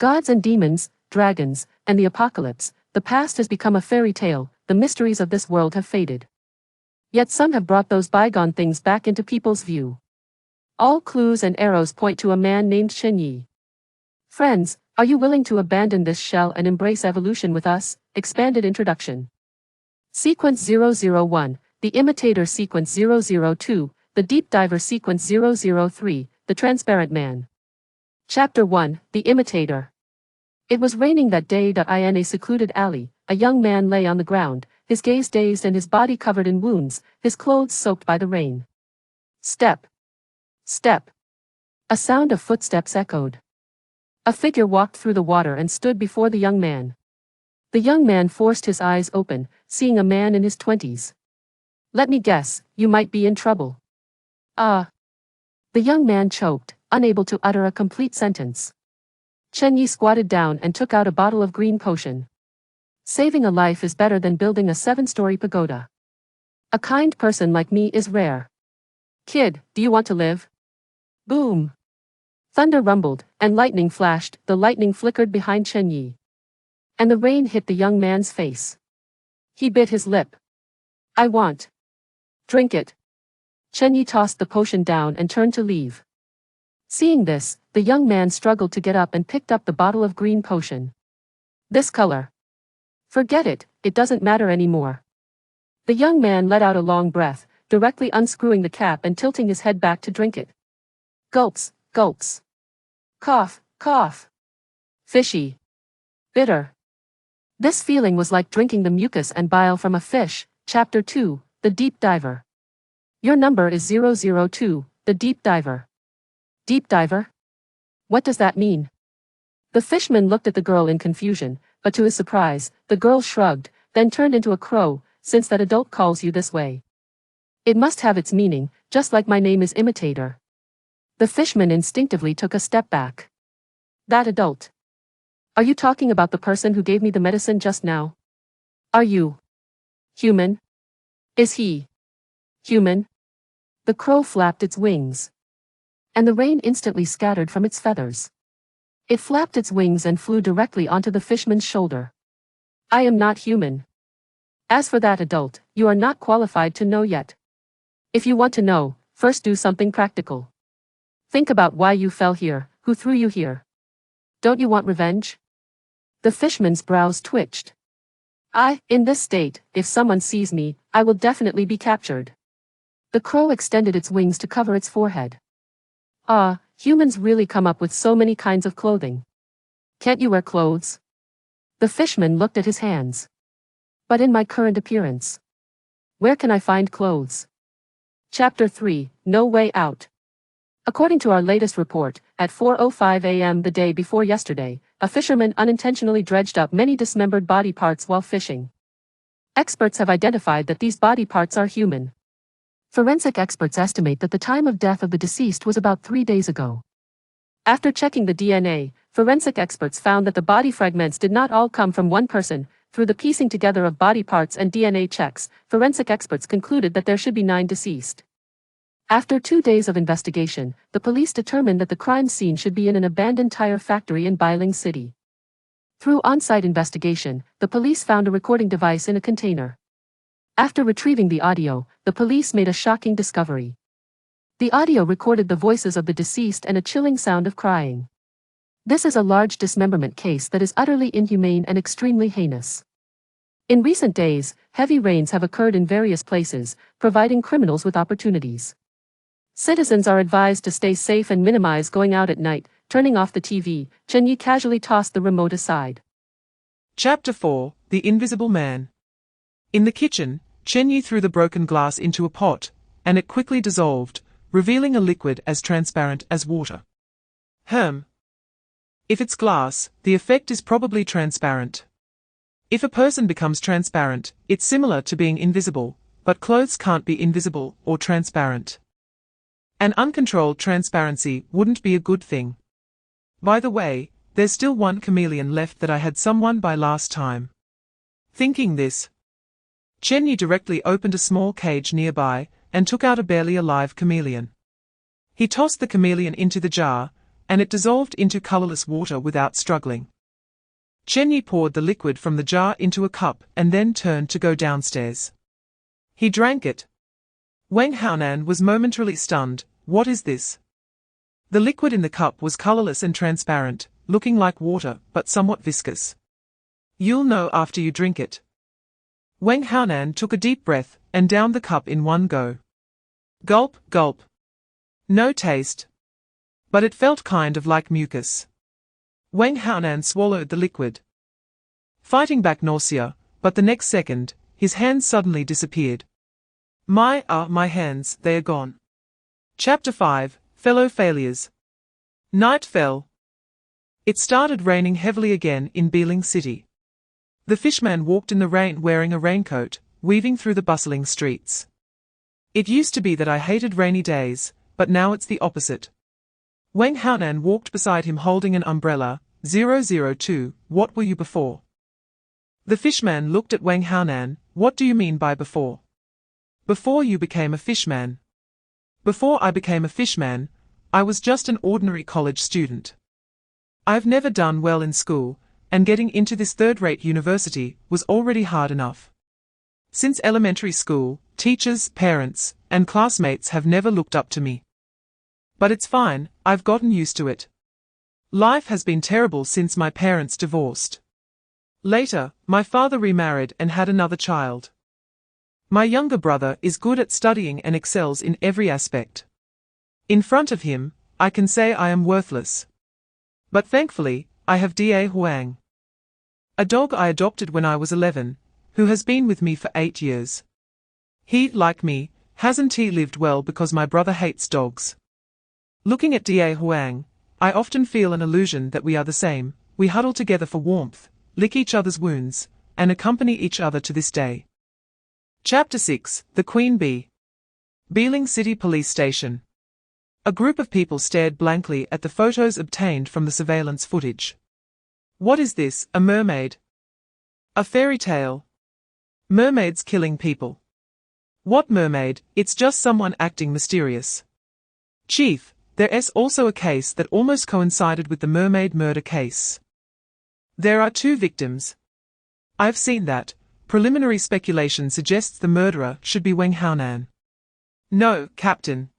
Gods and demons, dragons, and the apocalypse, the past has become a fairy tale, the mysteries of this world have faded. Yet some have brought those bygone things back into people's view. All clues and arrows point to a man named Chen Ye. Friends, are you willing to abandon this shell and embrace evolution with us? Expanded introduction. Sequence 001, the imitator. Sequence 002, the deep diver. Sequence 003, the transparent man. Chapter 1, the imitator. It was raining that day. In a secluded alley, a young man lay on the ground, his gaze dazed and his body covered in wounds, his clothes soaked by the rain. Step. Step. A sound of footsteps echoed. A figure walked through the water and stood before the young man. The young man forced his eyes open, seeing a man in his 20s. Let me guess, you might be in trouble. Ah. The young man choked, unable to utter a complete sentence. Chen Ye squatted down and took out a bottle of green potion. Saving a life is better than building a 7-story pagoda. A kind person like me is rare. Kid, do you want to live? Boom. Thunder rumbled, and lightning flashed. The lightning flickered behind Chen Ye. And the rain hit the young man's face. He bit his lip. I want. Drink it. Chen Ye tossed the potion down and turned to leave. Seeing this, the young man struggled to get up and picked up the bottle of green potion. This color. Forget it, it doesn't matter anymore. The young man let out a long breath, directly unscrewing the cap and tilting his head back to drink it. Gulps, gulps. Cough, cough. Fishy. Bitter. This feeling was like drinking the mucus and bile from a fish. Chapter 2, the deep diver. Your number is 002, the deep diver. Deep diver? What does that mean? The fishman looked at the girl in confusion, but to his surprise, the girl shrugged, then turned into a crow. Since that adult calls you this way, it must have its meaning, just like my name is imitator. The fishman instinctively took a step back. That adult. Are you talking about the person who gave me the medicine just now? Are you human? Is he human? The crow flapped its wings. And the rain instantly scattered from its feathers. It flapped its wings and flew directly onto the fishman's shoulder. I am not human. As for that adult, you are not qualified to know yet. If you want to know, first do something practical. Think about why you fell here, who threw you here. Don't you want revenge? The fishman's brows twitched. In this state, if someone sees me, I will definitely be captured. The crow extended its wings to cover its forehead. Humans really come up with so many kinds of clothing. Can't you wear clothes? The fishman looked at his hands. But in my current appearance, where can I find clothes? Chapter 3, No Way Out. According to our latest report, at 4:05 a.m. the day before yesterday, a fisherman unintentionally dredged up many dismembered body parts while fishing. Experts have identified that these body parts are human. Forensic experts estimate that the time of death of the deceased was about 3 days ago. After checking the DNA, forensic experts found that the body fragments did not all come from one person. Through the piecing together of body parts and DNA checks, forensic experts concluded that there should be 9 deceased. After 2 days of investigation, the police determined that the crime scene should be in an abandoned tire factory in Bailing City. Through on-site investigation, the police found a recording device in a container. After retrieving the audio, the police made a shocking discovery. The audio recorded the voices of the deceased and a chilling sound of crying. This is a large dismemberment case that is utterly inhumane and extremely heinous. In recent days, heavy rains have occurred in various places, providing criminals with opportunities. Citizens are advised to stay safe and minimize going out at night. Turning off the TV, Chen Ye casually tossed the remote aside. Chapter 4, The Invisible Man. In the kitchen, Chen Ye threw the broken glass into a pot, and it quickly dissolved, revealing a liquid as transparent as water. If it's glass, the effect is probably transparent. If a person becomes transparent, it's similar to being invisible, but clothes can't be invisible or transparent. An uncontrolled transparency wouldn't be a good thing. By the way, there's still one chameleon left that I had someone buy last time. Thinking this, Chen Ye directly opened a small cage nearby, and took out a barely alive chameleon. He tossed the chameleon into the jar, and it dissolved into colorless water without struggling. Chen Ye poured the liquid from the jar into a cup and then turned to go downstairs. He drank it. Wang Haonan was momentarily stunned. What is this? The liquid in the cup was colorless and transparent, looking like water, but somewhat viscous. You'll know after you drink it. Wang Haonan took a deep breath and downed the cup in one go. Gulp, gulp. No taste. But it felt kind of like mucus. Wang Haonan swallowed the liquid, fighting back nausea, but the next second, his hands suddenly disappeared. My hands, they are gone. Chapter 5, Fellow Failures. Night fell. It started raining heavily again in Beling City. The fishman walked in the rain wearing a raincoat, weaving through the bustling streets. It used to be that I hated rainy days, but now it's the opposite. Wang Haonan walked beside him holding an umbrella. 002, what were you before? The fishman looked at Wang Haonan. What do you mean by before? Before you became a fishman. Before I became a fishman, I was just an ordinary college student. I've never done well in school, and getting into this third-rate university was already hard enough. Since elementary school, teachers, parents, and classmates have never looked up to me. But it's fine, I've gotten used to it. Life has been terrible since my parents divorced. Later, my father remarried and had another child. My younger brother is good at studying and excels in every aspect. In front of him, I can say I am worthless. But thankfully, I have Da Huang, a dog I adopted when I was 11, who has been with me for 8 years. He, like me, hasn't lived well because my brother hates dogs. Looking at Da Huang, I often feel an illusion that we are the same. We huddle together for warmth, lick each other's wounds, and accompany each other to this day. Chapter 6, The Queen Bee. Beling City Police Station. A group of people stared blankly at the photos obtained from the surveillance footage. What is this, a mermaid? A fairy tale? Mermaids killing people. What mermaid? It's just someone acting mysterious. Chief, there's also a case that almost coincided with the mermaid murder case. There are 2 victims. I've seen that. Preliminary speculation suggests the murderer should be Wang Haonan. No, Captain.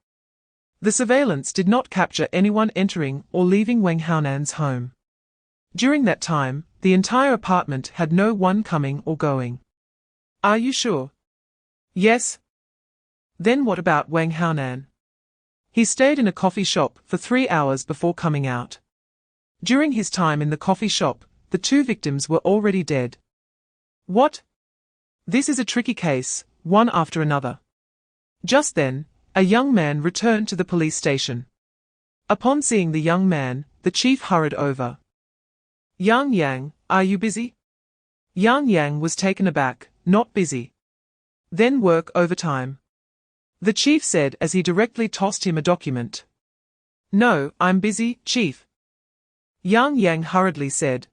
The surveillance did not capture anyone entering or leaving Wang Haonan's home. During that time, the entire apartment had no one coming or going. Are you sure? Yes. Then what about Wang Haonan? He stayed in a coffee shop for 3 hours before coming out. During his time in the coffee shop, the 2 victims were already dead. What? This is a tricky case, one after another. Just then, a young man returned to the police station. Upon seeing the young man, the chief hurried over. Yang, are you busy? Yang was taken aback. Not busy. Then work overtime, the chief said as he directly tossed him a document. No, I'm busy, chief. Yang hurriedly said.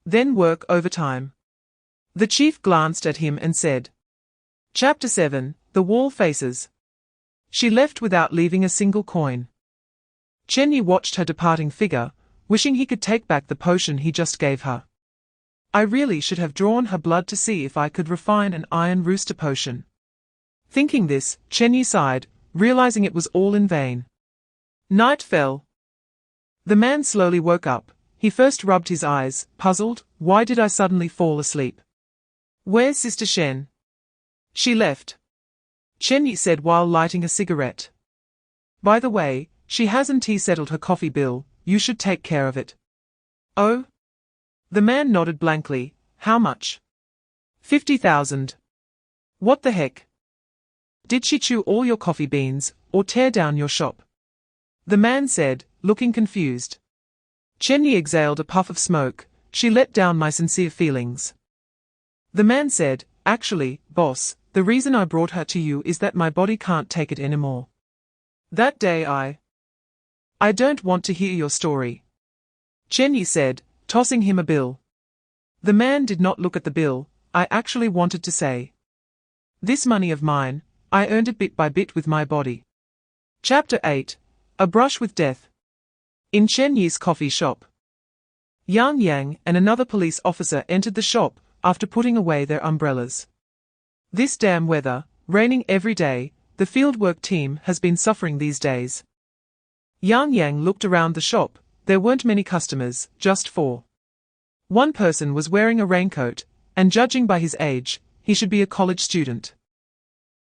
Then work overtime. The chief glanced at him and said. Chapter 7, The Wall Faces. She left without leaving a single coin. Chen Ye watched her departing figure, wishing he could take back the potion he just gave her. I really should have drawn her blood to see if I could refine an iron rooster potion. Thinking this, Chen Ye sighed, realizing it was all in vain. Night fell. The man slowly woke up. He first rubbed his eyes, puzzled. Why did I suddenly fall asleep? Where's Sister Shen? She left, Chen Ye said while lighting a cigarette. By the way, she hasn't settled her coffee bill. You should take care of it. Oh? The man nodded blankly. How much? 50,000. What the heck? Did she chew all your coffee beans, or tear down your shop? The man said, looking confused. Chen Ye exhaled a puff of smoke. She let down my sincere feelings. The man said, actually, boss, the reason I brought her to you is that my body can't take it anymore. That day I don't want to hear your story, Chen Ye said, tossing him a bill. The man did not look at the bill. I actually wanted to say. This money of mine, I earned it bit by bit with my body. Chapter 8, A Brush with Death. In Chen Ye's coffee shop. Yang Yang and another police officer entered the shop after putting away their umbrellas. This damn weather, raining every day, the fieldwork team has been suffering these days. Yang Yang looked around the shop. There weren't many customers, just 4. One person was wearing a raincoat, and judging by his age, he should be a college student.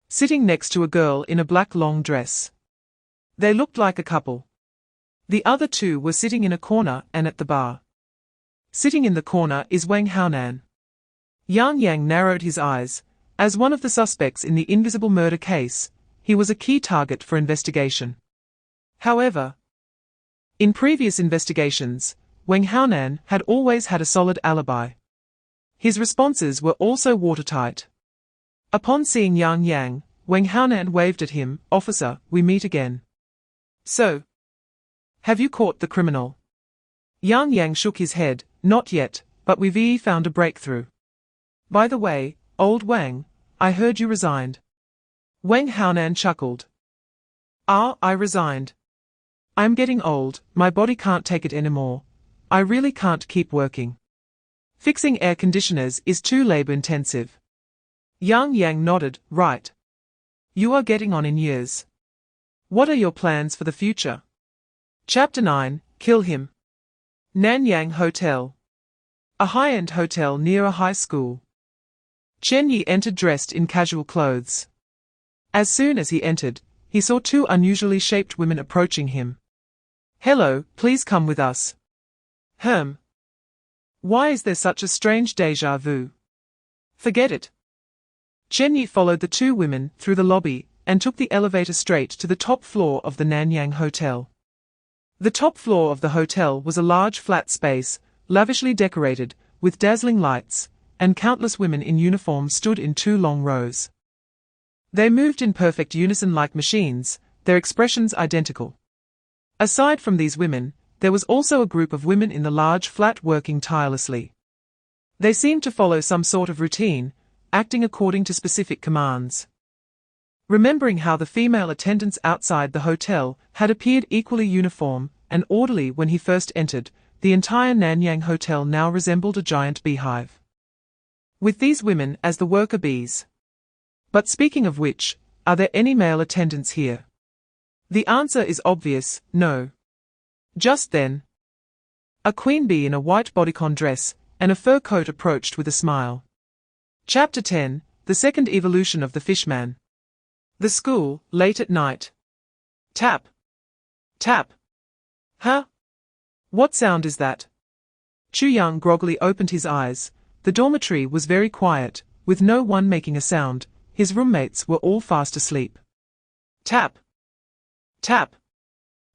Sitting next to a girl in a black long dress. They looked like a couple. The other 2 were sitting in a corner and at the bar. Sitting in the corner is Wang Haonan. Yang Yang narrowed his eyes. As one of the suspects in the invisible murder case, he was a key target for investigation. However, in previous investigations, Wang Haonan had always had a solid alibi. His responses were also watertight. Upon seeing Yang Yang, Wang Haonan waved at him. "Officer, we meet again. So, have you caught the criminal?" Yang Yang shook his head. "Not yet, but we've found a breakthrough. By the way, old Wang, I heard you resigned." Wang Haonan chuckled. "Ah, I resigned. I'm getting old, my body can't take it anymore. I really can't keep working. Fixing air conditioners is too labor-intensive." Yang Yang nodded. "Right. You are getting on in years. What are your plans for the future?" Chapter 9, Kill Him. Nanyang Hotel. A high-end hotel near a high school. Chen Ye entered dressed in casual clothes. As soon as he entered, he saw 2 unusually shaped women approaching him. "Hello, please come with us." Why is there such a strange déjà vu? Forget it. Chen Ye followed the 2 women through the lobby and took the elevator straight to the top floor of the Nanyang Hotel. The top floor of the hotel was a large flat space, lavishly decorated, with dazzling lights, and countless women in uniform stood in 2 long rows. They moved in perfect unison like machines, their expressions identical. Aside from these women, there was also a group of women in the large flat working tirelessly. They seemed to follow some sort of routine, acting according to specific commands. Remembering how the female attendants outside the hotel had appeared equally uniform and orderly when he first entered, the entire Nanyang Hotel now resembled a giant beehive, with these women as the worker bees. But speaking of which, are there any male attendants here? The answer is obvious, no. Just then, a queen bee in a white bodycon dress and a fur coat approached with a smile. Chapter 10, The Second Evolution of the Fishman. The school, late at night. Tap. Tap. Huh? What sound is that? Chu Yang groggily opened his eyes. The dormitory was very quiet, with no one making a sound. His roommates were all fast asleep. Tap. Tap.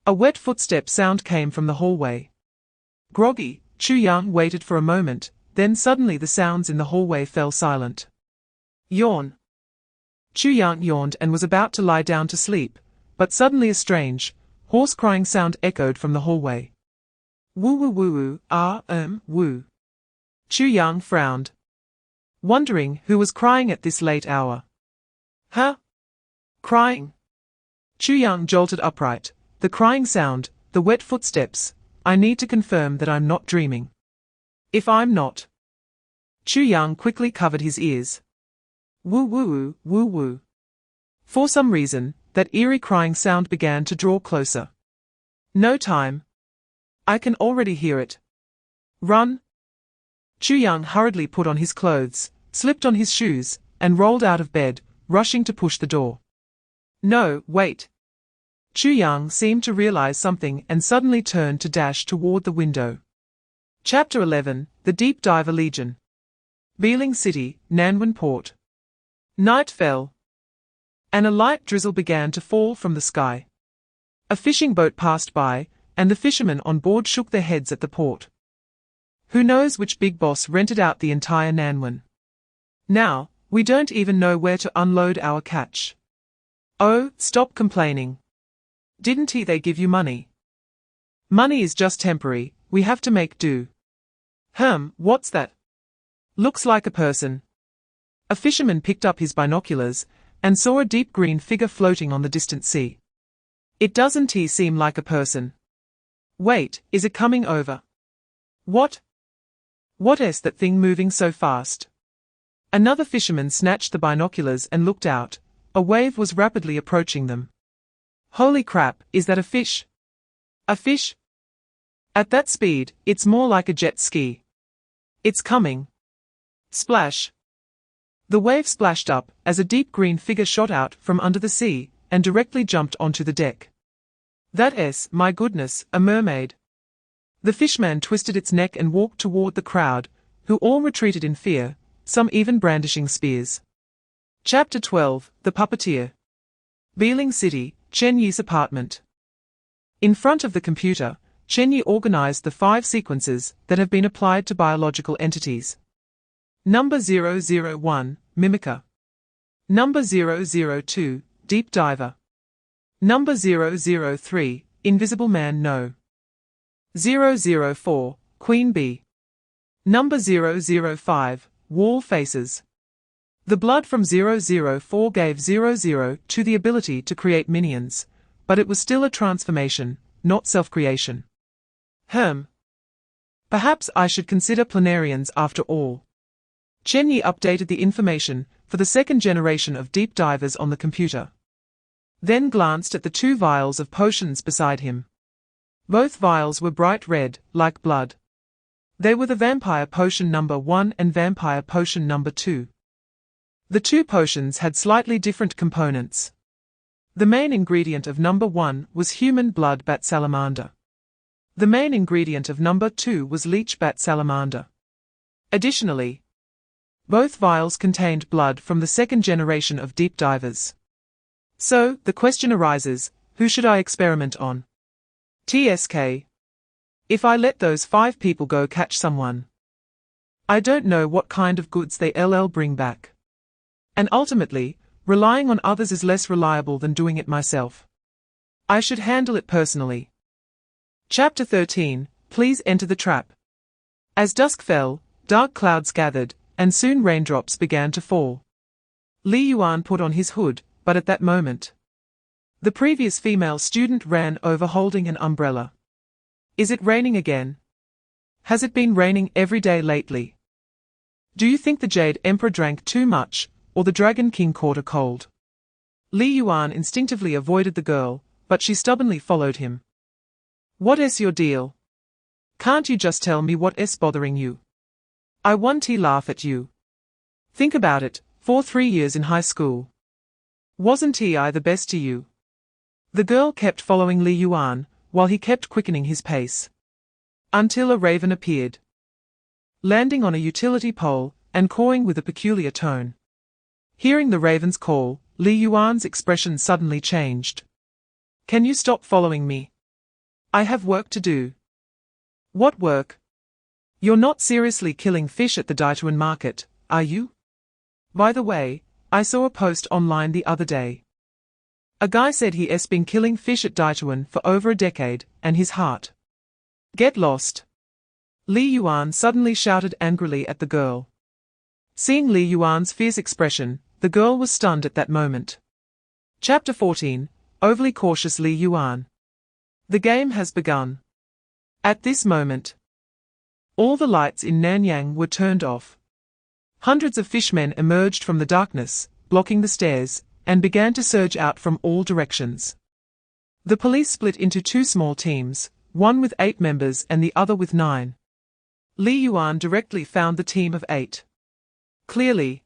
A wet footstep sound came from the hallway. Groggy, Chu Yang waited for a moment, then suddenly the sounds in the hallway fell silent. Yawn. Chu Yang yawned and was about to lie down to sleep, but suddenly a strange, hoarse crying sound echoed from the hallway. Woo woo woo woo, woo. Chu Yang frowned, wondering who was crying at this late hour. Huh? Crying? Chu Yang jolted upright. The crying sound, the wet footsteps. I need to confirm that I'm not dreaming. If I'm not. Chu Yang quickly covered his ears. Woo woo woo, woo woo. For some reason, that eerie crying sound began to draw closer. No time. I can already hear it. Run. Chu Yang hurriedly put on his clothes, slipped on his shoes, and rolled out of bed, rushing to push the door. No, wait. Chu Yang seemed to realize something and suddenly turned to dash toward the window. Chapter 11, The Deep Diver Legion. Beeling City, Nanwan Port. Night fell, and a light drizzle began to fall from the sky. A fishing boat passed by, and the fishermen on board shook their heads at the port. Who knows which big boss rented out the entire Nanwan? Now, we don't even know where to unload our catch. Oh, stop complaining. Didn't they give you money? Money is just temporary, we have to make do. What's that? Looks like a person. A fisherman picked up his binoculars, and saw a deep green figure floating on the distant sea. It doesn't seem like a person. Wait, is it coming over? What? What is that thing moving so fast? Another fisherman snatched the binoculars and looked out. A wave was rapidly approaching them. Holy crap, is that a fish? A fish? At that speed, it's more like a jet ski. It's coming. Splash. The wave splashed up as a deep green figure shot out from under the sea and directly jumped onto the deck. That is, my goodness, a mermaid. The fishman twisted its neck and walked toward the crowd, who all retreated in fear, some even brandishing spears. Chapter 12, The Puppeteer. Beeling City, Chen Ye's apartment. In front of the computer, Chen Ye organized the 5 sequences that have been applied to biological entities. Number 001, Mimicker. Number 002, Deep Diver. Number 003, Invisible Man No. 004, Queen Bee. Number 005, Wall Faces. The blood from 004 gave 002 the ability to create minions, but it was still a transformation, not self-creation. Perhaps I should consider planarians after all. Chen Ye updated the information for the second generation of deep divers on the computer. Then glanced at the 2 vials of potions beside him. Both vials were bright red, like blood. They were the Vampire Potion number 1 and Vampire Potion number 2. The 2 potions had slightly different components. The main ingredient of number 1 was human blood bat salamander. The main ingredient of number 2 was leech bat salamander. Additionally, both vials contained blood from the second generation of deep divers. So, the question arises, who should I experiment on? TSK. If I let those 5 people go catch someone, I don't know what kind of goods they'll bring back. And ultimately, relying on others is less reliable than doing it myself. I should handle it personally. Chapter 13, Please enter the trap. As dusk fell, dark clouds gathered, and soon raindrops began to fall. Li Yuan put on his hood, but at that moment, the previous female student ran over holding an umbrella. Is it raining again? Has it been raining every day lately? Do you think the Jade Emperor drank too much, or the Dragon King caught a cold? Li Yuan instinctively avoided the girl, but she stubbornly followed him. What is your deal? Can't you just tell me what is bothering you? I want to laugh at you. Think about it, for 3 years in high school. Wasn't I the best to you? The girl kept following Li Yuan, while he kept quickening his pace. Until a raven appeared, landing on a utility pole, and cawing with a peculiar tone. Hearing the raven's call, Li Yuan's expression suddenly changed. Can you stop following me? I have work to do. What work? You're not seriously killing fish at the Daituan market, are you? By the way, I saw a post online the other day. A guy said he has been killing fish at Daituan for over a decade, and his heart. Get lost. Li Yuan suddenly shouted angrily at the girl. Seeing Li Yuan's fierce expression, the girl was stunned at that moment. Chapter 14, Overly Cautious Li Yuan. The game has begun. At this moment, all the lights in Nanyang were turned off. Hundreds of fishmen emerged from the darkness, blocking the stairs, and began to surge out from all directions. The police split into 2 small teams, one with 8 members and the other with 9. Li Yuan directly found the team of 8. Clearly,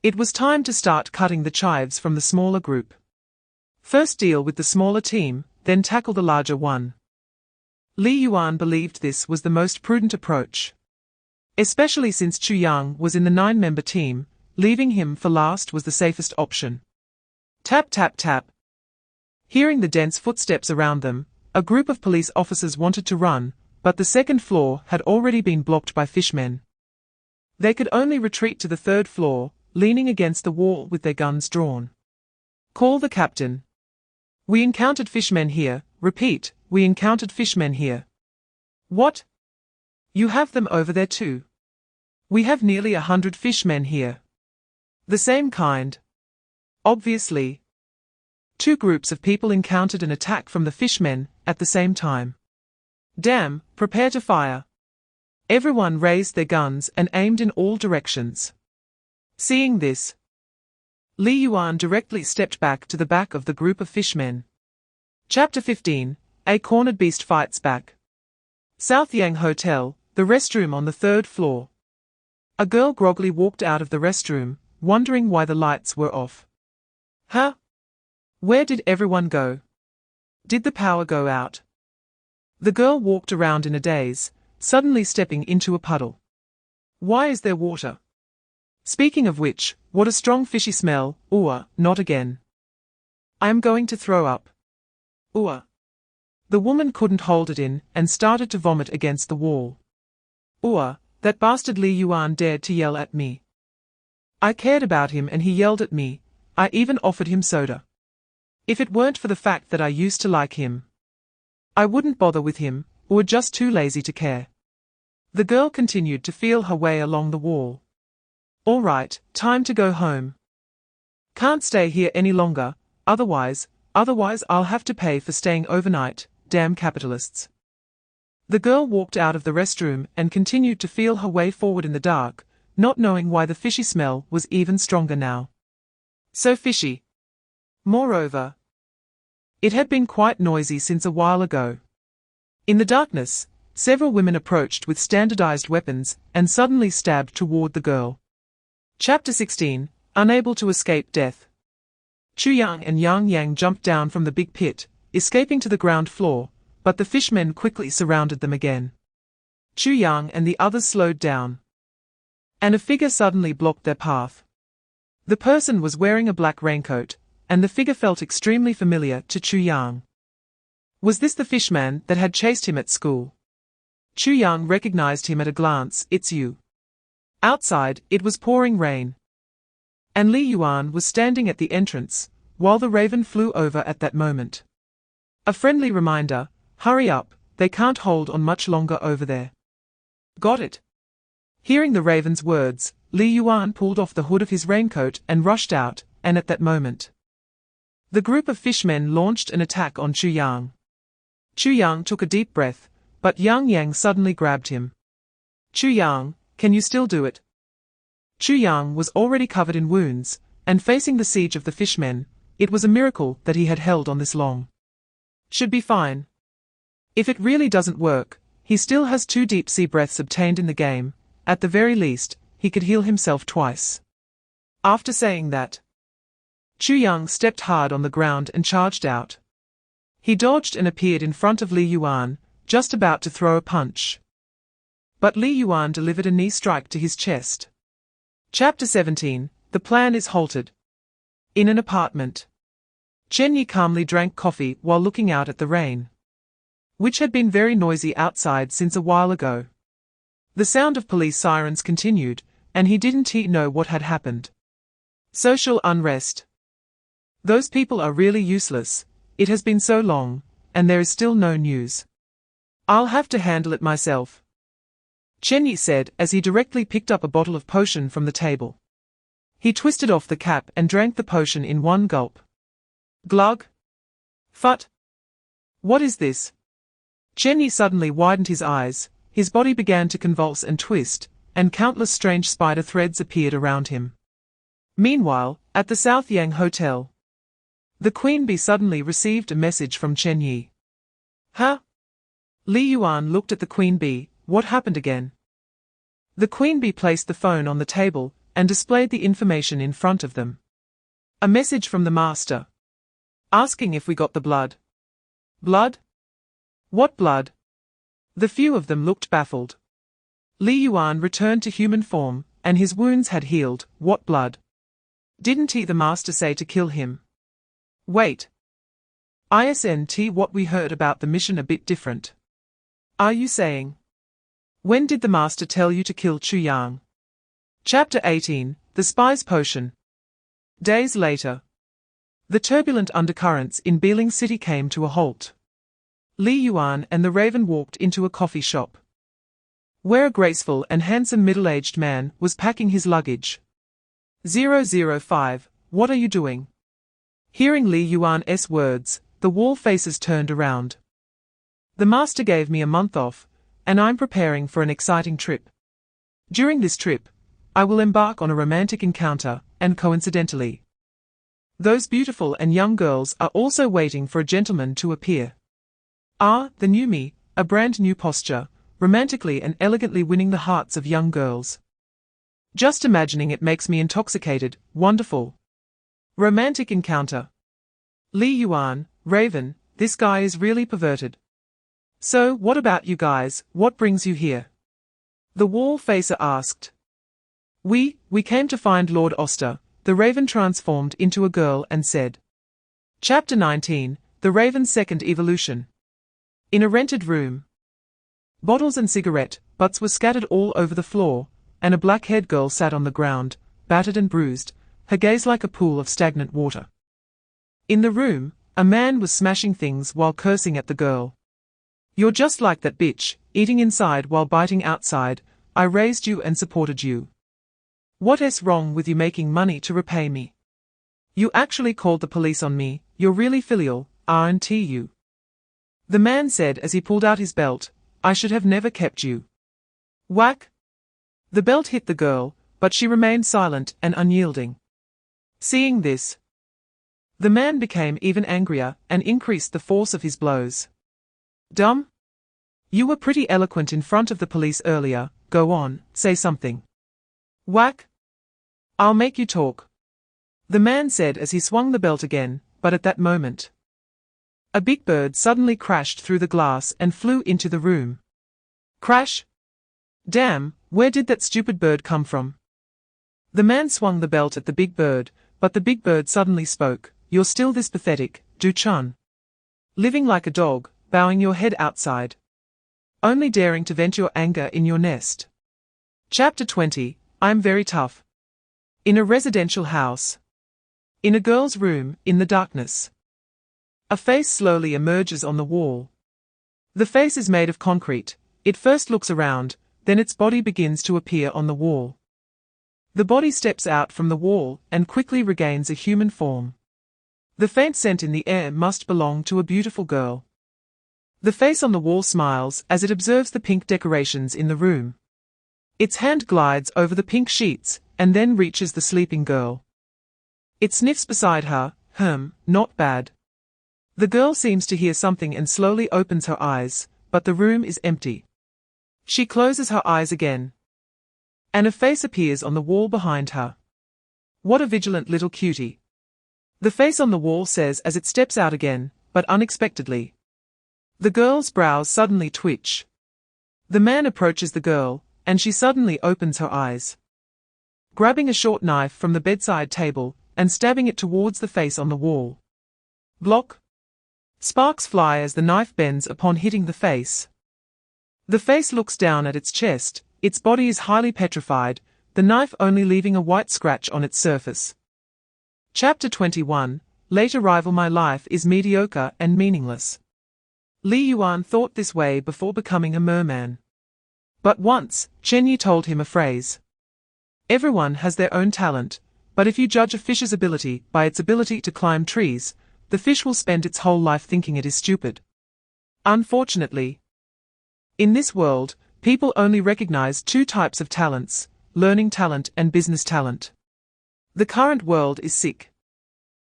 it was time to start cutting the chives from the smaller group. First deal with the smaller team, then tackle the larger one. Li Yuan believed this was the most prudent approach, especially since Chu Yang was in the 9-member team. Leaving him for last was the safest option. Tap tap tap. Hearing the dense footsteps around them, a group of police officers wanted to run, but the second floor had already been blocked by fishmen. They could only retreat to the 3rd floor, leaning against the wall with their guns drawn. Call the captain. We encountered fishmen here. Repeat, we encountered fishmen here. What? You have them over there too? We have nearly 100 fishmen here. The same kind. Obviously. 2 groups of people encountered an attack from the fishmen at the same time. Damn, prepare to fire. Everyone raised their guns and aimed in all directions. Seeing this, Li Yuan directly stepped back to the back of the group of fishmen. Chapter 15, A Cornered Beast Fights Back. South Yang Hotel, the restroom on the third floor. A girl groggily walked out of the restroom, wondering why the lights were off. Huh? Where did everyone go? Did the power go out? The girl walked around in a daze, suddenly stepping into a puddle. Why is there water? Speaking of which, what a strong fishy smell. Not again. I am going to throw up. The woman couldn't hold it in and started to vomit against the wall. That bastard Li Yuan dared to yell at me. I cared about him and he yelled at me. I even offered him soda. If it weren't for the fact that I used to like him, I wouldn't bother with him, or just too lazy to care. The girl continued to feel her way along the wall. All right, time to go home. Can't stay here any longer, otherwise I'll have to pay for staying overnight, damn capitalists. The girl walked out of the restroom and continued to feel her way forward in the dark, not knowing why the fishy smell was even stronger now. So fishy. Moreover, it had been quite noisy since a while ago. In the darkness, several women approached with standardized weapons and suddenly stabbed toward the girl. Chapter 16, Unable to Escape Death. Chu Yang and Yang Yang jumped down from the big pit, escaping to the ground floor, but the fishmen quickly surrounded them again. Chu Yang and the others slowed down, and a figure suddenly blocked their path. The person was wearing a black raincoat, and the figure felt extremely familiar to Chu Yang. Was this the fishman that had chased him at school? Chu Yang recognized him at a glance. It's you. Outside, it was pouring rain, and Li Yuan was standing at the entrance, while the raven flew over at that moment. A friendly reminder, hurry up, they can't hold on much longer over there. Got it. Hearing the raven's words, Li Yuan pulled off the hood of his raincoat and rushed out, and at that moment, the group of fishmen launched an attack on Chu Yang. Chu Yang took a deep breath, but Yang Yang suddenly grabbed him. Chu Yang, can you still do it? Chu Yang was already covered in wounds, and facing the siege of the fishmen, it was a miracle that he had held on this long. Should be fine. If it really doesn't work, he still has 2 deep sea breaths obtained in the game. At the very least, he could heal himself twice. After saying that, Chu Yang stepped hard on the ground and charged out. He dodged and appeared in front of Li Yuan, just about to throw a punch. But Li Yuan delivered a knee strike to his chest. Chapter 17, The Plan is Halted. In an apartment, Chen Ye calmly drank coffee while looking out at the rain, which had been very noisy outside since a while ago. The sound of police sirens continued, and he didn't know what had happened. Social unrest. Those people are really useless. It has been so long, and there is still no news. I'll have to handle it myself, Chen Ye said as he directly picked up a bottle of potion from the table. He twisted off the cap and drank the potion in one gulp. Glug. Phut. What is this? Chen Ye suddenly widened his eyes, his body began to convulse and twist, and countless strange spider threads appeared around him. Meanwhile, at the South Yang Hotel, the Queen Bee suddenly received a message from Chen Ye. Huh? Li Yuan looked at the Queen Bee. What happened again? The Queen Bee placed the phone on the table and displayed the information in front of them. A message from the master, asking if we got the blood. Blood? What blood? The few of them looked baffled. Li Yuan returned to human form, and his wounds had healed. What blood? Didn't the master say to kill him? Wait. Isn't what we heard about the mission a bit different? Are you saying? When did the master tell you to kill Chu Yang? Chapter 18, The Spy's Potion. Days later, the turbulent undercurrents in Beling City came to a halt. Li Yuan and the Raven walked into a coffee shop, where a graceful and handsome middle-aged man was packing his luggage. 005, what are you doing? Hearing Li Yuan's words, the wall faces turned around. The master gave me a month off, and I'm preparing for an exciting trip. During this trip, I will embark on a romantic encounter, and coincidentally, those beautiful and young girls are also waiting for a gentleman to appear. Ah, the new me, a brand new posture, romantically and elegantly winning the hearts of young girls. Just imagining it makes me intoxicated. Wonderful. Romantic encounter. Li Yuan, Raven, this guy is really perverted. So, what about you guys, what brings you here? The wall facer asked. We came to find Lord Oster, the Raven transformed into a girl and said. Chapter 19, The Raven's Second Evolution. In a rented room. Bottles and cigarette butts were scattered all over the floor, and a black-haired girl sat on the ground, battered and bruised, her gaze like a pool of stagnant water. In the room, a man was smashing things while cursing at the girl. You're just like that bitch, eating inside while biting outside. I raised you and supported you. What's wrong with you making money to repay me? You actually called the police on me. You're really filial, aren't you? The man said as he pulled out his belt. I should have never kept you. Whack! The belt hit the girl, but she remained silent and unyielding. Seeing this, the man became even angrier and increased the force of his blows. Dumb? You were pretty eloquent in front of the police earlier. Go on, say something. Whack! I'll make you talk. The man said as he swung the belt again, but at that moment, a big bird suddenly crashed through the glass and flew into the room. Crash! Damn, where did that stupid bird come from? The man swung the belt at the big bird, but the big bird suddenly spoke. You're still this pathetic, Du-Chun. Living like a dog, bowing your head outside. Only daring to vent your anger in your nest. Chapter 20, I'm very tough. In a residential house. In a girl's room, in the darkness. A face slowly emerges on the wall. The face is made of concrete. It first looks around, then its body begins to appear on the wall. The body steps out from the wall and quickly regains a human form. The faint scent in the air must belong to a beautiful girl. The face on the wall smiles as it observes the pink decorations in the room. Its hand glides over the pink sheets and then reaches the sleeping girl. It sniffs beside her. Not bad. The girl seems to hear something and slowly opens her eyes, but the room is empty. She closes her eyes again. And a face appears on the wall behind her. What a vigilant little cutie. The face on the wall says as it steps out again, but unexpectedly. The girl's brows suddenly twitch. The man approaches the girl, and she suddenly opens her eyes. Grabbing a short knife from the bedside table, and stabbing it towards the face on the wall. Block! Sparks fly as the knife bends upon hitting the face. The face looks down at its chest, its body is highly petrified, the knife only leaving a white scratch on its surface. Chapter 21, Late Arrival. My life is mediocre and meaningless. Li Yuan thought this way before becoming a merman. But once, Chen Ye told him a phrase. Everyone has their own talent, but if you judge a fish's ability by its ability to climb trees, the fish will spend its whole life thinking it is stupid. Unfortunately, in this world, people only recognize two types of talents, learning talent and business talent. The current world is sick.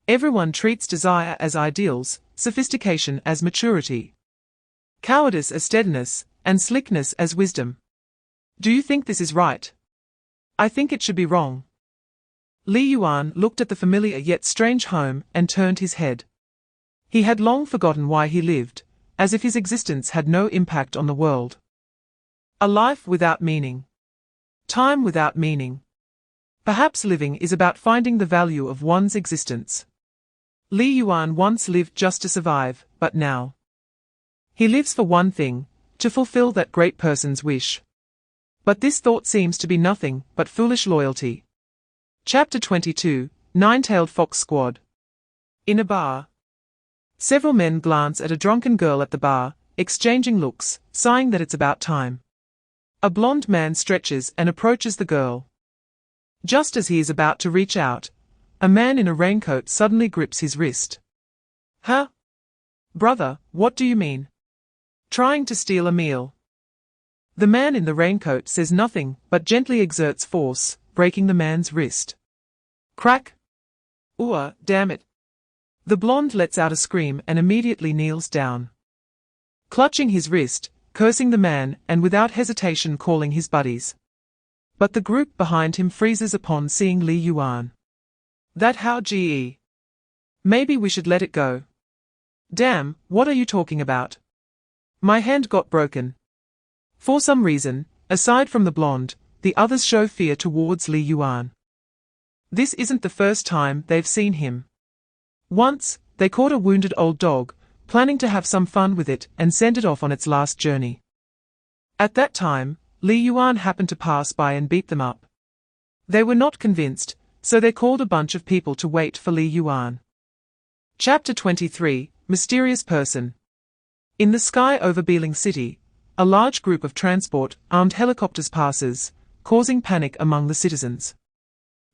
Everyone treats desire as ideals, sophistication as maturity, cowardice as steadiness, and slickness as wisdom. Do you think this is right? I think it should be wrong. Li Yuan looked at the familiar yet strange home and turned his head. He had long forgotten why he lived, as if his existence had no impact on the world. A life without meaning. Time without meaning. Perhaps living is about finding the value of one's existence. Li Yuan once lived just to survive, but now he lives for one thing, to fulfill that great person's wish. But this thought seems to be nothing but foolish loyalty. Chapter 22, Nine-Tailed Fox Squad. In a bar. Several men glance at a drunken girl at the bar, exchanging looks, sighing that it's about time. A blond man stretches and approaches the girl. Just as he is about to reach out, a man in a raincoat suddenly grips his wrist. Huh? Brother, what do you mean? Trying to steal a meal. The man in the raincoat says nothing but gently exerts force, breaking the man's wrist. Crack! Ooh, damn it. The blonde lets out a scream and immediately kneels down. Clutching his wrist, cursing the man and without hesitation calling his buddies. But the group behind him freezes upon seeing Li Yuan. That how ge. Maybe we should let it go. Damn, what are you talking about? My hand got broken. For some reason, aside from the blonde, the others show fear towards Li Yuan. This isn't the first time they've seen him. Once, they caught a wounded old dog, planning to have some fun with it and send it off on its last journey. At that time, Li Yuan happened to pass by and beat them up. They were not convinced, so they called a bunch of people to wait for Li Yuan. Chapter 23, Mysterious Person. In the sky over Beeling City, a large group of armed helicopters passes, causing panic among the citizens.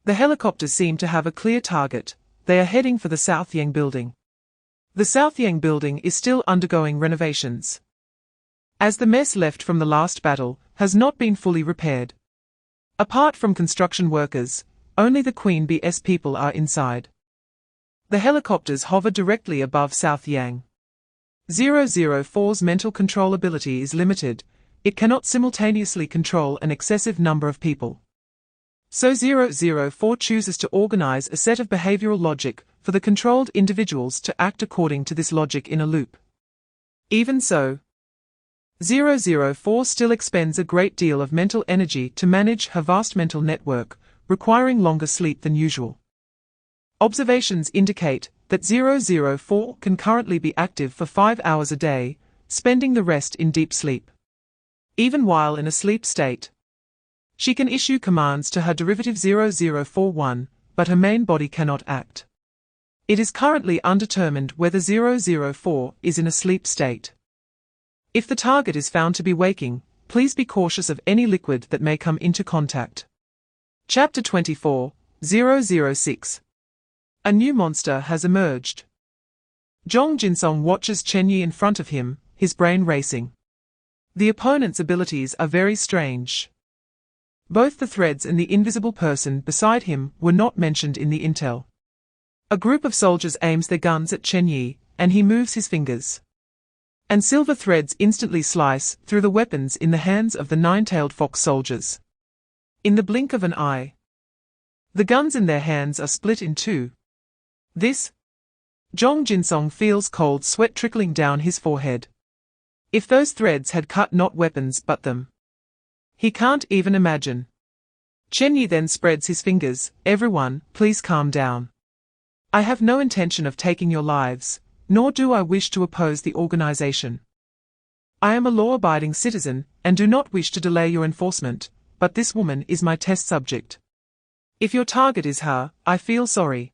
The helicopters seem to have a clear target. They are heading for the Southyang building. The Southyang building is still undergoing renovations, as the mess left from the last battle has not been fully repaired. Apart from construction workers, only the Queen Bee's people are inside. The helicopters hover directly above Southang. 004's mental control ability is limited. It cannot simultaneously control an excessive number of people. So 004 chooses to organize a set of behavioral logic for the controlled individuals to act according to this logic in a loop. Even so, 004 still expends a great deal of mental energy to manage her vast mental network, requiring longer sleep than usual. Observations indicate that 004 can currently be active for 5 hours a day, spending the rest in deep sleep. Even while in a sleep state, she can issue commands to her derivative 0041, but her main body cannot act. It is currently undetermined whether 004 is in a sleep state. If the target is found to be waking, please be cautious of any liquid that may come into contact. Chapter 24, 006. A new monster has emerged. Zhong Jinsong watches Chen Ye in front of him, his brain racing. The opponent's abilities are very strange. Both the threads and the invisible person beside him were not mentioned in the intel. A group of soldiers aims their guns at Chen Ye, and he moves his fingers. And silver threads instantly slice through the weapons in the hands of the nine-tailed fox soldiers. In the blink of an eye, the guns in their hands are split in two. This? Zhong Jinsong feels cold sweat trickling down his forehead. If those threads had cut not weapons but them. He can't even imagine. Chen Ye then spreads his fingers. Everyone, please calm down. I have no intention of taking your lives, nor do I wish to oppose the organization. I am a law-abiding citizen, and do not wish to delay your enforcement, but this woman is my test subject. If your target is her, I feel sorry.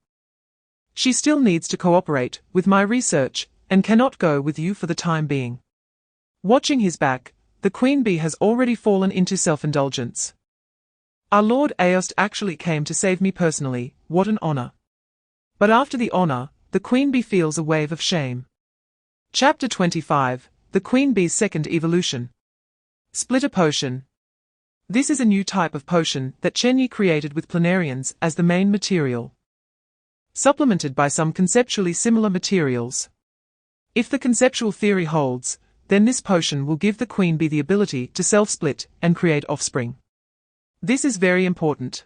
She still needs to cooperate with my research, and cannot go with you for the time being. Watching his back, the Queen Bee has already fallen into self-indulgence. Our Lord Aost actually came to save me personally, what an honor. But after the honor, the Queen Bee feels a wave of shame. Chapter 25, The Queen Bee's Second Evolution. Splitter Potion. This is a new type of potion that Chen Ye created with planarians as the main material, supplemented by some conceptually similar materials. If the conceptual theory holds, then this potion will give the Queen Bee the ability to self-split and create offspring. This is very important.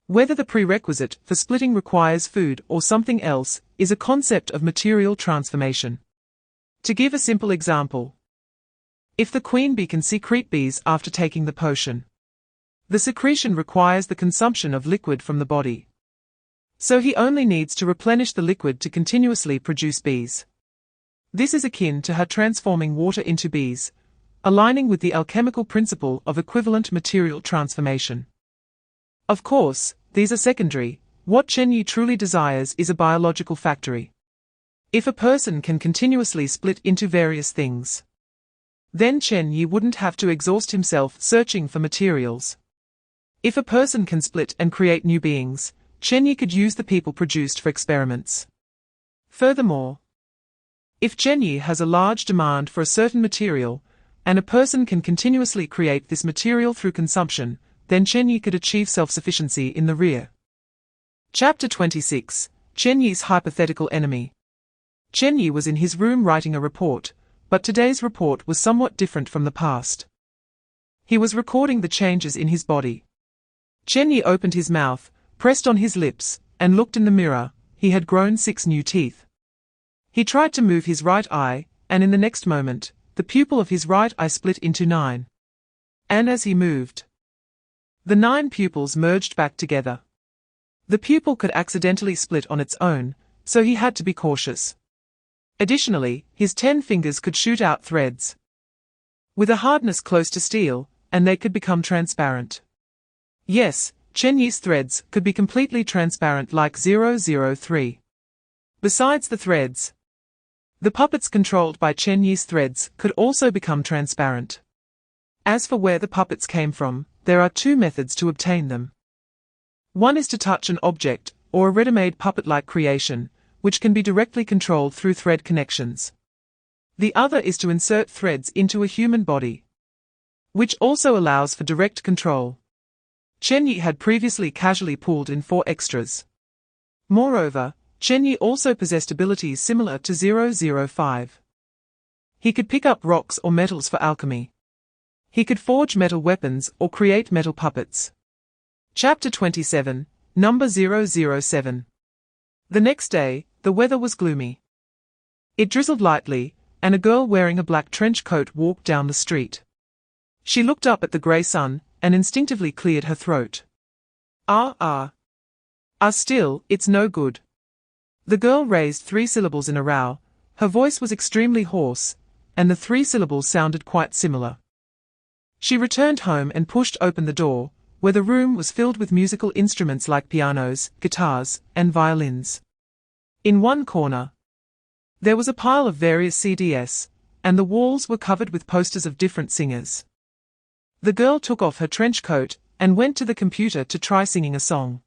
Whether the prerequisite for splitting requires food or something else is a concept of material transformation. To give a simple example, if the Queen Bee can secrete bees after taking the potion, the secretion requires the consumption of liquid from the body. So he only needs to replenish the liquid to continuously produce bees. This is akin to her transforming water into bees, aligning with the alchemical principle of equivalent material transformation. Of course, these are secondary. What Chen Ye truly desires is a biological factory. If a person can continuously split into various things, then Chen Ye wouldn't have to exhaust himself searching for materials. If a person can split and create new beings, Chen Ye could use the people produced for experiments. Furthermore, If Chen Ye has a large demand for a certain material, and a person can continuously create this material through consumption, then Chen Ye could achieve self-sufficiency in the rear. Chapter 26. Chen Ye's hypothetical enemy. Chen Ye was in his room writing a report, but today's report was somewhat different from the past. He was recording the changes in his body. Chen Ye opened his mouth, pressed on his lips, and looked in the mirror. He had grown 6 new teeth. He tried to move his right eye, and in the next moment, the pupil of his right eye split into 9. And as he moved, the 9 pupils merged back together. The pupil could accidentally split on its own, so he had to be cautious. Additionally, his 10 fingers could shoot out threads with a hardness close to steel, and they could become transparent. Yes, Chen Ye's threads could be completely transparent like 003. Besides the threads, the puppets controlled by Chen Ye's threads could also become transparent. As for where the puppets came from, there are 2 methods to obtain them. One is to touch an object, or a ready-made puppet-like creation, which can be directly controlled through thread connections. The other is to insert threads into a human body, which also allows for direct control. Chen Ye had previously casually pulled in 4 extras. Moreover, Chen Ye also possessed abilities similar to 005. He could pick up rocks or metals for alchemy. He could forge metal weapons or create metal puppets. Chapter 27, Number 007. The next day, the weather was gloomy. It drizzled lightly, and a girl wearing a black trench coat walked down the street. She looked up at the grey sun, and instinctively cleared her throat. Still, it's no good. The girl raised 3 syllables in a row. Her voice was extremely hoarse, and the 3 syllables sounded quite similar. She returned home and pushed open the door, where the room was filled with musical instruments like pianos, guitars, and violins. In one corner, there was a pile of various CDs, and the walls were covered with posters of different singers. The girl took off her trench coat and went to the computer to try singing a song.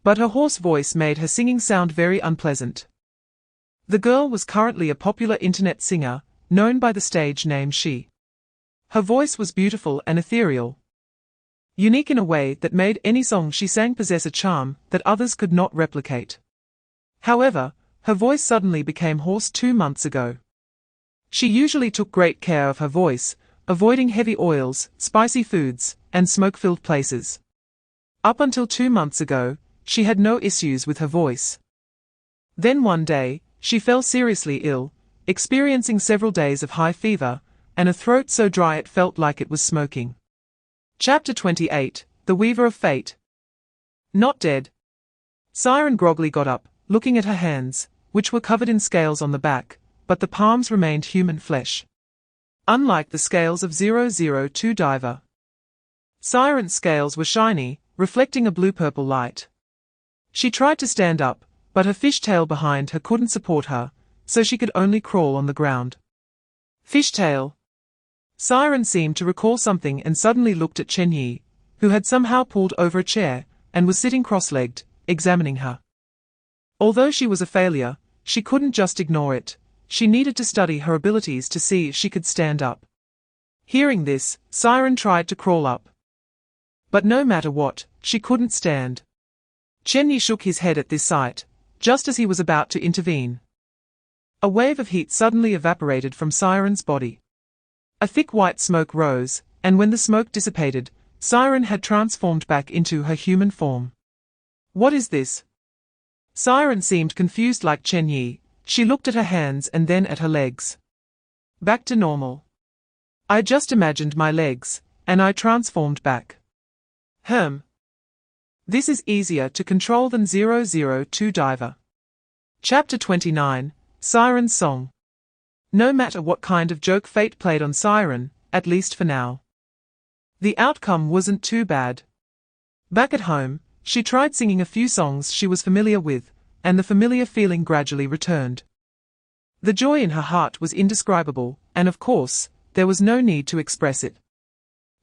But her hoarse voice made her singing sound very unpleasant. The girl was currently a popular internet singer, known by the stage name She. Her voice was beautiful and ethereal, unique in a way that made any song she sang possess a charm that others could not replicate. However, her voice suddenly became hoarse 2 months ago. She usually took great care of her voice, avoiding heavy oils, spicy foods, and smoke-filled places. Up until 2 months ago, she had no issues with her voice. Then one day, she fell seriously ill, experiencing several days of high fever, and a throat so dry it felt like it was smoking. Chapter 28, The Weaver of Fate. Not dead. Siren groggily got up, looking at her hands, which were covered in scales on the back, but the palms remained human flesh. Unlike the scales of 002 Diver. Siren's scales were shiny, reflecting a blue-purple light. She tried to stand up, but her fishtail behind her couldn't support her, so she could only crawl on the ground. Fishtail. Siren seemed to recall something and suddenly looked at Chen Ye, who had somehow pulled over a chair, and was sitting cross-legged, examining her. Although she was a failure, she couldn't just ignore it. She needed to study her abilities to see if she could stand up. Hearing this, Siren tried to crawl up. But no matter what, she couldn't stand. Chen Ye shook his head at this sight, just as he was about to intervene. A wave of heat suddenly evaporated from Siren's body. A thick white smoke rose, and when the smoke dissipated, Siren had transformed back into her human form. What is this? Siren seemed confused like Chen Ye. She looked at her hands and then at her legs. Back to normal. I just imagined my legs, and I transformed back. This is easier to control than 002 Diver. Chapter 29, Siren's Song. No matter what kind of joke fate played on Siren, at least for now, the outcome wasn't too bad. Back at home, she tried singing a few songs she was familiar with, and the familiar feeling gradually returned. The joy in her heart was indescribable, and of course, there was no need to express it.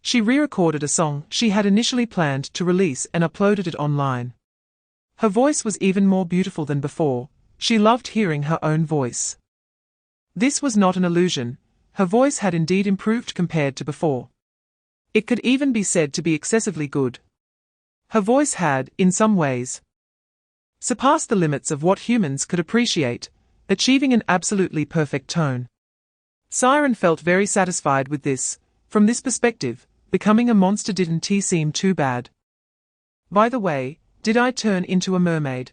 She re-recorded a song she had initially planned to release and uploaded it online. Her voice was even more beautiful than before. She loved hearing her own voice. This was not an illusion. Her voice had indeed improved compared to before. It could even be said to be excessively good. Her voice had, in some ways, surpassed the limits of what humans could appreciate, achieving an absolutely perfect tone. Siren felt very satisfied with this. From this perspective, becoming a monster didn't seem too bad. By the way, did I turn into a mermaid?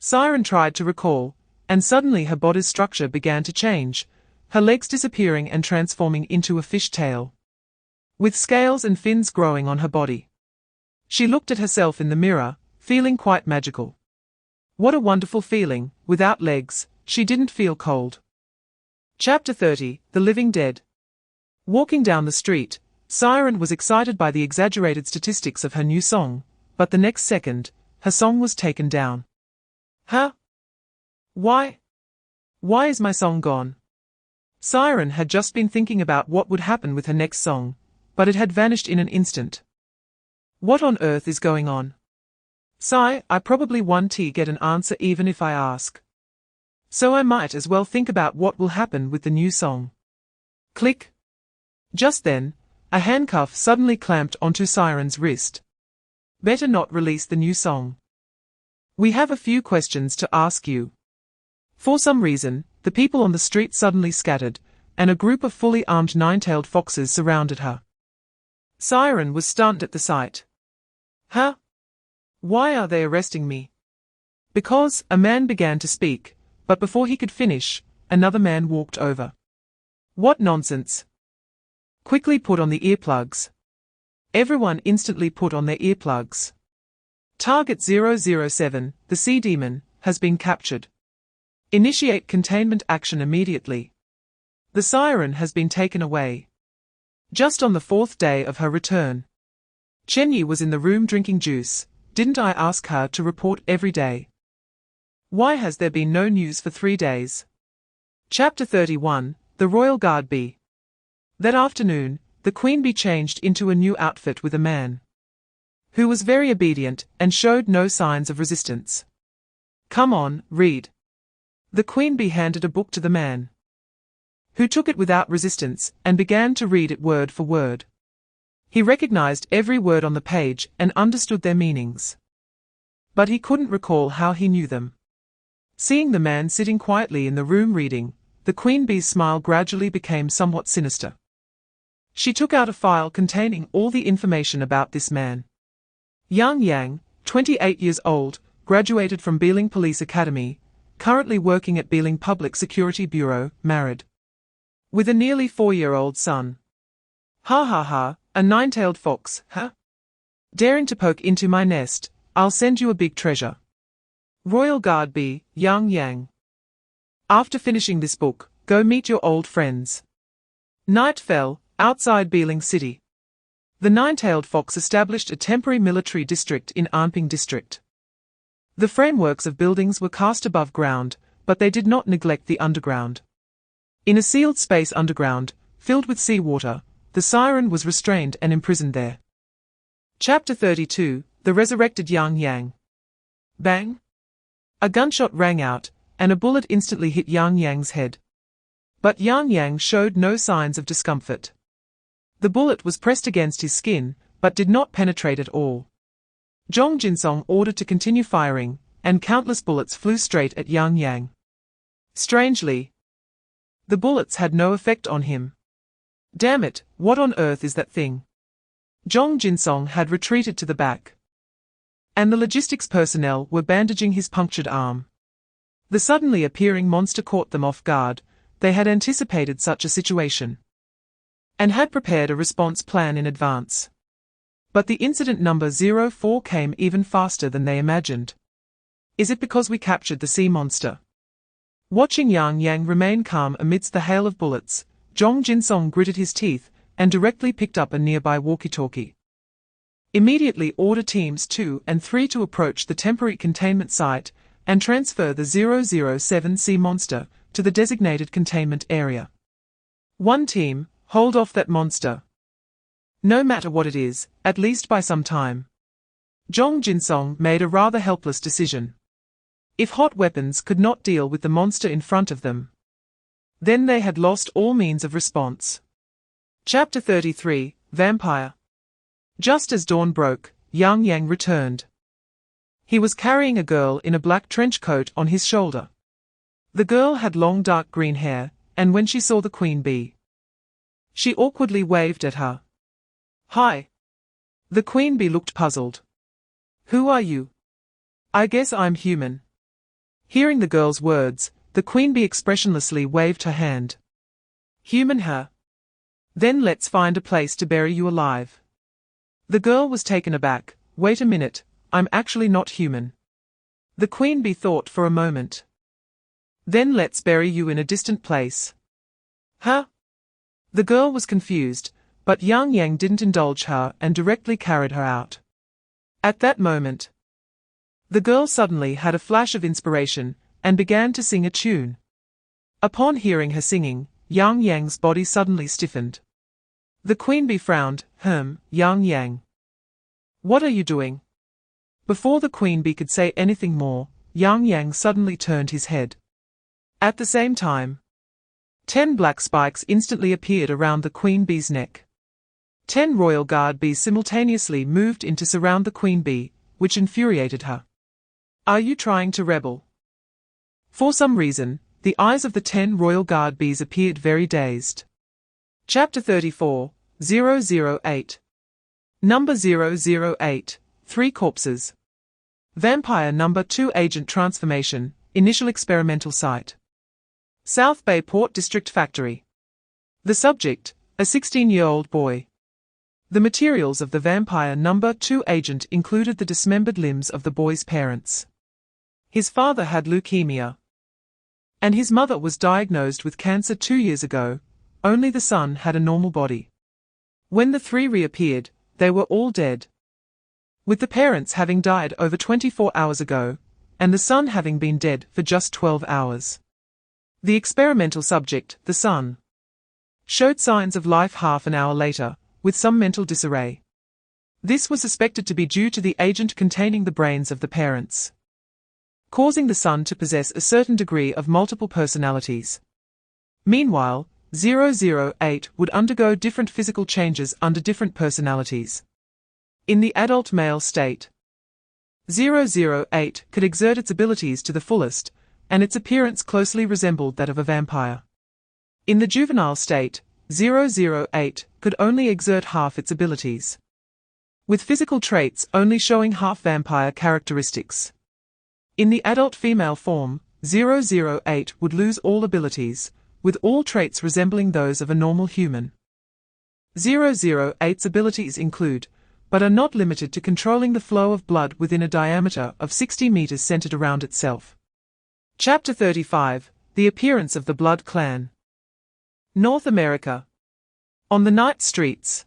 Siren tried to recall, and suddenly her body's structure began to change, her legs disappearing and transforming into a fish tail, with scales and fins growing on her body. She looked at herself in the mirror, feeling quite magical. What a wonderful feeling. Without legs, she didn't feel cold. Chapter 30, The Living Dead. Walking down the street, Siren was excited by the exaggerated statistics of her new song, but the next second, her song was taken down. Huh? Why? Why is my song gone? Siren had just been thinking about what would happen with her next song, but it had vanished in an instant. What on earth is going on? I probably won't get an answer even if I ask. So I might as well think about what will happen with the new song. Click. Just then, a handcuff suddenly clamped onto Siren's wrist. Better not release the new song. We have a few questions to ask you. For some reason, the people on the street suddenly scattered, and a group of fully armed nine-tailed foxes surrounded her. Siren was stunned at the sight. Huh? Why are they arresting me? Because, a man began to speak, but before he could finish, another man walked over. What nonsense! Quickly put on the earplugs. Everyone instantly put on their earplugs. Target 007, the sea demon, has been captured. Initiate containment action immediately. The siren has been taken away. Just on the 4th day of her return. Chen Ye was in the room drinking juice. Didn't I ask her to report every day? Why has there been no news for 3 days? Chapter 31, The Royal Guard Bee. That afternoon, the queen bee changed into a new outfit with a man who was very obedient and showed no signs of resistance. Come on, read. The queen bee handed a book to the man, who took it without resistance and began to read it word for word. He recognized every word on the page and understood their meanings. But he couldn't recall how he knew them. Seeing the man sitting quietly in the room reading, the queen bee's smile gradually became somewhat sinister. She took out a file containing all the information about this man. Yang, 28 years old, graduated from Beeling Police Academy, currently working at Beeling Public Security Bureau, married, with a nearly 4-year-old son. Ha ha ha, a nine-tailed fox, huh? Daring to poke into my nest, I'll send you a big treasure. Royal Guard Bee, Yang. After finishing this book, go meet your old friends. Night fell, outside Beeling City. The nine-tailed fox established a temporary military district in Anping District. The frameworks of buildings were cast above ground, but they did not neglect the underground. In a sealed space underground, filled with seawater, the siren was restrained and imprisoned there. Chapter 32, The Resurrected Yang. Bang! A gunshot rang out, and a bullet instantly hit Yang's head. But Yang showed no signs of discomfort. The bullet was pressed against his skin, but did not penetrate at all. Zhong Jinsong ordered to continue firing, and countless bullets flew straight at Yang. Strangely, the bullets had no effect on him. Damn it, what on earth is that thing? Zhong Jinsong had retreated to the back, and the logistics personnel were bandaging his punctured arm. The suddenly appearing monster caught them off guard. They had anticipated such a situation and had prepared a response plan in advance. But the incident number 04 came even faster than they imagined. Is it because we captured the sea monster? Watching Yang remain calm amidst the hail of bullets, Zhong Jinsong gritted his teeth and directly picked up a nearby walkie-talkie. Immediately order teams 2 and 3 to approach the temporary containment site and transfer the 007 sea monster to the designated containment area. One team, hold off that monster. No matter what it is, at least by some time. Zhong Jinsong made a rather helpless decision. If hot weapons could not deal with the monster in front of them, Then they had lost all means of response. Chapter 33, Vampire. Just as dawn broke, Yang returned. He was carrying a girl in a black trench coat on his shoulder. The girl had long dark green hair, and when she saw the queen bee, she awkwardly waved at her. "Hi." The queen bee looked puzzled. "Who are you?" "I guess I'm human." Hearing the girl's words, the queen bee expressionlessly waved her hand. "Human, huh? Then let's find a place to bury you alive." The girl was taken aback. "Wait a minute, I'm actually not human." The queen bee thought for a moment. "Then let's bury you in a distant place." "Huh?" The girl was confused, but Yang didn't indulge her and directly carried her out. At that moment, the girl suddenly had a flash of inspiration and began to sing a tune. Upon hearing her singing, Yang's body suddenly stiffened. The queen bee frowned. Yang. What are you doing?" Before the queen bee could say anything more, Yang suddenly turned his head. At the same time, 10 black spikes instantly appeared around the queen bee's neck. 10 royal guard bees simultaneously moved in to surround the queen bee, which infuriated her. "Are you trying to rebel?" For some reason, the eyes of the 10 royal guard bees appeared very dazed. Chapter 34, 008. Number 008, 3 corpses. Vampire Number 2 Agent Transformation, Initial Experimental Site. South Bay Port District Factory. The subject, a 16-year-old boy. The materials of the Vampire Number 2 agent included the dismembered limbs of the boy's parents. His father had leukemia, and his mother was diagnosed with cancer 2 years ago. Only the son had a normal body. When the 3 reappeared, they were all dead, with the parents having died over 24 hours ago, and the son having been dead for just 12 hours. The experimental subject, the son, showed signs of life half an hour later, with some mental disarray. This was suspected to be due to the agent containing the brains of the parents, causing the son to possess a certain degree of multiple personalities. Meanwhile, 008 would undergo different physical changes under different personalities. In the adult male state, 008 could exert its abilities to the fullest, and its appearance closely resembled that of a vampire. In the juvenile state, 008 could only exert half its abilities, with physical traits only showing half vampire characteristics. In the adult female form, 008 would lose all abilities, with all traits resembling those of a normal human. 008's abilities include, but are not limited to, controlling the flow of blood within a diameter of 60 meters centered around itself. Chapter 35, The Appearance of the Blood Clan. North America. On the night streets,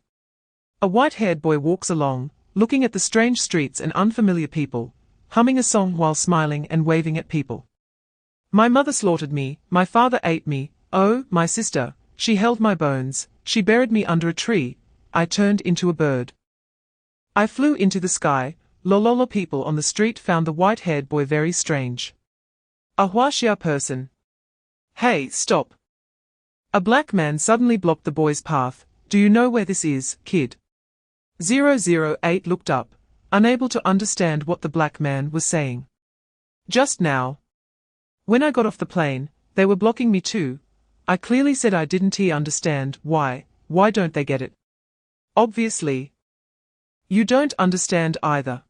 a white-haired boy walks along, looking at the strange streets and unfamiliar people, humming a song while smiling and waving at people. "My mother slaughtered me, my father ate me, oh, my sister, she held my bones, she buried me under a tree, I turned into a bird. I flew into the sky." Lololo people on the street found the white-haired boy very strange. A Huaxia person. "Hey, stop." A black man suddenly blocked the boy's path. "Do you know where this is, kid?" 008 looked up, unable to understand what the black man was saying. "Just now, when I got off the plane, they were blocking me too. I clearly said I didn't understand. Why don't they get it?" "Obviously, you don't understand either.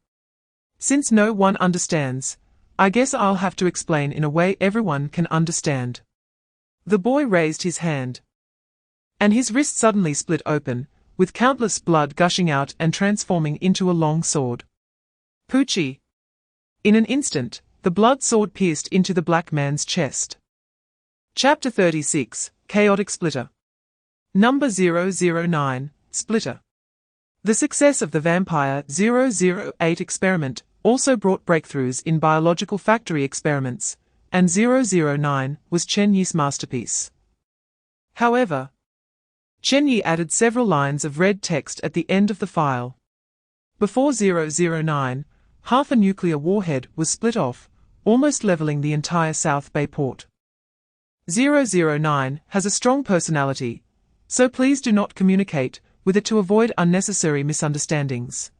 Since no one understands, I guess I'll have to explain in a way everyone can understand." The boy raised his hand, and his wrist suddenly split open, with countless blood gushing out and transforming into a long sword. Poochie! In an instant, the blood sword pierced into the black man's chest. Chapter 36, Chaotic Splitter. Number 009, Splitter. The success of the Vampire 008 experiment also brought breakthroughs in biological factory experiments, and 009 was Chen Ye's masterpiece. However, Chen Ye added several lines of red text at the end of the file. Before 009, half a nuclear warhead was split off, almost leveling the entire South Bay port. 009 has a strong personality, so please do not communicate with it to avoid unnecessary misunderstandings.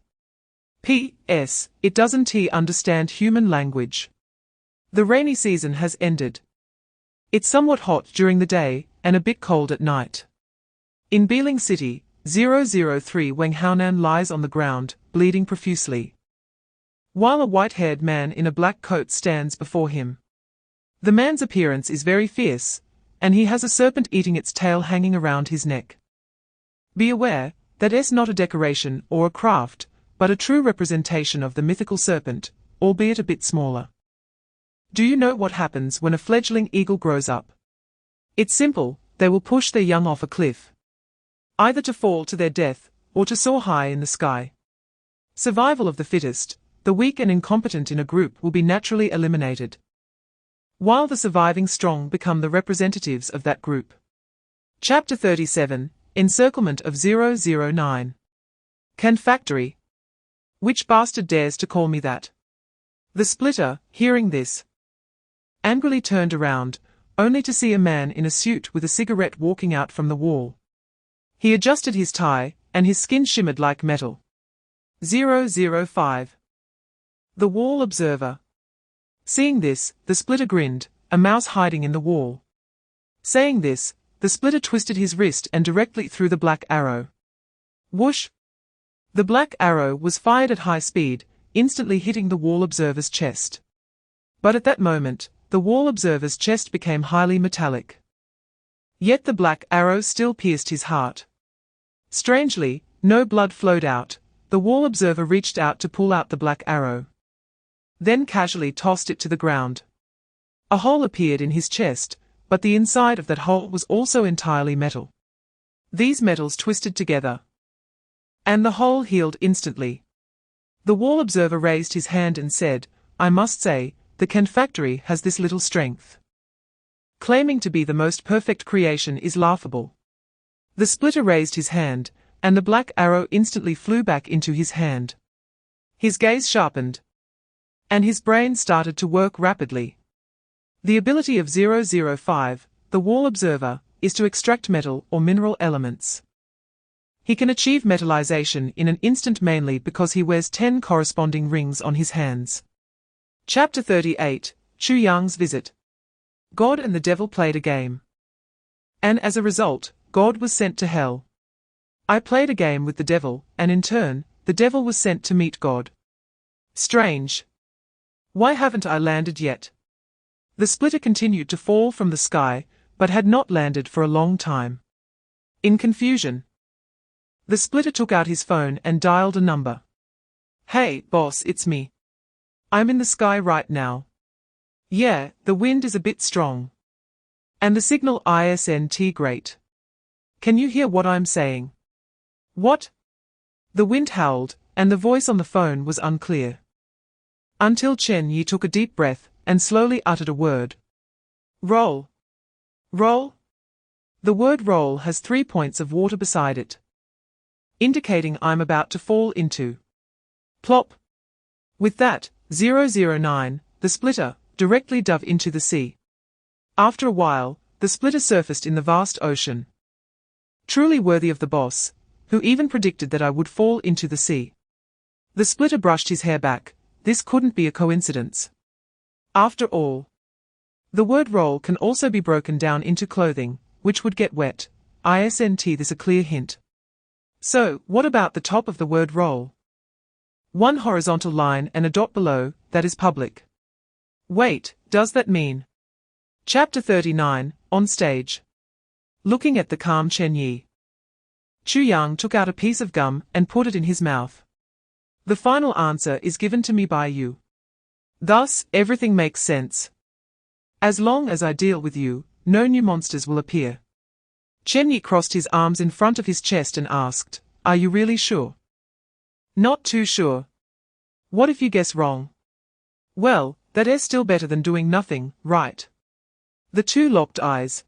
P.S. It doesn't understand human language. The rainy season has ended. It's somewhat hot during the day and a bit cold at night. In Beling City, 003 Wang Haonan lies on the ground, bleeding profusely, while a white-haired man in a black coat stands before him. The man's appearance is very fierce, and he has a serpent eating its tail hanging around his neck. Be aware that it's not a decoration or a craft, but a true representation of the mythical serpent, albeit a bit smaller. Do you know what happens when a fledgling eagle grows up? It's simple, they will push their young off a cliff, either to fall to their death, or to soar high in the sky. Survival of the fittest, the weak and incompetent in a group will be naturally eliminated, while the surviving strong become the representatives of that group. Chapter 37, Encirclement of 009. Can Factory. Which bastard dares to call me that? The splitter, hearing this, angrily turned around, only to see a man in a suit with a cigarette walking out from the wall. He adjusted his tie, and his skin shimmered like metal. 005. The wall observer. Seeing this, the splitter grinned, a mouse hiding in the wall. Saying this, the splitter twisted his wrist and directly threw the black arrow. Whoosh! The black arrow was fired at high speed, instantly hitting the wall observer's chest. But at that moment, the wall observer's chest became highly metallic. Yet the black arrow still pierced his heart. Strangely, no blood flowed out. The wall observer reached out to pull out the black arrow, then casually tossed it to the ground. A hole appeared in his chest, but the inside of that hole was also entirely metal. These metals twisted together, and the hole healed instantly. The wall observer raised his hand and said, "I must say, the Ken factory has this little strength. Claiming to be the most perfect creation is laughable." The splitter raised his hand, and the black arrow instantly flew back into his hand. His gaze sharpened, and his brain started to work rapidly. The ability of 005, the wall observer, is to extract metal or mineral elements. He can achieve metallization in an instant mainly because he wears 10 corresponding rings on his hands. Chapter 38, Chu Yang's Visit. God and the devil played a game, and as a result, God was sent to hell. I played a game with the devil, and in turn, the devil was sent to meet God. Strange. Why haven't I landed yet? The splitter continued to fall from the sky, but had not landed for a long time. In confusion, the splitter took out his phone and dialed a number. "Hey, boss, it's me. I'm in the sky right now. Yeah, the wind is a bit strong, and the signal isn't great. Can you hear what I'm saying?" "What?" The wind howled, and the voice on the phone was unclear, until Chen Ye took a deep breath and slowly uttered a word. "Roll. Roll." The word roll has 3 points of water beside it, indicating I'm about to fall into. Plop. With that, 009, the splitter, directly dove into the sea. After a while, the splitter surfaced in the vast ocean. Truly worthy of the boss, who even predicted that I would fall into the sea. The splitter brushed his hair back. This couldn't be a coincidence. After all, the word roll can also be broken down into clothing, which would get wet. Isn't this a clear hint? So, what about the top of the word roll? One horizontal line and a dot below, that is public. Wait, does that mean? Chapter 39, On Stage. Looking at the calm Chen Ye, Chu Yang took out a piece of gum and put it in his mouth. The final answer is given to me by you. Thus, everything makes sense. As long as I deal with you, no new monsters will appear. Chen Ye crossed his arms in front of his chest and asked, "Are you really sure?" "Not too sure." "What if you guess wrong?" "Well, that is still better than doing nothing, right?" The two locked eyes.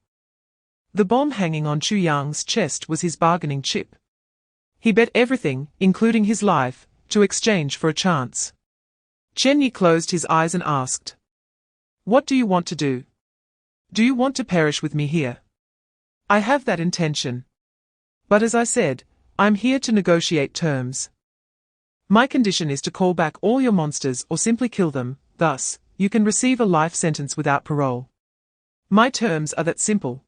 The bomb hanging on Chu Yang's chest was his bargaining chip. He bet everything, including his life, to exchange for a chance. Chen Ye closed his eyes and asked, "What do you want to do?" Do you want to perish with me here? I have that intention. But as I said, I'm here to negotiate terms. My condition is to call back all your monsters or simply kill them, thus, you can receive a life sentence without parole. My terms are that simple.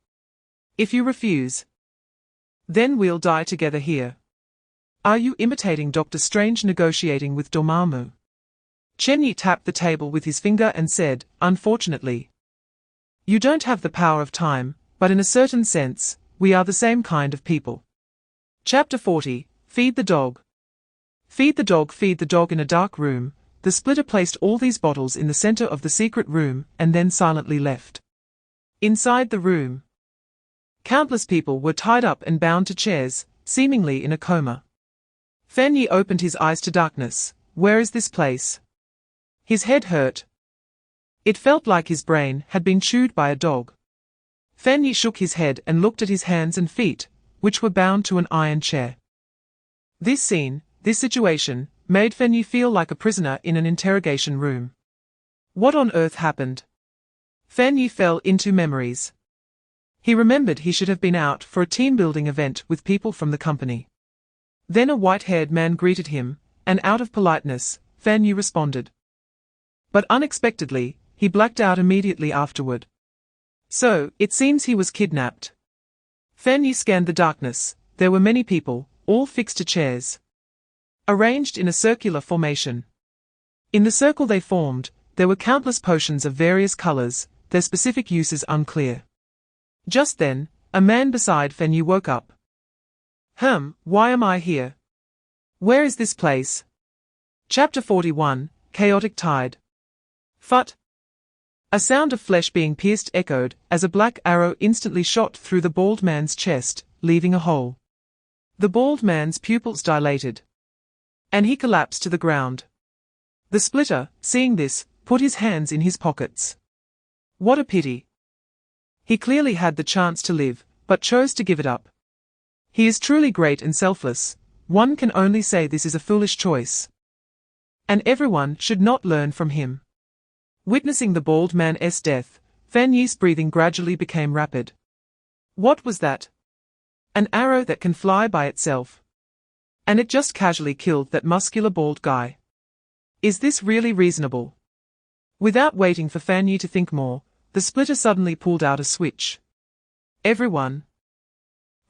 If you refuse, then we'll die together here. Are you imitating Dr. Strange negotiating with Dormammu? Chen Ye tapped the table with his finger and said, unfortunately, you don't have the power of time, but in a certain sense, we are the same kind of people. Chapter 40, Feed the Dog. Feed the dog in a dark room. The splitter placed all these bottles in the center of the secret room and then silently left. Inside the room, countless people were tied up and bound to chairs, seemingly in a coma. Chen Ye opened his eyes to darkness. Where is this place? His head hurt. It felt like his brain had been chewed by a dog. Chen Ye shook his head and looked at his hands and feet, which were bound to an iron chair. This scene, this situation, made Chen Ye feel like a prisoner in an interrogation room. What on earth happened? Chen Ye fell into memories. He remembered he should have been out for a team-building event with people from the company. Then a white-haired man greeted him, and out of politeness, Chen Ye responded. But unexpectedly, he blacked out immediately afterward. So, it seems he was kidnapped. Chen Ye scanned the darkness. There were many people, all fixed to chairs, arranged in a circular formation. In the circle they formed, there were countless potions of various colors, their specific uses unclear. Just then, a man beside Chen Ye woke up. Why am I here? Where is this place? Chapter 41, Chaotic Tide. Phut! A sound of flesh being pierced echoed, as a black arrow instantly shot through the bald man's chest, leaving a hole. The bald man's pupils dilated, and he collapsed to the ground. The splitter, seeing this, put his hands in his pockets. What a pity. He clearly had the chance to live, but chose to give it up. He is truly great and selfless. One can only say this is a foolish choice, and everyone should not learn from him. Witnessing the bald man's death, Chen Ye's breathing gradually became rapid. What was that? An arrow that can fly by itself. And it just casually killed that muscular bald guy. Is this really reasonable? Without waiting for Chen Ye to think more, the splitter suddenly pulled out a switch. Everyone,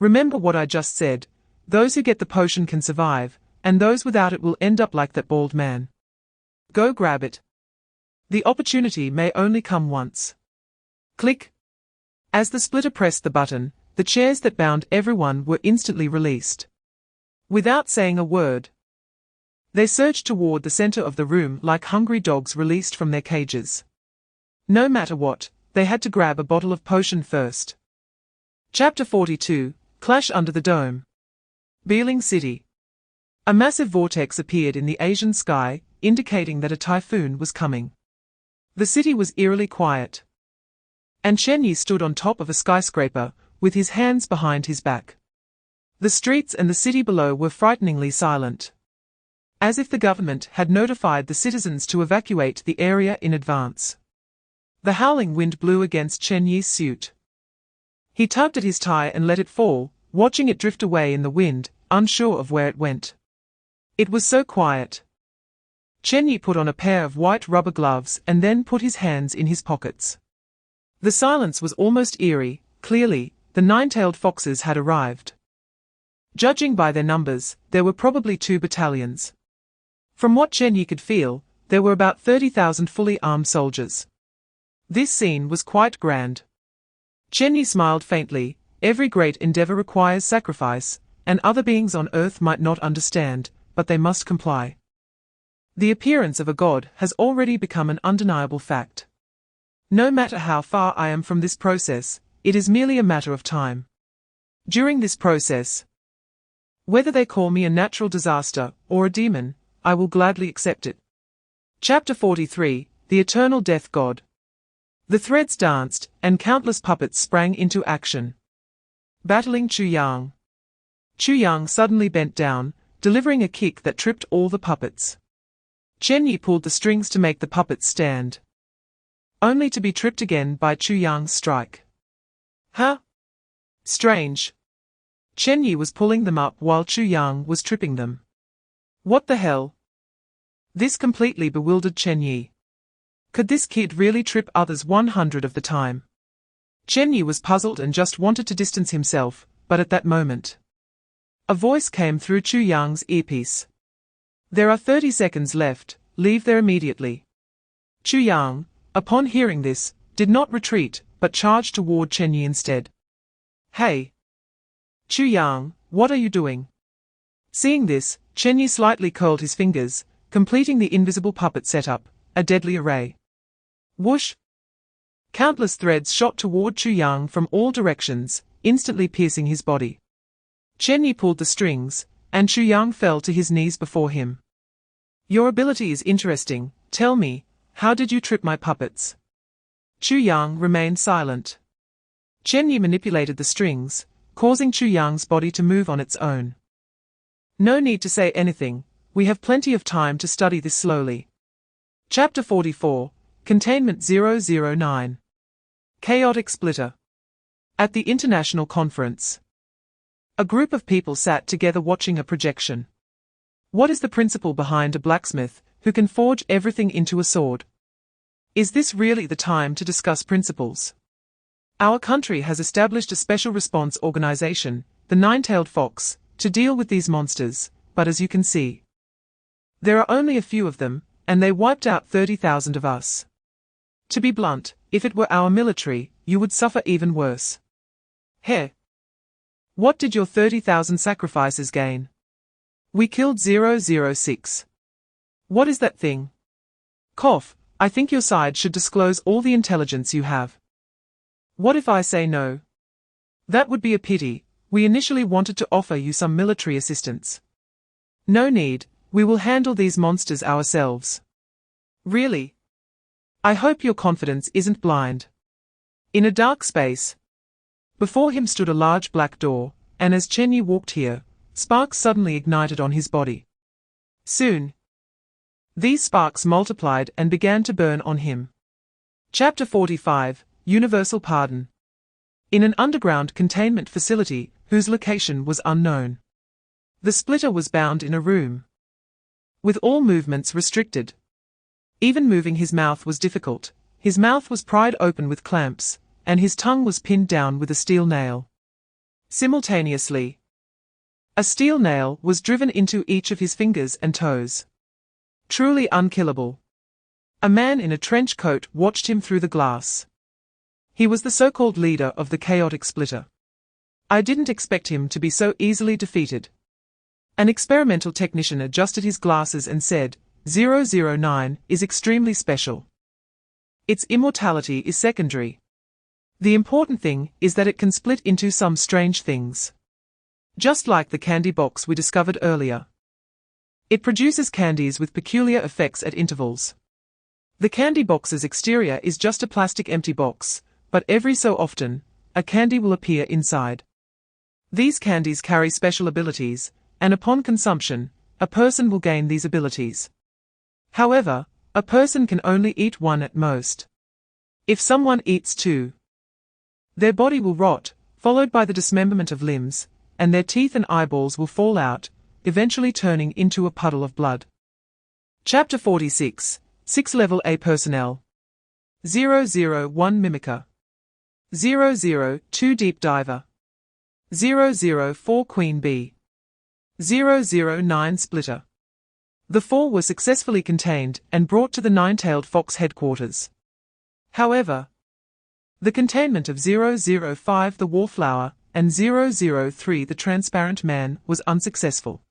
remember what I just said. Those who get the potion can survive, and those without it will end up like that bald man. Go grab it. The opportunity may only come once. Click. As the splitter pressed the button, the chairs that bound everyone were instantly released. Without saying a word, they surged toward the center of the room like hungry dogs released from their cages. No matter what, they had to grab a bottle of potion first. Chapter 42, Clash Under the Dome. Beeling City. A massive vortex appeared in the Asian sky, indicating that a typhoon was coming. The city was eerily quiet, and Chen Ye stood on top of a skyscraper, with his hands behind his back. The streets and the city below were frighteningly silent, as if the government had notified the citizens to evacuate the area in advance. The howling wind blew against Chen Ye's suit. He tugged at his tie and let it fall, watching it drift away in the wind, unsure of where it went. It was so quiet. Chen Ye put on a pair of white rubber gloves and then put his hands in his pockets. The silence was almost eerie. Clearly, the nine-tailed foxes had arrived. Judging by their numbers, there were probably 2 battalions. From what Chen Ye could feel, there were about 30,000 fully armed soldiers. This scene was quite grand. Chen Ye smiled faintly. Every great endeavor requires sacrifice, and other beings on earth might not understand, but they must comply. The appearance of a god has already become an undeniable fact. No matter how far I am from this process, it is merely a matter of time. During this process, whether they call me a natural disaster or a demon, I will gladly accept it. Chapter 43, The Eternal Death God. The threads danced, and countless puppets sprang into action. Battling Chu Yang. Chu Yang suddenly bent down, delivering a kick that tripped all the puppets. Chen Ye pulled the strings to make the puppets stand. only to be tripped again by Chu Yang's strike. Huh? Strange. Chen Ye was pulling them up while Chu Yang was tripping them. What the hell? This completely bewildered Chen Ye. Could this kid really trip others 100 of the time? Chen Ye was puzzled and just wanted to distance himself, but at that moment, a voice came through Chu Yang's earpiece. There are 30 seconds left, leave there immediately. Chu Yang, upon hearing this, did not retreat, but charged toward Chen Ye instead. Hey! Chu Yang, what are you doing? Seeing this, Chen Ye slightly curled his fingers, completing the invisible puppet setup, a deadly array. Whoosh! Countless threads shot toward Chu Yang from all directions, instantly piercing his body. Chen Ye pulled the strings, and Chu Yang fell to his knees before him. Your ability is interesting, tell me, how did you trip my puppets? Chu Yang remained silent. Chen Ye manipulated the strings, causing Chu Yang's body to move on its own. No need to say anything, we have plenty of time to study this slowly. Chapter 44, Containment 009. Chaotic Splitter. At the International Conference, a group of people sat together watching a projection. What is the principle behind a blacksmith who can forge everything into a sword? Is this really the time to discuss principles? Our country has established a special response organization, the Nine-Tailed Fox, to deal with these monsters, but as you can see, there are only a few of them, and they wiped out 30,000 of us. To be blunt, if it were our military, you would suffer even worse. Heh. What did your 30,000 sacrifices gain? We killed 006. What is that thing? Cough, I think your side should disclose all the intelligence you have. What if I say no? That would be a pity, we initially wanted to offer you some military assistance. No need, we will handle these monsters ourselves. Really? I hope your confidence isn't blind. In a dark space, before him stood a large black door, and as Chen Ye walked here, sparks suddenly ignited on his body. Soon, these sparks multiplied and began to burn on him. Chapter 45, Universal Pardon. In an underground containment facility, whose location was unknown, the splitter was bound in a room, with all movements restricted. Even moving his mouth was difficult, his mouth was pried open with clamps, and his tongue was pinned down with a steel nail. Simultaneously, a steel nail was driven into each of his fingers and toes. Truly unkillable. A man in a trench coat watched him through the glass. He was the so-called leader of the chaotic splitter. I didn't expect him to be so easily defeated. An experimental technician adjusted his glasses and said, 009 is extremely special. Its immortality is secondary. The important thing is that it can split into some strange things. Just like the candy box we discovered earlier. It produces candies with peculiar effects at intervals. The candy box's exterior is just a plastic empty box, but every so often, a candy will appear inside. These candies carry special abilities, and upon consumption, a person will gain these abilities. However, a person can only eat one at most. If someone eats two, their body will rot, followed by the dismemberment of limbs, and their teeth and eyeballs will fall out, eventually turning into a puddle of blood. Chapter 46, 6 Level A Personnel. 001 Mimicker. 002 Deep Diver. 004 Queen Bee. 009 Splitter. The four were successfully contained and brought to the Nine-Tailed Fox headquarters. However, the containment of 005 the Wallflower and 003 the Transparent Man was unsuccessful.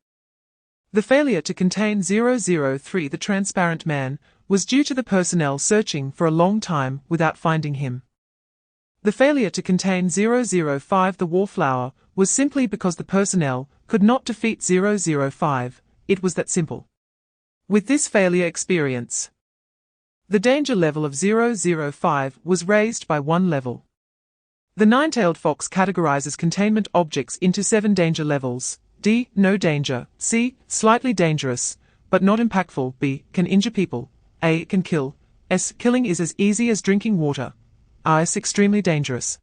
The failure to contain 003 the Transparent Man was due to the personnel searching for a long time without finding him. The failure to contain 005 the Wallflower was simply because the personnel could not defeat 005, it was that simple. With this failure experience, the danger level of 005 was raised by 1 level. The Nine-Tailed Fox categorizes containment objects into 7 danger levels: D. No danger; C. Slightly dangerous, but not impactful; B. Can injure people; A. Can kill; killing is as easy as drinking water. Is extremely dangerous.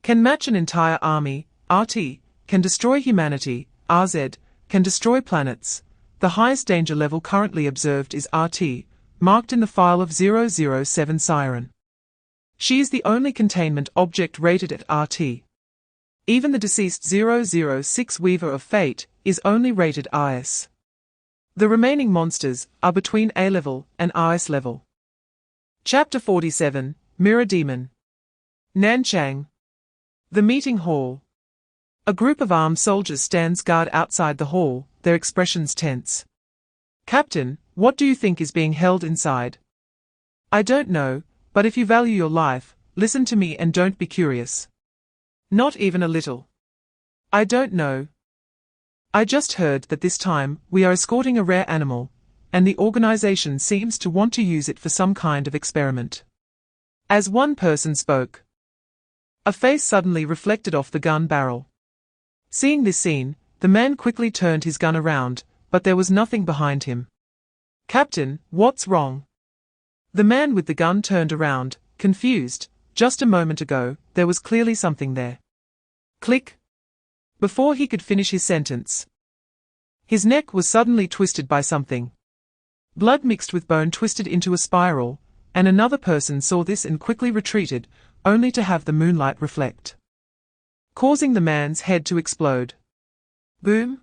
Can match an entire army. RT. Can destroy humanity. RZ. Can destroy planets. The highest danger level currently observed is RT, marked in the file of 007 Siren. She is the only containment object rated at RT. Even the deceased 006 Weaver of Fate is only rated IS. The remaining monsters are between A level and IS level. Chapter 47, Mirror Demon. Nanchang. The meeting hall. A group of armed soldiers stands guard outside the hall, their expressions tense. Captain, what do you think is being held inside? I don't know, but if you value your life, listen to me and don't be curious. Not even a little. I don't know. I just heard that this time we are escorting a rare animal, and the organization seems to want to use it for some kind of experiment. As one person spoke, a face suddenly reflected off the gun barrel. Seeing this scene, the man quickly turned his gun around, but there was nothing behind him. Captain, what's wrong? The man with the gun turned around, confused. Just a moment ago, there was clearly something there. Click. Before he could finish his sentence, his neck was suddenly twisted by something. Blood mixed with bone twisted into a spiral, and another person saw this and quickly retreated, only to have the moonlight reflect, causing the man's head to explode. Boom!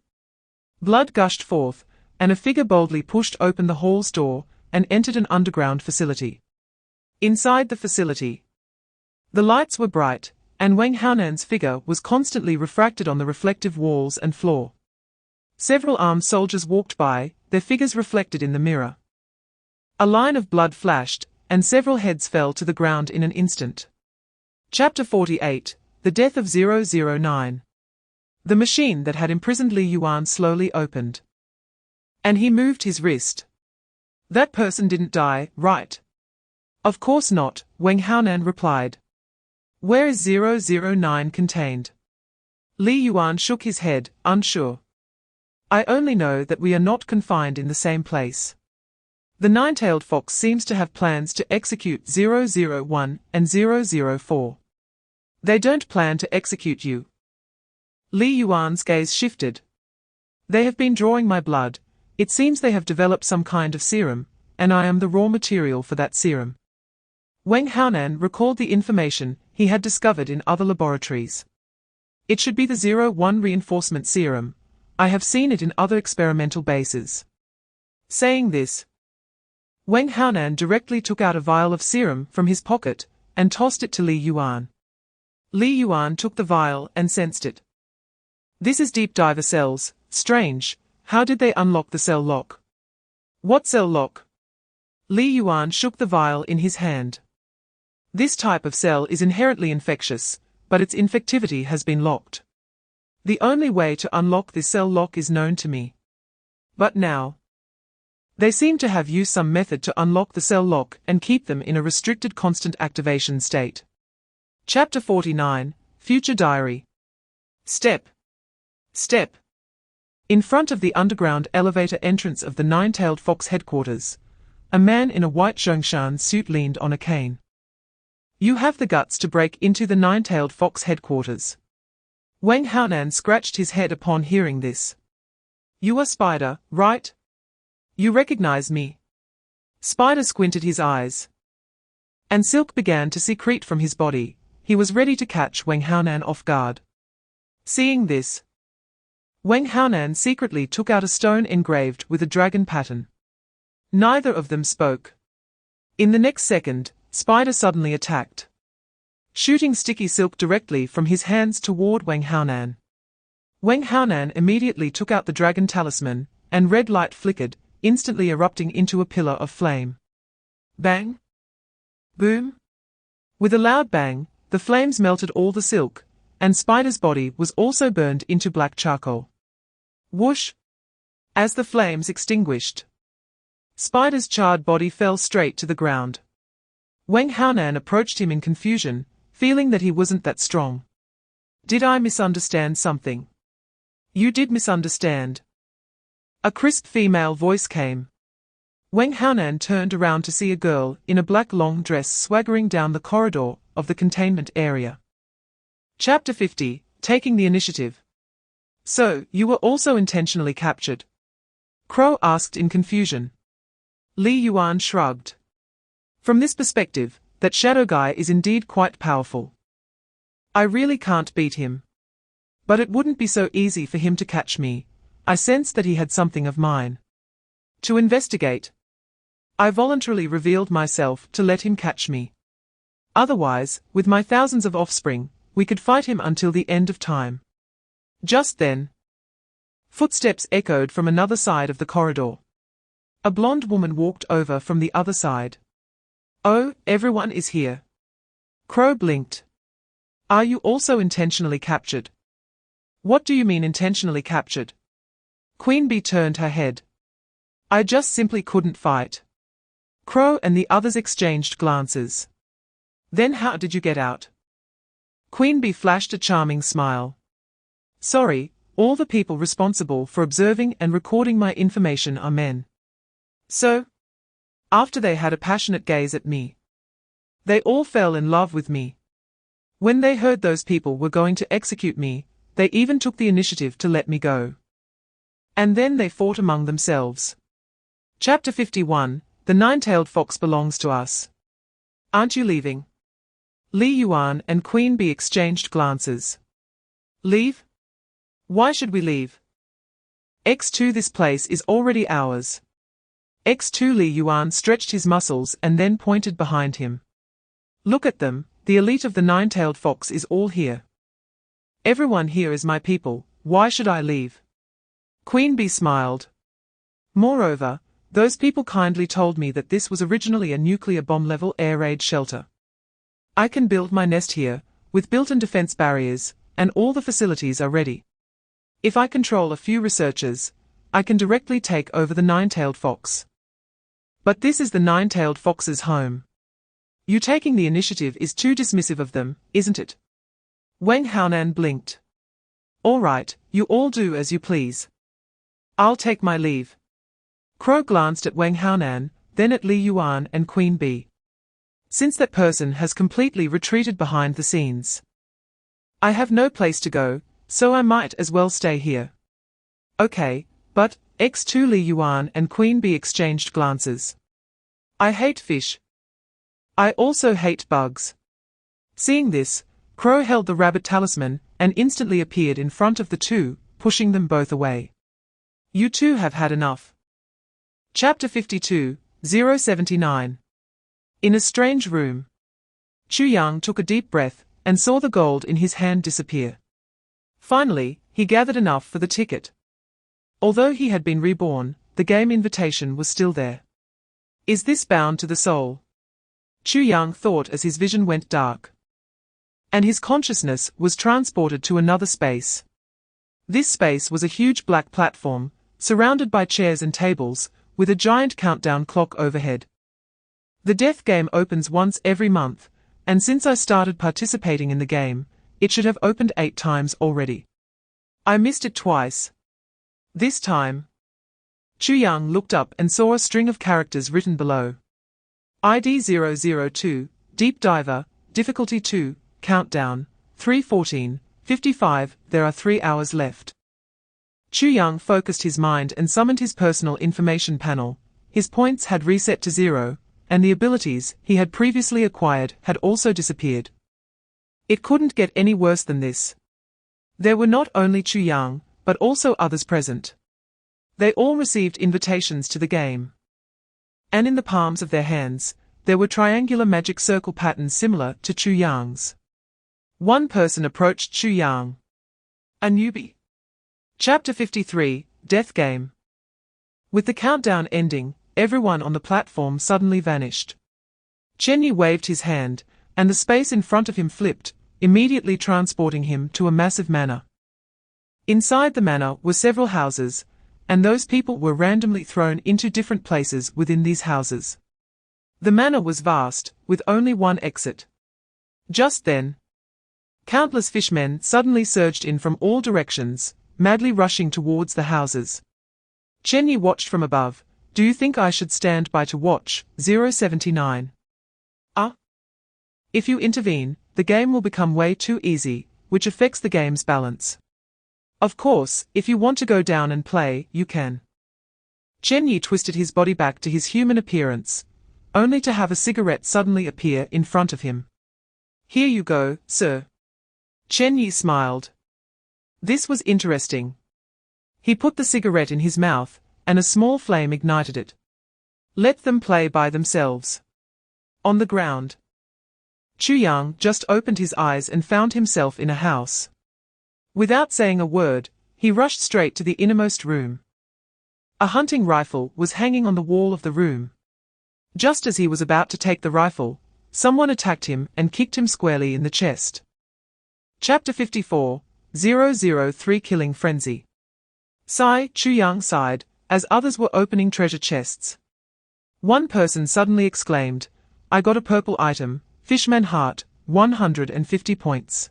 Blood gushed forth, and a figure boldly pushed open the hall's door and entered an underground facility. Inside the facility, the lights were bright, and Wang Haonan's figure was constantly refracted on the reflective walls and floor. Several armed soldiers walked by, their figures reflected in the mirror. A line of blood flashed, and several heads fell to the ground in an instant. Chapter 48, The Death of 009. The machine that had imprisoned Li Yuan slowly opened, and he moved his wrist. That person didn't die, right? Of course not, Wang Haonan replied. Where is 009 contained? Li Yuan shook his head, unsure. I only know that we are not confined in the same place. The nine-tailed fox seems to have plans to execute 001 and 004. They don't plan to execute you. Li Yuan's gaze shifted. They have been drawing my blood. It seems they have developed some kind of serum, and I am the raw material for that serum. Wang Haonan recalled the information he had discovered in other laboratories. It should be the 01 reinforcement serum. I have seen it in other experimental bases. Saying this, Wang Haonan directly took out a vial of serum from his pocket and tossed it to Li Yuan. Li Yuan took the vial and sensed it. This is deep diver cells. Strange, how did they unlock the cell lock? What cell lock? Li Yuan shook the vial in his hand. This type of cell is inherently infectious, but its infectivity has been locked. The only way to unlock this cell lock is known to me. But now, they seem to have used some method to unlock the cell lock and keep them in a restricted constant activation state. Chapter 49, Future Diary. Step. Step. In front of the underground elevator entrance of the nine-tailed fox headquarters, a man in a white Zhongshan suit leaned on a cane. You have the guts to break into the nine-tailed fox headquarters. Wang Haonan scratched his head upon hearing this. You are Spider, right? You recognize me? Spider squinted his eyes, and silk began to secrete from his body. He was ready to catch Wang Haonan off guard. Seeing this, Wang Haonan secretly took out a stone engraved with a dragon pattern. Neither of them spoke. In the next second, Spider suddenly attacked, shooting sticky silk directly from his hands toward Wang Haonan. Wang Haonan immediately took out the dragon talisman, and red light flickered, instantly erupting into a pillar of flame. Bang! Boom! With a loud bang, the flames melted all the silk, and Spider's body was also burned into black charcoal. Whoosh! As the flames extinguished, Spider's charred body fell straight to the ground. Wang Haonan approached him in confusion, feeling that he wasn't that strong. Did I misunderstand something? You did misunderstand. A crisp female voice came. Wang Haonan turned around to see a girl in a black long dress swaggering down the corridor of the containment area. Chapter 50, Taking the Initiative. So, you were also intentionally captured? Crow asked in confusion. Li Yuan shrugged. From this perspective, that shadow guy is indeed quite powerful. I really can't beat him. But it wouldn't be so easy for him to catch me. I sensed that he had something of mine. To investigate, I voluntarily revealed myself to let him catch me. Otherwise, with my thousands of offspring, we could fight him until the end of time. Just then, footsteps echoed from another side of the corridor. A blonde woman walked over from the other side. Oh, everyone is here. Crow blinked. Are you also intentionally captured? What do you mean intentionally captured? Queen Bee turned her head. I just simply couldn't fight. Crow and the others exchanged glances. Then how did you get out? Queen Bee flashed a charming smile. Sorry, all the people responsible for observing and recording my information are men. So, after they had a passionate gaze at me, they all fell in love with me. When they heard those people were going to execute me, they even took the initiative to let me go. And then they fought among themselves. Chapter 51, The Nine-Tailed Fox Belongs to Us. Aren't you leaving? Li Yuan and Queen Bee exchanged glances. Leave? Why should we leave? X2 This place is already ours. X2 Li Yuan stretched his muscles and then pointed behind him. Look at them, the elite of the nine-tailed fox is all here. Everyone here is my people, why should I leave? Queen Bee smiled. Moreover, those people kindly told me that this was originally a nuclear bomb-level air raid shelter. I can build my nest here, with built-in defense barriers, and all the facilities are ready. If I control a few researchers, I can directly take over the nine-tailed fox. But this is the nine-tailed fox's home. You taking the initiative is too dismissive of them, isn't it? Wang Haonan blinked. All right, you all do as you please. I'll take my leave. Crow glanced at Wang Haonan, then at Li Yuan and Queen Bee. Since that person has completely retreated behind the scenes, I have no place to go, so I might as well stay here. Okay, but, X2 Li Yuan and Queen Bee exchanged glances. I hate fish. I also hate bugs. Seeing this, Crow held the rabbit talisman and instantly appeared in front of the two, pushing them both away. You two have had enough. Chapter 52, 079. In a strange room. Chu Yang took a deep breath and saw the gold in his hand disappear. Finally, he gathered enough for the ticket. Although he had been reborn, the game invitation was still there. Is this bound to the soul? Chu Yang thought as his vision went dark. And his consciousness was transported to another space. This space was a huge black platform, surrounded by chairs and tables, with a giant countdown clock overhead. The death game opens once every month, and since I started participating in the game, it should have opened 8 times already. I missed it twice. This time. Chu Yang looked up and saw a string of characters written below. ID 002, Deep Diver, Difficulty 2, Countdown, 3:14, 55, there are 3 hours left. Chu Yang focused his mind and summoned his personal information panel. His points had reset to 0, and the abilities he had previously acquired had also disappeared. It couldn't get any worse than this. There were not only Chu Yang, but also others present. They all received invitations to the game. And in the palms of their hands, there were triangular magic circle patterns similar to Chu Yang's. One person approached Chu Yang. A newbie. Chapter 53, Death Game. With the countdown ending, everyone on the platform suddenly vanished. Chen Ye waved his hand, and the space in front of him flipped, immediately transporting him to a massive manor. Inside the manor were several houses, and those people were randomly thrown into different places within these houses. The manor was vast, with only one exit. Just then, countless fishmen suddenly surged in from all directions, madly rushing towards the houses. Chen Ye watched from above, Do you think I should stand by to watch? 079. If you intervene, the game will become way too easy, which affects the game's balance. Of course, if you want to go down and play, you can. Chen Ye twisted his body back to his human appearance, only to have a cigarette suddenly appear in front of him. Here you go, sir. Chen Ye smiled. This was interesting. He put the cigarette in his mouth, and a small flame ignited it. Let them play by themselves. On the ground. Chu Yang just opened his eyes and found himself in a house. Without saying a word, he rushed straight to the innermost room. A hunting rifle was hanging on the wall of the room. Just as he was about to take the rifle, someone attacked him and kicked him squarely in the chest. Chapter 54, 003 Killing Frenzy. Chu Yang sighed, as others were opening treasure chests. One person suddenly exclaimed, I got a purple item, Fishman Heart, 150 points.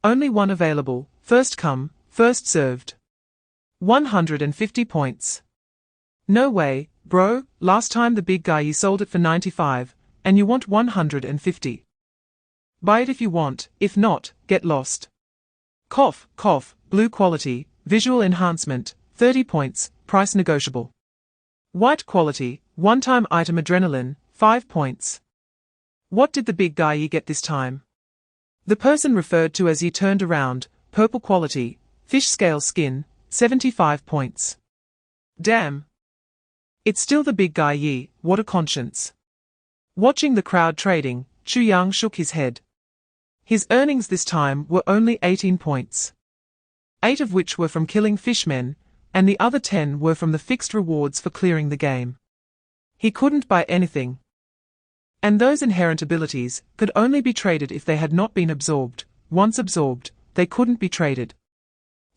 Only one available, first come, first served. 150 points. No way, bro, last time the big guy you sold it for 95, and you want 150. Buy it if you want, if not, get lost. Cough, cough, blue quality, visual enhancement, 30 points, price negotiable. White quality, one-time item adrenaline, 5 points. What did the big guy get this time? The person referred to as Yi turned around, purple quality, fish scale skin, 75 points. Damn. It's still the big guy Yi, what a conscience. Watching the crowd trading, Chu Yang shook his head. His earnings this time were only 18 points. 8 of which were from killing fishmen, and the other 10 were from the fixed rewards for clearing the game. He couldn't buy anything. And those inherent abilities could only be traded if they had not been absorbed. Once absorbed, they couldn't be traded.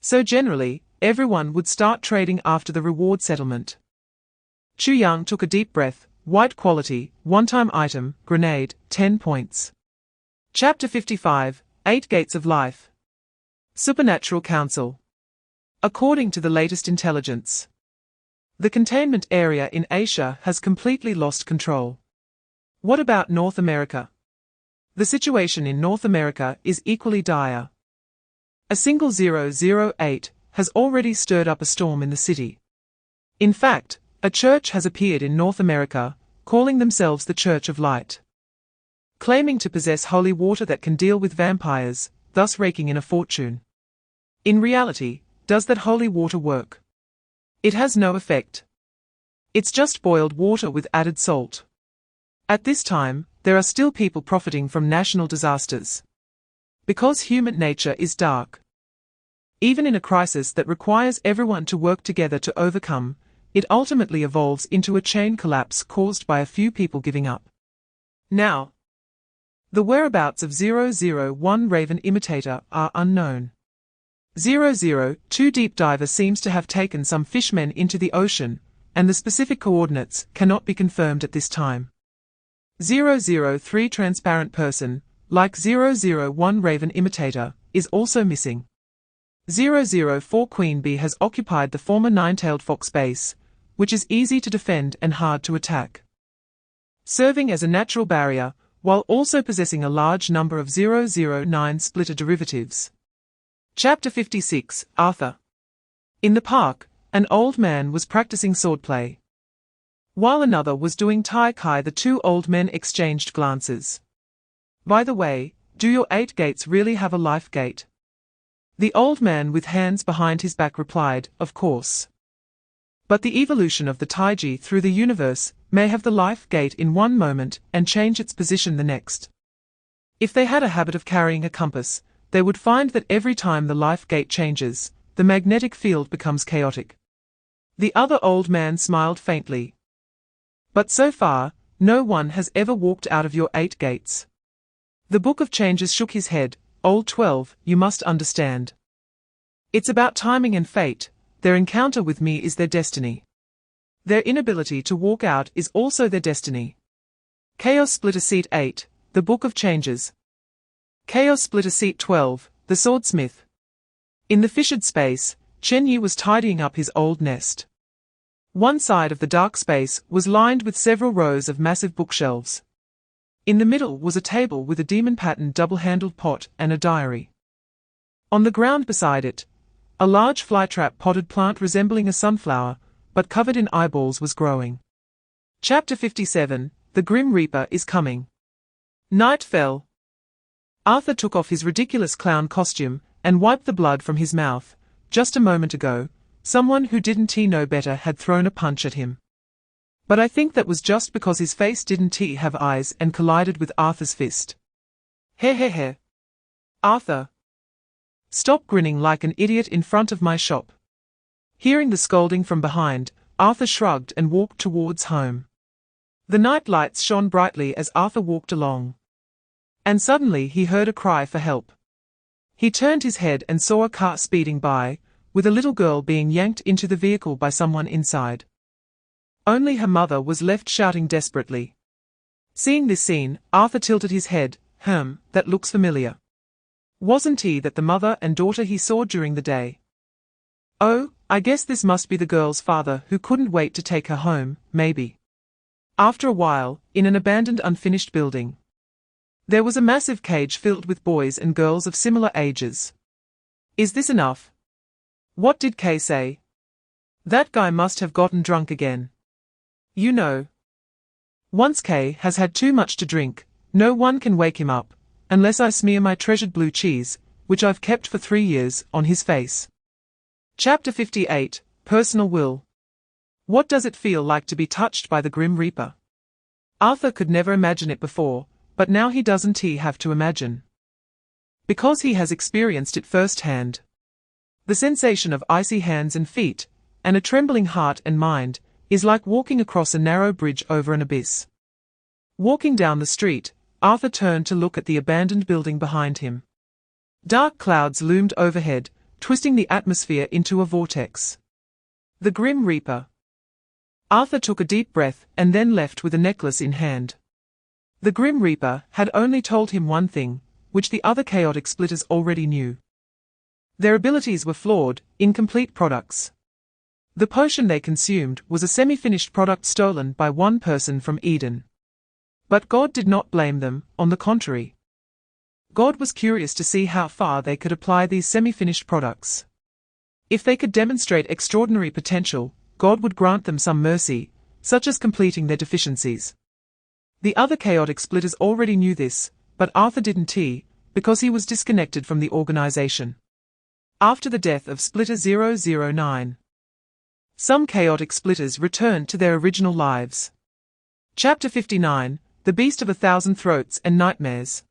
So generally, everyone would start trading after the reward settlement. Chu Yang took a deep breath. White quality, one-time item, grenade, 10 points. Chapter 55, 8 Gates of Life. Supernatural Council. According to the latest intelligence, the containment area in Asia has completely lost control. What about North America? The situation in North America is equally dire. A single 008 has already stirred up a storm in the city. In fact, a church has appeared in North America, calling themselves the Church of Light. Claiming to possess holy water that can deal with vampires, thus raking in a fortune. In reality, does that holy water work? It has no effect. It's just boiled water with added salt. At this time, there are still people profiting from national disasters. Because human nature is dark. Even in a crisis that requires everyone to work together to overcome, it ultimately evolves into a chain collapse caused by a few people giving up. Now, the whereabouts of 001 Raven Imitator are unknown. 002 Deep Diver seems to have taken some fishmen into the ocean, and the specific coordinates cannot be confirmed at this time. 003 Transparent Person, like 001 Raven Imitator, is also missing. 004 Queen Bee has occupied the former Nine-Tailed Fox base, which is easy to defend and hard to attack. Serving as a natural barrier, while also possessing a large number of 009 splitter derivatives. Chapter 56, Arthur. In the park, an old man was practicing swordplay. While another was doing Tai Chi, the two old men exchanged glances. By the way, do your 8 gates really have a life gate? The old man with hands behind his back replied, of course. But the evolution of the Taiji through the universe may have the life gate in one moment and change its position the next. If they had a habit of carrying a compass, they would find that every time the life gate changes, the magnetic field becomes chaotic. The other old man smiled faintly. But so far, no one has ever walked out of your 8 gates. The Book of Changes shook his head. Old 12, you must understand. It's about timing and fate. Their encounter with me is their destiny. Their inability to walk out is also their destiny. Chaos Splitter Seat 8, The Book of Changes. Chaos Splitter Seat 12, The Swordsmith. In the fissured space, Chen Ye was tidying up his old nest. One side of the dark space was lined with several rows of massive bookshelves. In the middle was a table with a demon-patterned double-handled pot and a diary. On the ground beside it, a large flytrap potted plant resembling a sunflower, but covered in eyeballs was growing. Chapter 57, The Grim Reaper is Coming. Night fell. Arthur took off his ridiculous clown costume and wiped the blood from his mouth. Just a moment ago, someone who didn't know better had thrown a punch at him. But I think that was just because his face didn't have eyes and collided with Arthur's fist. He. Arthur. Stop grinning like an idiot in front of my shop. Hearing the scolding from behind, Arthur shrugged and walked towards home. The night lights shone brightly as Arthur walked along. And suddenly he heard a cry for help. He turned his head and saw a car speeding by, with a little girl being yanked into the vehicle by someone inside. Only her mother was left shouting desperately. Seeing this scene, Arthur tilted his head. That looks familiar. Wasn't he that the mother and daughter he saw during the day? Oh, I guess this must be the girl's father who couldn't wait to take her home, maybe. After a while, in an abandoned unfinished building, there was a massive cage filled with boys and girls of similar ages. Is this enough? What did Kay say? That guy must have gotten drunk again. You know. Once Kay has had too much to drink, no one can wake him up, unless I smear my treasured blue cheese, which I've kept for 3 years, on his face. Chapter 58, Personal Will. What does it feel like to be touched by the Grim Reaper? Arthur could never imagine it before, but now he doesn't have to imagine. Because he has experienced it firsthand. The sensation of icy hands and feet, and a trembling heart and mind, is like walking across a narrow bridge over an abyss. Walking down the street, Arthur turned to look at the abandoned building behind him. Dark clouds loomed overhead, twisting the atmosphere into a vortex. The Grim Reaper. Arthur took a deep breath and then left with a necklace in hand. The Grim Reaper had only told him one thing, which the other chaotic splitters already knew. Their abilities were flawed, incomplete products. The potion they consumed was a semi-finished product stolen by one person from Eden. But God did not blame them, on the contrary. God was curious to see how far they could apply these semi-finished products. If they could demonstrate extraordinary potential, God would grant them some mercy, such as completing their deficiencies. The other chaotic splitters already knew this, but Arthur didn't, because he was disconnected from the organization. After the death of Splitter 009, some chaotic splitters returned to their original lives. Chapter 59, The Beast of 1,000 Throats and Nightmares.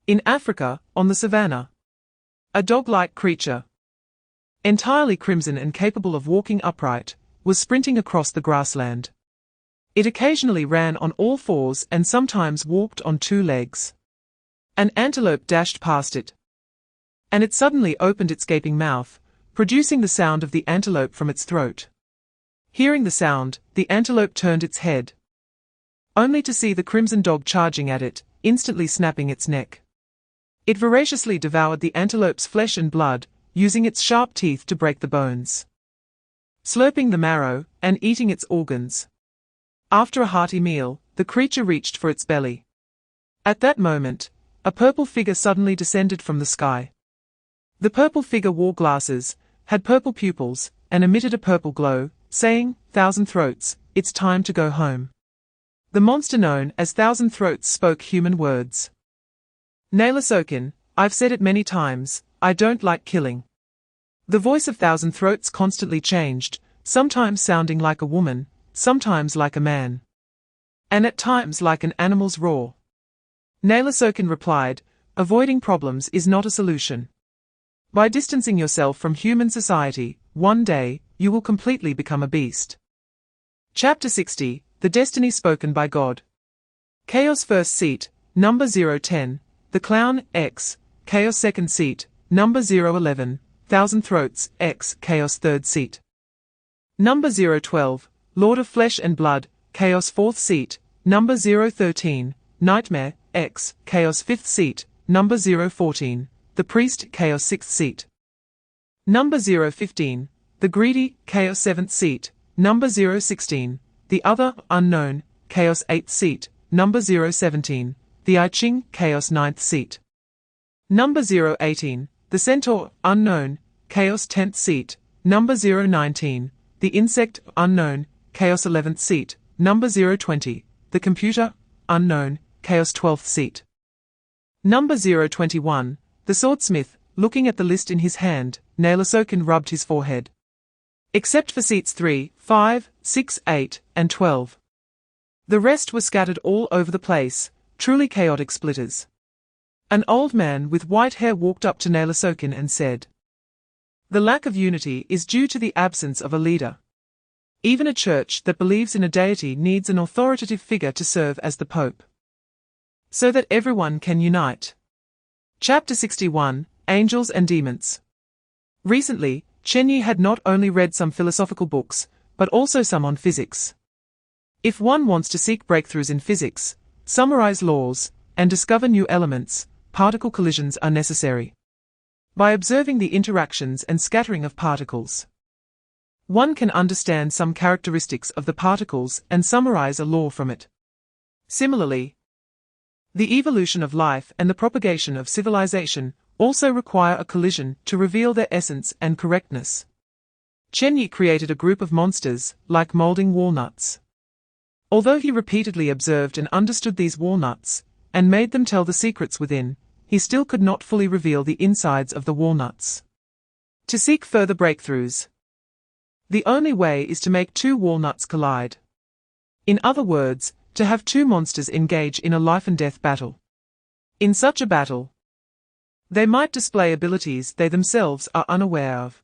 In Africa, on the savannah, a dog-like creature, entirely crimson and capable of walking upright, was sprinting across the grassland. It occasionally ran on all fours and sometimes walked on 2 legs. An antelope dashed past it, and it suddenly opened its gaping mouth, producing the sound of the antelope from its throat. Hearing the sound, the antelope turned its head, only to see the crimson dog charging at it, instantly snapping its neck. It voraciously devoured the antelope's flesh and blood, using its sharp teeth to break the bones, slurping the marrow, and eating its organs. After a hearty meal, the creature reached for its belly. At that moment, a purple figure suddenly descended from the sky. The purple figure wore glasses, had purple pupils, and emitted a purple glow, saying, "1,000 throats, it's time to go home." The monster known as 1,000 Throats spoke human words. Nailasokin, I've said it many times, I don't like killing. The voice of 1,000 Throats constantly changed, sometimes sounding like a woman, sometimes like a man, and at times like an animal's roar. Nailasokin replied, avoiding problems is not a solution. By distancing yourself from human society, one day, you will completely become a beast. Chapter 60, The Destiny Spoken by God. Chaos First Seat, number 010, The Clown, X, Chaos Second Seat, number 011, 1,000 Throats, X, Chaos Third Seat. Number 012, Lord of Flesh and Blood, Chaos Fourth Seat, number 013, Nightmare, X, Chaos Fifth Seat, number 014, The Priest, Chaos Sixth Seat. Number 015, The Greedy, Chaos Seventh Seat, number 016, the other, unknown, chaos 8th seat, number 017, the I Ching, chaos 9th seat. Number 018, the centaur, unknown, chaos 10th seat, number 019, the insect, unknown, chaos 11th seat, number 020, the computer, unknown, chaos 12th seat. Number 021, the swordsmith, looking at the list in his hand, Awaken rubbed his forehead. Except for seats 3, 5, 6, 8, and 12. The rest were scattered all over the place, truly chaotic splitters. An old man with white hair walked up to Awaken and said, "The lack of unity is due to the absence of a leader. Even a church that believes in a deity needs an authoritative figure to serve as the Pope, so that everyone can unite." Chapter 61, Angels and Demons. Recently, Chen Ye had not only read some philosophical books, but also some on physics. If one wants to seek breakthroughs in physics, summarize laws, and discover new elements, particle collisions are necessary. By observing the interactions and scattering of particles, one can understand some characteristics of the particles and summarize a law from it. Similarly, the evolution of life and the propagation of civilization also require a collision to reveal their essence and correctness. Chen Ye created a group of monsters, like molding walnuts. Although he repeatedly observed and understood these walnuts, and made them tell the secrets within, he still could not fully reveal the insides of the walnuts. To seek further breakthroughs, the only way is to make two walnuts collide. In other words, to have two monsters engage in a life-and-death battle. In such a battle, they might display abilities they themselves are unaware of.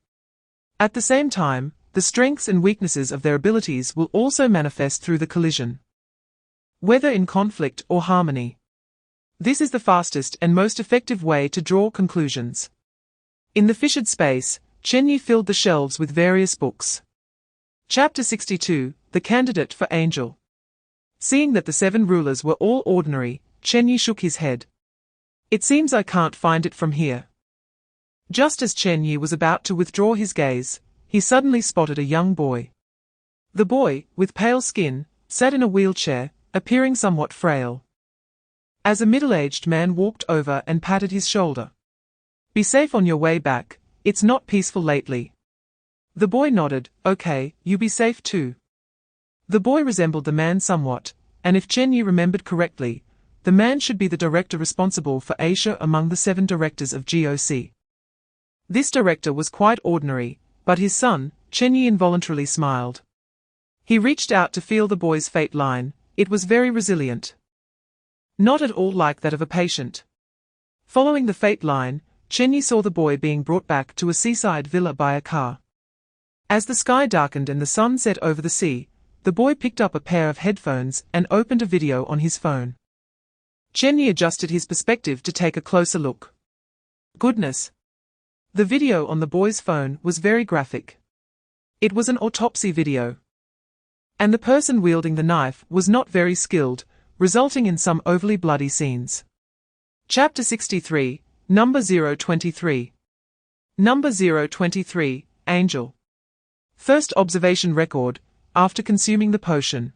At the same time, the strengths and weaknesses of their abilities will also manifest through the collision, whether in conflict or harmony. This is the fastest and most effective way to draw conclusions. In the fissured space, Chen Ye filled the shelves with various books. Chapter 62, The Candidate for Angel. Seeing that the 7 rulers were all ordinary, Chen Ye shook his head. "It seems I can't find it from here." Just as Chen Ye was about to withdraw his gaze, he suddenly spotted a young boy. The boy, with pale skin, sat in a wheelchair, appearing somewhat frail. As a middle-aged man walked over and patted his shoulder. "Be safe on your way back, it's not peaceful lately." The boy nodded, "Okay, you be safe too." The boy resembled the man somewhat, and if Chen Ye remembered correctly, the man should be the director responsible for Asia among the 7 directors of GOC. This director was quite ordinary, but his son, Chen Ye, involuntarily smiled. He reached out to feel the boy's fate line. It was very resilient. Not at all like that of a patient. Following the fate line, Chen Ye saw the boy being brought back to a seaside villa by a car. As the sky darkened and the sun set over the sea, the boy picked up a pair of headphones and opened a video on his phone. Chen Ye adjusted his perspective to take a closer look. Goodness! The video on the boy's phone was very graphic. It was an autopsy video. And the person wielding the knife was not very skilled, resulting in some overly bloody scenes. Chapter 63, Number 023. Number 023, Angel. First observation record, after consuming the potion.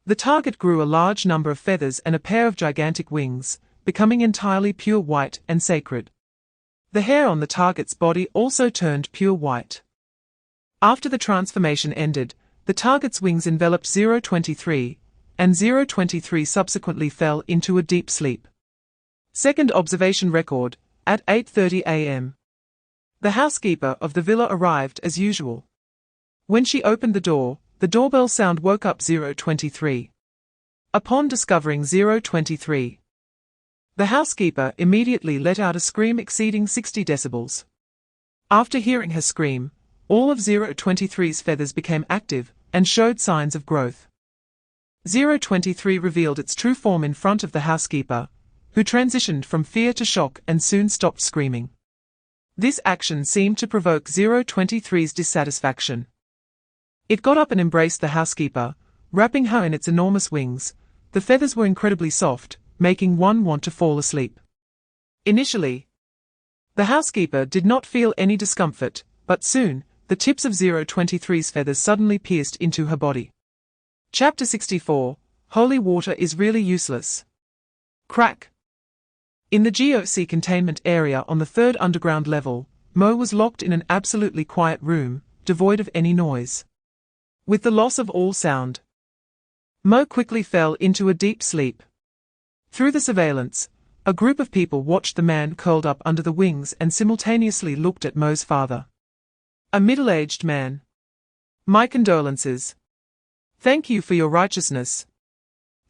The target grew a large number of feathers and a pair of gigantic wings, becoming entirely pure white and sacred. The hair on the target's body also turned pure white. After the transformation ended, the target's wings enveloped 023, and 023 subsequently fell into a deep sleep. Second observation record, at 8:30 a.m. The housekeeper of the villa arrived as usual. When she opened the doorbell sound woke up 023. Upon discovering 023, the housekeeper immediately let out a scream exceeding 60 decibels. After hearing her scream, all of 023's feathers became active and showed signs of growth. 023 revealed its true form in front of the housekeeper, who transitioned from fear to shock and soon stopped screaming. This action seemed to provoke 023's dissatisfaction. It got up and embraced the housekeeper, wrapping her in its enormous wings. The feathers were incredibly soft, making one want to fall asleep. Initially, the housekeeper did not feel any discomfort, but soon, the tips of 023's feathers suddenly pierced into her body. Chapter 64, Holy Water is Really Useless. Crack. In the GOC containment area on the third underground level, Mo was locked in an absolutely quiet room, devoid of any noise. With the loss of all sound, Mo quickly fell into a deep sleep. Through the surveillance, a group of people watched the man curled up under the wings and simultaneously looked at Mo's father. A middle-aged man. My condolences. Thank you for your righteousness.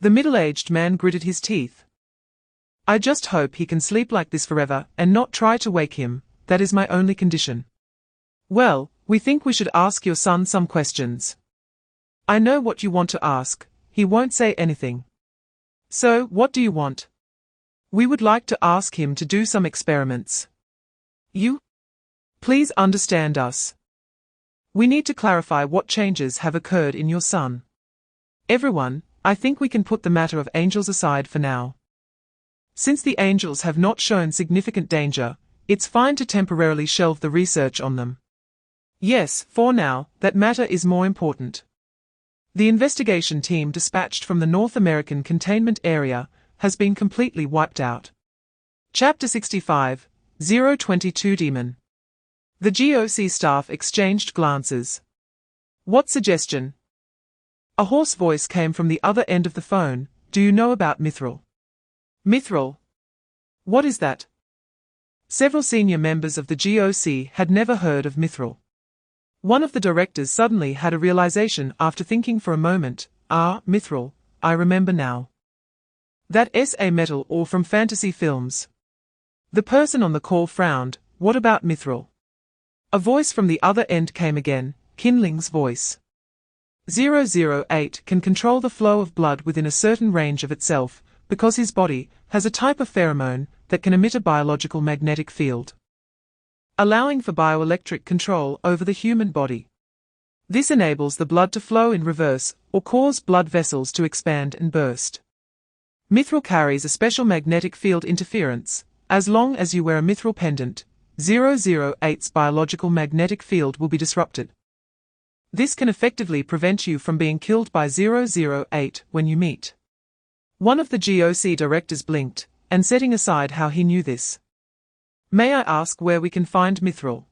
The middle-aged man gritted his teeth. I just hope he can sleep like this forever and not try to wake him, that is my only condition. Well, we think we should ask your son some questions. I know what you want to ask, he won't say anything. So, what do you want? We would like to ask him to do some experiments. You? Please understand us. We need to clarify what changes have occurred in your son. Everyone, I think we can put the matter of angels aside for now. Since the angels have not shown significant danger, it's fine to temporarily shelve the research on them. Yes, for now, that matter is more important. The investigation team dispatched from the North American containment area has been completely wiped out. Chapter 65, 022 Demon. The GOC staff exchanged glances. What suggestion? A hoarse voice came from the other end of the phone. Do you know about Mithril? Mithril? What is that? Several senior members of the GOC had never heard of Mithril. One of the directors suddenly had a realization after thinking for a moment. Mithril, I remember now. That's a metal ore from fantasy films. The person on the call frowned. What about Mithril? A voice from the other end came again, Kinling's voice. 008 can control the flow of blood within a certain range of itself, because his body has a type of pheromone that can emit a biological magnetic field, allowing for bioelectric control over the human body. This enables the blood to flow in reverse, or cause blood vessels to expand and burst. Mithril carries a special magnetic field interference. As long as you wear a Mithril pendant, 008's biological magnetic field will be disrupted. This can effectively prevent you from being killed by 008 when you meet. One of the GOC directors blinked, and setting aside how he knew this. May I ask where we can find Mithril?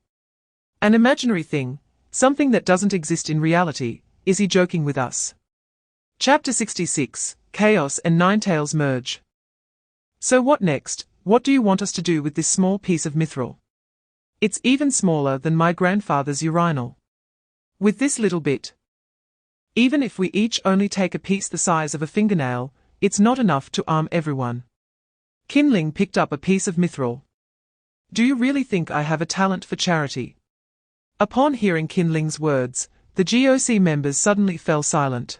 An imaginary thing, something that doesn't exist in reality. Is he joking with us? Chapter 66, Chaos and Ninetails merge. So what next? What do you want us to do with this small piece of Mithril? It's even smaller than my grandfather's urinal. With this little bit, even if we each only take a piece the size of a fingernail, it's not enough to arm everyone. Kinling picked up a piece of Mithril. Do you really think I have a talent for charity? Upon hearing Kinling's words, the GOC members suddenly fell silent.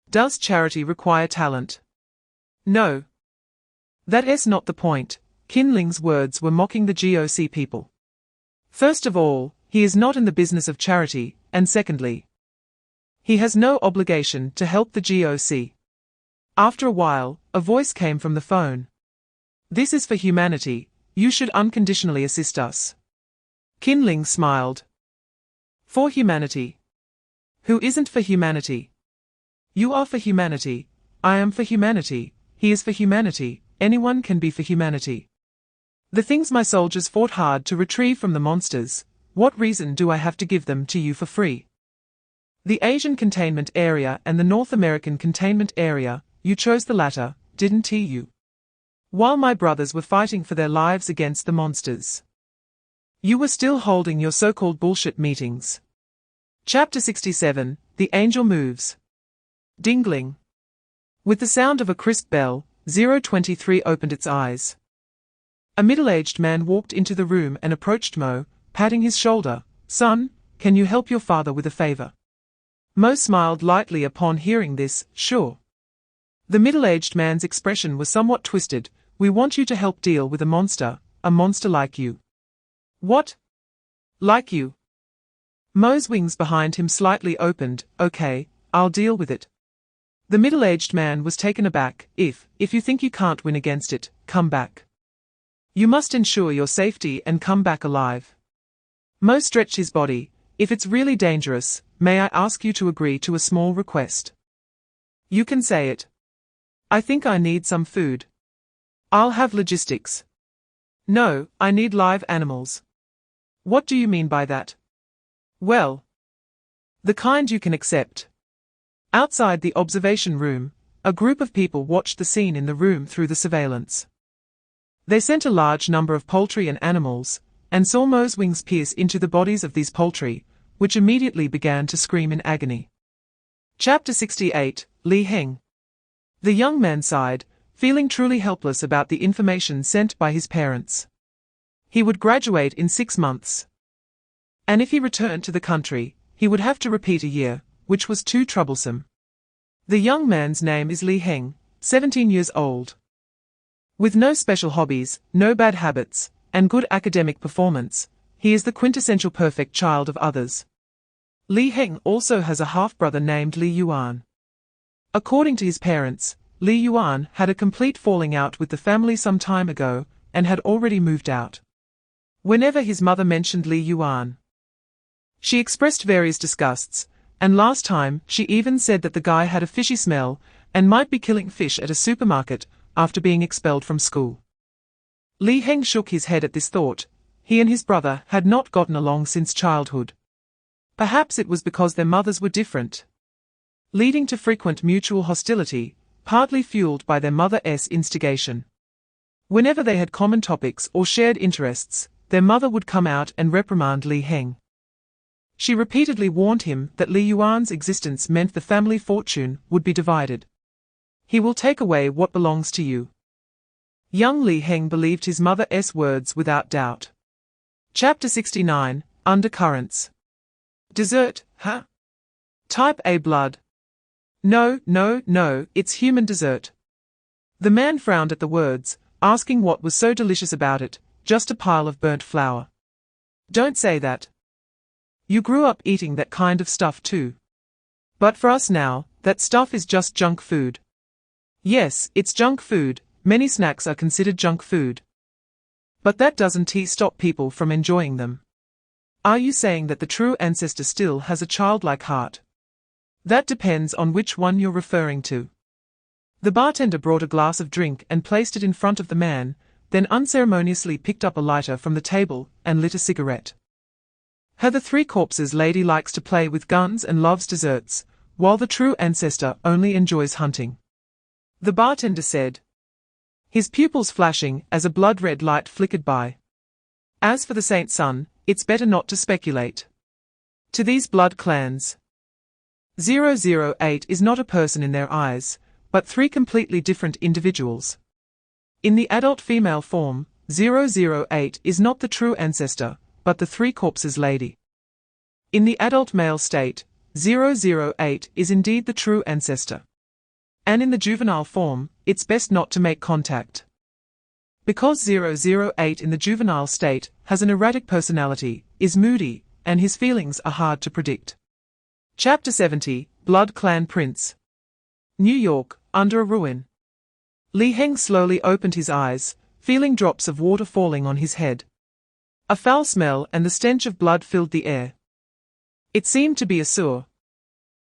Does charity require talent? No. That's not the point. Kinling's words were mocking the GOC people. First of all, he is not in the business of charity, and secondly, he has no obligation to help the GOC. After a while, a voice came from the phone. This is for humanity, you should unconditionally assist us. Kinling smiled. For humanity. Who isn't for humanity? You are for humanity, I am for humanity, he is for humanity, anyone can be for humanity. The things my soldiers fought hard to retrieve from the monsters, what reason do I have to give them to you for free? The Asian containment area and the North American containment area, you chose the latter, didn't you? While my brothers were fighting for their lives against the monsters, you were still holding your so-called bullshit meetings. Chapter 67, The Angel Moves. Dingling. With the sound of a crisp bell, 023 opened its eyes. A middle-aged man walked into the room and approached Mo, patting his shoulder. Son, can you help your father with a favor? Mo smiled lightly upon hearing this. Sure. The middle-aged man's expression was somewhat twisted. We want you to help deal with a monster like you. What? Like you? Mo's wings behind him slightly opened. Okay, I'll deal with it. The middle-aged man was taken aback. If you think you can't win against it, come back. You must ensure your safety and come back alive. Mo stretched his body, If it's really dangerous, may I ask you to agree to a small request? You can say it. I think I need some food. I'll have logistics. No, I need live animals. What do you mean by that? Well, the kind you can accept. Outside the observation room, a group of people watched the scene in the room through the surveillance. They sent a large number of poultry and animals, and saw Mo's wings pierce into the bodies of these poultry, which immediately began to scream in agony. Chapter 68, Li Heng. The young man sighed, feeling truly helpless about the information sent by his parents. He would graduate in 6 months. And if he returned to the country, he would have to repeat a year, which was too troublesome. The young man's name is Li Heng, 17 years old. With no special hobbies, no bad habits, and good academic performance, he is the quintessential perfect child of others. Li Heng also has a half-brother named Li Yuan. According to his parents, Li Yuan had a complete falling out with the family some time ago, and had already moved out. Whenever his mother mentioned Li Yuan, she expressed various disgusts, and last time she even said that the guy had a fishy smell, and might be killing fish at a supermarket, after being expelled from school. Li Heng shook his head at this thought. He and his brother had not gotten along since childhood. Perhaps it was because their mothers were different, leading to frequent mutual hostility, partly fueled by their mother's instigation. Whenever they had common topics or shared interests, their mother would come out and reprimand Li Heng. She repeatedly warned him that Li Yuan's existence meant the family fortune would be divided. He will take away what belongs to you. Young Li Heng believed his mother's words without doubt. Chapter 69, Undercurrents. Dessert, huh? Type A blood. No, no, no, it's human dessert. The man frowned at the words, asking what was so delicious about it. Just a pile of burnt flour. Don't say that. You grew up eating that kind of stuff too. But for us now, that stuff is just junk food. Yes, it's junk food. Many snacks are considered junk food. But that doesn't stop people from enjoying them. Are you saying that the true ancestor still has a childlike heart? That depends on which one you're referring to. The bartender brought a glass of drink and placed it in front of the man, then unceremoniously picked up a lighter from the table and lit a cigarette. The three corpses lady likes to play with guns and loves desserts, while the true ancestor only enjoys hunting. The bartender said, his pupils flashing as a blood-red light flickered by. As for the saint son, it's better not to speculate. To these blood clans, 008 is not a person in their eyes, but 3 completely different individuals. In the adult female form, 008 is not the true ancestor, but the 3 corpses lady. In the adult male state, 008 is indeed the true ancestor. And in the juvenile form, it's best not to make contact. Because 008 in the juvenile state has an erratic personality, is moody, and his feelings are hard to predict. Chapter 70, Blood Clan Prince. New York, under a ruin. Li Heng slowly opened his eyes, feeling drops of water falling on his head. A foul smell and the stench of blood filled the air. It seemed to be a sewer.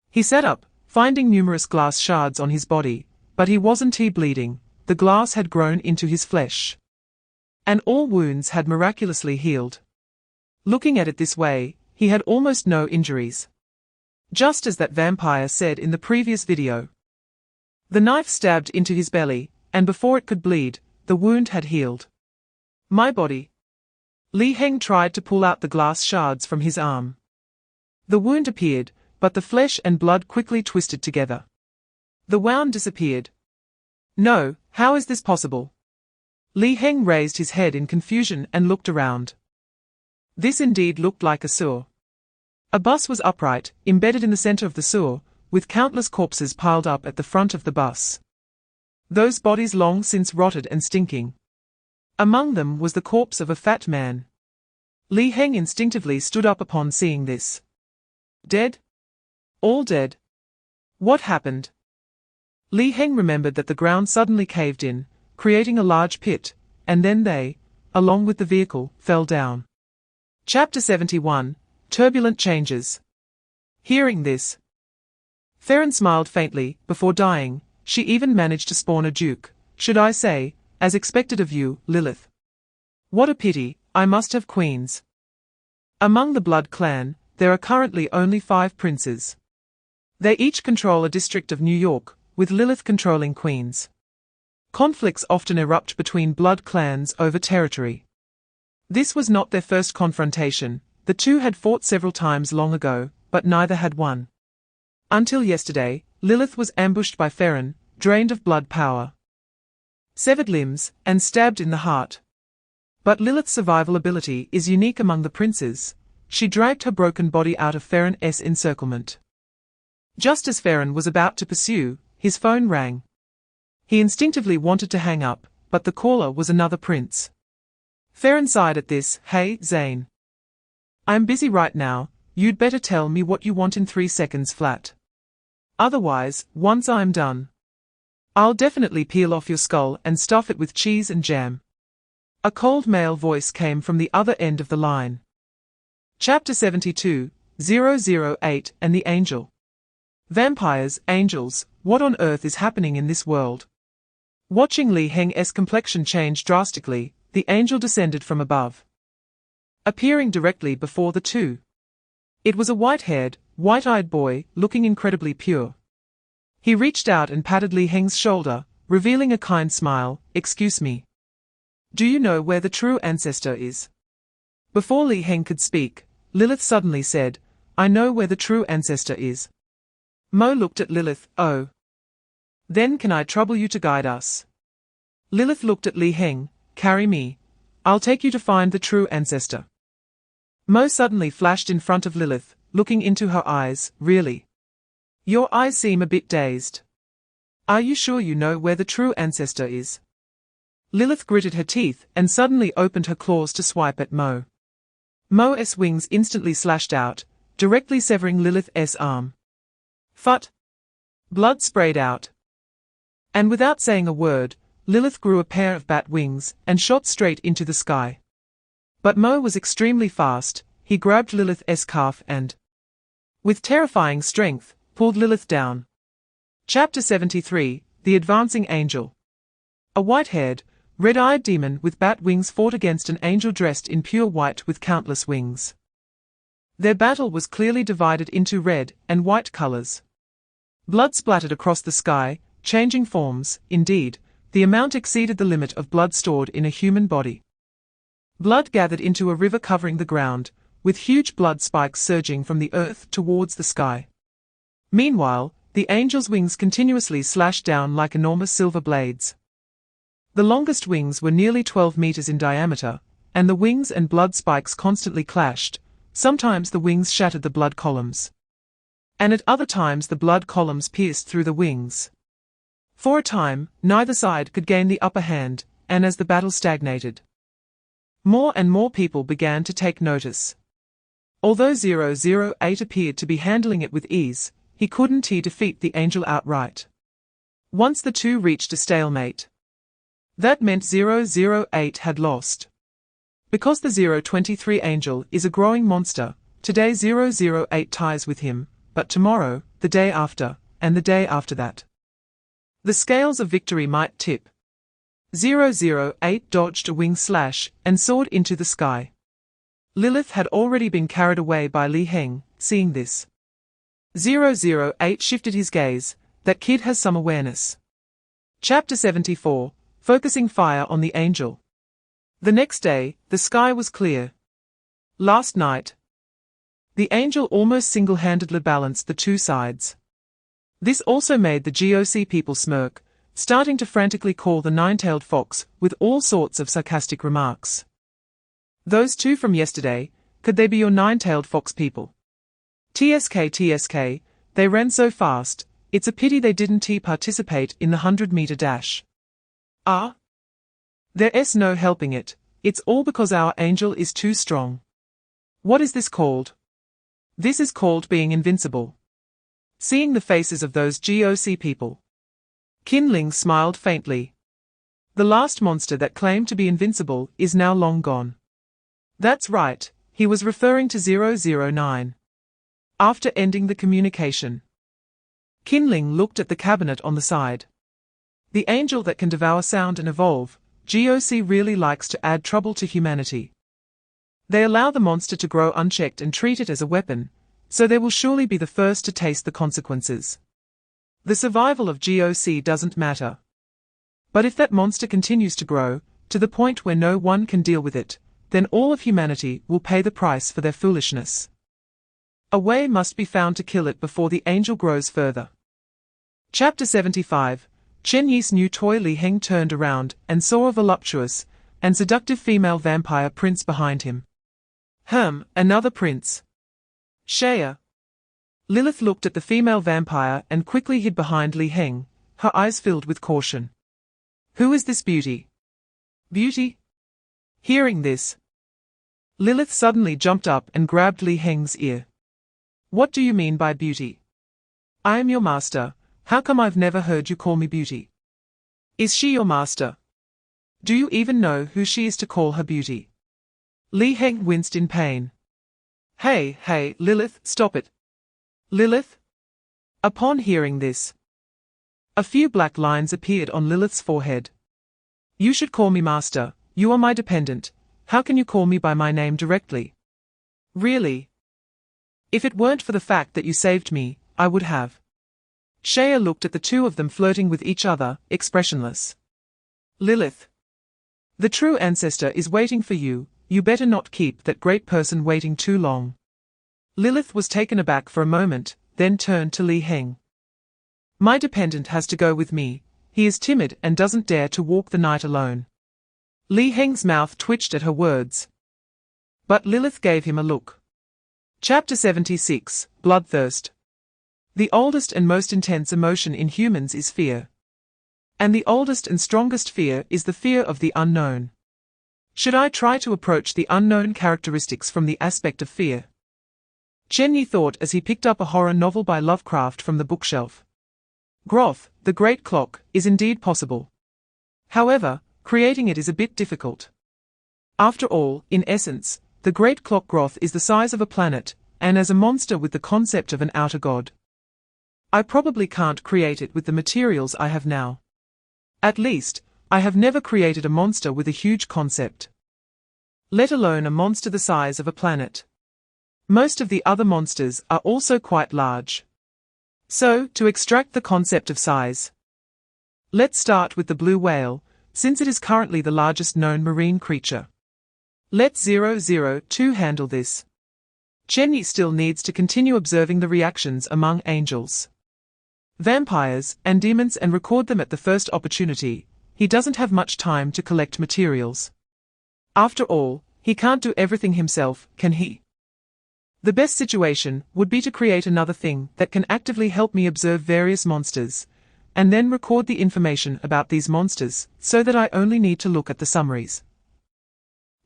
He sat up, finding numerous glass shards on his body, but he wasn't bleeding. The glass had grown into his flesh. And all wounds had miraculously healed. Looking at it this way, he had almost no injuries. Just as that vampire said in the previous video. The knife stabbed into his belly, and before it could bleed, the wound had healed. My body. Li Heng tried to pull out the glass shards from his arm. The wound appeared, but the flesh and blood quickly twisted together. The wound disappeared. No, how is this possible? Li Heng raised his head in confusion and looked around. This indeed looked like a sewer. A bus was upright, embedded in the center of the sewer, with countless corpses piled up at the front of the bus. Those bodies long since rotted and stinking. Among them was the corpse of a fat man. Li Heng instinctively stood up upon seeing this. Dead? All dead. What happened? Li Heng remembered that the ground suddenly caved in, creating a large pit, and then they, along with the vehicle, fell down. Chapter 71, turbulent changes. Hearing this, Farron smiled faintly. Before dying, she even managed to spawn a duke, should I say, as expected of you, Lilith. What a pity, I must have queens. Among the Blood clan, there are currently only 5 princes. They each control a district of New York, with Lilith controlling Queens. Conflicts often erupt between Blood clans over territory. This was not their first confrontation. The two had fought several times long ago, but neither had won. Until yesterday, Lilith was ambushed by Farron, drained of blood power, severed limbs, and stabbed in the heart. But Lilith's survival ability is unique among the princes. She dragged her broken body out of Farron's encirclement. Just as Farron was about to pursue, his phone rang. He instinctively wanted to hang up, but the caller was another prince. Farron sighed at this. Hey, Zane. I'm busy right now, you'd better tell me what you want in 3 seconds flat. Otherwise, once I'm done, I'll definitely peel off your skull and stuff it with cheese and jam. A cold male voice came from the other end of the line. Chapter 72, 008 and the Angel. Vampires, angels, what on earth is happening in this world? Watching Li Heng's complexion change drastically, the angel descended from above, appearing directly before the two. It was a white-haired, white-eyed boy, looking incredibly pure. He reached out and patted Li Heng's shoulder, revealing a kind smile. Excuse me. Do you know where the true ancestor is? Before Li Heng could speak, Lilith suddenly said, I know where the true ancestor is. Mo looked at Lilith. Oh. Then can I trouble you to guide us? Lilith looked at Li Heng. Carry me. I'll take you to find the true ancestor. Mo suddenly flashed in front of Lilith, looking into her eyes. Really? Your eyes seem a bit dazed. Are you sure you know where the true ancestor is? Lilith gritted her teeth and suddenly opened her claws to swipe at Mo. Mo's wings instantly slashed out, directly severing Lilith's arm. Phut! Blood sprayed out. And without saying a word, Lilith grew a pair of bat wings and shot straight into the sky. But Mo was extremely fast. He grabbed Lilith's calf and, with terrifying strength, pulled Lilith down. Chapter 73, The Advancing Angel. A white-haired, red-eyed demon with bat wings fought against an angel dressed in pure white with countless wings. Their battle was clearly divided into red and white colors. Blood splattered across the sky, changing forms. Indeed, the amount exceeded the limit of blood stored in a human body. Blood gathered into a river covering the ground, with huge blood spikes surging from the earth towards the sky. Meanwhile, the angel's wings continuously slashed down like enormous silver blades. The longest wings were nearly 12 meters in diameter, and the wings and blood spikes constantly clashed. Sometimes the wings shattered the blood columns, and at other times the blood columns pierced through the wings. For a time, neither side could gain the upper hand, and as the battle stagnated, more and more people began to take notice. Although 008 appeared to be handling it with ease, he couldn't defeat the angel outright. Once the two reached a stalemate, that meant 008 had lost. Because the 023 angel is a growing monster, today 008 ties with him, but tomorrow, the day after, and the day after that, the scales of victory might tip. 008 dodged a wing slash and soared into the sky. Lilith had already been carried away by Li Heng. Seeing this, 008 shifted his gaze. That kid has some awareness. Chapter 74, Focusing Fire on the Angel. The next day, the sky was clear. Last night, the angel almost single-handedly balanced the two sides. This also made the GOC people smirk, starting to frantically call the nine-tailed fox with all sorts of sarcastic remarks. Those two from yesterday, could they be your nine-tailed fox people? TSK, they ran so fast, it's a pity they didn't participate in the 100-meter dash. Ah? There's no helping it, it's all because our angel is too strong. What is this called? This is called being invincible. Seeing the faces of those GOC people, Qin Ling smiled faintly. The last monster that claimed to be invincible is now long gone. That's right, He was referring to 009. After ending the communication, Kinling looked at the cabinet on the side. The angel that can devour sound and evolve, GOC really likes to add trouble to humanity. They allow the monster to grow unchecked and treat it as a weapon, so they will surely be the first to taste the consequences. The survival of GOC doesn't matter. But if that monster continues to grow, to the point where no one can deal with it, then all of humanity will pay the price for their foolishness. A way must be found to kill it before the angel grows further. Chapter 75. Chen Ye's new toy Li Heng turned around and saw a voluptuous and seductive female vampire prince behind him. Another prince. Shaya. Lilith looked at the female vampire and quickly hid behind Li Heng, her eyes filled with caution. Who is this beauty? Beauty? Hearing this, Lilith suddenly jumped up and grabbed Li Heng's ear. What do you mean by beauty? I am your master, how come I've never heard you call me beauty? Is she your master? Do you even know who she is to call her beauty? Li Heng winced in pain. Hey, Lilith, stop it. Lilith? Upon hearing this, a few black lines appeared on Lilith's forehead. You should call me master, you are my dependent, how can you call me by my name directly? Really? If it weren't for the fact that you saved me, I would have. Shaya looked at the two of them flirting with each other, expressionless. Lilith. The true ancestor is waiting for you, you better not keep that great person waiting too long. Lilith was taken aback for a moment, then turned to Li Heng. My dependent has to go with me, he is timid and doesn't dare to walk the night alone. Li Heng's mouth twitched at her words. But Lilith gave him a look. Chapter 76, Bloodthirst. The oldest and most intense emotion in humans is fear. And the oldest and strongest fear is the fear of the unknown. Should I try to approach the unknown characteristics from the aspect of fear? Chen Ye thought as he picked up a horror novel by Lovecraft from the bookshelf. Groth, the Great Clock, is indeed possible. However, creating it is a bit difficult. After all, in essence, the Great Clock Groth is the size of a planet, and as a monster with the concept of an outer god. I probably can't create it with the materials I have now. At least, I have never created a monster with a huge concept. Let alone a monster the size of a planet. Most of the other monsters are also quite large. So, to extract the concept of size, let's start with the blue whale, since it is currently the largest known marine creature. Let 002 handle this. Chen Ye still needs to continue observing the reactions among angels, vampires, and demons and record them at the first opportunity. He doesn't have much time to collect materials. After all, he can't do everything himself, can he? The best situation would be to create another thing that can actively help me observe various monsters, and then record the information about these monsters, so that I only need to look at the summaries.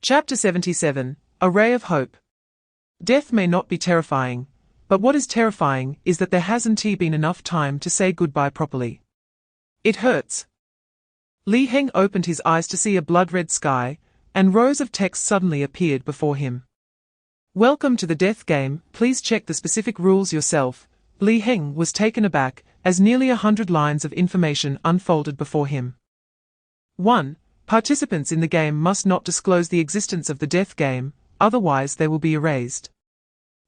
Chapter 77, A Ray of Hope. Death may not be terrifying, but what is terrifying is that there hasn't been enough time to say goodbye properly. It hurts. Li Heng opened his eyes to see a blood-red sky, and rows of text suddenly appeared before him. Welcome to the death game, please check the specific rules yourself. Li Heng was taken aback, as nearly 100 lines of information unfolded before him. 1. Participants in the game must not disclose the existence of the death game, otherwise they will be erased.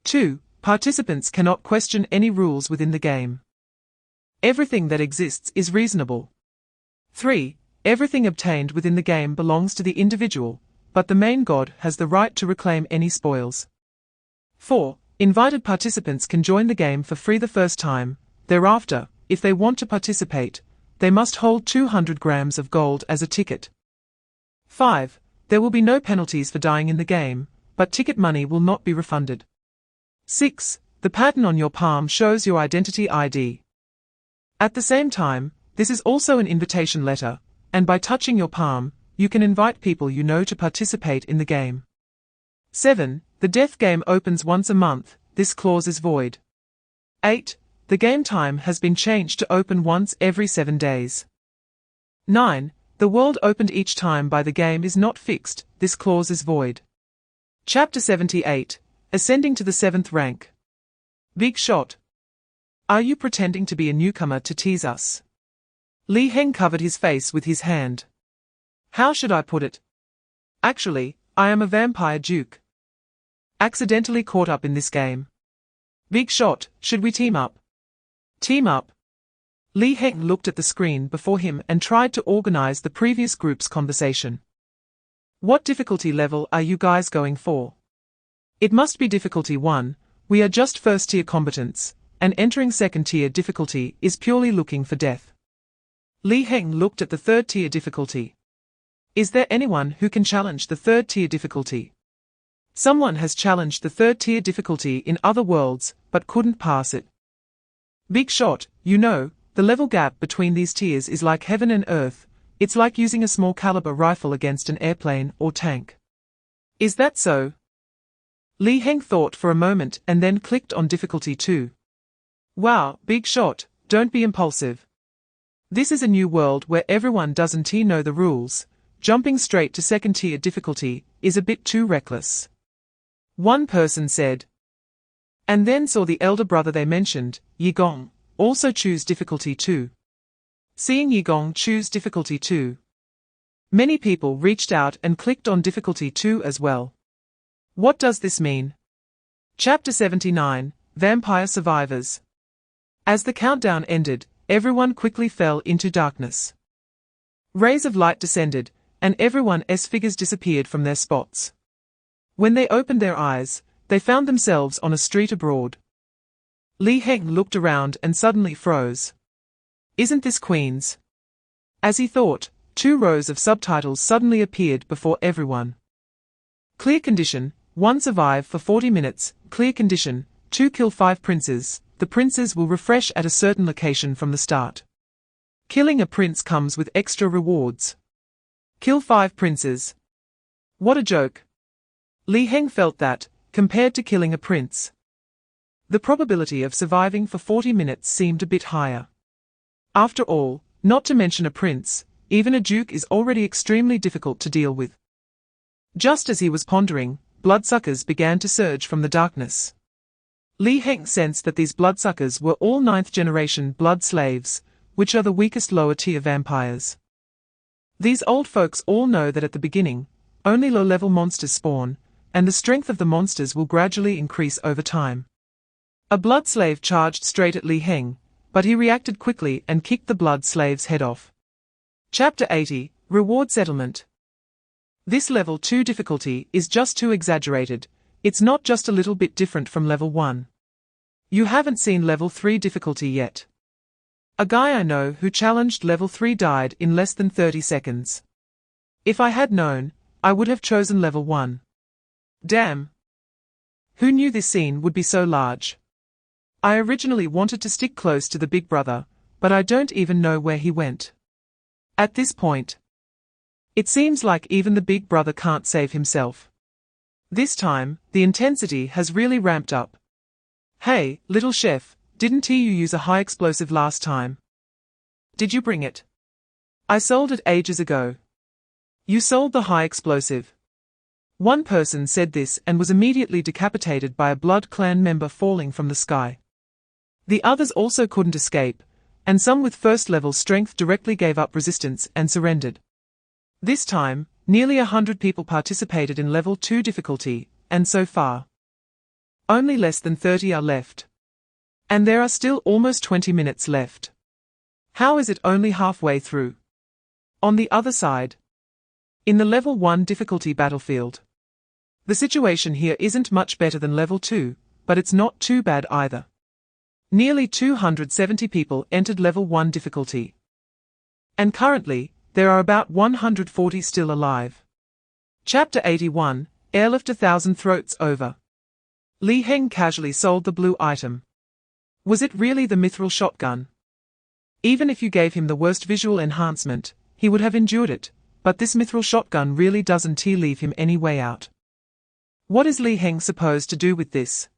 2. Participants cannot question any rules within the game. Everything that exists is reasonable. 3. Everything obtained within the game belongs to the individual, but the main god has the right to reclaim any spoils. 4. Invited participants can join the game for free the first time. Thereafter, if they want to participate, they must hold 200 grams of gold as a ticket. 5. There will be no penalties for dying in the game, but ticket money will not be refunded. 6. The pattern on your palm shows your identity ID. At the same time, this is also an invitation letter, and by touching your palm, you can invite people you know to participate in the game. 7. The death game opens once a month, this clause is void. 8. The game time has been changed to open once every 7 days. 9. The world opened each time by the game is not fixed, this clause is void. Chapter 78, Ascending to the 7th Rank. Big shot. Are you pretending to be a newcomer to tease us? Li Heng covered his face with his hand. How should I put it? Actually, I am a vampire duke. Accidentally caught up in this game. Big shot, should we team up? Team up? Li Heng looked at the screen before him and tried to organize the previous group's conversation. What difficulty level are you guys going for? It must be difficulty 1, we are just first-tier combatants, and entering second-tier difficulty is purely looking for death. Li Heng looked at the third-tier difficulty. Is there anyone who can challenge the third-tier difficulty? Someone has challenged the third-tier difficulty in other worlds, but couldn't pass it. Big shot, you know, the level gap between these tiers is like heaven and earth. It's like using a small caliber rifle against an airplane or tank. Is that so? Li Heng thought for a moment and then clicked on difficulty 2. Wow, big shot, don't be impulsive. This is a new world where everyone doesn't know the rules. Jumping straight to second tier difficulty is a bit too reckless. One person said. And then saw the elder brother they mentioned, Ye Gong, also choose difficulty 2. Seeing Ye Gong choose difficulty 2, many people reached out and clicked on difficulty 2 as well. What does this mean? Chapter 79, Vampire Survivors. As the countdown ended, everyone quickly fell into darkness. Rays of light descended, and everyone's figures disappeared from their spots. When they opened their eyes, they found themselves on a street abroad. Li Heng looked around and suddenly froze. Isn't this Queens? As he thought, 2 rows of subtitles suddenly appeared before everyone. Clear condition, 1 survive for 40 minutes, clear condition, 2 kill 5 princes, the princes will refresh at a certain location from the start. Killing a prince comes with extra rewards. Kill 5 princes. What a joke. Li Heng felt that, compared to killing a prince, the probability of surviving for 40 minutes seemed a bit higher. After all, not to mention a prince, even a duke is already extremely difficult to deal with. Just as he was pondering, bloodsuckers began to surge from the darkness. Li Heng sensed that these bloodsuckers were all 9th-generation blood slaves, which are the weakest lower-tier vampires. These old folks all know that at the beginning, only low-level monsters spawn, and the strength of the monsters will gradually increase over time. A blood slave charged straight at Li Heng, but he reacted quickly and kicked the blood slave's head off. Chapter 80, Reward Settlement. This level 2 difficulty is just too exaggerated. It's not just a little bit different from level 1. You haven't seen level 3 difficulty yet. A guy I know who challenged level 3 died in less than 30 seconds. If I had known, I would have chosen level 1. Damn. Who knew this scene would be so large? I originally wanted to stick close to the big brother, but I don't even know where he went. At this point, it seems like even the big brother can't save himself. This time, the intensity has really ramped up. Hey, little chef, didn't you use a high explosive last time? Did you bring it? I sold it ages ago. You sold the high explosive. One person said this and was immediately decapitated by a Blood Clan member falling from the sky. The others also couldn't escape, and some with first-level strength directly gave up resistance and surrendered. This time, nearly 100 people participated in level 2 difficulty, and so far, only less than 30 are left. And there are still almost 20 minutes left. How is it only halfway through? On the other side, in the level 1 difficulty battlefield, the situation here isn't much better than level 2, but it's not too bad either. Nearly 270 people entered level 1 difficulty. And currently, there are about 140 still alive. Chapter 81, Airlift 1,000 Throats Over. Li Heng casually sold the blue item. Was it really the mithril shotgun? Even if you gave him the worst visual enhancement, he would have endured it, but this mithril shotgun really doesn't leave him any way out. What is Li Heng supposed to do with this?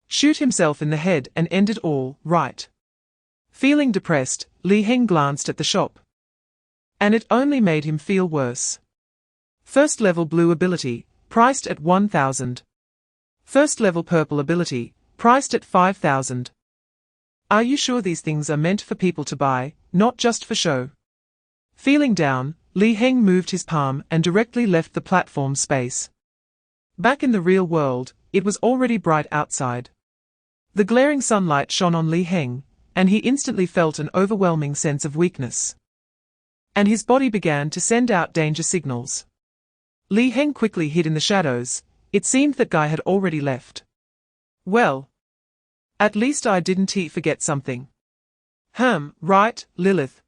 Shoot himself in the head and end it all, right? Feeling depressed, Li Heng glanced at the shop. And it only made him feel worse. First level blue ability, priced at 1,000. First level purple ability, priced at 5,000. Are you sure these things are meant for people to buy, not just for show? Feeling down, Li Heng moved his palm and directly left the platform space. Back in the real world, it was already bright outside. The glaring sunlight shone on Li Heng, and he instantly felt an overwhelming sense of weakness. And his body began to send out danger signals. Li Heng quickly hid in the shadows. It seemed that Guy had already left. Well, at least I didn't forget something. Right, Lilith.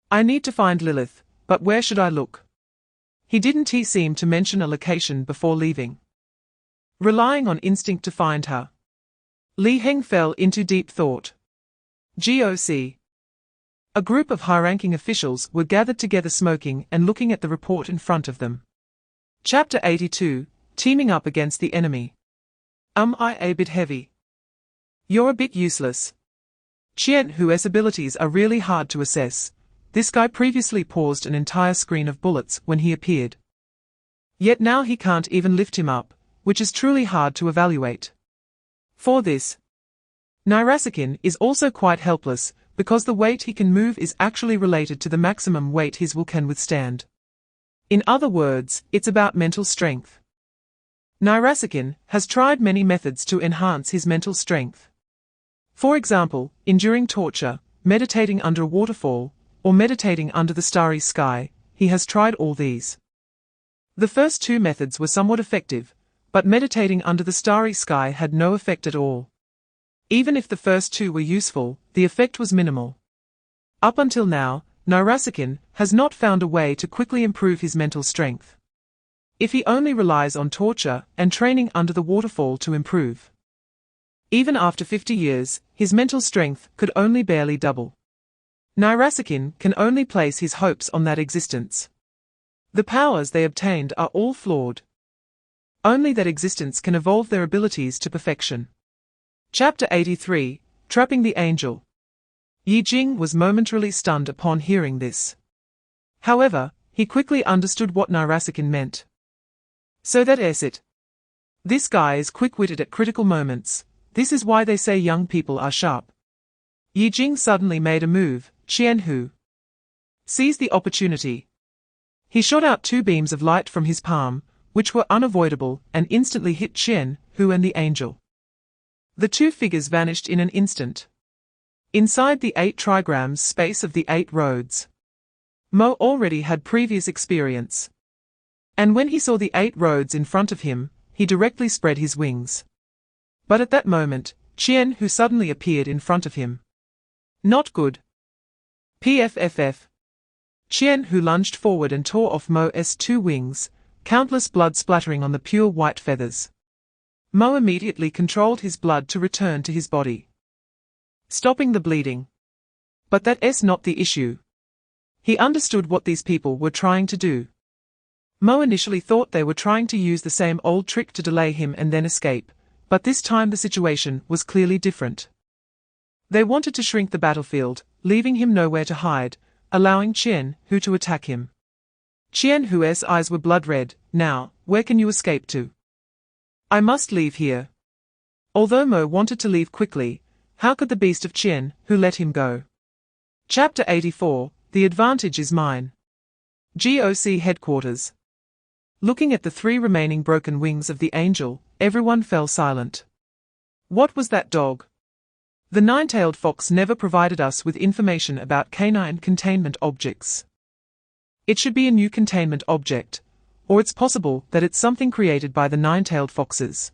I need to find Lilith, but where should I look? He didn't seem to mention a location before leaving. Relying on instinct to find her, Li Heng fell into deep thought. GOC. A group of high-ranking officials were gathered together smoking and looking at the report in front of them. Chapter 82, Teaming Up Against the Enemy. I a bit heavy. You're a bit useless. Chen Ye's abilities are really hard to assess. This guy previously paused an entire screen of bullets when he appeared. Yet now he can't even lift him up, which is truly hard to evaluate. For this, Nirasakin is also quite helpless, because the weight he can move is actually related to the maximum weight his will can withstand. In other words, it's about mental strength. Nirasakin has tried many methods to enhance his mental strength. For example, enduring torture, meditating under a waterfall, or meditating under the starry sky. He has tried all these. The first two methods were somewhat effective, but meditating under the starry sky had no effect at all. Even if the first two were useful, the effect was minimal. Up until now, Nirasakin has not found a way to quickly improve his mental strength. If he only relies on torture and training under the waterfall to improve. Even after 50 years, his mental strength could only barely double. Nirasakin can only place his hopes on that existence. The powers they obtained are all flawed. Only that existence can evolve their abilities to perfection. Chapter 83, Trapping the Angel. Yi Jing was momentarily stunned upon hearing this. However, he quickly understood what Nirasakin meant. So that is it. This guy is quick-witted at critical moments. This is why they say young people are sharp. Yi Jing suddenly made a move. Chen Ye seized the opportunity. He shot out two beams of light from his palm, which were unavoidable, and instantly hit Chen Ye and the angel. The two figures vanished in an instant. Inside the 8 trigrams space of the 8 roads. Mo already had previous experience. And when he saw the 8 roads in front of him, he directly spread his wings. But at that moment, Chen Ye suddenly appeared in front of him. Not good. PFFF. Chen Ye lunged forward and tore off Mo's 2 wings, countless blood splattering on the pure white feathers. Mo immediately controlled his blood to return to his body, stopping the bleeding. But that's not the issue. He understood what these people were trying to do. Mo initially thought they were trying to use the same old trick to delay him and then escape, but this time the situation was clearly different. They wanted to shrink the battlefield, leaving him nowhere to hide, allowing Chen Ye to attack him. Chen Ye's eyes were blood red. Now, where can you escape to? I must leave here. Although Mo wanted to leave quickly, how could the beast of Chen Ye let him go? Chapter 84, The Advantage is Mine. GOC Headquarters. Looking at the 3 remaining broken wings of the angel, everyone fell silent. What was that dog? The 9-tailed fox never provided us with information about canine containment objects. It should be a new containment object, or it's possible that it's something created by the 9-tailed foxes.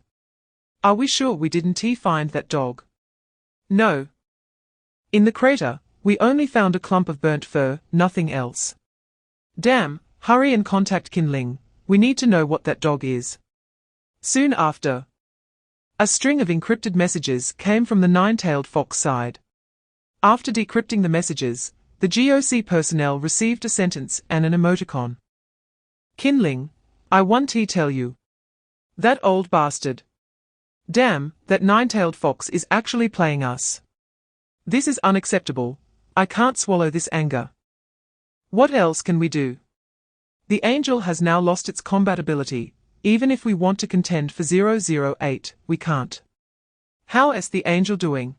Are we sure we didn't find that dog? No. In the crater, we only found a clump of burnt fur, nothing else. Damn, hurry and contact Kinling, we need to know what that dog is. Soon after, a string of encrypted messages came from the 9-tailed fox side. After decrypting the messages, the GOC personnel received a sentence and an emoticon. Kinling, I want to tell you. That old bastard. Damn, that 9-tailed fox is actually playing us. This is unacceptable. I can't swallow this anger. What else can we do? The angel has now lost its combat ability. even if we want to contend for 008, we can't. How is the angel doing?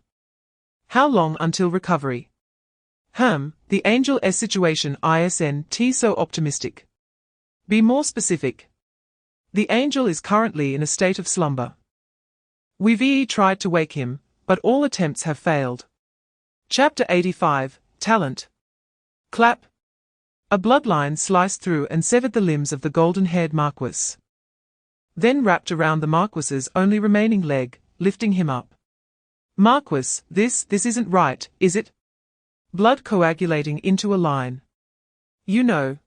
How long until recovery? The angel's situation isn't so optimistic. Be more specific. The angel is currently in a state of slumber. We've tried to wake him, but all attempts have failed. Chapter 85, Talent. Clap. A bloodline sliced through and severed the limbs of the golden-haired Marquis. Then wrapped around the Marquis's only remaining leg, lifting him up. Marquis, this isn't right, is it? Blood coagulating into a line. You know.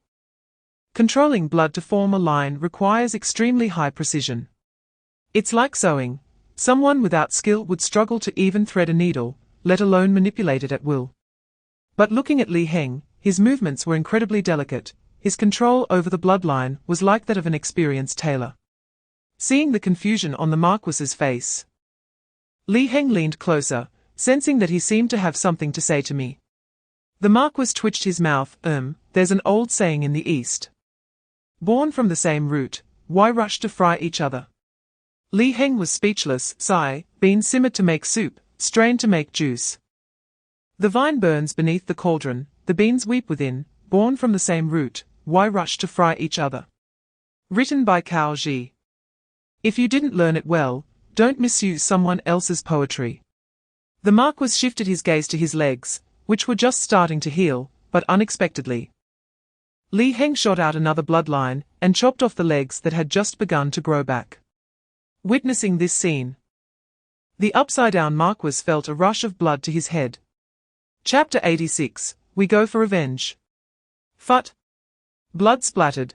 Controlling blood to form a line requires extremely high precision. It's like sewing. Someone without skill would struggle to even thread a needle, let alone manipulate it at will. But looking at Li Heng, his movements were incredibly delicate. His control over the bloodline was like that of an experienced tailor. Seeing the confusion on the Marquis's face, Li Heng leaned closer, sensing that he seemed to have something to say to me. The Marquis twitched his mouth. There's an old saying in the East. Born from the same root, why rush to fry each other? Li Heng was speechless. Beans simmered to make soup, strained to make juice. The vine burns beneath the cauldron, the beans weep within, born from the same root, why rush to fry each other? Written by Cao Ji. If you didn't learn it well, don't misuse someone else's poetry. The Marquis shifted his gaze to his legs, which were just starting to heal, but unexpectedly. Li Heng shot out another bloodline, and chopped off the legs that had just begun to grow back. Witnessing this scene, the upside-down Marquis felt a rush of blood to his head. Chapter 86, We Go for Revenge. Phut. Blood splattered.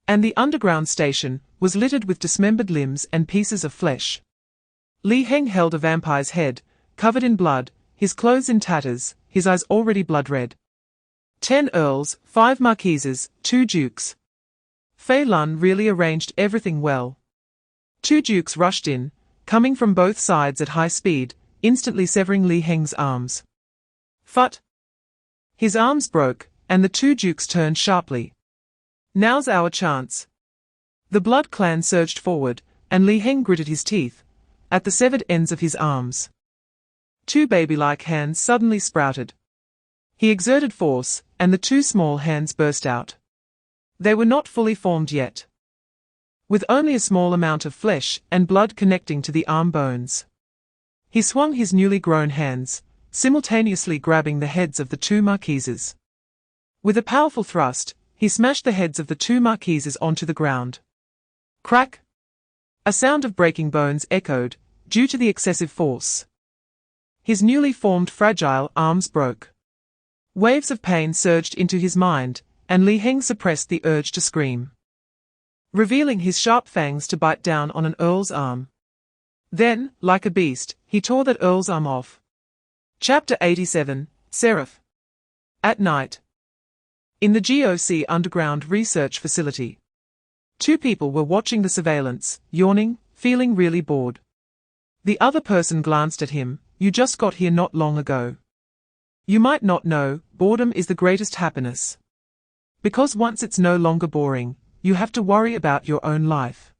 And the underground station was littered with dismembered limbs and pieces of flesh. Li Heng held a vampire's head, covered in blood, his clothes in tatters, his eyes already blood-red. 10 earls, 5 marquises, 2 dukes. Fei Lun really arranged everything well. 2 dukes rushed in, coming from both sides at high speed, instantly severing Li Heng's arms. Phut. His arms broke, and the 2 dukes turned sharply. Now's our chance. The blood clan surged forward, and Li Heng gritted his teeth, at the severed ends of his arms. 2 baby-like hands suddenly sprouted. He exerted force, and the 2 small hands burst out. They were not fully formed yet, with only a small amount of flesh and blood connecting to the arm bones. He swung his newly grown hands, simultaneously grabbing the heads of the 2 marquises. With a powerful thrust, he smashed the heads of the 2 marquises onto the ground. Crack! A sound of breaking bones echoed, due to the excessive force. His newly formed fragile arms broke. Waves of pain surged into his mind, and Li Heng suppressed the urge to scream, revealing his sharp fangs to bite down on an earl's arm. Then, like a beast, he tore that earl's arm off. Chapter 87, Seraph. At night. In the GOC underground research facility, 2 people were watching the surveillance, yawning, feeling really bored. The other person glanced at him. You just got here not long ago. You might not know, boredom is the greatest happiness. Because once it's no longer boring, you have to worry about your own life.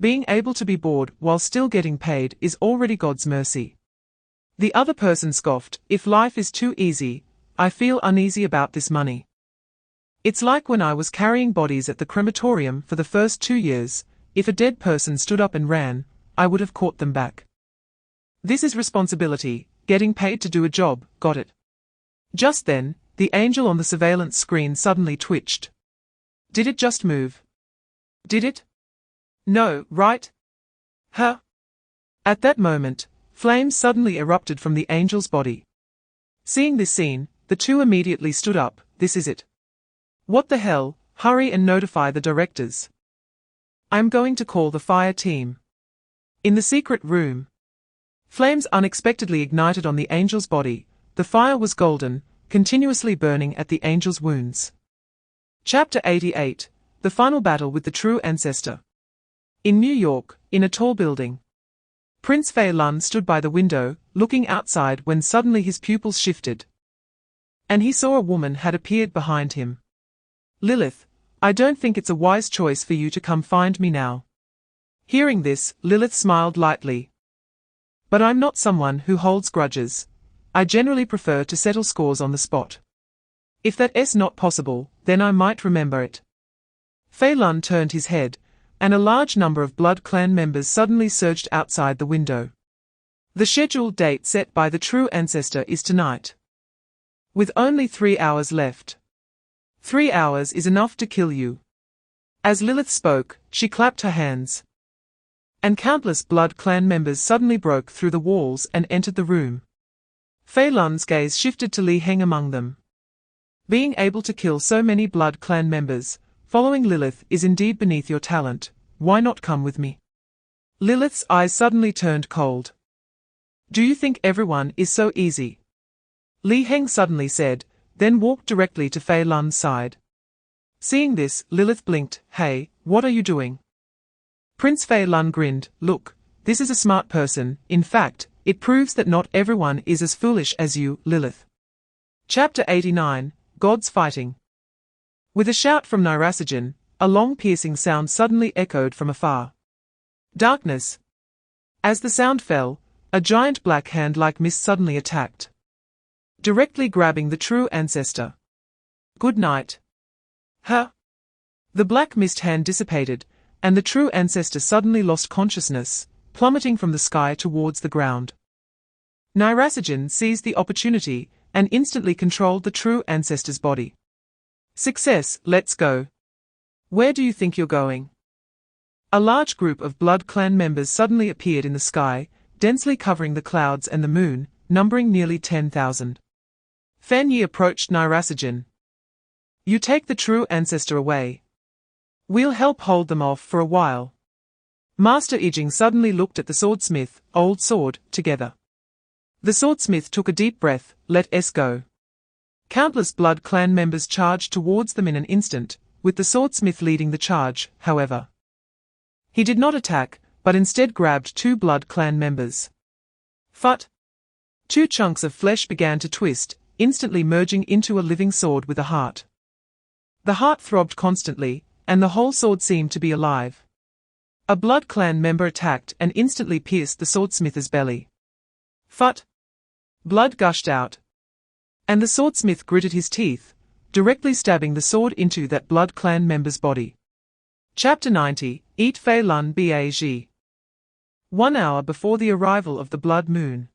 Being able to be bored while still getting paid is already God's mercy. The other person scoffed, if life is too easy, I feel uneasy about this money. It's like when I was carrying bodies at the crematorium for the first 2 years, if a dead person stood up and ran, I would have caught them back. This is responsibility, getting paid to do a job, got it? Just then, the angel on the surveillance screen suddenly twitched. Did it just move? Did it? No, right? Huh? At that moment, flames suddenly erupted from the angel's body. Seeing this scene, the 2 immediately stood up. This is it. What the hell? Hurry and notify the directors. I'm going to call the fire team. In the secret room, flames unexpectedly ignited on the angel's body. The fire was golden, continuously burning at the angel's wounds. Chapter 88, The Final Battle with the True Ancestor. In New York, in a tall building, Prince Fei Lun stood by the window, looking outside when suddenly his pupils shifted, and he saw a woman had appeared behind him. Lilith, I don't think it's a wise choice for you to come find me now. Hearing this, Lilith smiled lightly. But I'm not someone who holds grudges. I generally prefer to settle scores on the spot. If that's not possible, then I might remember it. Fei Lun turned his head, and a large number of Blood Clan members suddenly surged outside the window. The scheduled date set by the true ancestor is tonight. With only 3 hours left. 3 hours is enough to kill you. As Lilith spoke, she clapped her hands. And countless Blood Clan members suddenly broke through the walls and entered the room. Fei Lun's gaze shifted to Li Heng among them. Being able to kill so many Blood Clan members, following Lilith is indeed beneath your talent. Why not come with me? Lilith's eyes suddenly turned cold. Do you think everyone is so easy? Li Heng suddenly said, then walked directly to Fei Lun's side. Seeing this, Lilith blinked. Hey, what are you doing? Prince Fei Lun grinned. Look, this is a smart person. In fact, it proves that not everyone is as foolish as you, Lilith. Chapter 89, Gods Fighting. With a shout from Nirasagen, a long piercing sound suddenly echoed from afar. Darkness. As the sound fell, a giant black hand like mist suddenly attacked, directly grabbing the true ancestor. Good night. Huh? The black mist hand dissipated, and the true ancestor suddenly lost consciousness, plummeting from the sky towards the ground. Nirasagen seized the opportunity and instantly controlled the true ancestor's body. Success, let's go. Where do you think you're going? A large group of Blood Clan members suddenly appeared in the sky, densely covering the clouds and the moon, numbering nearly 10,000. Chen Ye approached Nirasagen. You take the true ancestor away. We'll help hold them off for a while. Master Yijing suddenly looked at the swordsmith, old sword, together. The swordsmith took a deep breath. Let us go. Countless Blood Clan members charged towards them in an instant, with the swordsmith leading the charge, however. He did not attack, but instead grabbed 2 Blood Clan members. Phut! 2 chunks of flesh began to twist, instantly merging into a living sword with a heart. The heart throbbed constantly, and the whole sword seemed to be alive. A Blood Clan member attacked and instantly pierced the swordsmith's belly. Phut! Blood gushed out. And the swordsmith gritted his teeth, directly stabbing the sword into that Blood Clan member's body. Chapter 90, Eat Fei Lun Bag. 1 hour before the arrival of the blood moon.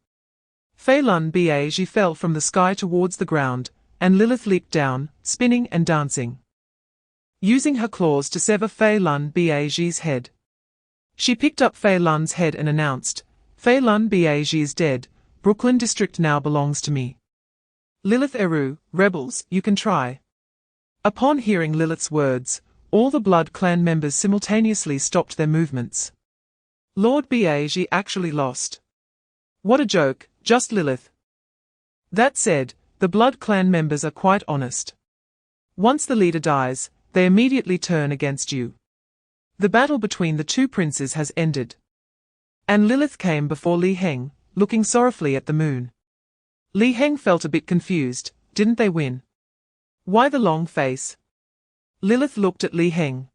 Fei Lun Bag fell from the sky towards the ground, and Lilith leaped down, spinning and dancing, using her claws to sever Fei Lun Bag's head. She picked up Fei Lun's head and announced, Fei Lun Bag is dead. Brooklyn District now belongs to me. Lilith Eru, rebels, you can try. Upon hearing Lilith's words, all the Blood Clan members simultaneously stopped their movements. Lord Bag actually lost. What a joke, just Lilith. That said, the Blood Clan members are quite honest. Once the leader dies, they immediately turn against you. The battle between the 2 princes has ended. And Lilith came before Li Heng, looking sorrowfully at the moon. Li Heng felt a bit confused. Didn't they win? Why the long face? Lilith looked at Li Heng,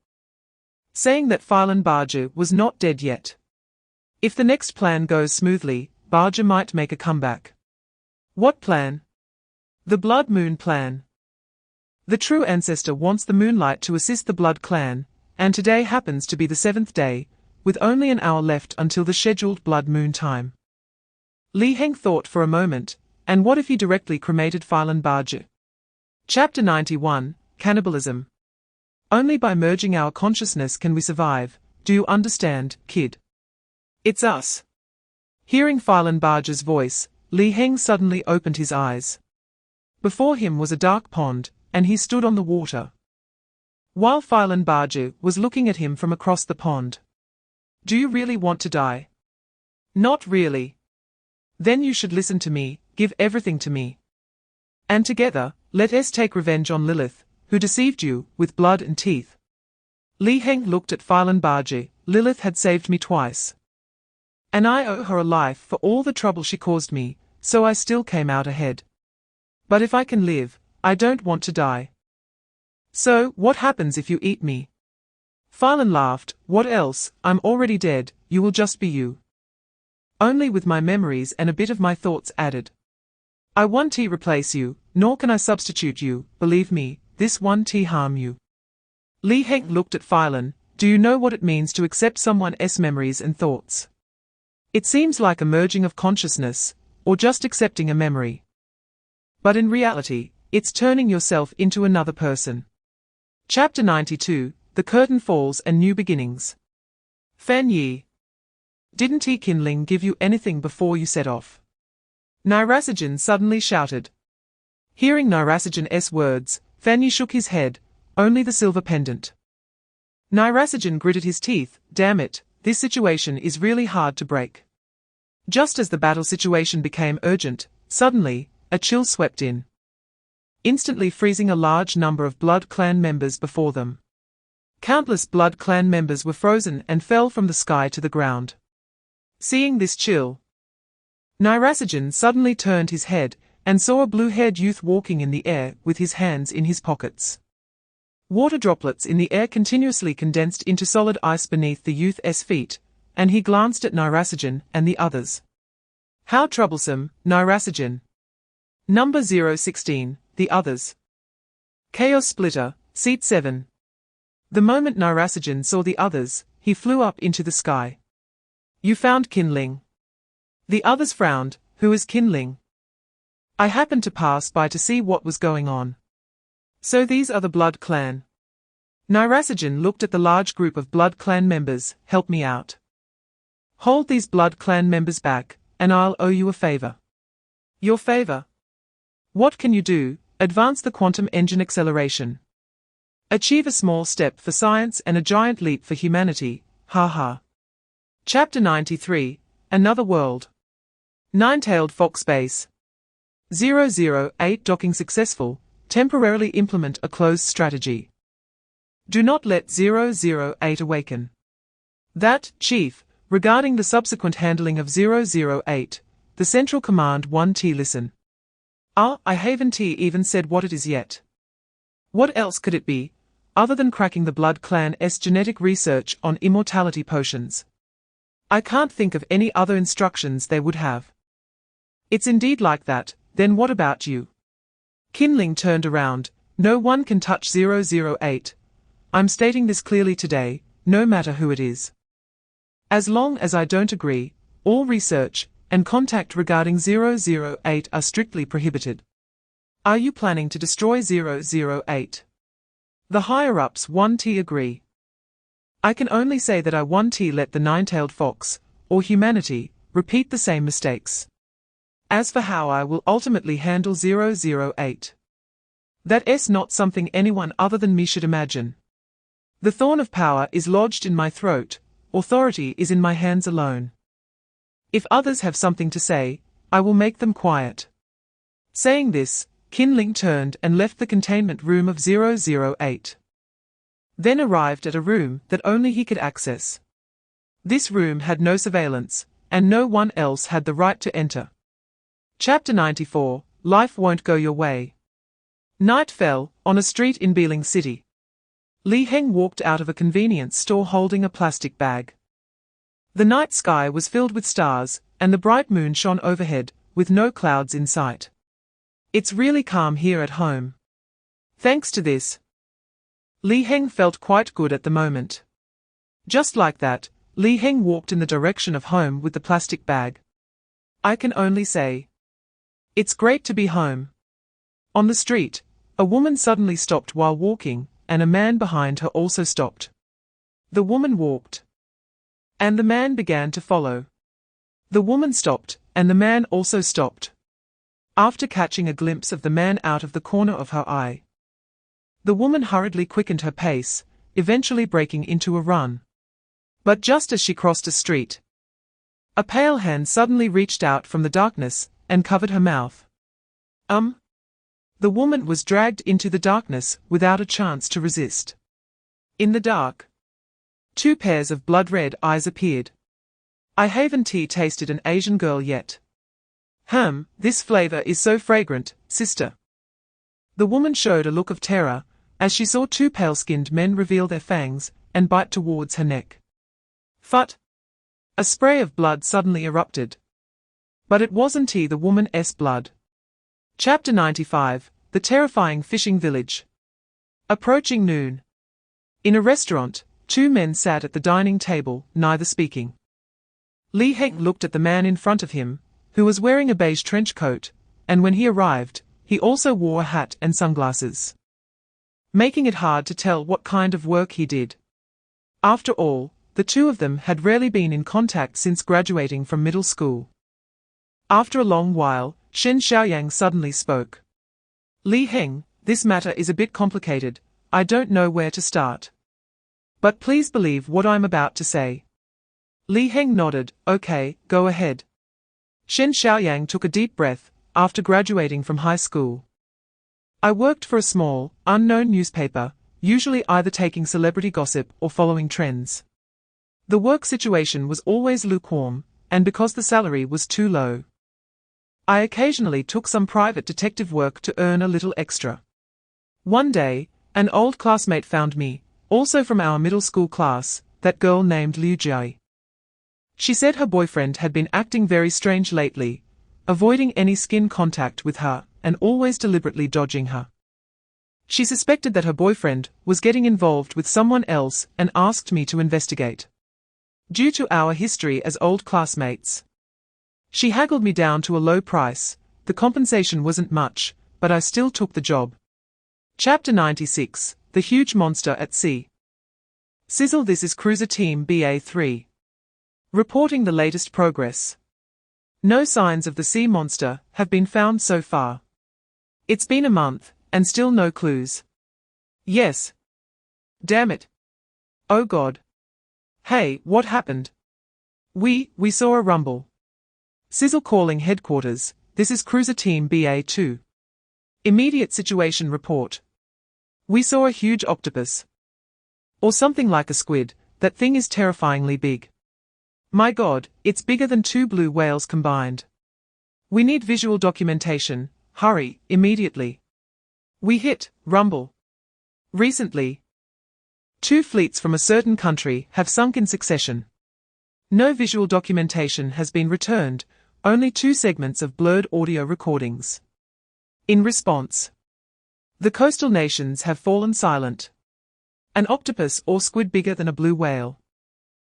saying that Phylan Barja was not dead yet. If the next plan goes smoothly, Barja might make a comeback. What plan? The Blood Moon plan. The true ancestor wants the moonlight to assist the Blood Clan, and today happens to be the 7th day, with only an hour left until the scheduled Blood Moon time. Li Heng thought for a moment, and what if he directly cremated Phylan Barja? Chapter 91, Cannibalism. Only by merging our consciousness can we survive. Do you understand, kid? It's us. Hearing Phylan Barja's voice, Li Heng suddenly opened his eyes. Before him was a dark pond, and he stood on the water, while Phylan Barja was looking at him from across the pond. Do you really want to die? Not really. Then you should listen to me, give everything to me. And together, let us take revenge on Lilith, who deceived you, with blood and teeth. Li Heng looked at Phylan Barja. Lilith had saved me twice, and I owe her a life for all the trouble she caused me, so I still came out ahead. But if I can live, I don't want to die. So, what happens if you eat me? Phylan laughed. What else? I'm already dead, you will just be you. Only with my memories and a bit of my thoughts added. I won't replace you, nor can I substitute you, believe me, this won't harm you. Li Heng looked at Phylan. Do you know what it means to accept someone's memories and thoughts? It seems like a merging of consciousness, or just accepting a memory. But in reality, it's turning yourself into another person. Chapter 92, The Curtain Falls and New Beginnings. Chen Ye. Didn't Qinling give you anything before you set off? Nirasajin suddenly shouted. Hearing Nirasajin's words, Chen Ye shook his head, only the silver pendant. Nirasajin gritted his teeth, damn it, this situation is really hard to break. Just as the battle situation became urgent, suddenly, a chill swept in, instantly freezing a large number of Blood Clan members before them. Countless Blood Clan members were frozen and fell from the sky to the ground. Seeing this chill, Nirasajin suddenly turned his head and saw a blue-haired youth walking in the air with his hands in his pockets. Water droplets in the air continuously condensed into solid ice beneath the youth's feet, and he glanced at Nirasajin and the others. How troublesome, Nirasajin. Number 016, the others. Chaos Splitter, Seat 7. The moment Nirasajin saw the others, he flew up into the sky. You found Qinling. The others frowned. Who is Qinling? I happened to pass by to see what was going on. So these are the Blood Clan. Nirasajin looked at the large group of Blood Clan members. Help me out. Hold these Blood Clan members back, and I'll owe you a favor. Your favor? What can you do? Advance the quantum engine acceleration. Achieve a small step for science and a giant leap for humanity, haha. Chapter 93, Another World. Nine-tailed fox base. 008 docking successful. Temporarily implement a closed strategy. Do not let 008 awaken. That, Chief, regarding the subsequent handling of 008, the Central Command 1T listen. I haven't even said what it is yet. What else could it be, other than cracking the Blood Clan's genetic research on immortality potions? I can't think of any other instructions they would have. It's indeed like that. Then what about you? Qinling turned around. No one can touch 008. I'm stating this clearly today, no matter who it is. As long as I don't agree, all research and contact regarding 008 are strictly prohibited. Are you planning to destroy 008? The higher-ups 1T agree. I can only say that I 1T let the nine-tailed fox, or humanity, repeat the same mistakes. As for how I will ultimately handle 008, that's not something anyone other than me should imagine. The thorn of power is lodged in my throat, authority is in my hands alone. If others have something to say, I will make them quiet. Saying this, Qinling turned and left the containment room of 008. Then arrived at a room that only he could access. This room had no surveillance, and no one else had the right to enter. Chapter 94, Life Won't Go Your Way. Night fell, on a street in Beling City. Li Heng walked out of a convenience store holding a plastic bag. The night sky was filled with stars, and the bright moon shone overhead, with no clouds in sight. It's really calm here at home. Thanks to this, Li Heng felt quite good at the moment. Just like that, Li Heng walked in the direction of home with the plastic bag. I can only say, it's great to be home. On the street, a woman suddenly stopped while walking, and a man behind her also stopped. The woman walked, and the man began to follow. The woman stopped, and the man also stopped. After catching a glimpse of the man out of the corner of her eye, the woman hurriedly quickened her pace, eventually breaking into a run. But just as she crossed a street, a pale hand suddenly reached out from the darkness and covered her mouth. The woman was dragged into the darkness without a chance to resist. In the dark, two pairs of blood-red eyes appeared. I haven't tasted an Asian girl yet. This flavor is so fragrant, sister. The woman showed a look of terror, as she saw two pale-skinned men reveal their fangs and bite towards her neck. Phut! A spray of blood suddenly erupted. But it wasn't the woman's blood. Chapter 95, The Terrifying Fishing Village. Approaching noon. In a restaurant, two men sat at the dining table, neither speaking. Li Heng looked at the man in front of him, who was wearing a beige trench coat, and when he arrived, he also wore a hat and sunglasses, making it hard to tell what kind of work he did. After all, the two of them had rarely been in contact since graduating from middle school. After a long while, Shen Xiaoyang suddenly spoke. Li Heng, this matter is a bit complicated, I don't know where to start. But please believe what I'm about to say. Li Heng nodded, okay, go ahead. Shen Xiaoyang took a deep breath, after graduating from high school. I worked for a small, unknown newspaper, usually either taking celebrity gossip or following trends. The work situation was always lukewarm, and because the salary was too low, I occasionally took some private detective work to earn a little extra. One day, an old classmate found me, also from our middle school class, that girl named Liu Jia. She said her boyfriend had been acting very strange lately, avoiding any skin contact with her, and always deliberately dodging her. She suspected that her boyfriend was getting involved with someone else and asked me to investigate. Due to our history as old classmates, she haggled me down to a low price. The compensation wasn't much, but I still took the job. Chapter 96, The Huge Monster at Sea. Sizzle, this is Cruiser Team BA3. Reporting the latest progress. No signs of the sea monster have been found so far. It's been a month, and still no clues. Yes. Damn it. Oh God. Hey, what happened? We saw a rumble. Sizzle calling headquarters, this is Cruiser Team BA2. Immediate situation report. We saw a huge octopus. Or something like a squid, that thing is terrifyingly big. My God, it's bigger than two blue whales combined. We need visual documentation, hurry, immediately. We hit rumble. Recently, two fleets from a certain country have sunk in succession. No visual documentation has been returned, only two segments of blurred audio recordings. In response, the coastal nations have fallen silent. An octopus or squid bigger than a blue whale.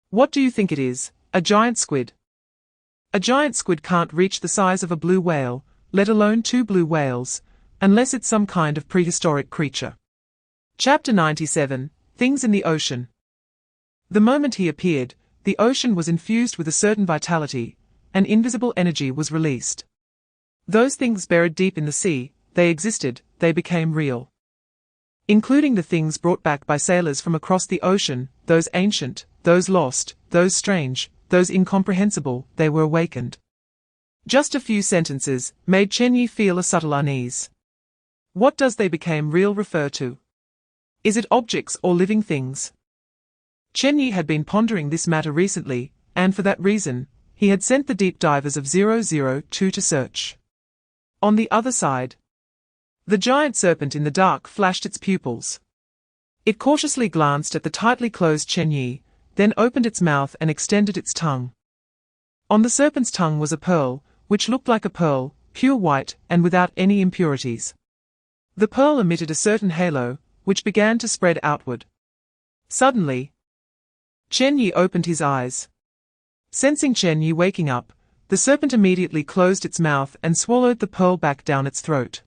What do you think it is? A giant squid? A giant squid can't reach the size of a blue whale, let alone two blue whales, unless it's some kind of prehistoric creature. Chapter 97, Things in the Ocean. The moment he appeared, the ocean was infused with a certain vitality, and invisible energy was released. Those things buried deep in the sea, they existed, they became real. Including the things brought back by sailors from across the ocean, those ancient, those lost, those strange, those incomprehensible, they were awakened. Just a few sentences made Chen Ye feel a subtle unease. What does they became real refer to? Is it objects or living things? Chen Ye had been pondering this matter recently, and for that reason, he had sent the deep divers of 002 to search. On the other side, the giant serpent in the dark flashed its pupils. It cautiously glanced at the tightly closed Chen Ye, then opened its mouth and extended its tongue. On the serpent's tongue was a pearl, which looked like a pearl, pure white and without any impurities. The pearl emitted a certain halo, which began to spread outward. Suddenly, Chen Ye opened his eyes. Sensing Chen Ye waking up, the serpent immediately closed its mouth and swallowed the pearl back down its throat.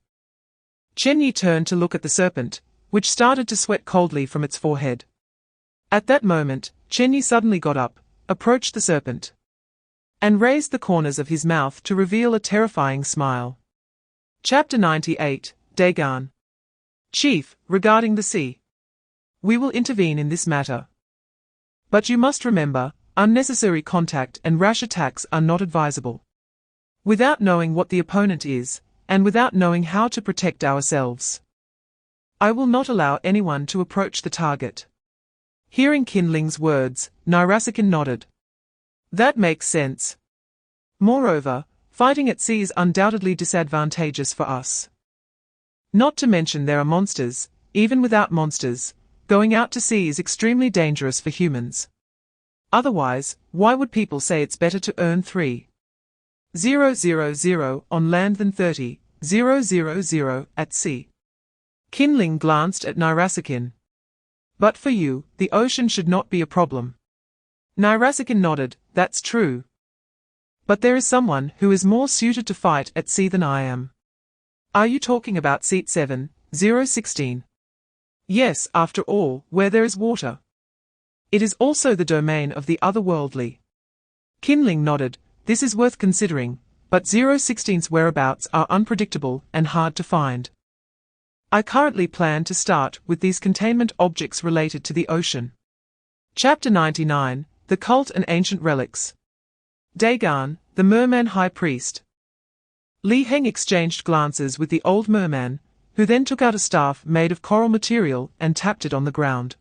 Chen Ye turned to look at the serpent, which started to sweat coldly from its forehead. At that moment, Chen Ye suddenly got up, approached the serpent, and raised the corners of his mouth to reveal a terrifying smile. Chapter 98, Dagon. Chief, regarding the sea. We will intervene in this matter. But you must remember, unnecessary contact and rash attacks are not advisable. Without knowing what the opponent is, and without knowing how to protect ourselves, I will not allow anyone to approach the target. Hearing Qin Ling's words, Nairasikan nodded. That makes sense. Moreover, fighting at sea is undoubtedly disadvantageous for us. Not to mention there are monsters, even without monsters, going out to sea is extremely dangerous for humans. Otherwise, why would people say it's better to earn 3,000 on land than 30,000 at sea? Qinling glanced at Nirasakin. But for you, the ocean should not be a problem. Nirasakin nodded, that's true. But there is someone who is more suited to fight at sea than I am. Are you talking about seat 7,016? Yes, after all, where there is water. It is also the domain of the otherworldly. Qinling nodded, this is worth considering, but 016's whereabouts are unpredictable and hard to find. I currently plan to start with these containment objects related to the ocean. Chapter 99, The Cult and Ancient Relics. Dagon, the Merman High Priest. Li Heng exchanged glances with the old merman, who then took out a staff made of coral material and tapped it on the ground.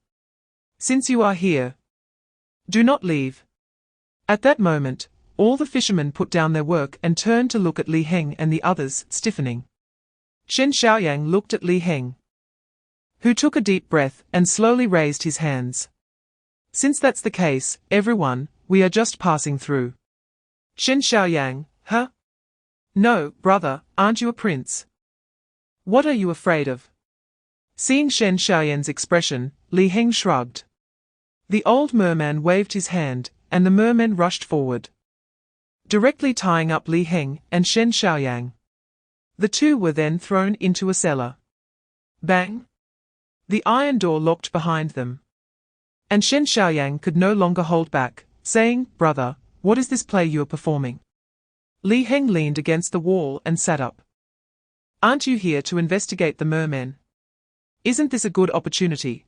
Since you are here, do not leave. At that moment, all the fishermen put down their work and turned to look at Li Heng and the others, stiffening. Shen Xiaoyang looked at Li Heng, who took a deep breath and slowly raised his hands. Since that's the case, everyone, we are just passing through. Shen Xiaoyang, huh? No, brother, aren't you a prince? What are you afraid of? Seeing Shen Xiaoyang's expression, Li Heng shrugged. The old merman waved his hand, and the mermen rushed forward, directly tying up Li Heng and Shen Xiaoyang. The two were then thrown into a cellar. Bang! The iron door locked behind them. And Shen Xiaoyang could no longer hold back, saying, brother, what is this play you are performing? Li Heng leaned against the wall and sat up. Aren't you here to investigate the mermen? Isn't this a good opportunity?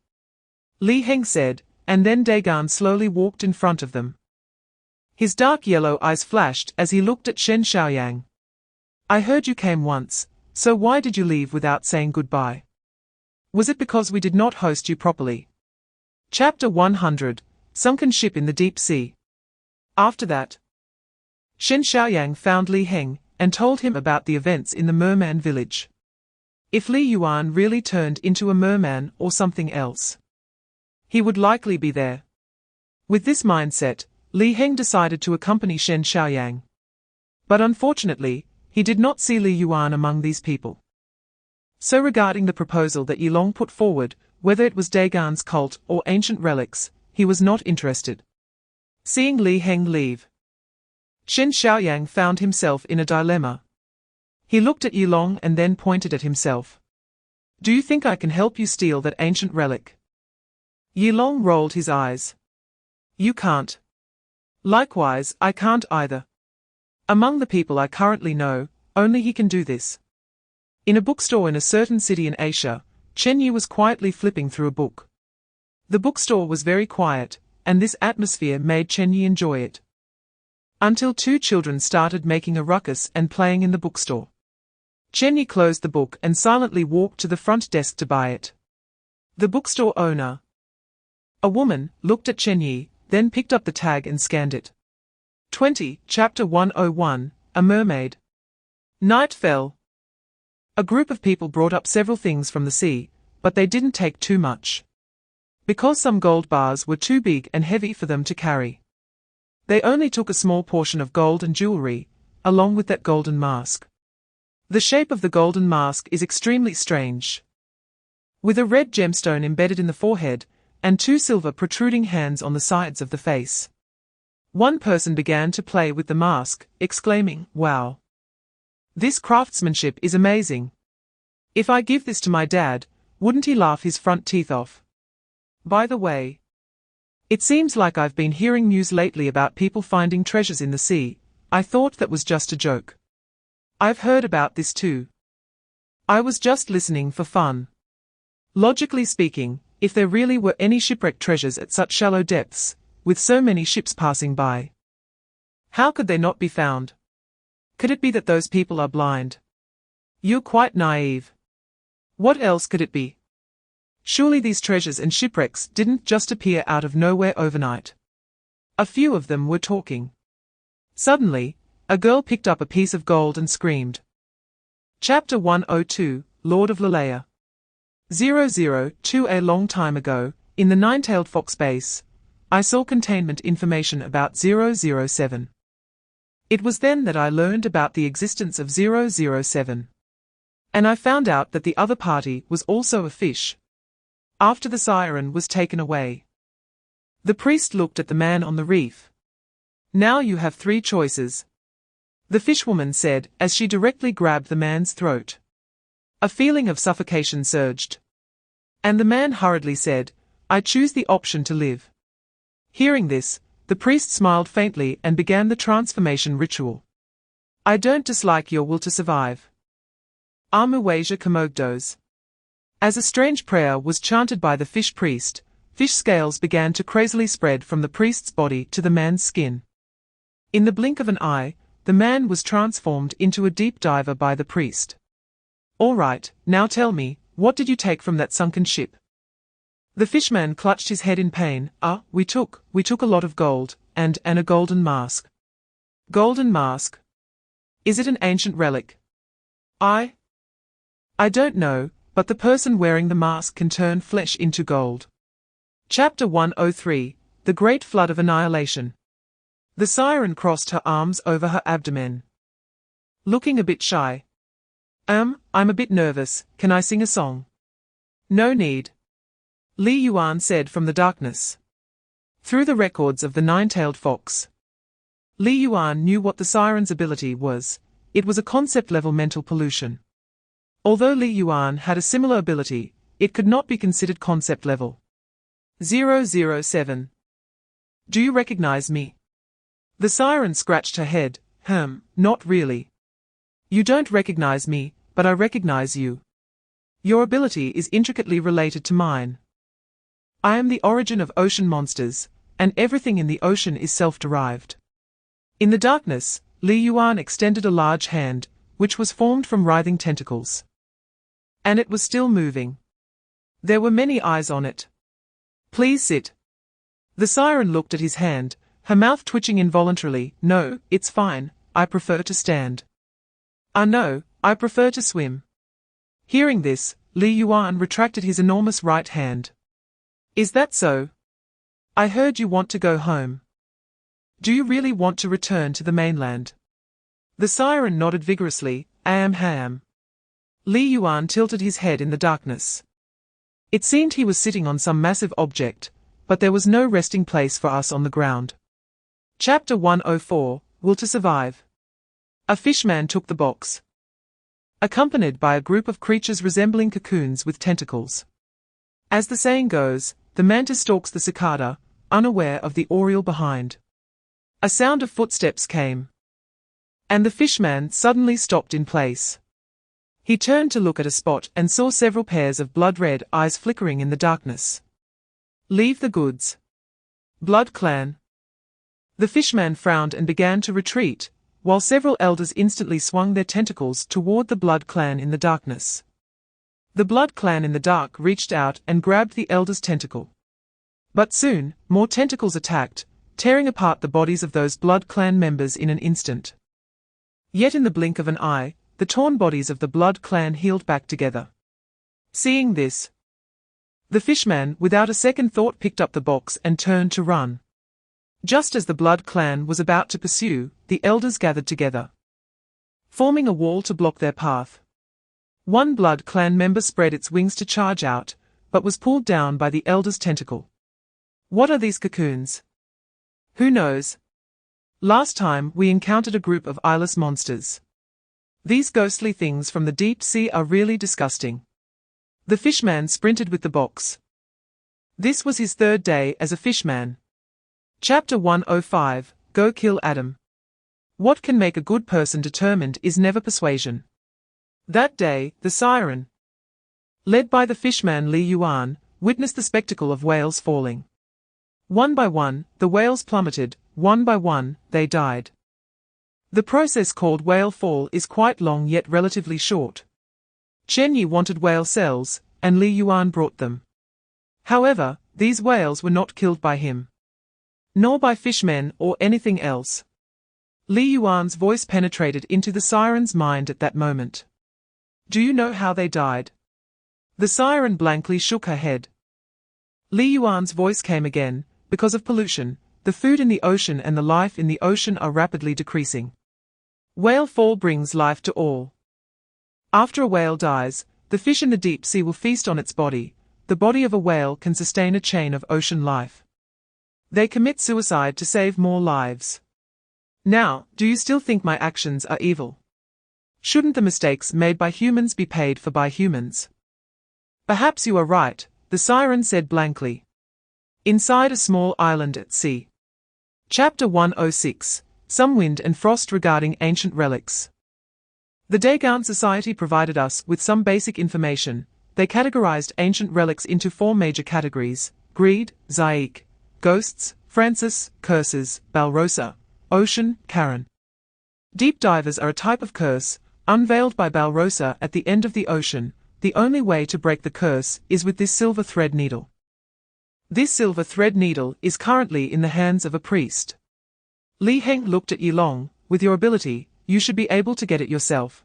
Li Heng said, and then Dagon slowly walked in front of them. His dark yellow eyes flashed as he looked at Shen Xiaoyang. I heard you came once, so why did you leave without saying goodbye? Was it because we did not host you properly? Chapter 100, Sunken Ship in the Deep Sea. After that, Shen Xiaoyang found Li Heng and told him about the events in the merman village. If Li Yuan really turned into a merman or something else, he would likely be there. With this mindset, Li Heng decided to accompany Shen Xiaoyang. But unfortunately, he did not see Li Yuan among these people. So regarding the proposal that Yilong put forward, whether it was Dagon's cult or ancient relics, he was not interested. Seeing Li Heng leave, Shen Xiaoyang found himself in a dilemma. He looked at Yilong and then pointed at himself. Do you think I can help you steal that ancient relic? Yilong rolled his eyes. You can't. Likewise, I can't either. Among the people I currently know, only he can do this. In a bookstore in a certain city in Asia, Chen Ye was quietly flipping through a book. The bookstore was very quiet, and this atmosphere made Chen Ye enjoy it. Until two children started making a ruckus and playing in the bookstore. Chen Ye closed the book and silently walked to the front desk to buy it. The bookstore owner, a woman, looked at Chen Ye, then picked up the tag and scanned it. 20, Chapter 101, A Mermaid. Night fell. A group of people brought up several things from the sea, but they didn't take too much. Because some gold bars were too big and heavy for them to carry. They only took a small portion of gold and jewelry, along with that golden mask. The shape of the golden mask is extremely strange, with a red gemstone embedded in the forehead, and two silver protruding hands on the sides of the face. One person began to play with the mask, exclaiming, wow! This craftsmanship is amazing. If I give this to my dad, wouldn't he laugh his front teeth off? By the way, it seems like I've been hearing news lately about people finding treasures in the sea. I thought that was just a joke. I've heard about this too. I was just listening for fun. Logically speaking, if there really were any shipwrecked treasures at such shallow depths, with so many ships passing by, how could they not be found? Could it be that those people are blind? You're quite naive. What else could it be? Surely these treasures and shipwrecks didn't just appear out of nowhere overnight. A few of them were talking. Suddenly, a girl picked up a piece of gold and screamed. Chapter 102, Lord of Lalea. 002. A long time ago, in the nine-tailed fox base, I saw containment information about 007. It was then that I learned about the existence of 007. And I found out that the other party was also a fish. After the siren was taken away. The priest looked at the man on the reef. Now you have three choices. The fishwoman said as she directly grabbed the man's throat. A feeling of suffocation surged. And the man hurriedly said, I choose the option to live. Hearing this, the priest smiled faintly and began the transformation ritual. I don't dislike your will to survive. Amuwaja Kamogdos. As a strange prayer was chanted by the fish priest, fish scales began to crazily spread from the priest's body to the man's skin. In the blink of an eye, the man was transformed into a deep diver by the priest. All right, now tell me, what did you take from that sunken ship? The fishman clutched his head in pain. We took a lot of gold, and a golden mask. Golden mask? Is it an ancient relic? I don't know, but the person wearing the mask can turn flesh into gold. Chapter 103, The Great Flood of Annihilation. The siren crossed her arms over her abdomen. Looking a bit shy. I'm a bit nervous, can I sing a song? No need. Li Yuan said from the darkness. Through the records of the nine-tailed fox. Li Yuan knew what the siren's ability was. It was a concept-level mental pollution. Although Li Yuan had a similar ability, it could not be considered concept-level. 007. Do you recognize me? The siren scratched her head. Not really. You don't recognize me, but I recognize you. Your ability is intricately related to mine. I am the origin of ocean monsters, and everything in the ocean is self-derived. In the darkness, Li Yuan extended a large hand, which was formed from writhing tentacles. And it was still moving. There were many eyes on it. Please sit. The siren looked at his hand, her mouth twitching involuntarily. No, it's fine, I prefer to stand. No, I prefer to swim. Hearing this, Li Yuan retracted his enormous right hand. Is that so? I heard you want to go home. Do you really want to return to the mainland? The siren nodded vigorously. Ham. Li Yuan tilted his head in the darkness. It seemed he was sitting on some massive object, but there was no resting place for us on the ground. Chapter 104, Will to Survive. A fishman took the box. Accompanied by a group of creatures resembling cocoons with tentacles. As the saying goes, the mantis stalks the cicada, unaware of the oriole behind. A sound of footsteps came. And the fishman suddenly stopped in place. He turned to look at a spot and saw several pairs of blood-red eyes flickering in the darkness. Leave the goods. Blood clan. The fishman frowned and began to retreat, while several elders instantly swung their tentacles toward the blood clan in the darkness. The blood clan in the dark reached out and grabbed the elder's tentacle. But soon, more tentacles attacked, tearing apart the bodies of those blood clan members in an instant. Yet in the blink of an eye, the torn bodies of the blood clan healed back together. Seeing this, the fishman without a second thought picked up the box and turned to run. Just as the blood clan was about to pursue, the elders gathered together, forming a wall to block their path. One blood clan member spread its wings to charge out, but was pulled down by the elder's tentacle. What are these cocoons? Who knows? Last time we encountered a group of eyeless monsters. These ghostly things from the deep sea are really disgusting. The fishman sprinted with the box. This was his third day as a fishman. Chapter 105, Go Kill Adam. What can make a good person determined is never persuasion. That day, the siren, led by the fishman Li Yuan, witnessed the spectacle of whales falling. One by one, the whales plummeted, one by one, they died. The process called whale fall is quite long yet relatively short. Chen Ye wanted whale cells, and Li Yuan brought them. However, these whales were not killed by him. Nor by fishmen or anything else. Li Yuan's voice penetrated into the siren's mind at that moment. Do you know how they died? The siren blankly shook her head. Li Yuan's voice came again, because of pollution, the food in the ocean and the life in the ocean are rapidly decreasing. Whale fall brings life to all. After a whale dies, the fish in the deep sea will feast on its body. The body of a whale can sustain a chain of ocean life. They commit suicide to save more lives. Now, do you still think my actions are evil? Shouldn't the mistakes made by humans be paid for by humans? Perhaps you are right, the siren said blankly. Inside a small island at sea. Chapter 106, Some Wind and Frost Regarding Ancient Relics. The Dagon Society provided us with some basic information. They categorized ancient relics into 4 major categories: greed, Zaik, ghosts, Francis, curses, Balrosa, ocean, Karen. Deep divers are a type of curse, unveiled by Balrosa at the end of the ocean. The only way to break the curse is with this silver thread needle. This silver thread needle is currently in the hands of a priest. Li Heng looked at Yilong. With your ability, you should be able to get it yourself.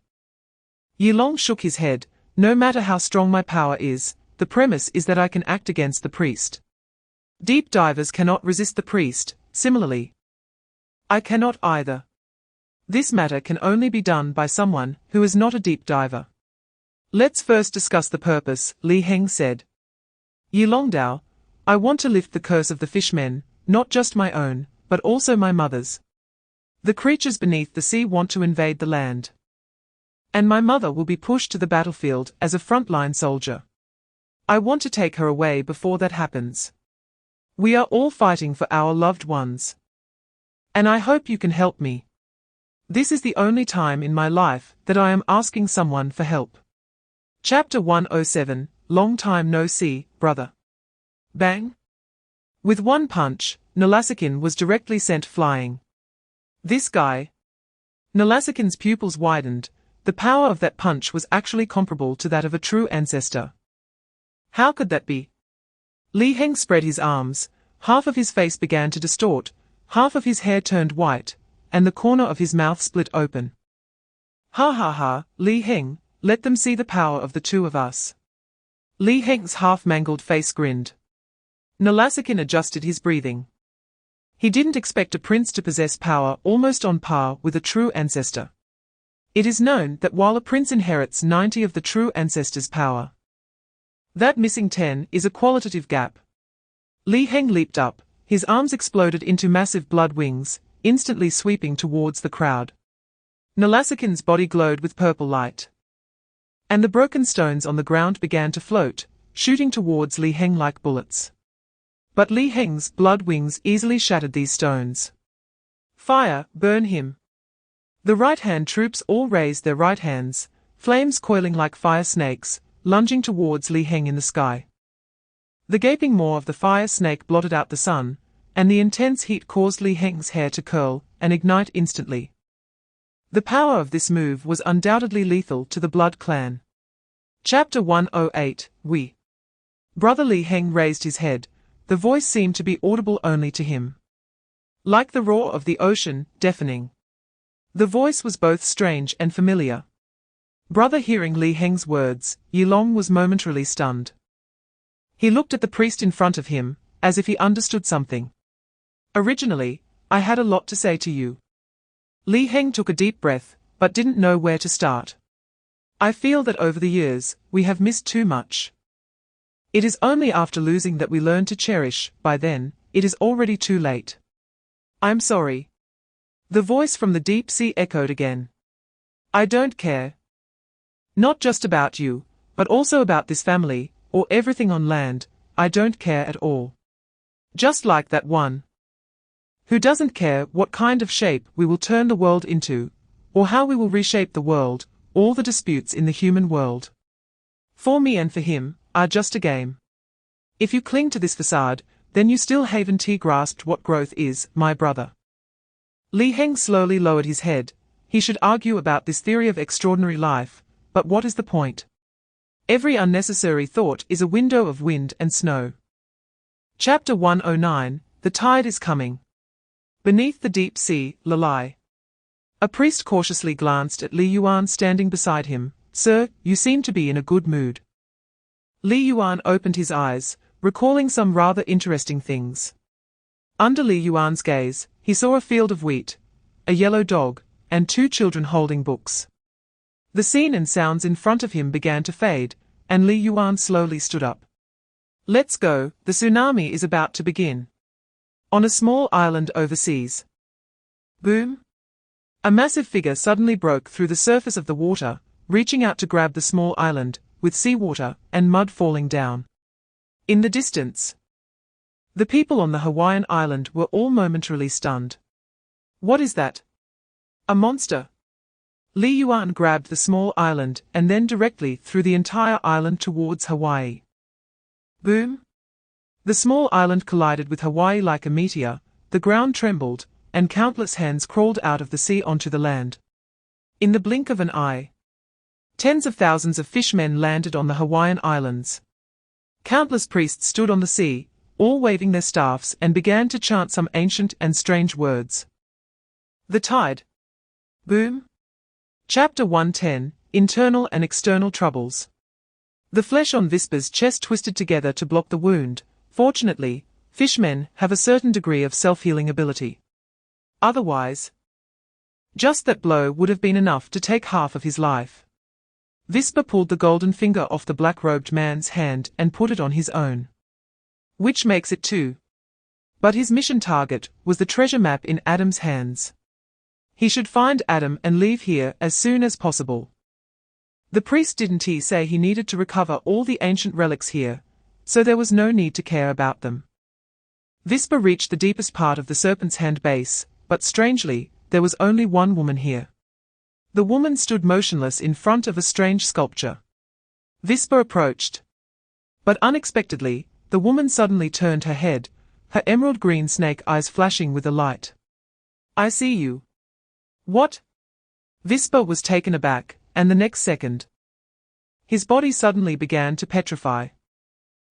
Yilong shook his head. No matter how strong my power is, the premise is that I can act against the priest. Deep divers cannot resist the priest. Similarly, I cannot either. This matter can only be done by someone who is not a deep diver. Let's first discuss the purpose, Li Heng said. Yilongdao, I want to lift the curse of the fishmen, not just my own, but also my mother's. The creatures beneath the sea want to invade the land. And my mother will be pushed to the battlefield as a frontline soldier. I want to take her away before that happens. We are all fighting for our loved ones. And I hope you can help me. This is the only time in my life that I am asking someone for help. Chapter 107, Long Time No See, Brother. Bang! With one punch, Nalasakin was directly sent flying. This guy. Nalasakin's pupils widened. The power of that punch was actually comparable to that of a true ancestor. How could that be? Li Heng spread his arms. Half of his face began to distort, half of his hair turned white, and the corner of his mouth split open. Ha ha ha, Li Heng. Let them see the power of the two of us. Li Heng's half-mangled face grinned. Nalasakin adjusted his breathing. He didn't expect a prince to possess power almost on par with a true ancestor. It is known that while a prince inherits 90 of the true ancestor's power, that missing 10 is a qualitative gap. Li Heng leaped up, his arms exploded into massive blood wings, instantly sweeping towards the crowd. Nalasakin's body glowed with purple light. And the broken stones on the ground began to float, shooting towards Li Heng like bullets. But Li Heng's blood wings easily shattered these stones. Fire, burn him! The right-hand troops all raised their right hands, flames coiling like fire snakes, lunging towards Li Heng in the sky. The gaping maw of the fire snake blotted out the sun, and the intense heat caused Li Heng's hair to curl and ignite instantly. The power of this move was undoubtedly lethal to the Blood Clan. Chapter 108, We. Brother Li Heng raised his head. The voice seemed to be audible only to him. Like the roar of the ocean, deafening. The voice was both strange and familiar. Brother, hearing Li Heng's words, Yilong was momentarily stunned. He looked at the priest in front of him, as if he understood something. Originally, I had a lot to say to you. Li Heng took a deep breath, but didn't know where to start. I feel that over the years, we have missed too much. It is only after losing that we learn to cherish. By then, it is already too late. I'm sorry. The voice from the deep sea echoed again. I don't care. Not just about you, but also about this family, or everything on land. I don't care at all. Just like that one who doesn't care what kind of shape we will turn the world into, or how we will reshape the world. All the disputes in the human world, for me and for him, are just a game. If you cling to this facade, then you still haven't grasped what growth is, my brother. Li Heng slowly lowered his head. He should argue about this theory of extraordinary life, but what is the point? Every unnecessary thought is a window of wind and snow. Chapter 109, The Tide is Coming. Beneath the deep sea, Lalai. A priest cautiously glanced at Li Yuan standing beside him. Sir, you seem to be in a good mood. Li Yuan opened his eyes, recalling some rather interesting things. Under Li Yuan's gaze, he saw a field of wheat, a yellow dog, and 2 children holding books. The scene and sounds in front of him began to fade, and Li Yuan slowly stood up. Let's go, the tsunami is about to begin. On a small island overseas. Boom! A massive figure suddenly broke through the surface of the water, reaching out to grab the small island, with seawater and mud falling down. In the distance, the people on the Hawaiian island were all momentarily stunned. What is that? A monster? Li Yuan grabbed the small island and then directly threw the entire island towards Hawaii. Boom! The small island collided with Hawaii like a meteor, the ground trembled, and countless hands crawled out of the sea onto the land. In the blink of an eye, tens of thousands of fishmen landed on the Hawaiian islands. Countless priests stood on the sea, all waving their staffs and began to chant some ancient and strange words. The tide. Boom! Chapter 110, Internal and External Troubles. The flesh on Vispa's chest twisted together to block the wound. Fortunately, fishmen have a certain degree of self-healing ability. Otherwise, just that blow would have been enough to take half of his life. Vispa pulled the golden finger off the black-robed man's hand and put it on his own. Which makes it 2. But his mission target was the treasure map in Adam's hands. He should find Adam and leave here as soon as possible. The priest didn't say he needed to recover all the ancient relics here, so there was no need to care about them. Vispa reached the deepest part of the serpent's hand base, but strangely, there was only one woman here. The woman stood motionless in front of a strange sculpture. Vispa approached. But unexpectedly, the woman suddenly turned her head, her emerald-green snake eyes flashing with a light. I see you. What? Vispa was taken aback, and the next second, his body suddenly began to petrify.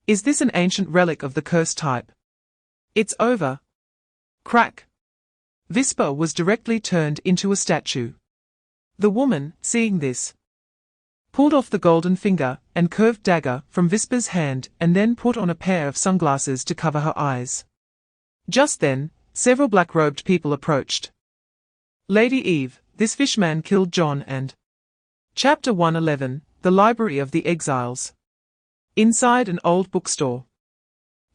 Is this an ancient relic of the cursed type? It's over. Crack. Vispa was directly turned into a statue. The woman, seeing this, pulled off the golden finger and curved dagger from Vispa's hand and then put on a pair of sunglasses to cover her eyes. Just then, several black-robed people approached. Lady Eve, this fishman killed John and... Chapter 111, The Library of the Exiles. Inside an old bookstore.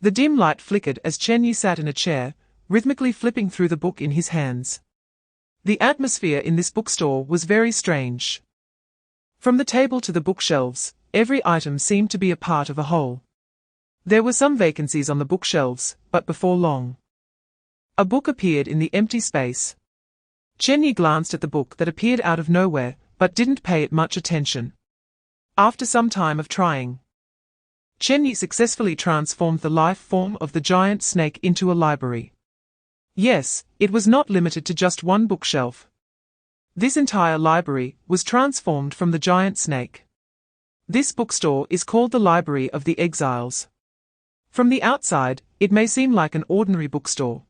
The dim light flickered as Chen Ye sat in a chair, rhythmically flipping through the book in his hands. The atmosphere in this bookstore was very strange. From the table to the bookshelves, every item seemed to be a part of a whole. There were some vacancies on the bookshelves, but before long, a book appeared in the empty space. Chen Ye glanced at the book that appeared out of nowhere, but didn't pay it much attention. After some time of trying, Chen Ye successfully transformed the life form of the giant snake into a library. Yes, it was not limited to just one bookshelf. This entire library was transformed from the giant snake. This bookstore is called the Library of the Exiles. From the outside, it may seem like an ordinary bookstore.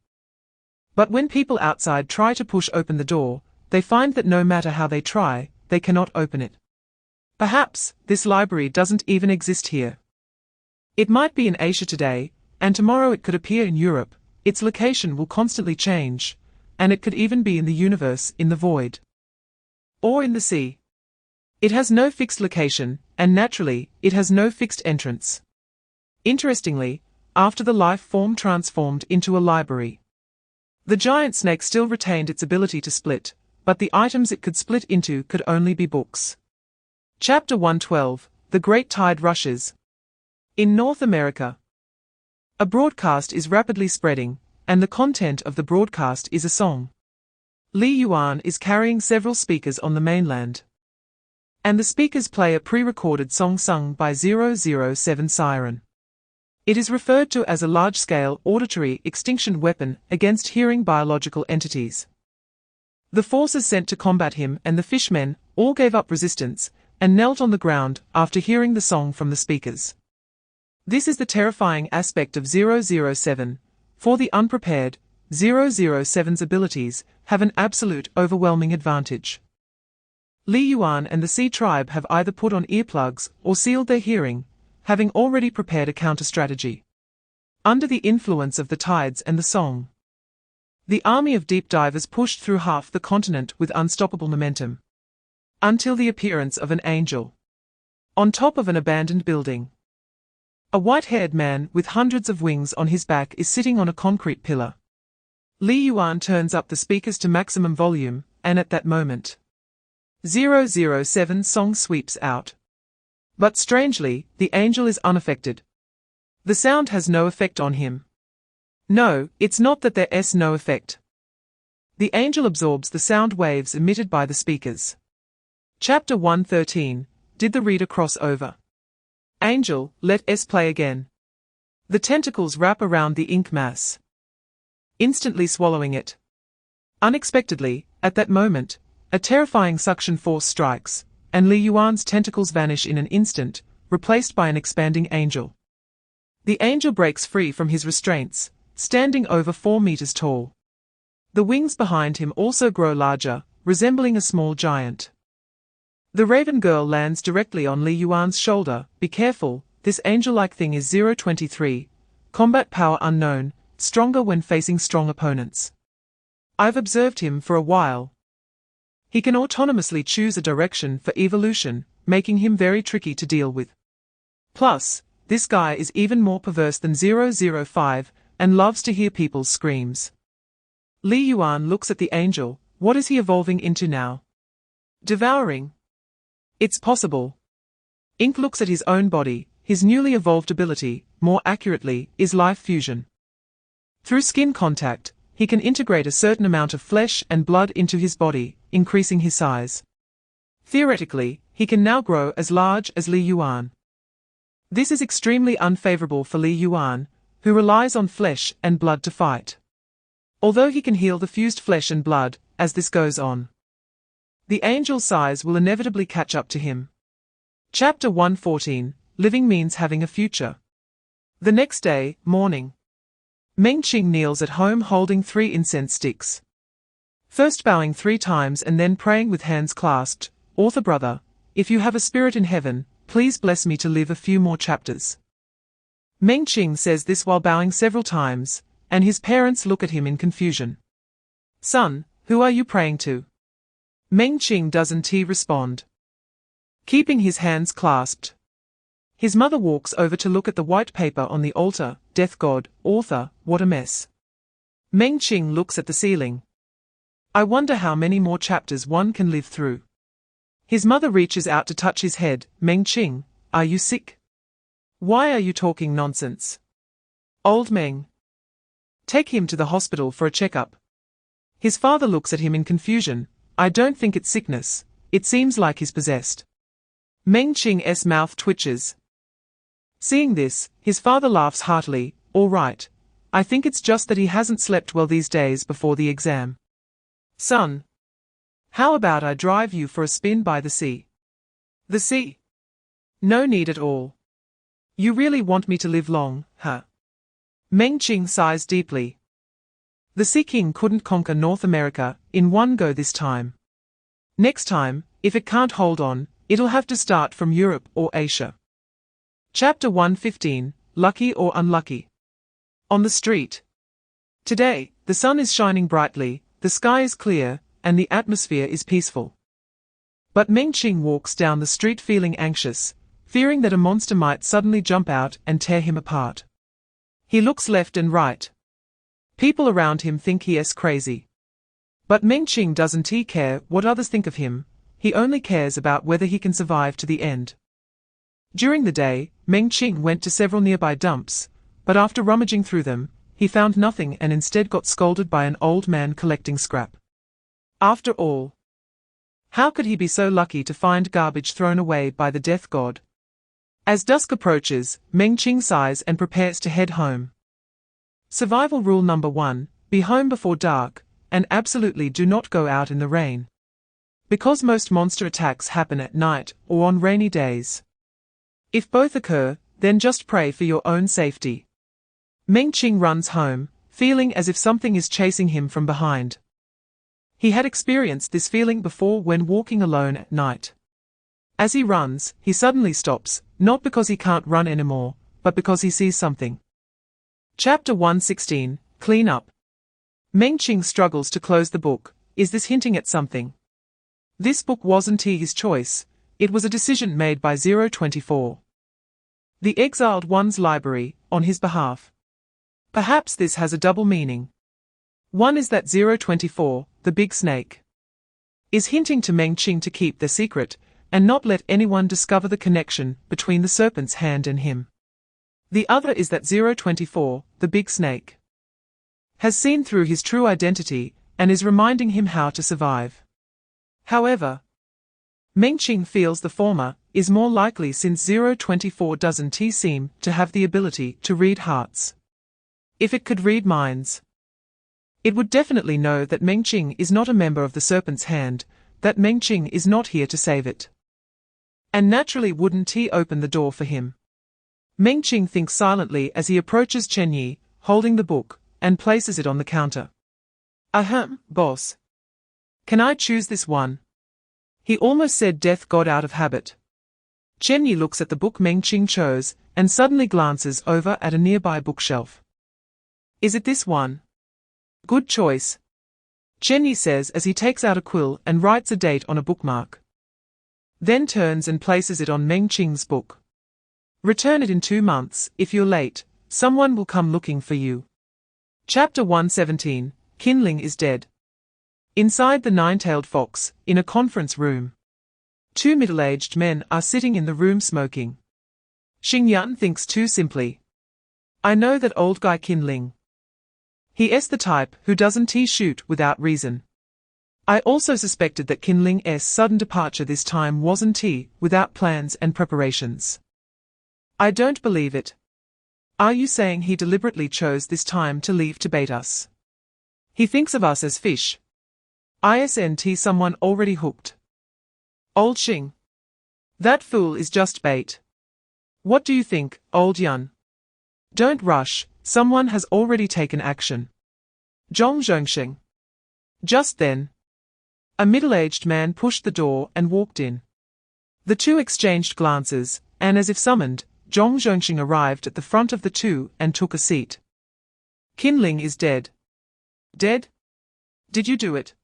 But when people outside try to push open the door, they find that no matter how they try, they cannot open it. Perhaps, this library doesn't even exist here. It might be in Asia today, and tomorrow it could appear in Europe. Its location will constantly change, and it could even be in the universe, in the void, or in the sea. It has no fixed location, and naturally, it has no fixed entrance. Interestingly, after the life form transformed into a library, the giant snake still retained its ability to split, but the items it could split into could only be books. Chapter 112, The Great Tide Rushes. In North America, a broadcast is rapidly spreading, and the content of the broadcast is a song. Li Yuan is carrying several speakers on the mainland, and the speakers play a pre-recorded song sung by 007 Siren. It is referred to as a large-scale auditory extinction weapon against hearing biological entities. The forces sent to combat him and the fishmen all gave up resistance and knelt on the ground after hearing the song from the speakers. This is the terrifying aspect of 007. For the unprepared, 007's abilities have an absolute overwhelming advantage. Li Yuan and the Sea Tribe have either put on earplugs or sealed their hearing. having already prepared a counter-strategy. Under the influence of the tides and the song, the army of deep divers pushed through half the continent with unstoppable momentum, until the appearance of an angel on top of an abandoned building. A white-haired man with hundreds of wings on his back is sitting on a concrete pillar. Li Yuan turns up the speakers to maximum volume, and at that moment, 007 song sweeps out. But strangely, the angel is unaffected. The sound has no effect on him. No, it's not that there's no effect. The angel absorbs the sound waves emitted by the speakers. Chapter 113. Did the reader cross over? Angel, let us play again. The tentacles wrap around the ink mass, instantly swallowing it. Unexpectedly, at that moment, a terrifying suction force strikes, and Li Yuan's tentacles vanish in an instant, replaced by an expanding angel. The angel breaks free from his restraints, standing over 4 meters tall. The wings behind him also grow larger, resembling a small giant. The raven girl lands directly on Li Yuan's shoulder. Be careful, this angel-like thing is 023, combat power unknown, stronger when facing strong opponents. I've observed him for a while. He can autonomously choose a direction for evolution, making him very tricky to deal with. Plus, this guy is even more perverse than 005, and loves to hear people's screams. Li Yuan looks at the angel. What is he evolving into now? Devouring? It's possible. Ink looks at his own body. His newly evolved ability, more accurately, is life fusion. Through skin contact, he can integrate a certain amount of flesh and blood into his body, increasing his size. Theoretically, he can now grow as large as Li Yuan. This is extremely unfavorable for Li Yuan, who relies on flesh and blood to fight. Although he can heal the fused flesh and blood, as this goes on, the angel's size will inevitably catch up to him. Chapter 114. Living means having a future. The next day, morning. Meng Qing kneels at home holding 3 incense sticks. First bowing 3 times and then praying with hands clasped, Author brother, if you have a spirit in heaven, please bless me to live a few more chapters. Meng Qing says this while bowing several times, and his parents look at him in confusion. Son, who are you praying to? Meng Qing doesn't respond, keeping his hands clasped. His mother walks over to look at the white paper on the altar. Death God, author, what a mess. Meng Qing looks at the ceiling. I wonder how many more chapters one can live through. His mother reaches out to touch his head. Meng Qing, are you sick? Why are you talking nonsense? Old Meng. Take him to the hospital for a checkup. His father looks at him in confusion. I don't think it's sickness. It seems like he's possessed. Meng Qing's mouth twitches. Seeing this, his father laughs heartily. All right. I think it's just that he hasn't slept well these days before the exam. Son. How about I drive you for a spin by the sea? The sea? No need at all. You really want me to live long, huh? Meng Qing sighs deeply. The Sea King couldn't conquer North America in one go this time. Next time, if it can't hold on, it'll have to start from Europe or Asia. Chapter 115. Lucky or unlucky? On the street. Today, the sun is shining brightly, the sky is clear, and the atmosphere is peaceful. But Meng Qing walks down the street feeling anxious, fearing that a monster might suddenly jump out and tear him apart. He looks left and right. People around him think he is crazy. But Meng Qing doesn't care what others think of him, he only cares about whether he can survive to the end. During the day, Meng Qing went to several nearby dumps, but after rummaging through them, he found nothing and instead got scolded by an old man collecting scrap. After all, how could he be so lucky to find garbage thrown away by the death god? As dusk approaches, Meng Qing sighs and prepares to head home. Survival rule number 1, be home before dark, and absolutely do not go out in the rain. Because most monster attacks happen at night or on rainy days. If both occur, then just pray for your own safety. Meng Qing runs home, feeling as if something is chasing him from behind. He had experienced this feeling before when walking alone at night. As he runs, he suddenly stops, not because he can't run anymore, but because he sees something. Chapter 116, Clean Up. Meng Qing struggles to close the book. Is this hinting at something? This book wasn't his choice, it was a decision made by 024. The exiled one's library, on his behalf. Perhaps this has a double meaning. One is that 024, the big snake, is hinting to Meng Qing to keep their secret, and not let anyone discover the connection between the serpent's hand and him. The other is that 024, the big snake, has seen through his true identity, and is reminding him how to survive. However, Meng Qing feels the former is more likely since 024 doesn't seem to have the ability to read hearts. If it could read minds, it would definitely know that Meng Qing is not a member of the serpent's hand, that Meng Qing is not here to save it. And naturally wouldn't he open the door for him. Meng Qing thinks silently as he approaches Chen Ye, holding the book, and places it on the counter. Ahem, boss. Can I choose this one? He almost said death got out of habit. Chen Ye looks at the book Meng Qing chose, and suddenly glances over at a nearby bookshelf. Is it this one? Good choice. Chen Ye says as he takes out a quill and writes a date on a bookmark. Then turns and places it on Meng Qing's book. Return it in 2 months. If you're late, someone will come looking for you. Chapter 117, Qinling is dead. Inside the nine-tailed fox, in a conference room. 2 middle-aged men are sitting in the room smoking. Xingyan thinks too simply. I know that old guy Qinling. He's the type who doesn't shoot without reason. I also suspected that Qinling's sudden departure this time wasn't without plans and preparations. I don't believe it. Are you saying he deliberately chose this time to leave to bait us? He thinks of us as fish. Isn't someone already hooked? Old Xing. That fool is just bait. What do you think, old Yun? Don't rush, someone has already taken action. Zhong Zhongxing. Just then, a middle-aged man pushed the door and walked in. The two exchanged glances, and as if summoned, Zhong Zhongxing arrived at the front of the two and took a seat. Qinling is dead. Dead? Did you do it?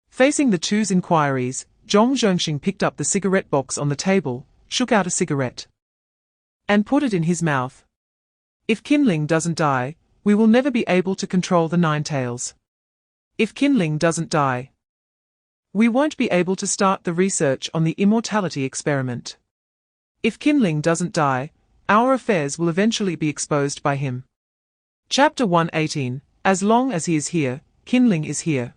Facing the two's inquiries, Zhong Zhongxing picked up the cigarette box on the table, shook out a cigarette, and put it in his mouth. If Qinling doesn't die, we will never be able to control the Nine Tails. If Qinling doesn't die, we won't be able to start the research on the immortality experiment. If Qinling doesn't die, our affairs will eventually be exposed by him. Chapter 118, As long as he is here, Qinling is here.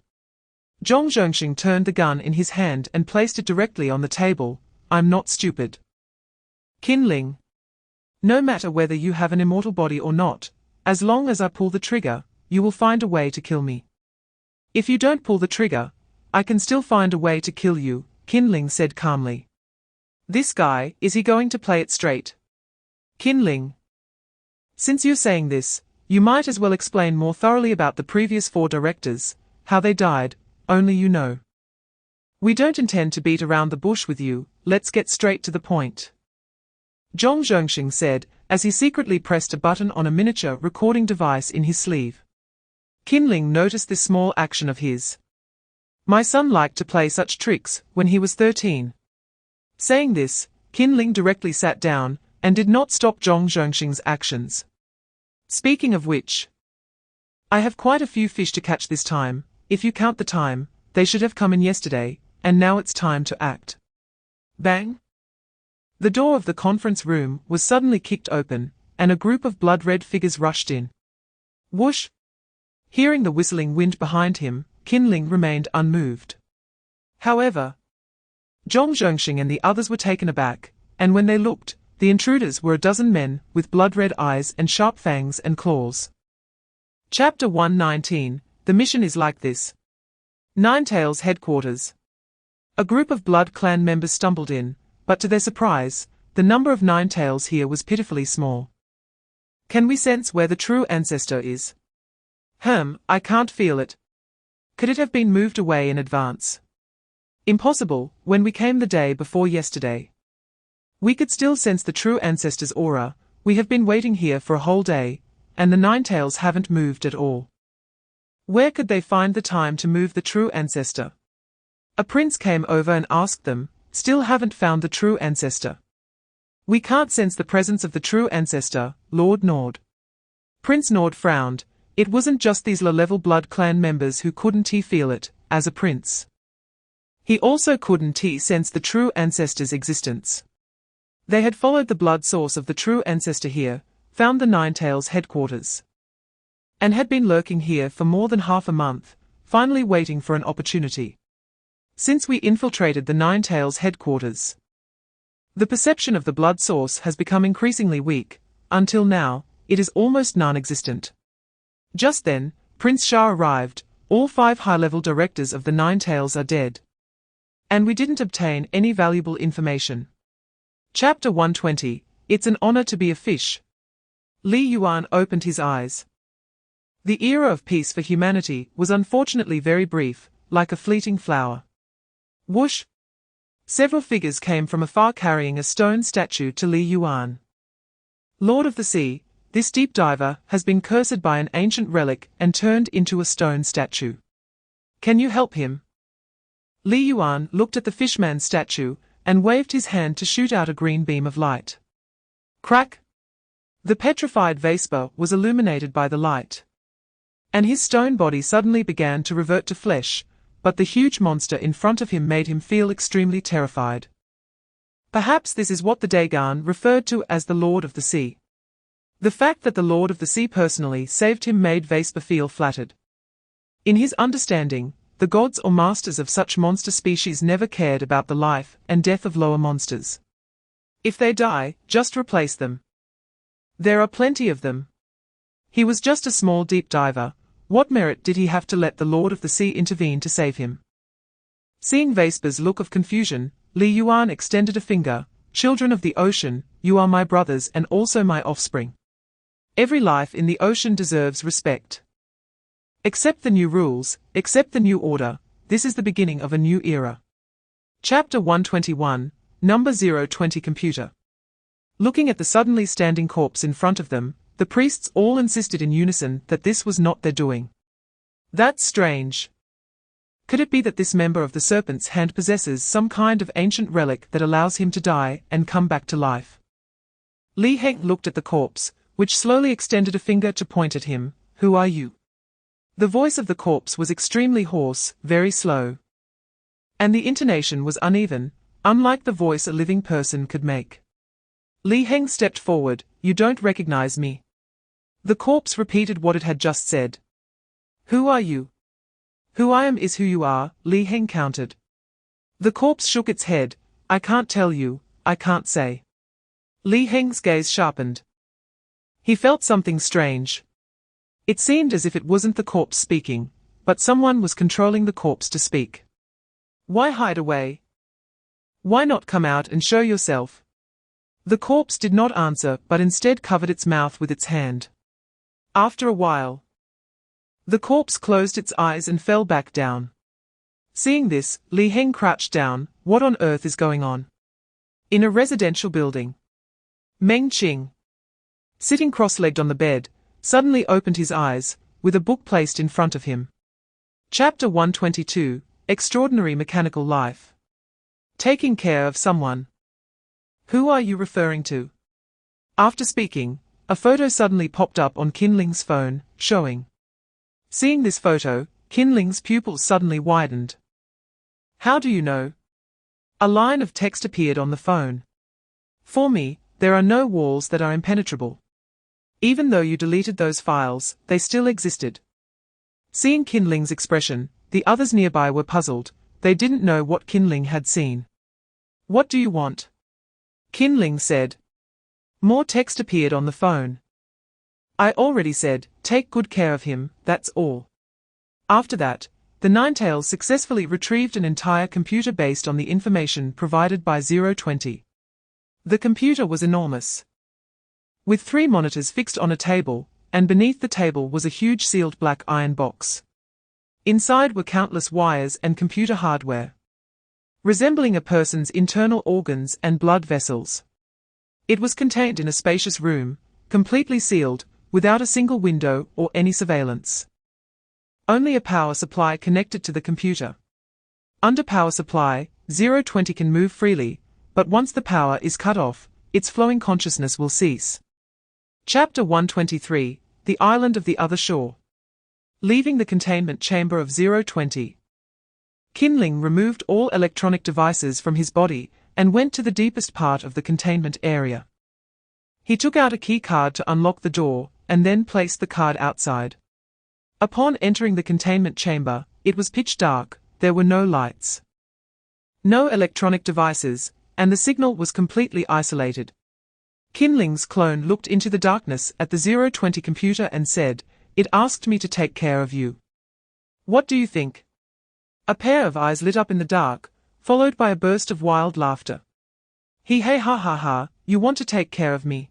Zhong Zhongxing turned the gun in his hand and placed it directly on the table. I'm not stupid. Qinling. No matter whether you have an immortal body or not, as long as I pull the trigger, you will find a way to kill me. If you don't pull the trigger, I can still find a way to kill you, Qinling said calmly. This guy, is he going to play it straight? Qinling. Since you're saying this, you might as well explain more thoroughly about the previous 4 directors, how they died, only you know. We don't intend to beat around the bush with you, let's get straight to the point. Zhong Zhongxing said, as he secretly pressed a button on a miniature recording device in his sleeve. Qinling noticed this small action of his. My son liked to play such tricks when he was 13. Saying this, Qinling directly sat down, and did not stop Zhong Zhongxing's actions. Speaking of which, I have quite a few fish to catch this time. If you count the time, they should have come in yesterday, and now it's time to act. Bang! The door of the conference room was suddenly kicked open, and a group of blood-red figures rushed in. Whoosh! Hearing the whistling wind behind him, Qinling remained unmoved. However, Zhong Zhongxing and the others were taken aback, and when they looked, the intruders were a dozen men with blood-red eyes and sharp fangs and claws. Chapter 119, The mission is like this. Ninetails headquarters. A group of Blood Clan members stumbled in, but to their surprise, the number of Ninetails here was pitifully small. Can we sense where the true ancestor is? I can't feel it. Could it have been moved away in advance? Impossible, when we came the day before yesterday. We could still sense the true ancestor's aura. We have been waiting here for a whole day, and the Ninetales haven't moved at all. Where could they find the time to move the true ancestor? A prince came over and asked them, still haven't found the true ancestor. We can't sense the presence of the true ancestor, Lord Nord. Prince Nord frowned. It wasn't just these low-level blood clan members who couldn't feel it, as a prince. He also couldn't sense the true ancestor's existence. They had followed the blood source of the true ancestor here, found the Ninetales headquarters, and had been lurking here for more than half a month, finally waiting for an opportunity. Since we infiltrated the Ninetales headquarters, the perception of the blood source has become increasingly weak. Until now, it is almost non-existent. Just then, Prince Shah arrived. All 5 high-level directors of the Ninetales are dead, and we didn't obtain any valuable information. Chapter 120. It's an honor to be a fish. Li Yuan opened his eyes. The era of peace for humanity was unfortunately very brief, like a fleeting flower. Whoosh! Several figures came from afar carrying a stone statue to Li Yuan. Lord of the Sea, this deep diver has been cursed by an ancient relic and turned into a stone statue. Can you help him? Li Yuan looked at the fishman statue and waved his hand to shoot out a green beam of light. Crack! The petrified Vespa was illuminated by the light, and his stone body suddenly began to revert to flesh, but the huge monster in front of him made him feel extremely terrified. Perhaps this is what the Dagon referred to as the Lord of the Sea. The fact that the Lord of the Sea personally saved him made Vespa feel flattered. In his understanding, the gods or masters of such monster species never cared about the life and death of lower monsters. If they die, just replace them. There are plenty of them. He was just a small deep diver. What merit did he have to let the Lord of the Sea intervene to save him? Seeing Vespa's look of confusion, Li Yuan extended a finger. Children of the ocean, you are my brothers and also my offspring. Every life in the ocean deserves respect. Accept the new rules, accept the new order. This is the beginning of a new era. Chapter 121, Number 020 Computer. Looking at the suddenly standing corpse in front of them, the priests all insisted in unison that this was not their doing. That's strange. Could it be that this member of the Serpent's Hand possesses some kind of ancient relic that allows him to die and come back to life? Li Heng looked at the corpse, which slowly extended a finger to point at him. Who are you? The voice of the corpse was extremely hoarse, very slow, and the intonation was uneven, unlike the voice a living person could make. Li Heng stepped forward. You don't recognize me. The corpse repeated what it had just said. Who are you? Who I am is who you are, Li Heng countered. The corpse shook its head. I can't tell you, I can't say. Li Heng's gaze sharpened. He felt something strange. It seemed as if it wasn't the corpse speaking, but someone was controlling the corpse to speak. Why hide away? Why not come out and show yourself? The corpse did not answer but instead covered its mouth with its hand. After a while, the corpse closed its eyes and fell back down. Seeing this, Li Heng crouched down. What on earth is going on? In a residential building, Meng Qing, sitting cross-legged on the bed, suddenly opened his eyes, with a book placed in front of him. Chapter 122, Extraordinary Mechanical Life. Taking care of someone. Who are you referring to? After speaking, a photo suddenly popped up on Qin Ling's phone, showing. Seeing this photo, Qin Ling's pupils suddenly widened. How do you know? A line of text appeared on the phone. For me, there are no walls that are impenetrable. Even though you deleted those files, they still existed. Seeing Qin Ling's expression, the others nearby were puzzled. They didn't know what Qin Ling had seen. What do you want? Qin Ling said. More text appeared on the phone. I already said, take good care of him, that's all. After that, the Ninetales successfully retrieved an entire computer based on the information provided by 020. The computer was enormous, with 3 monitors fixed on a table, and beneath the table was a huge sealed black iron box. Inside were countless wires and computer hardware. resembling a person's internal organs and blood vessels. It was contained in a spacious room, completely sealed, without a single window or any surveillance. Only a power supply connected to the computer. Under power supply, 020 can move freely, but once the power is cut off, its flowing consciousness will cease. Chapter 123, The Island of the Other Shore. Leaving the containment chamber of 020. Qinling removed all electronic devices from his body and went to the deepest part of the containment area. He took out a key card to unlock the door, and then placed the card outside. Upon entering the containment chamber, it was pitch dark, there were no lights. No electronic devices, and the signal was completely isolated. Qinling's clone looked into the darkness at the 020 computer and said, "It asked me to take care of you. What do you think?" A pair of eyes lit up in the dark, followed by a burst of wild laughter. Hey ha ha ha, you want to take care of me?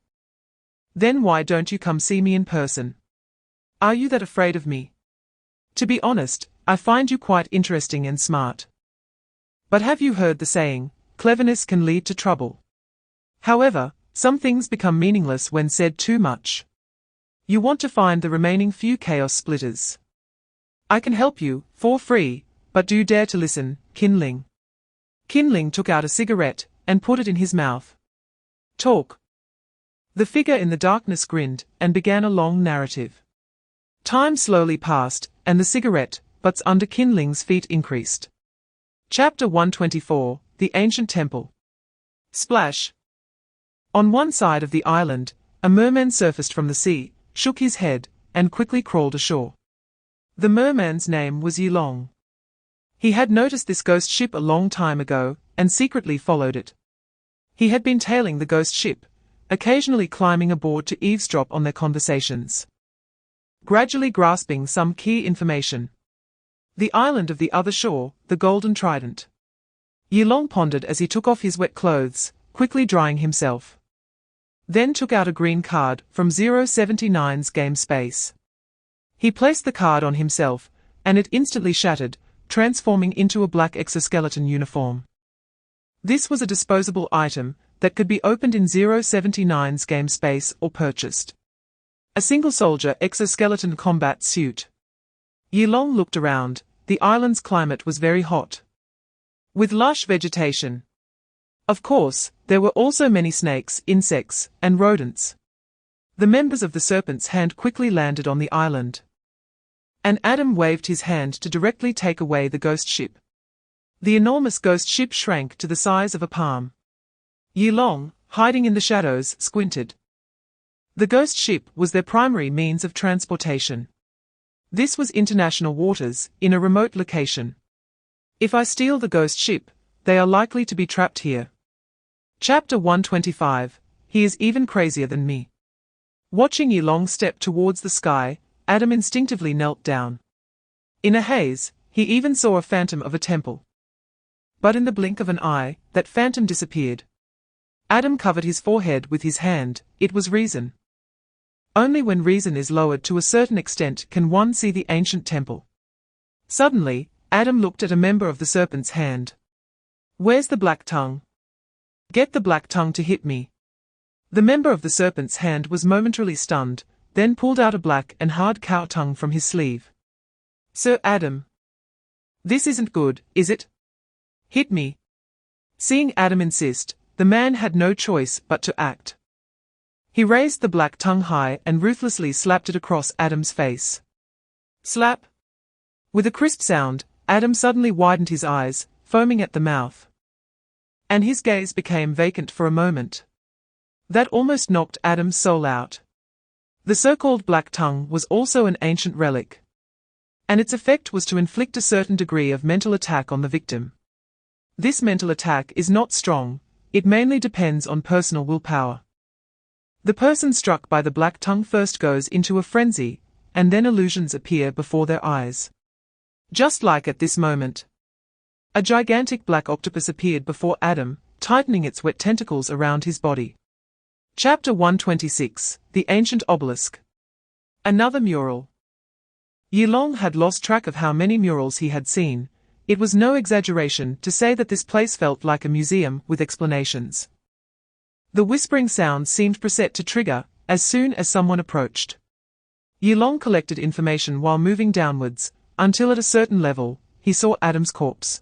Then why don't you come see me in person? Are you that afraid of me? To be honest, I find you quite interesting and smart. But have you heard the saying, cleverness can lead to trouble? However, some things become meaningless when said too much. You want to find the remaining few chaos splitters. I can help you, for free, but do you dare to listen, Qinling? Qinling took out a cigarette and put it in his mouth. Talk. The figure in the darkness grinned and began a long narrative. Time slowly passed, and the cigarette butts under Qinling's feet increased. Chapter 124, The Ancient Temple. Splash. On one side of the island, a merman surfaced from the sea, shook his head, and quickly crawled ashore. The merman's name was Yilong. He had noticed this ghost ship a long time ago, and secretly followed it. He had been tailing the ghost ship, occasionally climbing aboard to eavesdrop on their conversations. Gradually grasping some key information. The island of the other shore, the Golden Trident. Yilong pondered as he took off his wet clothes, quickly drying himself. Then took out a green card from 079's game space. He placed the card on himself, and it instantly shattered, transforming into a black exoskeleton uniform. This was a disposable item that could be opened in 079's game space or purchased. A single-soldier exoskeleton combat suit. Yilong looked around. The island's climate was very hot, with lush vegetation. Of course, there were also many snakes, insects, and rodents. The members of the Serpent's Hand quickly landed on the island. And Adam waved his hand to directly take away the ghost ship. The enormous ghost ship shrank to the size of a palm. Yilong, hiding in the shadows, squinted. The ghost ship was their primary means of transportation. This was international waters, in a remote location. If I steal the ghost ship, they are likely to be trapped here. Chapter 125, He is even crazier than me. Watching Yilong step towards the sky, Adam instinctively knelt down. In a haze, he even saw a phantom of a temple. But in the blink of an eye, that phantom disappeared. Adam covered his forehead with his hand. It was reason. Only when reason is lowered to a certain extent can one see the ancient temple. Suddenly, Adam looked at a member of the Serpent's Hand. Where's the black tongue? Get the black tongue to hit me. The member of the Serpent's Hand was momentarily stunned, then pulled out a black and hard cow tongue from his sleeve. Sir Adam. This isn't good, is it? Hit me. Seeing Adam insist, the man had no choice but to act. He raised the black tongue high and ruthlessly slapped it across Adam's face. Slap. With a crisp sound, Adam suddenly widened his eyes, foaming at the mouth. And his gaze became vacant for a moment. That almost knocked Adam's soul out. The so-called black tongue was also an ancient relic. And its effect was to inflict a certain degree of mental attack on the victim. This mental attack is not strong, it mainly depends on personal willpower. The person struck by the black tongue first goes into a frenzy, and then illusions appear before their eyes. Just like at this moment. A gigantic black octopus appeared before Adam, tightening its wet tentacles around his body. Chapter 126, The Ancient Obelisk. Another mural. Yilong had lost track of how many murals he had seen, it was no exaggeration to say that this place felt like a museum with explanations. The whispering sound seemed preset to trigger as soon as someone approached. Yilong collected information while moving downwards, until at a certain level, he saw Adam's corpse.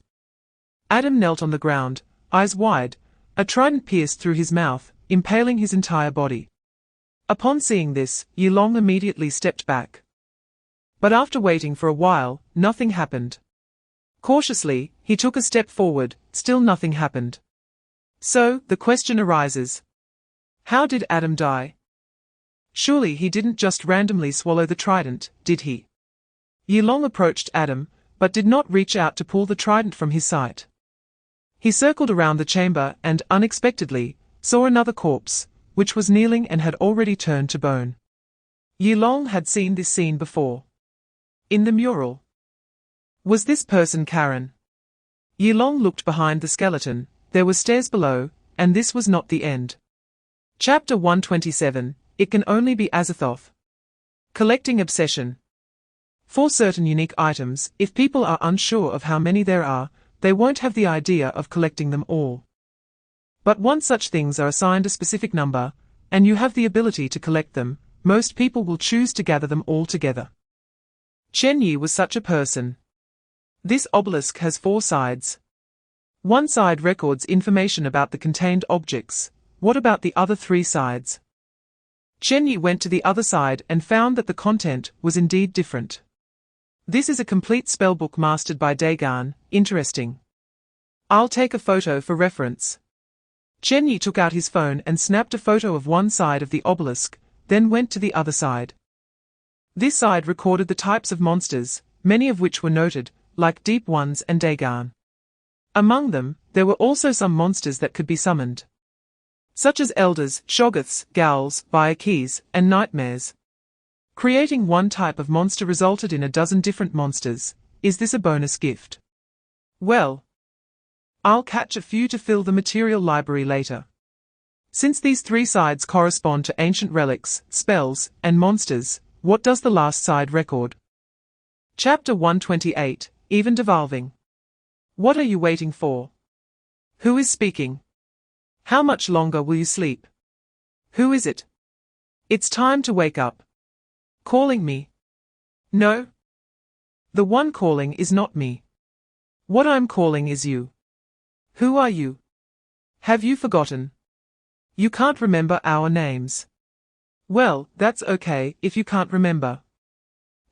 Adam knelt on the ground, eyes wide, a trident pierced through his mouth, impaling his entire body. Upon seeing this, Yilong immediately stepped back. But after waiting for a while, nothing happened. Cautiously, he took a step forward, still nothing happened. So, the question arises. How did Adam die? Surely he didn't just randomly swallow the trident, did he? Yilong approached Adam, but did not reach out to pull the trident from his sight. He circled around the chamber and, unexpectedly, saw another corpse, which was kneeling and had already turned to bone. Yilong had seen this scene before. In the mural. Was this person Karen? Yilong looked behind the skeleton, there were stairs below, and this was not the end. Chapter 127, It Can Only Be Azathoth. Collecting Obsession. For certain unique items, if people are unsure of how many there are, they won't have the idea of collecting them all. But once such things are assigned a specific number, and you have the ability to collect them, most people will choose to gather them all together. Chen Ye was such a person. This obelisk has 4 sides. One side records information about the contained objects. What about the other 3 sides? Chen Ye went to the other side and found that the content was indeed different. This is a complete spellbook mastered by Dagon. Interesting. I'll take a photo for reference. Chen Ye took out his phone and snapped a photo of one side of the obelisk, then went to the other side. This side recorded the types of monsters, many of which were noted, like deep ones and Dagon. Among them, there were also some monsters that could be summoned, such as elders, shoggoths, ghouls, Vyakis, and nightmares. Creating one type of monster resulted in a dozen different monsters. Is this a bonus gift? Well, I'll catch a few to fill the material library later. Since these 3 sides correspond to ancient relics, spells, and monsters, what does the last side record? Chapter 128, Even Devolving. What are you waiting for? Who is speaking? How much longer will you sleep? Who is it? It's time to wake up. Calling me? No. The one calling is not me. What I'm calling is you. Who are you? Have you forgotten? You can't remember our names. Well, that's okay if you can't remember.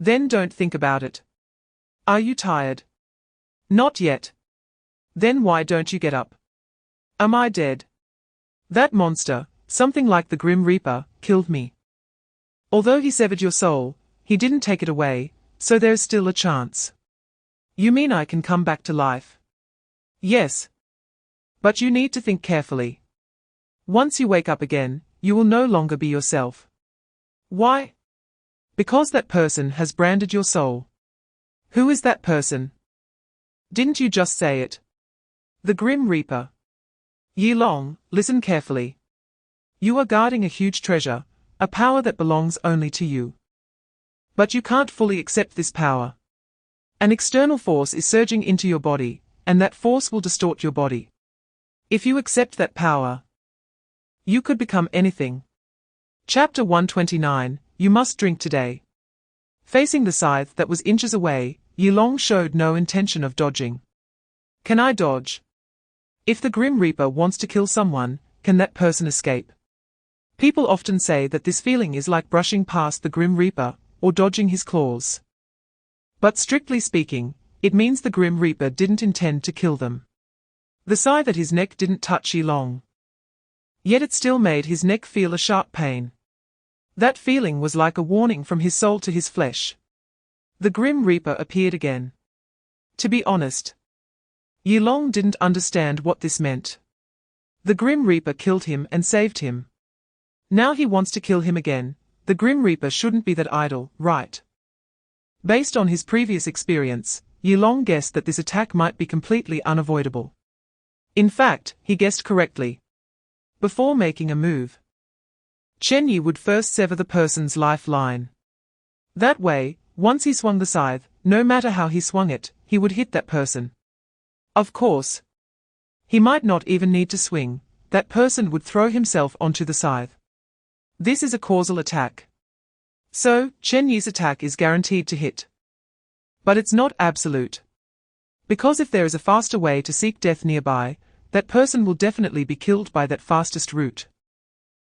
Then don't think about it. Are you tired? Not yet. Then why don't you get up? Am I dead? That monster, something like the Grim Reaper, killed me. Although he severed your soul, he didn't take it away, so there's still a chance. You mean I can come back to life? Yes. But you need to think carefully. Once you wake up again, you will no longer be yourself. Why? Because that person has branded your soul. Who is that person? Didn't you just say it? The Grim Reaper. Yilong, listen carefully. You are guarding a huge treasure, a power that belongs only to you. But you can't fully accept this power. An external force is surging into your body, and that force will distort your body. If you accept that power, you could become anything. Chapter 129, You Must Drink Today. Facing the scythe that was inches away, Yilong showed no intention of dodging. Can I dodge? If the Grim Reaper wants to kill someone, can that person escape? People often say that this feeling is like brushing past the Grim Reaper, or dodging his claws. But strictly speaking, it means the Grim Reaper didn't intend to kill them. The scythe at his neck didn't touch Yilong. Yet it still made his neck feel a sharp pain. That feeling was like a warning from his soul to his flesh. The Grim Reaper appeared again. To be honest, Yilong didn't understand what this meant. The Grim Reaper killed him and saved him. Now he wants to kill him again. The Grim Reaper shouldn't be that idle, right? Based on his previous experience, Yilong guessed that this attack might be completely unavoidable. In fact, he guessed correctly. Before making a move, Chen Ye would first sever the person's lifeline. That way, once he swung the scythe, no matter how he swung it, he would hit that person. Of course. He might not even need to swing, that person would throw himself onto the scythe. This is a causal attack. So, Chen Ye's attack is guaranteed to hit. But it's not absolute. Because if there is a faster way to seek death nearby, that person will definitely be killed by that fastest route.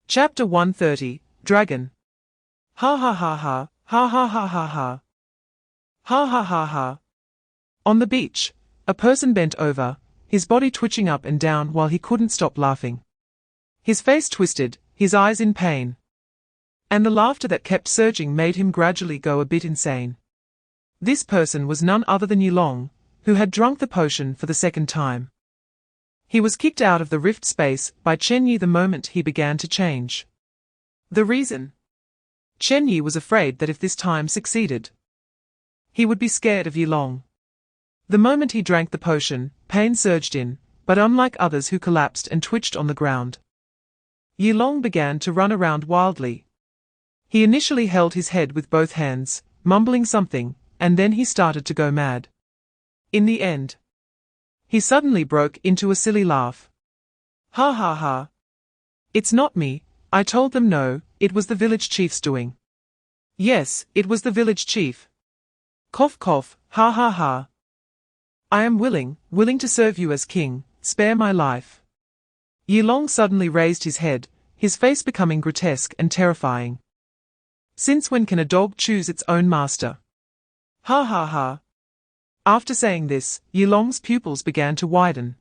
Chapter 130, Dragon. Ha ha ha ha, ha ha ha ha ha. Ha ha ha ha. On the beach, a person bent over, his body twitching up and down while he couldn't stop laughing. His face twisted, his eyes in pain. And the laughter that kept surging made him gradually go a bit insane. This person was none other than Yilong, who had drunk the potion for the second time. He was kicked out of the rift space by Chen Ye the moment he began to change. The reason? Chen Ye was afraid that if this time succeeded, he would be scared of Yilong. The moment he drank the potion, pain surged in, but unlike others who collapsed and twitched on the ground, Yilong began to run around wildly. He initially held his head with both hands, mumbling something, and then he started to go mad. In the end, he suddenly broke into a silly laugh. Ha ha ha. It's not me, I told them no, it was the village chief's doing. Yes, it was the village chief. Cough cough, ha ha ha. I am willing to serve you as king, spare my life. Yilong suddenly raised his head, his face becoming grotesque and terrifying. Since when can a dog choose its own master? Ha ha ha. After saying this, Yilong's pupils began to widen.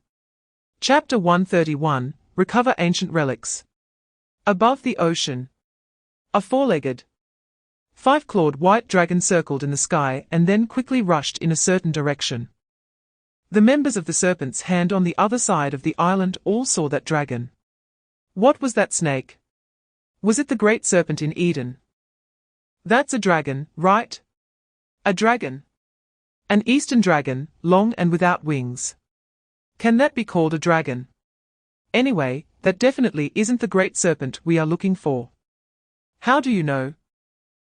Chapter 131, Recover Ancient Relics. Above the ocean, a four-legged, five-clawed white dragon circled in the sky and then quickly rushed in a certain direction. The members of the serpent's hand on the other side of the island all saw that dragon. What was that snake? Was it the great serpent in Eden? That's a dragon, right? A dragon. An eastern dragon, long and without wings. Can that be called a dragon? Anyway, that definitely isn't the great serpent we are looking for. How do you know?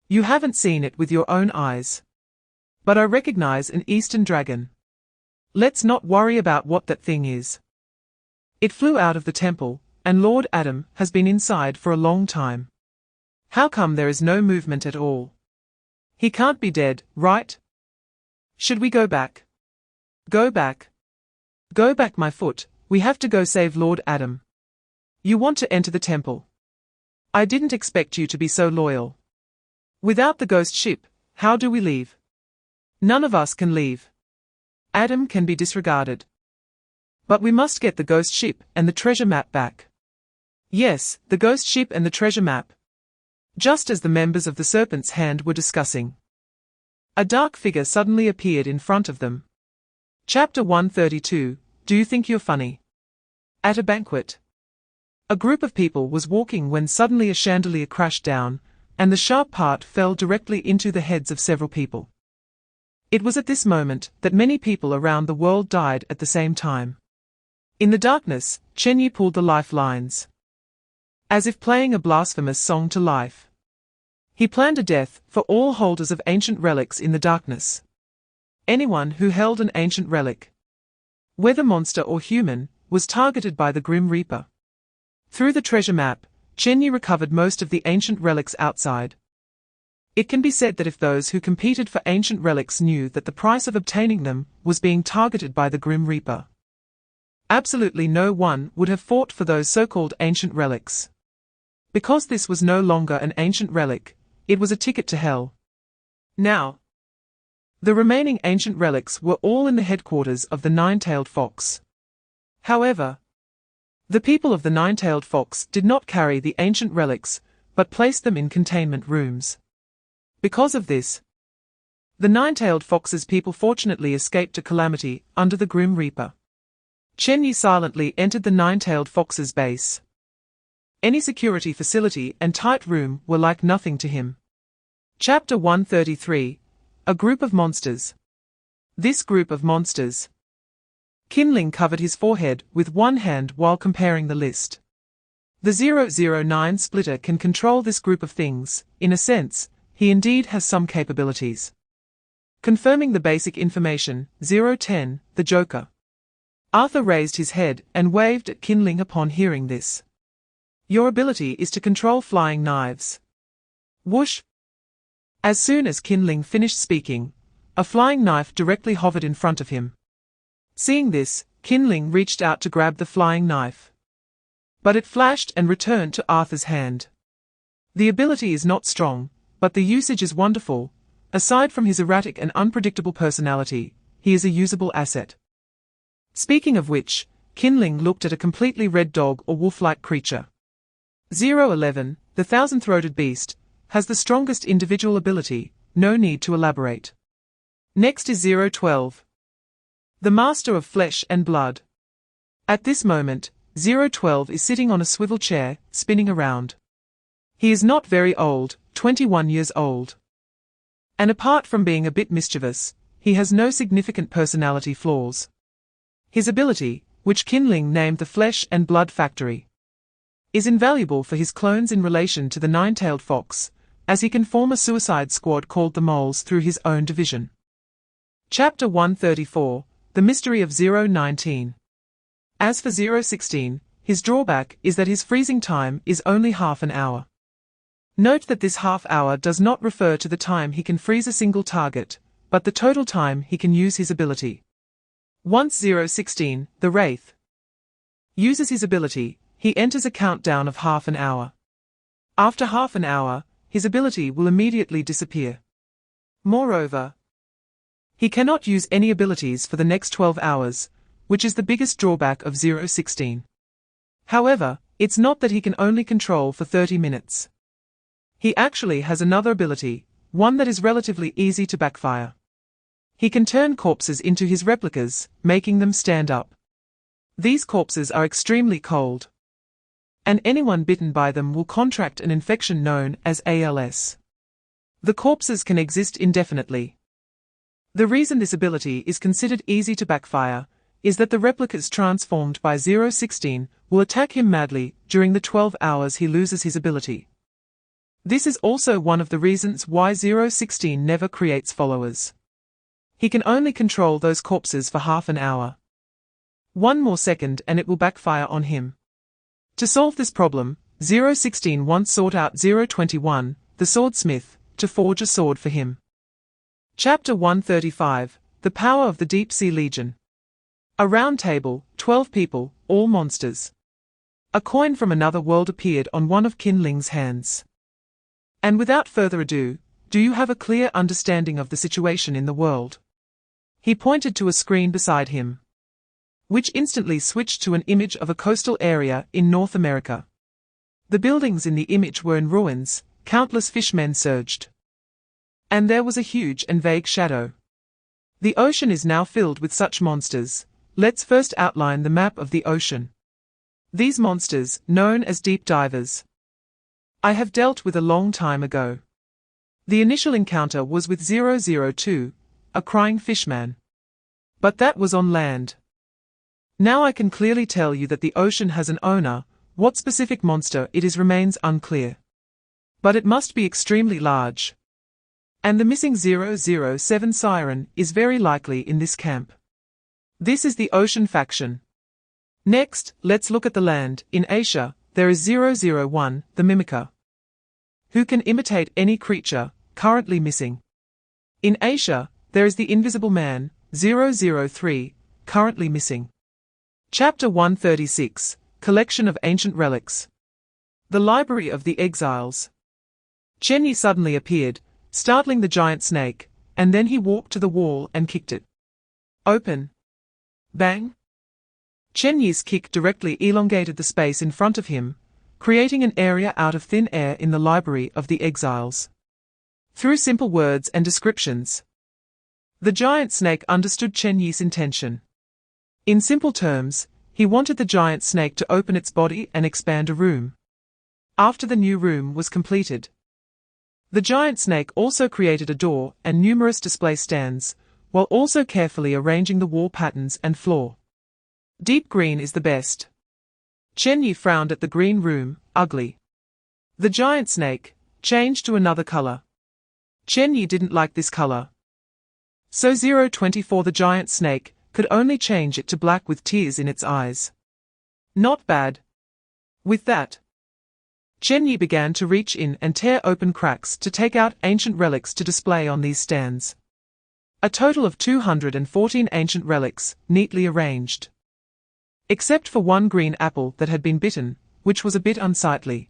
You haven't seen it with your own eyes. But I recognize an eastern dragon. Let's not worry about what that thing is. It flew out of the temple, and Lord Adam has been inside for a long time. How come there is no movement at all? He can't be dead, right? Should we go back? Go back. Go back, my foot, we have to go save Lord Adam. You want to enter the temple. I didn't expect you to be so loyal. Without the ghost ship, how do we leave? None of us can leave. Adam can be disregarded. But we must get the ghost ship and the treasure map back. Yes, the ghost ship and the treasure map. Just as the members of the serpent's hand were discussing, a dark figure suddenly appeared in front of them. Chapter 132, Do you think you're funny? At a banquet, a group of people was walking when suddenly a chandelier crashed down, and the sharp part fell directly into the heads of several people. It was at this moment that many people around the world died at the same time. In the darkness, Chen Ye pulled the lifelines, as if playing a blasphemous song to life. He planned a death for all holders of ancient relics in the darkness. Anyone who held an ancient relic, whether monster or human, was targeted by the Grim Reaper. Through the treasure map, Chen Ye recovered most of the ancient relics outside. It can be said that if those who competed for ancient relics knew that the price of obtaining them was being targeted by the Grim Reaper, absolutely no one would have fought for those so-called ancient relics. Because this was no longer an ancient relic, it was a ticket to hell. Now, the remaining ancient relics were all in the headquarters of the Nine-Tailed Fox. However, the people of the Nine-Tailed Fox did not carry the ancient relics, but placed them in containment rooms. Because of this, the Nine-Tailed Fox's people fortunately escaped a calamity under the Grim Reaper. Chen Ye silently entered the Nine-Tailed Fox's base. Any security facility and tight room were like nothing to him. Chapter 133, A Group of Monsters. This group of monsters. Kinling covered his forehead with one hand while comparing the list. The 009 splitter can control this group of things. In a sense, he indeed has some capabilities. Confirming the basic information, 010, the Joker. Arthur raised his head and waved at Kinling upon hearing this. Your ability is to control flying knives. Whoosh! As soon as Kinling finished speaking, a flying knife directly hovered in front of him. Seeing this, Kinling reached out to grab the flying knife. But it flashed and returned to Arthur's hand. The ability is not strong, but the usage is wonderful. Aside from his erratic and unpredictable personality, he is a usable asset. Speaking of which, Kinling looked at a completely red dog or wolf-like creature. 011, the thousand-throated beast, has the strongest individual ability, no need to elaborate. Next is 012. The master of flesh and blood. At this moment, 012 is sitting on a swivel chair, spinning around. He is not very old, 21 years old. And apart from being a bit mischievous, he has no significant personality flaws. His ability, which Kinling named the Flesh and Blood Factory, is invaluable for his clones in relation to the nine-tailed fox, as he can form a suicide squad called the Moles through his own division. Chapter 134, The Mystery of 019. As for 016, his drawback is that his freezing time is only half an hour. Note that this half hour does not refer to the time he can freeze a single target, but the total time he can use his ability. Once 016, the Wraith, uses his ability, he enters a countdown of half an hour. After half an hour, his ability will immediately disappear. Moreover, he cannot use any abilities for the next 12 hours, which is the biggest drawback of 016. However, it's not that he can only control for 30 minutes. He actually has another ability, one that is relatively easy to backfire. He can turn corpses into his replicas, making them stand up. These corpses are extremely cold, and anyone bitten by them will contract an infection known as ALS. The corpses can exist indefinitely. The reason this ability is considered easy to backfire is that the replicas transformed by 016 will attack him madly during the 12 hours he loses his ability. This is also one of the reasons why 016 never creates followers. He can only control those corpses for half an hour. One more second and it will backfire on him. To solve this problem, 016 once sought out 021, the swordsmith, to forge a sword for him. Chapter 135, The Power of the Deep Sea Legion. A round table, 12 people, all monsters. A coin from another world appeared on one of Kinling's hands. And without further ado, do you have a clear understanding of the situation in the world? He pointed to a screen beside him, which instantly switched to an image of a coastal area in North America. The buildings in the image were in ruins, countless fishmen surged, and there was a huge and vague shadow. The ocean is now filled with such monsters. Let's first outline the map of the ocean. These monsters, known as deep divers, I have dealt with a long time ago. The initial encounter was with 002, a crying fishman. But that was on land. Now I can clearly tell you that the ocean has an owner. What specific monster it is remains unclear. But it must be extremely large. And the missing 007 siren is very likely in this camp. This is the ocean faction. Next, let's look at the land. In Asia, there is 001, the mimicker, who can imitate any creature, currently missing. In Asia, there is the invisible man, 003, currently missing. Chapter 136, Collection of Ancient Relics. The Library of the Exiles. Chen Ye suddenly appeared, startling the giant snake, and then he walked to the wall and kicked it open. Bang! Chen Ye's kick directly elongated the space in front of him, creating an area out of thin air in the Library of the Exiles. Through simple words and descriptions, the giant snake understood Chen Ye's intention. In simple terms, he wanted the giant snake to open its body and expand a room. After the new room was completed, the giant snake also created a door and numerous display stands, while also carefully arranging the wall patterns and floor. Deep green is the best. Chen Ye frowned at the green room, ugly. The giant snake changed to another color. Chen Ye didn't like this color. So 024 the giant snake could only change it to black with tears in its eyes. Not bad. With that, Chen Ye began to reach in and tear open cracks to take out ancient relics to display on these stands. A total of 214 ancient relics, neatly arranged. Except for one green apple that had been bitten, which was a bit unsightly.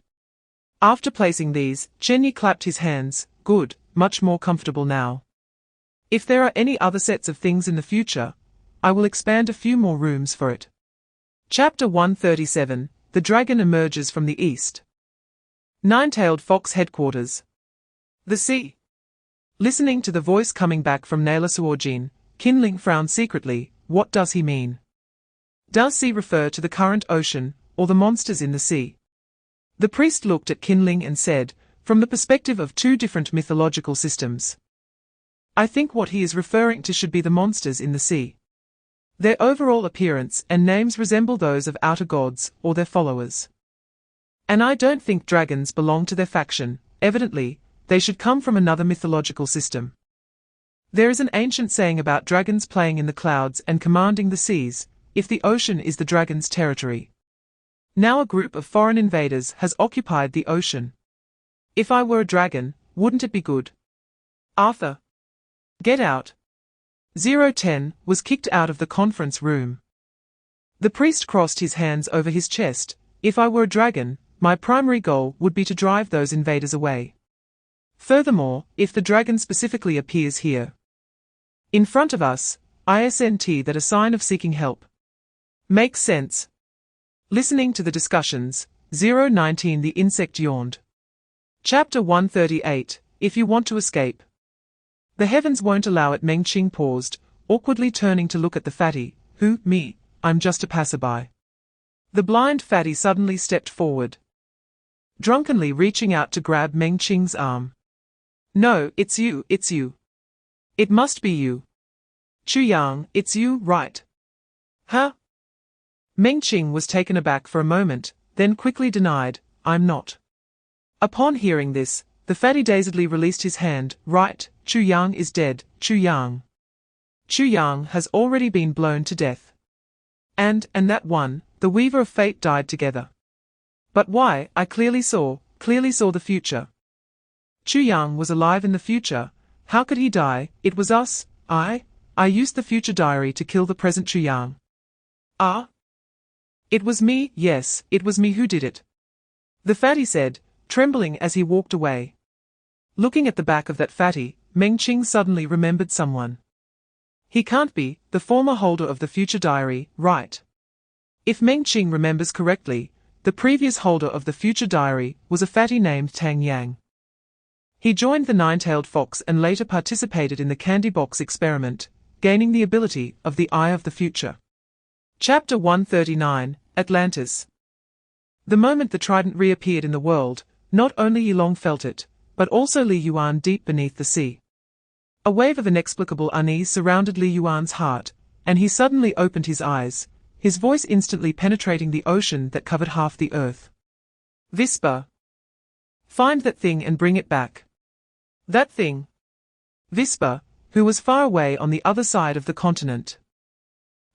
After placing these, Chen Ye clapped his hands. Good, much more comfortable now. If there are any other sets of things in the future, I will expand a few more rooms for it. Chapter 137, The Dragon Emerges from the East. Nine-tailed Fox Headquarters. The sea. Listening to the voice coming back from Naila Suojin, Qinling frowned secretly. What does he mean? Does sea refer to the current ocean, or the monsters in the sea? The priest looked at Qinling and said, from the perspective of two different mythological systems. I think what he is referring to should be the monsters in the sea. Their overall appearance and names resemble those of outer gods, or their followers. And I don't think dragons belong to their faction. Evidently, they should come from another mythological system. There is an ancient saying about dragons playing in the clouds and commanding the seas, if the ocean is the dragon's territory. Now a group of foreign invaders has occupied the ocean. If I were a dragon, wouldn't it be good? Arthur. Get out. 010 was kicked out of the conference room. The priest crossed his hands over his chest. If I were a dragon, my primary goal would be to drive those invaders away. Furthermore, if the dragon specifically appears here in front of us, isn't that a sign of seeking help? Makes sense. Listening to the discussions, 019 the insect yawned. Chapter 138, If you want to escape. The heavens won't allow it. Meng Qing paused, awkwardly turning to look at the fatty. Who, me? I'm just a passerby. The blind fatty suddenly stepped forward, drunkenly reaching out to grab Meng Qing's arm. No, it's you, it's you. It must be you. Chu Yang, it's you, right? Huh? Meng Qing was taken aback for a moment, then quickly denied, I'm not. Upon hearing this, the fatty dazedly released his hand. Right, Chu Yang is dead, Chu Yang. Chu Yang has already been blown to death. And that one, the Weaver of Fate, died together. But why? I clearly saw the future. Chu Yang was alive in the future. How could he die? It was us. I used the future diary to kill the present Chu Yang. Ah? It was me, yes, it was me who did it. The fatty said, trembling as he walked away. Looking at the back of that fatty, Meng Qing suddenly remembered someone. He can't be the former holder of the future diary, right? If Meng Qing remembers correctly, the previous holder of the future diary was a fatty named Tang Yang. He joined the nine-tailed fox and later participated in the candy box experiment, gaining the ability of the Eye of the Future. Chapter 139, Atlantis. The moment the trident reappeared in the world, not only Yilong felt it, but also Li Yuan deep beneath the sea. A wave of inexplicable unease surrounded Li Yuan's heart, and he suddenly opened his eyes, his voice instantly penetrating the ocean that covered half the earth. Whisper. Find that thing and bring it back. That thing. Whisper, who was far away on the other side of the continent,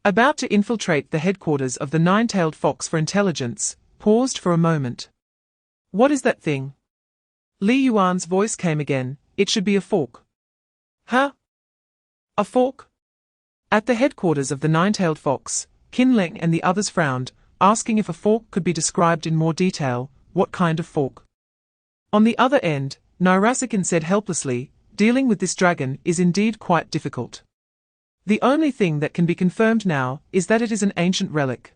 about to infiltrate the headquarters of the nine-tailed fox for intelligence, paused for a moment. What is that thing? Li Yuan's voice came again. It should be a fork. Huh? A fork? At the headquarters of the nine-tailed fox, Qinling and the others frowned, asking if a fork could be described in more detail. What kind of fork? On the other end, Nairasikin said helplessly, dealing with this dragon is indeed quite difficult. The only thing that can be confirmed now is that it is an ancient relic.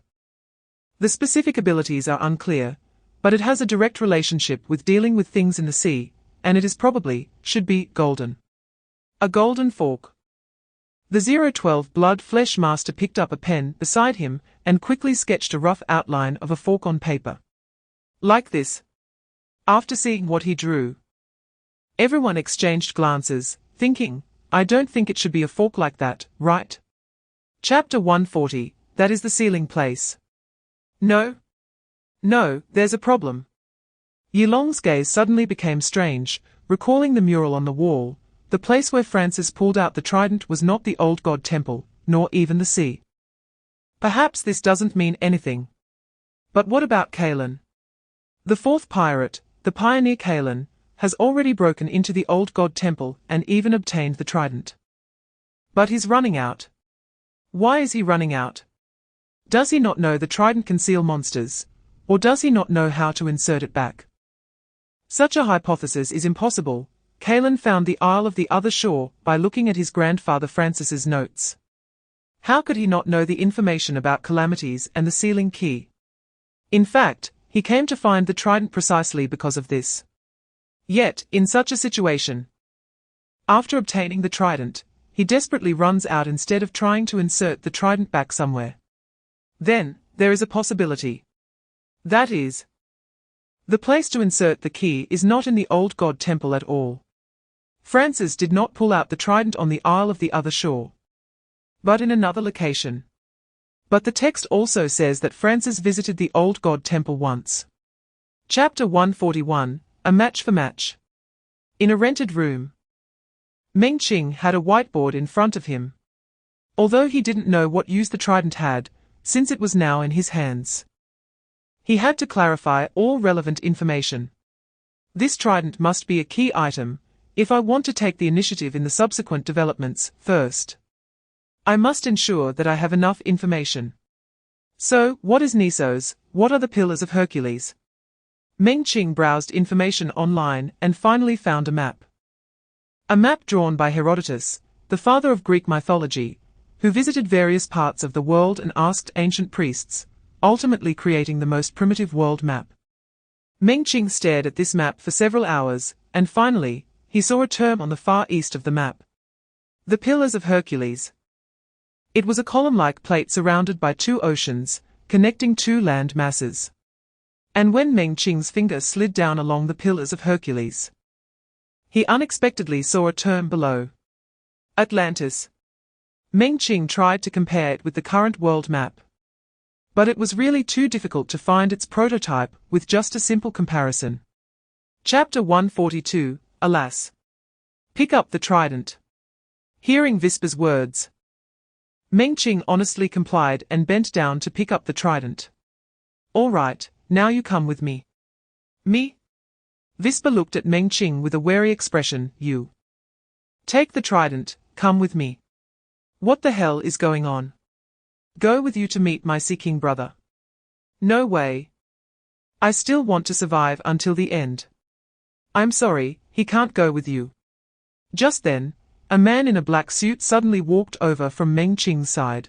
The specific abilities are unclear, but it has a direct relationship with dealing with things in the sea, and it is probably, should be, golden. A golden fork. The 012 Blood Flesh Master picked up a pen beside him and quickly sketched a rough outline of a fork on paper. Like this. After seeing what he drew, everyone exchanged glances, thinking, I don't think it should be a fork like that, right? Chapter 140, that is the sealing place. No, there's a problem. Yilong's gaze suddenly became strange, recalling the mural on the wall. The place where Francis pulled out the trident was not the old god temple, nor even the sea. Perhaps this doesn't mean anything. But what about Kalen? The fourth pirate, the pioneer Kalen, has already broken into the old god temple and even obtained the trident. But he's running out. Why is he running out? Does he not know the trident can seal monsters, or does he not know how to insert it back? Such a hypothesis is impossible. Kalen found the Isle of the Other Shore by looking at his grandfather Francis's notes. How could he not know the information about calamities and the sealing key? In fact, he came to find the trident precisely because of this. Yet, in such a situation, after obtaining the trident, he desperately runs out instead of trying to insert the trident back somewhere. Then, there is a possibility. That is, the place to insert the key is not in the old god temple at all. Francis did not pull out the trident on the Isle of the Other Shore, but in another location. But the text also says that Francis visited the old god temple once. Chapter 141, A Match for Match. In a rented room, Meng Qing had a whiteboard in front of him. Although he didn't know what use the trident had, since it was now in his hands, he had to clarify all relevant information. This trident must be a key item, if I want to take the initiative in the subsequent developments. First, I must ensure that I have enough information. So, what is Nisos? What are the Pillars of Hercules? Meng Qing browsed information online and finally found a map. A map drawn by Herodotus, the father of Greek mythology, who visited various parts of the world and asked ancient priests, ultimately creating the most primitive world map. Meng Qing stared at this map for several hours, and finally, he saw a term on the far east of the map. The Pillars of Hercules. It was a column-like plate surrounded by two oceans, connecting two land masses. And when Meng Qing's finger slid down along the Pillars of Hercules, he unexpectedly saw a term below. Atlantis. Meng Qing tried to compare it with the current world map, but it was really too difficult to find its prototype with just a simple comparison. Chapter 142, Alas. Pick up the trident. Hearing Vispa's words, Meng Qing honestly complied and bent down to pick up the trident. All right, now you come with me. Me? Vispa looked at Meng Qing with a wary expression. You. Take the trident, come with me. What the hell is going on? Go with you to meet my Sea King brother. No way. I still want to survive until the end. I'm sorry, he can't go with you. Just then, a man in a black suit suddenly walked over from Meng Qing's side.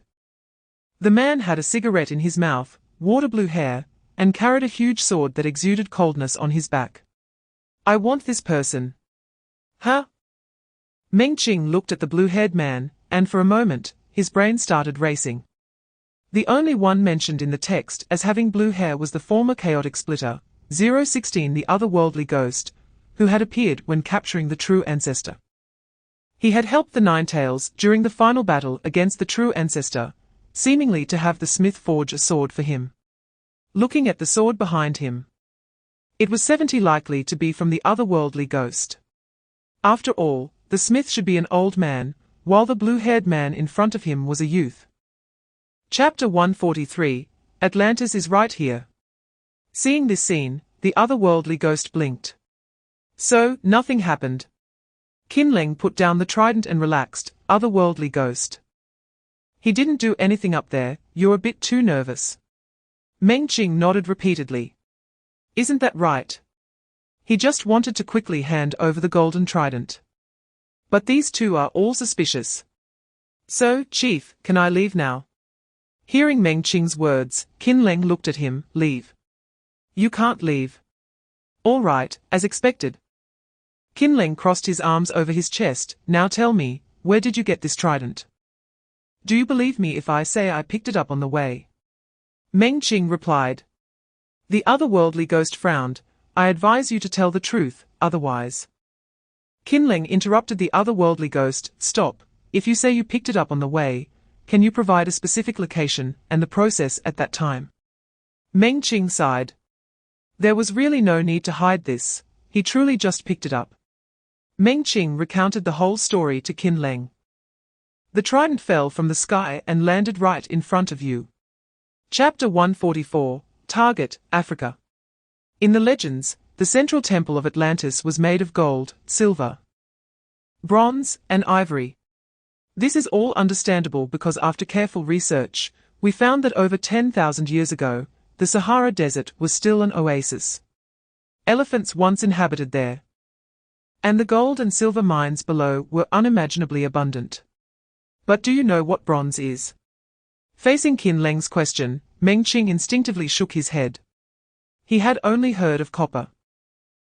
The man had a cigarette in his mouth, water blue hair, and carried a huge sword that exuded coldness on his back. I want this person. Huh? Meng Qing looked at the blue-haired man, and for a moment, his brain started racing. The only one mentioned in the text as having blue hair was the former chaotic splitter, 016, the otherworldly ghost, who had appeared when capturing the true ancestor. He had helped the Ninetales during the final battle against the true ancestor, seemingly to have the smith forge a sword for him. Looking at the sword behind him, it was 70 likely to be from the otherworldly ghost. After all, the smith should be an old man, while the blue-haired man in front of him was a youth. Chapter 143, Atlantis is right here. Seeing this scene, the otherworldly ghost blinked. So, nothing happened. Kinleng put down the trident and relaxed. Otherworldly ghost. He didn't do anything up there, you're a bit too nervous. Meng Qing nodded repeatedly. Isn't that right? He just wanted to quickly hand over the golden trident. But these two are all suspicious. So, Chief, can I leave now? Hearing Meng Qing's words, Kinleng looked at him. Leave? You can't leave. All right, as expected. Kinleng crossed his arms over his chest. Now tell me, where did you get this trident? Do you believe me if I say I picked it up on the way? Meng Qing replied. The otherworldly ghost frowned. I advise you to tell the truth, otherwise. Kinleng interrupted the otherworldly ghost. Stop, if you say you picked it up on the way, can you provide a specific location and the process at that time? Meng Qing sighed. There was really no need to hide this, he truly just picked it up. Meng Qing recounted the whole story to Kinleng. The trident fell from the sky and landed right in front of you. Chapter 144, Target, Africa. In the legends, the central temple of Atlantis was made of gold, silver, bronze, and ivory. This is all understandable because after careful research, we found that over 10,000 years ago, the Sahara Desert was still an oasis. Elephants once inhabited there, and the gold and silver mines below were unimaginably abundant. But do you know what bronze is? Facing Qin Leng's question, Meng Qing instinctively shook his head. He had only heard of copper.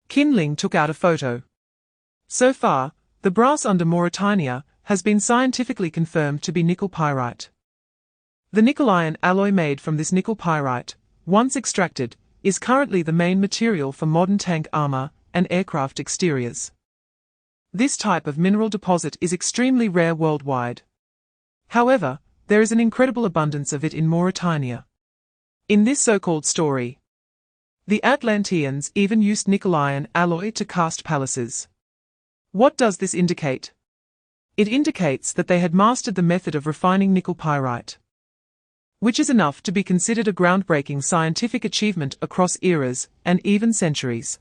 Qin Ling took out a photo. So far, the brass under Mauritania has been scientifically confirmed to be nickel pyrite. The nickel-iron alloy made from this nickel pyrite, once extracted, is currently the main material for modern tank armor and aircraft exteriors. This type of mineral deposit is extremely rare worldwide. However, there is an incredible abundance of it in Mauritania. In this so-called story, the Atlanteans even used nickel-iron alloy to cast palaces. What does this indicate? It indicates that they had mastered the method of refining nickel pyrite, which is enough to be considered a groundbreaking scientific achievement across eras and even centuries.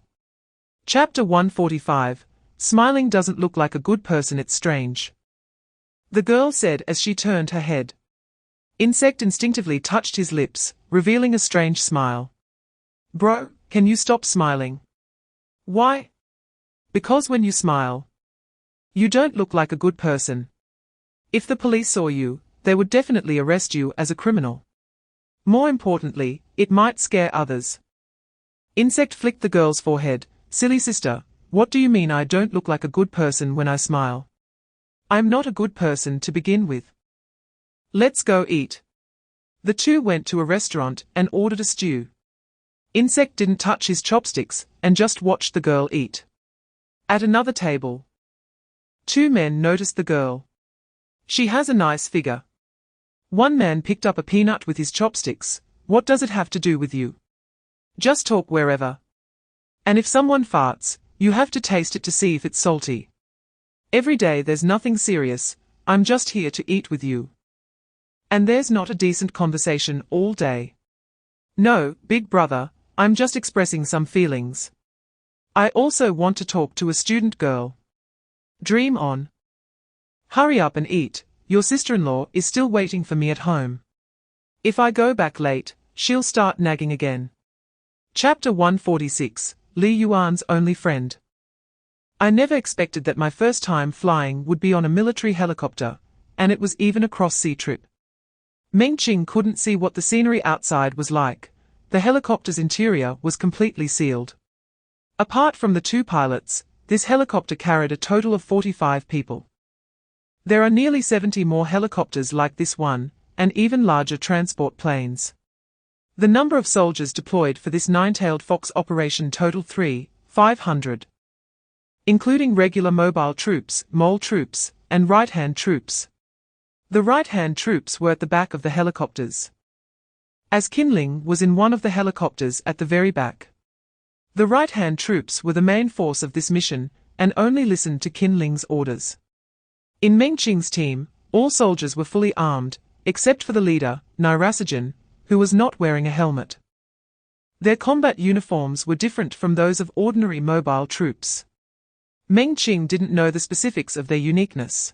Chapter 145, Smiling doesn't look like a good person, it's strange. The girl said as she turned her head. Insect instinctively touched his lips, revealing a strange smile. Bro, can you stop smiling? Why? Because when you smile, you don't look like a good person. If the police saw you, they would definitely arrest you as a criminal. More importantly, it might scare others. Insect flicked the girl's forehead. Silly sister, what do you mean I don't look like a good person when I smile? I'm not a good person to begin with. Let's go eat. The two went to a restaurant and ordered a stew. Insect didn't touch his chopsticks and just watched the girl eat. At another table, two men noticed the girl. She has a nice figure. One man picked up a peanut with his chopsticks. What does it have to do with you? Just talk wherever. And if someone farts, you have to taste it to see if it's salty. Every day there's nothing serious, I'm just here to eat with you. And there's not a decent conversation all day. No, big brother, I'm just expressing some feelings. I also want to talk to a student girl. Dream on. Hurry up and eat, your sister-in-law is still waiting for me at home. If I go back late, she'll start nagging again. Chapter 146, Li Yuan's only friend. I never expected that my first time flying would be on a military helicopter, and it was even a cross-sea trip. Meng Qing couldn't see what the scenery outside was like. The helicopter's interior was completely sealed. Apart from the two pilots, this helicopter carried a total of 45 people. There are nearly 70 more helicopters like this one, and even larger transport planes. The number of soldiers deployed for this nine-tailed fox operation totaled 500. Including regular mobile troops, mole troops, and right-hand troops. The right-hand troops were at the back of the helicopters, as Qin Ling was in one of the helicopters at the very back. The right-hand troops were the main force of this mission, and only listened to Qin Ling's orders. In Meng Qing's team, all soldiers were fully armed, except for the leader, Nirasigen, who was not wearing a helmet. Their combat uniforms were different from those of ordinary mobile troops. Meng Qing didn't know the specifics of their uniqueness,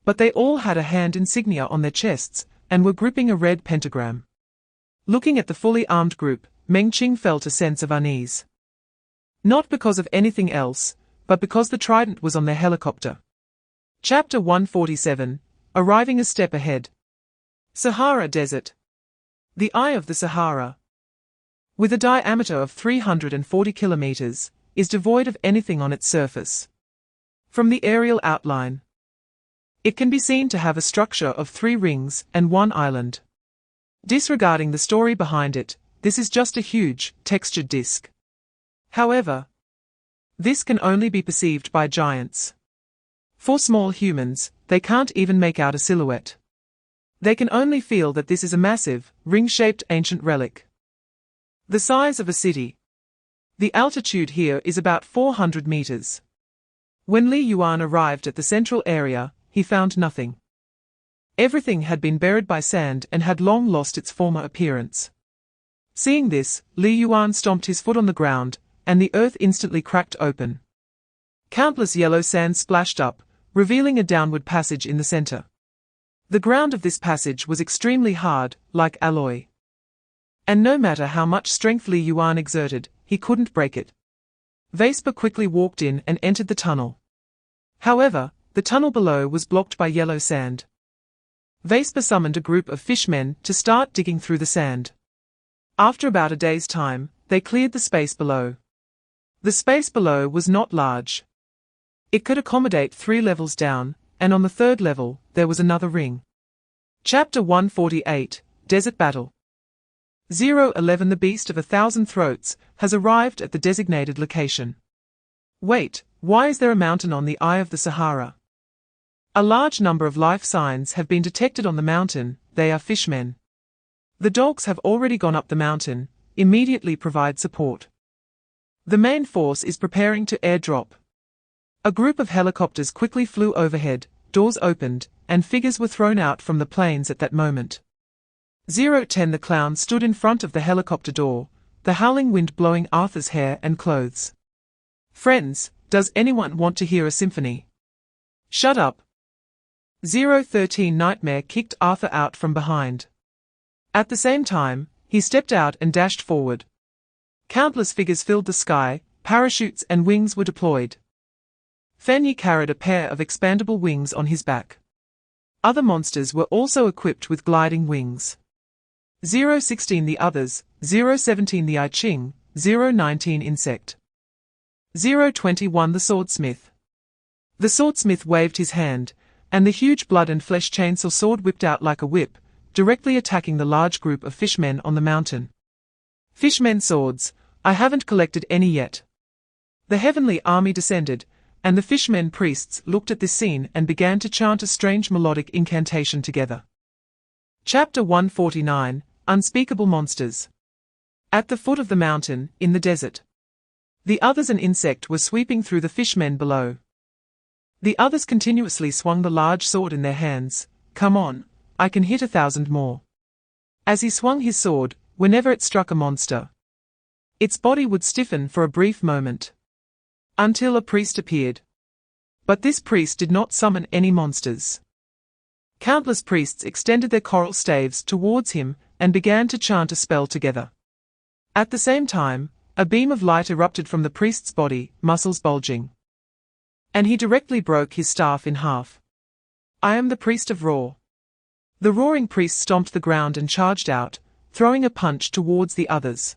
but they all had a hand insignia on their chests, and were gripping a red pentagram. Looking at the fully armed group, Meng Qing felt a sense of unease. Not because of anything else, but because the trident was on their helicopter. Chapter 147, Arriving a step ahead. Sahara Desert. The Eye of the Sahara, with a diameter of 340 kilometers, is devoid of anything on its surface. From the aerial outline, it can be seen to have a structure of 3 rings and 1 island. Disregarding the story behind it, this is just a huge, textured disk. However, this can only be perceived by giants. For small humans, they can't even make out a silhouette. They can only feel that this is a massive, ring-shaped ancient relic. The size of a city. The altitude here is about 400 meters. When Li Yuan arrived at the central area, he found nothing. Everything had been buried by sand and had long lost its former appearance. Seeing this, Li Yuan stomped his foot on the ground, and the earth instantly cracked open. Countless yellow sands splashed up, revealing a downward passage in the center. The ground of this passage was extremely hard, like alloy. And no matter how much strength Li Yuan exerted, he couldn't break it. Vespa quickly walked in and entered the tunnel. However, the tunnel below was blocked by yellow sand. Vespa summoned a group of fishmen to start digging through the sand. After about a day's time, they cleared the space below. The space below was not large. It could accommodate 3 levels down, and on the 3rd level, there was another ring. Chapter 148, Desert Battle. 011 The Beast of 1,000 Throats has arrived at the designated location. Wait, why is there a mountain on the eye of the Sahara? A large number of life signs have been detected on the mountain, they are fishmen. The dogs have already gone up the mountain, immediately provide support. The main force is preparing to airdrop. A group of helicopters quickly flew overhead, doors opened, and figures were thrown out from the planes at that moment. 010 The clown stood in front of the helicopter door, the howling wind blowing Arthur's hair and clothes. Friends, does anyone want to hear a symphony? Shut up. 013 Nightmare kicked Arthur out from behind. At the same time, he stepped out and dashed forward. Countless figures filled the sky, parachutes and wings were deployed. Chen Ye carried a pair of expandable wings on his back. Other monsters were also equipped with gliding wings. 016 The others, 017 The I Ching, 019 Insect. 021 The swordsmith. The swordsmith waved his hand, and the huge blood and flesh chainsaw sword whipped out like a whip, directly attacking the large group of fishmen on the mountain. Fishmen swords, I haven't collected any yet. The heavenly army descended, and the fishmen priests looked at this scene and began to chant a strange melodic incantation together. Chapter 149, Unspeakable Monsters. At the foot of the mountain, in the desert. The others and insect were sweeping through the fishmen below. The others continuously swung the large sword in their hands. Come on, I can hit 1,000 more. As he swung his sword, whenever it struck a monster, its body would stiffen for a brief moment. Until a priest appeared. But this priest did not summon any monsters. Countless priests extended their coral staves towards him and began to chant a spell together. At the same time, a beam of light erupted from the priest's body, muscles bulging. And he directly broke his staff in half. I am the priest of Roar. The roaring priest stomped the ground and charged out, throwing a punch towards the others.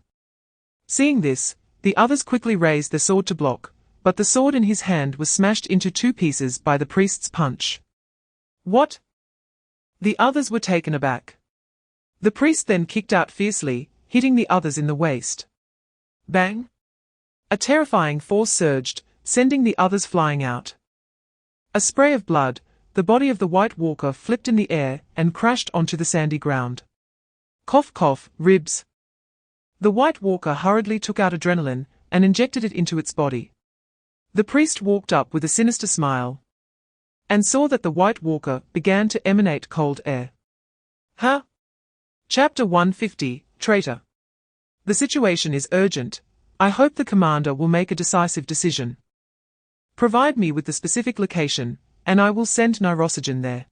Seeing this, the others quickly raised their sword to block, but the sword in his hand was smashed into 2 pieces by the priest's punch. What? The others were taken aback. The priest then kicked out fiercely, hitting the others in the waist. Bang! A terrifying force surged, sending the others flying out. A spray of blood, the body of the White Walker flipped in the air and crashed onto the sandy ground. Cough cough, ribs. The White Walker hurriedly took out adrenaline and injected it into its body. The priest walked up with a sinister smile and saw that the White Walker began to emanate cold air. Huh? Chapter 150, Traitor. The situation is urgent. I hope the commander will make a decisive decision. Provide me with the specific location, and I will send Neurosogen there.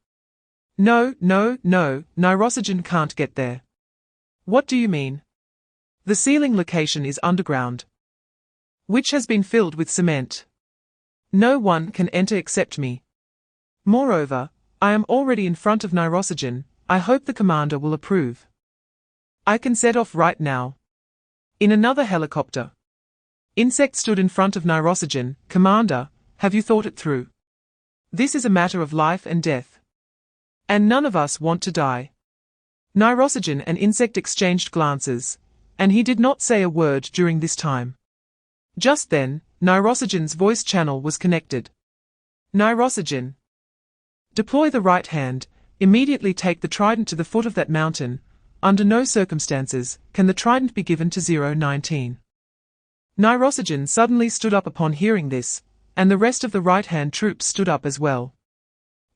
No, Neurosogen can't get there. What do you mean? The ceiling location is underground, which has been filled with cement. No one can enter except me. Moreover, I am already in front of Neurosogen. I hope the commander will approve. I can set off right now. In another helicopter. Insect stood in front of Neurosogen. Commander, have you thought it through? This is a matter of life and death. And none of us want to die. Neurosogen and Insect exchanged glances, and he did not say a word during this time. Just then, Neurosogen's voice channel was connected. Neurosogen. Deploy the right hand, immediately take the trident to the foot of that mountain. Under no circumstances can the trident be given to 019. Neurosogen suddenly stood up upon hearing this, and the rest of the right-hand troops stood up as well.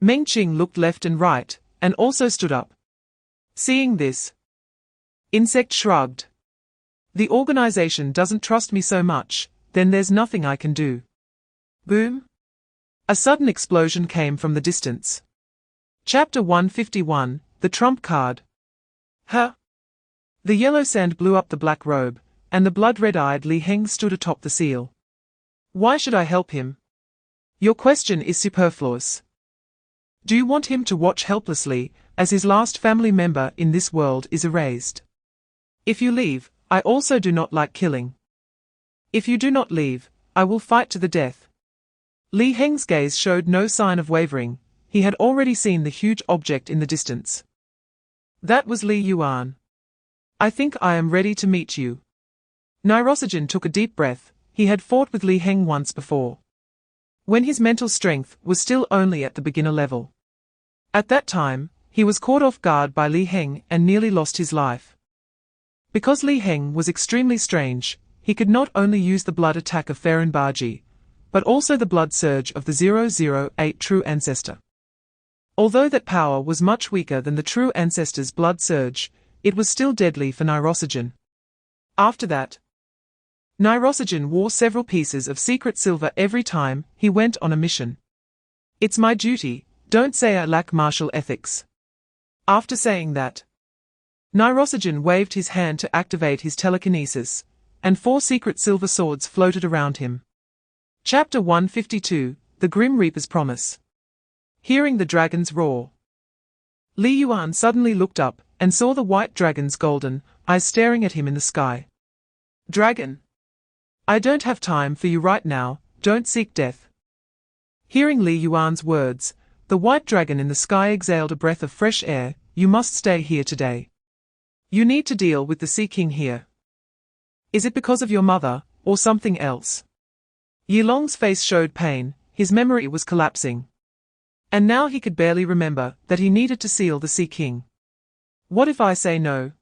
Meng Qing looked left and right, and also stood up. Seeing this, Insect shrugged. The organization doesn't trust me so much, then there's nothing I can do. Boom! A sudden explosion came from the distance. Chapter 151, The Trump Card. Huh? The yellow sand blew up the black robe, and the blood-red-eyed Li Heng stood atop the seal. Why should I help him? Your question is superfluous. Do you want him to watch helplessly, as his last family member in this world is erased? If you leave, I also do not like killing. If you do not leave, I will fight to the death. Li Heng's gaze showed no sign of wavering. He had already seen the huge object in the distance. That was Li Yuan. I think I am ready to meet you. Nairosagen took a deep breath. He had fought with Li Heng once before, when his mental strength was still only at the beginner level. At that time, he was caught off guard by Li Heng and nearly lost his life. Because Li Heng was extremely strange, he could not only use the blood attack of Ferenbaji, but also the blood surge of the 008 True Ancestor. Although that power was much weaker than the True Ancestor's blood surge, it was still deadly for Nairosagen. After that, Nairosagen wore several pieces of secret silver every time he went on a mission. It's my duty, don't say I lack martial ethics. After saying that, Nairosagen waved his hand to activate his telekinesis, and 4 secret silver swords floated around him. Chapter 152, The Grim Reaper's Promise. Hearing the dragon's roar, Li Yuan suddenly looked up and saw the white dragon's golden eyes staring at him in the sky. Dragon! I don't have time for you right now, don't seek death. Hearing Li Yuan's words, the white dragon in the sky exhaled a breath of fresh air. You must stay here today. You need to deal with the Sea King here. Is it because of your mother, or something else? Yilong's face showed pain, his memory was collapsing. And now he could barely remember that he needed to seal the Sea King. What if I say no?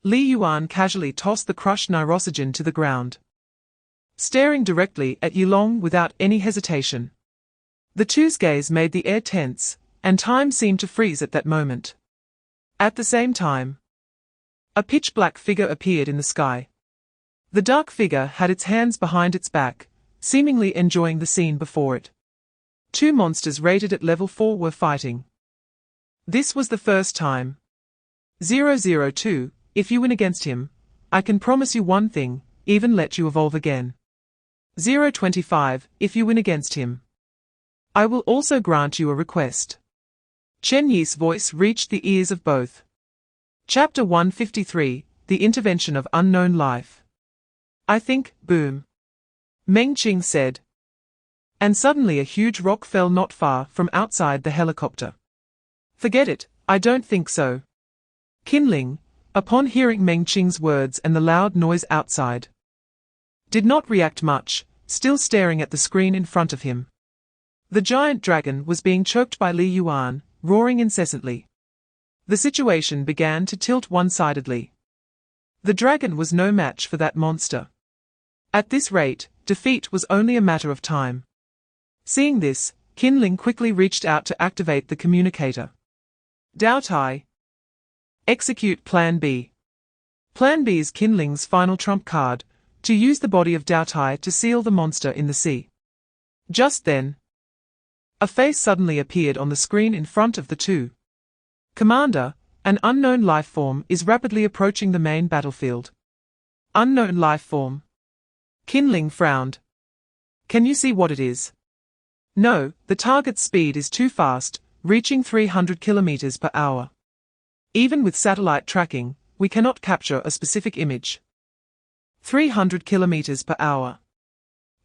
Li Yuan casually tossed the crushed Nairosagen to the ground, staring directly at Yilong without any hesitation. The two's gaze made the air tense, and time seemed to freeze at that moment. At the same time, a pitch-black figure appeared in the sky. The dark figure had its hands behind its back, seemingly enjoying the scene before it. 2 monsters rated at level 4 were fighting. This was the first time. 002, if you win against him, I can promise you one thing, even let you evolve again. 025, if you win against him, I will also grant you a request. Chen Ye's voice reached the ears of both. Chapter 153, The Intervention of Unknown Life. I think, boom. Meng Qing said. And suddenly a huge rock fell not far from outside the helicopter. Forget it, I don't think so. Qinling, upon hearing Meng Qing's words and the loud noise outside, did not react much, still staring at the screen in front of him. The giant dragon was being choked by Li Yuan, roaring incessantly. The situation began to tilt one-sidedly. The dragon was no match for that monster. At this rate, defeat was only a matter of time. Seeing this, Qinling quickly reached out to activate the communicator. Dao Tai. Execute Plan B. Plan B is Qinling's final trump card, to use the body of Dao Tai to seal the monster in the sea. Just then, a face suddenly appeared on the screen in front of the two. Commander, an unknown life form is rapidly approaching the main battlefield. Unknown life form. Qinling frowned. Can you see what it is? No, the target's speed is too fast, reaching 300 kilometers per hour. Even with satellite tracking, we cannot capture a specific image. 300 kilometers per hour.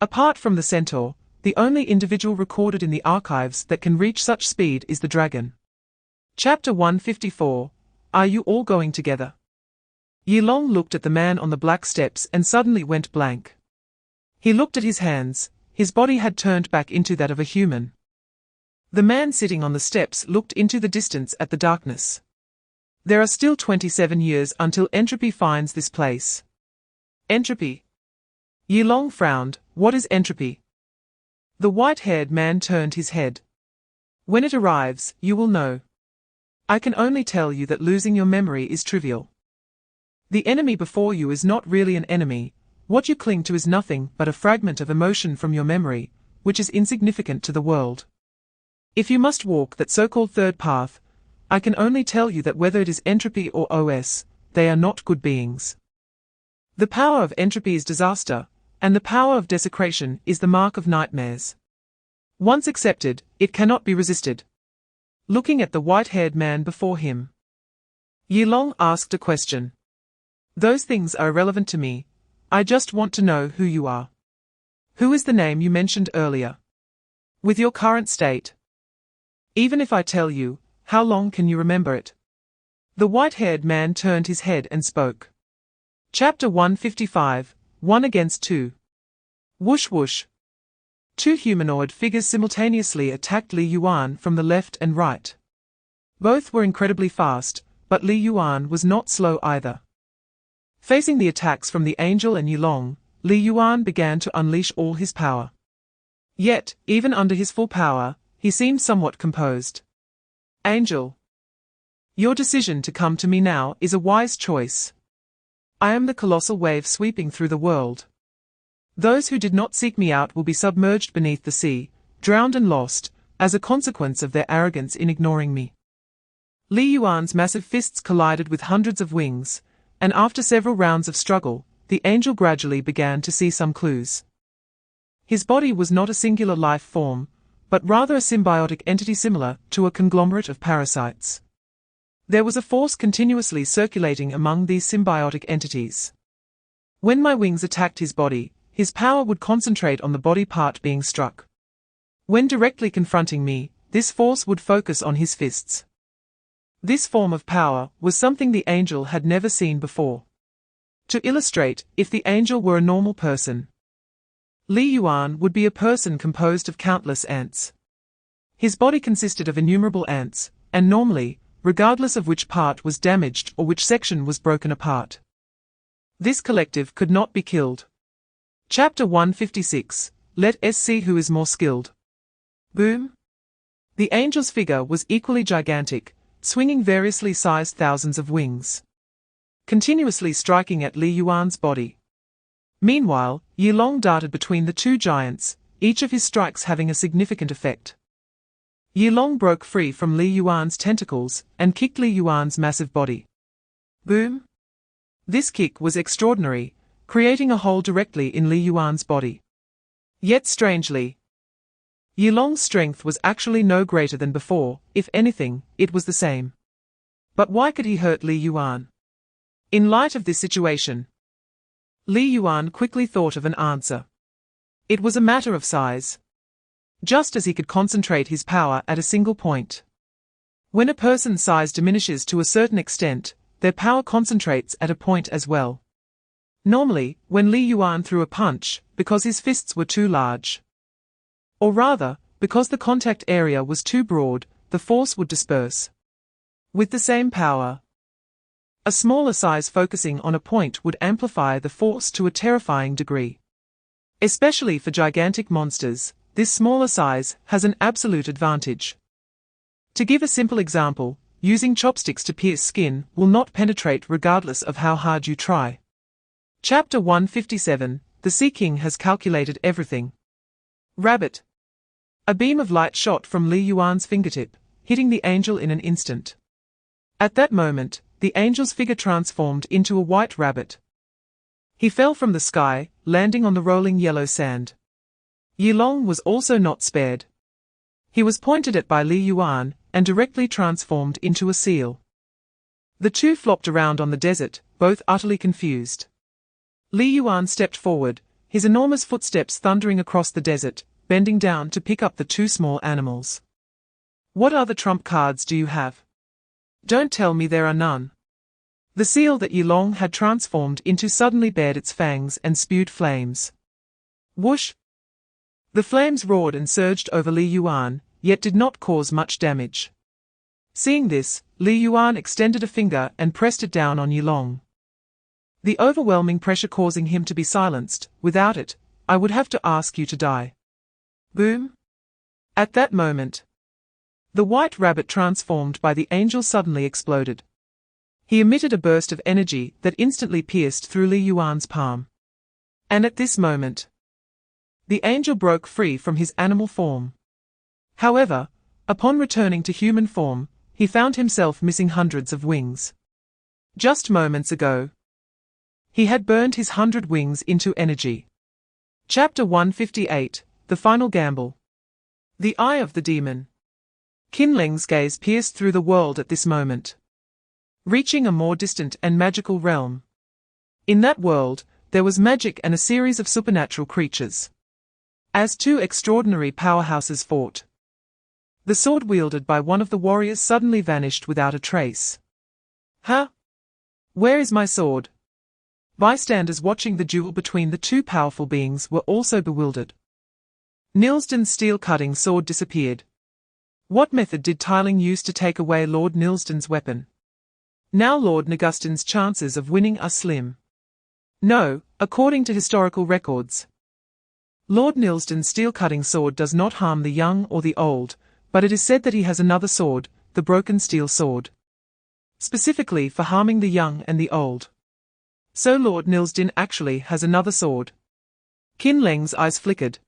Apart from the centaur, the only individual recorded in the archives that can reach such speed is the dragon. Chapter 154, Are you all going together? Yilong looked at the man on the black steps and suddenly went blank. He looked at his hands, his body had turned back into that of a human. The man sitting on the steps looked into the distance at the darkness. There are still 27 years until entropy finds this place. Entropy? Yilong frowned. What is entropy? The white-haired man turned his head. When it arrives, you will know. I can only tell you that losing your memory is trivial. The enemy before you is not really an enemy, what you cling to is nothing but a fragment of emotion from your memory, which is insignificant to the world. If you must walk that so-called third path, I can only tell you that whether it is entropy or OS, they are not good beings. The power of entropy is disaster, and the power of desecration is the mark of nightmares. Once accepted, it cannot be resisted. Looking at the white-haired man before him, Ye Long asked a question. Those things are irrelevant to me, I just want to know who you are. Who is the name you mentioned earlier? With your current state. Even if I tell you, how long can you remember it? The white-haired man turned his head and spoke. Chapter 155, 1 against 2. Whoosh whoosh. Two humanoid figures simultaneously attacked Li Yuan from the left and right. Both were incredibly fast, but Li Yuan was not slow either. Facing the attacks from the angel and Ye Long, Li Yuan began to unleash all his power. Yet, even under his full power, he seemed somewhat composed. Angel. Your decision to come to me now is a wise choice. I am the colossal wave sweeping through the world. Those who did not seek me out will be submerged beneath the sea, drowned and lost, as a consequence of their arrogance in ignoring me. Li Yuan's massive fists collided with hundreds of wings, and after several rounds of struggle, the angel gradually began to see some clues. His body was not a singular life form, but rather a symbiotic entity similar to a conglomerate of parasites. There was a force continuously circulating among these symbiotic entities. When my wings attacked his body, his power would concentrate on the body part being struck. When directly confronting me, this force would focus on his fists. This form of power was something the angel had never seen before. To illustrate, if the angel were a normal person, Li Yuan would be a person composed of countless ants. His body consisted of innumerable ants, and normally, regardless of which part was damaged or which section was broken apart, this collective could not be killed. Chapter 156, Let us see who is more skilled. Boom! The angel's figure was equally gigantic, swinging variously sized thousands of wings, continuously striking at Li Yuan's body. Meanwhile, Ye Long darted between the two giants, each of his strikes having a significant effect. Ye Long broke free from Li Yuan's tentacles and kicked Li Yuan's massive body. Boom! This kick was extraordinary, creating a hole directly in Li Yuan's body. Yet strangely, Ye Long's strength was actually no greater than before, if anything, it was the same. But why could he hurt Li Yuan? In light of this situation, Li Yuan quickly thought of an answer. It was a matter of size. Just as he could concentrate his power at a single point. When a person's size diminishes to a certain extent, their power concentrates at a point as well. Normally, when Li Yuan threw a punch, because his fists were too large, or rather, because the contact area was too broad, the force would disperse. With the same power, a smaller size focusing on a point would amplify the force to a terrifying degree. Especially for gigantic monsters, this smaller size has an absolute advantage. To give a simple example, using chopsticks to pierce skin will not penetrate regardless of how hard you try. Chapter 157, The Sea King has calculated everything. Rabbit. A beam of light shot from Li Yuan's fingertip, hitting the angel in an instant. At that moment, the angel's figure transformed into a white rabbit. He fell from the sky, landing on the rolling yellow sand. Ye Long was also not spared. He was pointed at by Li Yuan, and directly transformed into a seal. The two flopped around on the desert, both utterly confused. Li Yuan stepped forward, his enormous footsteps thundering across the desert, bending down to pick up the two small animals. What other trump cards do you have? Don't tell me there are none. The seal that Ye Long had transformed into suddenly bared its fangs and spewed flames. Whoosh! The flames roared and surged over Li Yuan, yet did not cause much damage. Seeing this, Li Yuan extended a finger and pressed it down on Ye Long. The overwhelming pressure causing him to be silenced. Without it, I would have to ask you to die. Boom! At that moment, The white rabbit transformed by the angel suddenly exploded. He emitted a burst of energy that instantly pierced through Li Yuan's palm. And at this moment, the angel broke free from his animal form. However, upon returning to human form, he found himself missing hundreds of wings. Just moments ago, he had burned his 100 wings into energy. Chapter 158, The Final Gamble. The Eye of the Demon. Qin Leng's gaze pierced through the world at this moment, reaching a more distant and magical realm. In that world, there was magic and a series of supernatural creatures. As two extraordinary powerhouses fought, the sword wielded by one of the warriors suddenly vanished without a trace. Huh? Where is my sword? Bystanders watching the duel between the two powerful beings were also bewildered. Nilsden's steel-cutting sword disappeared. What method did Tiling use to take away Lord Nilsden's weapon? Now Lord Nagustin's chances of winning are slim. No, according to historical records. Lord Nilsden's steel-cutting sword does not harm the young or the old, but it is said that he has another sword, the broken steel sword, specifically for harming the young and the old. So Lord Nilsden actually has another sword. Qin Leng's eyes flickered,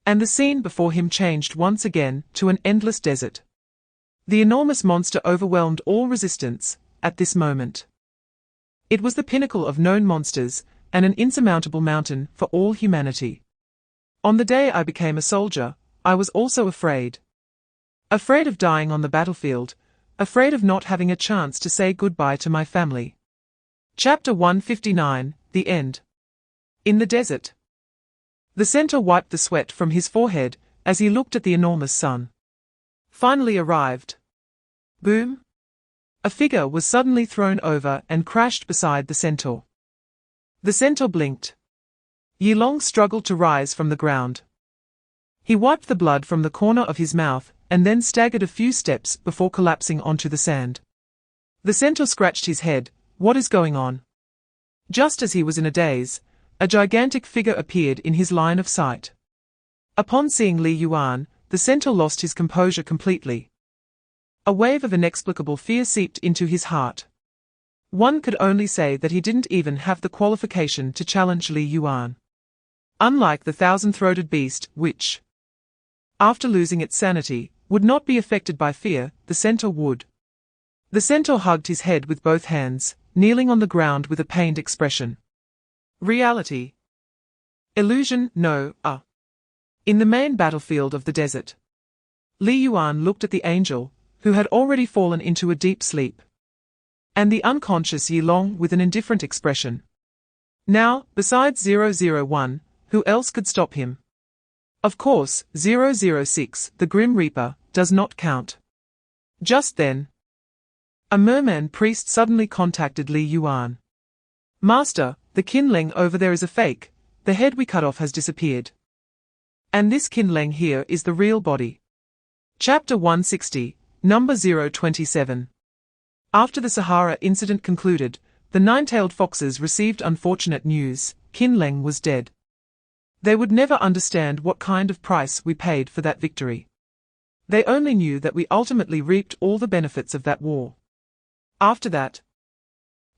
and the scene before him changed once again to an endless desert. The enormous monster overwhelmed all resistance at this moment. It was the pinnacle of known monsters, and an insurmountable mountain for all humanity. On the day I became a soldier, I was also afraid. Afraid of dying on the battlefield, afraid of not having a chance to say goodbye to my family. Chapter 159, The End. In the desert. The centaur wiped the sweat from his forehead as he looked at the enormous sun. Finally arrived. Boom! A figure was suddenly thrown over and crashed beside the centaur. The centaur blinked. Yilong struggled to rise from the ground. He wiped the blood from the corner of his mouth and then staggered a few steps before collapsing onto the sand. The centaur scratched his head. What is going on? Just as he was in a daze, a gigantic figure appeared in his line of sight. Upon seeing Li Yuan, the centaur lost his composure completely. A wave of inexplicable fear seeped into his heart. One could only say that he didn't even have the qualification to challenge Li Yuan. Unlike the thousand-throated beast, which, after losing its sanity, would not be affected by fear, the centaur would. The centaur hugged his head with both hands, kneeling on the ground with a pained expression. Reality. Illusion, no, In the main battlefield of the desert, Li Yuan looked at the angel, who had already fallen into a deep sleep, and the unconscious Yilong with an indifferent expression. Now, besides 001, who else could stop him? Of course, 006, the Grim Reaper, does not count. Just then, a merman priest suddenly contacted Li Yuan. Master, the Qin Leng over there is a fake, the head we cut off has disappeared. And this Qin Leng here is the real body. Chapter 160, Number 027. After the Sahara incident concluded, the nine-tailed foxes received unfortunate news: Qin Leng was dead. They would never understand what kind of price we paid for that victory. They only knew that we ultimately reaped all the benefits of that war. After that,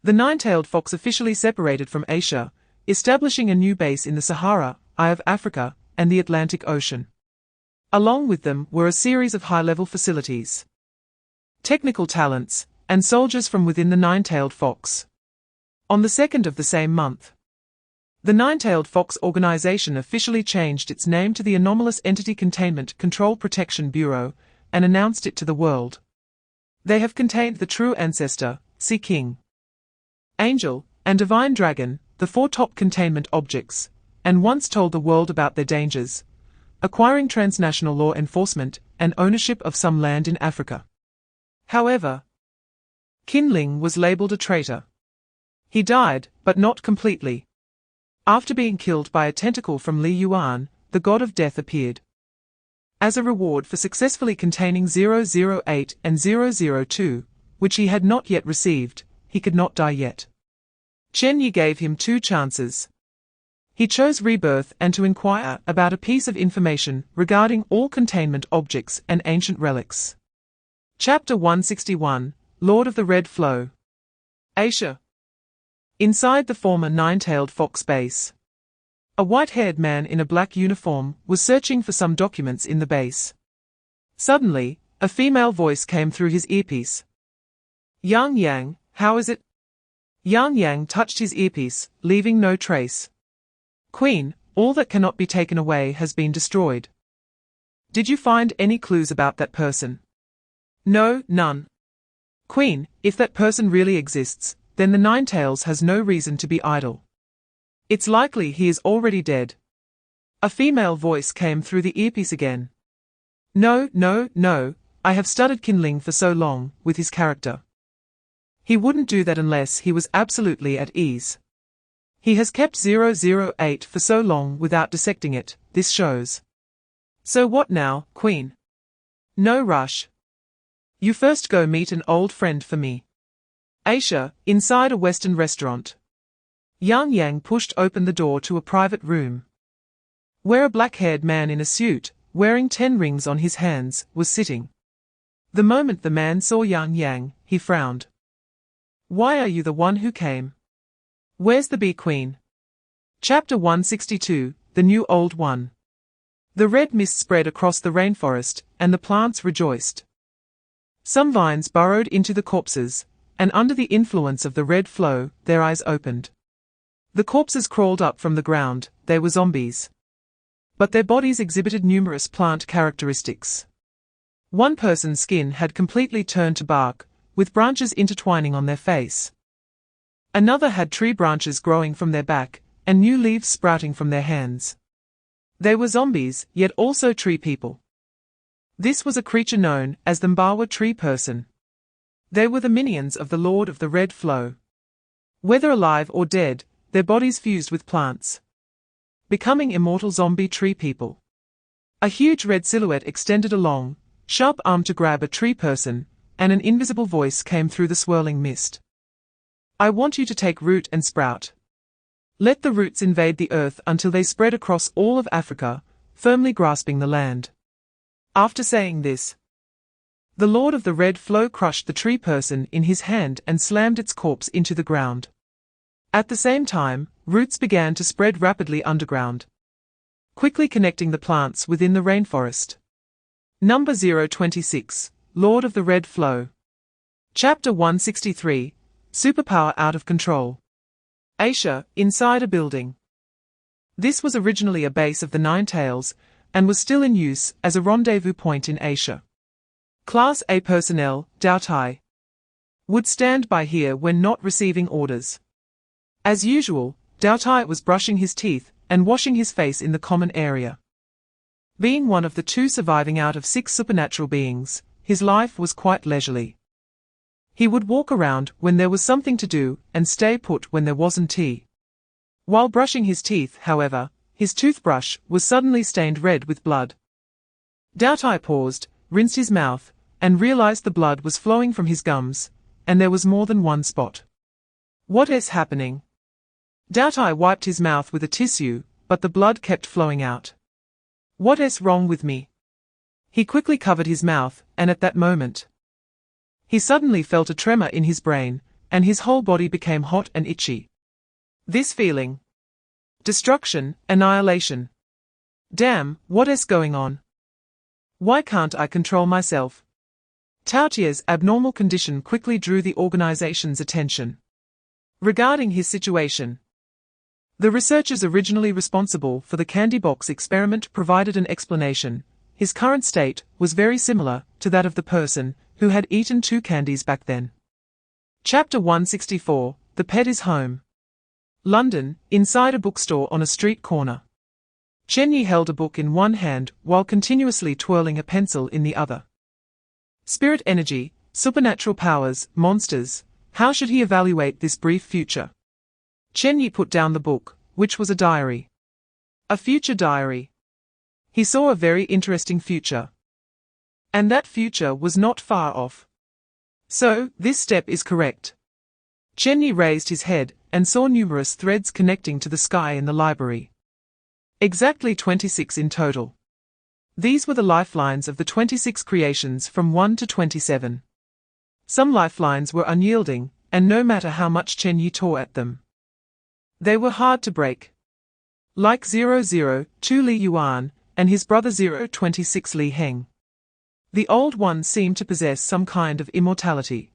the nine-tailed fox officially separated from Asia, establishing a new base in the Sahara, Eye of Africa, and the Atlantic Ocean. Along with them were a series of high-level facilities, technical talents, and soldiers from within the nine-tailed fox. On the 2nd of the same month, the Nine-Tailed Fox organization officially changed its name to the Anomalous Entity Containment Control Protection Bureau and announced it to the world. They have contained the true ancestor, Sea King, Angel, and Divine Dragon, the 4 top containment objects, and once told the world about their dangers, acquiring transnational law enforcement and ownership of some land in Africa. However, Qin Leng was labeled a traitor. He died, but not completely. After being killed by a tentacle from Li Yuan, the god of death appeared. As a reward for successfully containing 008 and 002, which he had not yet received, he could not die yet. Chen Ye gave him 2 chances. He chose rebirth and to inquire about a piece of information regarding all containment objects and ancient relics. Chapter 161, Lord of the Red Flow. Asia. Inside the former nine-tailed fox base. A white-haired man in a black uniform was searching for some documents in the base. Suddenly, a female voice came through his earpiece. Yang Yang, how is it? Yang Yang touched his earpiece, leaving no trace. Queen, all that cannot be taken away has been destroyed. Did you find any clues about that person? No, none. Queen, if that person really exists, then the Ninetails has no reason to be idle. It's likely he is already dead. A female voice came through the earpiece again. No, no, no, I have studied Kinling for so long, with his character. He wouldn't do that unless he was absolutely at ease. He has kept 008 for so long without dissecting it, this shows. So what now, Queen? No rush. You first go meet an old friend for me. Asia, inside a Western restaurant. Yang Yang pushed open the door to a private room, where a black-haired man in a suit, wearing 10 rings on his hands, was sitting. The moment the man saw Yang Yang, he frowned. Why are you the one who came? Where's the bee queen? Chapter 162, The New Old One. The red mist spread across the rainforest, and the plants rejoiced. Some vines burrowed into the corpses, and under the influence of the red flow, their eyes opened. The corpses crawled up from the ground, they were zombies. But their bodies exhibited numerous plant characteristics. One person's skin had completely turned to bark, with branches intertwining on their face. Another had tree branches growing from their back, and new leaves sprouting from their hands. They were zombies, yet also tree people. This was a creature known as the Mbawa tree person. They were the minions of the Lord of the Red Flow. Whether alive or dead, their bodies fused with plants, becoming immortal zombie tree people. A huge red silhouette extended a long, sharp arm to grab a tree person, and an invisible voice came through the swirling mist. I want you to take root and sprout. Let the roots invade the earth until they spread across all of Africa, firmly grasping the land. After saying this, the Lord of the Red Flow crushed the tree person in his hand and slammed its corpse into the ground. At the same time, roots began to spread rapidly underground, quickly connecting the plants within the rainforest. Number 026, Lord of the Red Flow. Chapter 163, Superpower Out of Control. Asia, inside a building. This was originally a base of the Ninetails, and was still in use as a rendezvous point in Asia. Class A personnel, Dao Tai, would stand by here when not receiving orders. As usual, Dao Tai was brushing his teeth and washing his face in the common area. Being one of the 2 surviving out of 6 supernatural beings, his life was quite leisurely. He would walk around when there was something to do and stay put when there wasn't tea. While brushing his teeth, however, his toothbrush was suddenly stained red with blood. Dao Tai paused, rinsed his mouth, and realized the blood was flowing from his gums, and there was more than one spot. What is happening? Dao Tai wiped his mouth with a tissue, but the blood kept flowing out. What is wrong with me? He quickly covered his mouth, and at that moment, he suddenly felt a tremor in his brain, and his whole body became hot and itchy. This feeling. Destruction, annihilation. Damn, what is going on? Why can't I control myself? Taotier's abnormal condition quickly drew the organization's attention. Regarding his situation, the researchers originally responsible for the candy box experiment provided an explanation. His current state was very similar to that of the person who had eaten 2 candies back then. Chapter 164, The Pet is Home. London, inside a bookstore on a street corner. Chen Ye held a book in one hand while continuously twirling a pencil in the other. Spirit energy, supernatural powers, monsters, how should he evaluate this brief future? Chen Ye put down the book, which was a diary. A future diary. He saw a very interesting future. And that future was not far off. So, this step is correct. Chen Ye raised his head and saw numerous threads connecting to the sky in the library. Exactly 26 in total. These were the lifelines of the 26 creations from 1 to 27. Some lifelines were unyielding, and no matter how much Chen Ye tore at them, they were hard to break. Like 002 Li Yuan, and his brother 026 Li Heng. The old ones seemed to possess some kind of immortality.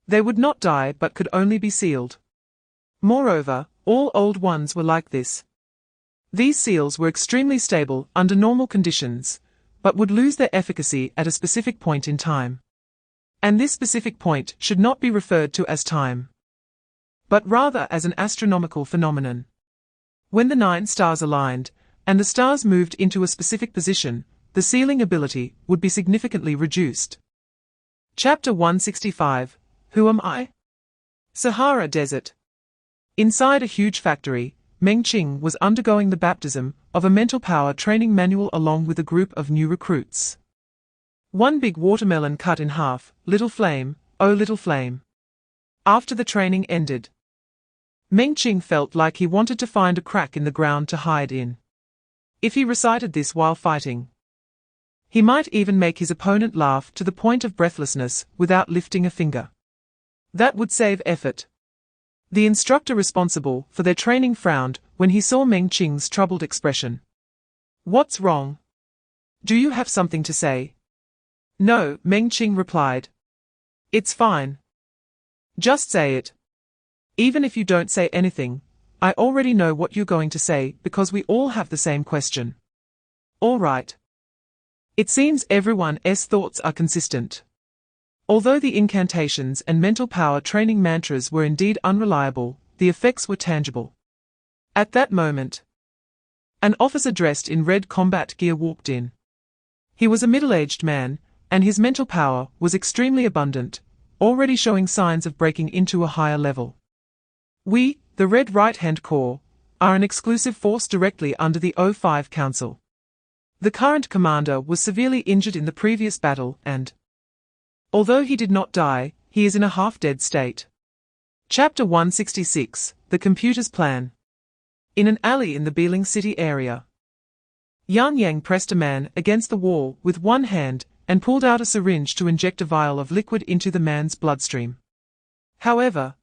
They would not die but could only be sealed. Moreover, all old ones were like this. These seals were extremely stable under normal conditions, but would lose their efficacy at a specific point in time. And this specific point should not be referred to as time, but rather as an astronomical phenomenon. When the 9 stars aligned, and the stars moved into a specific position, the sealing ability would be significantly reduced. Chapter 165. Who am I? Sahara Desert. Inside a huge factory, Meng Qing was undergoing the baptism of a mental power training manual along with a group of new recruits. One big watermelon cut in half, little flame, oh little flame. After the training ended, Meng Qing felt like he wanted to find a crack in the ground to hide in. If he recited this while fighting, he might even make his opponent laugh to the point of breathlessness without lifting a finger. That would save effort. The instructor responsible for their training frowned when he saw Meng Qing's troubled expression. What's wrong? Do you have something to say? No, Meng Qing replied. It's fine. Just say it. Even if you don't say anything, I already know what you're going to say because we all have the same question. All right. It seems everyone's thoughts are consistent. Although the incantations and mental power training mantras were indeed unreliable, the effects were tangible. At that moment, an officer dressed in red combat gear walked in. He was a middle-aged man, and his mental power was extremely abundant, already showing signs of breaking into a higher level. We, the Red Right-Hand Corps, are an exclusive force directly under the O5 Council. The current commander was severely injured in the previous battle and, although he did not die, he is in a half-dead state. Chapter 166, The Computer's Plan. In an alley in the Biling City area, Yang Yang pressed a man against the wall with one hand and pulled out a syringe to inject a vial of liquid into the man's bloodstream. However,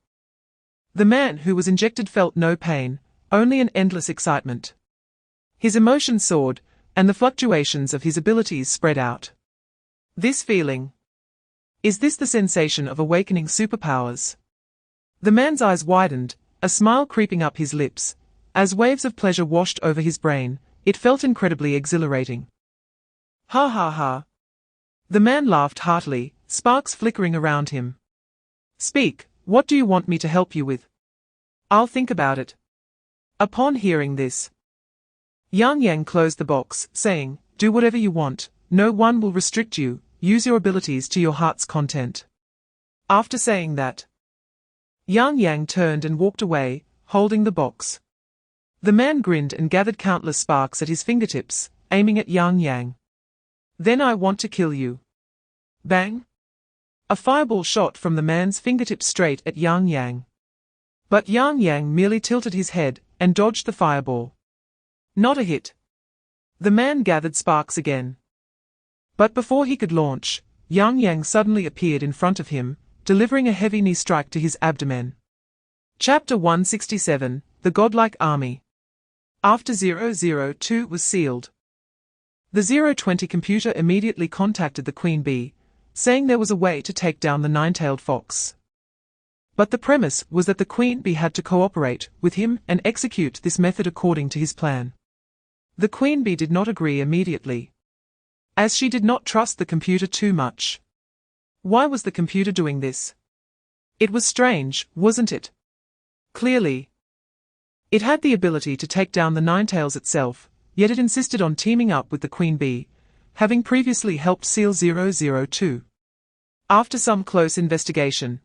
the man who was injected felt no pain, only an endless excitement. His emotions soared, and the fluctuations of his abilities spread out. This feeling. Is this the sensation of awakening superpowers? The man's eyes widened, a smile creeping up his lips. As waves of pleasure washed over his brain, it felt incredibly exhilarating. Ha ha ha. The man laughed heartily, sparks flickering around him. Speak, what do you want me to help you with? I'll think about it. Upon hearing this, Yang Yang closed the box, saying, do whatever you want, no one will restrict you, use your abilities to your heart's content. After saying that, Yang Yang turned and walked away, holding the box. The man grinned and gathered countless sparks at his fingertips, aiming at Yang Yang. Then I want to kill you. Bang! A fireball shot from the man's fingertips straight at Yang Yang. But Yang Yang merely tilted his head and dodged the fireball. Not a hit. The man gathered sparks again. But before he could launch, Yang Yang suddenly appeared in front of him, delivering a heavy knee strike to his abdomen. Chapter 167, The Godlike Army. After 002 was sealed, the 020 computer immediately contacted the Queen Bee, saying there was a way to take down the nine-tailed fox. But the premise was that the Queen Bee had to cooperate with him and execute this method according to his plan. The Queen Bee did not agree immediately, as she did not trust the computer too much. Why was the computer doing this? It was strange, wasn't it? Clearly, it had the ability to take down the Ninetails itself, yet it insisted on teaming up with the Queen Bee, having previously helped seal 002. After some close investigation,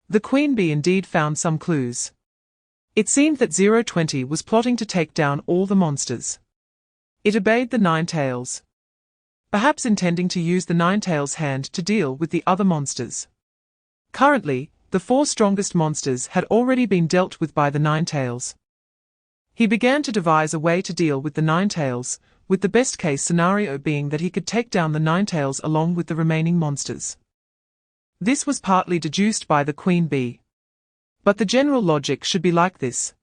the Queen Bee indeed found some clues. It seemed that 020 was plotting to take down all the monsters. It obeyed the Ninetails, perhaps intending to use the Ninetails' hand to deal with the other monsters. Currently, the 4 strongest monsters had already been dealt with by the Nine Tails. He began to devise a way to deal with the Nine Tails, with the best-case scenario being that he could take down the Nine Tails along with the remaining monsters. This was partly deduced by the Queen Bee. But the general logic should be like this.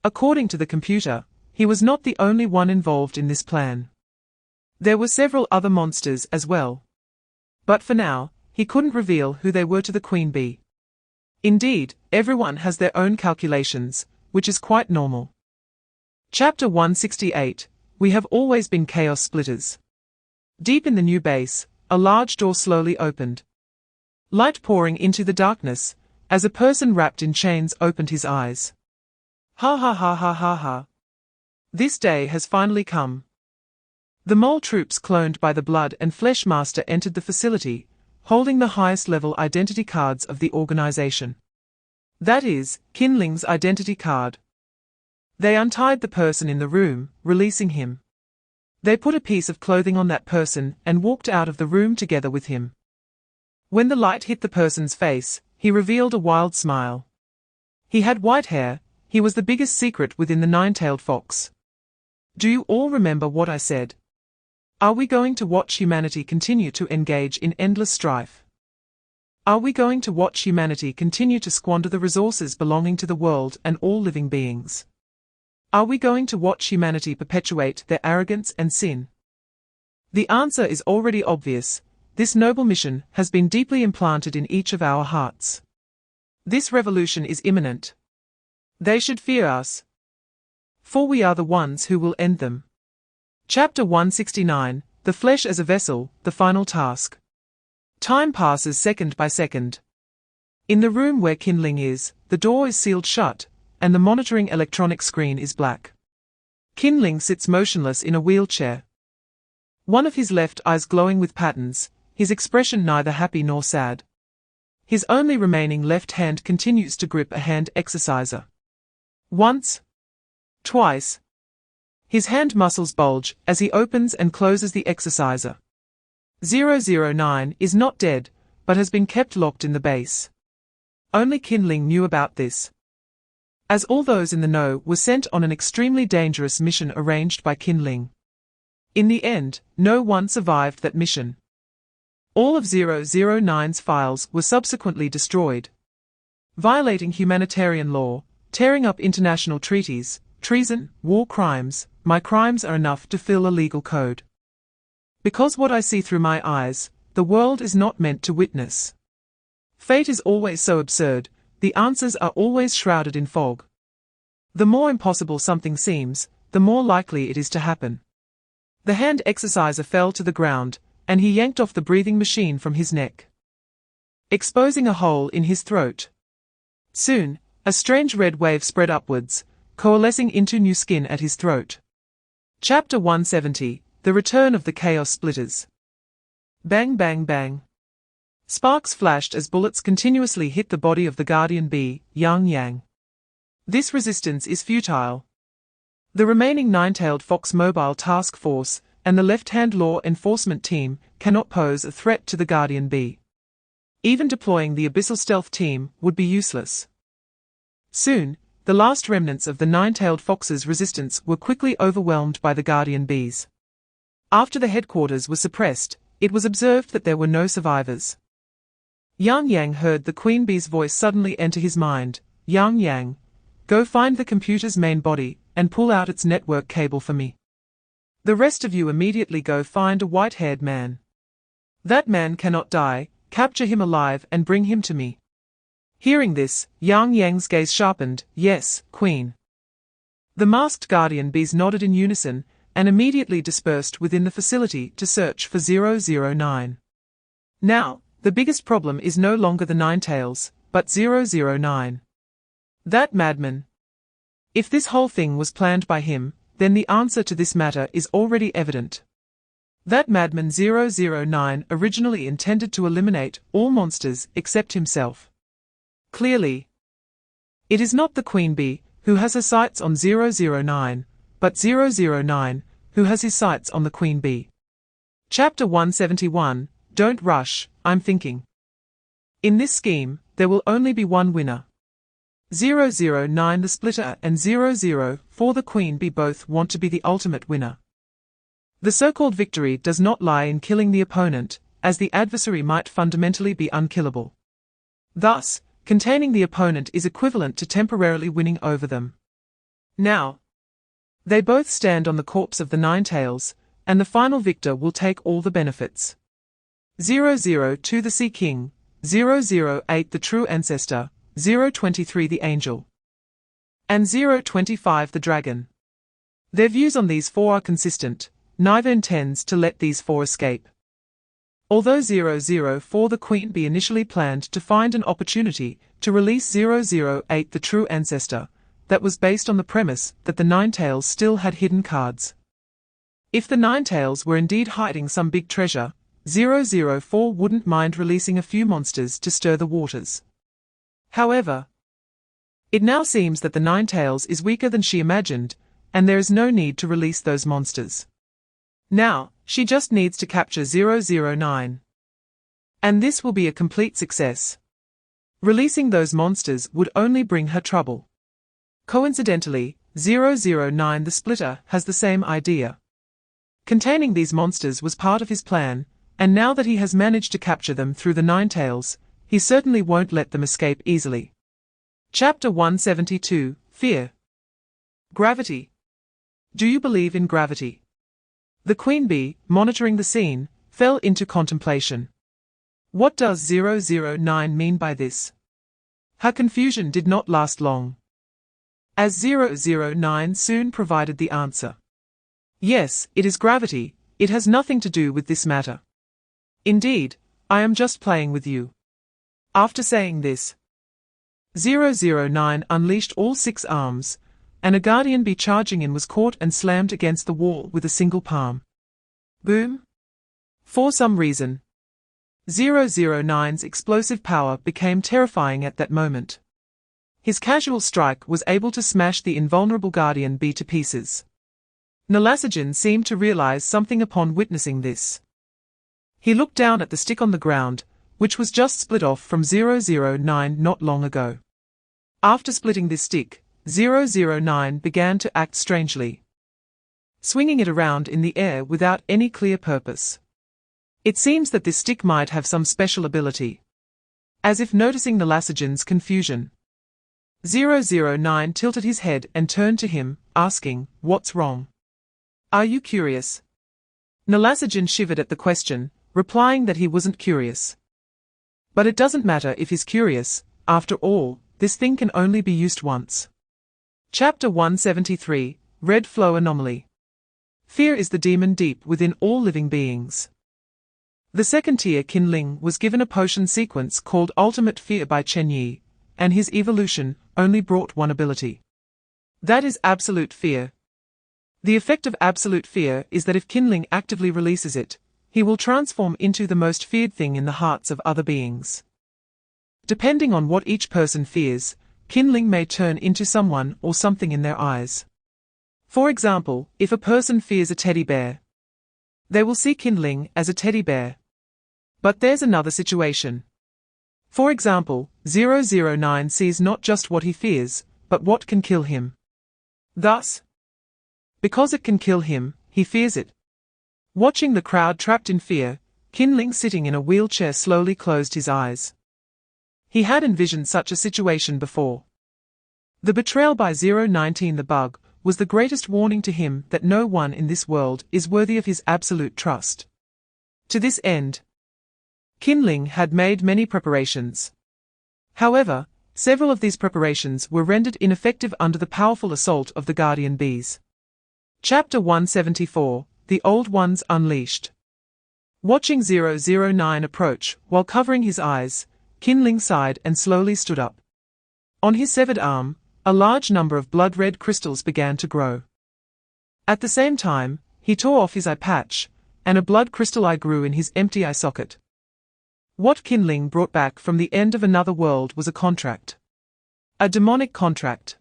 According to the computer, he was not the only one involved in this plan. There were several other monsters as well. But for now, he couldn't reveal who they were to the Queen Bee. Indeed, everyone has their own calculations, which is quite normal. Chapter 168, We have always been chaos splitters. Deep in the new base, a large door slowly opened. Light pouring into the darkness, as a person wrapped in chains opened his eyes. Ha ha ha ha ha ha. This day has finally come. The mole troops cloned by the Blood and Flesh Master entered the facility, holding the highest level identity cards of the organization. That is, Kinling's identity card. They untied the person in the room, releasing him. They put a piece of clothing on that person and walked out of the room together with him. When the light hit the person's face, he revealed a wild smile. He had white hair, he was the biggest secret within the nine-tailed fox. Do you all remember what I said? Are we going to watch humanity continue to engage in endless strife? Are we going to watch humanity continue to squander the resources belonging to the world and all living beings? Are we going to watch humanity perpetuate their arrogance and sin? The answer is already obvious. This noble mission has been deeply implanted in each of our hearts. This revolution is imminent. They should fear us, for we are the ones who will end them. Chapter 169, The Flesh as a Vessel, the Final Task. Time passes second by second. In the room where Kinling is, the door is sealed shut, and the monitoring electronic screen is black. Kinling sits motionless in a wheelchair. One of his left eyes glowing with patterns, his expression neither happy nor sad. His only remaining left hand continues to grip a hand exerciser. Once. Twice. His hand muscles bulge as he opens and closes the exerciser. 009 is not dead, but has been kept locked in the base. Only Kinling knew about this, as all those in the know were sent on an extremely dangerous mission arranged by Kinling. In the end, no one survived that mission. All of 009's files were subsequently destroyed. Violating humanitarian law, tearing up international treaties, treason, war crimes, my crimes are enough to fill a legal code. Because what I see through my eyes, the world is not meant to witness. Fate is always so absurd, the answers are always shrouded in fog. The more impossible something seems, the more likely it is to happen. The hand exerciser fell to the ground, and he yanked off the breathing machine from his neck, exposing a hole in his throat. Soon, a strange red wave spread upwards, coalescing into new skin at his throat. Chapter 170, The Return of the Chaos Splitters. Bang bang bang. Sparks flashed as bullets continuously hit the body of the guardian bee, Yang. This resistance is futile. The remaining nine-tailed fox mobile task force and the left-hand law enforcement team cannot pose a threat to the guardian bee. Even deploying the abyssal stealth team would be useless. Soon, the last remnants of the nine-tailed fox's resistance were quickly overwhelmed by the guardian bees. After the headquarters was suppressed, it was observed that there were no survivors. Yang heard the queen bee's voice suddenly enter his mind. Yang, go find the computer's main body and pull out its network cable for me. The rest of you immediately go find a white-haired man. That man cannot die, capture him alive and bring him to me. Hearing this, Yang's gaze sharpened. Yes, Queen. The masked guardian bees nodded in unison, and immediately dispersed within the facility to search for 009. Now, the biggest problem is no longer the Nine Tails, but 009. That madman. If this whole thing was planned by him, then the answer to this matter is already evident. That madman 009 originally intended to eliminate all monsters except himself. Clearly, it is not the queen bee who has her sights on 009, but 009 who has his sights on the queen bee. Chapter 171, Don't rush, I'm thinking. In this scheme, there will only be one winner. 009 the splitter and 004 the queen bee both want to be the ultimate winner. The so-called victory does not lie in killing the opponent, as the adversary might fundamentally be unkillable. Thus, containing the opponent is equivalent to temporarily winning over them. Now, they both stand on the corpse of the nine tails, and the final victor will take all the benefits. 002 the Sea King, 008 the True Ancestor, 023 the Angel, and 025 the Dragon. Their views on these four are consistent, neither intends to let these four escape. Although 004 the Queen Bee initially planned to find an opportunity to release 008 the True Ancestor, that was based on the premise that the Nine Tails still had hidden cards. If the Nine Tails were indeed hiding some big treasure, 004 wouldn't mind releasing a few monsters to stir the waters. However, it now seems that the Nine Tails is weaker than she imagined, and there is no need to release those monsters. Now, she just needs to capture 009. And this will be a complete success. Releasing those monsters would only bring her trouble. Coincidentally, 009 the Splitter has the same idea. Containing these monsters was part of his plan, and now that he has managed to capture them through the Nine Tails, he certainly won't let them escape easily. Chapter 172, Fear. Gravity. Do you believe in gravity? The Queen Bee, monitoring the scene, fell into contemplation. What does 009 mean by this? Her confusion did not last long, as 009 soon provided the answer. Yes, it is gravity, it has nothing to do with this matter. Indeed, I am just playing with you. After saying this, 009 unleashed all 6 arms, and a guardian bee charging in was caught and slammed against the wall with a single palm. Boom! For some reason, 009's explosive power became terrifying at that moment. His casual strike was able to smash the invulnerable guardian bee to pieces. Nalasajan seemed to realize something upon witnessing this. He looked down at the stick on the ground, which was just split off from 009 not long ago. After splitting this stick, 009 began to act strangely, swinging it around in the air without any clear purpose. It seems that this stick might have some special ability. As if noticing Nalasajan's confusion, 009 tilted his head and turned to him, asking, "What's wrong? Are you curious?" Nalasajan shivered at the question, replying that he wasn't curious. But it doesn't matter if he's curious, after all, this thing can only be used once. Chapter 173, Red Flow Anomaly. Fear is the demon deep within all living beings. The second-tier Kinling was given a potion sequence called Ultimate Fear by Chen Ye, and his evolution only brought one ability. That is Absolute Fear. The effect of Absolute Fear is that if Kinling actively releases it, he will transform into the most feared thing in the hearts of other beings. Depending on what each person fears, Kinling may turn into someone or something in their eyes. For example, if a person fears a teddy bear, they will see Kinling as a teddy bear. But there's another situation. For example, 009 sees not just what he fears, but what can kill him. Thus, because it can kill him, he fears it. Watching the crowd trapped in fear, Kinling sitting in a wheelchair slowly closed his eyes. He had envisioned such a situation before. The betrayal by 019 the bug was the greatest warning to him that no one in this world is worthy of his absolute trust. To this end, Kinling had made many preparations. However, several of these preparations were rendered ineffective under the powerful assault of the guardian bees. Chapter 174, The Old Ones Unleashed. Watching 009 approach while covering his eyes, Kinling sighed and slowly stood up. On his severed arm, a large number of blood-red crystals began to grow. At the same time, he tore off his eye patch, and a blood crystal eye grew in his empty eye socket. What Kinling brought back from the end of another world was a contract. A demonic contract.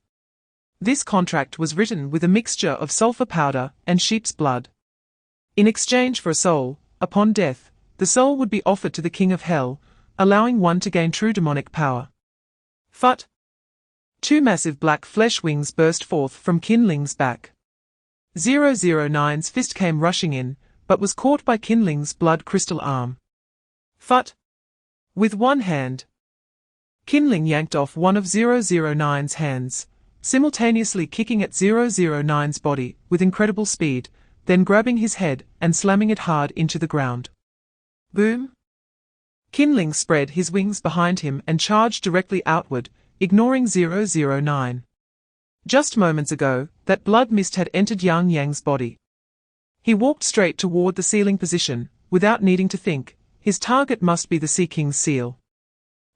This contract was written with a mixture of sulfur powder and sheep's blood. In exchange for a soul, upon death, the soul would be offered to the King of Hell, allowing one to gain true demonic power. Phut! Two massive black flesh wings burst forth from Qinling's back. 009's fist came rushing in, but was caught by Qinling's blood crystal arm. Phut! With one hand, Qinling yanked off one of 009's hands, simultaneously kicking at 009's body with incredible speed, then grabbing his head and slamming it hard into the ground. Boom! Qinling spread his wings behind him and charged directly outward, ignoring 009. Just moments ago, that blood mist had entered Yang Yang's body. He walked straight toward the sealing position, without needing to think. His target must be the Sea King's seal.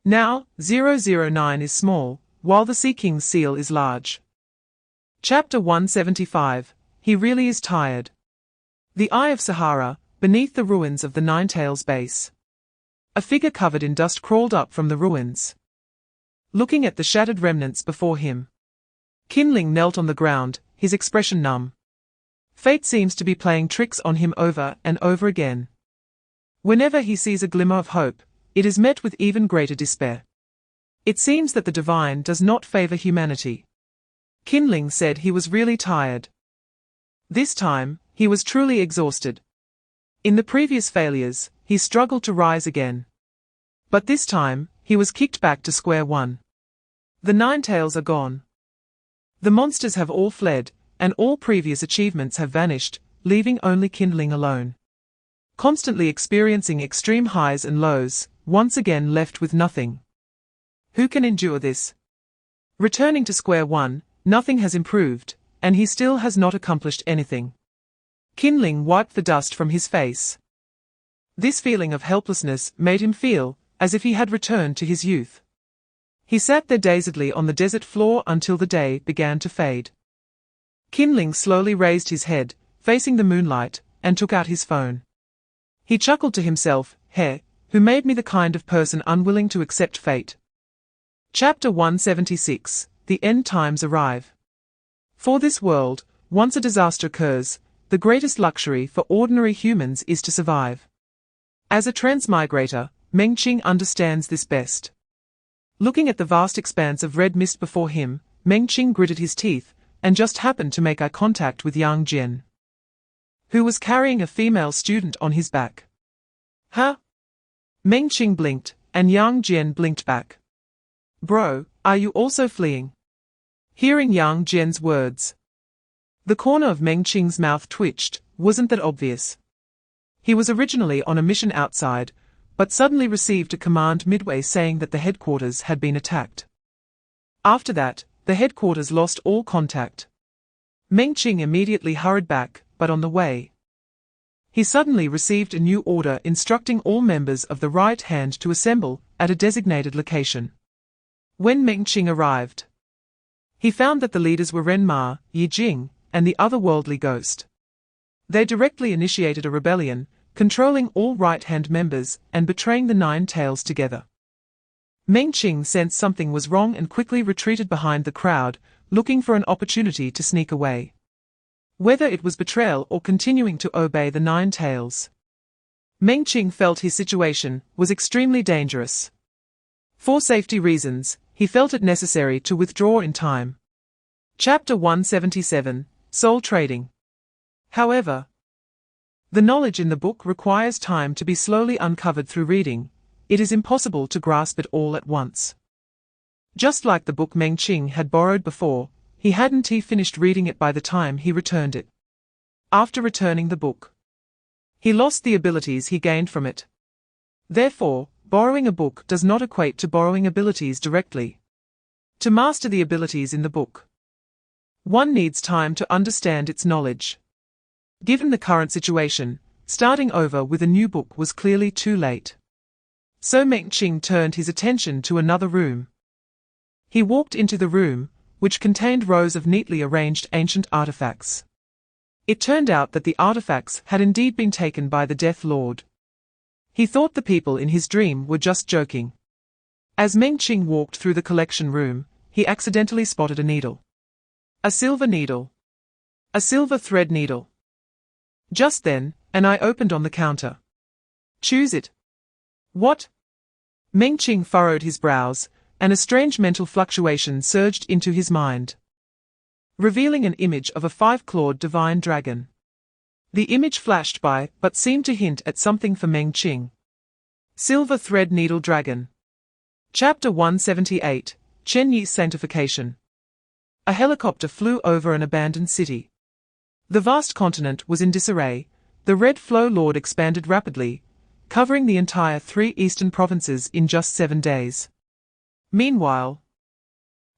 Now, 009 is small, while the Sea King's seal is large. Chapter 175. He really is tired. The Eye of Sahara, beneath the ruins of the Nine-Tails base. A figure covered in dust crawled up from the ruins. Looking at the shattered remnants before him, Qinling knelt on the ground, his expression numb. Fate seems to be playing tricks on him over and over again. Whenever he sees a glimmer of hope, it is met with even greater despair. It seems that the divine does not favor humanity. Qinling said he was really tired. This time, he was truly exhausted. In the previous failures, he struggled to rise again. But this time, he was kicked back to square one. The Nine-Tails are gone. The monsters have all fled, and all previous achievements have vanished, leaving only Qinling alone. Constantly experiencing extreme highs and lows, once again left with nothing. Who can endure this? Returning to square one, nothing has improved, and he still has not accomplished anything. Qinling wiped the dust from his face. This feeling of helplessness made him feel as if he had returned to his youth. He sat there dazedly on the desert floor until the day began to fade. Qinling slowly raised his head, facing the moonlight, and took out his phone. He chuckled to himself, "Heh, who made me the kind of person unwilling to accept fate?" Chapter 176. The End Times Arrive. For this world, once a disaster occurs, the greatest luxury for ordinary humans is to survive. As a transmigrator, Mengqing understands this best. Looking at the vast expanse of red mist before him, Mengqing gritted his teeth, and just happened to make eye contact with Yang Jian, who was carrying a female student on his back. Huh? Mengqing blinked, and Yang Jian blinked back. Bro, are you also fleeing? Hearing Yang Jian's words, the corner of Mengqing's mouth twitched. Wasn't that obvious? He was originally on a mission outside, but suddenly received a command midway saying that the headquarters had been attacked. After that, the headquarters lost all contact. Mengqing immediately hurried back, but on the way, he suddenly received a new order instructing all members of the right hand to assemble at a designated location. When Mengqing arrived, he found that the leaders were Ren Ma, Yi Jing, and the otherworldly ghost. They directly initiated a rebellion, controlling all right-hand members and betraying the Nine-Tails together. Mengqing sensed something was wrong and quickly retreated behind the crowd, looking for an opportunity to sneak away. Whether it was betrayal or continuing to obey the Nine-Tails, Mengqing felt his situation was extremely dangerous. For safety reasons, he felt it necessary to withdraw in time. Chapter 177. Soul Trading. However, the knowledge in the book requires time to be slowly uncovered through reading. It is impossible to grasp it all at once. Just like the book Mengqing had borrowed before, he hadn't finished reading it by the time he returned it. After returning the book, he lost the abilities he gained from it. Therefore, borrowing a book does not equate to borrowing abilities directly. To master the abilities in the book, one needs time to understand its knowledge. Given the current situation, starting over with a new book was clearly too late. So Mengqing turned his attention to another room. He walked into the room, which contained rows of neatly arranged ancient artifacts. It turned out that the artifacts had indeed been taken by the Death Lord. He thought the people in his dream were just joking. As Mengqing walked through the collection room, he accidentally spotted a needle. A silver needle. A silver thread needle. Just then, an eye opened on the counter. Choose it. What? Meng Qing furrowed his brows, and a strange mental fluctuation surged into his mind, revealing an image of a five-clawed divine dragon. The image flashed by, but seemed to hint at something for Meng Qing. Silver Thread Needle Dragon. Chapter 178, Chen Ye's Sanctification. A helicopter flew over an abandoned city. The vast continent was in disarray. The Red Flow Lord expanded rapidly, covering the entire 3 eastern provinces in just 7 days. Meanwhile,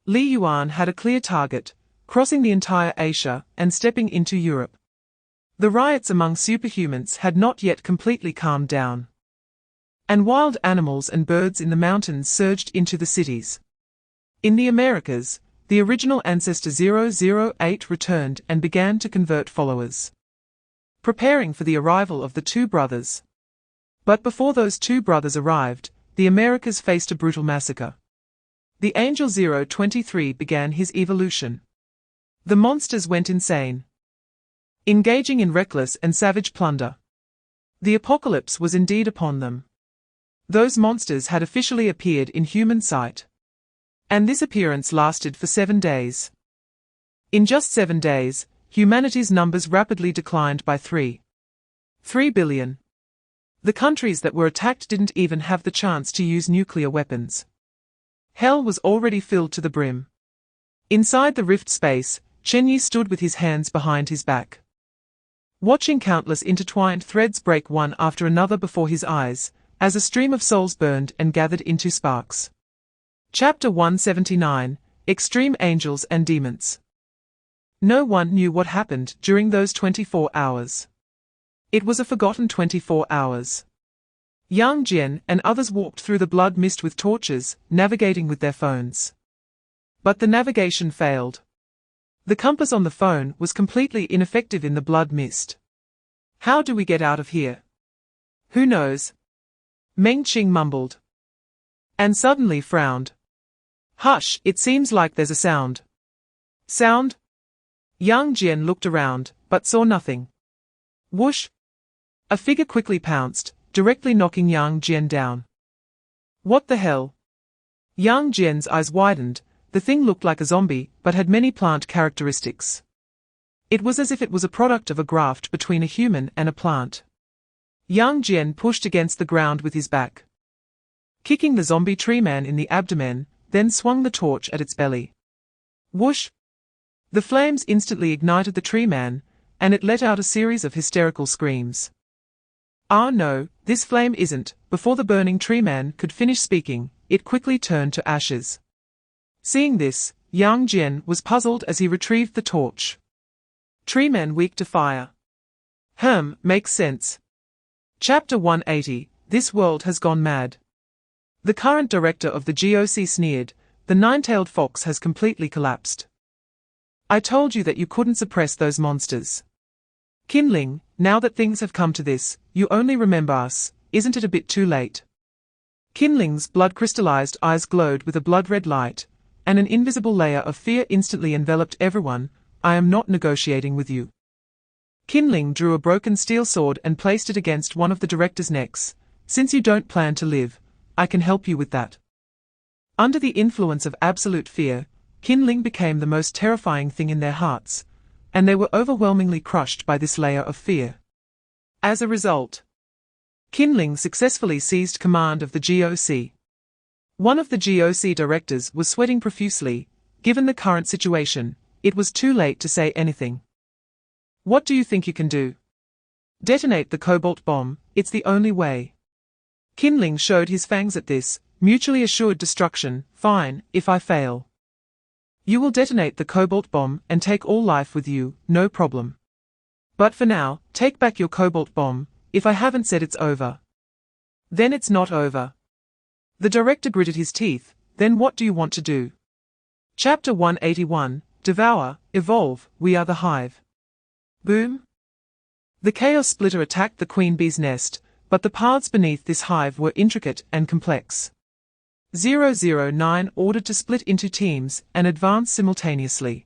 Li Yuan had a clear target, crossing the entire Asia and stepping into Europe. The riots among superhumans had not yet completely calmed down, and wild animals and birds in the mountains surged into the cities. In the Americas, the original Ancestor 008 returned and began to convert followers, preparing for the arrival of the 2 brothers. But before those 2 brothers arrived, the Americas faced a brutal massacre. The Angel 023 began his evolution. The monsters went insane, engaging in reckless and savage plunder. The apocalypse was indeed upon them. Those monsters had officially appeared in human sight, and this appearance lasted for 7 days. In just 7 days, humanity's numbers rapidly declined by 3 billion. The countries that were attacked didn't even have the chance to use nuclear weapons. Hell was already filled to the brim. Inside the rift space, Chen Ye stood with his hands behind his back, watching countless intertwined threads break one after another before his eyes, as a stream of souls burned and gathered into sparks. Chapter 179, Extreme Angels and Demons. No one knew what happened during those 24 hours. It was a forgotten 24 hours. Yang Jian and others walked through the blood mist with torches, navigating with their phones. But the navigation failed. The compass on the phone was completely ineffective in the blood mist. How do we get out of here? Who knows? Meng Qing mumbled, and suddenly frowned. Hush, it seems like there's a sound. Sound? Yang Jian looked around, but saw nothing. Whoosh! A figure quickly pounced, directly knocking Yang Jian down. What the hell? Yang Jian's eyes widened. The thing looked like a zombie, but had many plant characteristics. It was as if it was a product of a graft between a human and a plant. Yang Jian pushed against the ground with his back, kicking the zombie tree man in the abdomen, then swung the torch at its belly. Whoosh! The flames instantly ignited the tree man, and it let out a series of hysterical screams. Ah no, this flame isn't. Before the burning tree man could finish speaking, it quickly turned to ashes. Seeing this, Yang Jian was puzzled as he retrieved the torch. Tree man weak to fire. Makes sense. Chapter 180, This World Has Gone Mad. The current director of the GOC sneered, the nine-tailed fox has completely collapsed. I told you that you couldn't suppress those monsters. Kinling, now that things have come to this, you only remember us, isn't it a bit too late? Kinling's blood-crystallized eyes glowed with a blood-red light, and an invisible layer of fear instantly enveloped everyone. I am not negotiating with you. Kinling drew a broken steel sword and placed it against one of the director's necks. Since you don't plan to live, I can help you with that. Under the influence of absolute fear, Kinling became the most terrifying thing in their hearts, and they were overwhelmingly crushed by this layer of fear. As a result, Kinling successfully seized command of the GOC. One of the GOC directors was sweating profusely. Given the current situation, it was too late to say anything. What do you think you can do? Detonate the cobalt bomb, it's the only way. Kinling showed his fangs at this, mutually assured destruction. Fine, if I fail. You will detonate the cobalt bomb and take all life with you, no problem. But for now, take back your cobalt bomb. If I haven't said it's over, then it's not over. The director gritted his teeth. Then what do you want to do? Chapter 181, Devour, Evolve, We Are the Hive. Boom! The Chaos Splitter attacked the queen bee's nest, but the paths beneath this hive were intricate and complex. 009 ordered to split into teams and advance simultaneously.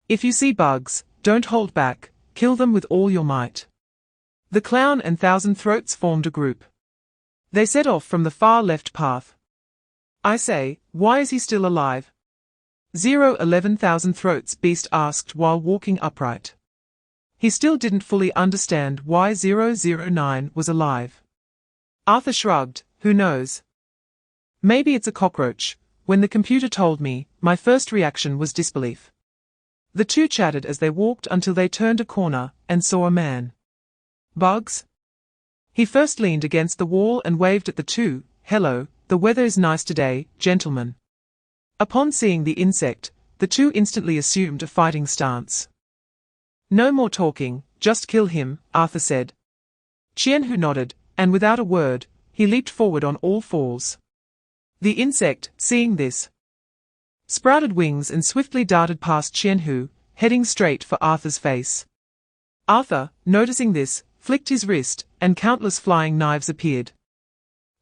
If you see bugs, don't hold back, kill them with all your might. The Clown and Thousand Throats formed a group. They set off from the far left path. I say, why is he still alive? 11,000 throats beast asked while walking upright. He still didn't fully understand why 009 was alive. Arthur shrugged, who knows? Maybe it's a cockroach. When the computer told me, my first reaction was disbelief. The two chatted as they walked until they turned a corner and saw a man. Bugs? He first leaned against the wall and waved at the two. Hello, the weather is nice today, gentlemen. Upon seeing the insect, the two instantly assumed a fighting stance. No more talking, just kill him, Arthur said. Chen Ye nodded, and without a word, he leaped forward on all fours. The insect, seeing this, sprouted wings and swiftly darted past Chen Ye, heading straight for Arthur's face. Arthur, noticing this, flicked his wrist, and countless flying knives appeared,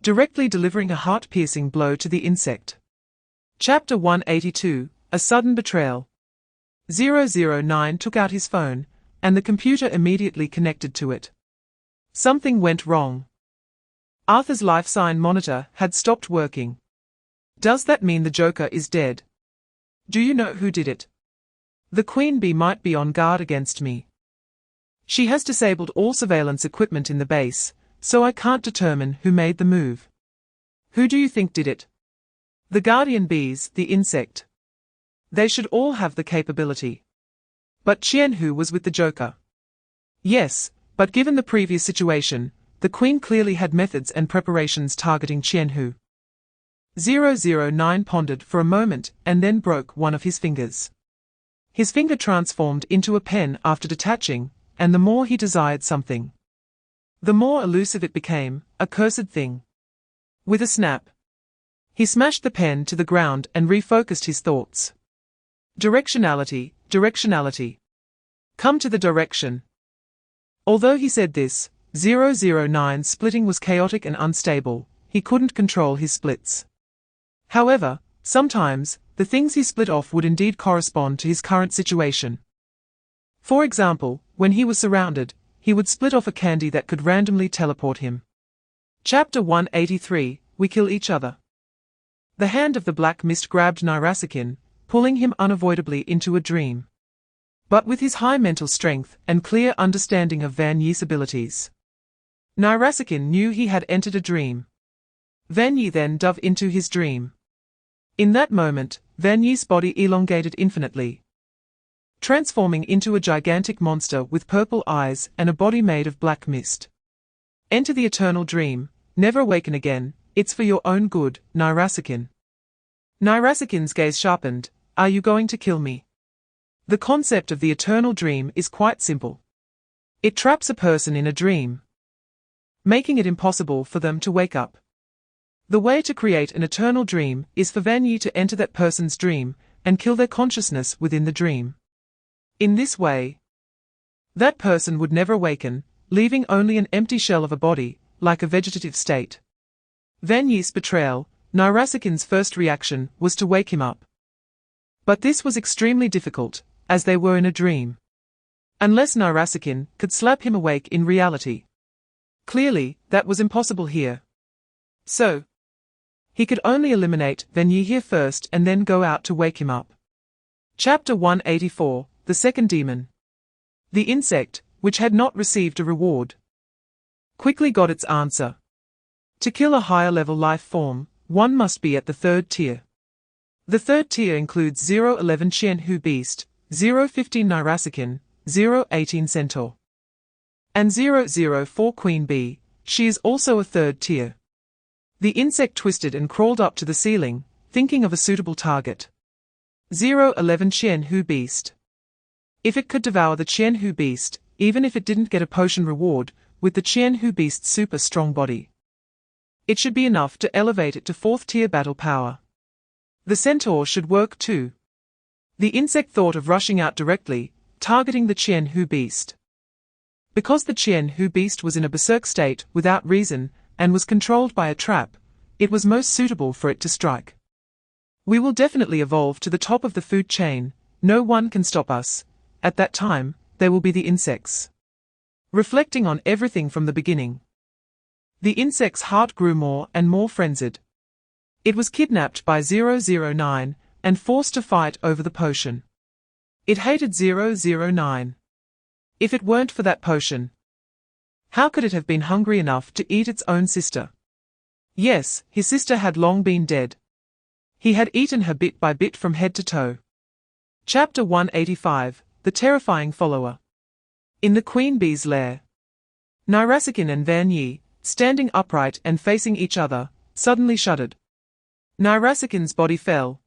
directly delivering a heart-piercing blow to the insect. Chapter 182, A Sudden Betrayal. 009 took out his phone, and the computer immediately connected to it. Something went wrong. Arthur's life sign monitor had stopped working. Does that mean the Joker is dead? Do you know who did it? The Queen Bee might be on guard against me. She has disabled all surveillance equipment in the base, so I can't determine who made the move. Who do you think did it? The guardian bees, the insect. They should all have the capability. But Chen Ye was with the Joker. Yes, but given the previous situation, the Queen clearly had methods and preparations targeting Chen Ye. 009 pondered for a moment and then broke one of his fingers. His finger transformed into a pen after detaching, and the more he desired something, the more elusive it became, a cursed thing. With a snap, he smashed the pen to the ground and refocused his thoughts. Directionality, directionality. Come to the direction. Although he said this, 009's splitting was chaotic and unstable, he couldn't control his splits. However, sometimes, the things he split off would indeed correspond to his current situation. For example, when he was surrounded, he would split off a candy that could randomly teleport him. Chapter 183, We Kill Each Other. The hand of the black mist grabbed Nirasakin, pulling him unavoidably into a dream. But with his high mental strength and clear understanding of Van Ye's abilities, Nirasakin knew he had entered a dream. Van Ye then dove into his dream. In that moment, Van Ye's body elongated infinitely, transforming into a gigantic monster with purple eyes and a body made of black mist. Enter the eternal dream, never awaken again, it's for your own good, Nirasakin. Nirasakin's gaze sharpened, are you going to kill me? The concept of the eternal dream is quite simple. It traps a person in a dream, making it impossible for them to wake up. The way to create an eternal dream is for Van Ye to enter that person's dream and kill their consciousness within the dream. In this way, that person would never awaken, leaving only an empty shell of a body, like a vegetative state. Van Ye's betrayal, Nirasakin's first reaction was to wake him up. But this was extremely difficult, as they were in a dream. Unless Nirasakin could slap him awake in reality. Clearly, that was impossible here. So, he could only eliminate Van Ye here first and then go out to wake him up. Chapter 184, The Second Demon. The insect, which had not received a reward, quickly got its answer. To kill a higher-level life form, one must be at the third tier. The third tier includes 011 Chen Ye Beast, 015 Nirasakin, 018 Centaur, and 004 Queen Bee. She is also a third tier. The insect twisted and crawled up to the ceiling, thinking of a suitable target. 011 Chen Ye Beast. If it could devour the Chen Ye Beast, even if it didn't get a potion reward, with the Chen Ye Beast's super strong body, it should be enough to elevate it to 4th tier battle power. The Centaur should work too. The insect thought of rushing out directly, targeting the Chen Ye Beast. Because the Chen Ye Beast was in a berserk state without reason, and was controlled by a trap, it was most suitable for it to strike. We will definitely evolve to the top of the food chain, no one can stop us. At that time, there will be the insects. Reflecting on everything from the beginning, The insect's heart grew more and more frenzied. It was kidnapped by 009 and forced to fight over the potion. It hated 009. If it weren't for that potion, how could it have been hungry enough to eat its own sister? Yes, his sister had long been dead. He had eaten her bit by bit from head to toe. Chapter 185, The Terrifying Follower. In the Queen Bee's lair, Nirasakin and Van Yi, standing upright and facing each other, suddenly shuddered. Nirasakin's body fell,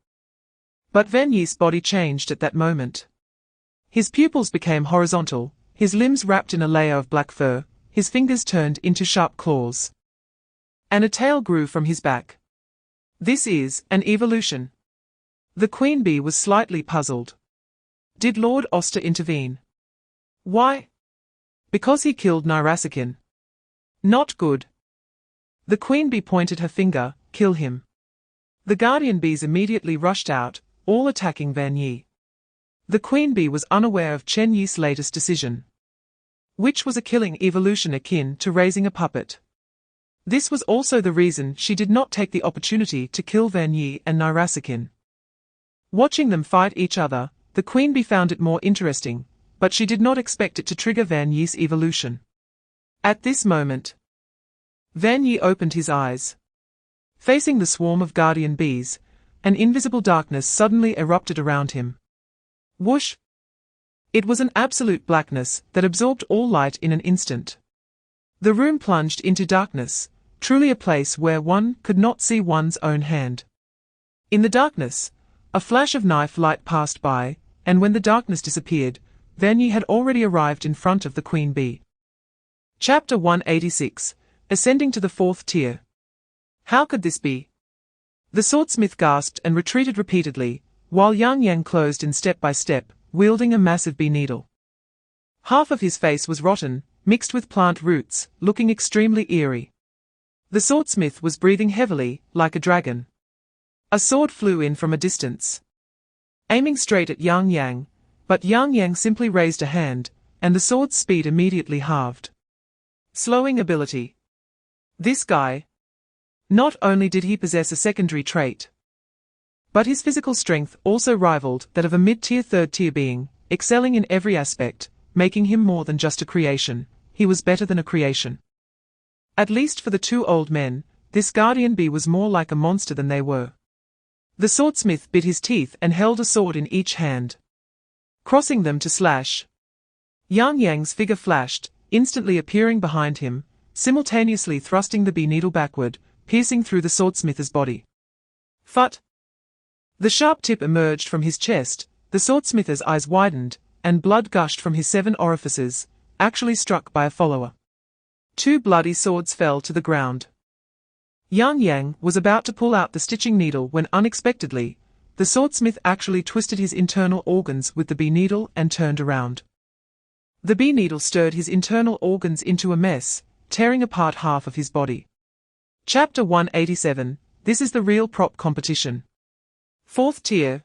but Van Yi's body changed at that moment. His pupils became horizontal, his limbs wrapped in a layer of black fur, his fingers turned into sharp claws, and a tail grew from his back. This is an evolution. The Queen Bee was slightly puzzled. Did Lord Oster intervene? Why? Because he killed Nirasakin. Not good. The Queen Bee pointed her finger. Kill him. The Guardian Bees immediately rushed out, all attacking Van Yi. The Queen Bee was unaware of Chen Ye's latest decision, which was a killing evolution akin to raising a puppet. This was also the reason she did not take the opportunity to kill Van Yi and Nirasakin. Watching them fight each other, the Queen Bee found it more interesting, but she did not expect it to trigger Van Yi's evolution. At this moment, Van Yi opened his eyes. Facing the swarm of guardian bees, an invisible darkness suddenly erupted around him. Whoosh! It was an absolute blackness that absorbed all light in an instant. The room plunged into darkness, truly a place where one could not see one's own hand. In the darkness, a flash of knife light passed by, and when the darkness disappeared, Van Yi had already arrived in front of the Queen Bee. Chapter 186, Ascending to the Fourth Tier. How could this be? The swordsmith gasped and retreated repeatedly, while Yang closed in step by step, wielding a massive bee needle. Half of his face was rotten, mixed with plant roots, looking extremely eerie. The swordsmith was breathing heavily, like a dragon. A sword flew in from a distance, aiming straight at Yang, but Yang simply raised a hand, and the sword's speed immediately halved. Slowing ability. This guy. Not only did he possess a secondary trait, but his physical strength also rivaled that of a mid-tier third-tier being, excelling in every aspect, making him more than just a creation. He was better than a creation. At least for the two old men, this guardian bee was more like a monster than they were. The swordsmith bit his teeth and held a sword in each hand, crossing them to slash. Yang's figure flashed, instantly appearing behind him, simultaneously thrusting the bee needle backward, piercing through the swordsmith's body. Phut! The sharp tip emerged from his chest, the swordsmith's eyes widened, and blood gushed from his 7 orifices, actually struck by a follower. 2 bloody swords fell to the ground. Yang was about to pull out the stitching needle when unexpectedly, the swordsmith actually twisted his internal organs with the bee needle and turned around. The bee needle stirred his internal organs into a mess, tearing apart half of his body. Chapter 187, This is the real prop competition. Fourth tier.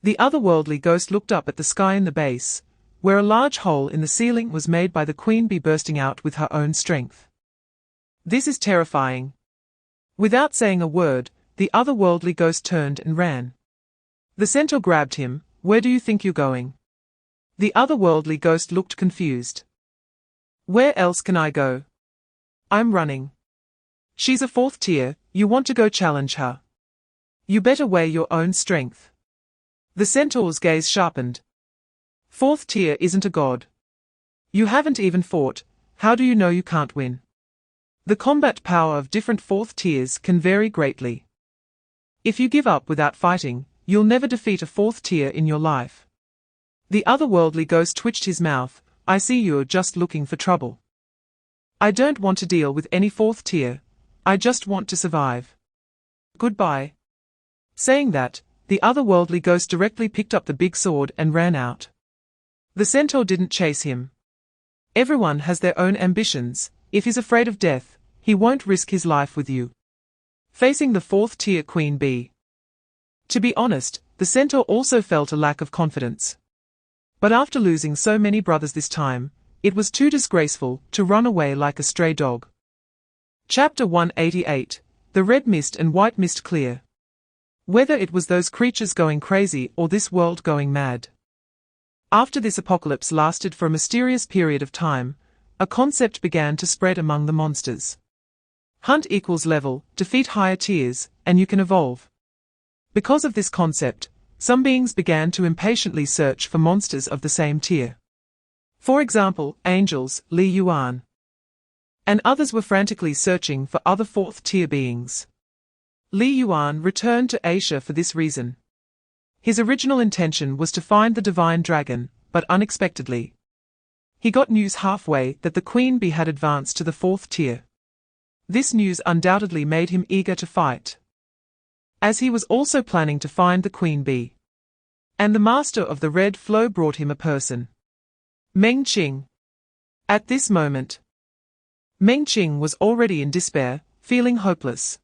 The otherworldly ghost looked up at the sky in the base, where a large hole in the ceiling was made by the queen bee bursting out with her own strength. This is terrifying. Without saying a word, the otherworldly ghost turned and ran. The centaur grabbed him. Where do you think you're going? The otherworldly ghost looked confused. Where else can I go? I'm running. She's a 4th tier, you want to go challenge her? You better weigh your own strength. The centaur's gaze sharpened. 4th tier isn't a god. You haven't even fought, how do you know you can't win? The combat power of different 4th tiers can vary greatly. If you give up without fighting, you'll never defeat a 4th tier in your life. The otherworldly ghost twitched his mouth. I see you're just looking for trouble. I don't want to deal with any 4th tier. I just want to survive. Goodbye. Saying that, the otherworldly ghost directly picked up the big sword and ran out. The centaur didn't chase him. Everyone has their own ambitions. If he's afraid of death, he won't risk his life with you. Facing the 4th tier queen bee. To be honest, the centaur also felt a lack of confidence. But after losing so many brothers this time, it was too disgraceful to run away like a stray dog. Chapter 188, The Red Mist and White Mist Clear. Whether it was those creatures going crazy or this world going mad. After this apocalypse lasted for a mysterious period of time, a concept began to spread among the monsters. Hunt equals level, defeat higher tiers, and you can evolve. Because of this concept, some beings began to impatiently search for monsters of the same tier. For example, angels, Li Yuan. And others were frantically searching for other fourth-tier beings. Li Yuan returned to Asia for this reason. His original intention was to find the divine dragon, but unexpectedly, he got news halfway that the queen bee had advanced to the fourth tier. This news undoubtedly made him eager to fight, as he was also planning to find the queen bee. And the master of the red flow brought him a person. Meng Qing. At this moment, Meng Qing was already in despair, feeling hopeless.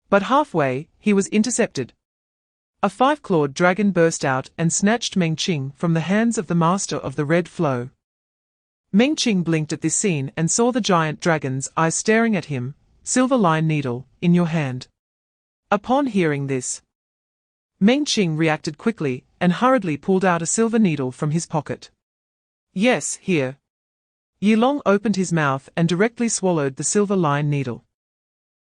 But halfway, he was intercepted. A five-clawed dragon burst out and snatched Meng Qing from the hands of the master of the red flow. Meng Qing blinked at this scene and saw the giant dragon's eyes staring at him. Silver line needle, in your hand. Upon hearing this, Meng Qing reacted quickly and hurriedly pulled out a silver needle from his pocket. Yes, here. Yilong opened his mouth and directly swallowed the silver line needle.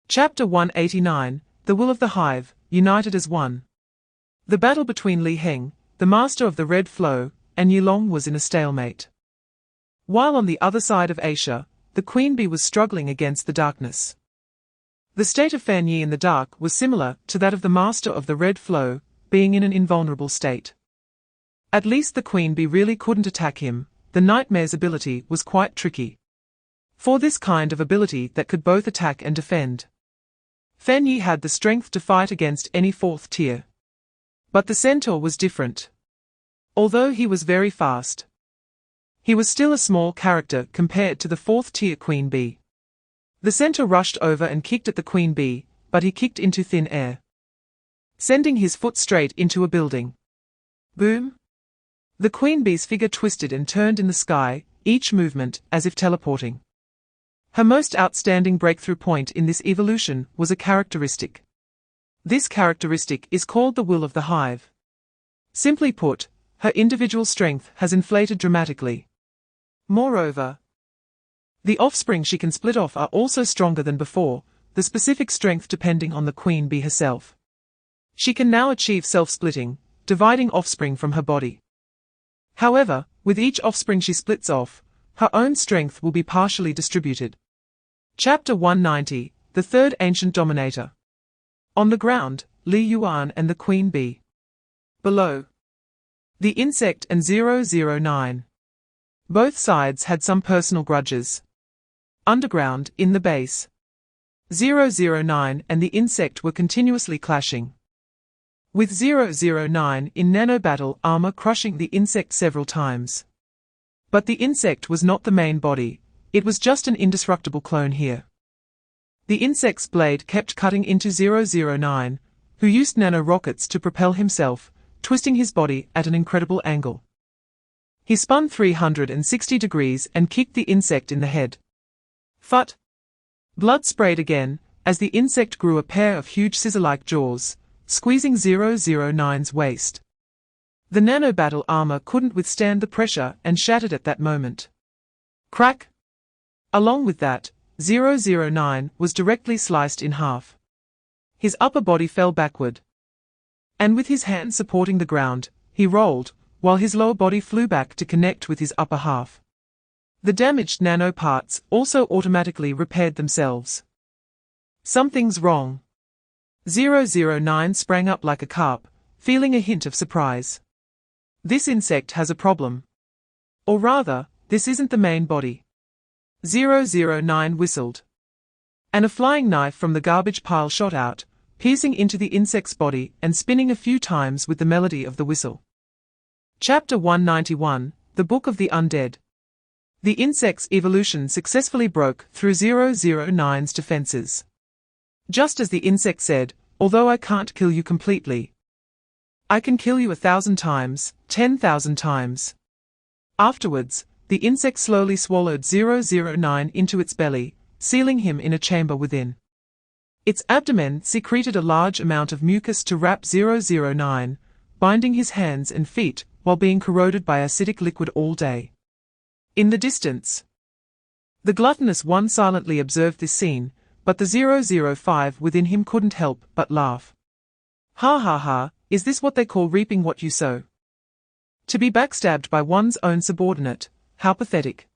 Chapter 189, The Will of the Hive, United as One. The battle between Li Heng, the master of the red flow, and Yilong was in a stalemate. While on the other side of Asia, the queen bee was struggling against the darkness. The state of Chen Ye in the dark was similar to that of the master of the red flow, being in an invulnerable state. At least the queen bee really couldn't attack him. The nightmare's ability was quite tricky. For this kind of ability that could both attack and defend, Chen Ye had the strength to fight against any fourth tier. But the centaur was different. Although he was very fast, he was still a small character compared to the fourth tier queen bee. The centaur rushed over and kicked at the queen bee, but he kicked into thin air, sending his foot straight into a building. Boom! The queen bee's figure twisted and turned in the sky, each movement as if teleporting. Her most outstanding breakthrough point in this evolution was a characteristic. This characteristic is called the will of the hive. Simply put, her individual strength has inflated dramatically. Moreover, the offspring she can split off are also stronger than before, the specific strength depending on the queen bee herself. She can now achieve self-splitting, dividing offspring from her body. However, with each offspring she splits off, her own strength will be partially distributed. Chapter 190, The Third Ancient Dominator. On the ground, Li Yuan and the queen bee. Below, the insect and 009. Both sides had some personal grudges. Underground, in the base, 009 and the insect were continuously clashing, with 009 in nano-battle armor crushing the insect several times. But the insect was not the main body, it was just an indestructible clone here. The insect's blade kept cutting into 009, who used nano-rockets to propel himself, twisting his body at an incredible angle. He spun 360 degrees and kicked the insect in the head. Phut! Blood sprayed again, as the insect grew a pair of huge scissor-like jaws, squeezing 009's waist. The nano-battle armor couldn't withstand the pressure and shattered at that moment. Crack! Along with that, 009 was directly sliced in half. His upper body fell backward, and with his hands supporting the ground, he rolled, while his lower body flew back to connect with his upper half. The damaged nano parts also automatically repaired themselves. Something's wrong. 009 sprang up like a carp, feeling a hint of surprise. This insect has a problem. Or rather, this isn't the main body. 009 whistled, and a flying knife from the garbage pile shot out, piercing into the insect's body and spinning a few times with the melody of the whistle. Chapter 191, The Book of the Undead. The insect's evolution successfully broke through 009's defenses. Just as the insect said, although I can't kill you completely, I can kill you 1,000 times, 10,000 times. Afterwards, the insect slowly swallowed 009 into its belly, sealing him in a chamber within. Its abdomen secreted a large amount of mucus to wrap 009, binding his hands and feet while being corroded by acidic liquid all day. In the distance, the gluttonous one silently observed this scene, but the 005 within him couldn't help but laugh. Ha ha ha, is this what they call reaping what you sow? To be backstabbed by one's own subordinate, how pathetic.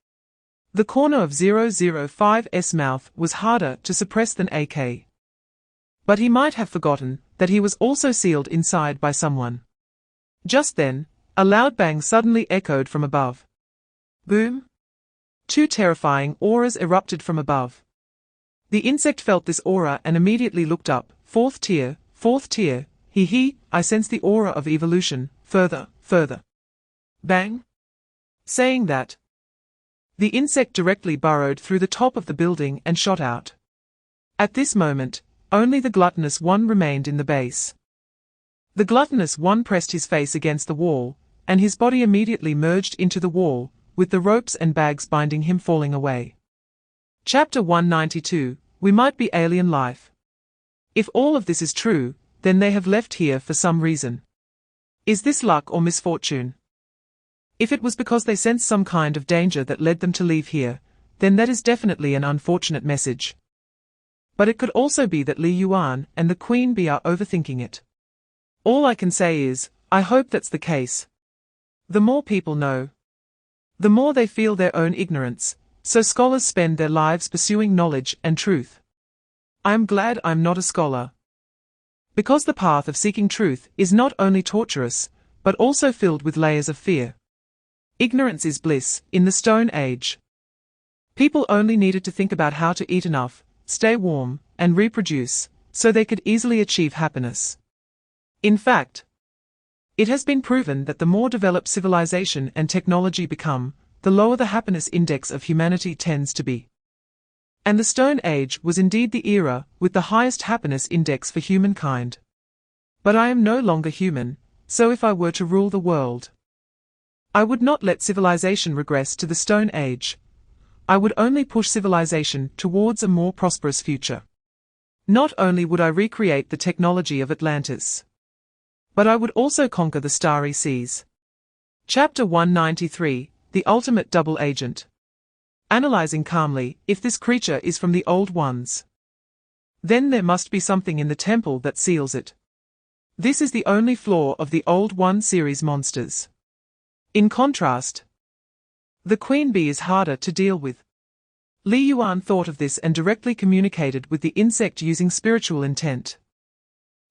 The corner of 005's mouth was harder to suppress than AK. But he might have forgotten that he was also sealed inside by someone. Just then, a loud bang suddenly echoed from above. Boom! Two terrifying auras erupted from above. The insect felt this aura and immediately looked up. Fourth tier, he, I sense the aura of evolution, further. Bang! Saying that, the insect directly burrowed through the top of the building and shot out. At this moment, only the gluttonous one remained in the base. The gluttonous one pressed his face against the wall, and his body immediately merged into the wall, with the ropes and bags binding him falling away. Chapter 192, We Might Be Alien Life. If all of this is true, then they have left here for some reason. Is this luck or misfortune? If it was because they sensed some kind of danger that led them to leave here, then that is definitely an unfortunate message. But it could also be that Li Yuan and the Queen Bee are overthinking it. All I can say is, I hope that's the case. The more people know, the more they feel their own ignorance, so scholars spend their lives pursuing knowledge and truth. I am glad I'm not a scholar. Because the path of seeking truth is not only torturous, but also filled with layers of fear. Ignorance is bliss. In the Stone Age, people only needed to think about how to eat enough, stay warm, and reproduce, so they could easily achieve happiness. In fact, it has been proven that the more developed civilization and technology become, the lower the happiness index of humanity tends to be. And the Stone Age was indeed the era with the highest happiness index for humankind. But I am no longer human, so if I were to rule the world, I would not let civilization regress to the Stone Age. I would only push civilization towards a more prosperous future. Not only would I recreate the technology of Atlantis, but I would also conquer the starry seas. Chapter 193, The Ultimate Double Agent. Analyzing calmly, if this creature is from the Old Ones, then there must be something in the temple that seals it. This is the only flaw of the Old One series monsters. In contrast, the Queen Bee is harder to deal with. Li Yuan thought of this and directly communicated with the insect using spiritual intent,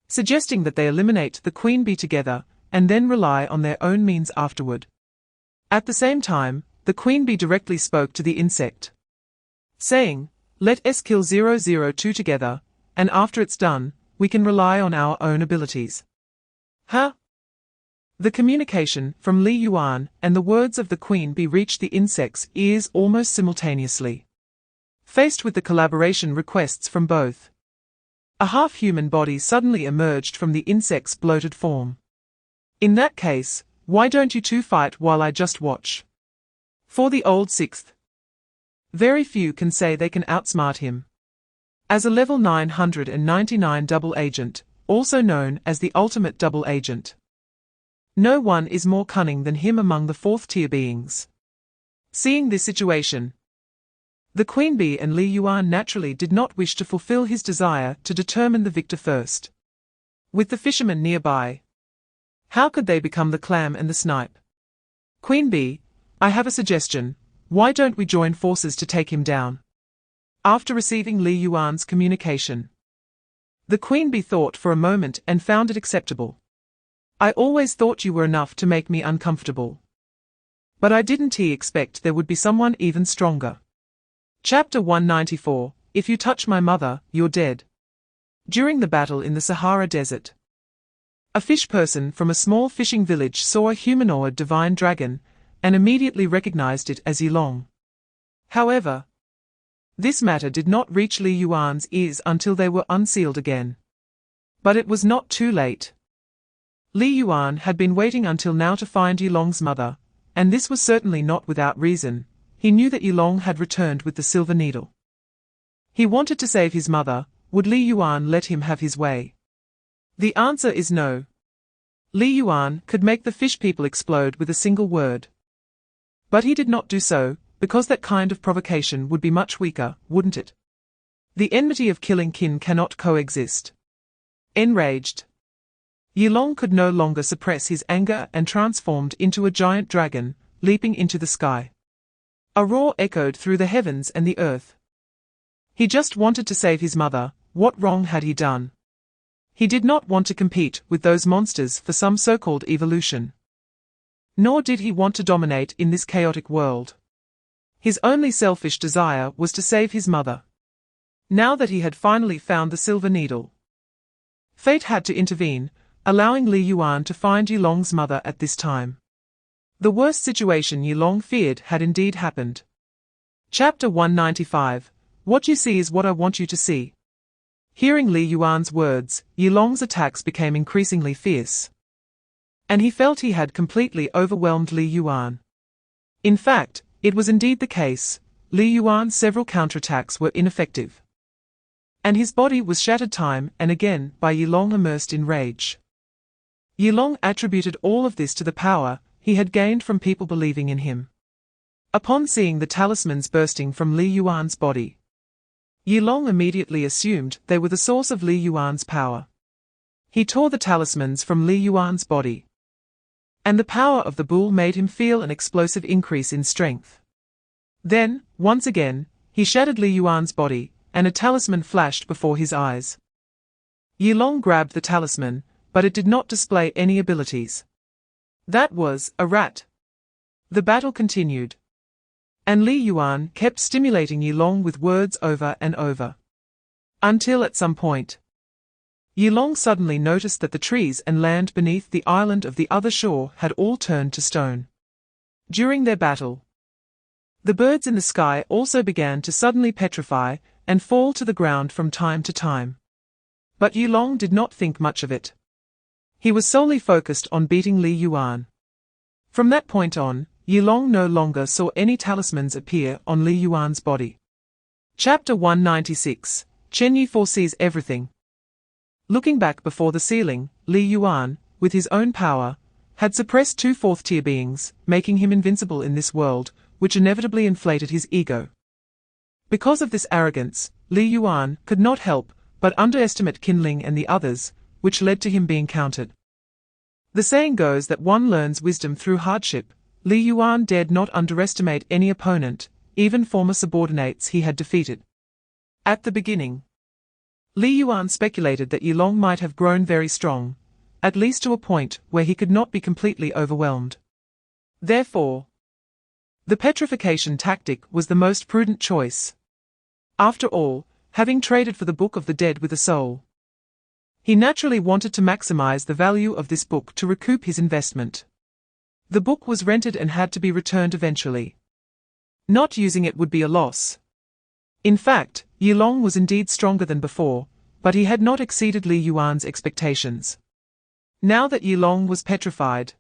suggesting that they eliminate the Queen Bee together, and then rely on their own means afterward. At the same time, the Queen Bee directly spoke to the insect, saying, "Let us kill 002 together, and after it's done, we can rely on our own abilities." Huh? The communication from Li Yuan and the words of the Queen Bee reached the insect's ears almost simultaneously. Faced with the collaboration requests from both, a half-human body suddenly emerged from the insect's bloated form. In that case, why don't you two fight while I just watch? For the old sixth, very few can say they can outsmart him. As a level 999 double agent, also known as the ultimate double agent, no one is more cunning than him among the fourth-tier beings. Seeing this situation, the Queen Bee and Li Yuan naturally did not wish to fulfill his desire to determine the victor first. With the fisherman nearby, how could they become the clam and the snipe? Queen Bee, I have a suggestion. Why don't we join forces to take him down? After receiving Li Yuan's communication, the Queen Bee thought for a moment and found it acceptable. I always thought you were enough to make me uncomfortable. But I didn't expect there would be someone even stronger. Chapter 194, If you touch my mother, you're dead. During the battle in the Sahara Desert, a fish person from a small fishing village saw a humanoid divine dragon, and immediately recognized it as Yilong. However, this matter did not reach Li Yuan's ears until they were unsealed again. But it was not too late. Li Yuan had been waiting until now to find Yilong's mother, and this was certainly not without reason. He knew that Yilong had returned with the silver needle. He wanted to save his mother. Would Li Yuan let him have his way? The answer is no. Li Yuan could make the fish people explode with a single word. But he did not do so, because that kind of provocation would be much weaker, wouldn't it? The enmity of killing kin cannot coexist. Enraged, Yilong could no longer suppress his anger and transformed into a giant dragon, leaping into the sky. A roar echoed through the heavens and the earth. He just wanted to save his mother. What wrong had he done? He did not want to compete with those monsters for some so-called evolution. Nor did he want to dominate in this chaotic world. His only selfish desire was to save his mother. Now that he had finally found the silver needle, fate had to intervene, allowing Li Yuan to find Yilong's mother at this time. The worst situation Yilong feared had indeed happened. Chapter 195. What you see is what I want you to see. Hearing Li Yuan's words, Yilong's attacks became increasingly fierce. And he felt he had completely overwhelmed Li Yuan. In fact, it was indeed the case. Li Yuan's several counterattacks were ineffective. And his body was shattered time and again by Yilong immersed in rage. Yilong attributed all of this to the power he had gained from people believing in him. Upon seeing the talismans bursting from Li Yuan's body, Yilong immediately assumed they were the source of Li Yuan's power. He tore the talismans from Li Yuan's body. And the power of the bull made him feel an explosive increase in strength. Then, once again, he shattered Li Yuan's body, and a talisman flashed before his eyes. Yilong grabbed the talisman, but it did not display any abilities. That was a rat. The battle continued. And Li Yuan kept stimulating Yilong with words over and over. Until at some point, Yilong suddenly noticed that the trees and land beneath the island of the other shore had all turned to stone. During their battle, the birds in the sky also began to suddenly petrify and fall to the ground from time to time. But Yilong did not think much of it. He was solely focused on beating Li Yuan. From that point on, Yilong no longer saw any talismans appear on Li Yuan's body. Chapter 196. Chen Ye foresees everything. Looking back before the ceiling, Li Yuan, with his own power, had suppressed two fourth-tier beings, making him invincible in this world, which inevitably inflated his ego. Because of this arrogance, Li Yuan could not help but underestimate Qinling and the others, which led to him being countered. The saying goes that one learns wisdom through hardship. Li Yuan dared not underestimate any opponent, even former subordinates he had defeated. At the beginning, Li Yuan speculated that Yilong might have grown very strong, at least to a point where he could not be completely overwhelmed. Therefore, the petrification tactic was the most prudent choice. After all, having traded for the Book of the Dead with a soul, he naturally wanted to maximize the value of this book to recoup his investment. The book was rented and had to be returned eventually. Not using it would be a loss. In fact, Yilong was indeed stronger than before, but he had not exceeded Li Yuan's expectations. Now that Yilong was petrified,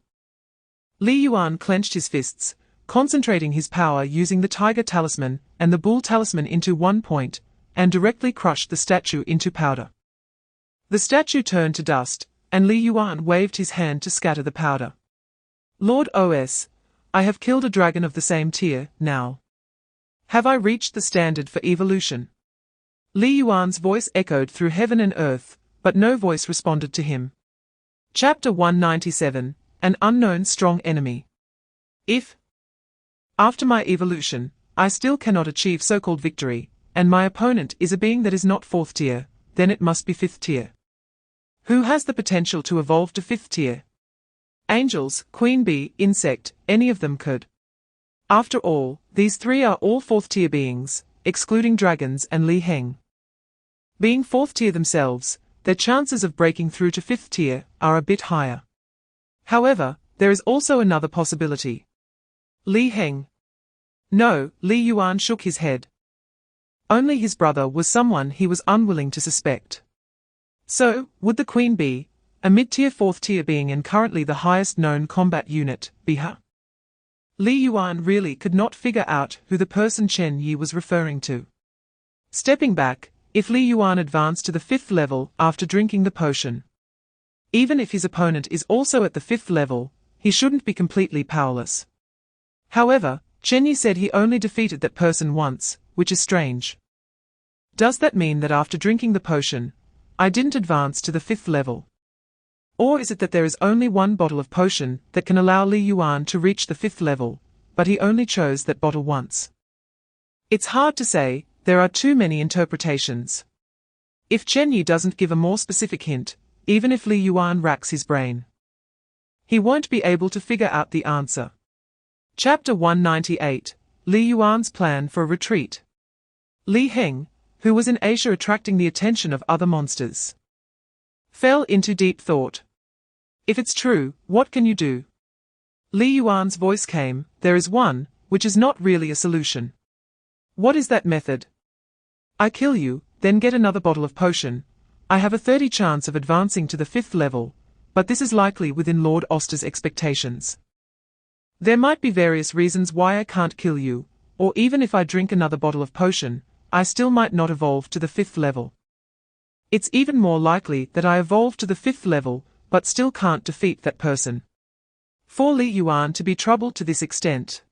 Li Yuan clenched his fists, concentrating his power using the tiger talisman and the bull talisman into one point, and directly crushed the statue into powder. The statue turned to dust, and Li Yuan waved his hand to scatter the powder. Lord Os, I have killed a dragon of the same tier, now. Have I reached the standard for evolution? Li Yuan's voice echoed through heaven and earth, but no voice responded to him. Chapter 197. An unknown strong enemy. If, after my evolution, I still cannot achieve so-called victory, and my opponent is a being that is not fourth tier, then it must be fifth tier. Who has the potential to evolve to fifth tier? Angels, queen bee, insect, any of them could. After all, these three are all fourth-tier beings, excluding dragons and Li Heng. Being fourth-tier themselves, their chances of breaking through to fifth tier are a bit higher. However, there is also another possibility. Li Heng. No, Li Yuan shook his head. Only his brother was someone he was unwilling to suspect. So, would the queen bee, a mid-tier fourth-tier being and currently the highest-known combat unit, be her? Li Yuan really could not figure out who the person Chen Ye was referring to. Stepping back, if Li Yuan advanced to the 5th level after drinking the potion, even if his opponent is also at the 5th level, he shouldn't be completely powerless. However, Chen Ye said he only defeated that person once, which is strange. Does that mean that after drinking the potion, I didn't advance to the 5th level? Or is it that there is only one bottle of potion that can allow Li Yuan to reach the 5th level, but he only chose that bottle once? It's hard to say, there are too many interpretations. If Chen Ye doesn't give a more specific hint, even if Li Yuan racks his brain, he won't be able to figure out the answer. Chapter 198, Li Yuan's plan for a retreat. Li Heng, who was in Asia attracting the attention of other monsters, fell into deep thought. If it's true, what can you do? Li Yuan's voice came, there is one, which is not really a solution. What is that method? I kill you, then get another bottle of potion. I have a 30% chance of advancing to the 5th level, but this is likely within Lord Oster's expectations. There might be various reasons why I can't kill you, or even if I drink another bottle of potion, I still might not evolve to the 5th level. It's even more likely that I evolve to the 5th level, but still can't defeat that person. For Li Yuan to be troubled to this extent,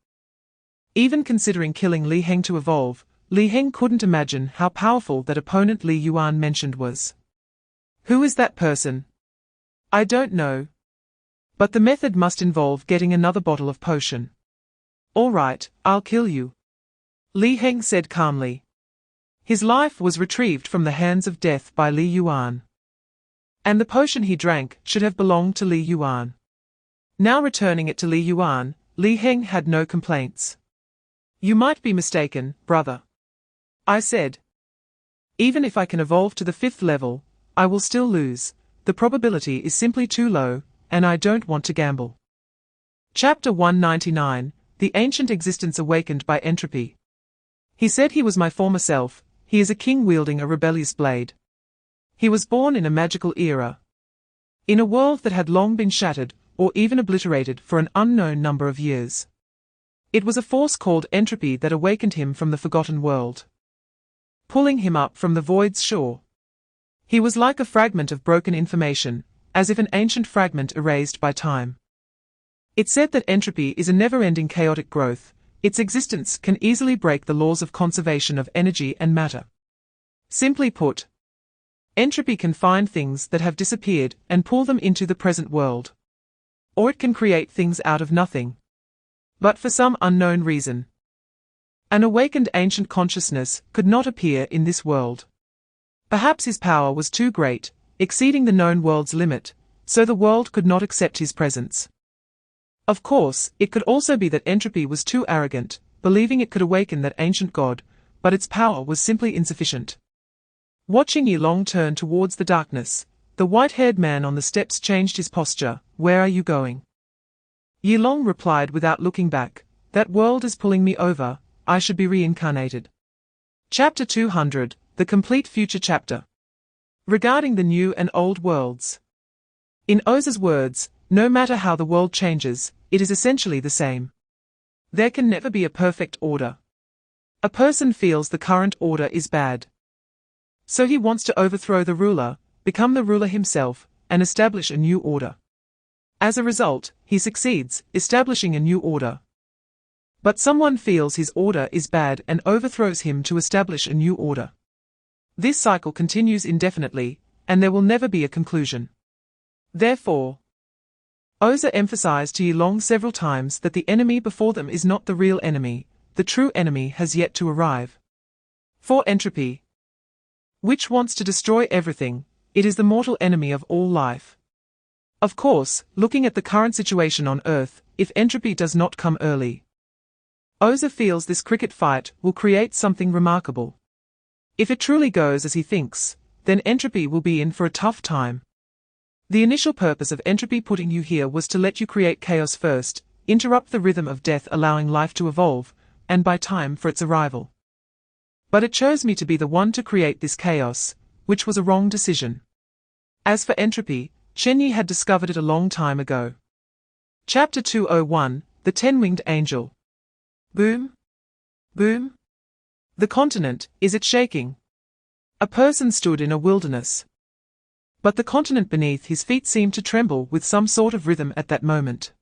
even considering killing Li Heng to evolve, Li Heng couldn't imagine how powerful that opponent Li Yuan mentioned was. Who is that person? I don't know. But the method must involve getting another bottle of potion. All right, I'll kill you, Li Heng said calmly. His life was retrieved from the hands of death by Li Yuan, and the potion he drank should have belonged to Li Yuan. Now returning it to Li Yuan, Li Heng had no complaints. You might be mistaken, brother, I said. Even if I can evolve to the 5th level, I will still lose. The probability is simply too low, and I don't want to gamble. Chapter 199, The Ancient Existence Awakened by Entropy. He said he was my former self. He is a king wielding a rebellious blade. He was born in a magical era, in a world that had long been shattered, or even obliterated for an unknown number of years. It was a force called entropy that awakened him from the forgotten world, pulling him up from the void's shore. He was like a fragment of broken information, as if an ancient fragment erased by time. It said that entropy is a never-ending chaotic growth. Its existence can easily break the laws of conservation of energy and matter. Simply put, entropy can find things that have disappeared and pull them into the present world. Or it can create things out of nothing. But for some unknown reason, an awakened ancient consciousness could not appear in this world. Perhaps his power was too great, exceeding the known world's limit, so the world could not accept his presence. Of course, it could also be that entropy was too arrogant, believing it could awaken that ancient god, but its power was simply insufficient. Watching Ye Long turn towards the darkness, the white-haired man on the steps changed his posture. Where are you going? Ye Long replied without looking back, that world is pulling me over, I should be reincarnated. Chapter 200, The Complete Future Chapter. Regarding the new and old worlds. In Oza's words, no matter how the world changes, it is essentially the same. There can never be a perfect order. A person feels the current order is bad, so he wants to overthrow the ruler, become the ruler himself, and establish a new order. As a result, he succeeds, establishing a new order. But someone feels his order is bad and overthrows him to establish a new order. This cycle continues indefinitely, and there will never be a conclusion. Therefore, Oza emphasized to Ye Long several times that the enemy before them is not the real enemy, the true enemy has yet to arrive. For entropy, which wants to destroy everything, it is the mortal enemy of all life. Of course, looking at the current situation on Earth, if entropy does not come early, Oza feels this cricket fight will create something remarkable. If it truly goes as he thinks, then entropy will be in for a tough time. The initial purpose of entropy putting you here was to let you create chaos first, interrupt the rhythm of death allowing life to evolve, and buy time for its arrival. But it chose me to be the one to create this chaos, which was a wrong decision. As for entropy, Chen Ye had discovered it a long time ago. Chapter 201, The Ten-Winged Angel. Boom. Boom. The continent, is it shaking? A person stood in a wilderness. But the continent beneath his feet seemed to tremble with some sort of rhythm at that moment.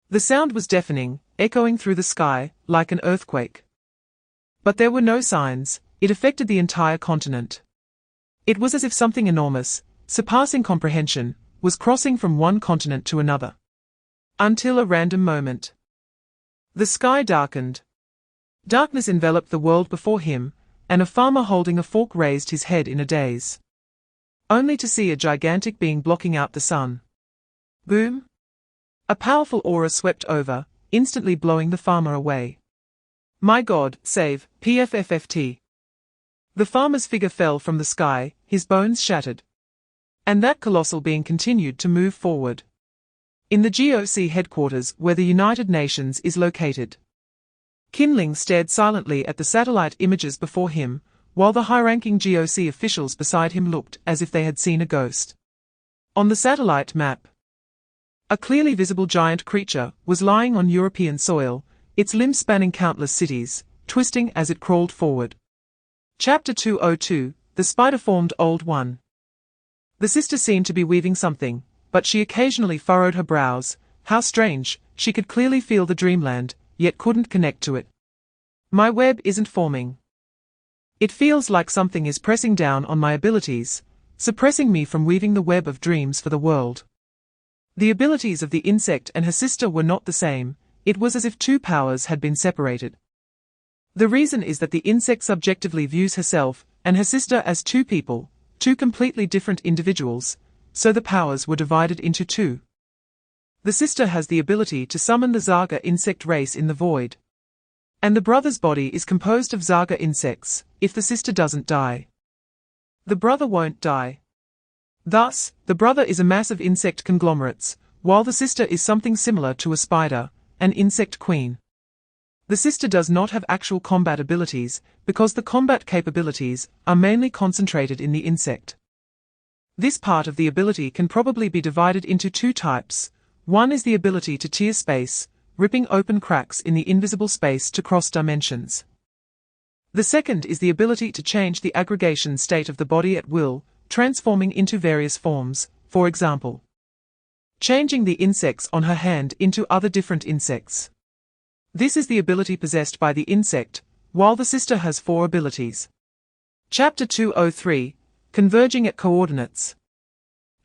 The sound was deafening, echoing through the sky, like an earthquake. But there were no signs, it affected the entire continent. It was as if something enormous, surpassing comprehension, was crossing from one continent to another. Until a random moment. The sky darkened. Darkness enveloped the world before him, and a farmer holding a fork raised his head in a daze. Only to see a gigantic being blocking out the sun. Boom! A powerful aura swept over, instantly blowing the farmer away. My God, save, PFFFT. The farmer's figure fell from the sky, his bones shattered. And that colossal being continued to move forward. In the GOC headquarters where the United Nations is located. Kinling stared silently at the satellite images before him, while the high-ranking GOC officials beside him looked as if they had seen a ghost. On the satellite map, a clearly visible giant creature was lying on European soil, its limbs spanning countless cities, twisting as it crawled forward. Chapter 202, The Spider-Formed Old One. The sister seemed to be weaving something, but she occasionally furrowed her brows. How strange, she could clearly feel the dreamland, yet couldn't connect to it. My web isn't forming. It feels like something is pressing down on my abilities, suppressing me from weaving the web of dreams for the world. The abilities of the insect and her sister were not the same, it was as if two powers had been separated. The reason is that the insect subjectively views herself and her sister as two people, two completely different individuals, so the powers were divided into two. The sister has the ability to summon the Zaga insect race in the void. And the brother's body is composed of Zaga insects, if the sister doesn't die. The brother won't die. Thus, the brother is a mass of insect conglomerates, while the sister is something similar to a spider, an insect queen. The sister does not have actual combat abilities, because the combat capabilities are mainly concentrated in the insect. This part of the ability can probably be divided into two types. One is the ability to tear space, ripping open cracks in the invisible space to cross dimensions. The second is the ability to change the aggregation state of the body at will, transforming into various forms, for example, changing the insects on her hand into other different insects. This is the ability possessed by the insect, while the sister has four abilities. Chapter 203, Converging at Coordinates.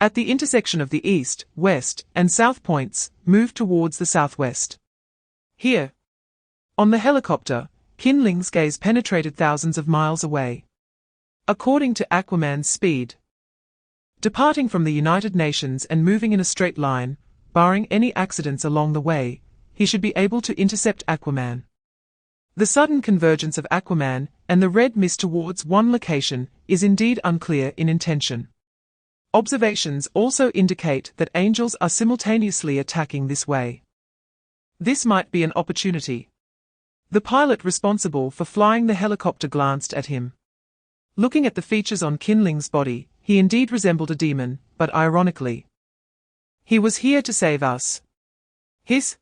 At the intersection of the east, west, and south points, move towards the southwest. Here. On the helicopter, Kinling's gaze penetrated thousands of miles away. According to Aquaman's speed, departing from the United Nations and moving in a straight line, barring any accidents along the way, he should be able to intercept Aquaman. The sudden convergence of Aquaman and the red mist towards one location is indeed unclear in intention. Observations also indicate that angels are simultaneously attacking this way. This might be an opportunity. The pilot responsible for flying the helicopter glanced at him. Looking at the features on Kinling's body, he indeed resembled a demon, but ironically. He was here to save us. Hiss.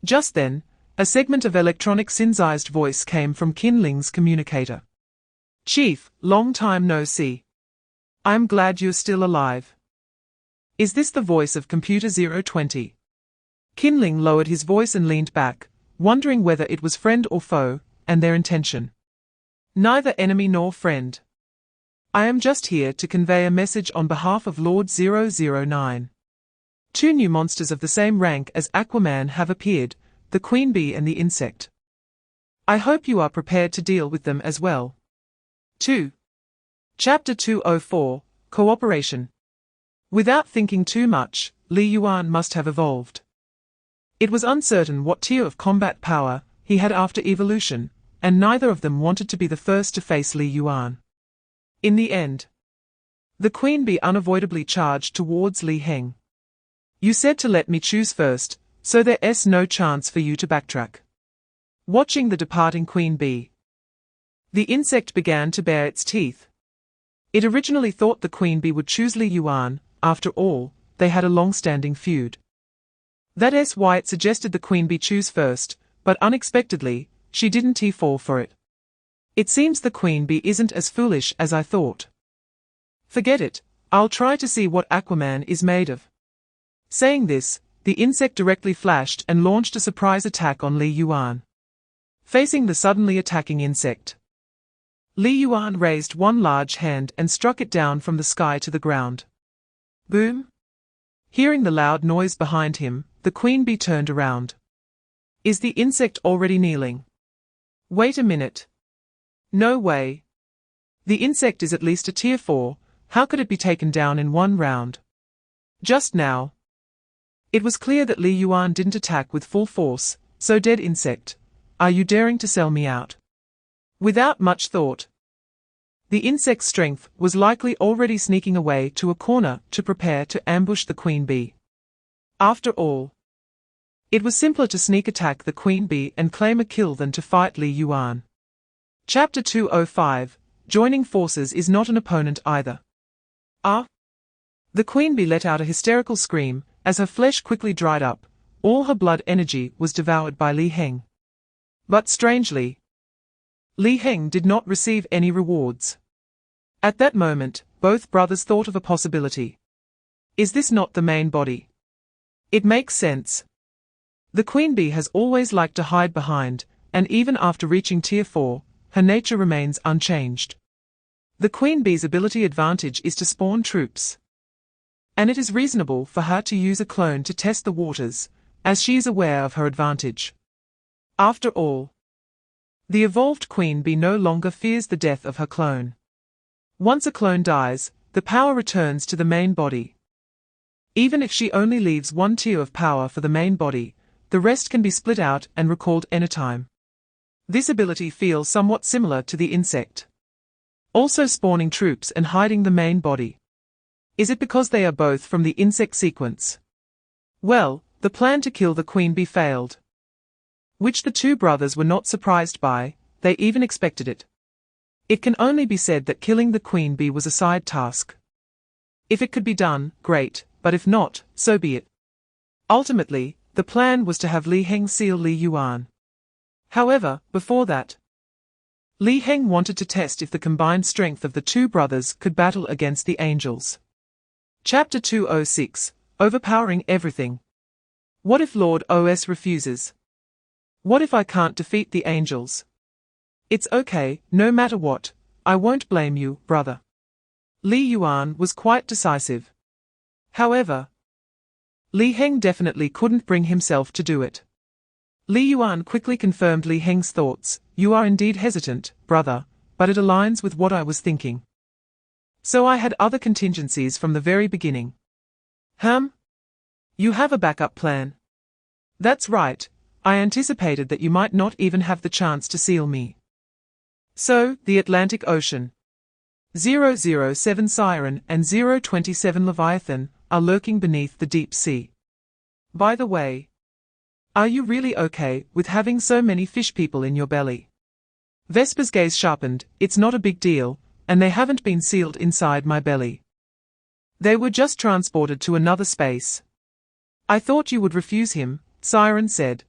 Just then, a segment of electronic synthesized voice came from Kinling's communicator. Chief, long time no see. I'm glad you're still alive. Is this the voice of Computer 020? Kinling lowered his voice and leaned back, wondering whether it was friend or foe, and their intention. Neither enemy nor friend. I am just here to convey a message on behalf of Lord 009. Two new monsters of the same rank as Aquaman have appeared, the queen bee and the insect. I hope you are prepared to deal with them as well. 2. Chapter 204, Cooperation. Without thinking too much, Li Yuan must have evolved. It was uncertain what tier of combat power he had after evolution, and neither of them wanted to be the first to face Li Yuan. In the end, the queen bee unavoidably charged towards Li Heng. You said to let me choose first, so there's no chance for you to backtrack. Watching the departing queen bee, the insect began to bare its teeth. It originally thought the queen bee would choose Li Yuan, after all, they had a long-standing feud. That's why it suggested the queen bee choose first, but unexpectedly, she didn't fall for it. It seems the queen bee isn't as foolish as I thought. Forget it, I'll try to see what Aquaman is made of. Saying this, the insect directly flashed and launched a surprise attack on Li Yuan. Facing the suddenly attacking insect, Li Yuan raised one large hand and struck it down from the sky to the ground. Boom! Hearing the loud noise behind him, the queen bee turned around. Is the insect already kneeling? Wait a minute. No way. The insect is at least a tier 4, how could it be taken down in one round? Just now. It was clear that Li Yuan didn't attack with full force, so dead insect, are you daring to sell me out? Without much thought, the insect's strength was likely already sneaking away to a corner to prepare to ambush the queen bee. After all, it was simpler to sneak attack the queen bee and claim a kill than to fight Li Yuan. Chapter 205, Joining Forces is not an opponent either. Ah! The queen bee let out a hysterical scream, as her flesh quickly dried up, all her blood energy was devoured by Li Heng. But strangely, Li Heng did not receive any rewards. At that moment, both brothers thought of a possibility. Is this not the main body? It makes sense. The queen bee has always liked to hide behind, and even after reaching tier 4, her nature remains unchanged. The queen bee's ability advantage is to spawn troops. And it is reasonable for her to use a clone to test the waters, as she is aware of her advantage. After all, the evolved queen bee no longer fears the death of her clone. Once a clone dies, the power returns to the main body. Even if she only leaves one tier of power for the main body, the rest can be split out and recalled anytime. This ability feels somewhat similar to the insect. Also spawning troops and hiding the main body. Is it because they are both from the insect sequence? Well, the plan to kill the queen bee failed. Which the two brothers were not surprised by, they even expected it. It can only be said that killing the queen bee was a side task. If it could be done, great, but if not, so be it. Ultimately, the plan was to have Li Heng seal Li Yuan. However, before that, Li Heng wanted to test if the combined strength of the two brothers could battle against the angels. Chapter 206, Overpowering Everything. What if Lord OS refuses? What if I can't defeat the angels? It's okay, no matter what, I won't blame you, brother. Li Yuan was quite decisive. However, Li Heng definitely couldn't bring himself to do it. Li Yuan quickly confirmed Li Heng's thoughts. You are indeed hesitant, brother, but it aligns with what I was thinking. So I had other contingencies from the very beginning. You have a backup plan. That's right, I anticipated that you might not even have the chance to seal me. So, the Atlantic Ocean. 007 Siren and 027 Leviathan are lurking beneath the deep sea. By the way, are you really okay with having so many fish people in your belly? Vesper's gaze sharpened. It's not a big deal, and they haven't been sealed inside my belly. They were just transported to another space. I thought you would refuse him, Siren said.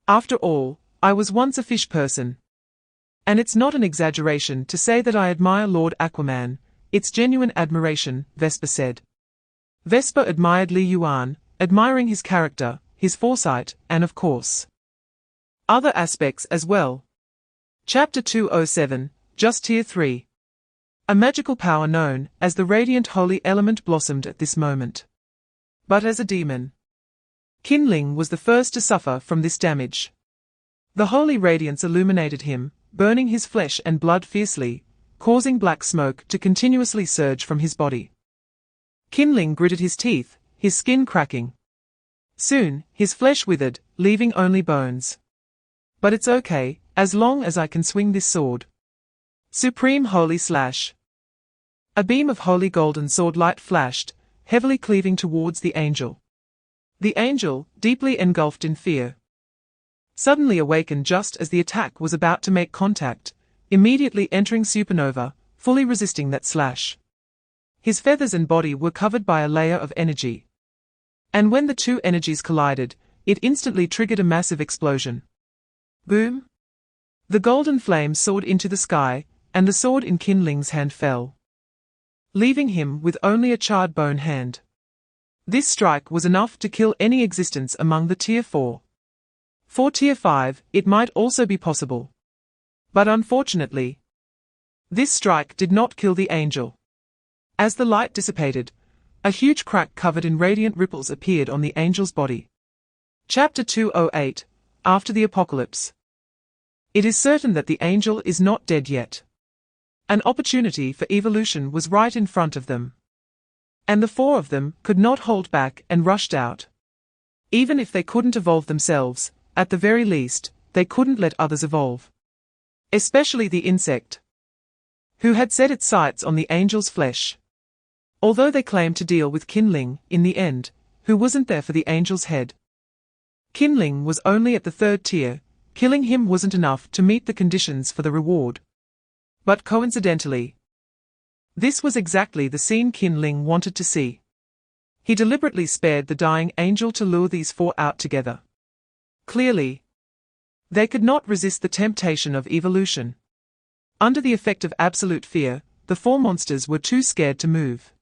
After all, I was once a fish person. And it's not an exaggeration to say that I admire Lord Aquaman, it's genuine admiration, Vesper said. Vesper admired Li Yuan, admiring his character, his foresight, and of course, other aspects as well. Chapter 207, Just Tier 3. A magical power known as the Radiant Holy Element blossomed at this moment. But as a demon, Kinling was the first to suffer from this damage. The holy radiance illuminated him, burning his flesh and blood fiercely, causing black smoke to continuously surge from his body. Kinling gritted his teeth, his skin cracking. Soon, his flesh withered, leaving only bones. But it's okay, as long as I can swing this sword. Supreme Holy Slash. A beam of holy golden sword light flashed, heavily cleaving towards the angel. The angel, deeply engulfed in fear, suddenly awakened just as the attack was about to make contact, immediately entering supernova, fully resisting that slash. His feathers and body were covered by a layer of energy. And when the two energies collided, it instantly triggered a massive explosion. Boom! The golden flame soared into the sky, and the sword in Qin Ling's hand fell, leaving him with only a charred bone hand. This strike was enough to kill any existence among the Tier 4. For Tier 5, it might also be possible. But unfortunately, this strike did not kill the angel. As the light dissipated, a huge crack covered in radiant ripples appeared on the angel's body. Chapter 208, After the Apocalypse. It is certain that the angel is not dead yet. An opportunity for evolution was right in front of them. And the four of them could not hold back and rushed out. Even if they couldn't evolve themselves, at the very least, they couldn't let others evolve. Especially the insect, who had set its sights on the angel's flesh. Although they claimed to deal with Qin Ling, in the end, who wasn't there for the angel's head. Qin Ling was only at the 3rd tier, killing him wasn't enough to meet the conditions for the reward. But coincidentally, this was exactly the scene Qin Ling wanted to see. He deliberately spared the dying angel to lure these four out together. Clearly, they could not resist the temptation of evolution. Under the effect of absolute fear, the four monsters were too scared to move.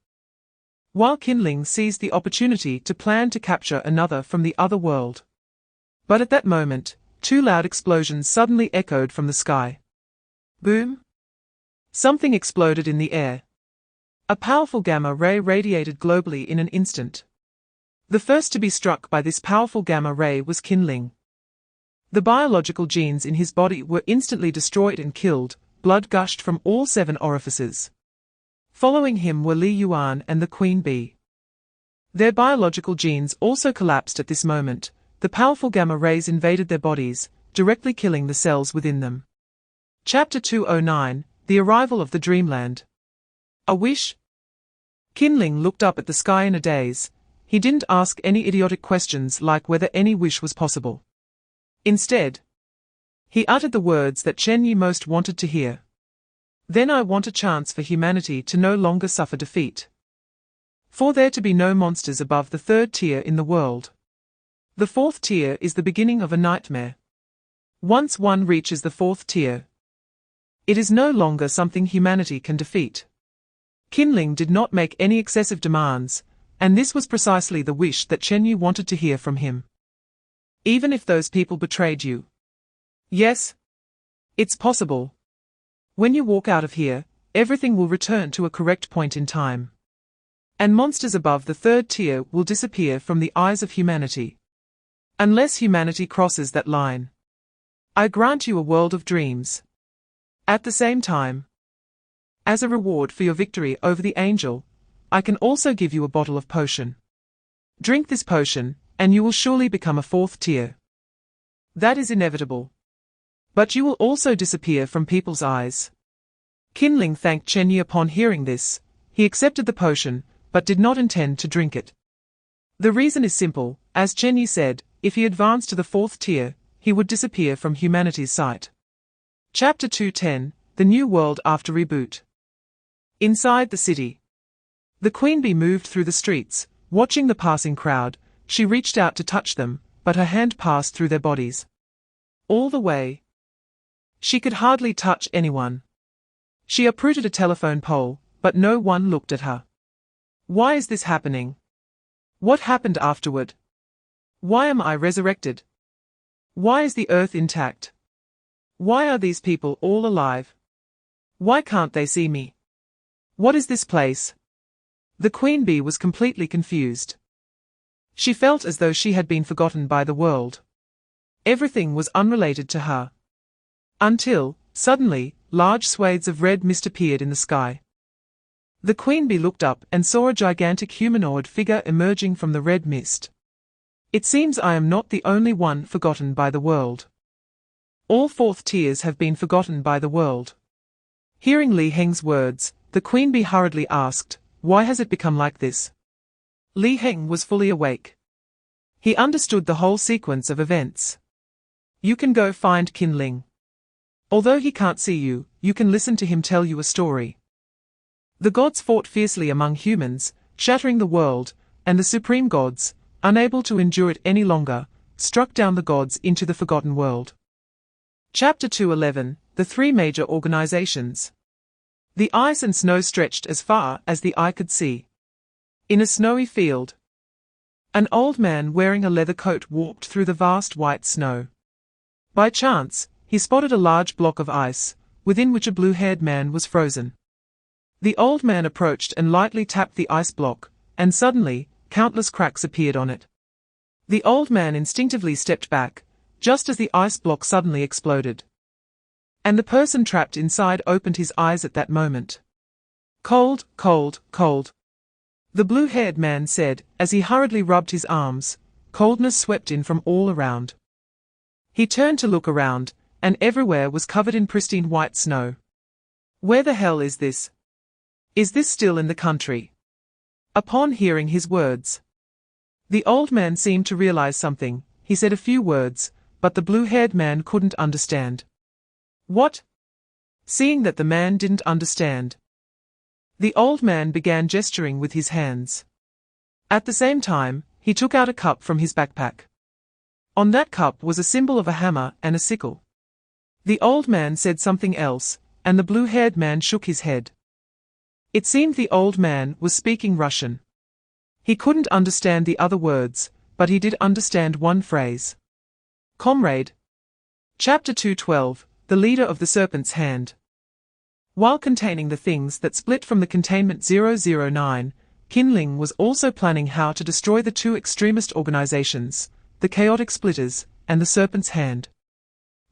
While Qin Ling seized the opportunity to plan to capture another from the other world. But at that moment, two loud explosions suddenly echoed from the sky. Boom! Something exploded in the air. A powerful gamma ray radiated globally in an instant. The first to be struck by this powerful gamma ray was Qin Ling. The biological genes in his body were instantly destroyed and killed, blood gushed from all 7 orifices. Following him were Li Yuan and the Queen Bee. Their biological genes also collapsed at this moment. The powerful gamma rays invaded their bodies, directly killing the cells within them. Chapter 209, The Arrival of the Dreamland. A wish? Qin Ling looked up at the sky in a daze. He didn't ask any idiotic questions like whether any wish was possible. Instead, he uttered the words that Chen Ye most wanted to hear. Then I want a chance for humanity to no longer suffer defeat. For there to be no monsters above the 3rd tier in the world. The 4th tier is the beginning of a nightmare. Once one reaches the 4th tier, it is no longer something humanity can defeat. Qin Ling did not make any excessive demands, and this was precisely the wish that Chen Ye wanted to hear from him. Even if those people betrayed you. Yes, it's possible. When you walk out of here, everything will return to a correct point in time. And monsters above the 3rd tier will disappear from the eyes of humanity. Unless humanity crosses that line. I grant you a world of dreams. At the same time, as a reward for your victory over the angel, I can also give you a bottle of potion. Drink this potion, and you will surely become a 4th tier. That is inevitable. But you will also disappear from people's eyes. Qin Ling thanked Chen Ye upon hearing this. He accepted the potion, but did not intend to drink it. The reason is simple, as Chen Ye said, if he advanced to the 4th tier, he would disappear from humanity's sight. Chapter 210, The New World After Reboot. Inside the city. The Queen Bee moved through the streets, watching the passing crowd. She reached out to touch them, but her hand passed through their bodies. All the way. She could hardly touch anyone. She uprooted a telephone pole, but no one looked at her. Why is this happening? What happened afterward? Why am I resurrected? Why is the earth intact? Why are these people all alive? Why can't they see me? What is this place? The Queen Bee was completely confused. She felt as though she had been forgotten by the world. Everything was unrelated to her. Until, suddenly, large swathes of red mist appeared in the sky. The Queen Bee looked up and saw a gigantic humanoid figure emerging from the red mist. It seems I am not the only one forgotten by the world. All 4th tiers have been forgotten by the world. Hearing Li Heng's words, the Queen Bee hurriedly asked, why has it become like this? Li Heng was fully awake. He understood the whole sequence of events. You can go find Qin Ling. Although he can't see you, you can listen to him tell you a story. The gods fought fiercely among humans, shattering the world, and the supreme gods, unable to endure it any longer, struck down the gods into the forgotten world. Chapter 211, The Three Major Organizations. The ice and snow stretched as far as the eye could see. In a snowy field, an old man wearing a leather coat walked through the vast white snow. By chance, he spotted a large block of ice, within which a blue-haired man was frozen. The old man approached and lightly tapped the ice block, and suddenly, countless cracks appeared on it. The old man instinctively stepped back, just as the ice block suddenly exploded. And the person trapped inside opened his eyes at that moment. "Cold, cold, cold," the blue-haired man said, as he hurriedly rubbed his arms. Coldness swept in from all around. He turned to look around, and everywhere was covered in pristine white snow. "Where the hell is this? Is this still in the country?" Upon hearing his words, the old man seemed to realize something. He said a few words, but the blue-haired man couldn't understand. "What?" Seeing that the man didn't understand, the old man began gesturing with his hands. At the same time, he took out a cup from his backpack. On that cup was a symbol of a hammer and a sickle. The old man said something else, and the blue-haired man shook his head. It seemed the old man was speaking Russian. He couldn't understand the other words, but he did understand one phrase. Comrade. Chapter 212, The Leader of the Serpent's Hand. While containing the things that split from the Containment 009, Qinling was also planning how to destroy the two extremist organizations, the Chaotic Splitters, and the Serpent's Hand.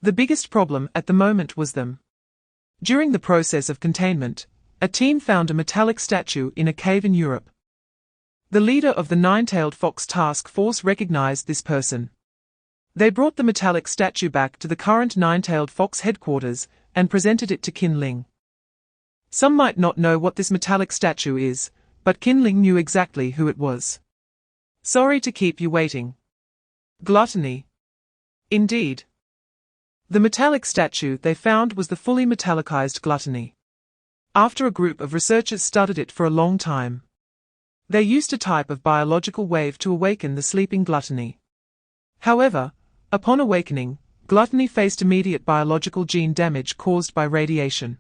The biggest problem at the moment was them. During the process of containment, a team found a metallic statue in a cave in Europe. The leader of the Nine-Tailed Fox Task Force recognized this person. They brought the metallic statue back to the current Nine-Tailed Fox headquarters and presented it to Qinling. Some might not know what this metallic statue is, but Qinling knew exactly who it was. "Sorry to keep you waiting." Gluttony. Indeed. The metallic statue they found was the fully metallicized gluttony. After a group of researchers studied it for a long time, they used a type of biological wave to awaken the sleeping gluttony. However, upon awakening, gluttony faced immediate biological gene damage caused by radiation.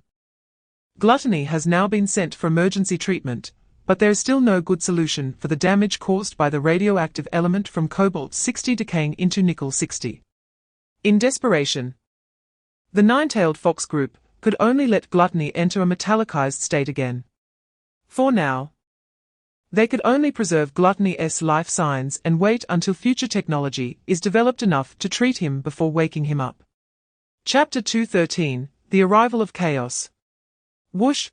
Gluttony has now been sent for emergency treatment, but there is still no good solution for the damage caused by the radioactive element from cobalt-60 decaying into nickel-60. In desperation, the Nine-Tailed Fox group could only let gluttony enter a metallicized state again. For now, they could only preserve gluttony's life signs and wait until future technology is developed enough to treat him before waking him up. Chapter 213, The Arrival of Chaos. Whoosh!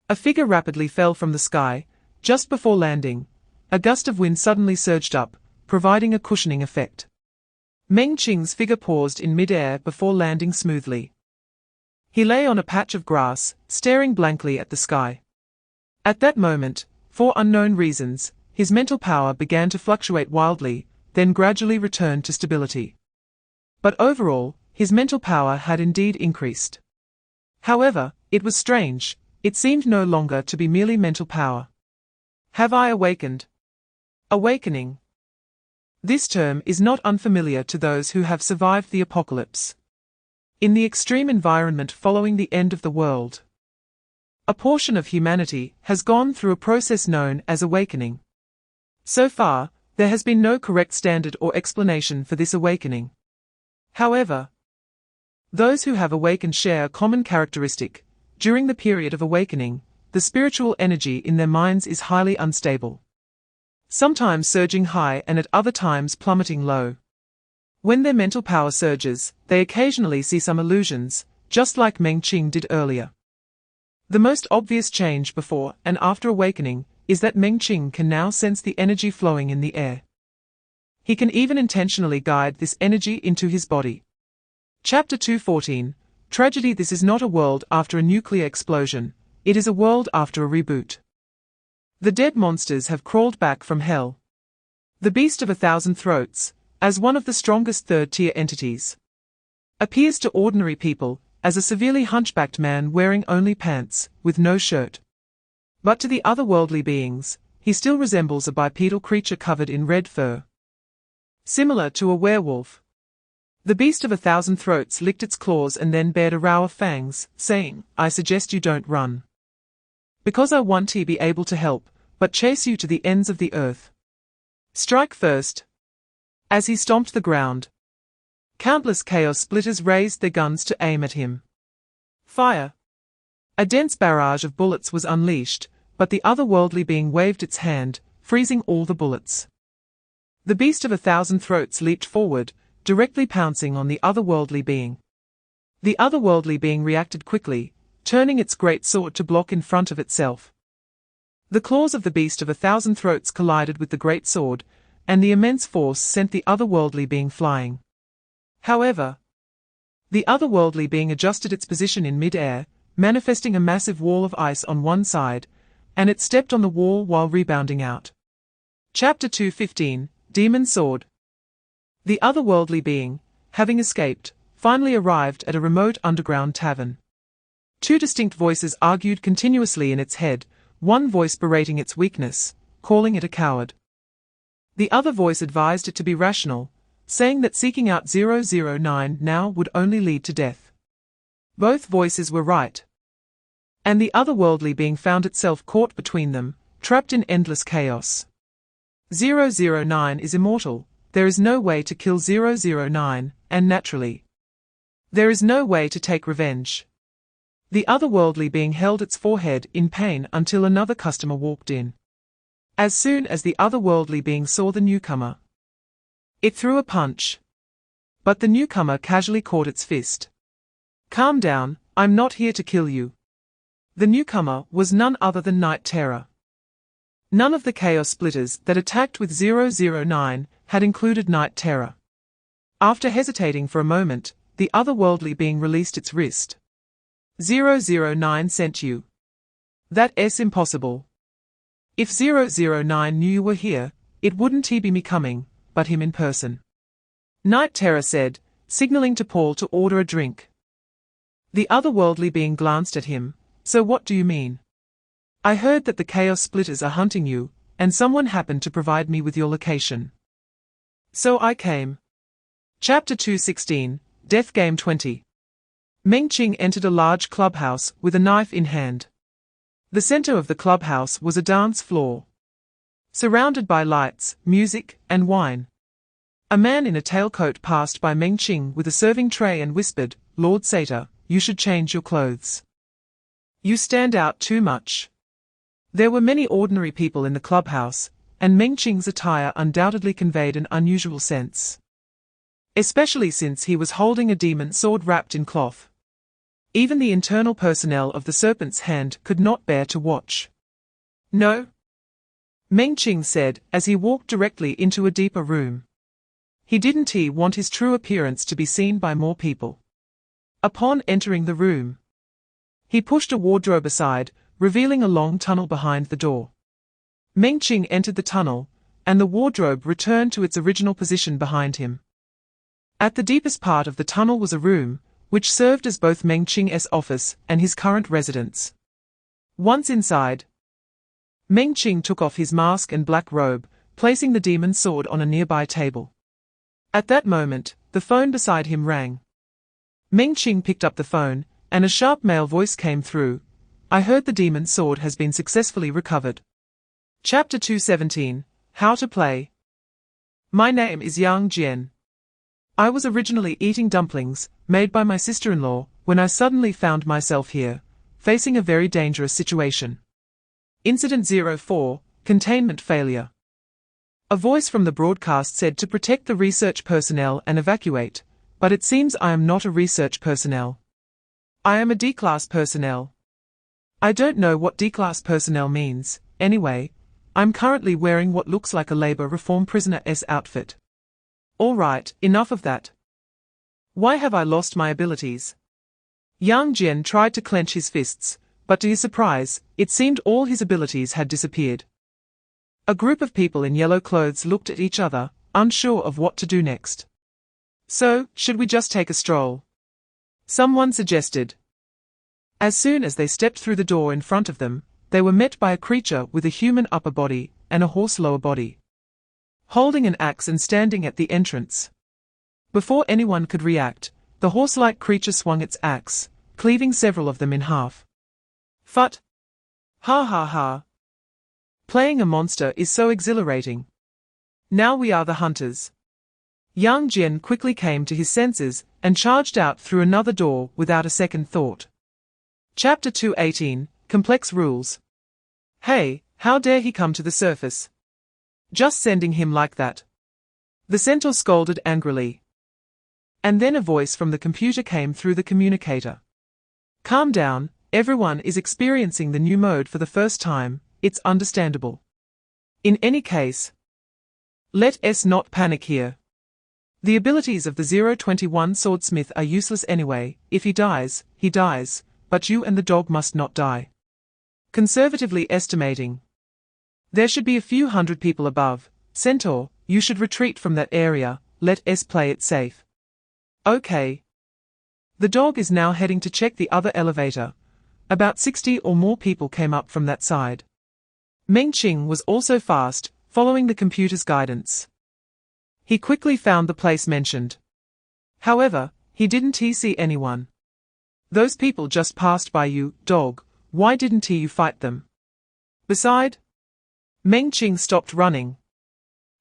A figure rapidly fell from the sky. Just before landing, a gust of wind suddenly surged up, providing a cushioning effect. Meng Qing's figure paused in mid-air before landing smoothly. He lay on a patch of grass, staring blankly at the sky. At that moment, for unknown reasons, his mental power began to fluctuate wildly, then gradually returned to stability. But overall, his mental power had indeed increased. However, it was strange. It seemed no longer to be merely mental power. Have I awakened? Awakening. This term is not unfamiliar to those who have survived the apocalypse. In the extreme environment following the end of the world, a portion of humanity has gone through a process known as awakening. So far, there has been no correct standard or explanation for this awakening. However, those who have awakened share a common characteristic. During the period of awakening, the spiritual energy in their minds is highly unstable, sometimes surging high and at other times plummeting low. When their mental power surges, they occasionally see some illusions, just like Meng Qing did earlier. The most obvious change before and after awakening is that Meng Qing can now sense the energy flowing in the air. He can even intentionally guide this energy into his body. Chapter 214, Tragedy. This is not a world after a nuclear explosion, it is a world after a reboot. The dead monsters have crawled back from hell. The Beast of 1,000 Throats, as one of the strongest third-tier entities, appears to ordinary people as a severely hunchbacked man wearing only pants, with no shirt. But to the otherworldly beings, he still resembles a bipedal creature covered in red fur, similar to a werewolf. The beast of 1,000 throats licked its claws and then bared a row of fangs, saying, I suggest you don't run. Because I want to be able to help, but chase you to the ends of the earth. Strike first. As he stomped the ground, countless chaos splitters raised their guns to aim at him. Fire. A dense barrage of bullets was unleashed, but the otherworldly being waved its hand, freezing all the bullets. The beast of 1,000 throats leaped forward, directly pouncing on the otherworldly being. The otherworldly being reacted quickly, turning its great sword to block in front of itself. The claws of the beast of 1,000 throats collided with the great sword, and the immense force sent the otherworldly being flying. However, the otherworldly being adjusted its position in mid-air, manifesting a massive wall of ice on one side, and it stepped on the wall while rebounding out. Chapter 2:15, Demon Sword. The otherworldly being, having escaped, finally arrived at a remote underground tavern. Two distinct voices argued continuously in its head, one voice berating its weakness, calling it a coward. The other voice advised it to be rational, saying that seeking out 009 now would only lead to death. Both voices were right. And the otherworldly being found itself caught between them, trapped in endless chaos. 009 is immortal, there is no way to kill 009, and naturally, there is no way to take revenge. The otherworldly being held its forehead in pain until another customer walked in. As soon as the otherworldly being saw the newcomer, it threw a punch. But the newcomer casually caught its fist. Calm down, I'm not here to kill you. The newcomer was none other than Night Terror. None of the chaos splitters that attacked with 009 had included Night Terror. After hesitating for a moment, the otherworldly being released its wrist. 009 sent you. That's impossible. If 009 knew you were here, it wouldn't he be me coming, but him in person. Night Terror said, signaling to Paul to order a drink. The otherworldly being glanced at him. So what do you mean? I heard that the chaos splitters are hunting you, and someone happened to provide me with your location. So I came. Chapter 2:16, Death Game 20. Meng Qing entered a large clubhouse with a knife in hand. The center of the clubhouse was a dance floor, surrounded by lights, music, and wine. A man in a tailcoat passed by Meng Qing with a serving tray and whispered, Lord Satyr, you should change your clothes. You stand out too much. There were many ordinary people in the clubhouse, and Meng Qing's attire undoubtedly conveyed an unusual sense. Especially since he was holding a demon sword wrapped in cloth. Even the internal personnel of the Serpent's Hand could not bear to watch. No, Meng Qing said as he walked directly into a deeper room. He didn't want his true appearance to be seen by more people. Upon entering the room, he pushed a wardrobe aside, revealing a long tunnel behind the door. Meng Qing entered the tunnel, and the wardrobe returned to its original position behind him. At the deepest part of the tunnel was a room, which served as both Meng Qing's office and his current residence. Once inside, Meng Qing took off his mask and black robe, placing the demon sword on a nearby table. At that moment, the phone beside him rang. Meng Qing picked up the phone, and a sharp male voice came through. I heard the demon sword has been successfully recovered. Chapter 2:17, How to Play. My name is Yang Jian. I was originally eating dumplings, made by my sister-in-law, when I suddenly found myself here, facing a very dangerous situation. Incident 04, Containment Failure. A voice from the broadcast said to protect the research personnel and evacuate, but it seems I am not a research personnel. I am a D-class personnel. I don't know what D-class personnel means, anyway. I'm currently wearing what looks like a labor reform prisoner's outfit. All right, enough of that. Why have I lost my abilities? Yang Jian tried to clench his fists, but to his surprise, it seemed all his abilities had disappeared. A group of people in yellow clothes looked at each other, unsure of what to do next. So, should we just take a stroll? Someone suggested. As soon as they stepped through the door in front of them, they were met by a creature with a human upper body and a horse lower body, holding an axe and standing at the entrance. Before anyone could react, the horse-like creature swung its axe, cleaving several of them in half. Phut! Ha ha ha! Playing a monster is so exhilarating. Now we are the hunters. Yang Jian quickly came to his senses and charged out through another door without a second thought. Chapter 218, Complex Rules. Hey, how dare he come to the surface? Just sending him like that. The centaur scolded angrily. And then a voice from the computer came through the communicator. Calm down, everyone is experiencing the new mode for the first time, it's understandable. In any case, let us not panic here. The abilities of the 021 swordsmith are useless anyway. If he dies, but you and the dog must not die. Conservatively estimating, there should be a few hundred people above. Centaur, you should retreat from that area, let us play it safe. Okay. The dog is now heading to check the other elevator. About 60 or more people came up from that side. Meng Qing was also fast, following the computer's guidance. He quickly found the place mentioned. However, he didn't see anyone. Those people just passed by you, dog, why didn't you fight them? Beside, Meng Qing stopped running.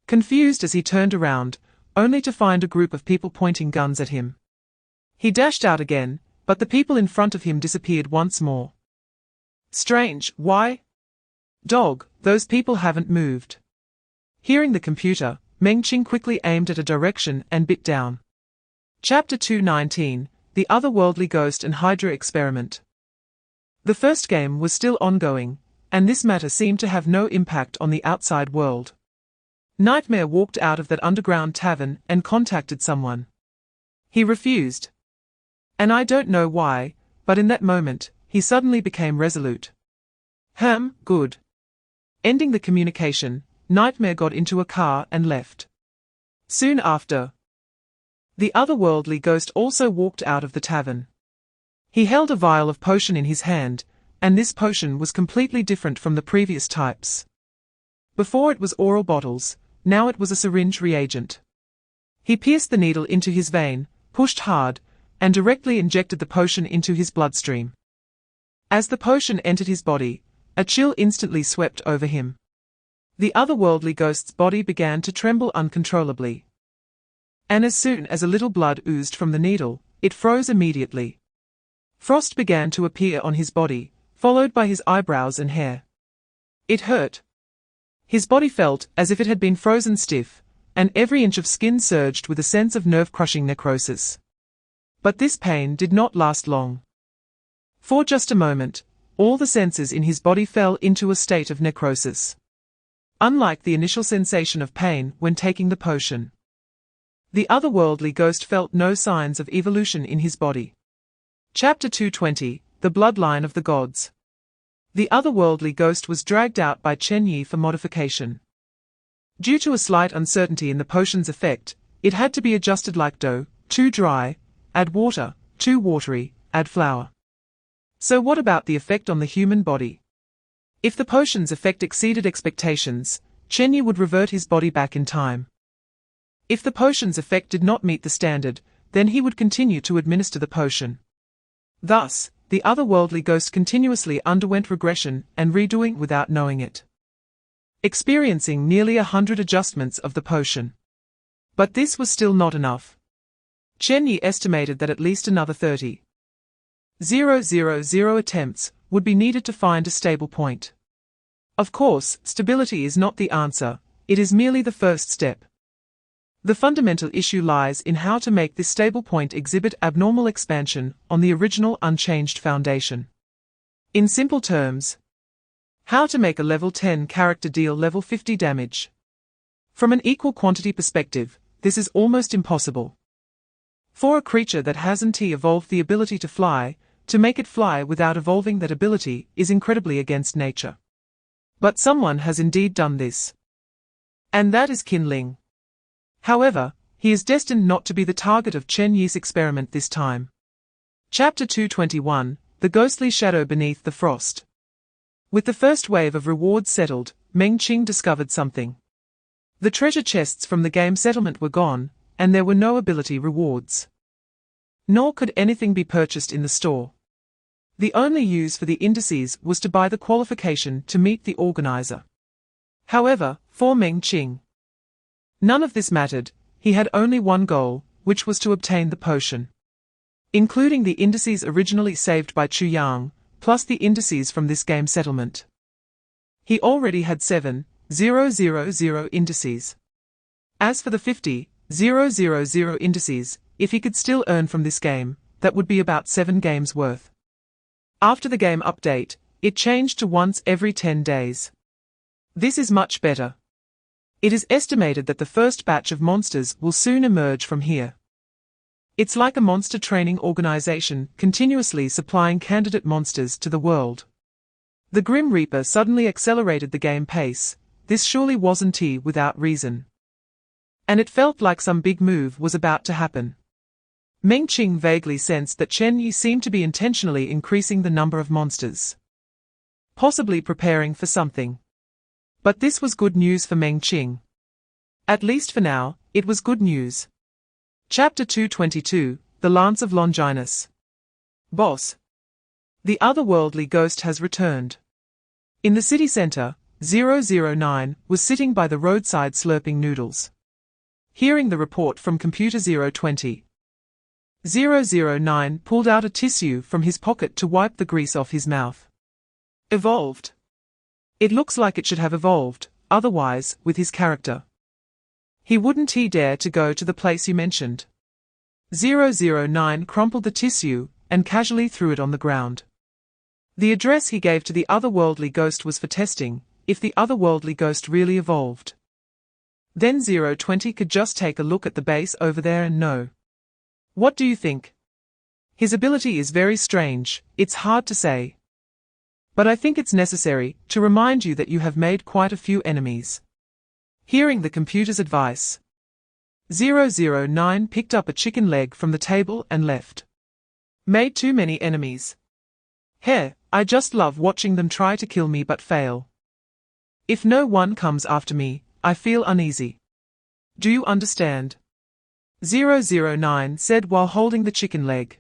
Confused as he turned around, only to find a group of people pointing guns at him. He dashed out again, but the people in front of him disappeared once more. Strange, why? Dog, those people haven't moved. Hearing the computer, Meng Qing quickly aimed at a direction and bit down. Chapter 219, The Otherworldly Ghost and Hydra Experiment. The first game was still ongoing, and this matter seemed to have no impact on the outside world. Nightmare walked out of that underground tavern and contacted someone. He refused. And I don't know why, but in that moment, he suddenly became resolute. Good. Ending the communication, Nightmare got into a car and left. Soon after, the otherworldly ghost also walked out of the tavern. He held a vial of potion in his hand, and this potion was completely different from the previous types. Before it was oral bottles, now it was a syringe reagent. He pierced the needle into his vein, pushed hard, and directly injected the potion into his bloodstream. As the potion entered his body, a chill instantly swept over him. The otherworldly ghost's body began to tremble uncontrollably. And as soon as a little blood oozed from the needle, it froze immediately. Frost began to appear on his body, followed by his eyebrows and hair. It hurt. His body felt as if it had been frozen stiff, and every inch of skin surged with a sense of nerve-crushing necrosis. But this pain did not last long. For just a moment, all the senses in his body fell into a state of necrosis. Unlike the initial sensation of pain when taking the potion, the otherworldly ghost felt no signs of evolution in his body. Chapter 220, The Bloodline of the Gods. The otherworldly ghost was dragged out by Chen Ye for modification. Due to a slight uncertainty in the potion's effect, it had to be adjusted like dough, too dry, add water, too watery, add flour. So what about the effect on the human body? If the potion's effect exceeded expectations, Chen Ye would revert his body back in time. If the potion's effect did not meet the standard, then he would continue to administer the potion. Thus, the otherworldly ghost continuously underwent regression and redoing without knowing it, experiencing nearly 100 adjustments of the potion. But this was still not enough. Chen Ye estimated that at least another 30,000 attempts would be needed to find a stable point. Of course, stability is not the answer, it is merely the first step. The fundamental issue lies in how to make this stable point exhibit abnormal expansion on the original unchanged foundation. In simple terms, how to make a level 10 character deal level 50 damage. From an equal quantity perspective, this is almost impossible. For a creature that hasn't evolved the ability to fly, to make it fly without evolving that ability is incredibly against nature. But someone has indeed done this. And that is Qin Ling. However, he is destined not to be the target of Chen Ye's experiment this time. Chapter 221, The Ghostly Shadow Beneath the Frost. With the first wave of rewards settled, Meng Qing discovered something. The treasure chests from the game settlement were gone, and there were no ability rewards. Nor could anything be purchased in the store. The only use for the indices was to buy the qualification to meet the organizer. However, for Meng Qing, none of this mattered. He had only one goal, which was to obtain the potion. Including the indices originally saved by Chu Yang, plus the indices from this game settlement. He already had 7,000 indices. As for the 50,000 indices, if he could still earn from this game, that would be about 7 games worth. After the game update, it changed to once every 10 days. This is much better. It is estimated that the first batch of monsters will soon emerge from here. It's like a monster training organization continuously supplying candidate monsters to the world. The Grim Reaper suddenly accelerated the game pace. This surely wasn't without reason. And it felt like some big move was about to happen. Meng Qing vaguely sensed that Chen Ye seemed to be intentionally increasing the number of monsters. Possibly preparing for something. But this was good news for Meng Qing. At least for now, it was good news. Chapter 222, The Lance of Longinus. Boss. The otherworldly ghost has returned. In the city center, 009 was sitting by the roadside slurping noodles. Hearing the report from computer 020. 009 pulled out a tissue from his pocket to wipe the grease off his mouth. Evolved. It looks like it should have evolved, otherwise, with his character. He wouldn't dare to go to the place you mentioned. 009 crumpled the tissue and casually threw it on the ground. The address he gave to the otherworldly ghost was for testing, if the otherworldly ghost really evolved. Then 020 could just take a look at the base over there and know. What do you think? His ability is very strange, it's hard to say. But I think it's necessary to remind you that you have made quite a few enemies. Hearing the computer's advice, 009 picked up a chicken leg from the table and left. Made too many enemies. I just love watching them try to kill me but fail. If no one comes after me, I feel uneasy. Do you understand? 009 said while holding the chicken leg.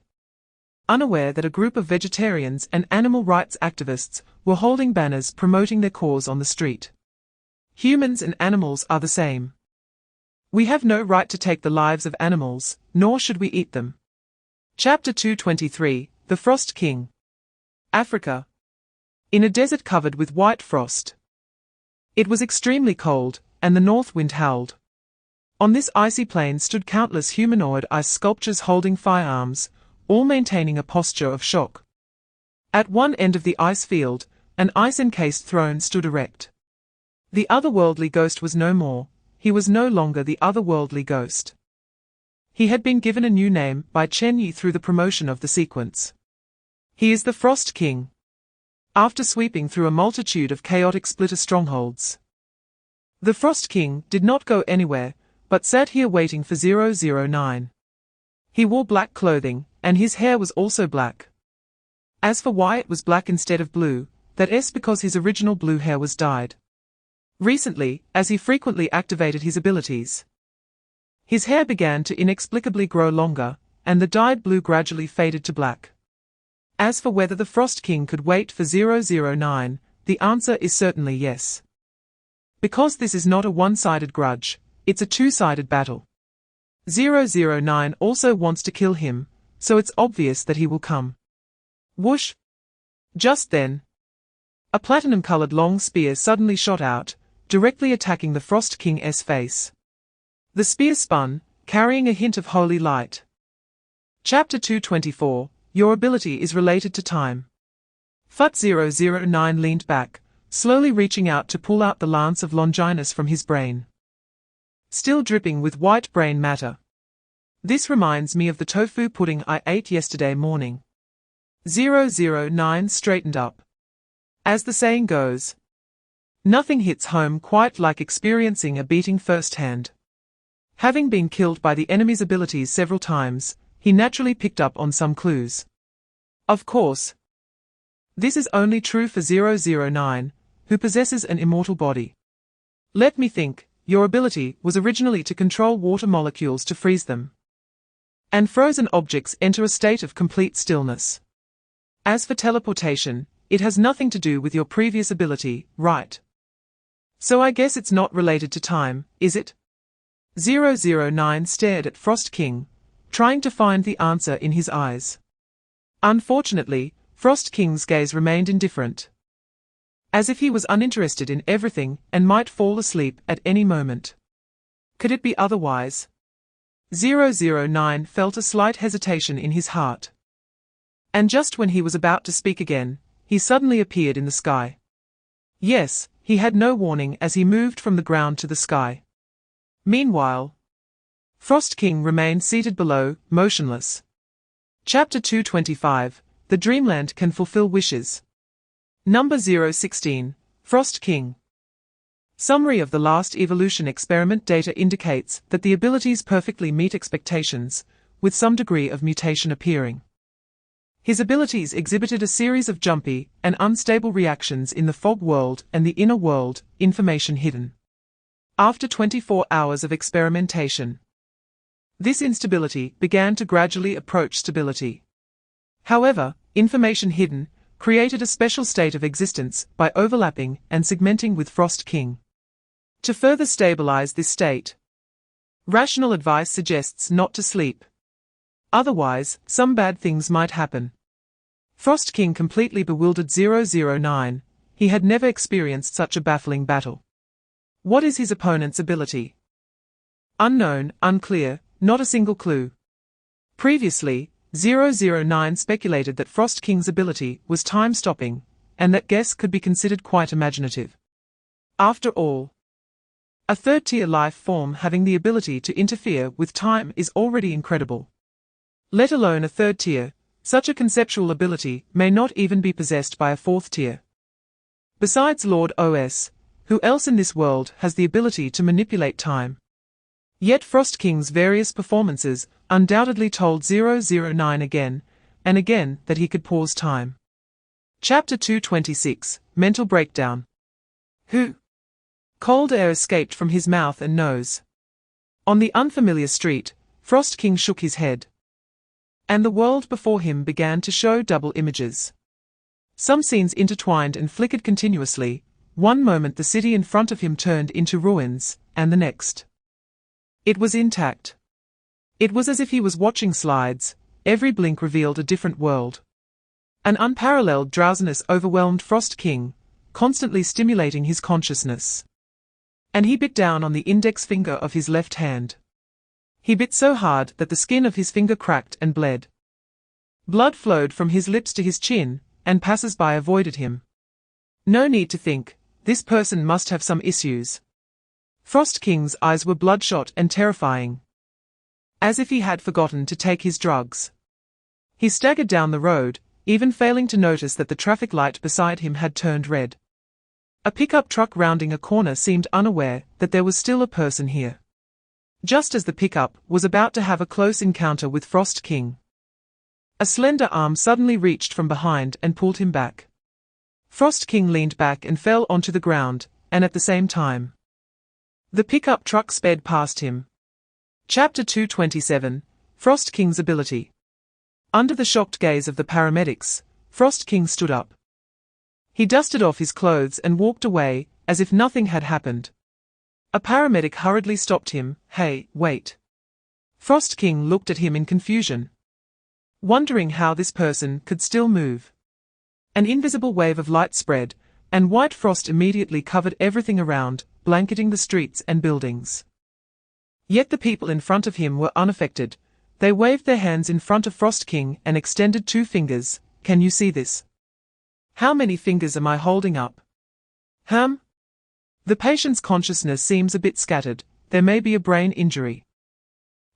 Unaware that a group of vegetarians and animal rights activists were holding banners promoting their cause on the street. Humans and animals are the same. We have no right to take the lives of animals, nor should we eat them. Chapter 223, The Frost King. Africa. In a desert covered with white frost. It was extremely cold, and the north wind howled. On this icy plain stood countless humanoid ice sculptures holding firearms, all maintaining a posture of shock. At one end of the ice field, an ice-encased throne stood erect. The otherworldly ghost was no more, he was no longer the otherworldly ghost. He had been given a new name by Chen Ye through the promotion of the sequence. He is the Frost King. After sweeping through a multitude of chaotic splitter strongholds, the Frost King did not go anywhere, but sat here waiting for 009. He wore black clothing, and his hair was also black. As for why it was black instead of blue, that is because his original blue hair was dyed. Recently, as he frequently activated his abilities, his hair began to inexplicably grow longer, and the dyed blue gradually faded to black. As for whether the Frost King could wait for 009, the answer is certainly yes. Because this is not a one-sided grudge, it's a two-sided battle. 009 also wants to kill him, so it's obvious that he will come. Whoosh! Just then, a platinum-colored long spear suddenly shot out, directly attacking the Frost King's face. The spear spun, carrying a hint of holy light. Chapter 224, Your ability is related to time. Fut 009 leaned back, slowly reaching out to pull out the lance of Longinus from his brain. Still dripping with white brain matter. This reminds me of the tofu pudding I ate yesterday morning. 009 straightened up. As the saying goes, nothing hits home quite like experiencing a beating firsthand. Having been killed by the enemy's abilities several times, he naturally picked up on some clues. Of course, this is only true for 009, who possesses an immortal body. Let me think, your ability was originally to control water molecules to freeze them. And frozen objects enter a state of complete stillness. As for teleportation, it has nothing to do with your previous ability, right? So I guess it's not related to time, is it? 009 stared at Frost King, trying to find the answer in his eyes. Unfortunately, Frost King's gaze remained indifferent, as if he was uninterested in everything and might fall asleep at any moment. Could it be otherwise? 009 felt a slight hesitation in his heart. And just when he was about to speak again, he suddenly appeared in the sky. Yes, he had no warning as he moved from the ground to the sky. Meanwhile, Frost King remained seated below, motionless. Chapter 225, The Dreamland Can Fulfill Wishes. Number 016, Frost King. Summary of the last evolution experiment data indicates that the abilities perfectly meet expectations, with some degree of mutation appearing. His abilities exhibited a series of jumpy and unstable reactions in the fog world and the inner world, information hidden. After 24 hours of experimentation, this instability began to gradually approach stability. However, information hidden created a special state of existence by overlapping and segmenting with Frost King. To further stabilize this state, rational advice suggests not to sleep. Otherwise, some bad things might happen. Frost King completely bewildered 009, he had never experienced such a baffling battle. What is his opponent's ability? Unknown, unclear, not a single clue. Previously, 009 speculated that Frost King's ability was time-stopping, and that guess could be considered quite imaginative. After all, a third-tier life form having the ability to interfere with time is already incredible. Let alone a third tier, such a conceptual ability may not even be possessed by a fourth tier. Besides Lord OS, who else in this world has the ability to manipulate time? Yet Frost King's various performances undoubtedly told 009 again and again that he could pause time. Chapter 226, Mental Breakdown. Who? Cold air escaped from his mouth and nose. On the unfamiliar street, Frost King shook his head. And the world before him began to show double images. Some scenes intertwined and flickered continuously. One moment the city in front of him turned into ruins, and the next, it was intact. It was as if he was watching slides, every blink revealed a different world. An unparalleled drowsiness overwhelmed Frost King, constantly stimulating his consciousness. And he bit down on the index finger of his left hand. He bit so hard that the skin of his finger cracked and bled. Blood flowed from his lips to his chin, and passers-by avoided him. No need to think, this person must have some issues. Frost King's eyes were bloodshot and terrifying, as if he had forgotten to take his drugs. He staggered down the road, even failing to notice that the traffic light beside him had turned red. A pickup truck rounding a corner seemed unaware that there was still a person here. Just as the pickup was about to have a close encounter with Frost King, a slender arm suddenly reached from behind and pulled him back. Frost King leaned back and fell onto the ground, and at the same time, the pickup truck sped past him. Chapter 227, Frost King's Ability. Under the shocked gaze of the paramedics, Frost King stood up. He dusted off his clothes and walked away, as if nothing had happened. A paramedic hurriedly stopped him. Hey, wait. Frost King looked at him in confusion, wondering how this person could still move. An invisible wave of light spread, and white frost immediately covered everything around, blanketing the streets and buildings. Yet the people in front of him were unaffected. They waved their hands in front of Frost King and extended 2 fingers. Can you see this? How many fingers am I holding up? The patient's consciousness seems a bit scattered. There may be a brain injury.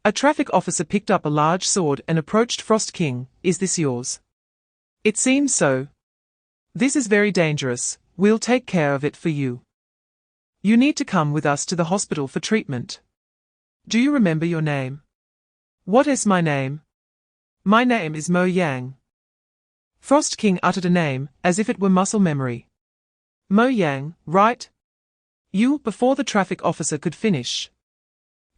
A traffic officer picked up a large sword and approached Frost King. Is this yours? It seems so. This is very dangerous. We'll take care of it for you. You need to come with us to the hospital for treatment. Do you remember your name? What is my name? My name is Mo Yang. Frost King uttered a name, as if it were muscle memory. Mo Yang, right? Before the traffic officer could finish.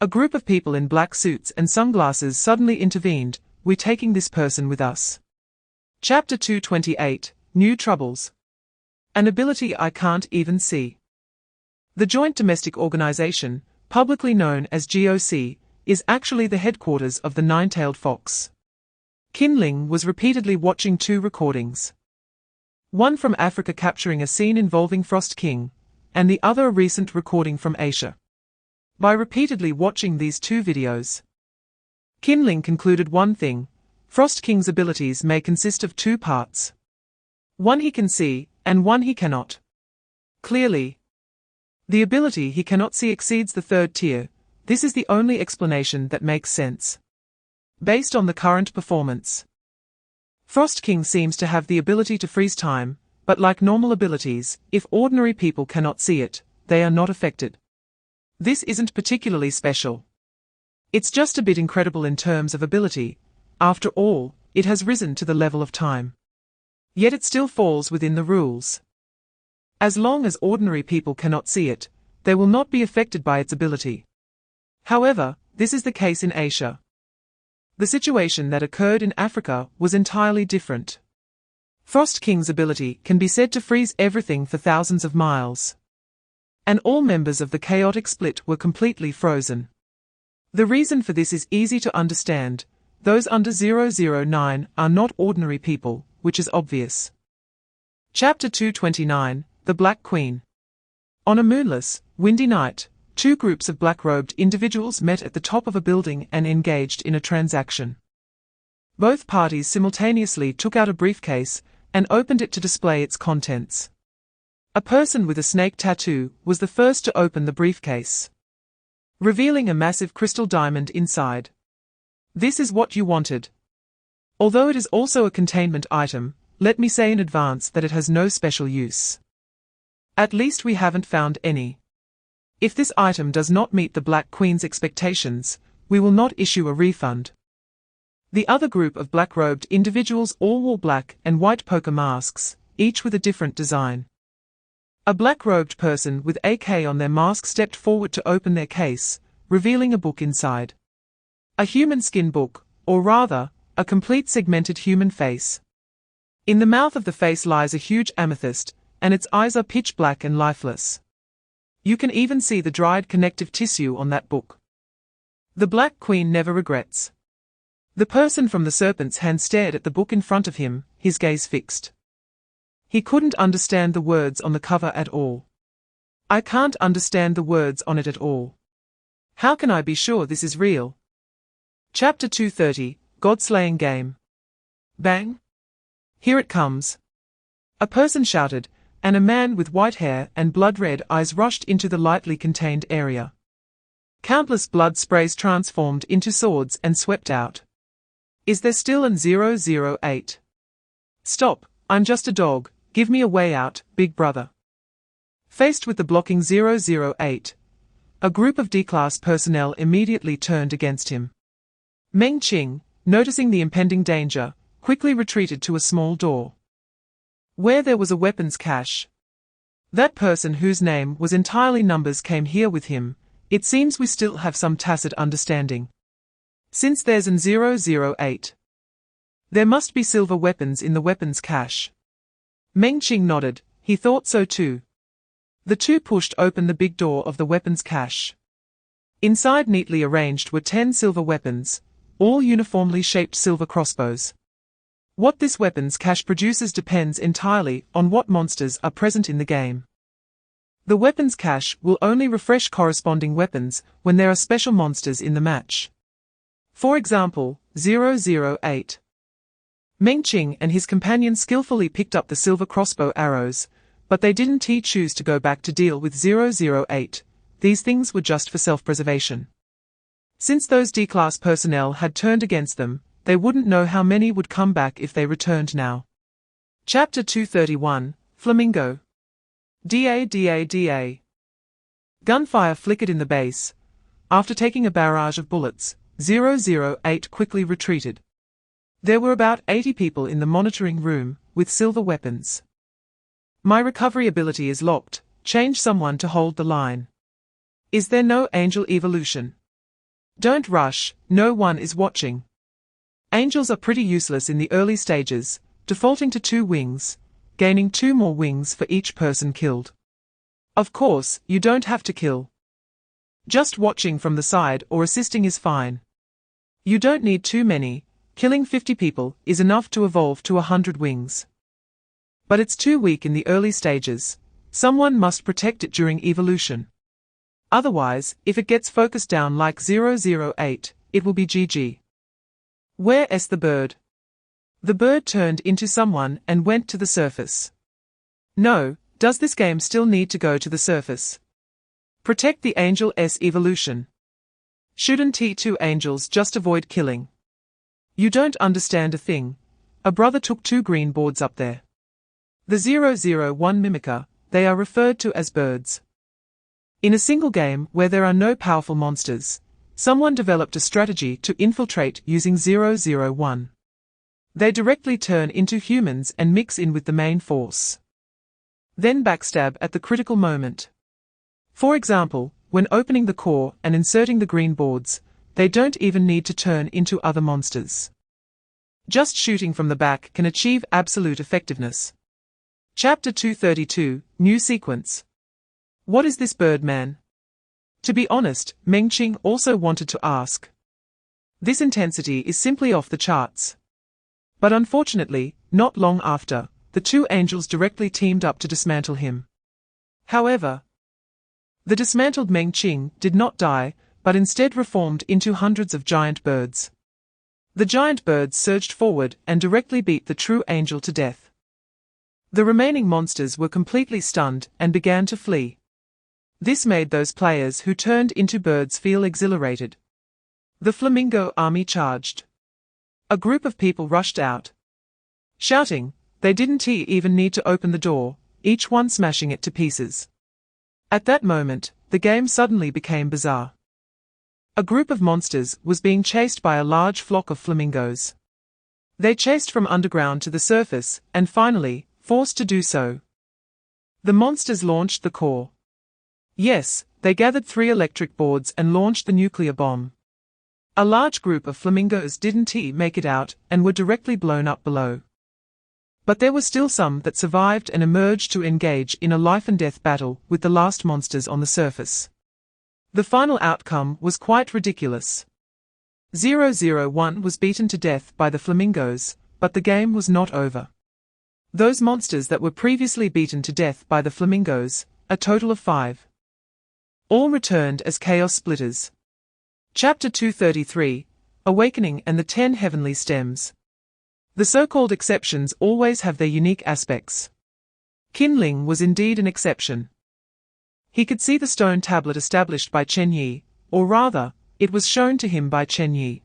A group of people in black suits and sunglasses suddenly intervened. We're taking this person with us. Chapter 228, New Troubles. An ability I can't even see. The Joint Domestic Organization, publicly known as GOC, is actually the headquarters of the nine-tailed fox. Qin Ling was repeatedly watching two recordings. One from Africa capturing a scene involving Frost King, and the other a recent recording from Asia. By repeatedly watching these two videos, Qin Ling concluded one thing: Frost King's abilities may consist of two parts. One he can see, and one he cannot. Clearly, the ability he cannot see exceeds the third tier. This is the only explanation that makes sense. Based on the current performance, Frost King seems to have the ability to freeze time, but like normal abilities, if ordinary people cannot see it, they are not affected. This isn't particularly special. It's just a bit incredible in terms of ability. After all, it has risen to the level of time. Yet it still falls within the rules. As long as ordinary people cannot see it, they will not be affected by its ability. However, this is the case in Asia. The situation that occurred in Africa was entirely different. Frost King's ability can be said to freeze everything for thousands of miles. And all members of the chaotic split were completely frozen. The reason for this is easy to understand. Those under 009 are not ordinary people, which is obvious. Chapter 229, The Black Queen. On a moonless, windy night, two groups of black-robed individuals met at the top of a building and engaged in a transaction. Both parties simultaneously took out a briefcase and opened it to display its contents. A person with a snake tattoo was the first to open the briefcase, revealing a massive crystal diamond inside. This is what you wanted. Although it is also a containment item, let me say in advance that it has no special use. At least we haven't found any. If this item does not meet the Black Queen's expectations, we will not issue a refund. The other group of black-robed individuals all wore black and white poker masks, each with a different design. A black-robed person with AK on their mask stepped forward to open their case, revealing a book inside. A human skin book, or rather, a complete segmented human face. In the mouth of the face lies a huge amethyst, and its eyes are pitch black and lifeless. You can even see the dried connective tissue on that book. The Black Queen never regrets. The person from the serpent's hand stared at the book in front of him, his gaze fixed. He couldn't understand the words on the cover at all. I can't understand the words on it at all. How can I be sure this is real? Chapter 230, God-slaying game. Bang! Here it comes. A person shouted, and a man with white hair and blood-red eyes rushed into the lightly contained area. Countless blood sprays transformed into swords and swept out. Is there still an 008? Stop, I'm just a dog, give me a way out, big brother. Faced with the blocking 008, a group of D-class personnel immediately turned against him. Meng Qing, noticing the impending danger, quickly retreated to a small door, where there was a weapons cache. That person whose name was entirely numbers came here with him. It seems we still have some tacit understanding. Since there's an 008, there must be silver weapons in the weapons cache. Meng Qing nodded, he thought so too. The two pushed open the big door of the weapons cache. Inside, neatly arranged, were 10 silver weapons, all uniformly shaped silver crossbows. What this weapons cache produces depends entirely on what monsters are present in the game. The weapons cache will only refresh corresponding weapons when there are special monsters in the match. For example, 008. Meng Qing and his companion skillfully picked up the silver crossbow arrows, but they didn't choose to go back to deal with 008. These things were just for self-preservation. Since those D-class personnel had turned against them, they wouldn't know how many would come back if they returned now. Chapter 231, Flamingo. Da. Gunfire flickered in the base. After taking a barrage of bullets, 008 quickly retreated. There were about 80 people in the monitoring room, with silver weapons. My recovery ability is locked, change someone to hold the line. Is there no angel evolution? Don't rush, no one is watching. Angels are pretty useless in the early stages, defaulting to 2 wings, gaining 2 more wings for each person killed. Of course, you don't have to kill. Just watching from the side or assisting is fine. You don't need too many, killing 50 people is enough to evolve to 100 wings. But it's too weak in the early stages. Someone must protect it during evolution. Otherwise, if it gets focused down like 008, it will be GG. Where's the bird? The bird turned into someone and went to the surface. No, does this game still need to go to the surface? Protect the angel's evolution. Shouldn't T2 angels just avoid killing? You don't understand a thing. A brother took 2 green boards up there. The 001 mimicker, they are referred to as birds. In a single game where there are no powerful monsters, someone developed a strategy to infiltrate using 001. They directly turn into humans and mix in with the main force. Then backstab at the critical moment. For example, when opening the core and inserting the green boards, they don't even need to turn into other monsters. Just shooting from the back can achieve absolute effectiveness. Chapter 232, New Sequence. What is this bird man? To be honest, Mengqing also wanted to ask. This intensity is simply off the charts. But unfortunately, not long after, the 2 angels directly teamed up to dismantle him. However, the dismantled Mengqing did not die, but instead reformed into hundreds of giant birds. The giant birds surged forward and directly beat the true angel to death. The remaining monsters were completely stunned and began to flee. This made those players who turned into birds feel exhilarated. The flamingo army charged. A group of people rushed out. Shouting, they didn't even need to open the door, each one smashing it to pieces. At that moment, the game suddenly became bizarre. A group of monsters was being chased by a large flock of flamingos. They chased from underground to the surface, and finally, forced to do so. The monsters launched the core. Yes, they gathered 3 electric boards and launched the nuclear bomb. A large group of flamingos didn't make it out and were directly blown up below. But there were still some that survived and emerged to engage in a life-and-death battle with the last monsters on the surface. The final outcome was quite ridiculous. 001 was beaten to death by the flamingos, but the game was not over. Those monsters that were previously beaten to death by the flamingos, a total of 5. All returned as chaos splitters. Chapter 233, Awakening and the 10 Heavenly Stems. The so-called exceptions always have their unique aspects. Qinling was indeed an exception. He could see the stone tablet established by Chen Ye, or rather, it was shown to him by Chen Ye.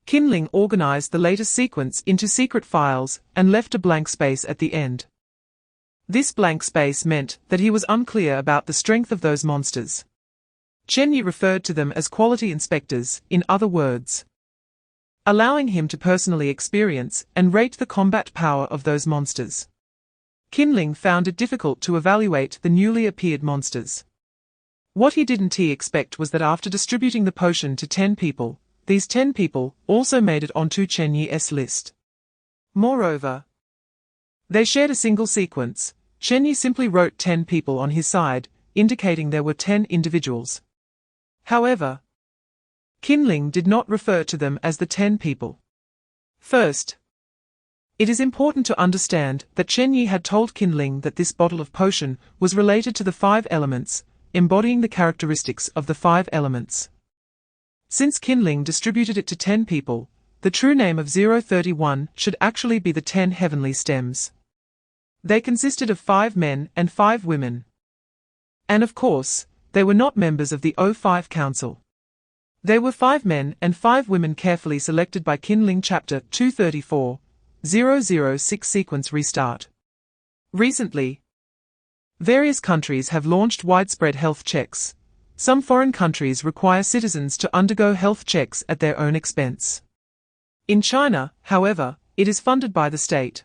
Qinling organized the latest sequence into secret files and left a blank space at the end. This blank space meant that he was unclear about the strength of those monsters. Chen Ye referred to them as quality inspectors, in other words, allowing him to personally experience and rate the combat power of those monsters. Qinling found it difficult to evaluate the newly appeared monsters. What he didn't expect was that after distributing the potion to 10 people, these 10 people also made it onto Chen Ye's list. Moreover, they shared a single sequence. Chen Ye simply wrote 10 people on his side, indicating there were 10 individuals. However, Qinling did not refer to them as the 10 people. First, it is important to understand that Chen Ye had told Qinling that this bottle of potion was related to the 5 elements, embodying the characteristics of the 5 elements. Since Qinling distributed it to 10 people, the true name of 031 should actually be the 10 heavenly stems. They consisted of 5 men and 5 women. And of course, they were not members of the O5 Council. They were 5 men and 5 women carefully selected by Qinling. Chapter 234, 006 Sequence Restart. Recently, various countries have launched widespread health checks. Some foreign countries require citizens to undergo health checks at their own expense. In China, however, it is funded by the state.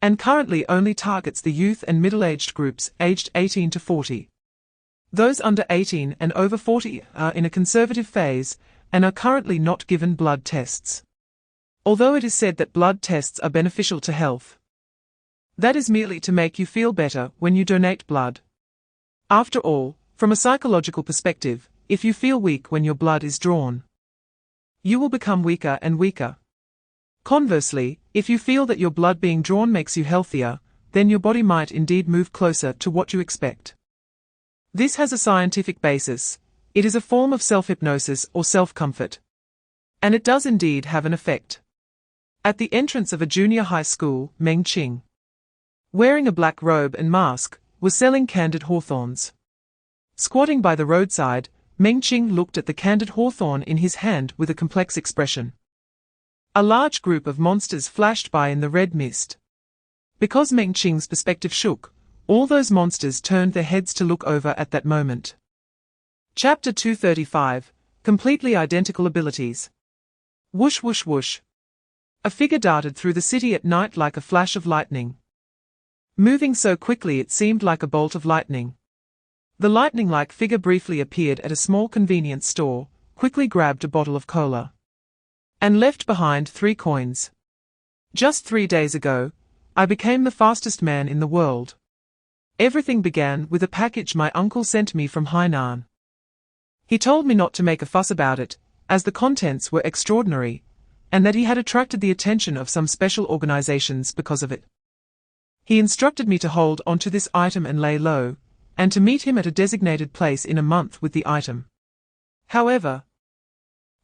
and currently only targets the youth and middle-aged groups aged 18 to 40. Those under 18 and over 40 are in a conservative phase and are currently not given blood tests. Although it is said that blood tests are beneficial to health, that is merely to make you feel better when you donate blood. After all, from a psychological perspective, if you feel weak when your blood is drawn, you will become weaker and weaker. Conversely, if you feel that your blood being drawn makes you healthier, then your body might indeed move closer to what you expect. This has a scientific basis. It is a form of self-hypnosis or self-comfort. And it does indeed have an effect. At the entrance of a junior high school, Meng Qing, wearing a black robe and mask, was selling candied hawthorns. Squatting by the roadside, Meng Qing looked at the candied hawthorn in his hand with a complex expression. A large group of monsters flashed by in the red mist. Because Meng Qing's perspective shook, all those monsters turned their heads to look over at that moment. Chapter 235, Completely Identical Abilities. Whoosh whoosh whoosh. A figure darted through the city at night like a flash of lightning. Moving so quickly it seemed like a bolt of lightning. The lightning-like figure briefly appeared at a small convenience store, quickly grabbed a bottle of cola, and left behind 3 coins. Just 3 days ago, I became the fastest man in the world. Everything began with a package my uncle sent me from Hainan. He told me not to make a fuss about it, as the contents were extraordinary, and that he had attracted the attention of some special organizations because of it. He instructed me to hold onto this item and lay low, and to meet him at a designated place in a month with the item. However,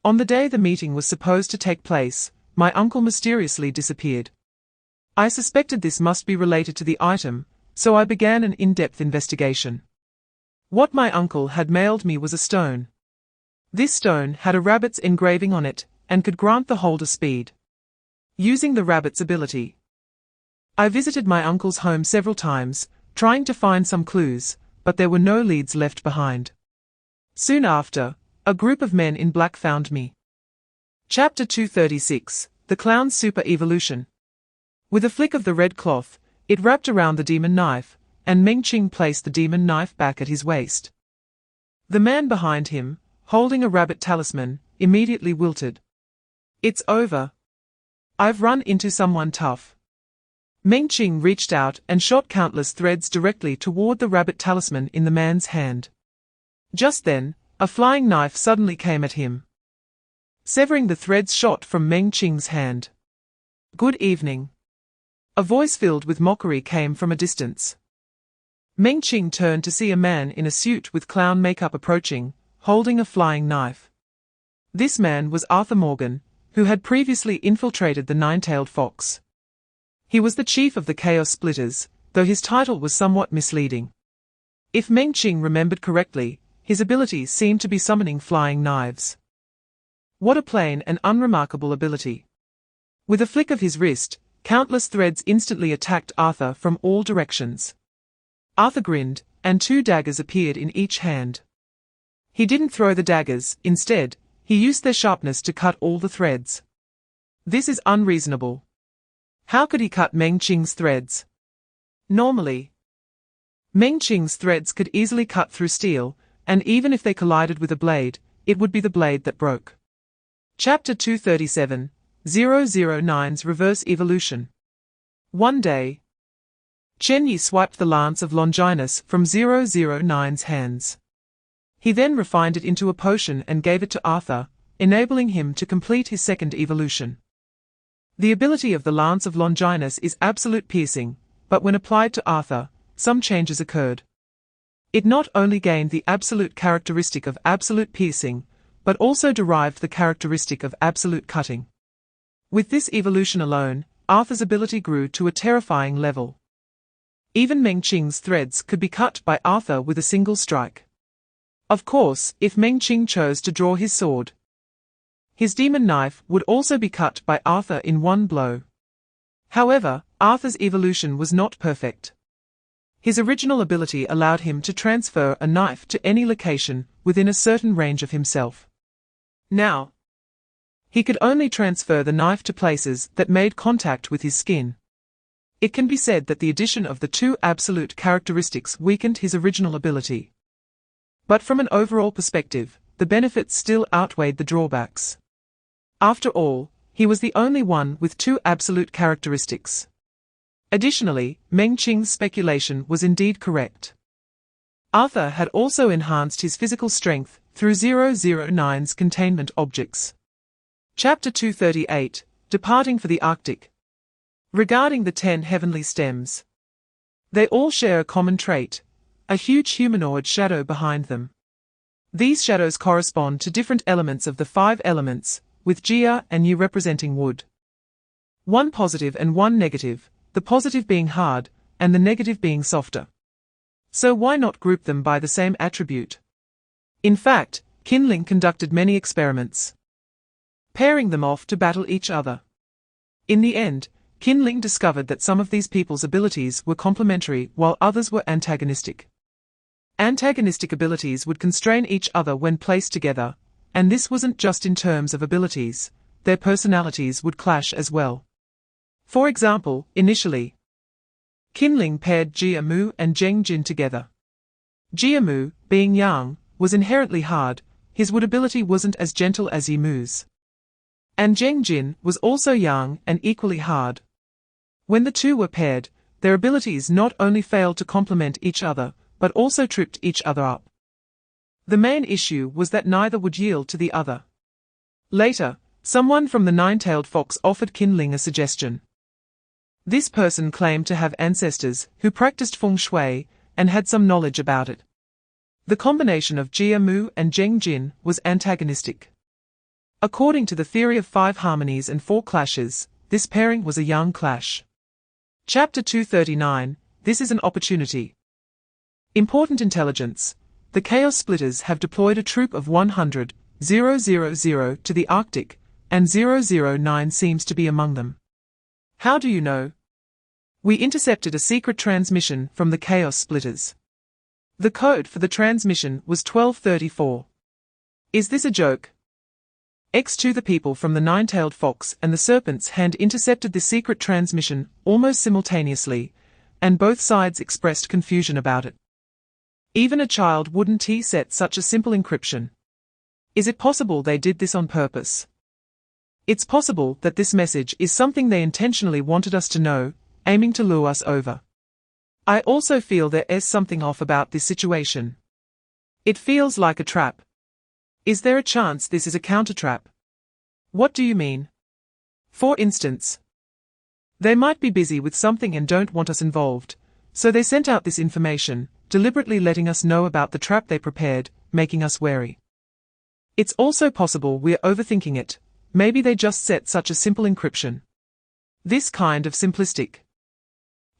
on the day the meeting was supposed to take place, my uncle mysteriously disappeared. I suspected this must be related to the item, so I began an in-depth investigation. What my uncle had mailed me was a stone. This stone had a rabbit's engraving on it, and could grant the holder speed. Using the rabbit's ability, I visited my uncle's home several times, trying to find some clues, but there were no leads left behind. Soon after, a group of men in black found me. Chapter 236, The Clown's Super Evolution. With a flick of the red cloth, it wrapped around the demon knife, and Meng Qing placed the demon knife back at his waist. The man behind him, holding a rabbit talisman, immediately wilted. It's over. I've run into someone tough. Meng Qing reached out and shot countless threads directly toward the rabbit talisman in the man's hand. Just then, a flying knife suddenly came at him, severing the threads shot from Meng Qing's hand. Good evening. A voice filled with mockery came from a distance. Meng Qing turned to see a man in a suit with clown makeup approaching, holding a flying knife. This man was Arthur Morgan, who had previously infiltrated the Nine-Tailed Fox. He was the chief of the Chaos Splitters, though his title was somewhat misleading. If Meng Qing remembered correctly, his ability seemed to be summoning flying knives. What a plain and unremarkable ability. With a flick of his wrist, countless threads instantly attacked Arthur from all directions. Arthur grinned, and 2 daggers appeared in each hand. He didn't throw the daggers, instead, he used their sharpness to cut all the threads. This is unreasonable. How could he cut Meng Qing's threads? Normally, Meng Qing's threads could easily cut through steel, and even if they collided with a blade, it would be the blade that broke. Chapter 237, 009's Reverse Evolution. One day, Chen Ye swiped the lance of Longinus from 009's hands. He then refined it into a potion and gave it to Arthur, enabling him to complete his second evolution. The ability of the Lance of Longinus is absolute piercing, but when applied to Arthur, some changes occurred. It not only gained the absolute characteristic of absolute piercing, but also derived the characteristic of absolute cutting. With this evolution alone, Arthur's ability grew to a terrifying level. Even Meng Qing's threads could be cut by Arthur with a single strike. Of course, if Meng Qing chose to draw his sword, his demon knife would also be cut by Arthur in one blow. However, Arthur's evolution was not perfect. His original ability allowed him to transfer a knife to any location within a certain range of himself. Now, he could only transfer the knife to places that made contact with his skin. It can be said that the addition of the two absolute characteristics weakened his original ability. But from an overall perspective, the benefits still outweighed the drawbacks. After all, he was the only one with two absolute characteristics. Additionally, Meng Qing's speculation was indeed correct. Arthur had also enhanced his physical strength through 009's containment objects. Chapter 238, Departing for the Arctic. Regarding the 10 heavenly stems, they all share a common trait, a huge humanoid shadow behind them. These shadows correspond to different elements of the 5 elements, with Jia and Yi representing wood. One positive and one negative, the positive being hard, and the negative being softer. So why not group them by the same attribute? In fact, Qinling conducted many experiments, pairing them off to battle each other. In the end, Qinling discovered that some of these people's abilities were complementary while others were antagonistic. Antagonistic abilities would constrain each other when placed together, and this wasn't just in terms of abilities, their personalities would clash as well. For example, initially, Qinling paired Jia Mu and Zheng Jin together. Jia Mu, being yang, was inherently hard, his wood ability wasn't as gentle as Yi Mu's. And Zheng Jin was also yang and equally hard. When the two were paired, their abilities not only failed to complement each other, but also tripped each other up. The main issue was that neither would yield to the other. Later, someone from the Nine-Tailed Fox offered Qinling a suggestion. This person claimed to have ancestors who practiced feng shui and had some knowledge about it. The combination of Jia Mu and Zheng Jin was antagonistic. According to the theory of 5 harmonies and 4 clashes, this pairing was a yang clash. Chapter 239, This is an opportunity. Important intelligence. The Chaos Splitters have deployed a troop of 100,000 to the Arctic, and 009 seems to be among them. How do you know? We intercepted a secret transmission from the Chaos Splitters. The code for the transmission was 1234. Is this a joke? X2 The people from the Nine-Tailed Fox and the Serpent's Hand intercepted the secret transmission almost simultaneously, and both sides expressed confusion about it. Even a child wouldn't set such a simple encryption. Is it possible they did this on purpose? It's possible that this message is something they intentionally wanted us to know, aiming to lure us over. I also feel there is something off about this situation. It feels like a trap. Is there a chance this is a counter-trap? What do you mean? For instance, they might be busy with something and don't want us involved, so they sent out this information, deliberately letting us know about the trap they prepared, making us wary. It's also possible we're overthinking it, maybe they just set such a simple encryption. This kind of simplistic,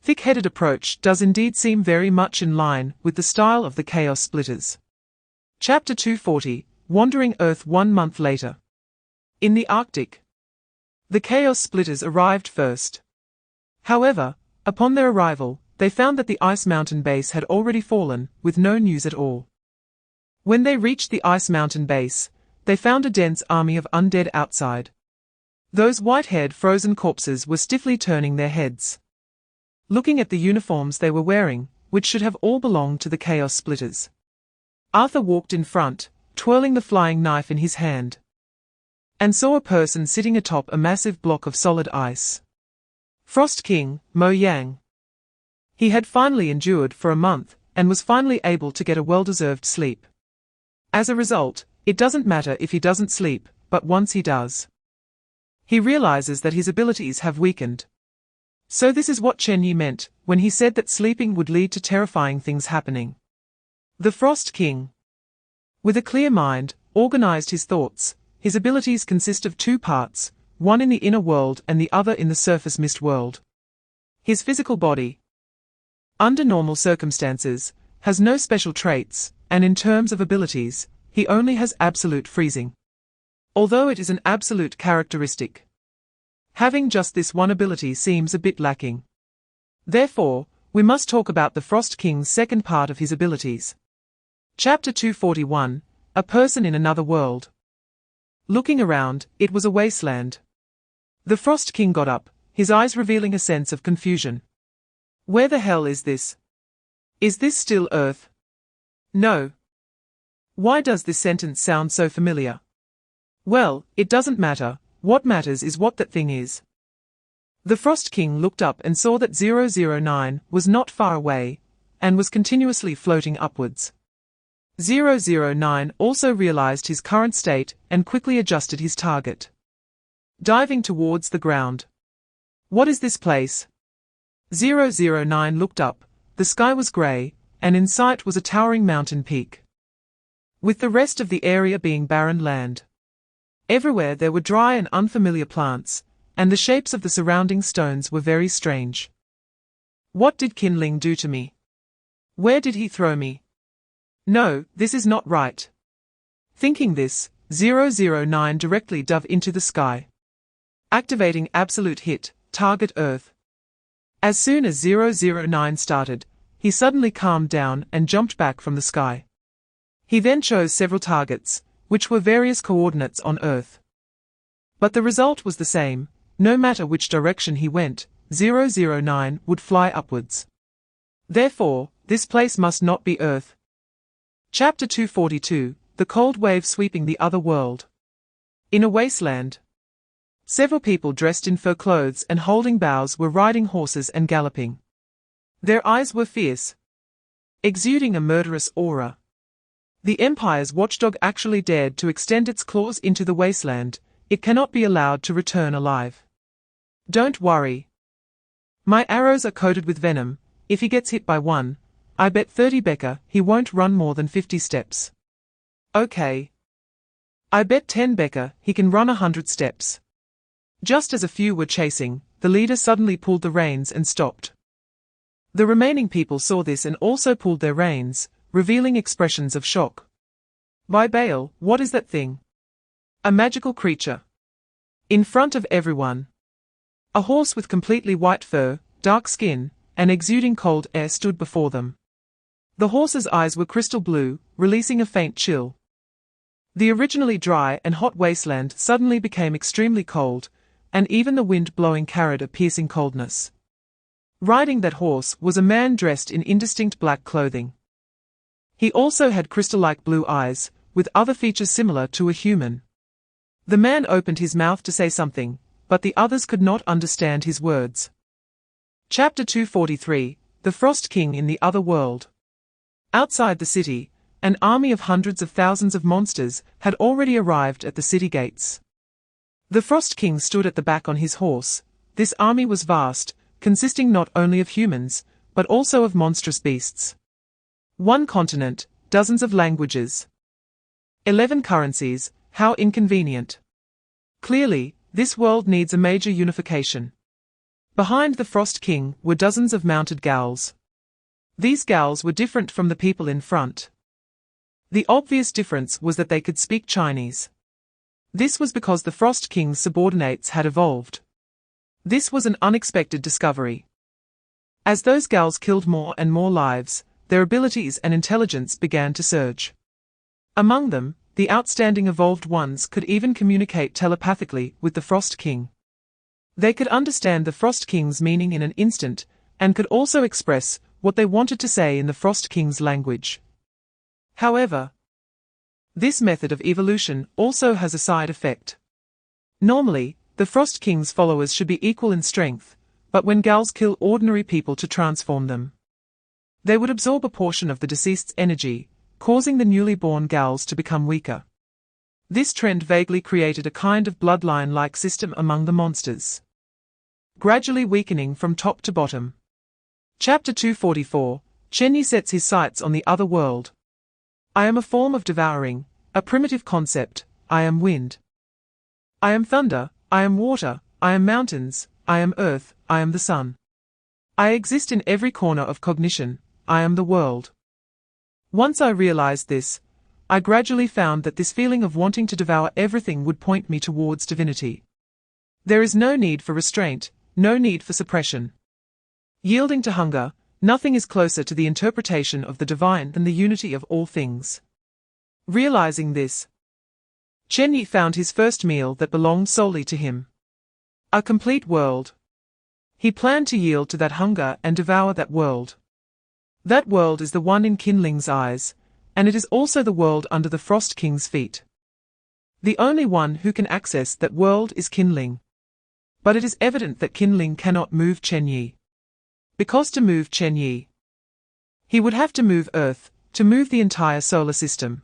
thick-headed approach does indeed seem very much in line with the style of the Chaos Splitters. Chapter 240, Wandering Earth 1 month later. In the Arctic, the Chaos Splitters arrived first. However, upon their arrival, they found that the ice mountain base had already fallen, with no news at all. When they reached the ice mountain base, they found a dense army of undead outside. Those white-haired frozen corpses were stiffly turning their heads, looking at the uniforms they were wearing, which should have all belonged to the Chaos Splitters. Arthur walked in front, twirling the flying knife in his hand, and saw a person sitting atop a massive block of solid ice. Frost King, Mo Yang. He had finally endured for a month, and was finally able to get a well-deserved sleep. As a result, it doesn't matter if he doesn't sleep, but once he does, he realizes that his abilities have weakened. So this is what Chen Ye meant, when he said that sleeping would lead to terrifying things happening. The Frost King, with a clear mind, organized his thoughts. His abilities consist of 2 parts, one in the inner world and the other in the surface mist world. His physical body, under normal circumstances, has no special traits, and in terms of abilities, he only has absolute freezing. Although it is an absolute characteristic, having just this one ability seems a bit lacking. Therefore, we must talk about the Frost King's second part of his abilities. Chapter 241, A Person in Another World. Looking around, it was a wasteland. The Frost King got up, his eyes revealing a sense of confusion. Where the hell is this? Is this still Earth? No. Why does this sentence sound so familiar? Well, it doesn't matter, what matters is what that thing is. The Frost King looked up and saw that 009 was not far away, and was continuously floating upwards. 009 also realized his current state and quickly adjusted his target, diving towards the ground. What is this place? 009 looked up, the sky was grey, and in sight was a towering mountain peak, with the rest of the area being barren land. Everywhere there were dry and unfamiliar plants, and the shapes of the surrounding stones were very strange. What did Kinling do to me? Where did he throw me? No, this is not right. Thinking this, 009 directly dove into the sky, activating absolute hit, target Earth. As soon as 009 started, he suddenly calmed down and jumped back from the sky. He then chose several targets, which were various coordinates on Earth. But the result was the same, no matter which direction he went, 009 would fly upwards. Therefore, this place must not be Earth. Chapter 242, The Cold Wave Sweeping the Other World. In a wasteland, several people dressed in fur clothes and holding bows were riding horses and galloping. Their eyes were fierce, exuding a murderous aura. The Empire's watchdog actually dared to extend its claws into the wasteland. It cannot be allowed to return alive. Don't worry. My arrows are coated with venom. If he gets hit by one, I bet 30 Becca he won't run more than 50 steps. Okay. I bet 10 Becca he can run 100 steps. Just as a few were chasing, the leader suddenly pulled the reins and stopped. The remaining people saw this and also pulled their reins, revealing expressions of shock. By Baal, what is that thing? A magical creature. In front of everyone, a horse with completely white fur, dark skin, and exuding cold air stood before them. The horse's eyes were crystal blue, releasing a faint chill. The originally dry and hot wasteland suddenly became extremely cold, and even the wind blowing carried a piercing coldness. Riding that horse was a man dressed in indistinct black clothing. He also had crystal-like blue eyes, with other features similar to a human. The man opened his mouth to say something, but the others could not understand his words. Chapter 243, The Frost King in the Other World. Outside the city, an army of hundreds of thousands of monsters had already arrived at the city gates. The Frost King stood at the back on his horse. This army was vast, consisting not only of humans, but also of monstrous beasts. One continent, dozens of languages. 11 currencies, how inconvenient. Clearly, this world needs a major unification. Behind the Frost King were dozens of mounted ghouls. These ghouls were different from the people in front. The obvious difference was that they could speak Chinese. This was because the Frost King's subordinates had evolved. This was an unexpected discovery. As those ghouls killed more and more lives, their abilities and intelligence began to surge. Among them, the outstanding evolved ones could even communicate telepathically with the Frost King. They could understand the Frost King's meaning in an instant, and could also express what they wanted to say in the Frost King's language. However, this method of evolution also has a side effect. Normally, the Frost King's followers should be equal in strength, but when ghouls kill ordinary people to transform them, they would absorb a portion of the deceased's energy, causing the newly born ghouls to become weaker. This trend vaguely created a kind of bloodline-like system among the monsters, gradually weakening from top to bottom. Chapter 244, Chen Ye sets his sights on the other world. I am a form of devouring, a primitive concept. I am wind. I am thunder, I am water, I am mountains, I am earth, I am the sun. I exist in every corner of cognition. I am the world. Once I realized this, I gradually found that this feeling of wanting to devour everything would point me towards divinity. There is no need for restraint, no need for suppression. Yielding to hunger, nothing is closer to the interpretation of the divine than the unity of all things. Realizing this, Chen Ye found his first meal that belonged solely to him. A complete world. He planned to yield to that hunger and devour that world. That world is the one in Kinling's eyes, and it is also the world under the Frost King's feet. The only one who can access that world is Kinling. But it is evident that Kinling cannot move Chen Ye. Because to move Chen Ye, he would have to move Earth, to move the entire solar system.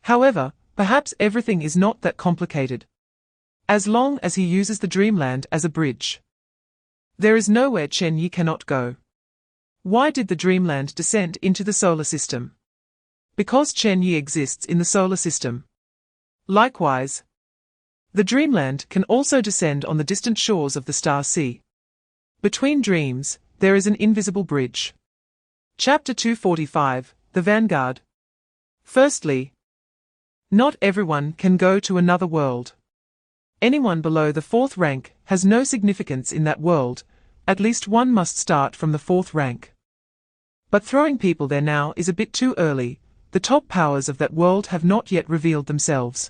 However, perhaps everything is not that complicated. As long as he uses the dreamland as a bridge. There is nowhere Chen Ye cannot go. Why did the dreamland descend into the solar system? Because Chen Ye exists in the solar system. Likewise, the dreamland can also descend on the distant shores of the star sea. Between dreams, there is an invisible bridge. Chapter 245, The Vanguard. Firstly, not everyone can go to another world. Anyone below the fourth rank has no significance in that world, at least one must start from the fourth rank. But throwing people there now is a bit too early, the top powers of that world have not yet revealed themselves.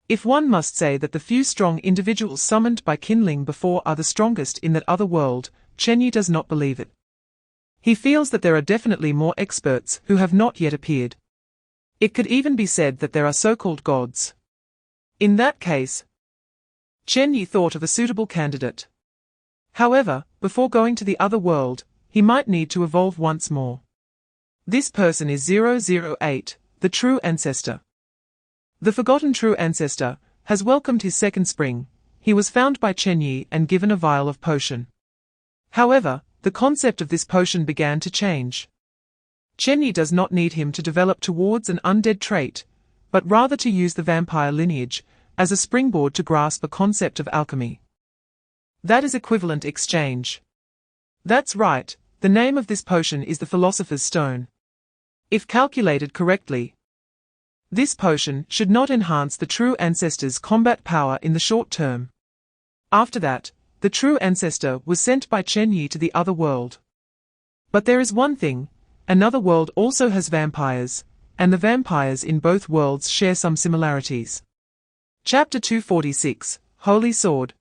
If one must say that the few strong individuals summoned by Kinling before are the strongest in that other world, Chen Ye does not believe it. He feels that there are definitely more experts who have not yet appeared. It could even be said that there are so-called gods. In that case, Chen Ye thought of a suitable candidate. However, before going to the other world, he might need to evolve once more. This person is 008, the true ancestor. The forgotten true ancestor has welcomed his second spring. He was found by Chen Ye and given a vial of potion. However, the concept of this potion began to change. Chen Ye does not need him to develop towards an undead trait, but rather to use the vampire lineage as a springboard to grasp a concept of alchemy. That is equivalent exchange. That's right, the name of this potion is the Philosopher's Stone. If calculated correctly, this potion should not enhance the true ancestor's combat power in the short term. After that, the true ancestor was sent by Chen Ye to the other world. But there is one thing, another world also has vampires, and the vampires in both worlds share some similarities. Chapter 246, Holy Sword.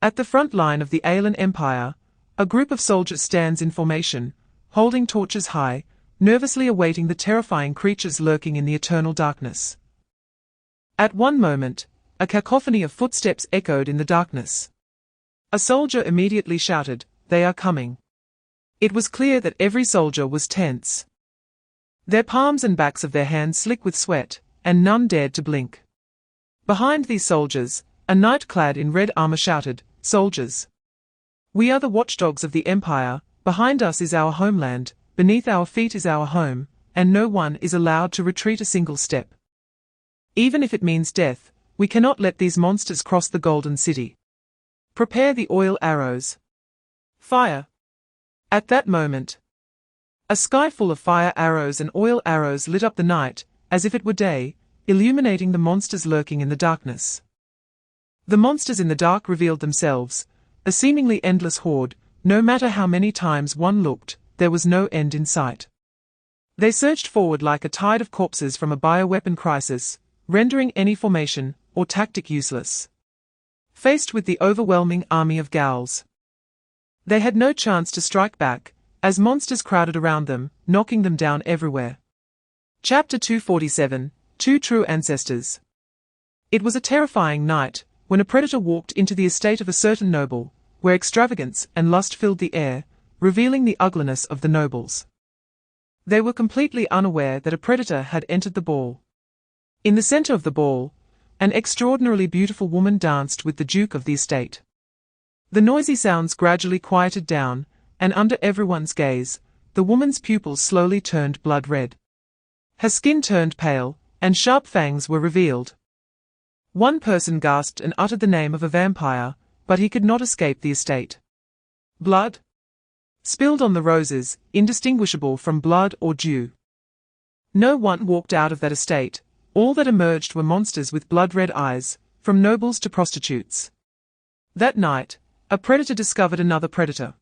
At the front line of the Aelan Empire, a group of soldiers stands in formation, holding torches high, nervously awaiting the terrifying creatures lurking in the eternal darkness. At one moment, a cacophony of footsteps echoed in the darkness. A soldier immediately shouted, "They are coming." It was clear that every soldier was tense. Their palms and backs of their hands slick with sweat, and none dared to blink. Behind these soldiers, a knight clad in red armor shouted, "Soldiers! We are the watchdogs of the Empire, behind us is our homeland, beneath our feet is our home, and no one is allowed to retreat a single step. Even if it means death, we cannot let these monsters cross the Golden City. Prepare the oil arrows. Fire!" At that moment, a sky full of fire arrows and oil arrows lit up the night, as if it were day, illuminating the monsters lurking in the darkness. The monsters in the dark revealed themselves, a seemingly endless horde. No matter how many times one looked, there was no end in sight. They surged forward like a tide of corpses from a bioweapon crisis, rendering any formation or tactic useless. Faced with the overwhelming army of ghouls, they had no chance to strike back, as monsters crowded around them, knocking them down everywhere. Chapter 247, Two True Ancestors. It was a terrifying night, when a predator walked into the estate of a certain noble, where extravagance and lust filled the air, revealing the ugliness of the nobles. They were completely unaware that a predator had entered the ball. In the center of the ball, an extraordinarily beautiful woman danced with the duke of the estate. The noisy sounds gradually quieted down, and under everyone's gaze, the woman's pupils slowly turned blood red. Her skin turned pale, and sharp fangs were revealed. One person gasped and uttered the name of a vampire, but he could not escape the estate. Blood? Spilled on the roses, indistinguishable from blood or dew. No one walked out of that estate. All that emerged were monsters with blood-red eyes, from nobles to prostitutes. That night, a predator discovered another predator.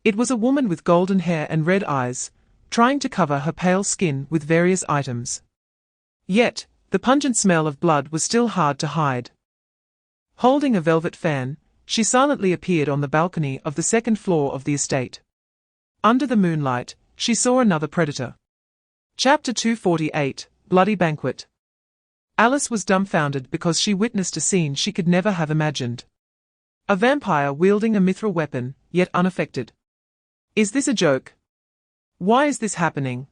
It was a woman with golden hair and red eyes, trying to cover her pale skin with various items. Yet, the pungent smell of blood was still hard to hide. Holding a velvet fan, she silently appeared on the balcony of the second floor of the estate. Under the moonlight, she saw another predator. Chapter 248, Bloody Banquet. Alice was dumbfounded because she witnessed a scene she could never have imagined. A vampire wielding a mithril weapon, yet unaffected. Is this a joke? Why is this happening?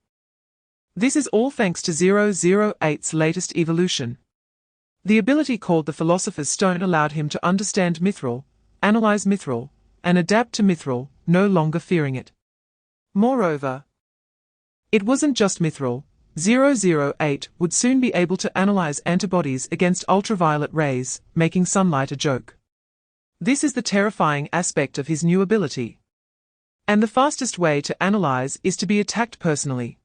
This is all thanks to 008's latest evolution. The ability called the Philosopher's Stone allowed him to understand mithril, analyze mithril, and adapt to mithril, no longer fearing it. Moreover, it wasn't just mithril. 008 would soon be able to analyze antibodies against ultraviolet rays, making sunlight a joke. This is the terrifying aspect of his new ability. And the fastest way to analyze is to be attacked personally.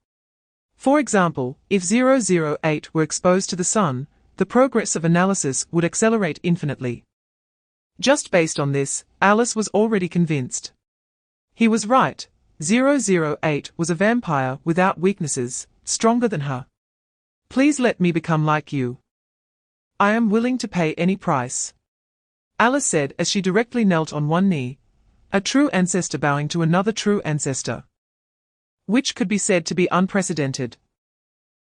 For example, if 008 were exposed to the sun, the progress of analysis would accelerate infinitely. Just based on this, Alice was already convinced. He was right. 008 was a vampire without weaknesses, stronger than her. Please let me become like you. I am willing to pay any price. Alice said as she directly knelt on one knee, a true ancestor bowing to another true ancestor. Which could be said to be unprecedented.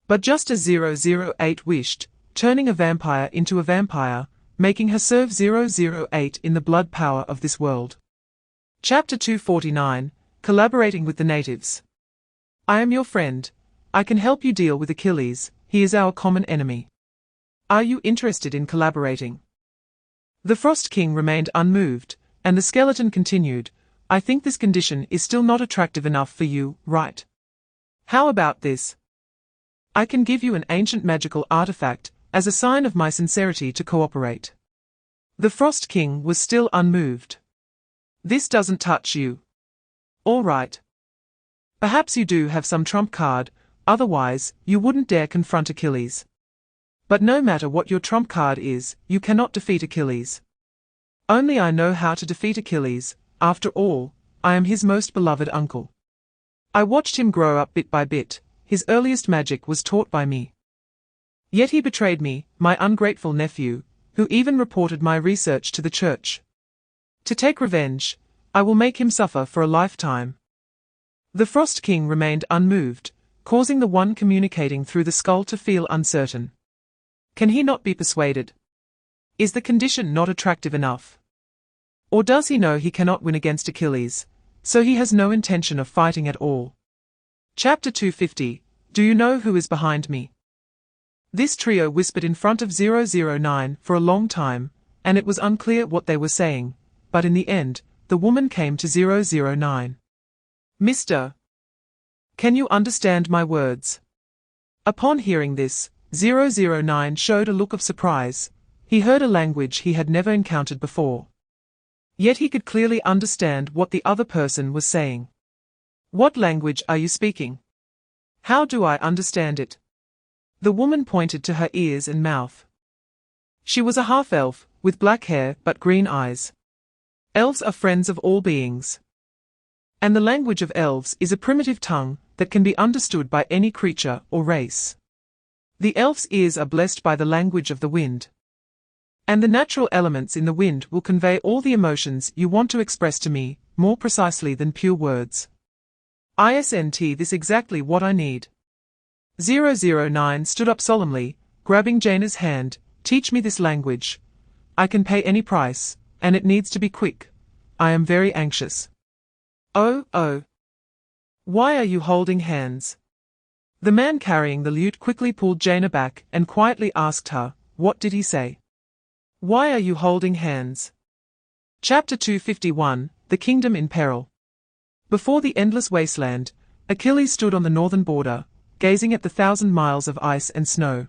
But just as 008 wished, turning a vampire into a vampire, making her serve 008 in the blood power of this world. Chapter 249, Collaborating with the Natives. I am your friend. I can help you deal with Achilles, he is our common enemy. Are you interested in collaborating? The Frost King remained unmoved, and the skeleton continued, I think this condition is still not attractive enough for you, right? How about this? I can give you an ancient magical artifact, as a sign of my sincerity to cooperate. The Frost King was still unmoved. This doesn't touch you. All right. Perhaps you do have some trump card, otherwise, you wouldn't dare confront Achilles. But no matter what your trump card is, you cannot defeat Achilles. Only I know how to defeat Achilles. After all, I am his most beloved uncle. I watched him grow up bit by bit, his earliest magic was taught by me. Yet he betrayed me, my ungrateful nephew, who even reported my research to the church. To take revenge, I will make him suffer for a lifetime. The Frost King remained unmoved, causing the one communicating through the skull to feel uncertain. Can he not be persuaded? Is the condition not attractive enough? Or does he know he cannot win against Achilles, so he has no intention of fighting at all? Chapter 250, Do you know who is behind me? This trio whispered in front of 009 for a long time, and it was unclear what they were saying, but in the end, the woman came to 009. Mister, can you understand my words? Upon hearing this, 009 showed a look of surprise. He heard a language he had never encountered before. Yet he could clearly understand what the other person was saying. What language are you speaking? How do I understand it? The woman pointed to her ears and mouth. She was a half-elf, with black hair but green eyes. Elves are friends of all beings. And the language of elves is a primitive tongue that can be understood by any creature or race. The elf's ears are blessed by the language of the wind. And the natural elements in the wind will convey all the emotions you want to express to me, more precisely than pure words. Isn't this exactly what I need? 009 stood up solemnly, grabbing Jaina's hand. Teach me this language. I can pay any price, and it needs to be quick. I am very anxious. Oh. Why are you holding hands? The man carrying the lute quickly pulled Jaina back and quietly asked her, what did he say? Why are you holding hands? Chapter 251, The Kingdom in Peril. Before the endless wasteland, Achilles stood on the northern border, gazing at the 1,000 miles of ice and snow.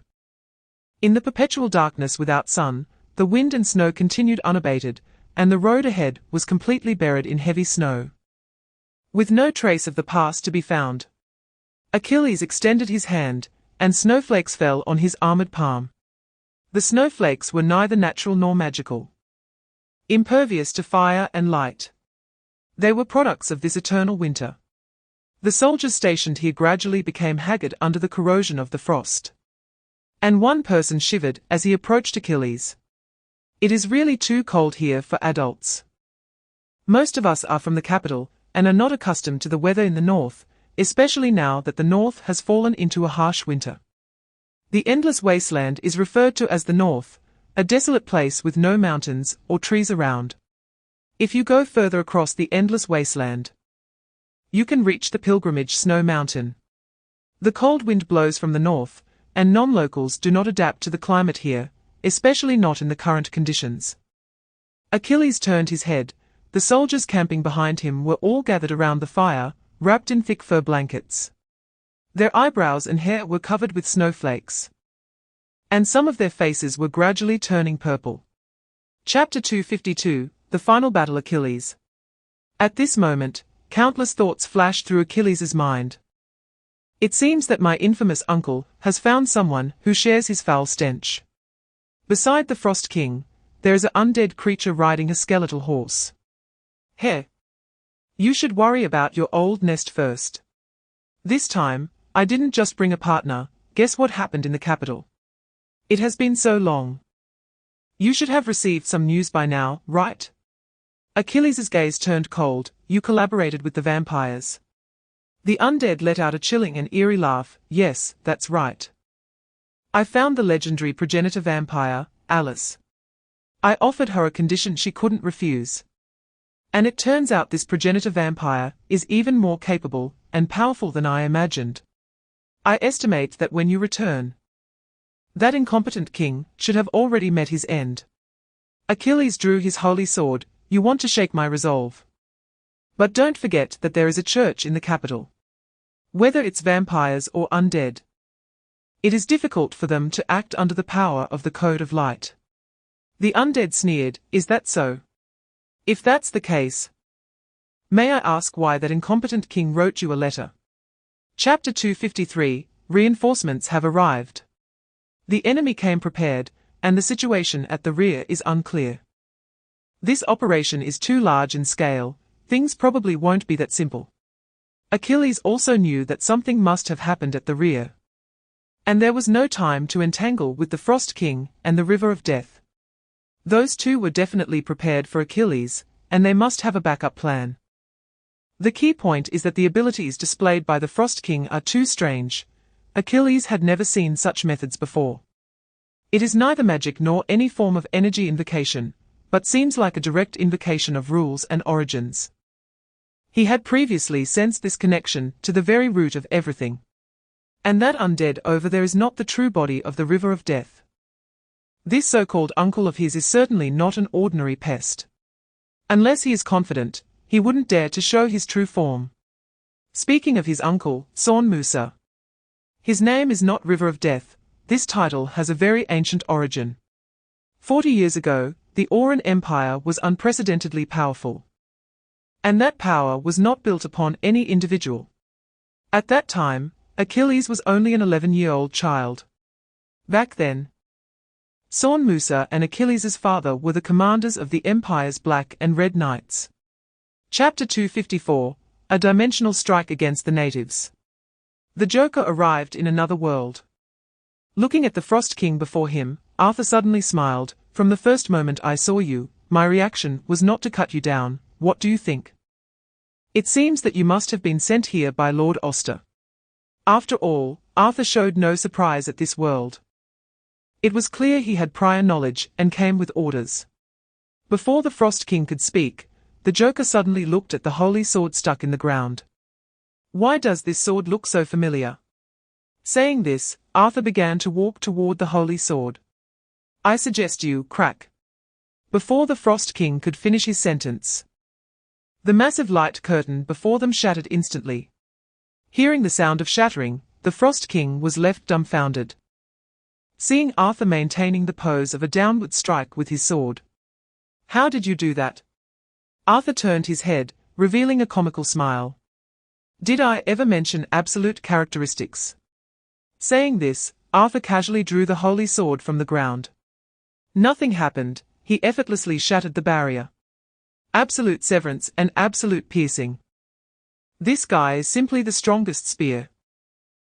In the perpetual darkness without sun, the wind and snow continued unabated, and the road ahead was completely buried in heavy snow. With no trace of the past to be found. Achilles extended his hand, and snowflakes fell on his armored palm. The snowflakes were neither natural nor magical. Impervious to fire and light. They were products of this eternal winter. The soldiers stationed here gradually became haggard under the corrosion of the frost. And one person shivered as he approached Achilles. It is really too cold here for adults. Most of us are from the capital, and are not accustomed to the weather in the north, especially now that the north has fallen into a harsh winter. The endless wasteland is referred to as the north, a desolate place with no mountains or trees around. If you go further across the endless wasteland, you can reach the pilgrimage snow mountain. The cold wind blows from the north, and non-locals do not adapt to the climate here, especially not in the current conditions. Achilles turned his head. The soldiers camping behind him were all gathered around the fire, wrapped in thick fur blankets. Their eyebrows and hair were covered with snowflakes, and some of their faces were gradually turning purple. Chapter 252, The Final Battle. Achilles. At this moment, countless thoughts flashed through Achilles' mind. It seems that my infamous uncle has found someone who shares his foul stench. Beside the Frost King, there is an undead creature riding a skeletal horse. Heh. You should worry about your old nest first. This time, I didn't just bring a partner. Guess what happened in the capital? It has been so long. You should have received some news by now, right? Achilles' gaze turned cold. You collaborated with the vampires. The undead let out a chilling and eerie laugh. Yes, that's right. I found the legendary progenitor vampire, Alice. I offered her a condition she couldn't refuse. And it turns out this progenitor vampire is even more capable and powerful than I imagined. I estimate that when you return, that incompetent king should have already met his end. Achilles drew his holy sword. You want to shake my resolve. But don't forget that there is a church in the capital. Whether it's vampires or undead, it is difficult for them to act under the power of the Code of Light. The undead sneered. Is that so? If that's the case, may I ask why that incompetent king wrote you a letter? Chapter 253, Reinforcements have arrived. The enemy came prepared, and the situation at the rear is unclear. This operation is too large in scale. Things probably won't be that simple. Achilles also knew that something must have happened at the rear. And there was no time to entangle with the Frost King and the River of Death. Those two were definitely prepared for Achilles, and they must have a backup plan. The key point is that the abilities displayed by the Frost King are too strange. Achilles had never seen such methods before. It is neither magic nor any form of energy invocation, but seems like a direct invocation of rules and origins. He had previously sensed this connection to the very root of everything. And that undead over there is not the true body of the River of Death. This so-called uncle of his is certainly not an ordinary pest. Unless he is confident, he wouldn't dare to show his true form. Speaking of his uncle, Chen Ye. His name is not River of Death. This title has a very ancient origin. 40 years ago, the Oran Empire was unprecedentedly powerful. And that power was not built upon any individual. At that time, Achilles was only an 11-year-old child. Back then, Chen Ye and Achilles' father were the commanders of the Empire's Black and Red Knights. Chapter 254, A Dimensional Strike Against the Natives. The Joker arrived in another world. Looking at the Frost King before him, Arthur suddenly smiled. From the first moment I saw you, my reaction was not to cut you down. What do you think? It seems that you must have been sent here by Lord Oster. After all, Arthur showed no surprise at this world. It was clear he had prior knowledge and came with orders. Before the Frost King could speak, the Joker suddenly looked at the holy sword stuck in the ground. Why does this sword look so familiar? Saying this, Arthur began to walk toward the holy sword. I suggest you crack. Before the Frost King could finish his sentence, the massive light curtain before them shattered instantly. Hearing the sound of shattering, the Frost King was left dumbfounded, seeing Arthur maintaining the pose of a downward strike with his sword. How did you do that? Arthur turned his head, revealing a comical smile. Did I ever mention absolute characteristics? Saying this, Arthur casually drew the holy sword from the ground. Nothing happened. He effortlessly shattered the barrier. Absolute severance and absolute piercing. This guy is simply the strongest spear.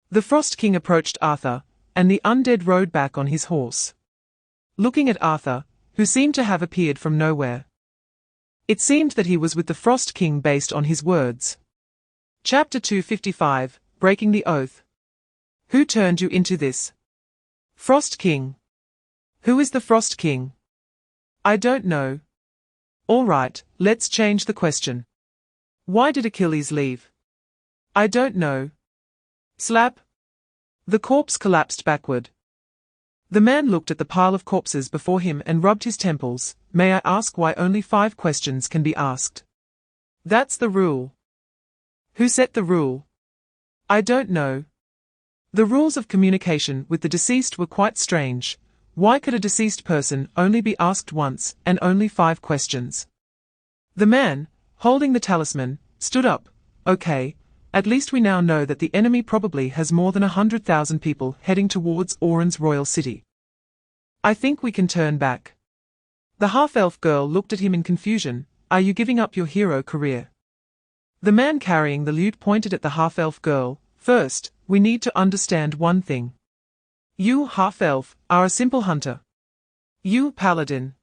The Frost King approached Arthur, and the undead rode back on his horse. Looking at Arthur, who seemed to have appeared from nowhere. It seemed that he was with the Frost King based on his words. Chapter 255, Breaking the Oath. Who turned you into this? Frost King. Who is the Frost King? I don't know. All right, let's change the question. Why did Achilles leave? I don't know. Slap. The corpse collapsed backward. The man looked at the pile of corpses before him and rubbed his temples. May I ask why only 5 questions can be asked? That's the rule. Who set the rule? I don't know. The rules of communication with the deceased were quite strange. Why could a deceased person only be asked once and only 5 questions? The man, holding the talisman, stood up. Okay, at least we now know that the enemy probably has more than 100,000 people heading towards Oren's royal city. I think we can turn back. The half-elf girl looked at him in confusion. Are you giving up your hero career? The man carrying the lute pointed at the half-elf girl. First, we need to understand one thing. You, half-elf, are a simple hunter. You, paladin,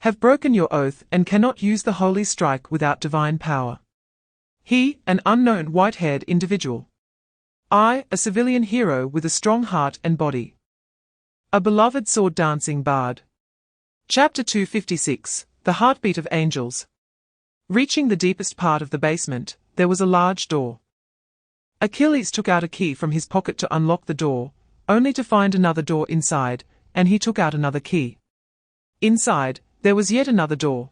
have broken your oath and cannot use the holy strike without divine power. He, an unknown white-haired individual. I, a civilian hero with a strong heart and body. A beloved sword-dancing bard. Chapter 256, The Heartbeat of Angels. Reaching the deepest part of the basement, there was a large door. Achilles took out a key from his pocket to unlock the door, only to find another door inside, and he took out another key. Inside, there was yet another door.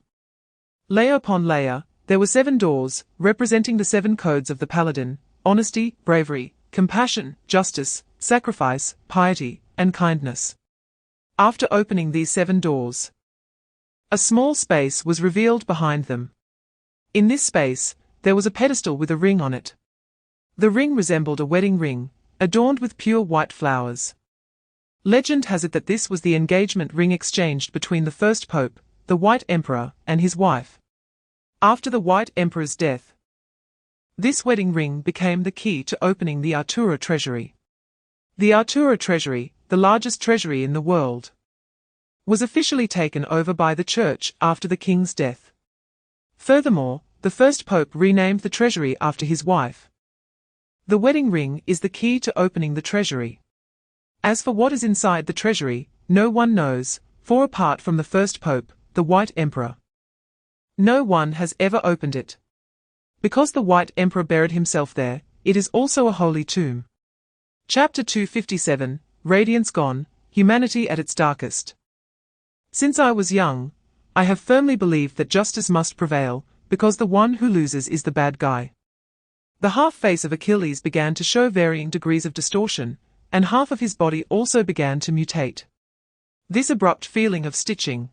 Layer upon layer, there were 7 doors, representing the 7 codes of the paladin: honesty, bravery, compassion, justice, sacrifice, piety, and kindness. After opening these 7 doors, a small space was revealed behind them. In this space, there was a pedestal with a ring on it. The ring resembled a wedding ring, adorned with pure white flowers. Legend has it that this was the engagement ring exchanged between the first pope, the White Emperor, and his wife. After the White Emperor's death, this wedding ring became the key to opening the Artura treasury. The Artura treasury, the largest treasury in the world, was officially taken over by the church after the king's death. Furthermore, the first pope renamed the treasury after his wife. The wedding ring is the key to opening the treasury. As for what is inside the treasury, no one knows, for apart from the first pope, the White Emperor, no one has ever opened it. Because the White Emperor buried himself there, it is also a holy tomb. Chapter 257, Radiance Gone, Humanity at its Darkest. Since I was young, I have firmly believed that justice must prevail, because the one who loses is the bad guy. The half-face of Achilles began to show varying degrees of distortion, and half of his body also began to mutate. This abrupt feeling of stitching,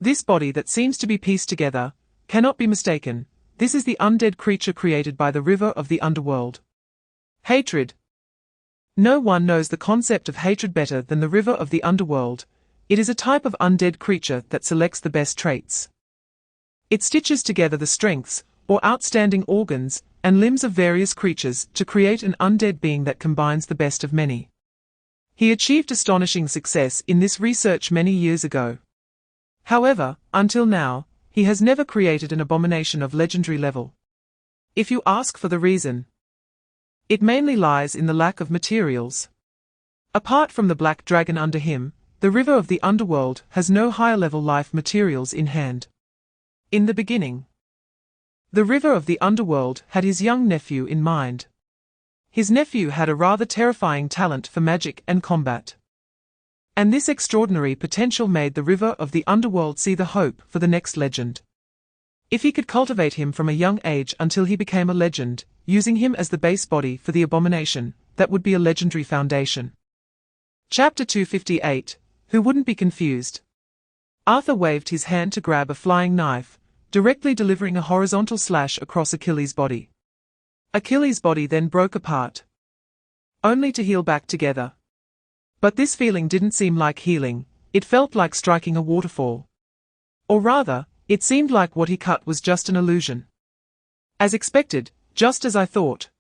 this body that seems to be pieced together, cannot be mistaken. This is the undead creature created by the river of the underworld. Hatred. No one knows the concept of hatred better than the river of the underworld. It is a type of undead creature that selects the best traits. It stitches together the strengths, or outstanding organs, and limbs of various creatures to create an undead being that combines the best of many. He achieved astonishing success in this research many years ago. However, until now, he has never created an abomination of legendary level. If you ask for the reason, it mainly lies in the lack of materials. Apart from the black dragon under him, the river of the underworld has no higher level life materials in hand. In the beginning, the river of the underworld had his young nephew in mind. His nephew had a rather terrifying talent for magic and combat. And this extraordinary potential made the river of the underworld see the hope for the next legend. If he could cultivate him from a young age until he became a legend, using him as the base body for the abomination, that would be a legendary foundation. Chapter 258, Who wouldn't be confused? Arthur waved his hand to grab a flying knife, directly delivering a horizontal slash across Achilles' body. Achilles' body then broke apart, only to heal back together. But this feeling didn't seem like healing, it felt like striking a waterfall. Or rather, it seemed like what he cut was just an illusion. As expected, just as I thought.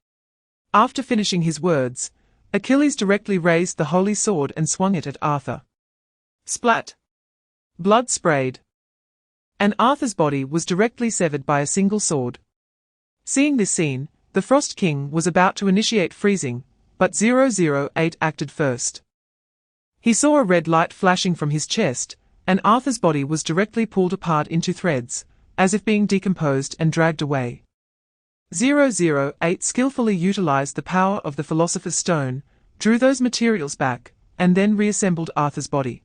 After finishing his words, Achilles directly raised the holy sword and swung it at Arthur. Splat! Blood sprayed. And Arthur's body was directly severed by a single sword. Seeing this scene, the Frost King was about to initiate freezing, but 008 acted first. He saw a red light flashing from his chest, and Arthur's body was directly pulled apart into threads, as if being decomposed and dragged away. 008 skillfully utilized the power of the Philosopher's Stone, drew those materials back, and then reassembled Arthur's body.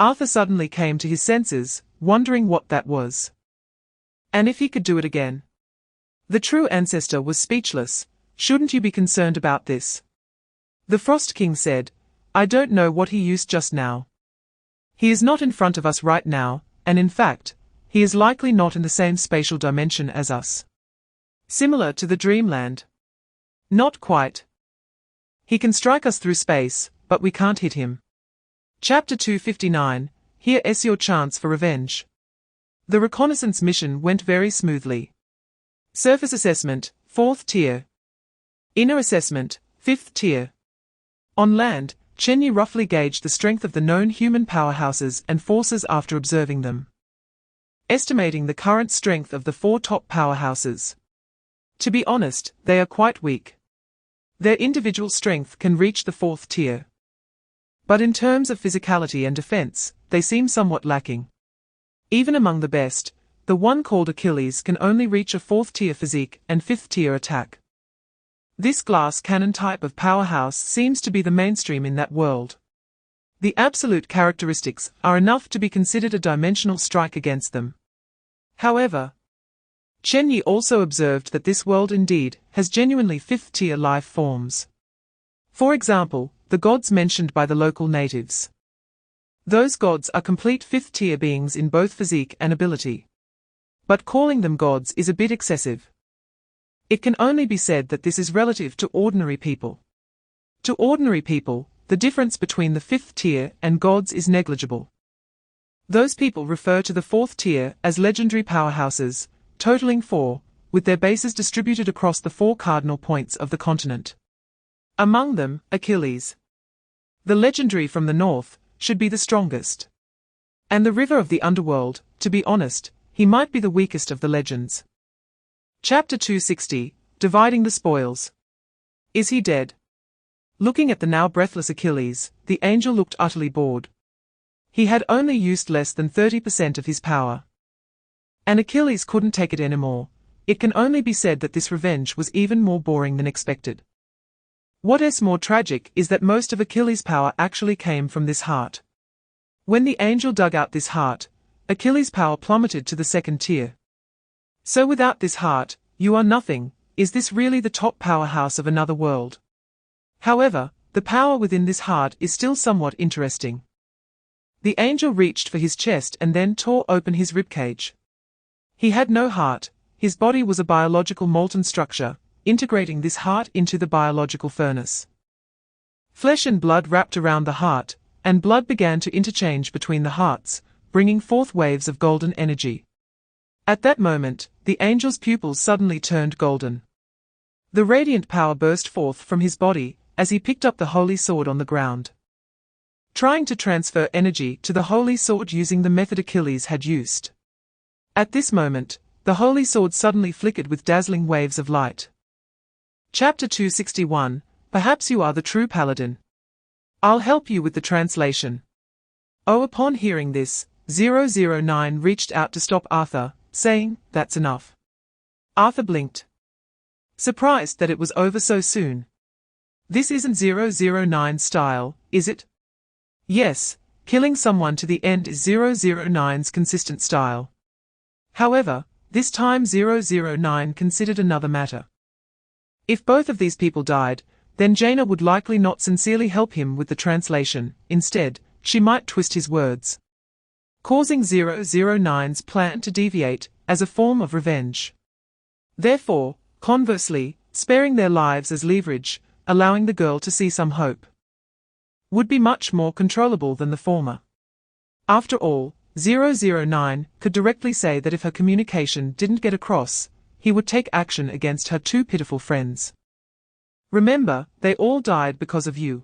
Arthur suddenly came to his senses, wondering what that was. And if he could do it again? The true ancestor was speechless. Shouldn't you be concerned about this? The Frost King said, I don't know what he used just now. He is not in front of us right now, and in fact, he is likely not in the same spatial dimension as us. Similar to the Dreamland. Not quite. He can strike us through space, but we can't hit him. Chapter 259, Here is your chance for revenge. The reconnaissance mission went very smoothly. Surface assessment, 4th tier. Inner assessment, 5th tier. On land, Chen Ye roughly gauged the strength of the known human powerhouses and forces after observing them. Estimating the current strength of the 4 top powerhouses. To be honest, they are quite weak. Their individual strength can reach the 4th tier. But in terms of physicality and defense, they seem somewhat lacking. Even among the best, the one called Achilles can only reach a 4th tier physique and 5th tier attack. This glass cannon type of powerhouse seems to be the mainstream in that world. The absolute characteristics are enough to be considered a dimensional strike against them. However, Chen Ye also observed that this world indeed has genuinely 5th tier life forms. For example, the gods mentioned by the local natives. Those gods are complete 5th tier beings in both physique and ability. But calling them gods is a bit excessive. It can only be said that this is relative to ordinary people. To ordinary people, the difference between the 5th tier and gods is negligible. Those people refer to the 4th tier as legendary powerhouses, totaling 4, with their bases distributed across the 4 cardinal points of the continent. Among them, Achilles, the legendary from the north, should be the strongest. And the river of the underworld, to be honest, he might be the weakest of the legends. Chapter 260, Dividing the Spoils. Is he dead? Looking at the now breathless Achilles, the angel looked utterly bored. He had only used less than 30% of his power. And Achilles couldn't take it anymore. It can only be said that this revenge was even more boring than expected. What is more tragic is that most of Achilles' power actually came from this heart. When the angel dug out this heart, Achilles' power plummeted to the 2nd tier. So without this heart, you are nothing. Is this really the top powerhouse of another world? However, the power within this heart is still somewhat interesting. The angel reached for his chest and then tore open his ribcage. He had no heart, his body was a biological molten structure, integrating this heart into the biological furnace. Flesh and blood wrapped around the heart, and blood began to interchange between the hearts, bringing forth waves of golden energy. At that moment, the angel's pupils suddenly turned golden. The radiant power burst forth from his body as he picked up the holy sword on the ground. Trying to transfer energy to the holy sword using the method Achilles had used. At this moment, the holy sword suddenly flickered with dazzling waves of light. Chapter 261, Perhaps you are the true paladin. I'll help you with the translation. Oh, upon hearing this, 009 reached out to stop Arthur, saying, That's enough. Arthur blinked. Surprised that it was over so soon. This isn't 009's style, is it? Yes, killing someone to the end is 009's consistent style. However, this time 009 considered another matter. If both of these people died, then Jaina would likely not sincerely help him with the translation. Instead, she might twist his words, causing 009's plan to deviate, as a form of revenge. Therefore, conversely, sparing their lives as leverage, allowing the girl to see some hope, would be much more controllable than the former. After all, 009 could directly say that if her communication didn't get across, he would take action against her 2 pitiful friends. Remember, they all died because of you.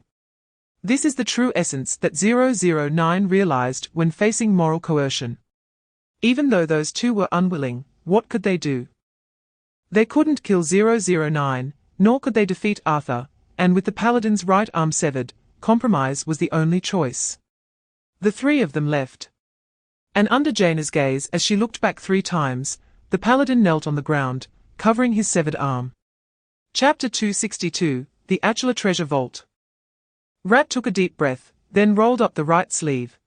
This is the true essence that 009 realized when facing moral coercion. Even though those two were unwilling, what could they do? They couldn't kill 009, nor could they defeat Arthur, and with the paladin's right arm severed, compromise was the only choice. The three of them left. And under Jaina's gaze as she looked back 3 times, the paladin knelt on the ground, covering his severed arm. Chapter 262, The Achula Treasure Vault. Rat took a deep breath, then rolled up the right sleeve.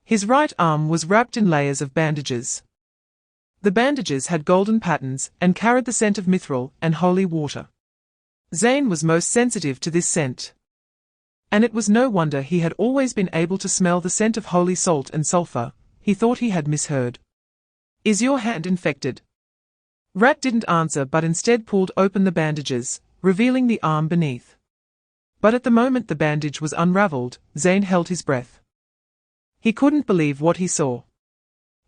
His right arm was wrapped in layers of bandages. The bandages had golden patterns and carried the scent of mithril and holy water. Zane was most sensitive to this scent. And it was no wonder he had always been able to smell the scent of holy salt and sulfur. He thought he had misheard. "Is your hand infected?" Rat didn't answer but instead pulled open the bandages, revealing the arm beneath. But at the moment the bandage was unraveled, Zane held his breath. He couldn't believe what he saw.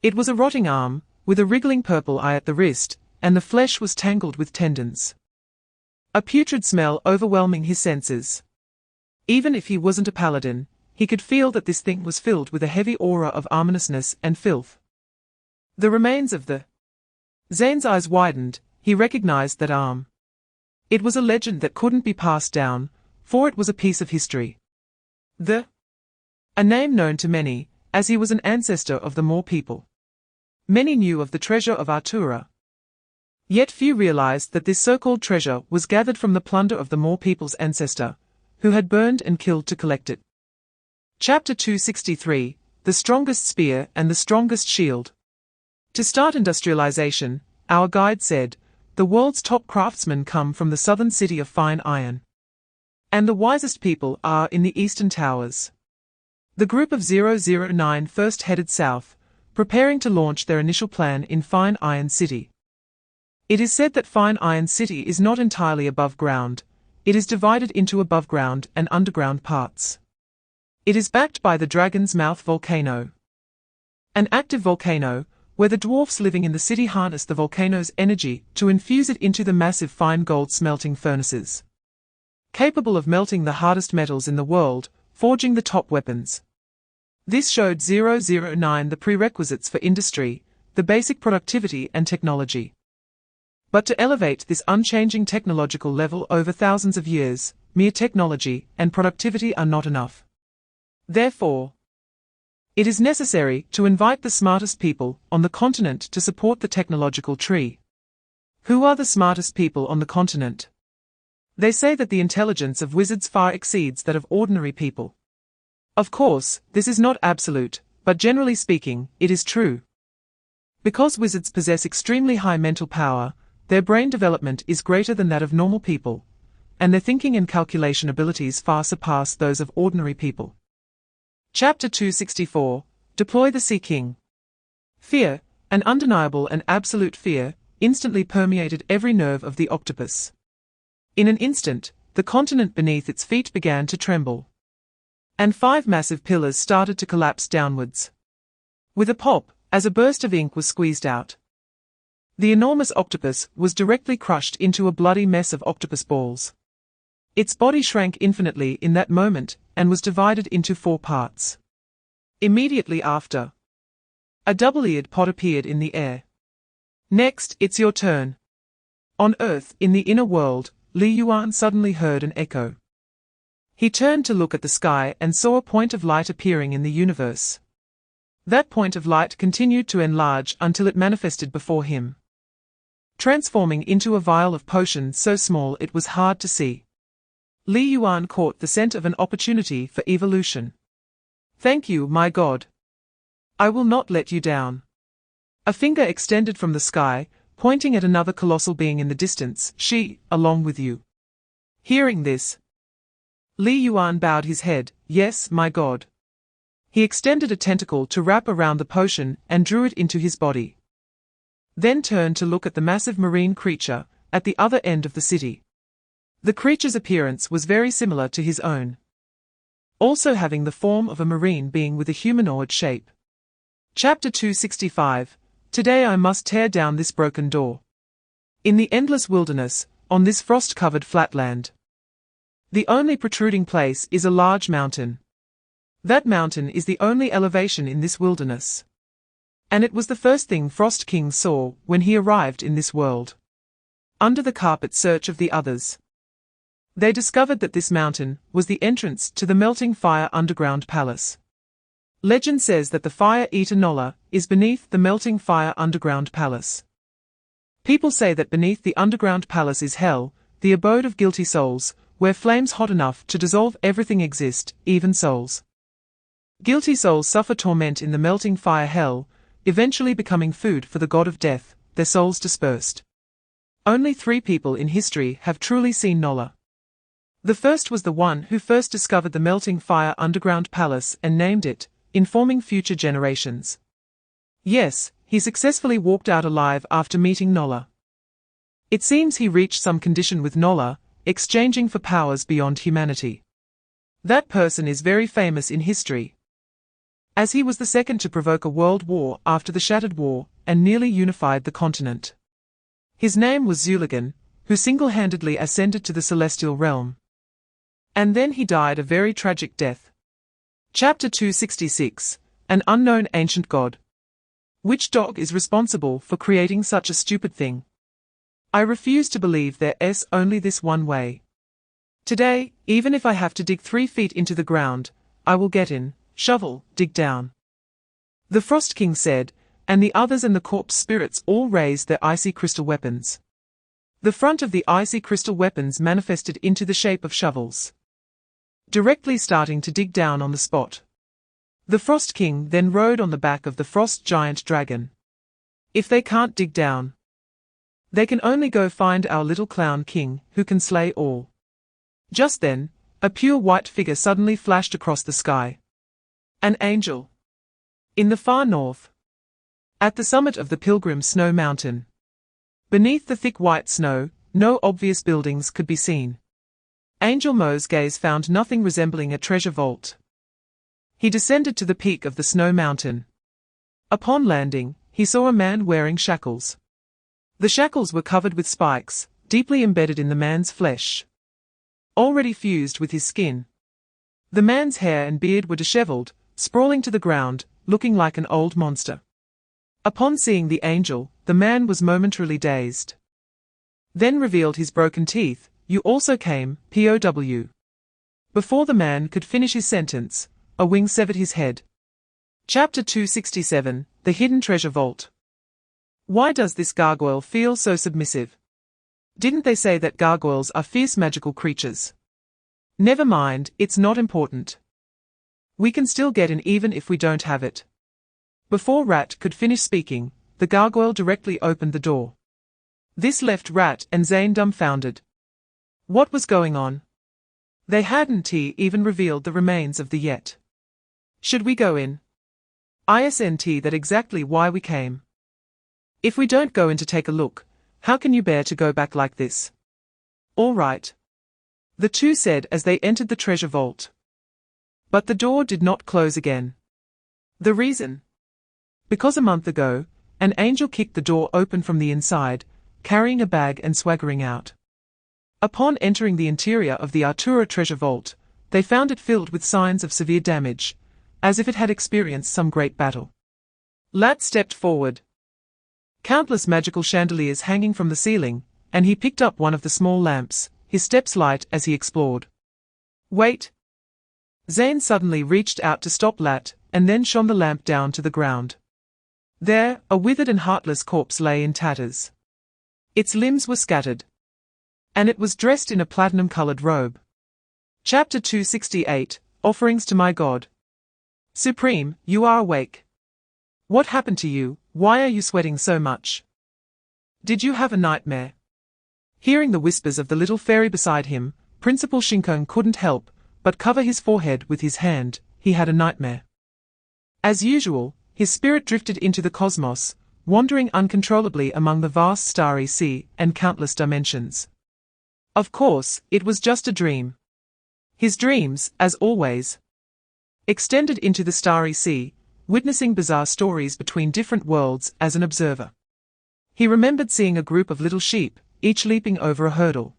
It was a rotting arm, with a wriggling purple eye at the wrist, and the flesh was tangled with tendons. A putrid smell overwhelming his senses. Even if he wasn't a paladin, he could feel that this thing was filled with a heavy aura of ominousness and filth. The remains of the... Zane's eyes widened, he recognized that arm. It was a legend that couldn't be passed down, for it was a piece of history. A name known to many, as he was an ancestor of the Moor people. Many knew of the treasure of Artura. Yet few realized that this so-called treasure was gathered from the plunder of the Moor people's ancestor, who had burned and killed to collect it. Chapter 263, The Strongest Spear and the Strongest Shield. To start industrialization, our guide said, the world's top craftsmen come from the southern city of fine iron. And the wisest people are in the eastern towers. The group of 009 first headed south, preparing to launch their initial plan in Fine Iron City. It is said that Fine Iron City is not entirely above ground, it is divided into above ground and underground parts. It is backed by the Dragon's Mouth volcano. An active volcano, where the dwarfs living in the city harness the volcano's energy to infuse it into the massive fine gold smelting furnaces. Capable of melting the hardest metals in the world, forging the top weapons. This showed 009 the prerequisites for industry, the basic productivity and technology. But to elevate this unchanging technological level over thousands of years, mere technology and productivity are not enough. Therefore, it is necessary to invite the smartest people on the continent to support the technological tree. Who are the smartest people on the continent? They say that the intelligence of wizards far exceeds that of ordinary people. Of course, this is not absolute, but generally speaking, it is true. Because wizards possess extremely high mental power, their brain development is greater than that of normal people, and their thinking and calculation abilities far surpass those of ordinary people. Chapter 264, Deploy the Sea King. Fear, an undeniable and absolute fear, instantly permeated every nerve of the octopus. In an instant, the continent beneath its feet began to tremble. And 5 massive pillars started to collapse downwards. With a pop, as a burst of ink was squeezed out. The enormous octopus was directly crushed into a bloody mess of octopus balls. Its body shrank infinitely in that moment, and was divided into 4 parts. Immediately after, a double-eared pod appeared in the air. Next, it's your turn. On Earth, in the inner world, Li Yuan suddenly heard an echo. He turned to look at the sky and saw a point of light appearing in the universe. That point of light continued to enlarge until it manifested before him, transforming into a vial of potion so small it was hard to see. Li Yuan caught the scent of an opportunity for evolution. Thank you, my god. I will not let you down. A finger extended from the sky, pointing at another colossal being in the distance, she, along with you. Hearing this, Li Yuan bowed his head, yes, my god. He extended a tentacle to wrap around the potion and drew it into his body. Then turned to look at the massive marine creature, at the other end of the city. The creature's appearance was very similar to his own, also having the form of a marine being with a humanoid shape. Chapter 265, Today I must tear down this broken door. In the endless wilderness, on this frost-covered flatland, The only protruding place is a large mountain. That mountain is the only elevation in this wilderness. And it was the first thing Frost King saw when he arrived in this world. Under the carpet search of the others, they discovered that this mountain was the entrance to the melting fire underground palace. Legend says that the fire-eater Nolla is beneath the melting fire underground palace. People say that beneath the underground palace is hell, the abode of guilty souls, where flames hot enough to dissolve everything exist, even souls. Guilty souls suffer torment in the melting fire hell, eventually becoming food for the god of death, their souls dispersed. Only 3 people in history have truly seen Nolla. The first was the one who first discovered the melting fire underground palace and named it, informing future generations. Yes, he successfully walked out alive after meeting Nolla. It seems he reached some condition with Nolla, exchanging for powers beyond humanity. That person is very famous in history, as he was the second to provoke a world war after the Shattered War and nearly unified the continent. His name was Reawakened, who single-handedly ascended to the celestial realm. And then he died a very tragic death. Chapter 266, An Unknown Ancient God. Which dog is responsible for creating such a stupid thing? I refuse to believe there's only this one way. Today, even if I have to dig 3 feet into the ground, I will get in, shovel, dig down. The Frost King said, and the others and the corpse spirits all raised their icy crystal weapons. The front of the icy crystal weapons manifested into the shape of shovels, directly starting to dig down on the spot. The Frost King then rode on the back of the frost giant dragon. If they can't dig down, they can only go find our little clown king, who can slay all. Just then, a pure white figure suddenly flashed across the sky. An angel. In the far north, at the summit of the Pilgrim Snow Mountain, beneath the thick white snow, no obvious buildings could be seen. Angel Mo's gaze found nothing resembling a treasure vault. He descended to the peak of the snow mountain. Upon landing, he saw a man wearing shackles. The shackles were covered with spikes, deeply embedded in the man's flesh, already fused with his skin. The man's hair and beard were disheveled, sprawling to the ground, looking like an old monster. Upon seeing the angel, the man was momentarily dazed. Then revealed his broken teeth. You also came, POW. Before the man could finish his sentence, a wing severed his head. Chapter 267, The Hidden Treasure Vault. Why does this gargoyle feel so submissive? Didn't they say that gargoyles are fierce magical creatures? Never mind, it's not important. We can still get in even if we don't have it. Before Rat could finish speaking, the gargoyle directly opened the door. This left Rat and Zane dumbfounded. What was going on? They hadn't even revealed the remains of the yet. Should we go in? Isn't that exactly why we came? If we don't go in to take a look, how can you bear to go back like this? All right, the 2 said as they entered the treasure vault. But the door did not close again. The reason? Because a month ago, an angel kicked the door open from the inside, carrying a bag and swaggering out. Upon entering the interior of the Artura treasure vault, they found it filled with signs of severe damage, as if it had experienced some great battle. Lat stepped forward. Countless magical chandeliers hanging from the ceiling, and he picked up one of the small lamps, his steps light as he explored. Wait! Zane suddenly reached out to stop Lat, and then shone the lamp down to the ground. There, a withered and heartless corpse lay in tatters. Its limbs were scattered, and it was dressed in a platinum-colored robe. Chapter 268, Offerings to My God. Supreme, you are awake. What happened to you? Why are you sweating so much? Did you have a nightmare? Hearing the whispers of the little fairy beside him, Principal Shinkong couldn't help but cover his forehead with his hand. He had a nightmare. As usual, his spirit drifted into the cosmos, wandering uncontrollably among the vast starry sea and countless dimensions. Of course, it was just a dream. His dreams, as always, extended into the starry sea, witnessing bizarre stories between different worlds as an observer. He remembered seeing a group of little sheep, each leaping over a hurdle.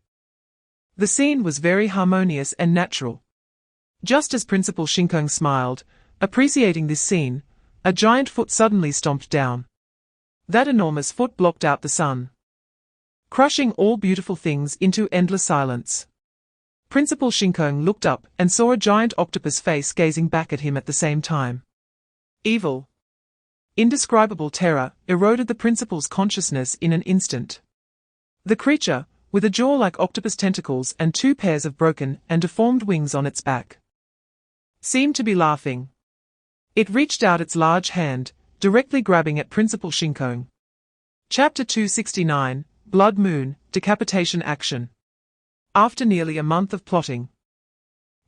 The scene was very harmonious and natural. Just as Principal Shinkong smiled, appreciating this scene, a giant foot suddenly stomped down. That enormous foot blocked out the sun, crushing all beautiful things into endless silence. Principal Shinkong looked up and saw a giant octopus face gazing back at him at the same time. Evil, indescribable terror eroded the principal's consciousness in an instant. The creature, with a jaw like octopus tentacles and 2 pairs of broken and deformed wings on its back, seemed to be laughing. It reached out its large hand, directly grabbing at Principal Shinkong. Chapter 269, Blood Moon, Decapitation Action. After nearly a month of plotting,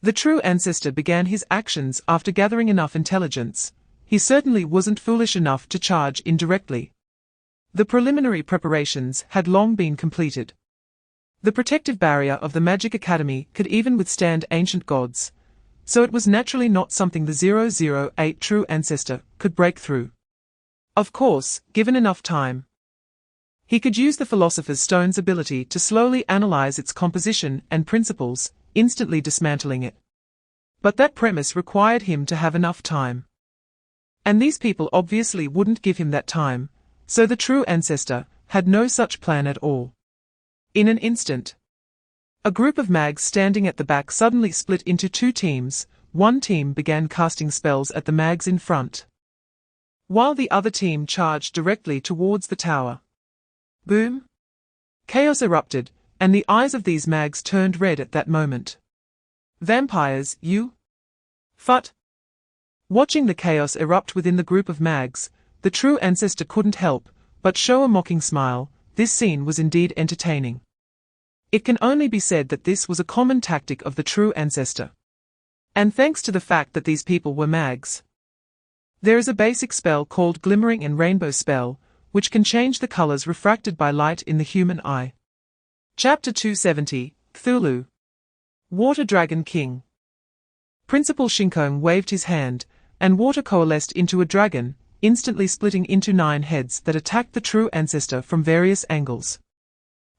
the true ancestor began his actions after gathering enough intelligence. He certainly wasn't foolish enough to charge indirectly. The preliminary preparations had long been completed. The protective barrier of the Magic Academy could even withstand ancient gods, so it was naturally not something the 008 true ancestor could break through. Of course, given enough time, he could use the Philosopher's Stone's ability to slowly analyze its composition and principles, instantly dismantling it. But that premise required him to have enough time. And these people obviously wouldn't give him that time, so the true ancestor had no such plan at all. In an instant, a group of mags standing at the back suddenly split into 2 teams. One team began casting spells at the mags in front, while the other team charged directly towards the tower. Boom! Chaos erupted, and the eyes of these mags turned red at that moment. Vampires, you? Phut! Watching the chaos erupt within the group of mags, the true ancestor couldn't help but show a mocking smile. This scene was indeed entertaining. It can only be said that this was a common tactic of the true ancestor. And thanks to the fact that these people were mags, there is a basic spell called Glimmering and Rainbow Spell, which can change the colors refracted by light in the human eye. Chapter 270, Cthulhu. Water Dragon King. Principal Shinkong waved his hand, and water coalesced into a dragon, instantly splitting into 9 heads that attacked the true ancestor from various angles.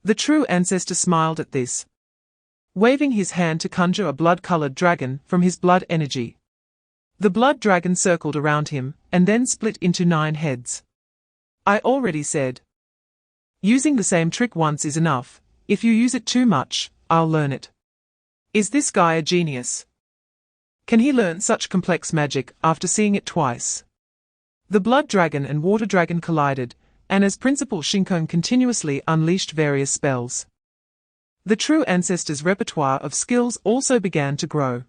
The true ancestor smiled at this, waving his hand to conjure a blood-colored dragon from his blood energy. The blood dragon circled around him, and then split into 9 heads. I already said, using the same trick once is enough. If you use it too much, I'll learn it. Is this guy a genius? Can he learn such complex magic after seeing it twice? The blood dragon and water dragon collided, and as Principal Shinkong continuously unleashed various spells, the true ancestor's repertoire of skills also began to grow.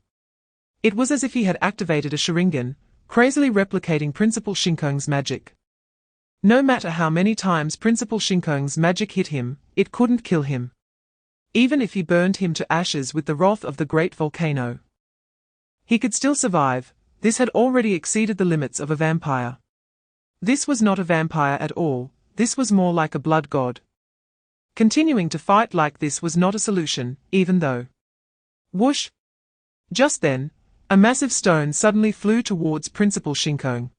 It was as if he had activated a Sharingan, crazily replicating Principal Shinkong's magic. No matter how many times Principal Shinkong's magic hit him, it couldn't kill him. Even if he burned him to ashes with the wrath of the great volcano, he could still survive. This had already exceeded the limits of a vampire. This was not a vampire at all, this was more like a blood god. Continuing to fight like this was not a solution, even though. Whoosh! Just then, a massive stone suddenly flew towards Principal Shinkong.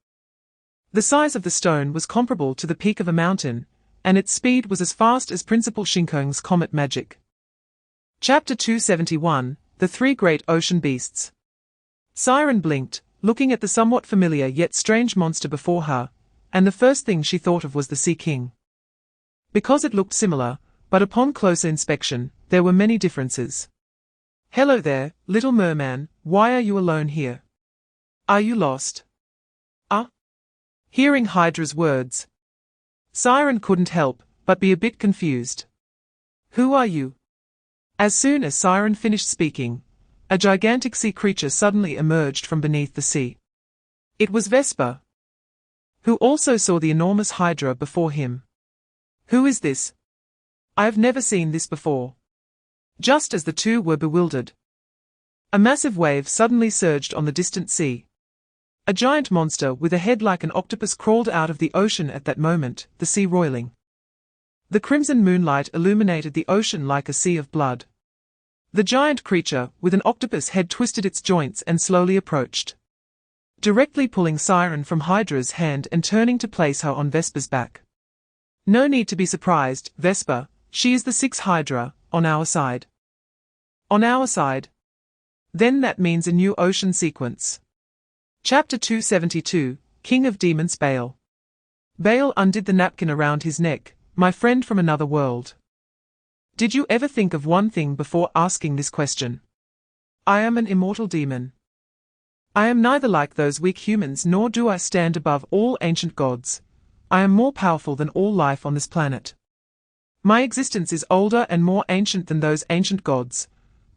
The size of the stone was comparable to the peak of a mountain, and its speed was as fast as Principal Shinkong's comet magic. Chapter 271, The 3 Great Ocean Beasts. Siren blinked, looking at the somewhat familiar yet strange monster before her, and the first thing she thought of was the Sea King. Because it looked similar, but upon closer inspection, there were many differences. Hello there, little merman, why are you alone here? Are you lost? Hearing Hydra's words, Siren couldn't help but be a bit confused. Who are you? As soon as Siren finished speaking, a gigantic sea creature suddenly emerged from beneath the sea. It was Vesper, who also saw the enormous Hydra before him. Who is this? I have never seen this before. Just as the two were bewildered, a massive wave suddenly surged on the distant sea. A giant monster with a head like an octopus crawled out of the ocean at that moment, the sea roiling. The crimson moonlight illuminated the ocean like a sea of blood. The giant creature, with an octopus head, twisted its joints and slowly approached, directly pulling Siren from Hydra's hand and turning to place her on Vesper's back. No need to be surprised, Vesper, she is the 6th Hydra, on our side. On our side. Then that means a new ocean sequence. Chapter 272, King of Demons Baal. Baal undid the napkin around his neck, my friend from another world. Did you ever think of one thing before asking this question? I am an immortal demon. I am neither like those weak humans nor do I stand above all ancient gods. I am more powerful than all life on this planet. My existence is older and more ancient than those ancient gods.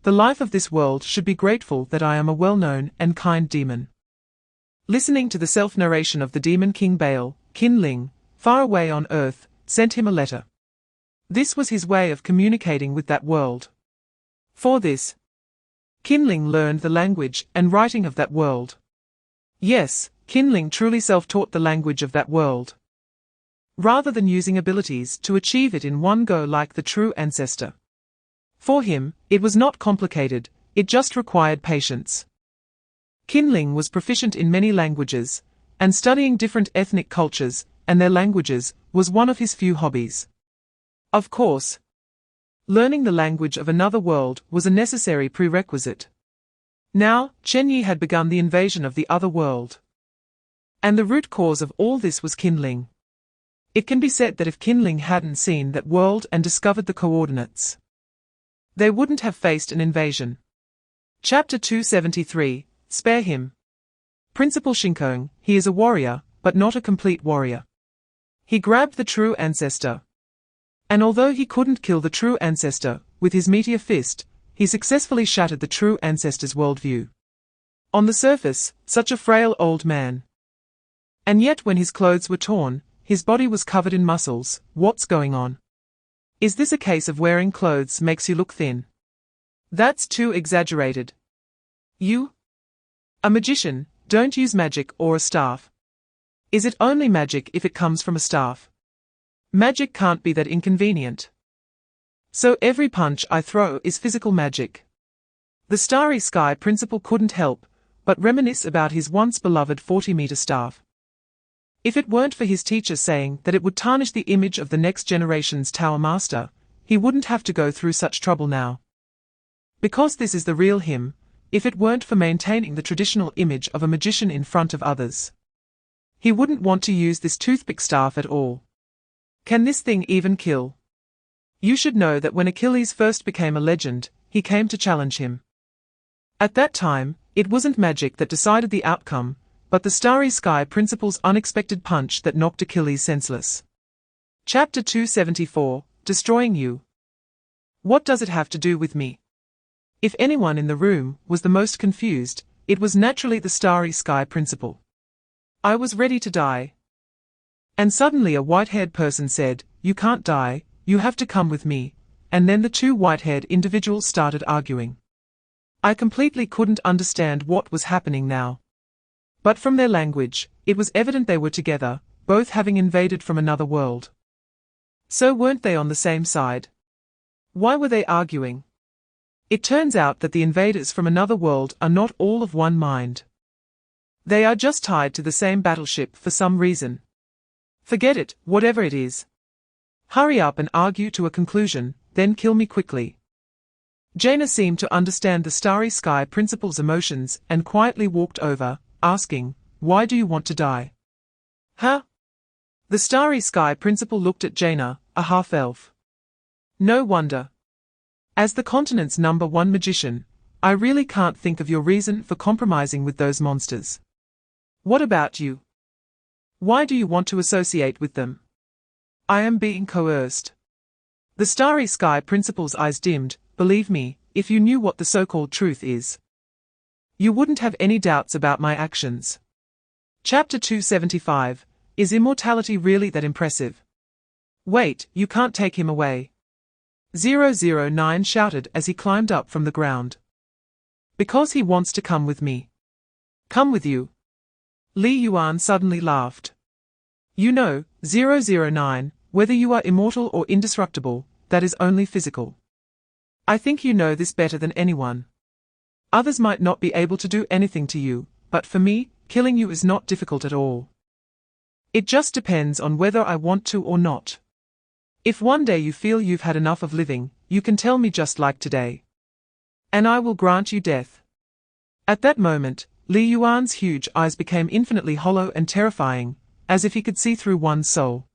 The life of this world should be grateful that I am a well-known and kind demon. Listening to the self-narration of the demon king Baal, Qin Ling, far away on earth, sent him a letter. This was his way of communicating with that world. For this, Qin Ling learned the language and writing of that world. Yes, Qin Ling truly self-taught the language of that world. Rather than using abilities to achieve it in one go like the true ancestor. For him, it was not complicated, it just required patience. Qin Ling was proficient in many languages, and studying different ethnic cultures and their languages was one of his few hobbies. Of course, learning the language of another world was a necessary prerequisite. Now, Chen Ye had begun the invasion of the other world. And the root cause of all this was Qin Ling. It can be said that if Qin Ling hadn't seen that world and discovered the coordinates, they wouldn't have faced an invasion. Chapter 273, Spare him. Principal Shinkong, he is a warrior, but not a complete warrior. He grabbed the true ancestor. And although he couldn't kill the true ancestor with his meteor fist, he successfully shattered the true ancestor's worldview. On the surface, such a frail old man. And yet when his clothes were torn, his body was covered in muscles. What's going on? Is this a case of wearing clothes makes you look thin? That's too exaggerated. You, a magician, don't use magic or a staff. Is it only magic if it comes from a staff? Magic can't be that inconvenient. So every punch I throw is physical magic. The Starry Sky principal couldn't help but reminisce about his once beloved 40-meter staff. If it weren't for his teacher saying that it would tarnish the image of the next generation's Tower Master, he wouldn't have to go through such trouble now. Because this is the real him, if it weren't for maintaining the traditional image of a magician in front of others, he wouldn't want to use this toothpick staff at all. Can this thing even kill? You should know that when Achilles first became a legend, he came to challenge him. At that time, it wasn't magic that decided the outcome, but the Starry Sky principal's unexpected punch that knocked Achilles senseless. Chapter 274, Destroying You. What does it have to do with me? If anyone in the room was the most confused, it was naturally the Starry Sky principal. I was ready to die. And suddenly a white-haired person said, "You can't die, you have to come with me," and then the two white-haired individuals started arguing. I completely couldn't understand what was happening now. But from their language, it was evident they were together, both having invaded from another world. So weren't they on the same side? Why were they arguing? It turns out that the invaders from another world are not all of one mind. They are just tied to the same battleship for some reason. Forget it, whatever it is. Hurry up and argue to a conclusion, then kill me quickly. Jaina seemed to understand the Starry Sky principal's emotions and quietly walked over, asking, "Why do you want to die?" Huh? The Starry Sky principal looked at Jaina, a half-elf. No wonder. As the continent's #1 magician, I really can't think of your reason for compromising with those monsters. What about you? Why do you want to associate with them? I am being coerced. The Starry Sky principal's eyes dimmed. Believe me, if you knew what the so-called truth is, you wouldn't have any doubts about my actions. Chapter 275, Is immortality really that impressive? Wait, you can't take him away. 009 shouted as he climbed up from the ground. Because he wants to come with me. Come with you. Li Yuan suddenly laughed. You know, 009, whether you are immortal or indestructible, that is only physical. I think you know this better than anyone. Others might not be able to do anything to you, but for me, killing you is not difficult at all. It just depends on whether I want to or not. If one day you feel you've had enough of living, you can tell me just like today. And I will grant you death. At that moment, Li Yuan's huge eyes became infinitely hollow and terrifying, as if he could see through one's soul.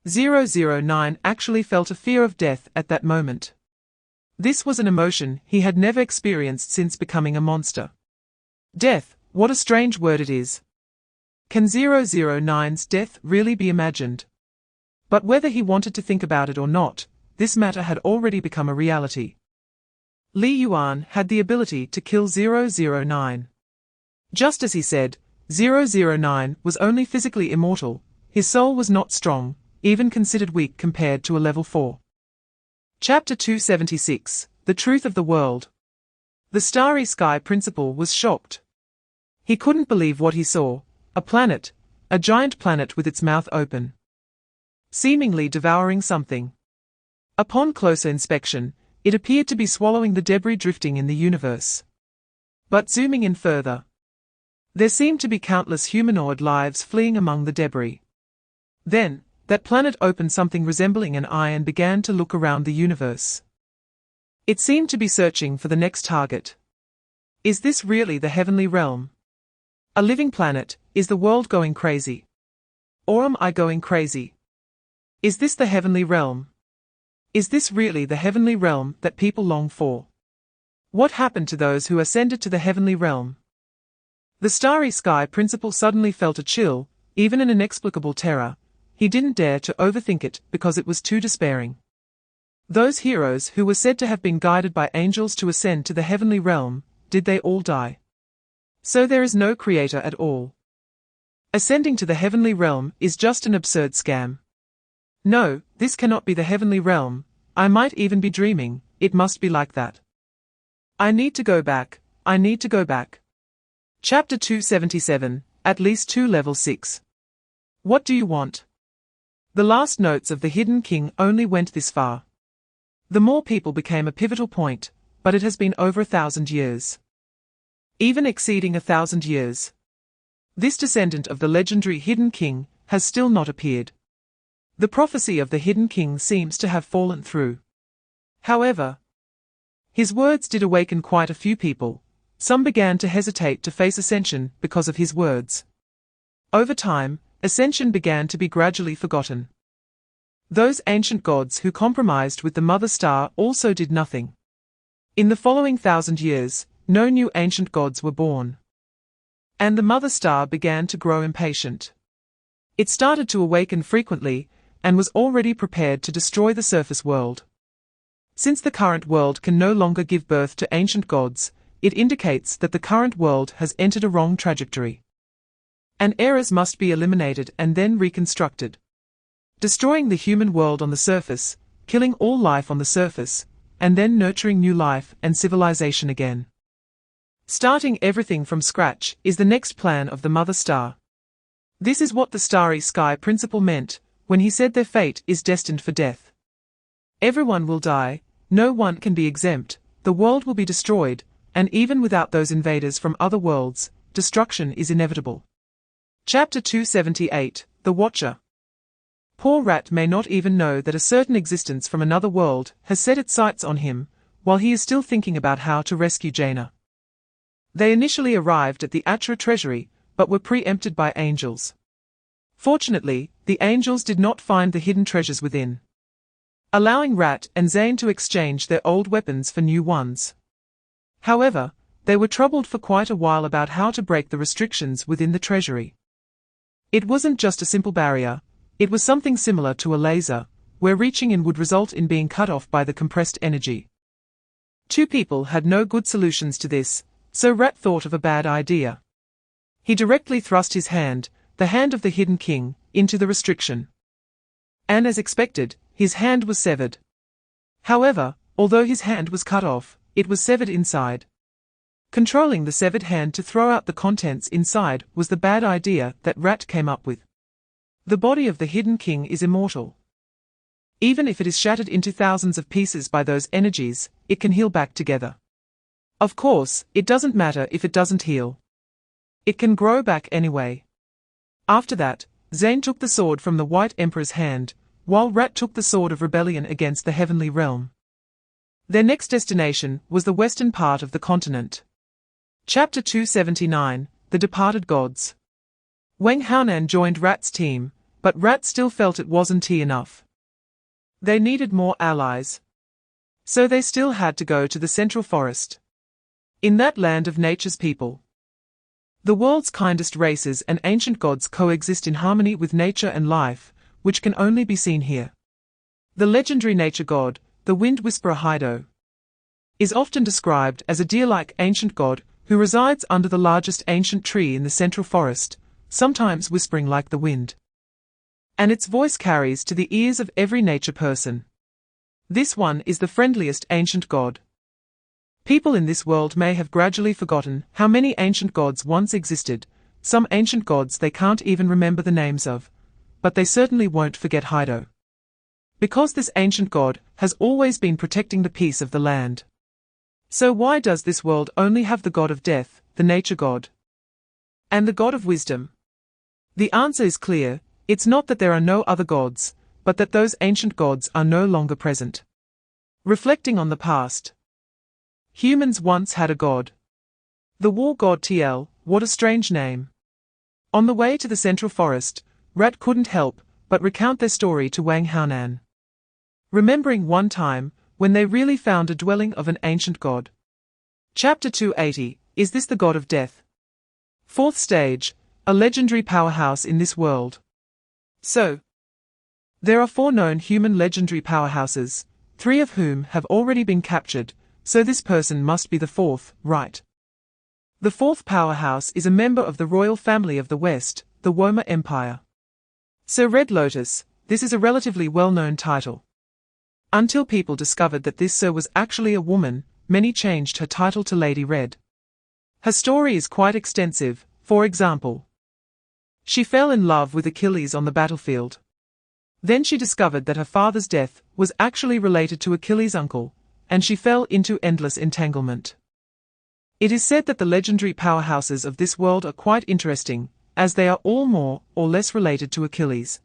009 actually felt a fear of death at that moment. This was an emotion he had never experienced since becoming a monster. Death, what a strange word it is. Can 009's death really be imagined? But whether he wanted to think about it or not, this matter had already become a reality. Li Yuan had the ability to kill 009. Just as he said, 009 was only physically immortal, his soul was not strong, even considered weak compared to a level 4. Chapter 276, The Truth of the World. The Starry Sky Principal was shocked. He couldn't believe what he saw, a planet, a giant planet with its mouth open, seemingly devouring something. Upon closer inspection, it appeared to be swallowing the debris drifting in the universe. But zooming in further, there seemed to be countless humanoid lives fleeing among the debris. Then, that planet opened something resembling an eye and began to look around the universe. It seemed to be searching for the next target. Is this really the heavenly realm? A living planet, is the world going crazy? Or am I going crazy? Is this the heavenly realm? Is this really the heavenly realm that people long for? What happened to those who ascended to the heavenly realm? The Starry Sky Principal suddenly felt a chill, even an inexplicable terror. He didn't dare to overthink it because it was too despairing. Those heroes who were said to have been guided by angels to ascend to the heavenly realm, did they all die? So there is no creator at all. Ascending to the heavenly realm is just an absurd scam. No, this cannot be the heavenly realm. I might even be dreaming, it must be like that. I need to go back, I need to go back. Chapter 277, At least 2 level 6. What do you want? The last notes of the Hidden King only went this far. The more people became a pivotal point, but it has been over 1,000 years. Even exceeding 1,000 years. This descendant of the legendary Hidden King has still not appeared. The prophecy of the Hidden King seems to have fallen through. However, his words did awaken quite a few people. Some began to hesitate to face ascension because of his words. Over time, ascension began to be gradually forgotten. Those ancient gods who compromised with the Mother Star also did nothing. In the following 1,000 years, no new ancient gods were born. And the Mother Star began to grow impatient. It started to awaken frequently, and was already prepared to destroy the surface world. Since the current world can no longer give birth to ancient gods, it indicates that the current world has entered a wrong trajectory. And errors must be eliminated and then reconstructed. Destroying the human world on the surface, killing all life on the surface, and then nurturing new life and civilization again. Starting everything from scratch is the next plan of the Mother Star. This is what the Starry Sky Principal meant when he said their fate is destined for death. Everyone will die, no one can be exempt, the world will be destroyed, and even without those invaders from other worlds, destruction is inevitable. Chapter 278, The Watcher. Poor Rat may not even know that a certain existence from another world has set its sights on him, while he is still thinking about how to rescue Jaina. They initially arrived at the Atra treasury, but were preempted by angels. Fortunately, the angels did not find the hidden treasures within, allowing Rat and Zane to exchange their old weapons for new ones. However, they were troubled for quite a while about how to break the restrictions within the treasury. It wasn't just a simple barrier, it was something similar to a laser, where reaching in would result in being cut off by the compressed energy. Two people had no good solutions to this, so Rat thought of a bad idea. He directly thrust his hand, the hand of the Hidden King, into the restriction. And as expected, his hand was severed. However, although his hand was cut off, it was severed inside. Controlling the severed hand to throw out the contents inside was the bad idea that Rat came up with. The body of the Hidden King is immortal. Even if it is shattered into thousands of pieces by those energies, it can heal back together. Of course, it doesn't matter if it doesn't heal. It can grow back anyway. After that, Zane took the sword from the White Emperor's hand, while Rat took the sword of rebellion against the heavenly realm. Their next destination was the western part of the continent. Chapter 279, The Departed Gods. Wang Haonan joined Rat's team, but Rat still felt it wasn't enough. They needed more allies. So they still had to go to the central forest. In that land of nature's people, the world's kindest races and ancient gods coexist in harmony with nature and life, which can only be seen here. The legendary nature god, the wind whisperer Haido, is often described as a deer-like ancient god who resides under the largest ancient tree in the central forest, sometimes whispering like the wind. And its voice carries to the ears of every nature person. This one is the friendliest ancient god. People in this world may have gradually forgotten how many ancient gods once existed, some ancient gods they can't even remember the names of, but they certainly won't forget Haido. Because this ancient god has always been protecting the peace of the land. So why does this world only have the god of death, the nature god, and the god of wisdom? The answer is clear, it's not that there are no other gods, but that those ancient gods are no longer present. Reflecting on the past, humans once had a god. The war god TL, what a strange name. On the way to the central forest, Rat couldn't help but recount their story to Wang Haonan. Remembering one time, when they really found a dwelling of an ancient god. Chapter 280, Is this the god of death? Fourth stage, a legendary powerhouse in this world. So, there are 4 known human legendary powerhouses, 3 of whom have already been captured, so this person must be the 4th, right? The 4th powerhouse is a member of the royal family of the West, the Woma Empire. So Red Lotus, this is a relatively well-known title. Until people discovered that this Sir was actually a woman, many changed her title to Lady Red. Her story is quite extensive, for example. She fell in love with Achilles on the battlefield. Then she discovered that her father's death was actually related to Achilles' uncle, and she fell into endless entanglement. It is said that the legendary powerhouses of this world are quite interesting, as they are all more or less related to Achilles.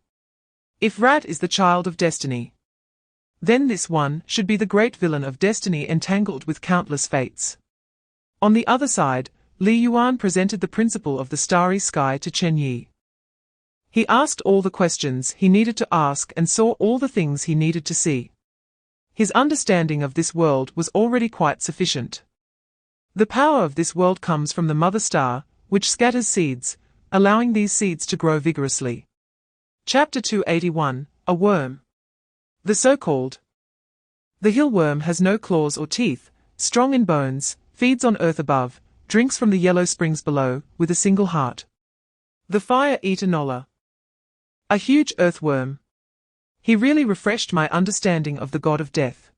If Rat is the child of destiny, then this one should be the great villain of destiny entangled with countless fates. On the other side, Li Yuan presented the principle of the starry sky to Chen Ye. He asked all the questions he needed to ask and saw all the things he needed to see. His understanding of this world was already quite sufficient. The power of this world comes from the mother star, which scatters seeds, allowing these seeds to grow vigorously. Chapter 281, A Worm. The so-called The hill worm has no claws or teeth, strong in bones, feeds on earth above, drinks from the yellow springs below, with a single heart. The fire-eater Nola. A huge earthworm. He really refreshed my understanding of the god of death.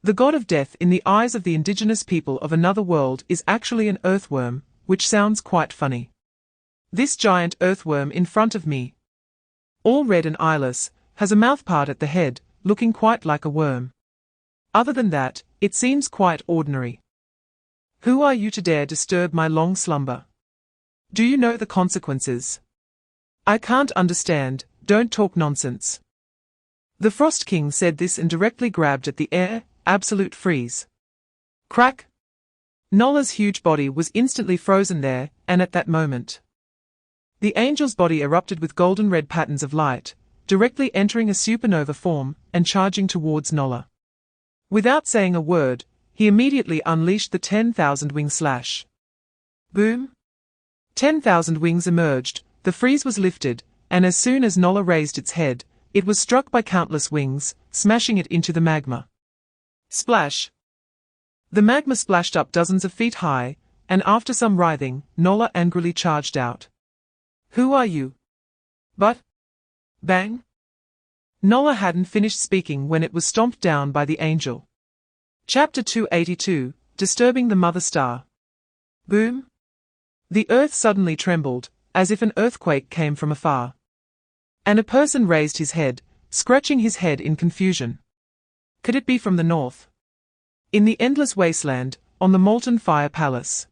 The god of death in the eyes of the indigenous people of another world is actually an earthworm, which sounds quite funny. This giant earthworm in front of me, all red and eyeless, has a mouthpart at the head, looking quite like a worm. Other than that, it seems quite ordinary. Who are you to dare disturb my long slumber? Do you know the consequences? I can't understand, don't talk nonsense. The Frost King said this and directly grabbed at the air, absolute freeze. Crack! Nola's huge body was instantly frozen there, and at that moment, the angel's body erupted with golden red patterns of light, directly entering a supernova form and charging towards Nola. Without saying a word, he immediately unleashed the 10,000 wing slash. Boom! 10,000 wings emerged, the freeze was lifted, and as soon as Nola raised its head, it was struck by countless wings, smashing it into the magma. Splash! The magma splashed up dozens of feet high, and after some writhing, Nola angrily charged out. Who are you? But? Bang! Nola hadn't finished speaking when it was stomped down by the angel. Chapter 282, Disturbing the Mother Star. Boom! The earth suddenly trembled, as if an earthquake came from afar. And a person raised his head, scratching his head in confusion. Could it be from the north? In the endless wasteland, on the molten fire palace.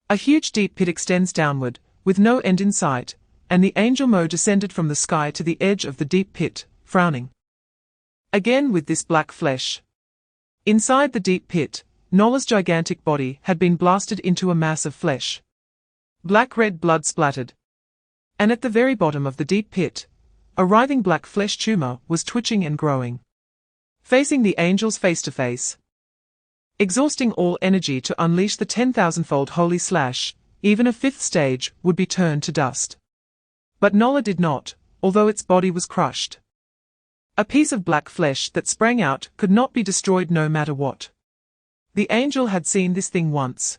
A huge deep pit extends downward, with no end in sight, and the angel Mo descended from the sky to the edge of the deep pit, frowning. Again with this black flesh. Inside the deep pit, Nola's gigantic body had been blasted into a mass of flesh. Black-red blood splattered. And at the very bottom of the deep pit, a writhing black flesh tumor was twitching and growing. Facing the angels face to face. Exhausting all energy to unleash the 10,000-fold holy slash, even a fifth stage would be turned to dust. But Nola did not, although its body was crushed. A piece of black flesh that sprang out could not be destroyed no matter what. The angel had seen this thing once.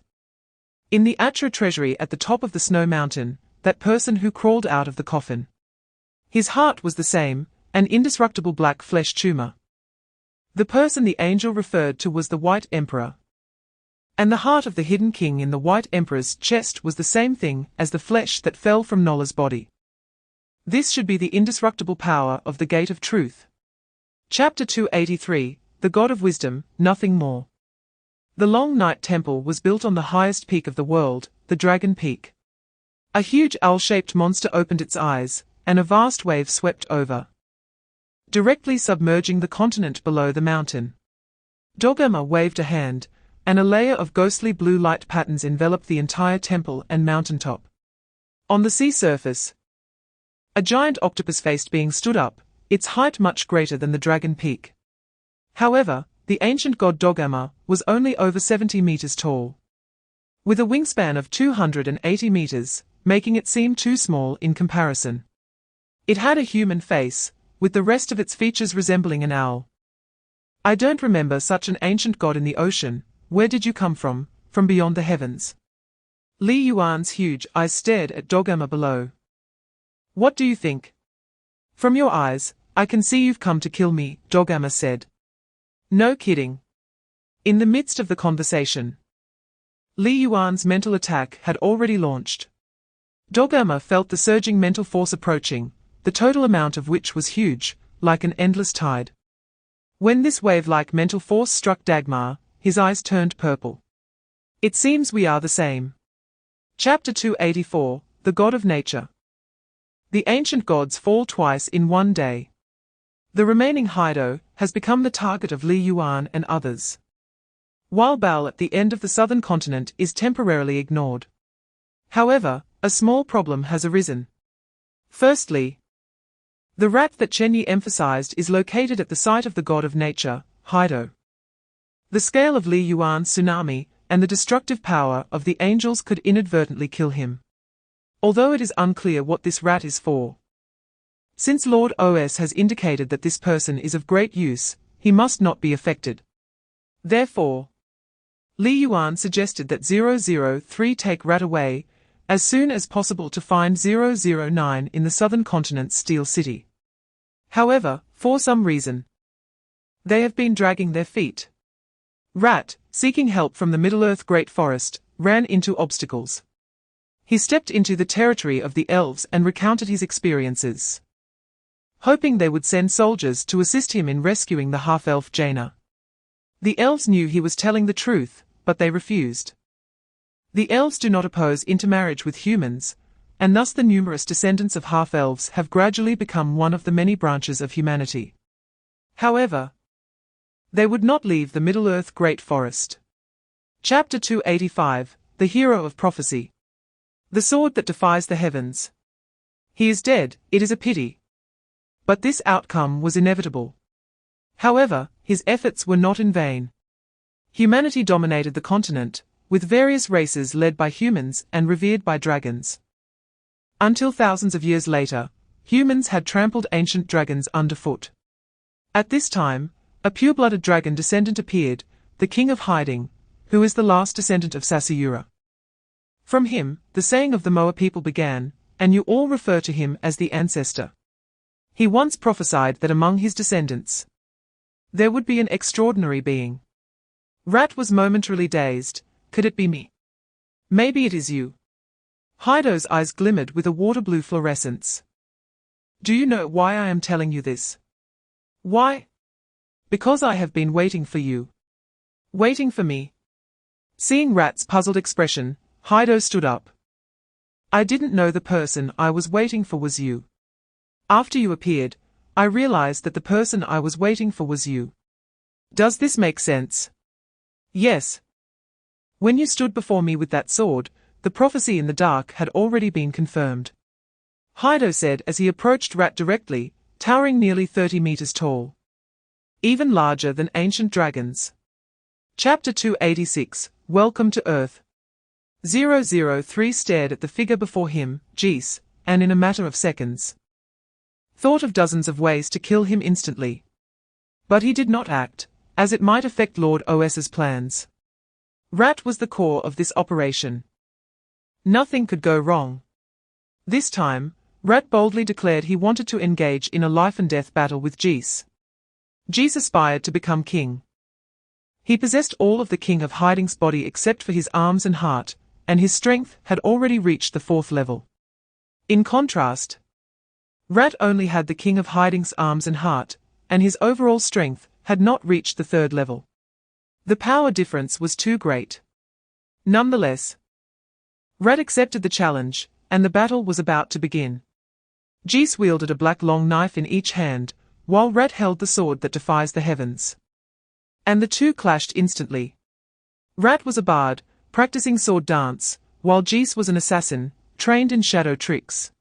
In the Atra treasury at the top of the snow mountain, that person who crawled out of the coffin. His heart was the same, an indestructible black flesh tumor. The person the angel referred to was the White Emperor. And the heart of the hidden king in the White Emperor's chest was the same thing as the flesh that fell from Nola's body. This should be the indestructible power of the Gate of Truth. Chapter 283, The God of Wisdom, Nothing More. The Long Night Temple was built on the highest peak of the world, the Dragon Peak. A huge owl-shaped monster opened its eyes, and a vast wave swept over, directly submerging the continent below the mountain. Dogama waved a hand, and a layer of ghostly blue light patterns enveloped the entire temple and mountaintop. On the sea surface, a giant octopus-faced being stood up, its height much greater than the Dragon Peak. However, the ancient god Dogama was only over 70 meters tall, with a wingspan of 280 meters, making it seem too small in comparison. It had a human face, with the rest of its features resembling an owl. I don't remember such an ancient god in the ocean. Where did you come from beyond the heavens? Li Yuan's huge eyes stared at Dogama below. What do you think? From your eyes, I can see you've come to kill me, Dogama said. No kidding. In the midst of the conversation, Li Yuan's mental attack had already launched. Dogama felt the surging mental force approaching, the total amount of which was huge, like an endless tide. When this wave-like mental force struck Dagmar, his eyes turned purple. It seems we are the same. Chapter 284, The God of Nature. The ancient gods fall twice in one day. The remaining Haido has become the target of Li Yuan and others, while Baal at the end of the southern continent is temporarily ignored. However, a small problem has arisen. Firstly, the rat that Chen Ye emphasized is located at the site of the god of nature, Haido. The scale of Li Yuan's tsunami and the destructive power of the angels could inadvertently kill him, although it is unclear what this rat is for. Since Lord Os has indicated that this person is of great use, he must not be affected. Therefore, Li Yuan suggested that 003 take rat away as soon as possible to find 009 in the southern continent's Steel City. However, for some reason, they have been dragging their feet. Rat, seeking help from the Middle-earth Great Forest, ran into obstacles. He stepped into the territory of the elves and recounted his experiences, hoping they would send soldiers to assist him in rescuing the half-elf Jaina. The elves knew he was telling the truth, but they refused. The elves do not oppose intermarriage with humans, and thus the numerous descendants of half-elves have gradually become one of the many branches of humanity. However, they would not leave the Middle-earth Great Forest. Chapter 285, The Hero of Prophecy. The sword that defies the heavens. He is dead, it is a pity. But this outcome was inevitable. However, his efforts were not in vain. Humanity dominated the continent, with various races led by humans and revered by dragons. Until thousands of years later, humans had trampled ancient dragons underfoot. At this time, a pure-blooded dragon descendant appeared, the King of Hiding, who is the last descendant of Sasayura. From him, the saying of the Moa people began, and you all refer to him as the ancestor. He once prophesied that among his descendants, there would be an extraordinary being. Rat was momentarily dazed. Could it be me? Maybe it is you. Haido's eyes glimmered with a water-blue fluorescence. Do you know why I am telling you this? Why? Because I have been waiting for you. Waiting for me. Seeing Rat's puzzled expression, Haido stood up. I didn't know the person I was waiting for was you. After you appeared, I realized that the person I was waiting for was you. Does this make sense? Yes. When you stood before me with that sword, the prophecy in the dark had already been confirmed. Heido said as he approached Rat directly, towering nearly 30 meters tall. Even larger than ancient dragons. Chapter 286, Welcome to Earth. 003 stared at the figure before him, Jees, and in a matter of seconds, thought of dozens of ways to kill him instantly. But he did not act, as it might affect Lord Os's plans. Rat was the core of this operation. Nothing could go wrong. This time, Rat boldly declared he wanted to engage in a life-and-death battle with Jees. Jees aspired to become king. He possessed all of the King of Hiding's body except for his arms and heart, and his strength had already reached the 4th level. In contrast, Rat only had the King of Hiding's arms and heart, and his overall strength had not reached the 3rd level. The power difference was too great. Nonetheless, Rat accepted the challenge, and the battle was about to begin. Jees wielded a black long knife in each hand, while Rat held the sword that defies the heavens. And the two clashed instantly. Rat was a bard, practicing sword dance, while Jees was an assassin, trained in shadow tricks.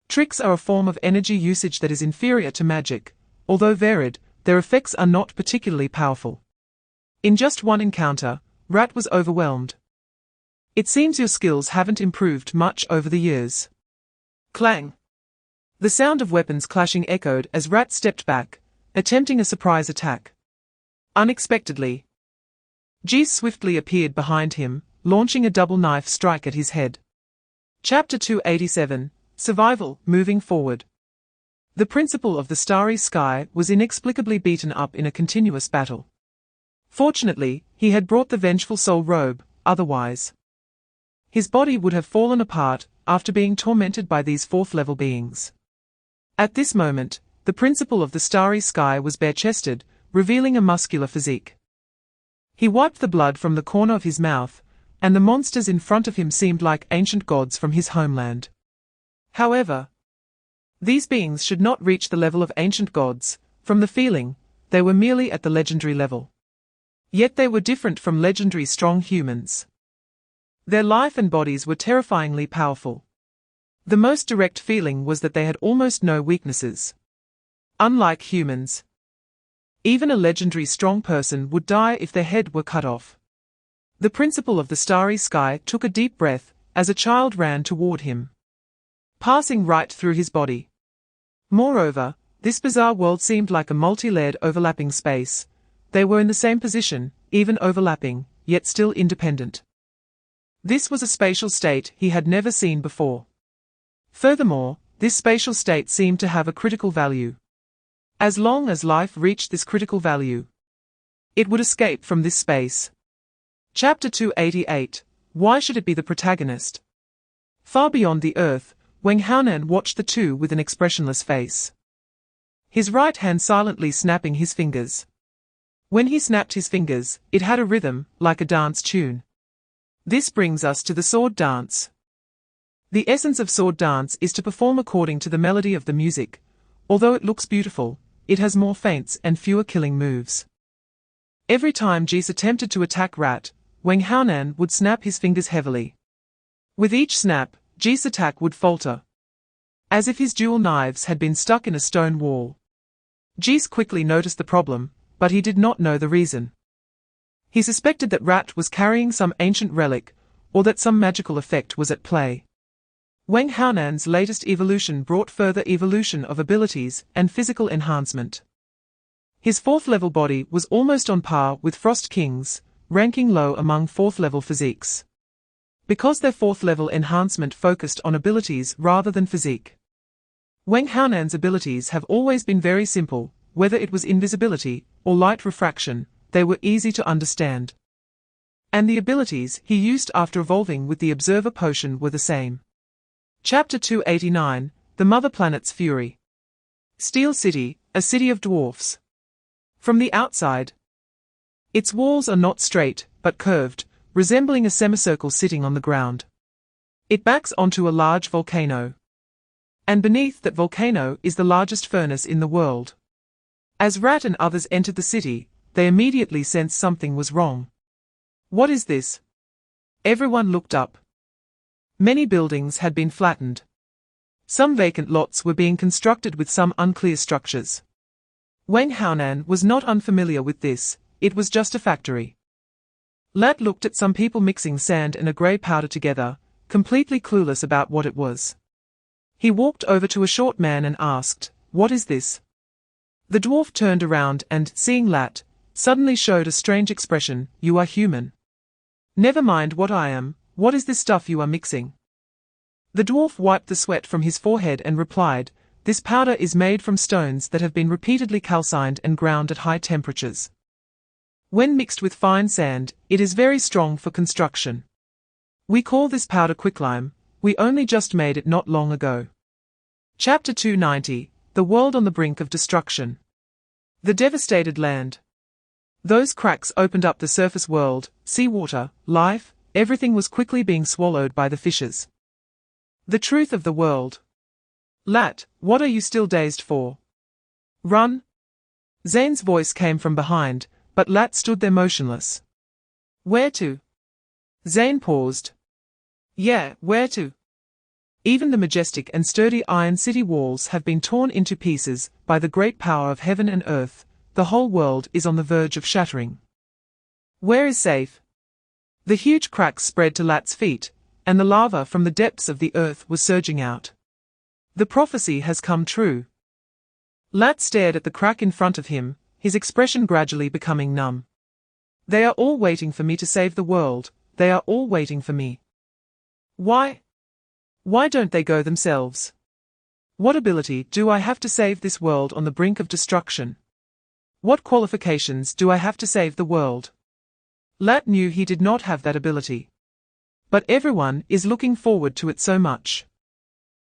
Tricks are a form of energy usage that is inferior to magic. Although varied, their effects are not particularly powerful. In just one encounter, Rat was overwhelmed. It seems your skills haven't improved much over the years. Clang! The sound of weapons clashing echoed as Rat stepped back, attempting a surprise attack. Unexpectedly, Jees swiftly appeared behind him, launching a double knife strike at his head. Chapter 287, Survival, Moving Forward. The principal of the starry sky was inexplicably beaten up in a continuous battle. Fortunately, he had brought the vengeful soul robe, otherwise his body would have fallen apart after being tormented by these 4th-level beings. At this moment, the principal of the starry sky was bare-chested, revealing a muscular physique. He wiped the blood from the corner of his mouth, and the monsters in front of him seemed like ancient gods from his homeland. However, these beings should not reach the level of ancient gods. From the feeling, they were merely at the legendary level. Yet they were different from legendary strong humans. Their life and bodies were terrifyingly powerful. The most direct feeling was that they had almost no weaknesses. Unlike humans, even a legendary strong person would die if their head were cut off. The principal of the starry sky took a deep breath as a child ran toward him, passing right through his body. Moreover, this bizarre world seemed like a multi-layered overlapping space. They were in the same position, even overlapping, yet still independent. This was a spatial state he had never seen before. Furthermore, this spatial state seemed to have a critical value. As long as life reached this critical value, it would escape from this space. Chapter 288, Why should it be the protagonist? Far beyond the earth, Wang Haonan watched the two with an expressionless face. His right hand silently snapping his fingers. When he snapped his fingers, it had a rhythm, like a dance tune. This brings us to the sword dance. The essence of sword dance is to perform according to the melody of the music. Although it looks beautiful, it has more feints and fewer killing moves. Every time Jees attempted to attack Rat, Wang Haonan would snap his fingers heavily. With each snap, Jees' attack would falter, as if his dual knives had been stuck in a stone wall. Jees quickly noticed the problem, but he did not know the reason. He suspected that Rat was carrying some ancient relic, or that some magical effect was at play. Wang Haonan's latest evolution brought further evolution of abilities and physical enhancement. His 4th-level body was almost on par with Frost King's, ranking low among 4th-level physiques, because their 4th-level enhancement focused on abilities rather than physique. Wang Haonan's abilities have always been very simple, whether it was invisibility or light refraction, they were easy to understand. And the abilities he used after evolving with the Observer Potion were the same. Chapter 289, The Mother Planet's Fury. Steel City, a city of dwarfs. From the outside, its walls are not straight, but curved, resembling a semicircle sitting on the ground. It backs onto a large volcano. And beneath that volcano is the largest furnace in the world. As Rat and others entered the city, they immediately sensed something was wrong. What is this? Everyone looked up. Many buildings had been flattened. Some vacant lots were being constructed with some unclear structures. Wang Haonan was not unfamiliar with this, it was just a factory. Lat looked at some people mixing sand and a grey powder together, completely clueless about what it was. He walked over to a short man and asked, "What is this?" The dwarf turned around and, seeing Lat, suddenly showed a strange expression. "You are human." "Never mind what I am, what is this stuff you are mixing?" The dwarf wiped the sweat from his forehead and replied, "This powder is made from stones that have been repeatedly calcined and ground at high temperatures. When mixed with fine sand, it is very strong for construction. We call this powder quicklime, we only just made it not long ago." Chapter 290, The World on the Brink of Destruction. The devastated land. Those cracks opened up the surface world, seawater, life, everything was quickly being swallowed by the fishes. The truth of the world. "Lat, what are you still dazed for? Run!" Zane's voice came from behind, but Lat stood there motionless. "Where to?" Zane paused. "Yeah, where to? Even the majestic and sturdy iron city walls have been torn into pieces by the great power of heaven and earth, the whole world is on the verge of shattering. Where is safe?" The huge cracks spread to Lat's feet, and the lava from the depths of the earth was surging out. The prophecy has come true. Lat stared at the crack in front of him, his expression gradually becoming numb. "They are all waiting for me to save the world, they are all waiting for me. Why? Why don't they go themselves? What ability do I have to save this world on the brink of destruction? What qualifications do I have to save the world?" Lat knew he did not have that ability. But everyone is looking forward to it so much.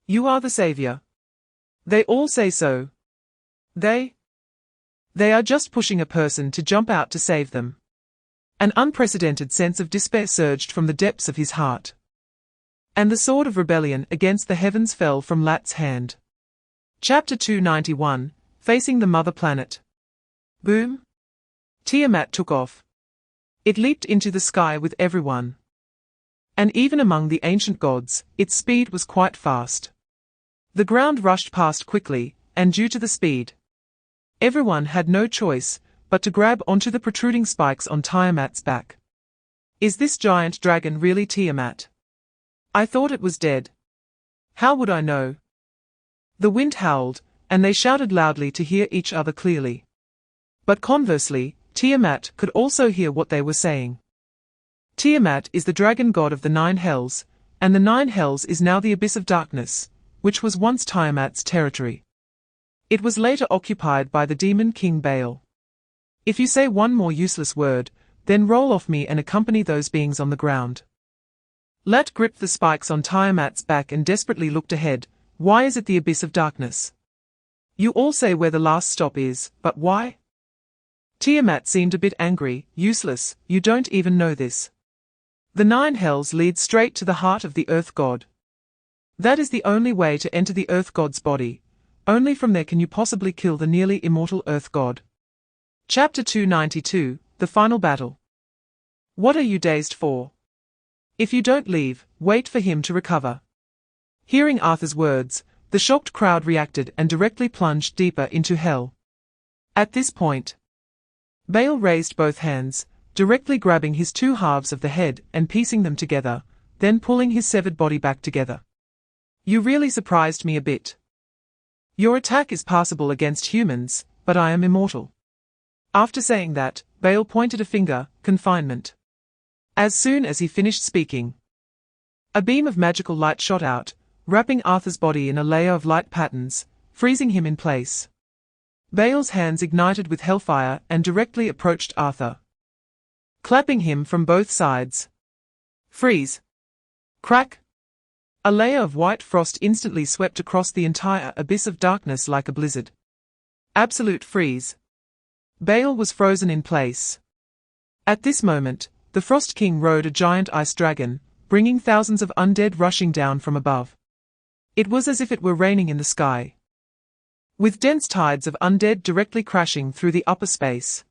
"You are the savior. They all say so. They are just pushing a person to jump out to save them." An unprecedented sense of despair surged from the depths of his heart. And the sword of rebellion against the heavens fell from Lat's hand. Chapter 291, Facing the Mother Planet. Boom! Tiamat took off. It leaped into the sky with everyone. And even among the ancient gods, its speed was quite fast. The ground rushed past quickly, and due to the speed, everyone had no choice but to grab onto the protruding spikes on Tiamat's back. "Is this giant dragon really Tiamat? I thought it was dead. How would I know?" The wind howled, and they shouted loudly to hear each other clearly. But conversely, Tiamat could also hear what they were saying. Tiamat is the dragon god of the nine hells, and the nine hells is now the abyss of darkness, which was once Tiamat's territory. It was later occupied by the demon king Baal. If you say one more useless word, then roll off me and accompany those beings on the ground. Lat gripped the spikes on Tiamat's back and desperately looked ahead. Why is it the abyss of darkness? You all say where the last stop is, but why? Tiamat seemed a bit angry. Useless, you don't even know this. The nine hells lead straight to the heart of the earth god. That is the only way to enter the earth god's body. Only from there can you possibly kill the nearly immortal earth god. Chapter 292, The Final Battle. What are you dazed for? If you don't leave, wait for him to recover. Hearing Arthur's words, the shocked crowd reacted and directly plunged deeper into hell. At this point, Baal raised both hands, directly grabbing his two halves of the head and piecing them together, then pulling his severed body back together. You really surprised me a bit. Your attack is passable against humans, but I am immortal. After saying that, Baal pointed a finger, confinement. As soon as he finished speaking, a beam of magical light shot out, wrapping Arthur's body in a layer of light patterns, freezing him in place. Baal's hands ignited with hellfire and directly approached Arthur, clapping him from both sides. Freeze! Crack! A layer of white frost instantly swept across the entire abyss of darkness like a blizzard. Absolute freeze. Baal was frozen in place. At this moment, the Frost King rode a giant ice dragon, bringing thousands of undead rushing down from above. It was as if it were raining in the sky, with dense tides of undead directly crashing through the upper space.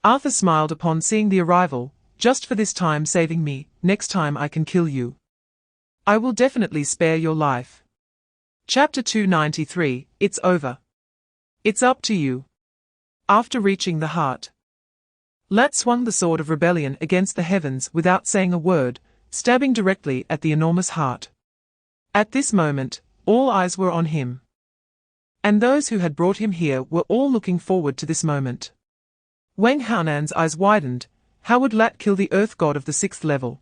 Arthur smiled upon seeing the arrival, just for this time saving me, next time I can kill you. I will definitely spare your life. Chapter 293, It's over. It's up to you. After reaching the heart, Lat swung the sword of rebellion against the heavens without saying a word, stabbing directly at the enormous heart. At this moment, all eyes were on him. And those who had brought him here were all looking forward to this moment. Wang Haonan's eyes widened. How would Lat kill the earth god of the 6th level?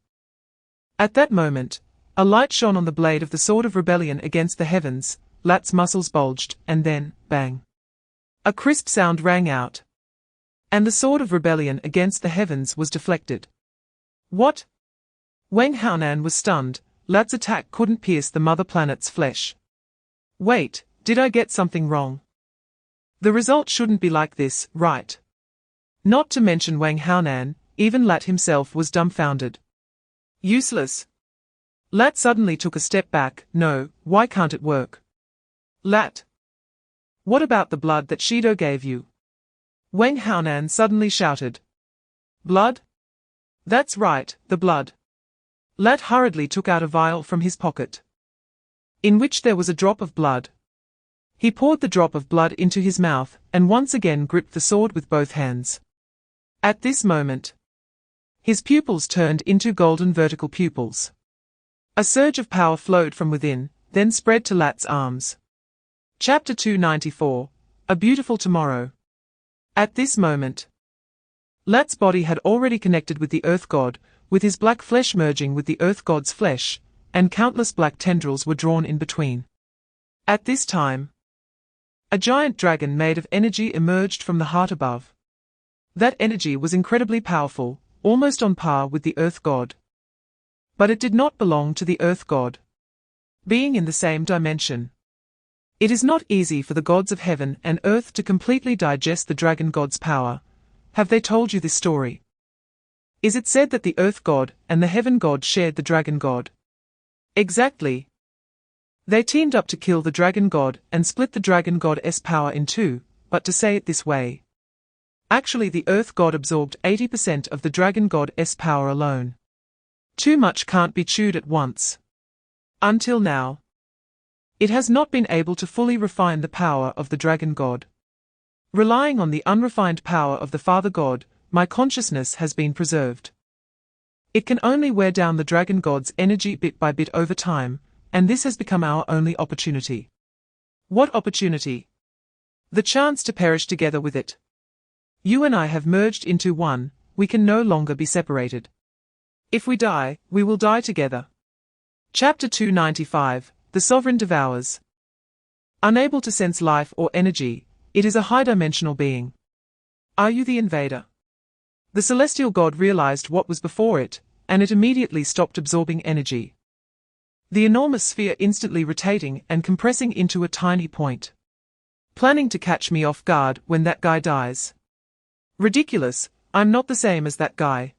At that moment, a light shone on the blade of the sword of rebellion against the heavens. Lat's muscles bulged, and then, bang. A crisp sound rang out. And the sword of rebellion against the heavens was deflected. What? Wang Haonan was stunned. Lat's attack couldn't pierce the mother planet's flesh. Wait, did I get something wrong? The result shouldn't be like this, right? Not to mention Wang Haonan, even Lat himself was dumbfounded. Useless. Lat suddenly took a step back. No, why can't it work? Lat. What about the blood that Shido gave you? Wang Haonan suddenly shouted. Blood? That's right, the blood. Lat hurriedly took out a vial from his pocket, in which there was a drop of blood. He poured the drop of blood into his mouth, and once again gripped the sword with both hands. At this moment, his pupils turned into golden vertical pupils. A surge of power flowed from within, then spread to Lat's arms. Chapter 294, A Beautiful Tomorrow. At this moment, Lat's body had already connected with the Earth God, with his black flesh merging with the Earth God's flesh, and countless black tendrils were drawn in between. At this time, a giant dragon made of energy emerged from the heart above. That energy was incredibly powerful, almost on par with the Earth God. But it did not belong to the Earth God. Being in the same dimension, it is not easy for the gods of heaven and earth to completely digest the dragon god's power. Have they told you this story? Is it said that the Earth God and the Heaven God shared the Dragon God? Exactly. They teamed up to kill the Dragon God and split the Dragon God's power in two, but to say it this way. Actually, the Earth God absorbed 80% of the Dragon God's power alone. Too much can't be chewed at once. Until now, it has not been able to fully refine the power of the Dragon God. Relying on the unrefined power of the Father God, my consciousness has been preserved. It can only wear down the Dragon God's energy bit by bit over time, and this has become our only opportunity. What opportunity? The chance to perish together with it. You and I have merged into one, we can no longer be separated. If we die, we will die together. Chapter 295, The Sovereign Devours. Unable to sense life or energy, it is a high-dimensional being. Are you the invader? The celestial god realized what was before it, and it immediately stopped absorbing energy. The enormous sphere instantly rotating and compressing into a tiny point. Planning to catch me off guard when that guy dies. Ridiculous, I'm not the same as that guy.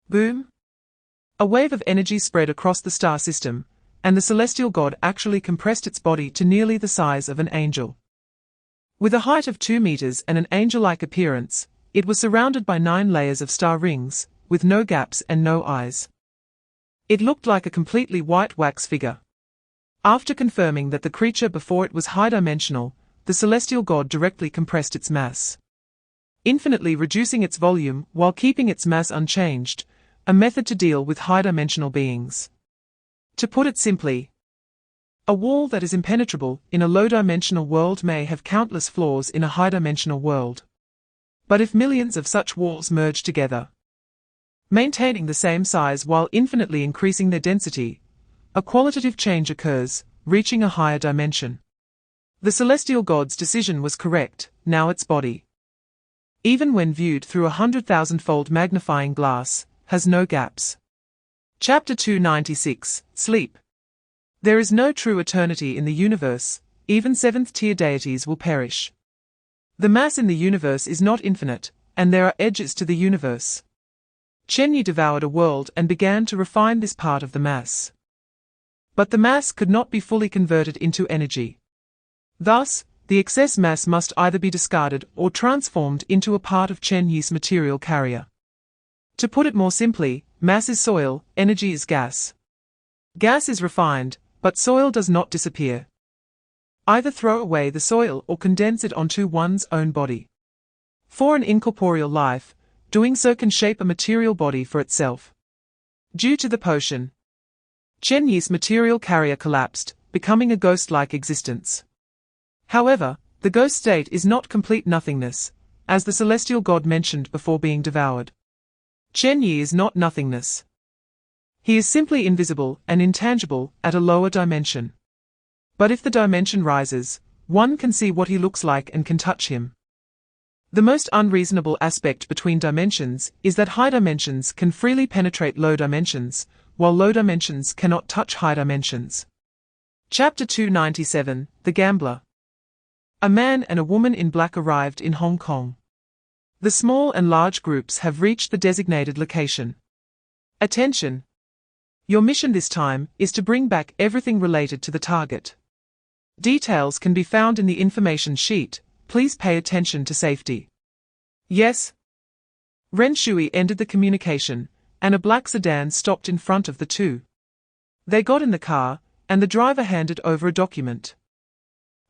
Boom. A wave of energy spread across the star system, and the celestial god actually compressed its body to nearly the size of an angel. With a height of 2 meters and an angel-like appearance, it was surrounded by 9 layers of star rings, with no gaps and no eyes. It looked like a completely white wax figure. After confirming that the creature before it was high-dimensional, the celestial god directly compressed its mass, infinitely reducing its volume while keeping its mass unchanged, a method to deal with high-dimensional beings. To put it simply, a wall that is impenetrable in a low-dimensional world may have countless flaws in a high-dimensional world. But if millions of such walls merge together, maintaining the same size while infinitely increasing their density, a qualitative change occurs, reaching a higher dimension. The celestial god's decision was correct. Now its body, even when viewed through a 100,000-fold magnifying glass, has no gaps. Chapter 296, Sleep. There is no true eternity in the universe, even 7th-tier deities will perish. The mass in the universe is not infinite, and there are edges to the universe. Chen Ye devoured a world and began to refine this part of the mass. But the mass could not be fully converted into energy. Thus, the excess mass must either be discarded or transformed into a part of Chen Ye's material carrier. To put it more simply, mass is soil, energy is gas. Gas is refined, but soil does not disappear. Either throw away the soil or condense it onto one's own body. For an incorporeal life, doing so can shape a material body for itself. Due to the potion, Chen Ye's material carrier collapsed, becoming a ghost-like existence. However, the ghost state is not complete nothingness, as the celestial god mentioned before being devoured. Chen Ye is not nothingness. He is simply invisible and intangible at a lower dimension. But if the dimension rises, one can see what he looks like and can touch him. The most unreasonable aspect between dimensions is that high dimensions can freely penetrate low dimensions, while low dimensions cannot touch high dimensions. Chapter 297, The Gambler. A man and a woman in black arrived in Hong Kong. The small and large groups have reached the designated location. Attention! Your mission this time is to bring back everything related to the target. Details can be found in the information sheet. Please pay attention to safety. Yes. Ren Shui ended the communication, and a black sedan stopped in front of the two. They got in the car, and the driver handed over a document.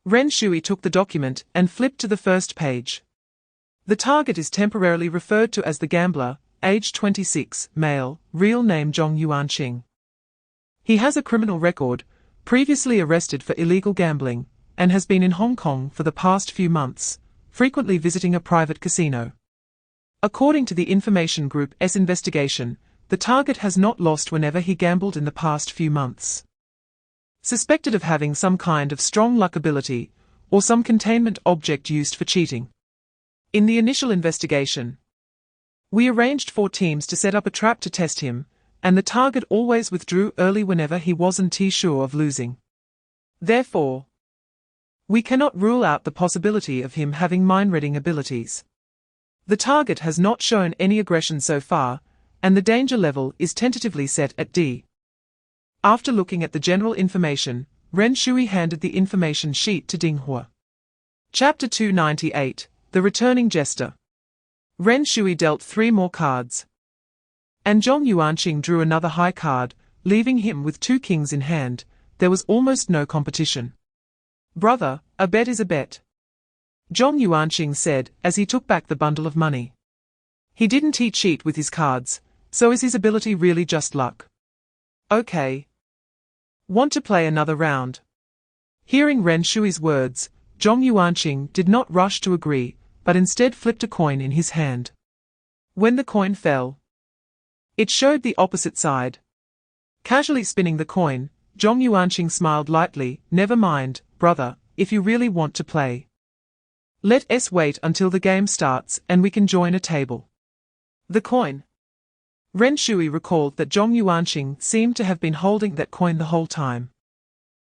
Ren Shui took the document and flipped to the first page. The target is temporarily referred to as the gambler, age 26, male, real name Zhong Yuanqing. He has a criminal record, previously arrested for illegal gambling, and has been in Hong Kong for the past few months, frequently visiting a private casino. According to the Information Group's investigation, the target has not lost whenever he gambled in the past few months. Suspected of having some kind of strong luck ability, or some containment object used for cheating. In the initial investigation, we arranged 4 teams to set up a trap to test him, and the target always withdrew early whenever he wasn't sure of losing. Therefore, we cannot rule out the possibility of him having mind-reading abilities. The target has not shown any aggression so far, and the danger level is tentatively set at D. After looking at the general information, Ren Shui handed the information sheet to Ding Hua. Chapter 298, The Returning Jester. Ren Shui dealt 3 more cards. And Zhong Yuanqing drew another high card, leaving him with 2 kings in hand. There was almost no competition. Brother, a bet is a bet. Zhong Yuanqing said as he took back the bundle of money. He didn't cheat with his cards, so is his ability really just luck? Okay. Want to play another round? Hearing Ren Shui's words, Zhong Yuanqing did not rush to agree, but instead flipped a coin in his hand. When the coin fell, it showed the opposite side. Casually spinning the coin, Zhong Yuanqing smiled lightly. Never mind, brother, if you really want to play. Let us wait until the game starts and we can join a table. The coin. Ren Shui recalled that Zhong Yuanqing seemed to have been holding that coin the whole time.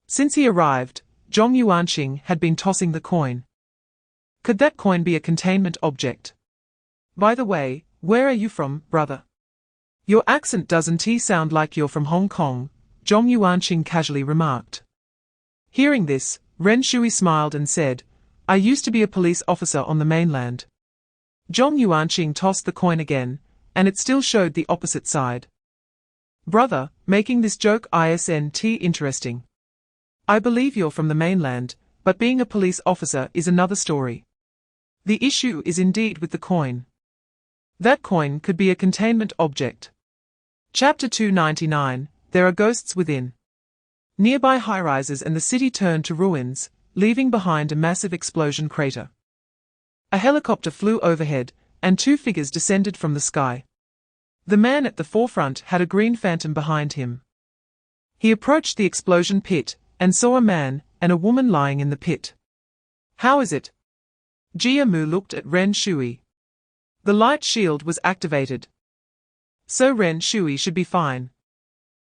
Since he arrived, Zhong Yuanqing had been tossing the coin. Could that coin be a containment object? By the way, where are you from, brother? Your accent doesn't sound like you're from Hong Kong, Zhong Yuanqing casually remarked. Hearing this, Ren Shui smiled and said, I used to be a police officer on the mainland. Zhong Yuanqing tossed the coin again, and it still showed the opposite side. Brother, making this joke isn't interesting. I believe you're from the mainland, but being a police officer is another story. The issue is indeed with the coin. That coin could be a containment object. Chapter 299, There are ghosts within. Nearby high-rises and the city turned to ruins, leaving behind a massive explosion crater. A helicopter flew overhead, and 2 figures descended from the sky. The man at the forefront had a green phantom behind him. He approached the explosion pit, and saw a man and a woman lying in the pit. How is it? Jia Mu looked at Ren Shui. The light shield was activated. So Ren Shui should be fine.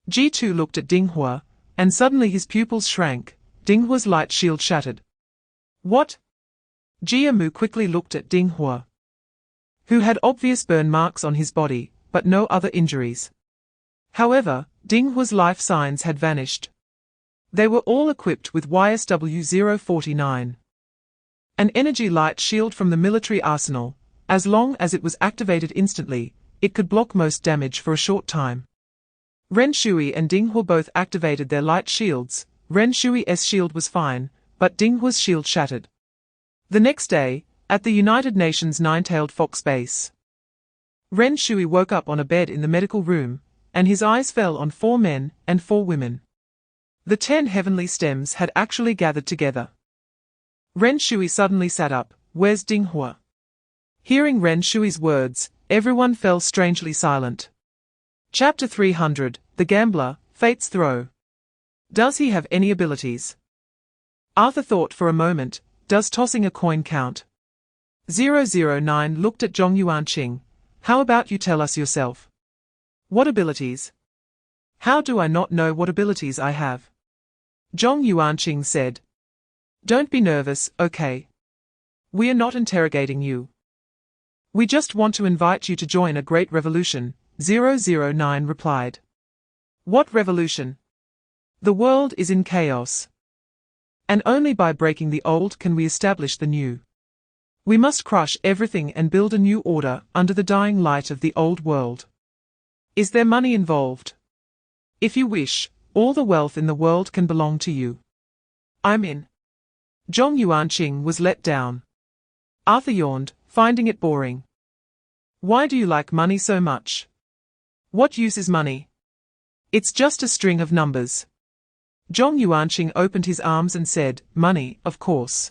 Ji2 looked at Ding Hua, and suddenly his pupils shrank. Ding Hua's light shield shattered. What? Jia Mu quickly looked at Ding Hua, who had obvious burn marks on his body, but no other injuries. However, Ding Hua's life signs had vanished. They were all equipped with YSW-049. An energy light shield from the military arsenal. As long as it was activated instantly, it could block most damage for a short time. Ren Shui and Ding Hua both activated their light shields. Ren Shui's shield was fine, but Ding Hua's shield shattered. The next day, at the United Nations Nine-Tailed Fox base, Ren Shui woke up on a bed in the medical room, and his eyes fell on 4 men and 4 women. The 10 heavenly stems had actually gathered together. Ren Shui suddenly sat up. "Where's Ding Hua?" Hearing Ren Shui's words, everyone fell strangely silent. Chapter 300, The Gambler, Fate's Throw. Does he have any abilities? Arthur thought for a moment. Does tossing a coin count? 009 looked at Zhong Yuanqing. How about you tell us yourself? What abilities? How do I not know what abilities I have? Zhong Yuanqing said. Don't be nervous, okay? We are not interrogating you. We just want to invite you to join a great revolution, 009 replied. What revolution? The world is in chaos. And only by breaking the old can we establish the new. We must crush everything and build a new order under the dying light of the old world. Is there money involved? If you wish, all the wealth in the world can belong to you. I'm in. Zhong Yuanqing was let down. Arthur yawned, finding it boring. Why do you like money so much? What use is money? It's just a string of numbers. Zhong Yuanqing opened his arms and said, money, of course,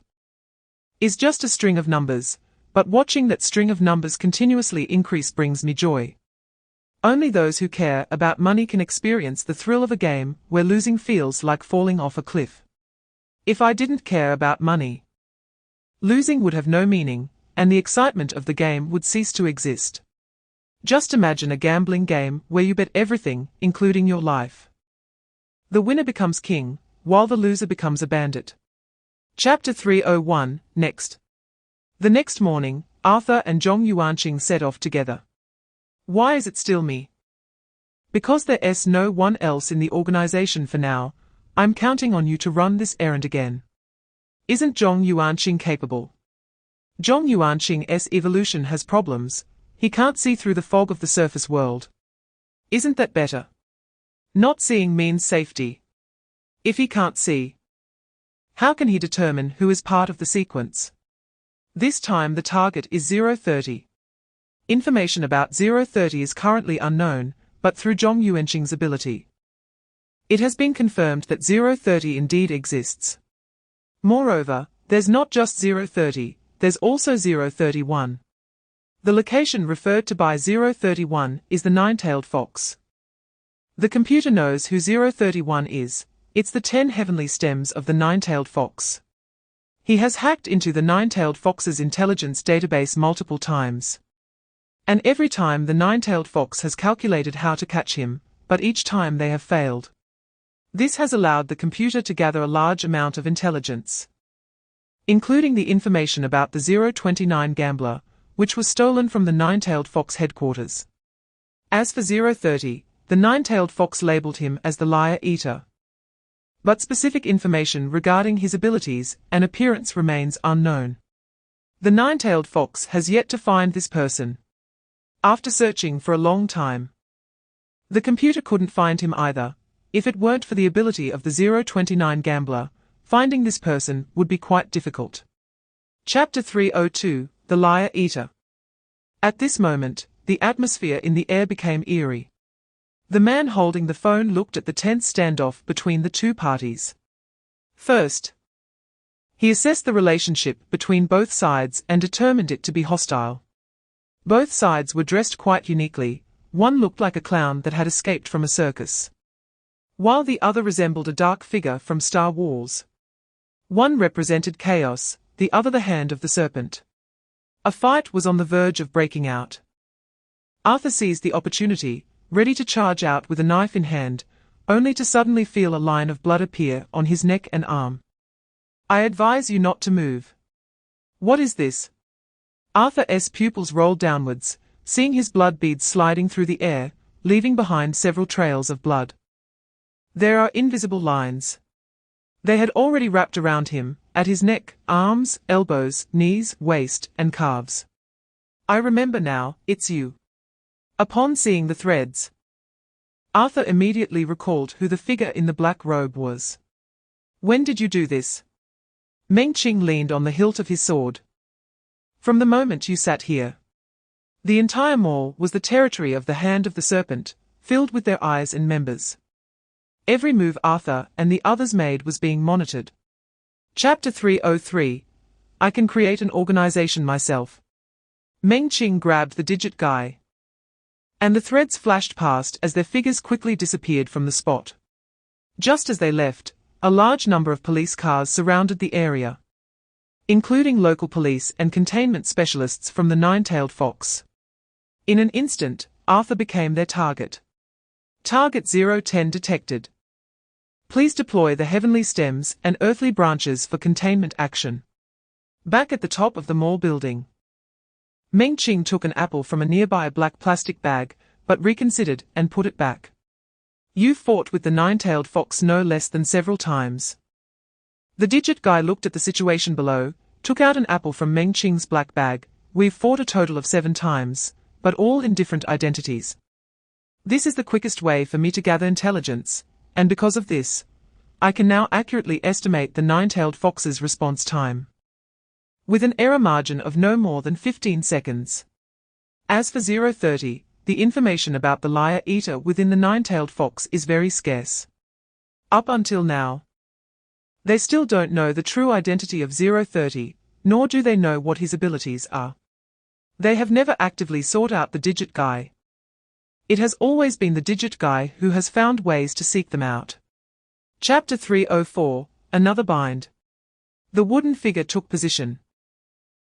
is just a string of numbers, but watching that string of numbers continuously increase brings me joy. Only those who care about money can experience the thrill of a game where losing feels like falling off a cliff. If I didn't care about money, losing would have no meaning, and the excitement of the game would cease to exist. Just imagine a gambling game where you bet everything, including your life. The winner becomes king, while the loser becomes a bandit. Chapter 301, Next. The next morning, Arthur and Zhong Yuanqing set off together. Why is it still me? Because there's no one else in the organization for now. I'm counting on you to run this errand again. Isn't Zhong Yuanqing capable? Zhong Yuanqing's evolution has problems. He can't see through the fog of the surface world. Isn't that better? Not seeing means safety. If he can't see, how can he determine who is part of the sequence? This time the target is 030. Information about 030 is currently unknown, but through Zhong Yuanqing's ability, it has been confirmed that 030 indeed exists. Moreover, there's not just 030, there's also 031. The location referred to by 031 is the nine-tailed fox. The computer knows who 031 is. It's the 10 heavenly stems of the nine-tailed fox. He has hacked into the nine-tailed fox's intelligence database multiple times. And every time the nine-tailed fox has calculated how to catch him, but each time they have failed. This has allowed the computer to gather a large amount of intelligence, including the information about the 029 gambler, which was stolen from the nine-tailed fox headquarters. As for 030, the nine-tailed fox labeled him as the liar eater. But specific information regarding his abilities and appearance remains unknown. The nine-tailed fox has yet to find this person. After searching for a long time, the computer couldn't find him either. If it weren't for the ability of the 029 gambler, finding this person would be quite difficult. Chapter 302, The Liar Eater. At this moment, the atmosphere in the air became eerie. The man holding the phone looked at the tense standoff between the two parties. First, he assessed the relationship between both sides and determined it to be hostile. Both sides were dressed quite uniquely. One looked like a clown that had escaped from a circus, while the other resembled a dark figure from Star Wars. One represented chaos, the other the hand of the serpent. A fight was on the verge of breaking out. Arthur seized the opportunity, ready to charge out with a knife in hand, only to suddenly feel a line of blood appear on his neck and arm. I advise you not to move. What is this? Arthur's pupils rolled downwards, seeing his blood beads sliding through the air, leaving behind several trails of blood. There are invisible lines. They had already wrapped around him, at his neck, arms, elbows, knees, waist, and calves. I remember now, it's you. Upon seeing the threads, Arthur immediately recalled who the figure in the black robe was. When did you do this? Meng Qing leaned on the hilt of his sword. From the moment you sat here. The entire mall was the territory of the Hand of the Serpent, filled with their eyes and members. Every move Arthur and the others made was being monitored. Chapter 303. I can create an organization myself. Meng Qing grabbed the digit guy, and the threads flashed past as their figures quickly disappeared from the spot. Just as they left, a large number of police cars surrounded the area, including local police and containment specialists from the Nine-Tailed Fox. In an instant, Arthur became their target. Target 010 detected. Please deploy the heavenly stems and earthly branches for containment action. Back at the top of the mall building, Meng Qing took an apple from a nearby black plastic bag, but reconsidered and put it back. You fought with the Nine-Tailed Fox no less than several times. The digit guy looked at the situation below, took out an apple from Meng Qing's black bag. We've fought a total of 7 times, but all in different identities. This is the quickest way for me to gather intelligence, and because of this, I can now accurately estimate the Nine-Tailed Fox's response time, with an error margin of no more than 15 seconds. As for 030, the information about the liar eater within the Nine-Tailed Fox is very scarce. Up until now, they still don't know the true identity of 030, nor do they know what his abilities are. They have never actively sought out the digit guy. It has always been the digit guy who has found ways to seek them out. Chapter 304, Another Bind. The wooden figure took position.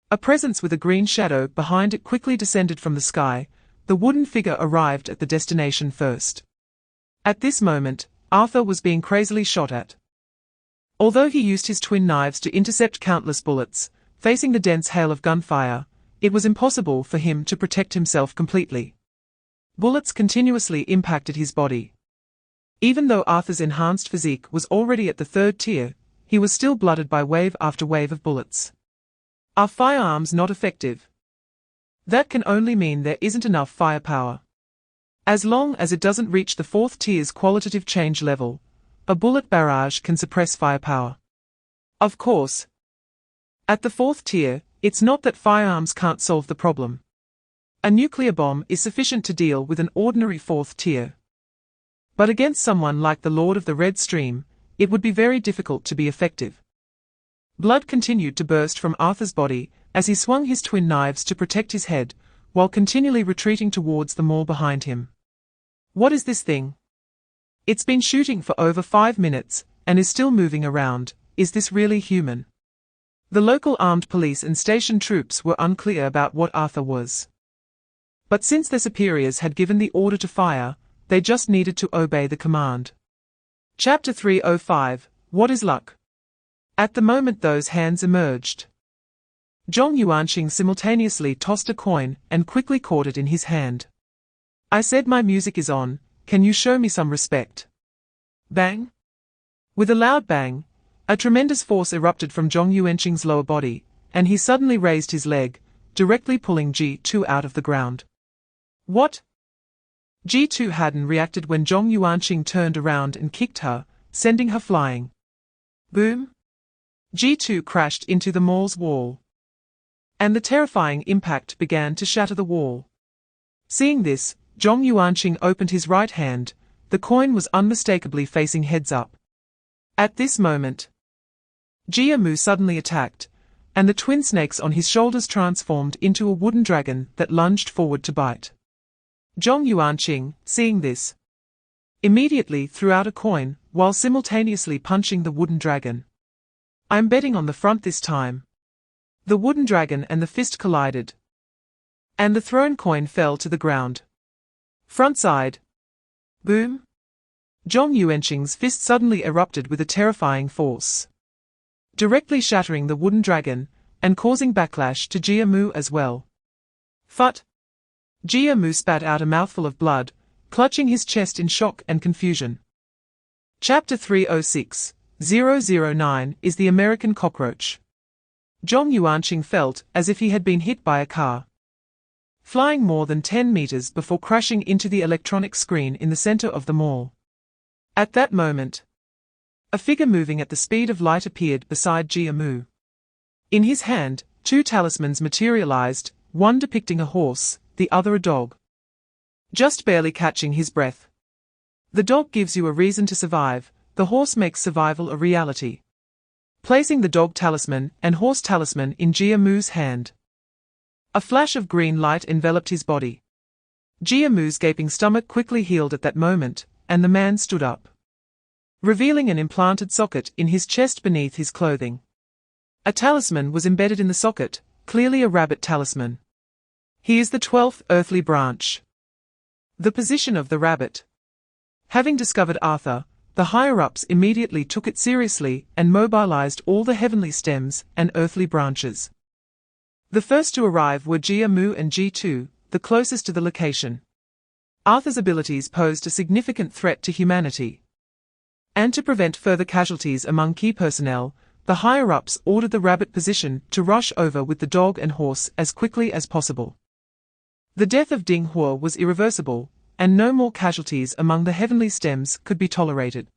A presence with a green shadow behind it quickly descended from the sky. The wooden figure arrived at the destination first. At this moment, Arthur was being crazily shot at. Although he used his twin knives to intercept countless bullets, facing the dense hail of gunfire, it was impossible for him to protect himself completely. Bullets continuously impacted his body. Even though Arthur's enhanced physique was already at the 3rd tier, he was still blooded by wave after wave of bullets. Are firearms not effective? That can only mean there isn't enough firepower. As long as it doesn't reach the 4th tier's qualitative change level, a bullet barrage can suppress firepower. Of course, at the 4th tier, it's not that firearms can't solve the problem. A nuclear bomb is sufficient to deal with an ordinary 4th tier. But against someone like the Lord of the Red Stream, it would be very difficult to be effective. Blood continued to burst from Arthur's body as he swung his twin knives to protect his head, while continually retreating towards the mall behind him. What is this thing? It's been shooting for over 5 minutes, and is still moving around. Is this really human? The local armed police and station troops were unclear about what Arthur was. But since their superiors had given the order to fire, they just needed to obey the command. Chapter 305, What is Luck? At the moment those hands emerged, Zhong Yuanqing simultaneously tossed a coin and quickly caught it in his hand. I said my music is on, can you show me some respect? Bang! With a loud bang, a tremendous force erupted from Zhong Yuanqing's lower body, and he suddenly raised his leg, directly pulling G2 out of the ground. What? G2 hadn't reacted when Zhong Yuanqing turned around and kicked her, sending her flying. Boom! G2 crashed into the mall's wall, and the terrifying impact began to shatter the wall. Seeing this, Zhong Yuanqing opened his right hand. The coin was unmistakably facing heads up. At this moment, Jiamu suddenly attacked, and the twin snakes on his shoulders transformed into a wooden dragon that lunged forward to bite. Zhong Yuanqing, seeing this, immediately threw out a coin, while simultaneously punching the wooden dragon. I'm betting on the front this time. The wooden dragon and the fist collided, and the thrown coin fell to the ground. Front side. Boom! Zhong Yuanqing's fist suddenly erupted with a terrifying force, directly shattering the wooden dragon, and causing backlash to Jiamu as well. Phut! Jiamu spat out a mouthful of blood, clutching his chest in shock and confusion. Chapter 306, 009 is the American cockroach. Zhong Yuanqing felt as if he had been hit by a car, flying more than 10 meters before crashing into the electronic screen in the center of the mall. At that moment, a figure moving at the speed of light appeared beside Jia Mu. In his hand, two talismans materialized, one depicting a horse, the other a dog. Just barely catching his breath. The dog gives you a reason to survive, the horse makes survival a reality. Placing the dog talisman and horse talisman in Jia Mu's hand, a flash of green light enveloped his body. Jia Mu's gaping stomach quickly healed at that moment, and the man stood up, revealing an implanted socket in his chest beneath his clothing. A talisman was embedded in the socket, clearly a rabbit talisman. He is the 12th earthly branch. The position of the rabbit. Having discovered Arthur, the higher-ups immediately took it seriously and mobilized all the heavenly stems and earthly branches. The first to arrive were Jia Mu and G2, the closest to the location. Arthur's abilities posed a significant threat to humanity. And to prevent further casualties among key personnel, the higher-ups ordered the rabbit position to rush over with the dog and horse as quickly as possible. The death of Ding Hua was irreversible, and no more casualties among the heavenly stems could be tolerated.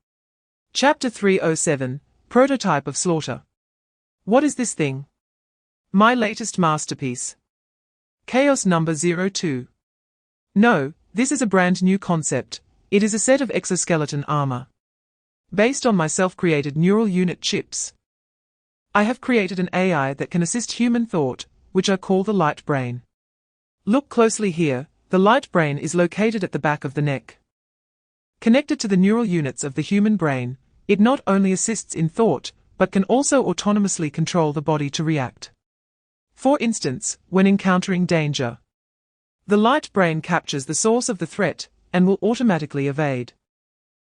Chapter 307, Prototype of Slaughter. What is this thing? My latest masterpiece. Chaos number 02. No, this is a brand new concept. It is a set of exoskeleton armor, based on my self-created neural unit chips. I have created an AI that can assist human thought, which I call the light brain. Look closely here, the light brain is located at the back of the neck. Connected to the neural units of the human brain, it not only assists in thought, but can also autonomously control the body to react. For instance, when encountering danger, the light brain captures the source of the threat, and will automatically evade.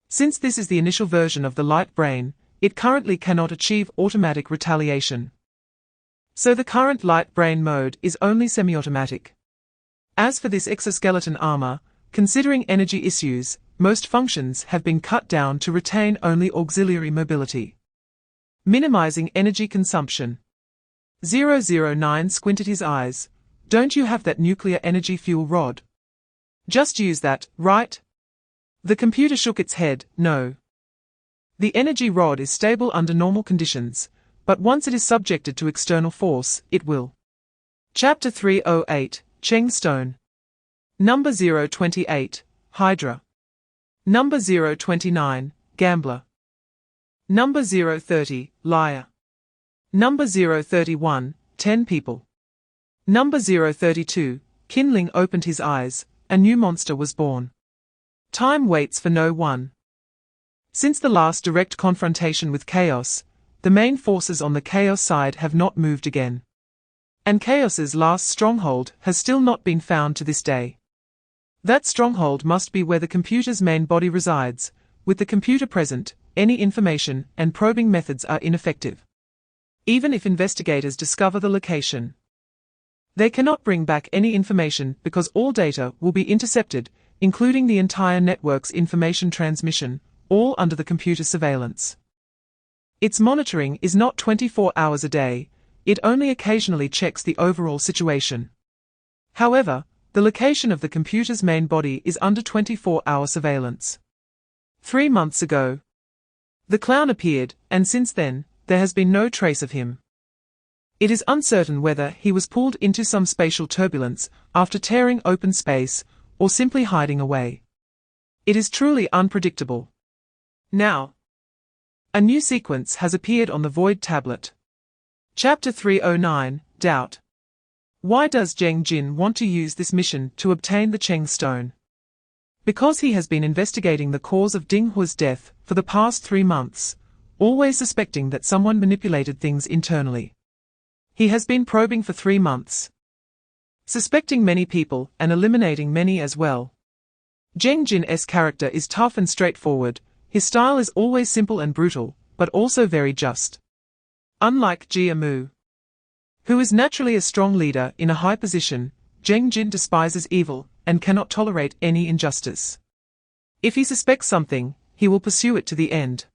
Since this is the initial version of the light brain, it currently cannot achieve automatic retaliation. So the current light brain mode is only semi-automatic. As for this exoskeleton armor, considering energy issues, most functions have been cut down to retain only auxiliary mobility, minimizing energy consumption. 009 squinted his eyes. Don't you have that nuclear energy fuel rod? Just use that, right? The computer shook its head. No. The energy rod is stable under normal conditions, but once it is subjected to external force, it will. Chapter 308, Cheng Stone. Number 028, Hydra. Number 029, Gambler. Number 030, Liar. Number 031, 10 people. Number 032, Kinling opened his eyes, a new monster was born. Time waits for no one. Since the last direct confrontation with Chaos, the main forces on the Chaos side have not moved again. And Chaos's last stronghold has still not been found to this day. That stronghold must be where the computer's main body resides. With the computer present, any information and probing methods are ineffective. Even if investigators discover the location, they cannot bring back any information because all data will be intercepted, including the entire network's information transmission, all under the computer surveillance. Its monitoring is not 24 hours a day, it only occasionally checks the overall situation. However, the location of the computer's main body is under 24-hour surveillance. 3 months ago, the clown appeared, and since then, there has been no trace of him. It is uncertain whether he was pulled into some spatial turbulence after tearing open space, or simply hiding away. It is truly unpredictable. Now, a new sequence has appeared on the Void tablet. Chapter 309, Doubt. Why does Zheng Jin want to use this mission to obtain the Cheng Stone? Because he has been investigating the cause of Ding Hua's death for the past 3 months, always suspecting that someone manipulated things internally. He has been probing for 3 months, suspecting many people and eliminating many as well. Zheng Jin's character is tough and straightforward, his style is always simple and brutal, but also very just. Unlike Jia Mu, who is naturally a strong leader in a high position, Zheng Jin despises evil and cannot tolerate any injustice. If he suspects something, he will pursue it to the end.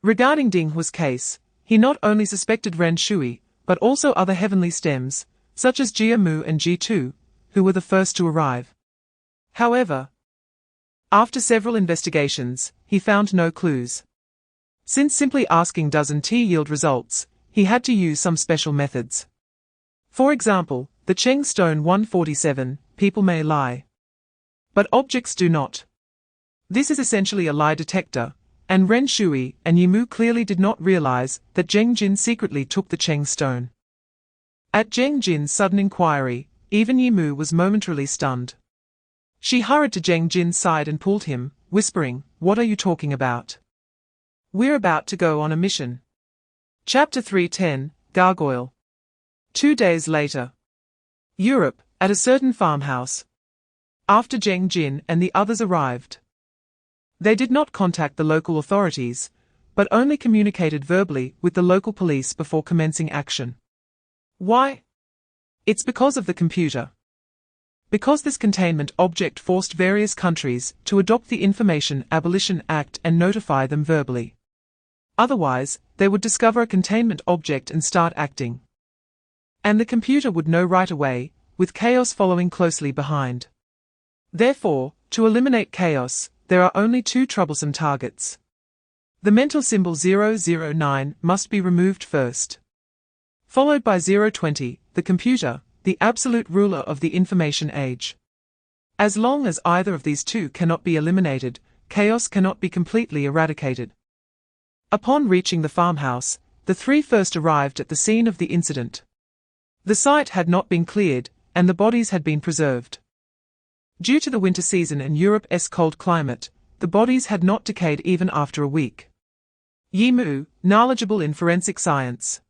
Regarding Dinghu's case, he not only suspected Ren Shui, but also other heavenly stems, such as Jia Mu and Ji2, who were the first to arrive. However, after several investigations, he found no clues. Since simply asking doesn't yield results, he had to use some special methods. For example, the Cheng Stone 147, people may lie, but objects do not. This is essentially a lie detector, and Ren Shui and Yimu clearly did not realize that Zheng Jin secretly took the Cheng Stone. At Zheng Jin's sudden inquiry, even Yimu was momentarily stunned. She hurried to Zheng Jin's side and pulled him, whispering, "What are you talking about? We're about to go on a mission." Chapter 310, Gargoyle. 2 days later. Europe, at a certain farmhouse. After Zheng Jin and the others arrived, they did not contact the local authorities, but only communicated verbally with the local police before commencing action. Why? It's because of the computer. Because this containment object forced various countries to adopt the Information Abolition Act and notify them verbally. Otherwise, they would discover a containment object and start acting. And the computer would know right away, with chaos following closely behind. Therefore, to eliminate chaos, there are only two troublesome targets. The mental symbol 009 must be removed first, followed by 020, the computer, the absolute ruler of the information age. As long as either of these two cannot be eliminated, chaos cannot be completely eradicated. Upon reaching the farmhouse, the three first arrived at the scene of the incident. The site had not been cleared, and the bodies had been preserved. Due to the winter season and Europe's cold climate, the bodies had not decayed even after a week. Yimu, knowledgeable in forensic science,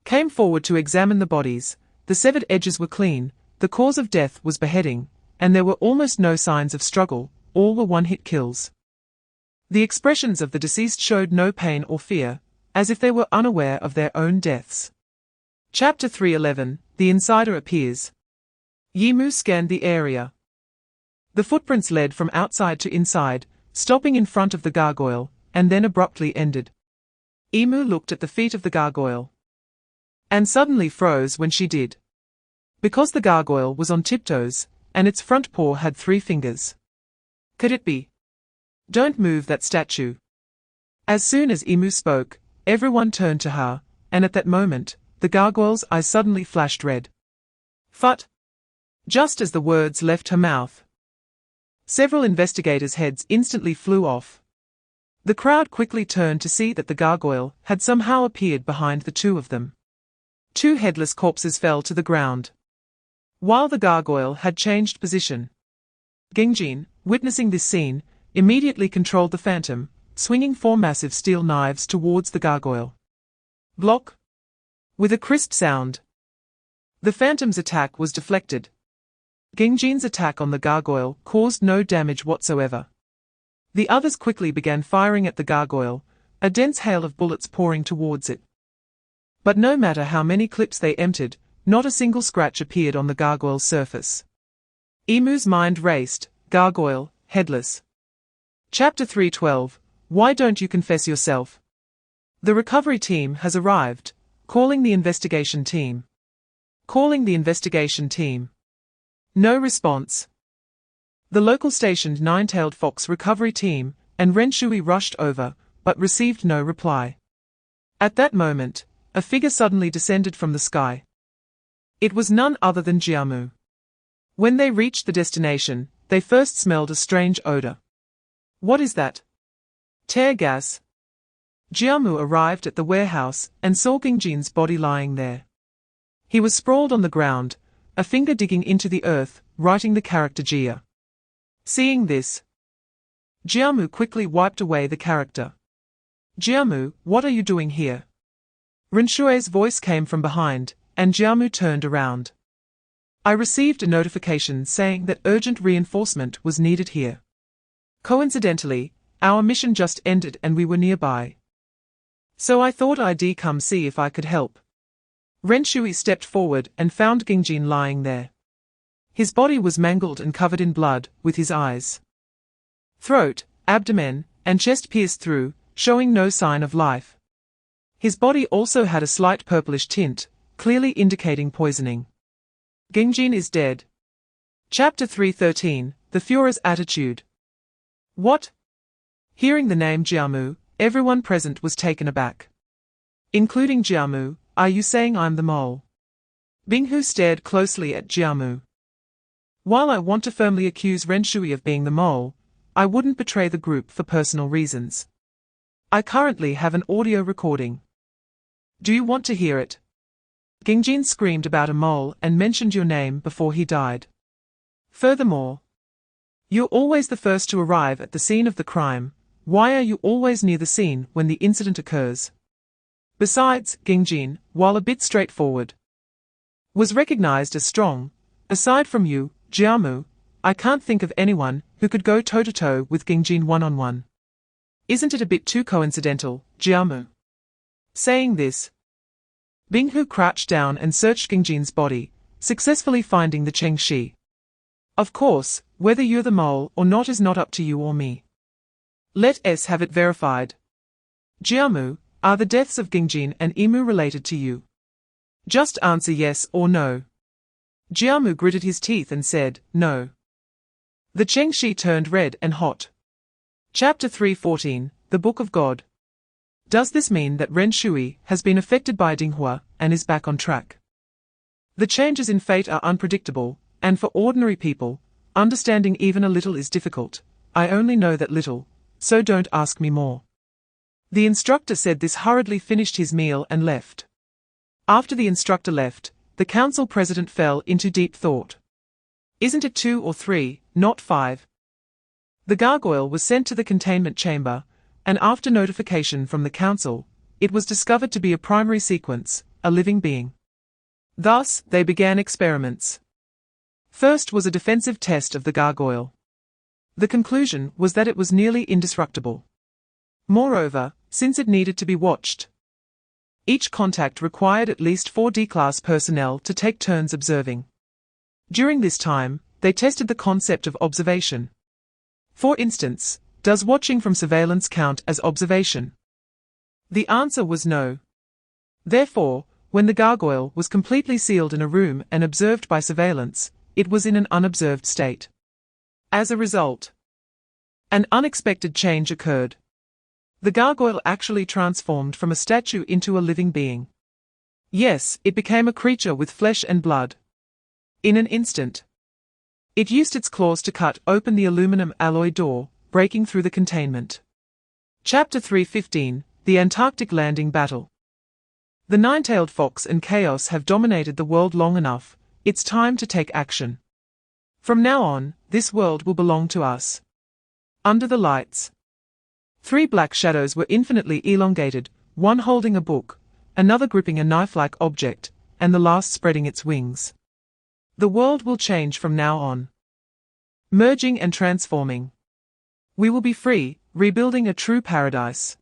came forward to examine the bodies. The severed edges were clean, the cause of death was beheading, and there were almost no signs of struggle, all were one-hit kills. The expressions of the deceased showed no pain or fear, as if they were unaware of their own deaths. Chapter 311, The Insider Appears. Yimu scanned the area. The footprints led from outside to inside, stopping in front of the gargoyle, and then abruptly ended. Yimu looked at the feet of the gargoyle, and suddenly froze when she did. Because the gargoyle was on tiptoes, and its front paw had 3 fingers. Could it be? Don't move that statue. As soon as Yimu spoke, everyone turned to her, and at that moment, the gargoyle's eyes suddenly flashed red. Phut! Just as the words left her mouth, several investigators' heads instantly flew off. The crowd quickly turned to see that the gargoyle had somehow appeared behind the two of them. 2 headless corpses fell to the ground, while the gargoyle had changed position. Gengjin, witnessing this scene, immediately controlled the phantom, swinging 4 massive steel knives towards the gargoyle. Block! With a crisp sound, the phantom's attack was deflected. Gengjin's attack on the gargoyle caused no damage whatsoever. The others quickly began firing at the gargoyle, a dense hail of bullets pouring towards it. But no matter how many clips they emptied, not a single scratch appeared on the gargoyle's surface. Yimu's mind raced, gargoyle, headless. Chapter 312, Why don't you confess yourself? The recovery team has arrived. Calling the investigation team. Calling the investigation team. No response. The local stationed Nine-Tailed Fox recovery team and Ren Shui rushed over, but received no reply. At that moment, a figure suddenly descended from the sky. It was none other than Jiamu. When they reached the destination, they first smelled a strange odor. What is that? Tear gas. Jiamu arrived at the warehouse and saw Gengjin's body lying there. He was sprawled on the ground, a finger digging into the earth, writing the character Jia. Seeing this, Jiamu quickly wiped away the character. Jiamu, what are you doing here? Renshui's voice came from behind, and Jiamu turned around. I received a notification saying that urgent reinforcement was needed here. Coincidentally, our mission just ended and we were nearby. So I thought I'd come see if I could help. Ren Shui stepped forward and found Gengjin lying there. His body was mangled and covered in blood, with his eyes, throat, abdomen, and chest pierced through, showing no sign of life. His body also had a slight purplish tint, clearly indicating poisoning. Gengjin is dead. Chapter 3:13, The Führer's Attitude. What? Hearing the name Jiamu, everyone present was taken aback. Including Jiamu, are you saying I'm the mole? Binghu stared closely at Jiamu. While I want to firmly accuse Renshui of being the mole, I wouldn't betray the group for personal reasons. I currently have an audio recording. Do you want to hear it? Gengjin screamed about a mole and mentioned your name before he died. Furthermore, you're always the first to arrive at the scene of the crime. Why are you always near the scene when the incident occurs? Besides, Gengjin, while a bit straightforward, was recognized as strong. Aside from you, Jiamu, I can't think of anyone who could go toe-to-toe with Gengjin one-on-one. Isn't it a bit too coincidental, Jiamu? Saying this, Binghu crouched down and searched Gengjin's body, successfully finding the Chen Ye. Of course, whether you're the mole or not is not up to you or me. Let us have it verified. Jiamu, are the deaths of Gengjin and Imu related to you? Just answer yes or no. Jiamu gritted his teeth and said, no. The Chen Ye turned red and hot. Chapter 3:14, The Book of God. Does this mean that Renshui has been affected by Dinghua and is back on track? The changes in fate are unpredictable, and for ordinary people, understanding even a little is difficult. I only know that little, so don't ask me more. The instructor said this hurriedly finished his meal and left. After the instructor left, the council president fell into deep thought. Isn't it 2 or 3, not 5? The gargoyle was sent to the containment chamber, and after notification from the council, it was discovered to be a primary sequence, a living being. Thus, they began experiments. First was a defensive test of the gargoyle. The conclusion was that it was nearly indestructible. Moreover, since it needed to be watched, each contact required at least 4 D-class personnel to take turns observing. During this time, they tested the concept of observation. For instance, does watching from surveillance count as observation? The answer was no. Therefore, when the gargoyle was completely sealed in a room and observed by surveillance, it was in an unobserved state. As a result, an unexpected change occurred. The gargoyle actually transformed from a statue into a living being. Yes, it became a creature with flesh and blood. In an instant, it used its claws to cut open the aluminum alloy door, breaking through the containment. Chapter 3:15, The Antarctic Landing Battle. The nine-tailed fox and chaos have dominated the world long enough. It's time to take action. From now on, this world will belong to us. Under the lights, 3 black shadows were infinitely elongated, one holding a book, another gripping a knife-like object, and the last spreading its wings. The world will change from now on. Merging and transforming. We will be free, rebuilding a true paradise.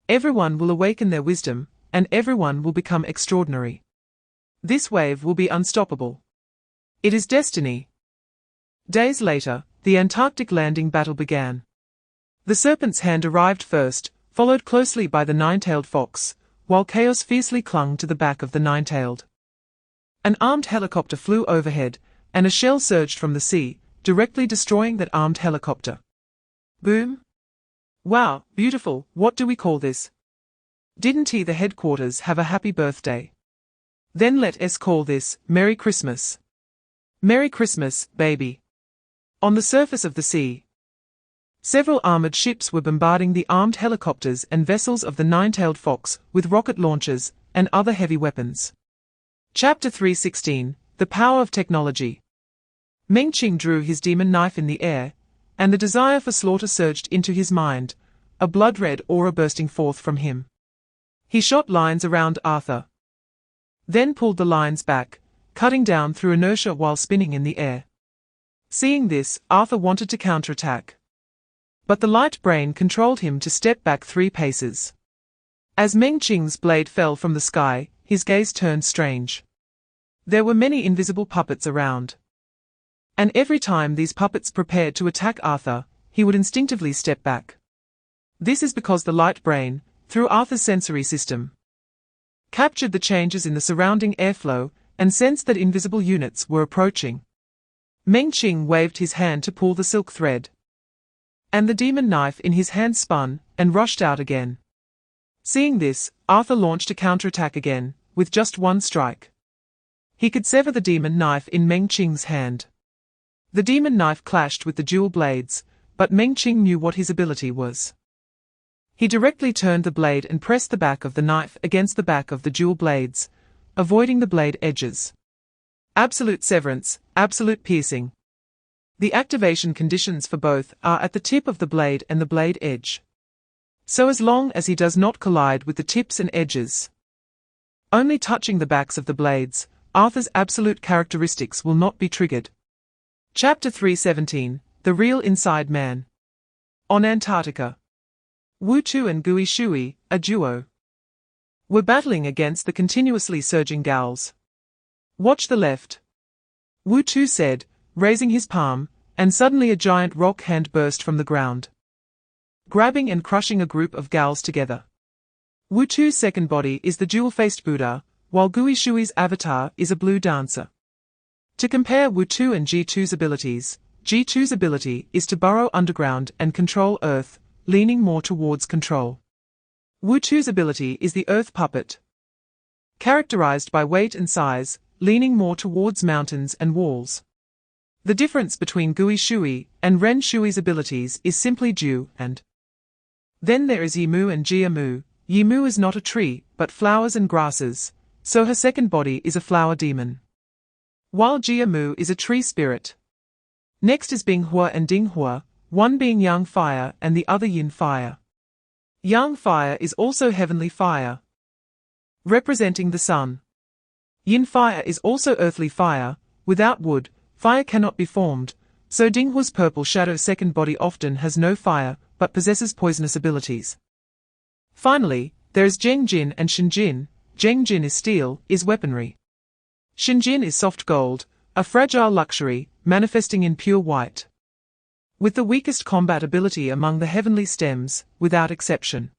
Everyone will awaken their wisdom, and everyone will become extraordinary. This wave will be unstoppable. It is destiny. Days later, the Antarctic landing battle began. The serpent's hand arrived first, followed closely by the nine-tailed fox, while chaos fiercely clung to the back of the nine-tailed. An armed helicopter flew overhead, and a shell surged from the sea, directly destroying that armed helicopter. Boom! Wow, beautiful, what do we call this? Didn't he the headquarters have a happy birthday? Then let us call this, Merry Christmas. Merry Christmas, baby. On the surface of the sea, several armored ships were bombarding the armed helicopters and vessels of the nine-tailed fox with rocket launchers and other heavy weapons. Chapter 3:16, The Power of Technology. Meng Qing drew his demon knife in the air, and the desire for slaughter surged into his mind, a blood-red aura bursting forth from him. He shot lines around Arthur, then pulled the lines back, cutting down through inertia while spinning in the air. Seeing this, Arthur wanted to counterattack, but the light brain controlled him to step back 3 paces. As Meng Qing's blade fell from the sky, his gaze turned strange. There were many invisible puppets around, and every time these puppets prepared to attack Arthur, he would instinctively step back. This is because the light brain, through Arthur's sensory system, captured the changes in the surrounding airflow and sensed that invisible units were approaching. Meng Qing waved his hand to pull the silk thread, and the demon knife in his hand spun and rushed out again. Seeing this, Arthur launched a counterattack again, with just one strike. He could sever the demon knife in Meng Qing's hand. The demon knife clashed with the dual blades, but Meng Qing knew what his ability was. He directly turned the blade and pressed the back of the knife against the back of the dual blades, avoiding the blade edges. Absolute severance, absolute piercing. The activation conditions for both are at the tip of the blade and the blade edge. So as long as he does not collide with the tips and edges, only touching the backs of the blades, Arthur's absolute characteristics will not be triggered. Chapter 317, The Real Inside Man. On Antarctica, Wu Tu and Gui Shui, a duo, were battling against the continuously surging gals. Watch the left, Wu Tu said, raising his palm, and suddenly a giant rock hand burst from the ground, grabbing and crushing a group of gals together. Wu Tu's second body is the dual-faced Buddha, while Gui Shui's avatar is a blue dancer. To compare Wu Tu and Ji-Tu's abilities, Ji-Tu's ability is to burrow underground and control Earth, leaning more towards control. Wu Tu's ability is the Earth puppet, characterized by weight and size, leaning more towards mountains and walls. The difference between Gui Shui and Ren Shui's abilities is simply Ju and. Then there is Yimu and Jiamu. Yimu is not a tree, but flowers and grasses, so her second body is a flower demon, while Jiamu is a tree spirit. Next is Binghua and Dinghua, one being Yang Fire and the other Yin Fire. Yang Fire is also heavenly fire, representing the sun. Yin Fire is also earthly fire. Without wood, fire cannot be formed, so Dinghua's purple shadow second body often has no fire, but possesses poisonous abilities. Finally, there is Zheng Jin and Shen Jin. Zheng Jin is steel, is weaponry. Shen Jin is soft gold, a fragile luxury, manifesting in pure white, with the weakest combat ability among the heavenly stems, without exception.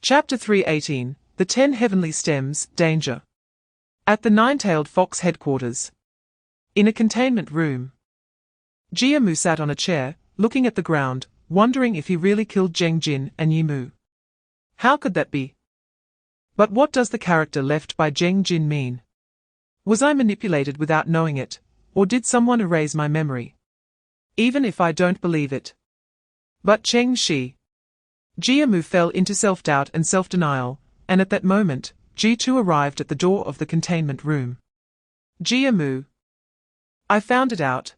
Chapter 318, The 10 Heavenly Stems, Danger. At the Nine-Tailed Fox headquarters, in a containment room, Jiamu sat on a chair, looking at the ground, wondering if he really killed Zheng Jin and Yimu. How could that be? But what does the character left by Zheng Jin mean? Was I manipulated without knowing it, or did someone erase my memory? Even if I don't believe it. But Cheng Shi. Jiamu fell into self-doubt and self-denial, and at that moment, Ji-Tu arrived at the door of the containment room. Jiamu. I found it out.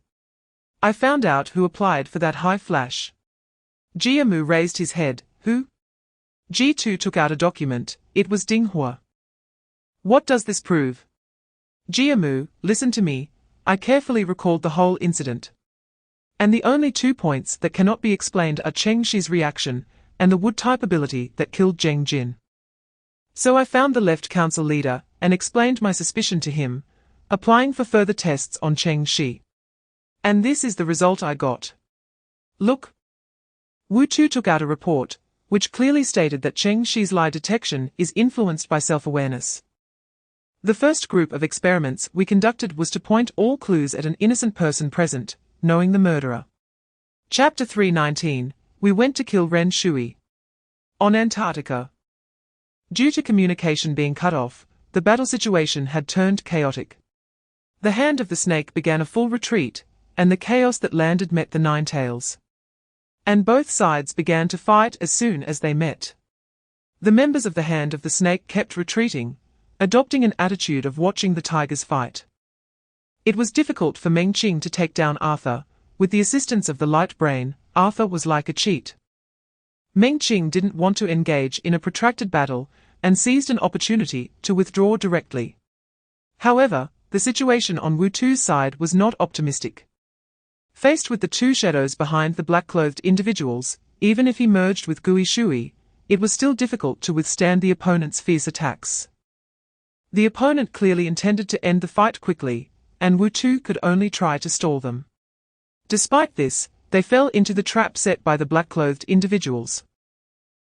I found out who applied for that high flash. Jiamu raised his head. Who? Ji-Tu took out a document. It was Dinghua. What does this prove? Jiamu, listen to me. I carefully recalled the whole incident. And the only 2 points that cannot be explained are Cheng Shi's reaction, and the wood-type ability that killed Zheng Jin. So I found the left council leader, and explained my suspicion to him, applying for further tests on Cheng Shi. And this is the result I got. Look. Wu Tu took out a report, which clearly stated that Cheng Shi's lie detection is influenced by self-awareness. The first group of experiments we conducted was to point all clues at an innocent person present, knowing the murderer. Chapter 319, We went to kill Ren Shui. On Antarctica. Due to communication being cut off, the battle situation had turned chaotic. The Hand of the Snake began a full retreat, and the chaos that landed met the Nine Tails. And both sides began to fight as soon as they met. The members of the Hand of the Snake kept retreating, adopting an attitude of watching the tigers fight. It was difficult for Meng Qing to take down Arthur. With the assistance of the light brain, Arthur was like a cheat. Meng Qing didn't want to engage in a protracted battle, and seized an opportunity to withdraw directly. However, the situation on Wu Tu's side was not optimistic. Faced with the two shadows behind the black-clothed individuals, even if he merged with Gui Shui, it was still difficult to withstand the opponent's fierce attacks. The opponent clearly intended to end the fight quickly, and Wu Tu could only try to stall them. Despite this, they fell into the trap set by the black-clothed individuals.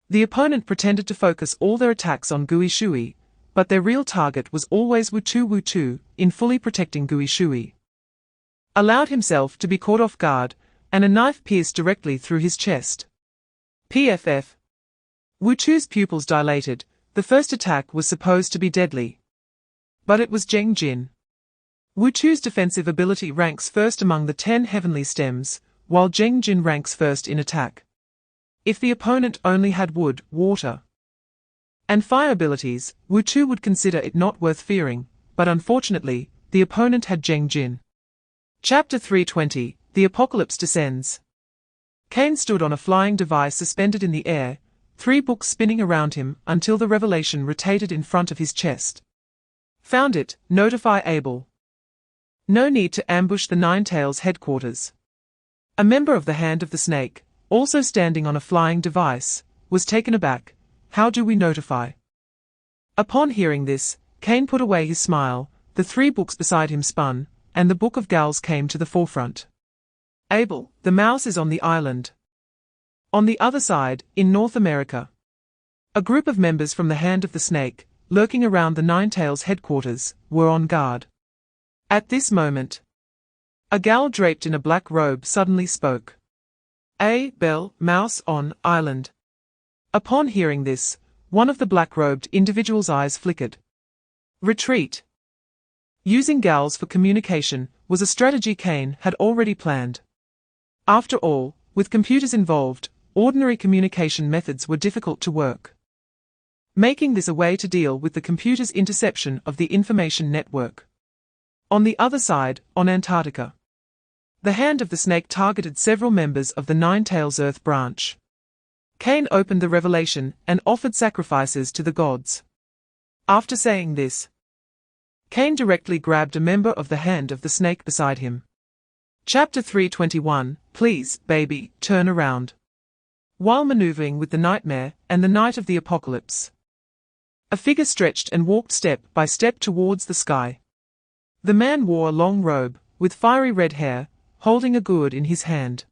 The opponent pretended to focus all their attacks on Gui Shui, but their real target was always Wu Tu, in fully protecting Gui Shui. Allowed himself to be caught off guard, and a knife pierced directly through his chest. PFF. Wu Tu's pupils dilated. The first attack was supposed to be deadly. But it was Zheng Jin. Wu Tu's defensive ability ranks first among the 10 heavenly stems, while Zheng Jin ranks first in attack. If the opponent only had wood, water, and fire abilities, Wu Tu would consider it not worth fearing, but unfortunately, the opponent had Zheng Jin. Chapter 320, The Apocalypse Descends. Cain stood on a flying device suspended in the air, 3 books spinning around him until the revelation rotated in front of his chest. Found it, notify Abel. No need to ambush the Nine-Tails headquarters. A member of the Hand of the Snake, also standing on a flying device, was taken aback. How do we notify? Upon hearing this, Cain put away his smile, the 3 books beside him spun, and the Book of Gals came to the forefront. Abel, the mouse is on the island. On the other side, in North America. A group of members from the Hand of the Snake, lurking around the Nine-Tails headquarters, were on guard. At this moment, a gal draped in a black robe suddenly spoke. Bell, mouse on island. Upon hearing this, one of the black-robed individual's eyes flickered. Retreat. Using gals for communication was a strategy Cain had already planned. After all, with computers involved, ordinary communication methods were difficult to work. Making this a way to deal with the computer's interception of the information network. On the other side, on Antarctica, the Hand of the Snake targeted several members of the Nine-Tails Earth branch. Cain opened the revelation and offered sacrifices to the gods. After saying this, Cain directly grabbed a member of the Hand of the Snake beside him. Chapter 321, Please, baby, turn around. While maneuvering with the Nightmare and the Night of the Apocalypse, a figure stretched and walked step by step towards the sky. The man wore a long robe, with fiery red hair, holding a gourd in his hand.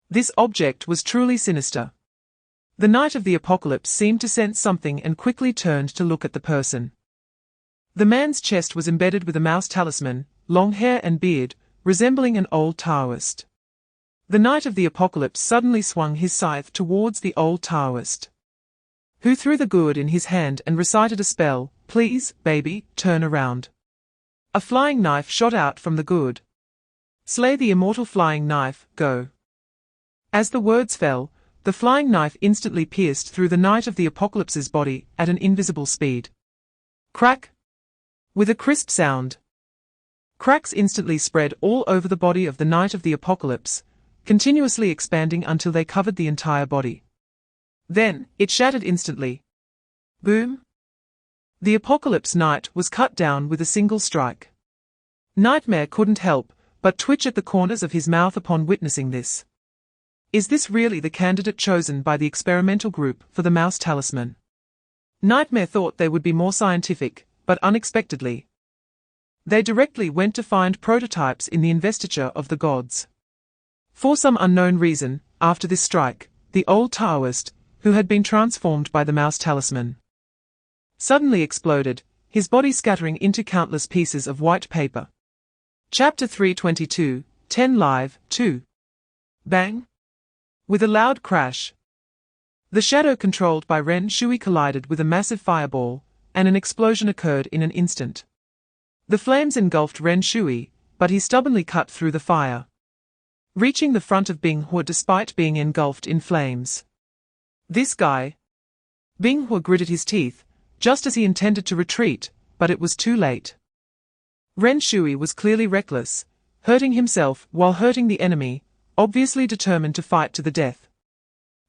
This object was truly sinister. The Night of the Apocalypse seemed to sense something and quickly turned to look at the person. The man's chest was embedded with a mouse talisman, long hair and beard, resembling an old Taoist. The Night of the Apocalypse suddenly swung his scythe towards the old Taoist, who threw the gourd in his hand and recited a spell, Please, baby, turn around. A flying knife shot out from the gourd. Slay the immortal flying knife, go. As the words fell, the flying knife instantly pierced through the Night of the Apocalypse's body at an invisible speed. Crack! With a crisp sound. Cracks instantly spread all over the body of the Night of the Apocalypse, continuously expanding until they covered the entire body. Then, it shattered instantly. Boom! The Apocalypse Knight was cut down with a single strike. Nightmare couldn't help but twitch at the corners of his mouth upon witnessing this. Is this really the candidate chosen by the experimental group for the mouse talisman? Nightmare thought they would be more scientific, but unexpectedly, they directly went to find prototypes in the investiture of the gods. For some unknown reason, after this strike, the old Taoist, who had been transformed by the mouse talisman, suddenly exploded, his body scattering into countless pieces of white paper. Chapter 322, 10 Live, 2. Bang! With a loud crash, the shadow controlled by Ren Shui collided with a massive fireball, and an explosion occurred in an instant. The flames engulfed Ren Shui, but he stubbornly cut through the fire, reaching the front of Bing Hua despite being engulfed in flames. This guy. Bing Hua gritted his teeth, just as he intended to retreat, but it was too late. Ren Shui was clearly reckless, hurting himself while hurting the enemy, obviously determined to fight to the death.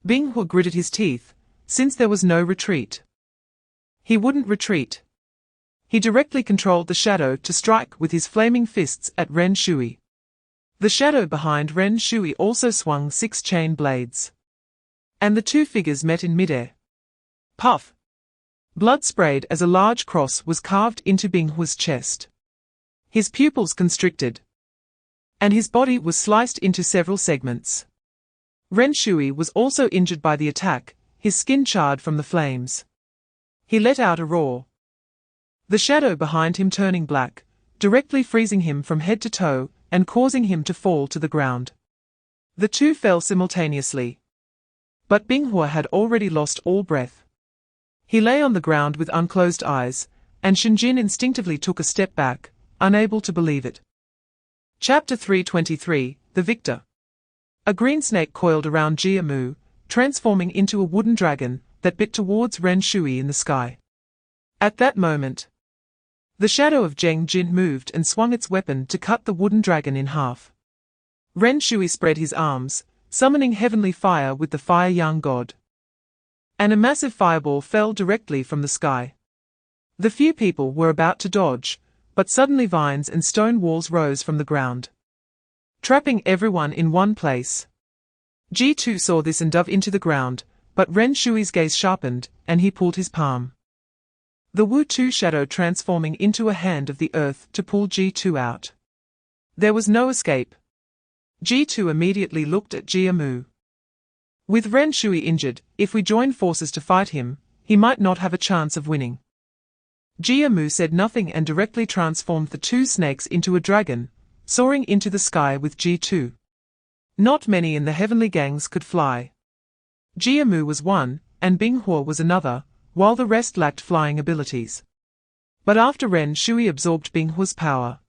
Bing Hua gritted his teeth, since there was no retreat. He wouldn't retreat. He directly controlled the shadow to strike with his flaming fists at Ren Shui. The shadow behind Ren Shui also swung 6 chain blades, and the two figures met in midair. Puff! Blood sprayed as a large cross was carved into Bing Hua's chest. His pupils constricted, and his body was sliced into several segments. Ren Shui was also injured by the attack, his skin charred from the flames. He let out a roar. The shadow behind him turning black, directly freezing him from head to toe and causing him to fall to the ground. The two fell simultaneously. But Binghua had already lost all breath. He lay on the ground with unclosed eyes, and Shinjin instinctively took a step back, unable to believe it. Chapter 323, The Victor. A green snake coiled around Jia Mu, transforming into a wooden dragon that bit towards Ren Shui in the sky. At that moment, the shadow of Zheng Jin moved and swung its weapon to cut the wooden dragon in half. Ren Shui spread his arms, summoning heavenly fire with the fire young god. And a massive fireball fell directly from the sky. The few people were about to dodge, but suddenly vines and stone walls rose from the ground, trapping everyone in one place. G2 saw this and dove into the ground, but Ren Shui's gaze sharpened, and he pulled his palm. The Wu-Tu shadow transforming into a hand of the earth to pull G2 out. There was no escape. G2 immediately looked at Jia Mu. With Ren Shui injured, if we join forces to fight him, he might not have a chance of winning. Jia Mu said nothing and directly transformed the two snakes into a dragon, soaring into the sky with G2. Not many in the heavenly gangs could fly. Jia Mu was one, and Binghua was another, while the rest lacked flying abilities. But after Ren Shui absorbed Binghua's power,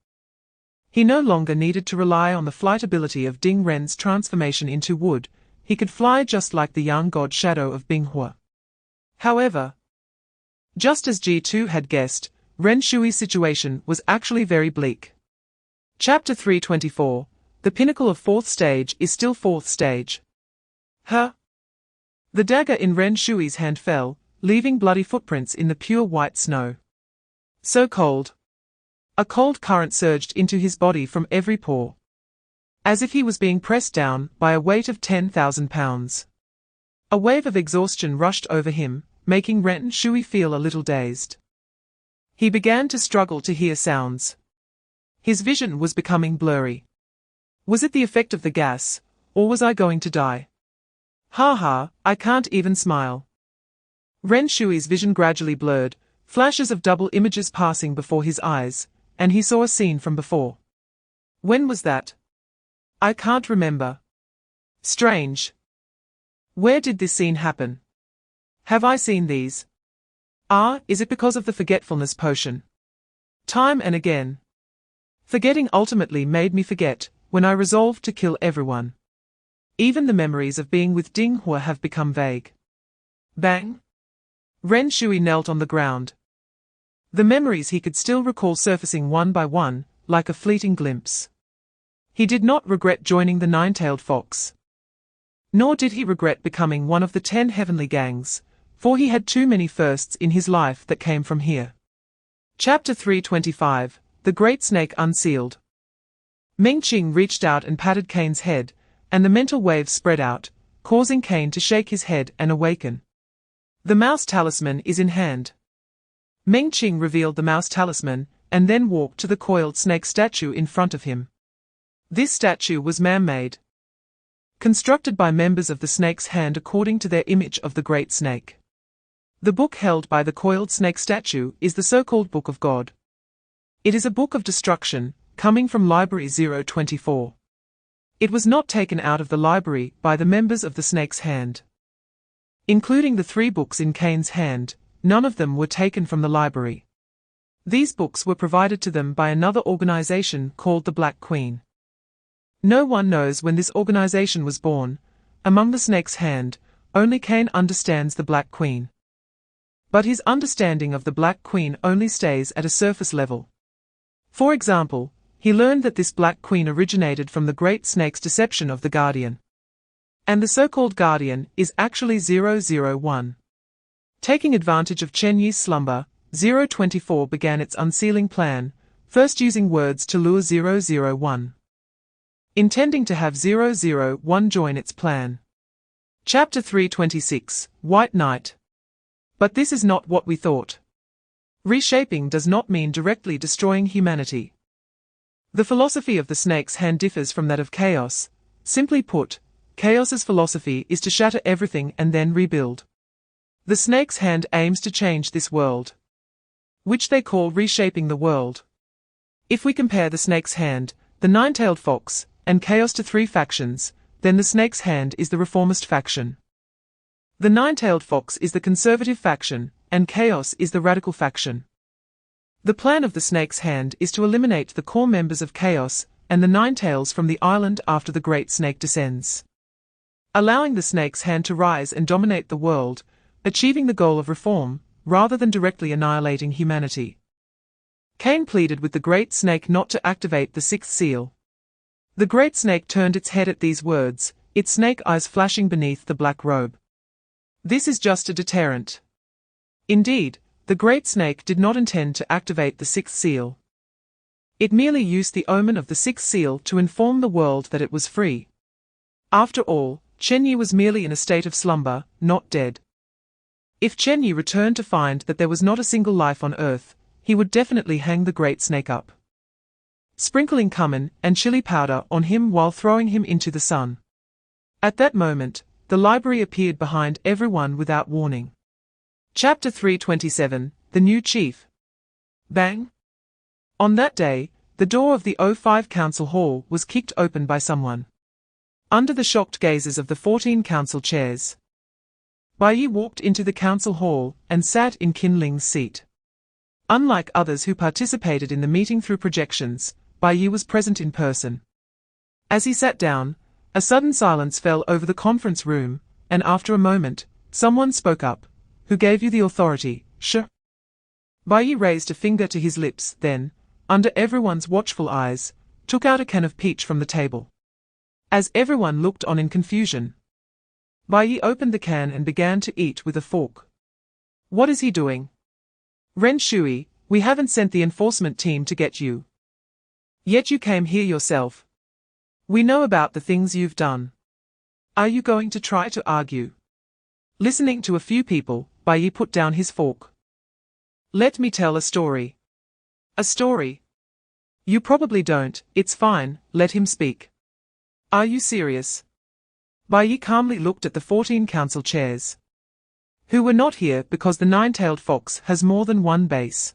he no longer needed to rely on the flight ability of Ding Ren's transformation into wood. He could fly just like the young god shadow of Binghua. However, just as G2 had guessed, Ren Shui's situation was actually very bleak. Chapter 324, The pinnacle of fourth stage is still fourth stage. The dagger in Ren Shui's hand fell, leaving bloody footprints in the pure white snow. So cold. A cold current surged into his body from every pore, as if he was being pressed down by a weight of 10,000 pounds. A wave of exhaustion rushed over him, making Ren Shui feel a little dazed. He began to struggle to hear sounds. His vision was becoming blurry. Was it the effect of the gas, or was I going to die? I can't even smile. Ren Shui's vision gradually blurred, flashes of double images passing before his eyes, and he saw a scene from before. When was that? I can't remember. Strange. Where did this scene happen? Have I seen these? Is it because of the forgetfulness potion? Time and again. Forgetting ultimately made me forget, when I resolved to kill everyone. Even the memories of being with Ding Hua have become vague. Bang! Ren Shui knelt on the ground. The memories he could still recall surfacing one by one, like a fleeting glimpse. He did not regret joining the nine-tailed fox. Nor did he regret becoming one of the 10 heavenly gangs, for he had too many firsts in his life that came from here. Chapter 325, The Great Snake Unsealed. Ming Qing reached out and patted Kane's head, and the mental waves spread out, causing Kane to shake his head and awaken. The mouse talisman is in hand. Ming Qing revealed the mouse talisman, and then walked to the coiled snake statue in front of him. This statue was man-made, constructed by members of the snake's hand according to their image of the great snake. The book held by the coiled snake statue is the so-called Book of God. It is a book of destruction, coming from Library 024. It was not taken out of the library by the members of the snake's hand. Including the 3 books in Kane's hand, none of them were taken from the library. These books were provided to them by another organization called the Black Queen. No one knows when this organization was born. Among the snake's hand, only Kane understands the Black Queen. But his understanding of the Black Queen only stays at a surface level. For example, he learned that this Black Queen originated from the Great Snake's deception of the Guardian. And the so-called Guardian is actually 001. Taking advantage of Chen Ye's slumber, 024 began its unsealing plan, first using words to lure 001. Intending to have 001 join its plan. Chapter 326, White Knight. But this is not what we thought. Reshaping does not mean directly destroying humanity. The philosophy of the snake's hand differs from that of chaos. Simply put, chaos's philosophy is to shatter everything and then rebuild. The snake's hand aims to change this world, which they call reshaping the world. If we compare the snake's hand, the nine-tailed fox, and chaos to three factions, then the snake's hand is the reformist faction. The nine-tailed fox is the conservative faction, and chaos is the radical faction. The plan of the snake's hand is to eliminate the core members of chaos and the nine tails from the island after the great snake descends, allowing the snake's hand to rise and dominate the world, achieving the goal of reform, rather than directly annihilating humanity. Cain pleaded with the great snake not to activate the sixth seal. The great snake turned its head at these words, its snake eyes flashing beneath the black robe. This is just a deterrent. Indeed, the great snake did not intend to activate the sixth seal. It merely used the omen of the sixth seal to inform the world that it was free. After all, Chen Ye was merely in a state of slumber, not dead. If Chen Ye returned to find that there was not a single life on earth, he would definitely hang the great snake up, sprinkling cumin and chili powder on him while throwing him into the sun. At that moment, the library appeared behind everyone without warning. Chapter 327, The New Chief. Bang! On that day, the door of the O5 Council Hall was kicked open by someone. Under the shocked gazes of the 14 council chairs, Bai Yi walked into the council hall and sat in Qin Ling's seat. Unlike others who participated in the meeting through projections, Bai Yi was present in person. As he sat down, a sudden silence fell over the conference room, and after a moment, someone spoke up. Who gave you the authority, Sh? Bai Yi raised a finger to his lips, then, under everyone's watchful eyes, took out a can of peach from the table. As everyone looked on in confusion, Bai Yi opened the can and began to eat with a fork. What is he doing? Ren Shui, we haven't sent the enforcement team to get you. Yet you came here yourself. We know about the things you've done. Are you going to try to argue? Listening to a few people, Bai Yi put down his fork. Let me tell a story. A story? You probably don't, it's fine, let him speak. Are you serious? Bai Yi calmly looked at the 14 council chairs, who were not here because the nine-tailed fox has more than one base.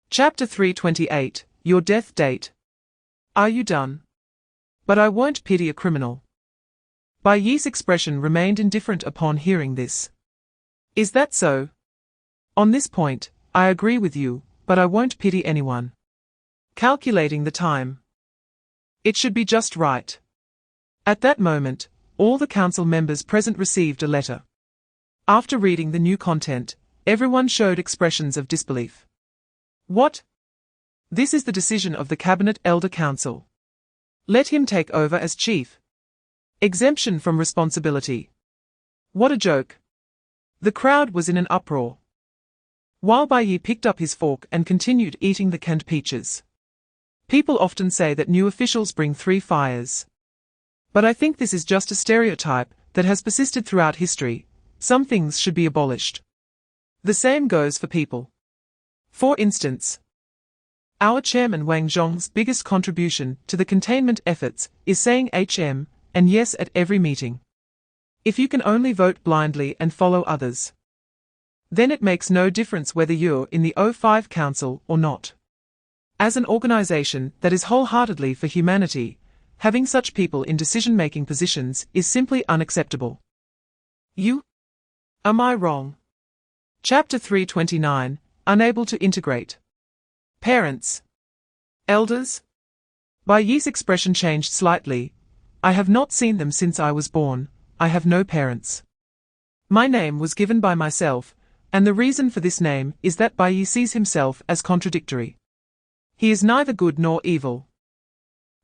Chapter 328, Your Death Date. Are you done? But I won't pity a criminal. Bai Yi's expression remained indifferent upon hearing this. Is that so? On this point, I agree with you, but I won't pity anyone. Calculating the time. It should be just right. At that moment, all the council members present received a letter. After reading the new content, everyone showed expressions of disbelief. What? This is the decision of the Cabinet Elder Council. Let him take over as chief. Exemption from responsibility. What a joke. The crowd was in an uproar, while Bai Yi picked up his fork and continued eating the canned peaches. People often say that new officials bring three fires. But I think this is just a stereotype that has persisted throughout history. Some things should be abolished. The same goes for people. For instance, our chairman Wang Zhong's biggest contribution to the containment efforts is saying HM and yes at every meeting. If you can only vote blindly and follow others, then it makes no difference whether you're in the O5 Council or not. As an organization that is wholeheartedly for humanity, having such people in decision-making positions is simply unacceptable. You? Am I wrong? Chapter 329, Unable to Integrate. Parents. Elders? Bai Yi's expression changed slightly. I have not seen them since I was born. I have no parents. My name was given by myself, and the reason for this name is that Bai Yi sees himself as contradictory. He is neither good nor evil.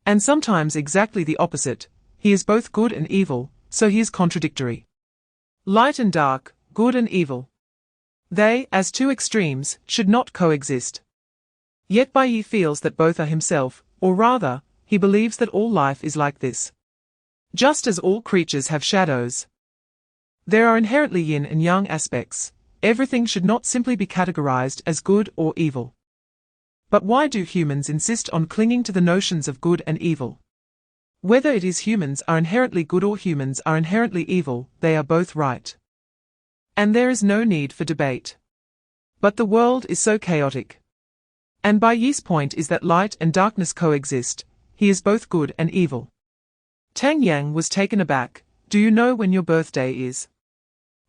And sometimes exactly the opposite, he is both good and evil, so he is contradictory. Light and dark, good and evil. They, as two extremes, should not coexist. Yet Bai Yi feels that both are himself, or rather, he believes that all life is like this. Just as all creatures have shadows, there are inherently yin and yang aspects. Everything should not simply be categorized as good or evil. But why do humans insist on clinging to the notions of good and evil? Whether it is humans are inherently good or humans are inherently evil, they are both right. And there is no need for debate. But the world is so chaotic. And Bai Yi's point is that light and darkness coexist, he is both good and evil. Tang Yang was taken aback. Do you know when your birthday is?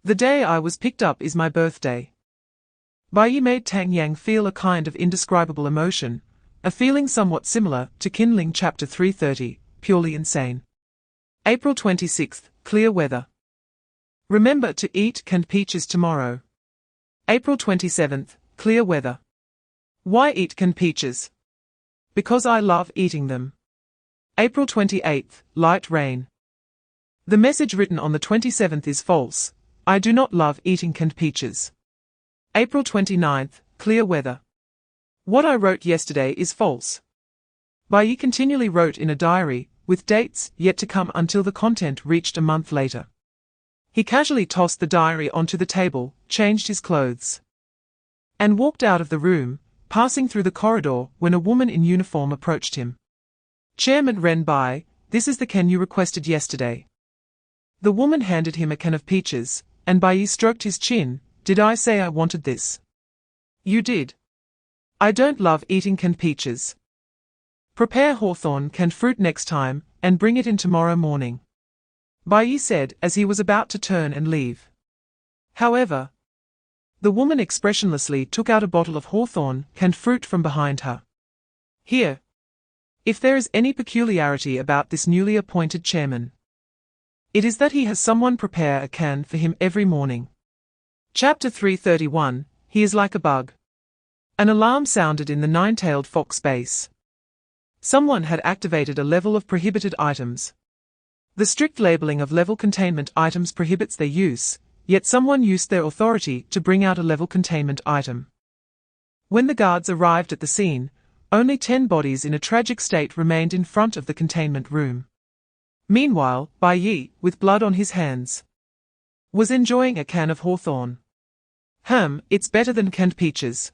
The day I was picked up is my birthday. Bai Yi made Tang Yang feel a kind of indescribable emotion, a feeling somewhat similar to kindling chapter 330, purely insane. April 26th, clear weather. Remember to eat canned peaches tomorrow. April 27th, clear weather. Why eat canned peaches? Because I love eating them. April 28th, light rain. The message written on the 27th is false. I do not love eating canned peaches. April 29th, clear weather. What I wrote yesterday is false. Bai Yi continually wrote in a diary, with dates yet to come until the content reached a month later. He casually tossed the diary onto the table, changed his clothes, and walked out of the room, passing through the corridor when a woman in uniform approached him. Chairman Ren Bai, this is the can you requested yesterday. The woman handed him a can of peaches, and Bai Yi stroked his chin. Did I say I wanted this? You did. I don't love eating canned peaches. Prepare hawthorn canned fruit next time, and bring it in tomorrow morning. Bai Yi said as he was about to turn and leave. However, the woman expressionlessly took out a bottle of hawthorn canned fruit from behind her. Here. If there is any peculiarity about this newly appointed chairman, it is that he has someone prepare a can for him every morning. Chapter 331, he is like a bug. An alarm sounded in the nine-tailed fox base. Someone had activated a level of prohibited items. The strict labeling of level containment items prohibits their use, yet someone used their authority to bring out a level containment item. When the guards arrived at the scene, only 10 bodies in a tragic state remained in front of the containment room. Meanwhile, Bai Yi, with blood on his hands, was enjoying a can of hawthorn. It's better than canned peaches.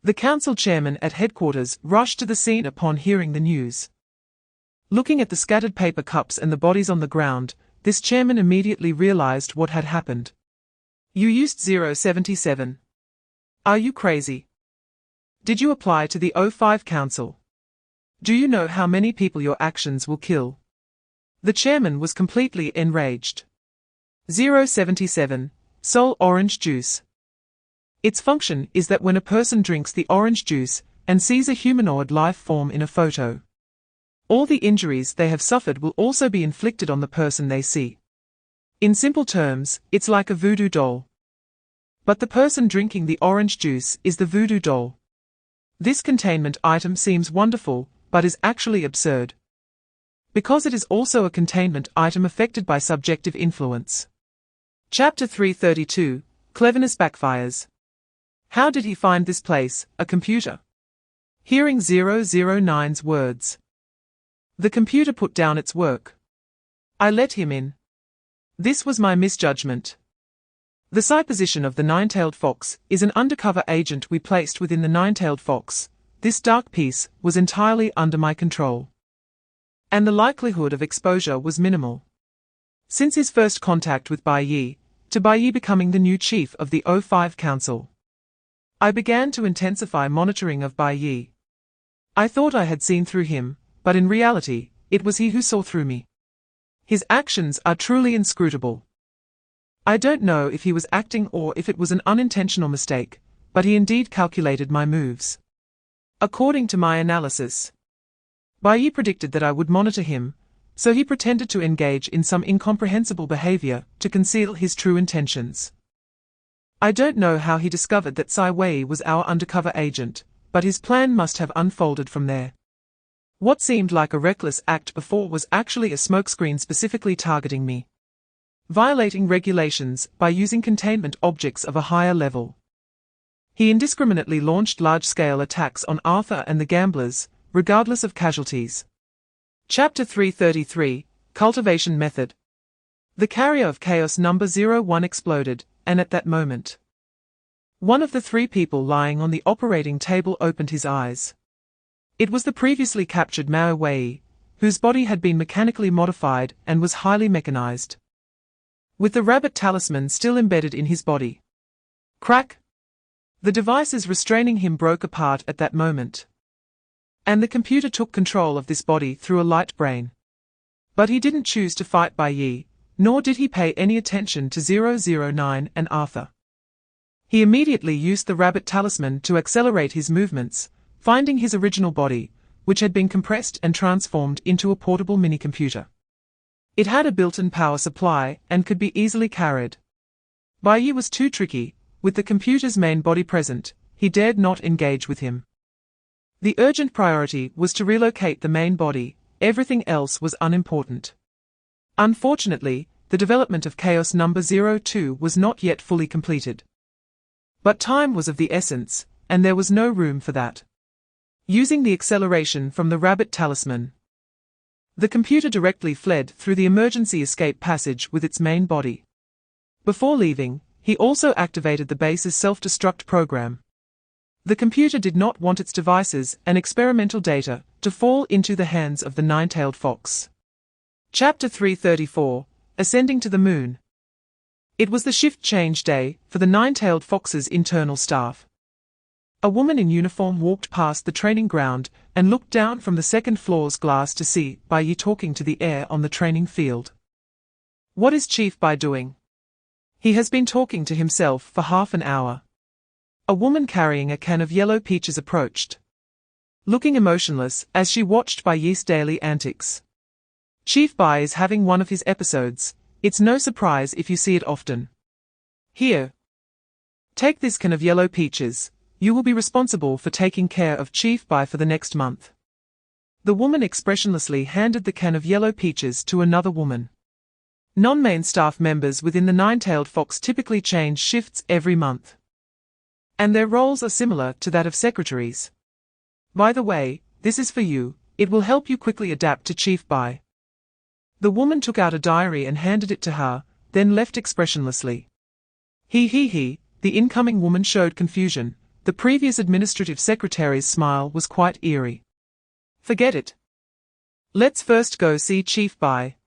The council chairman at headquarters rushed to the scene upon hearing the news. Looking at the scattered paper cups and the bodies on the ground, this chairman immediately realized what had happened. You used 077. Are you crazy? Did you apply to the O5 Council? Do you know how many people your actions will kill? The chairman was completely enraged. 077. Soul orange juice. Its function is that when a person drinks the orange juice and sees a humanoid life form in a photo, all the injuries they have suffered will also be inflicted on the person they see. In simple terms, it's like a voodoo doll. But the person drinking the orange juice is the voodoo doll. This containment item seems wonderful, but is actually absurd. Because it is also a containment item affected by subjective influence. Chapter 332, Cleverness Backfires. How did he find this place, a computer? Hearing 009's words, the computer put down its work. I let him in. This was my misjudgment. The supposition of the nine-tailed fox is an undercover agent we placed within the nine-tailed fox. This dark piece was entirely under my control. And the likelihood of exposure was minimal. Since his first contact with Bai Yi, to Bai Yi becoming the new chief of the O5 Council, I began to intensify monitoring of Bai Yi. I thought I had seen through him, but in reality, it was he who saw through me. His actions are truly inscrutable. I don't know if he was acting or if it was an unintentional mistake, but he indeed calculated my moves. According to my analysis, Bai Yi predicted that I would monitor him, so he pretended to engage in some incomprehensible behavior to conceal his true intentions. I don't know how he discovered that Cai Wei was our undercover agent, but his plan must have unfolded from there. What seemed like a reckless act before was actually a smokescreen specifically targeting me. Violating regulations by using containment objects of a higher level. He indiscriminately launched large-scale attacks on Arthur and the gamblers, regardless of casualties. Chapter 333, Cultivation Method. The carrier of chaos number 01 exploded, and at that moment, one of the 3 people lying on the operating table opened his eyes. It was the previously captured Mao Wei, whose body had been mechanically modified and was highly mechanized. with the rabbit talisman still embedded in his body. Crack! The devices restraining him broke apart at that moment. And the computer took control of this body through a light brain. But he didn't choose to fight Bai Yi, nor did he pay any attention to 009 and Arthur. He immediately used the rabbit talisman to accelerate his movements, finding his original body, which had been compressed and transformed into a portable mini-computer. It had a built-in power supply and could be easily carried. Bai Yi was too tricky. With the computer's main body present, he dared not engage with him. The urgent priority was to relocate the main body, everything else was unimportant. Unfortunately, the development of Chaos number 02 was not yet fully completed. But time was of the essence, and there was no room for that. Using the acceleration from the rabbit talisman, the computer directly fled through the emergency escape passage with its main body. Before leaving, he also activated the base's self-destruct program. The computer did not want its devices and experimental data to fall into the hands of the nine-tailed fox. Chapter 334, Ascending to the Moon. It was the shift change day for the nine-tailed fox's internal staff. A woman in uniform walked past the training ground and looked down from the second floor's glass to see Bai Yi talking to the air on the training field. "What is Chief Bai doing? He has been talking to himself for half an hour." A woman carrying a can of yellow peaches approached, looking emotionless as she watched Bai Yi's daily antics. "Chief Bai is having one of his episodes. It's no surprise if you see it often. Here. Take this can of yellow peaches. You will be responsible for taking care of Chief Bai for the next month." The woman expressionlessly handed the can of yellow peaches to another woman. Non-main staff members within the nine-tailed fox typically change shifts every month. And their roles are similar to that of secretaries. "By the way, this is for you, it will help you quickly adapt to Chief Bai." The woman took out a diary and handed it to her, then left expressionlessly. He, the incoming woman showed confusion. The previous administrative secretary's smile was quite eerie. "Forget it. Let's first go see Chief Bai."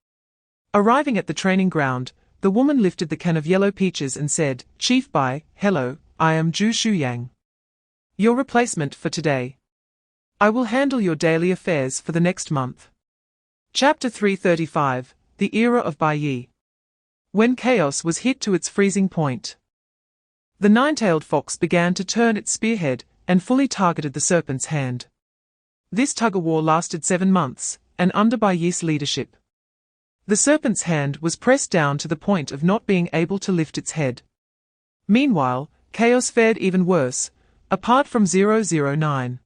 Arriving at the training ground, the woman lifted the can of yellow peaches and said, "Chief Bai, hello, I am Zhu Shuyang. Your replacement for today. I will handle your daily affairs for the next month." Chapter 335, The Era of Bai Yi. When chaos was hit to its freezing point, the nine-tailed fox began to turn its spearhead and fully targeted the serpent's hand. This tug-of-war lasted 7 months, and under Bai Yi's leadership, the serpent's hand was pressed down to the point of not being able to lift its head. Meanwhile, chaos fared even worse, apart from 009.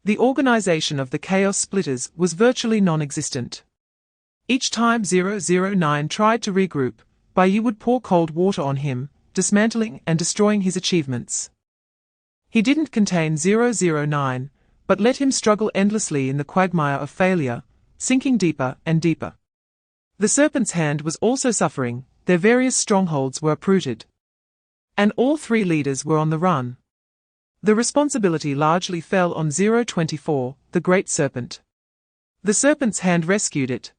The organization of the Chaos Splitters was virtually non-existent. Each time 009 tried to regroup, Bai Yi would pour cold water on him, dismantling and destroying his achievements. He didn't contain 009, but let him struggle endlessly in the quagmire of failure, sinking deeper and deeper. The serpent's hand was also suffering, their various strongholds were uprooted. And all 3 leaders were on the run. The responsibility largely fell on 024, the Great Serpent. The serpent's hand rescued it.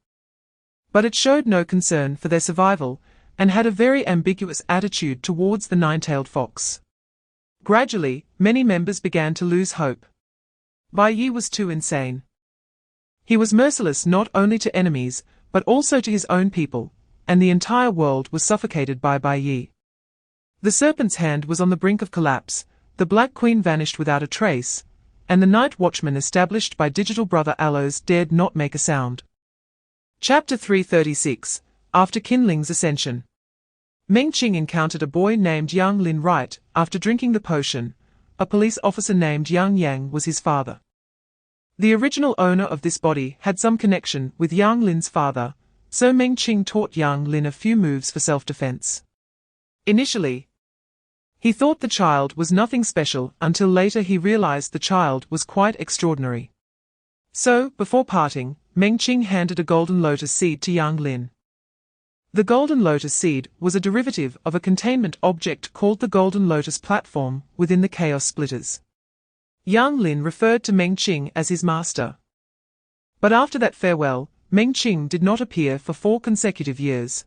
But it showed no concern for their survival, and had a very ambiguous attitude towards the nine-tailed fox. Gradually, many members began to lose hope. Bai Yi was too insane. He was merciless not only to enemies, but also to his own people, and the entire world was suffocated by Bai Yi. The serpent's hand was on the brink of collapse, the Black Queen vanished without a trace, and the night watchman established by digital brother Aloes dared not make a sound. Chapter 336, After Qinling's Ascension. Meng Qing encountered a boy named Yang Lin right after drinking the potion. A police officer named Yang Yang was his father. The original owner of this body had some connection with Yang Lin's father, so Meng Qing taught Yang Lin a few moves for self-defense. Initially, he thought the child was nothing special until later he realized the child was quite extraordinary. So, before parting, Meng Qing handed a golden lotus seed to Yang Lin. The golden lotus seed was a derivative of a containment object called the golden lotus platform within the Chaos Splitters. Yang Lin referred to Meng Qing as his master. But after that farewell, Meng Qing did not appear for 4 consecutive years.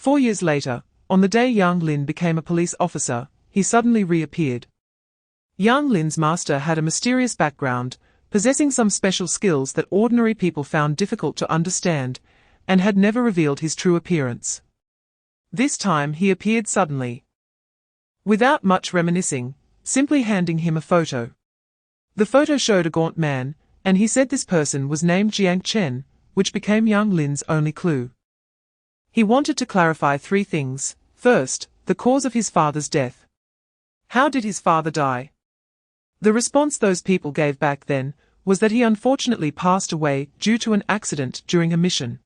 4 years later, on the day Yang Lin became a police officer, he suddenly reappeared. Yang Lin's master had a mysterious background, possessing some special skills that ordinary people found difficult to understand, and had never revealed his true appearance. This time he appeared suddenly. Without much reminiscing, simply handing him a photo. The photo showed a gaunt man, and he said this person was named Jiang Chen, which became Yang Lin's only clue. He wanted to clarify 3 things. First, the cause of his father's death. How did his father die? The response those people gave back then was that he unfortunately passed away due to an accident during a mission.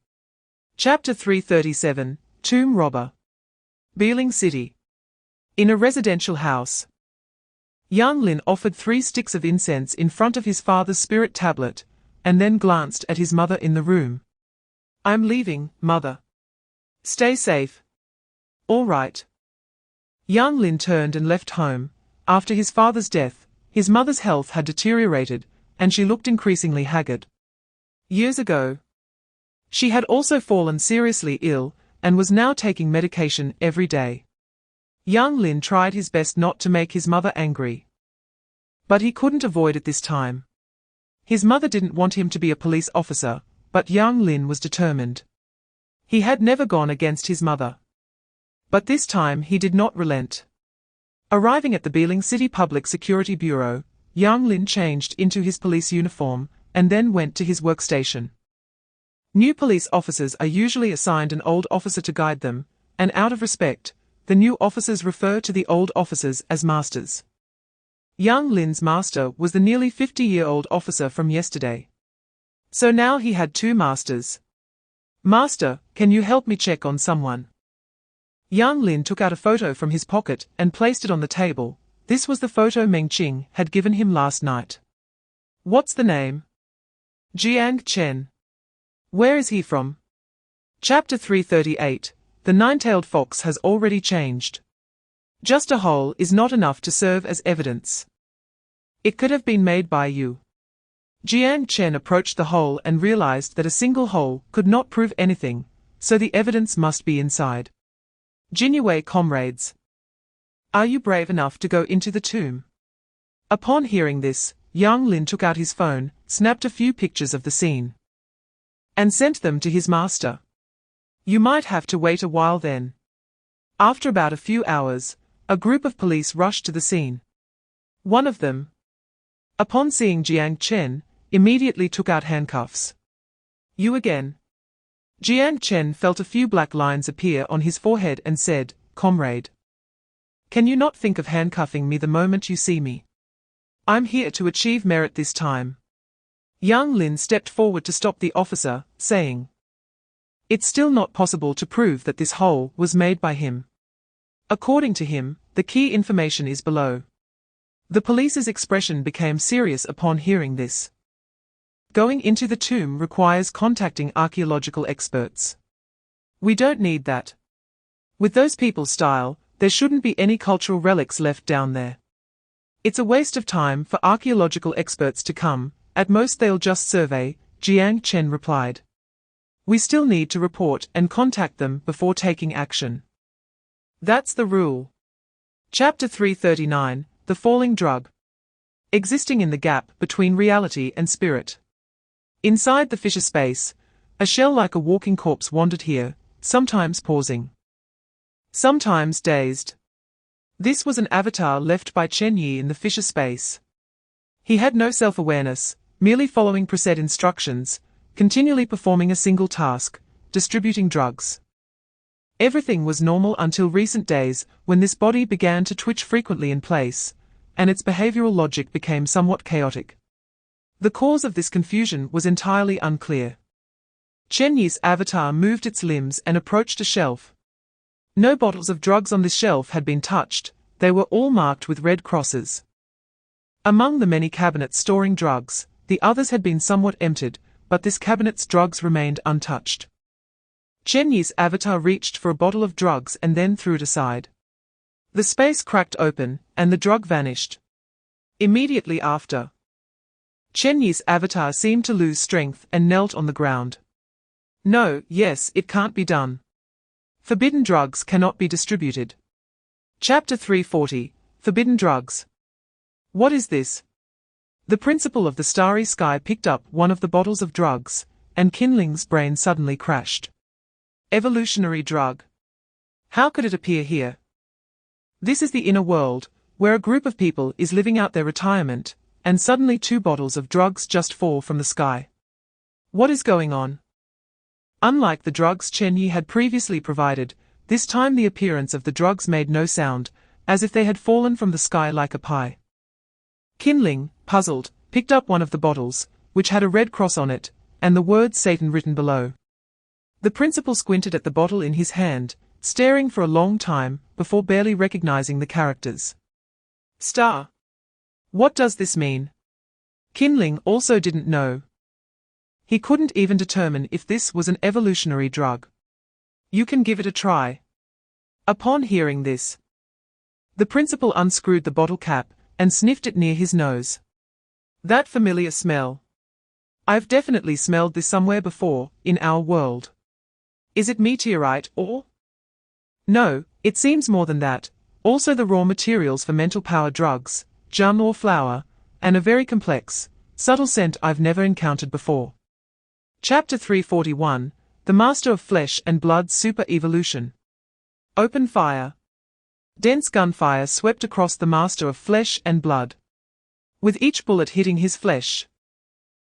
Chapter 337, Tomb Robber. Beling City. In a residential house. Yang Lin offered 3 sticks of incense in front of his father's spirit tablet, and then glanced at his mother in the room. "I'm leaving, mother. Stay safe." "All right." Yang Lin turned and left home. After his father's death, his mother's health had deteriorated, and she looked increasingly haggard. Years ago, she had also fallen seriously ill, and was now taking medication every day. Yang Lin tried his best not to make his mother angry. But he couldn't avoid it this time. His mother didn't want him to be a police officer, but Yang Lin was determined. He had never gone against his mother. But this time he did not relent. Arriving at the Beling City Public Security Bureau, Yang Lin changed into his police uniform, and then went to his workstation. New police officers are usually assigned an old officer to guide them, and out of respect, the new officers refer to the old officers as masters. Yang Lin's master was the nearly 50-year-old officer from yesterday. So now he had 2 masters. "Master, can you help me check on someone?" Yang Lin took out a photo from his pocket and placed it on the table. This was the photo Meng Qing had given him last night. "What's the name?" "Jiang Chen." "Where is he from?" Chapter 338, The Nine-Tailed Fox has already changed. Just a hole is not enough to serve as evidence. It could have been made by you. Jiang Chen approached the hole and realized that a single hole could not prove anything, so the evidence must be inside. Jinwei comrades. Are you brave enough to go into the tomb? Upon hearing this, Yang Lin took out his phone, snapped a few pictures of the scene, and sent them to his master. You might have to wait a while then. After about a few hours, a group of police rushed to the scene. One of them, upon seeing Jiang Chen, immediately took out handcuffs. You again? Jiang Chen felt a few black lines appear on his forehead and said, Comrade, can you not think of handcuffing me the moment you see me? I'm here to achieve merit this time. Yang Lin stepped forward to stop the officer, saying, it's still not possible to prove that this hole was made by him. According to him, the key information is below. The police's expression became serious upon hearing this. Going into the tomb requires contacting archaeological experts. We don't need that. With those people's style, there shouldn't be any cultural relics left down there. It's a waste of time for archaeological experts to come, at most they'll just survey, Jiang Chen replied. We still need to report and contact them before taking action. That's the rule. Chapter 339, The Falling Drug. Existing in the gap between reality and spirit. Inside the fissure space, a shell like a walking corpse wandered here, sometimes pausing, sometimes dazed. This was an avatar left by Chen Ye in the fissure space. He had no self-awareness, merely following preset instructions, continually performing a single task, distributing drugs. Everything was normal until recent days, when this body began to twitch frequently in place, and its behavioral logic became somewhat chaotic. The cause of this confusion was entirely unclear. Chen Ye's avatar moved its limbs and approached a shelf. No bottles of drugs on this shelf had been touched, they were all marked with red crosses. Among the many cabinets storing drugs, the others had been somewhat emptied, but this cabinet's drugs remained untouched. Chen Ye's avatar reached for a bottle of drugs and then threw it aside. The space cracked open, and the drug vanished. Immediately after, Chen Ye's avatar seemed to lose strength and knelt on the ground. No, yes, it can't be done. Forbidden drugs cannot be distributed. Chapter 340, Forbidden Drugs. What is this? The principal of the starry sky picked up one of the bottles of drugs, and Kinling's brain suddenly crashed. Evolutionary drug. How could it appear here? This is the inner world, where a group of people is living out their retirement, and suddenly 2 bottles of drugs just fall from the sky. What is going on? Unlike the drugs Chen Ye had previously provided, this time the appearance of the drugs made no sound, as if they had fallen from the sky like a pie. Kinling, puzzled, picked up one of the bottles, which had a red cross on it, and the word Satan written below. The principal squinted at the bottle in his hand, staring for a long time, before barely recognizing the characters. Star. What does this mean? Kinling also didn't know. He couldn't even determine if this was an evolutionary drug. You can give it a try. Upon hearing this, the principal unscrewed the bottle cap and sniffed it near his nose. That familiar smell. I've definitely smelled this somewhere before, in our world. Is it meteorite or? No, it seems more than that. Also the raw materials for mental power drugs, jun or flower, and a very complex, subtle scent I've never encountered before. Chapter 341, The Master of Flesh and Blood's Super-Evolution. Open fire. Dense gunfire swept across the Master of Flesh and Blood. With each bullet hitting his flesh,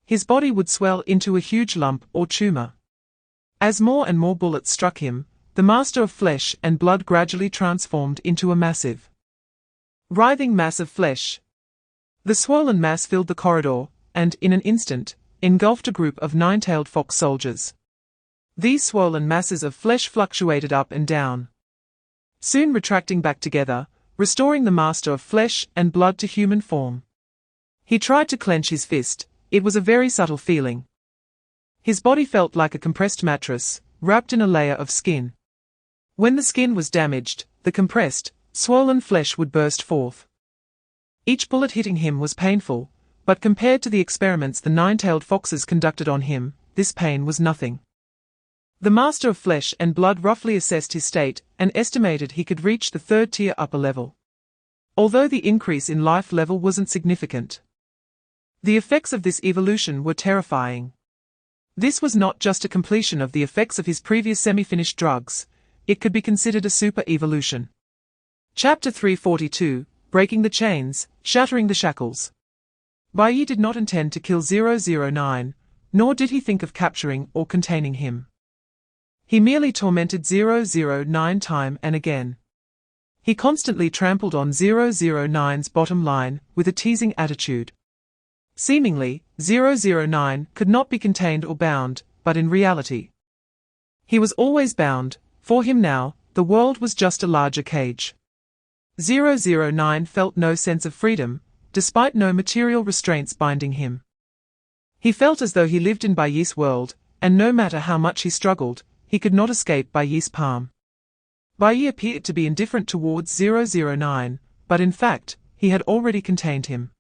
his body would swell into a huge lump or tumor. As more and more bullets struck him, the Master of Flesh and Blood gradually transformed into a massive, writhing mass of flesh. The swollen mass filled the corridor, and, in an instant, engulfed a group of 9-tailed fox soldiers. These swollen masses of flesh fluctuated up and down, soon retracting back together, restoring the Master of Flesh and Blood to human form. He tried to clench his fist. It was a very subtle feeling. His body felt like a compressed mattress, wrapped in a layer of skin. When the skin was damaged, the compressed, swollen flesh would burst forth. Each bullet hitting him was painful, but compared to the experiments the 9-tailed foxes conducted on him, this pain was nothing. The Master of Flesh and Blood roughly assessed his state and estimated he could reach the 3rd-tier upper level. Although the increase in life level wasn't significant, the effects of this evolution were terrifying. This was not just a completion of the effects of his previous semi-finished drugs, it could be considered a super-evolution. Chapter 342, Breaking the Chains, Shattering the Shackles. Bai Yi did not intend to kill 009, nor did he think of capturing or containing him. He merely tormented 009 time and again. He constantly trampled on 009's bottom line with a teasing attitude. Seemingly, 009 could not be contained or bound, but in reality, he was always bound. For him now, the world was just a larger cage. 009 felt no sense of freedom, despite no material restraints binding him. He felt as though he lived in Bai Yi's world, and no matter how much he struggled, he could not escape Bai Yi's palm. Bai Yi appeared to be indifferent towards 009, but in fact, he had already contained him.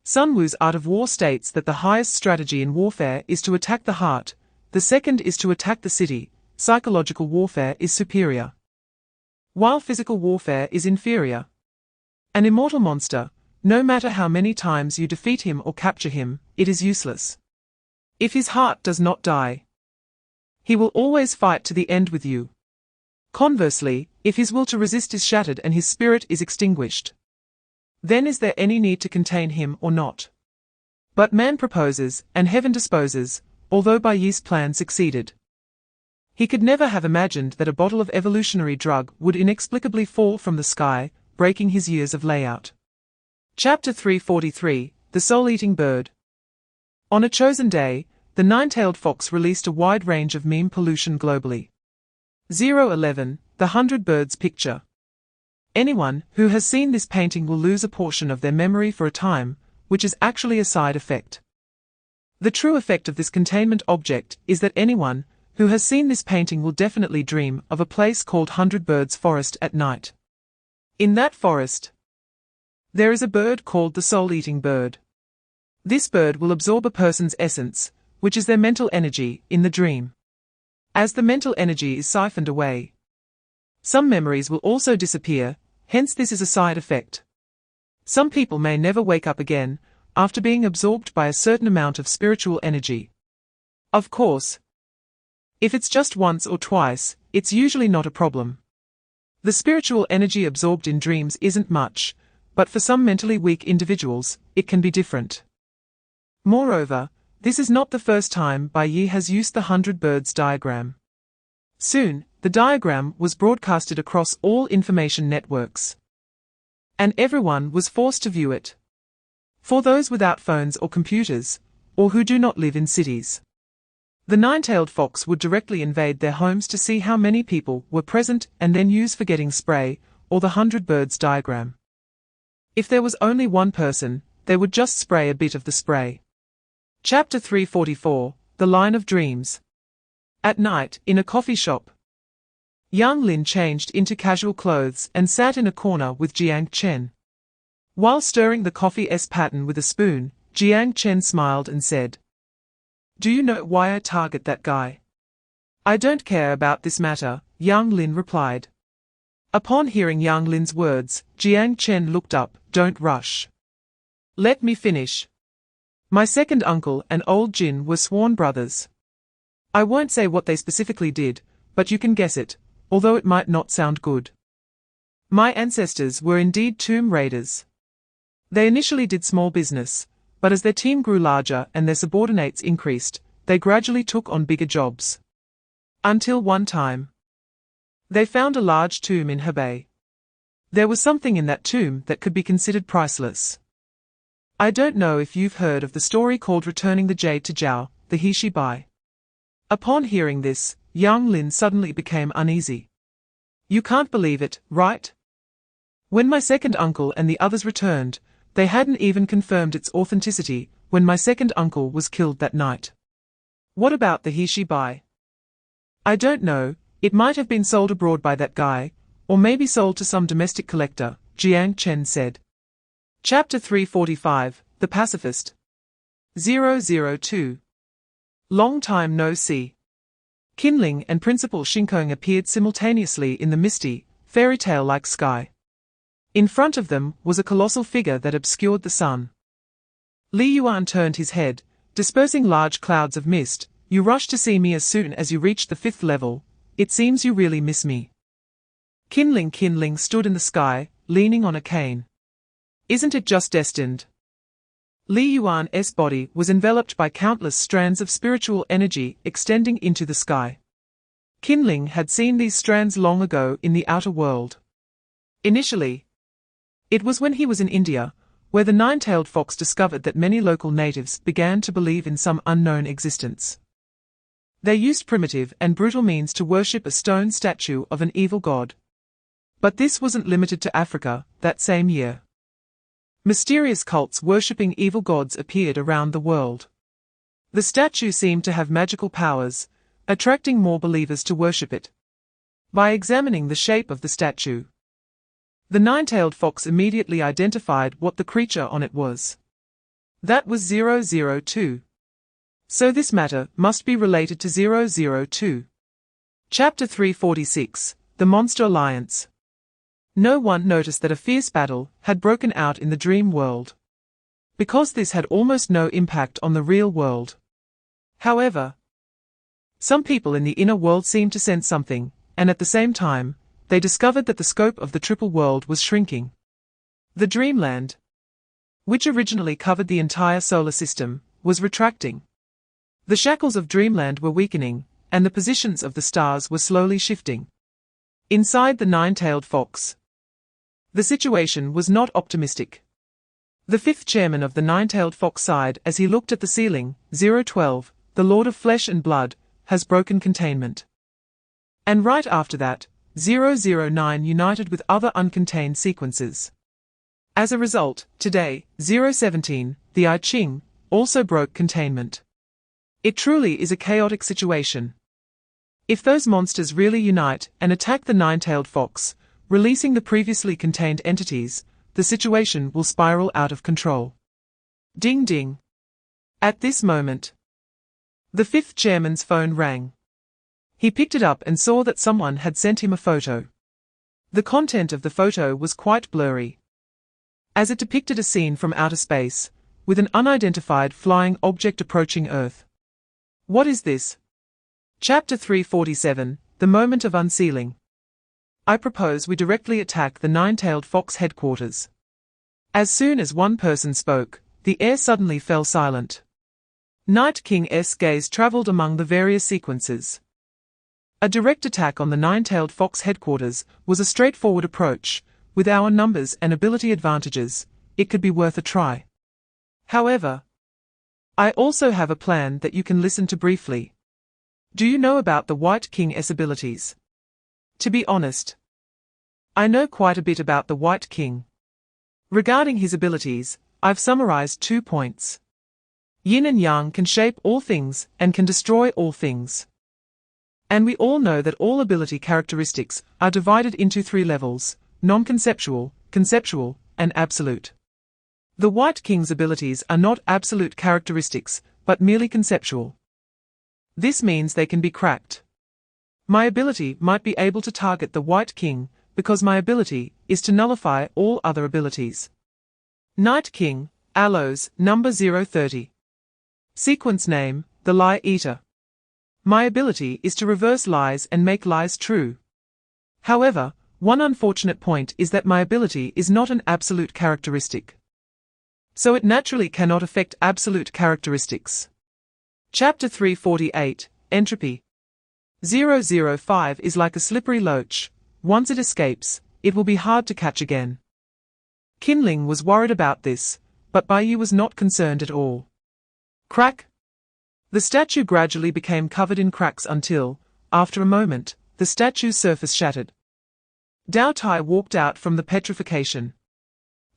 Sun Wu's Art of War states that the highest strategy in warfare is to attack the heart, the second is to attack the city. Psychological warfare is superior, while physical warfare is inferior. An immortal monster, no matter how many times you defeat him or capture him, it is useless. If his heart does not die, he will always fight to the end with you. Conversely, if his will to resist is shattered and his spirit is extinguished, then is there any need to contain him or not? But man proposes, and heaven disposes, although Bai Yi's plan succeeded. He could never have imagined that a bottle of evolutionary drug would inexplicably fall from the sky, breaking his years of layout. Chapter 343, The Soul-Eating Bird. On a chosen day, the 9-tailed fox released a wide range of meme pollution globally. 011, The 100 Birds Picture. Anyone who has seen this painting will lose a portion of their memory for a time, which is actually a side effect. The true effect of this containment object is that anyone who has seen this painting will definitely dream of a place called 100 Birds Forest at night. In that forest, there is a bird called the soul-eating bird. This bird will absorb a person's essence, which is their mental energy, in the dream. as the mental energy is siphoned away. Some memories will also disappear, hence this is a side effect. Some people may never wake up again, after being absorbed by a certain amount of spiritual energy. Of course, if it's just once or twice, it's usually not a problem. The spiritual energy absorbed in dreams isn't much, but for some mentally weak individuals, it can be different. Moreover, this is not the first time Bai Yi has used the 100 birds diagram. Soon, the diagram was broadcasted across all information networks, and everyone was forced to view it. For those without phones or computers, or who do not live in cities, the nine-tailed fox would directly invade their homes to see how many people were present and then use forgetting spray, or the 100 birds diagram. If there was only one person, they would just spray a bit of the spray. Chapter 344, The Line of Dreams. At night, in a coffee shop, Yang Lin changed into casual clothes and sat in a corner with Jiang Chen. While stirring the coffee S pattern with a spoon, Jiang Chen smiled and said, "Do you know why I target that guy?" "I don't care about this matter," Yang Lin replied. Upon hearing Yang Lin's words, Jiang Chen looked up. "Don't rush. Let me finish. My second uncle and old Jin were sworn brothers. I won't say what they specifically did, but you can guess it, although it might not sound good. My ancestors were indeed tomb raiders. They initially did small business, but as their team grew larger and their subordinates increased, they gradually took on bigger jobs. Until one time, they found a large tomb in Hebei. There was something in that tomb that could be considered priceless. I don't know if you've heard of the story called Returning the Jade to Zhao, the He Shi Bai." Upon hearing this, Yang Lin suddenly became uneasy. "You can't believe it, right? When my second uncle and the others returned, they hadn't even confirmed its authenticity when my second uncle was killed that night. What about the He Shi Bai?" "I don't know, it might have been sold abroad by that guy, or maybe sold to some domestic collector," Jiang Chen said. Chapter 345, The Pacifist. 002. Long time no see. Qinling and Principal Shinkong appeared simultaneously in the misty, fairy tale-like sky. In front of them was a colossal figure that obscured the sun. Li Yuan turned his head, dispersing large clouds of mist. "You rushed to see me as soon as you reached the 5th level. It seems you really miss me." Qinling stood in the sky, leaning on a cane. "Isn't it just destined?" Li Yuan's body was enveloped by countless strands of spiritual energy extending into the sky. Qinling had seen these strands long ago in the outer world. Initially, it was when he was in India, where the nine-tailed fox discovered that many local natives began to believe in some unknown existence. They used primitive and brutal means to worship a stone statue of an evil god. But this wasn't limited to Africa. That same year, mysterious cults worshipping evil gods appeared around the world. The statue seemed to have magical powers, attracting more believers to worship it. By examining the shape of the statue, the nine-tailed fox immediately identified what the creature on it was. That was 002. So this matter must be related to 002. Chapter 346, The Monster Alliance. No one noticed that a fierce battle had broken out in the dream world, because this had almost no impact on the real world. However, some people in the inner world seemed to sense something, and at the same time, they discovered that the scope of the triple world was shrinking. The dreamland, which originally covered the entire solar system, was retracting. The shackles of dreamland were weakening, and the positions of the stars were slowly shifting. Inside the nine-tailed fox, the situation was not optimistic. The fifth chairman of the nine-tailed fox sighed as he looked at the ceiling. 012, the Lord of Flesh and Blood, has broken containment. And right after that, 009 united with other uncontained sequences. As a result, today, 017, the I Ching, also broke containment. It truly is a chaotic situation. If those monsters really unite and attack the nine-tailed fox, releasing the previously contained entities, the situation will spiral out of control. Ding ding. At this moment, the fifth chairman's phone rang. He picked it up and saw that someone had sent him a photo. The content of the photo was quite blurry, as it depicted a scene from outer space, with an unidentified flying object approaching Earth. What is this? Chapter 347, The Moment of Unsealing. I propose we directly attack the nine-tailed fox headquarters. As soon as one person spoke, the air suddenly fell silent. Night King's gaze traveled among the various sequences. A direct attack on the nine-tailed fox headquarters was a straightforward approach. With our numbers and ability advantages, it could be worth a try. However, I also have a plan that you can listen to briefly. Do you know about the White King's abilities? To be honest, I know quite a bit about the White King. Regarding his abilities, I've summarized 2 points. Yin and Yang can shape all things and can destroy all things. And we all know that all ability characteristics are divided into 3 levels: non-conceptual, conceptual, and absolute. The White King's abilities are not absolute characteristics, but merely conceptual. This means they can be cracked. My ability might be able to target the White King, because my ability is to nullify all other abilities. Night King, Allos, number 030. Sequence name, the Lie Eater. My ability is to reverse lies and make lies true. However, one unfortunate point is that my ability is not an absolute characteristic. So it naturally cannot affect absolute characteristics. Chapter 348, Entropy. 005 is like a slippery loach. Once it escapes, it will be hard to catch again. Kinling was worried about this, but Bai Yi was not concerned at all. Crack. The statue gradually became covered in cracks until, after a moment, the statue's surface shattered. Dao Tai walked out from the petrification.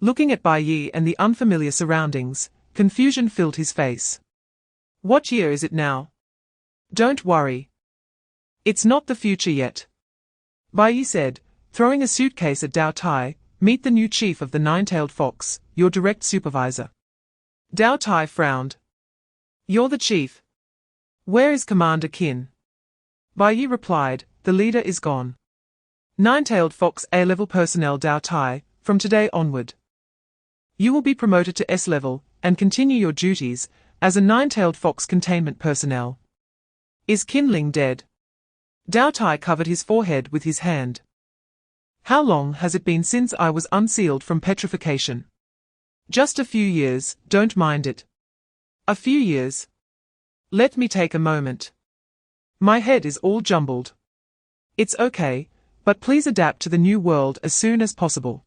Looking at Bai Yi and the unfamiliar surroundings, confusion filled his face. What year is it now? Don't worry. It's not the future yet. Bai Yi said, throwing a suitcase at Dao Tai. Meet the new chief of the nine-tailed fox, your direct supervisor. Dao Tai frowned. You're the chief. Where is Commander Qin? Bai Yi replied, the leader is gone. Nine-tailed fox A-level personnel. Dao Tai, from today onward, you will be promoted to S-level, and continue your duties, as a nine-tailed fox containment personnel. Is Kinling dead? Dao Tai covered his forehead with his hand. How long has it been since I was unsealed from petrification? Just a few years, don't mind it. A few years? Let me take a moment. My head is all jumbled. It's okay, but please adapt to the new world as soon as possible.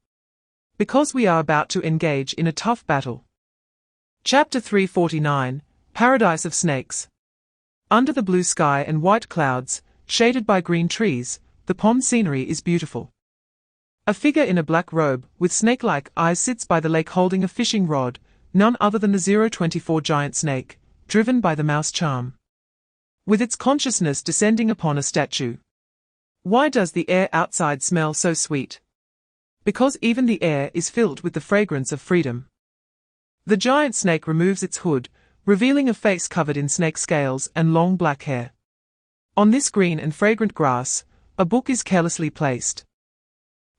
Because we are about to engage in a tough battle. Chapter 349, Paradise of Snakes. Under the blue sky and white clouds, shaded by green trees, the pond scenery is beautiful. A figure in a black robe, with snake-like eyes sits by the lake holding a fishing rod, none other than the 024 giant snake, driven by the mouse charm. With its consciousness descending upon a statue. Why does the air outside smell so sweet? Because even the air is filled with the fragrance of freedom. The giant snake removes its hood, revealing a face covered in snake scales and long black hair. On this green and fragrant grass, a book is carelessly placed.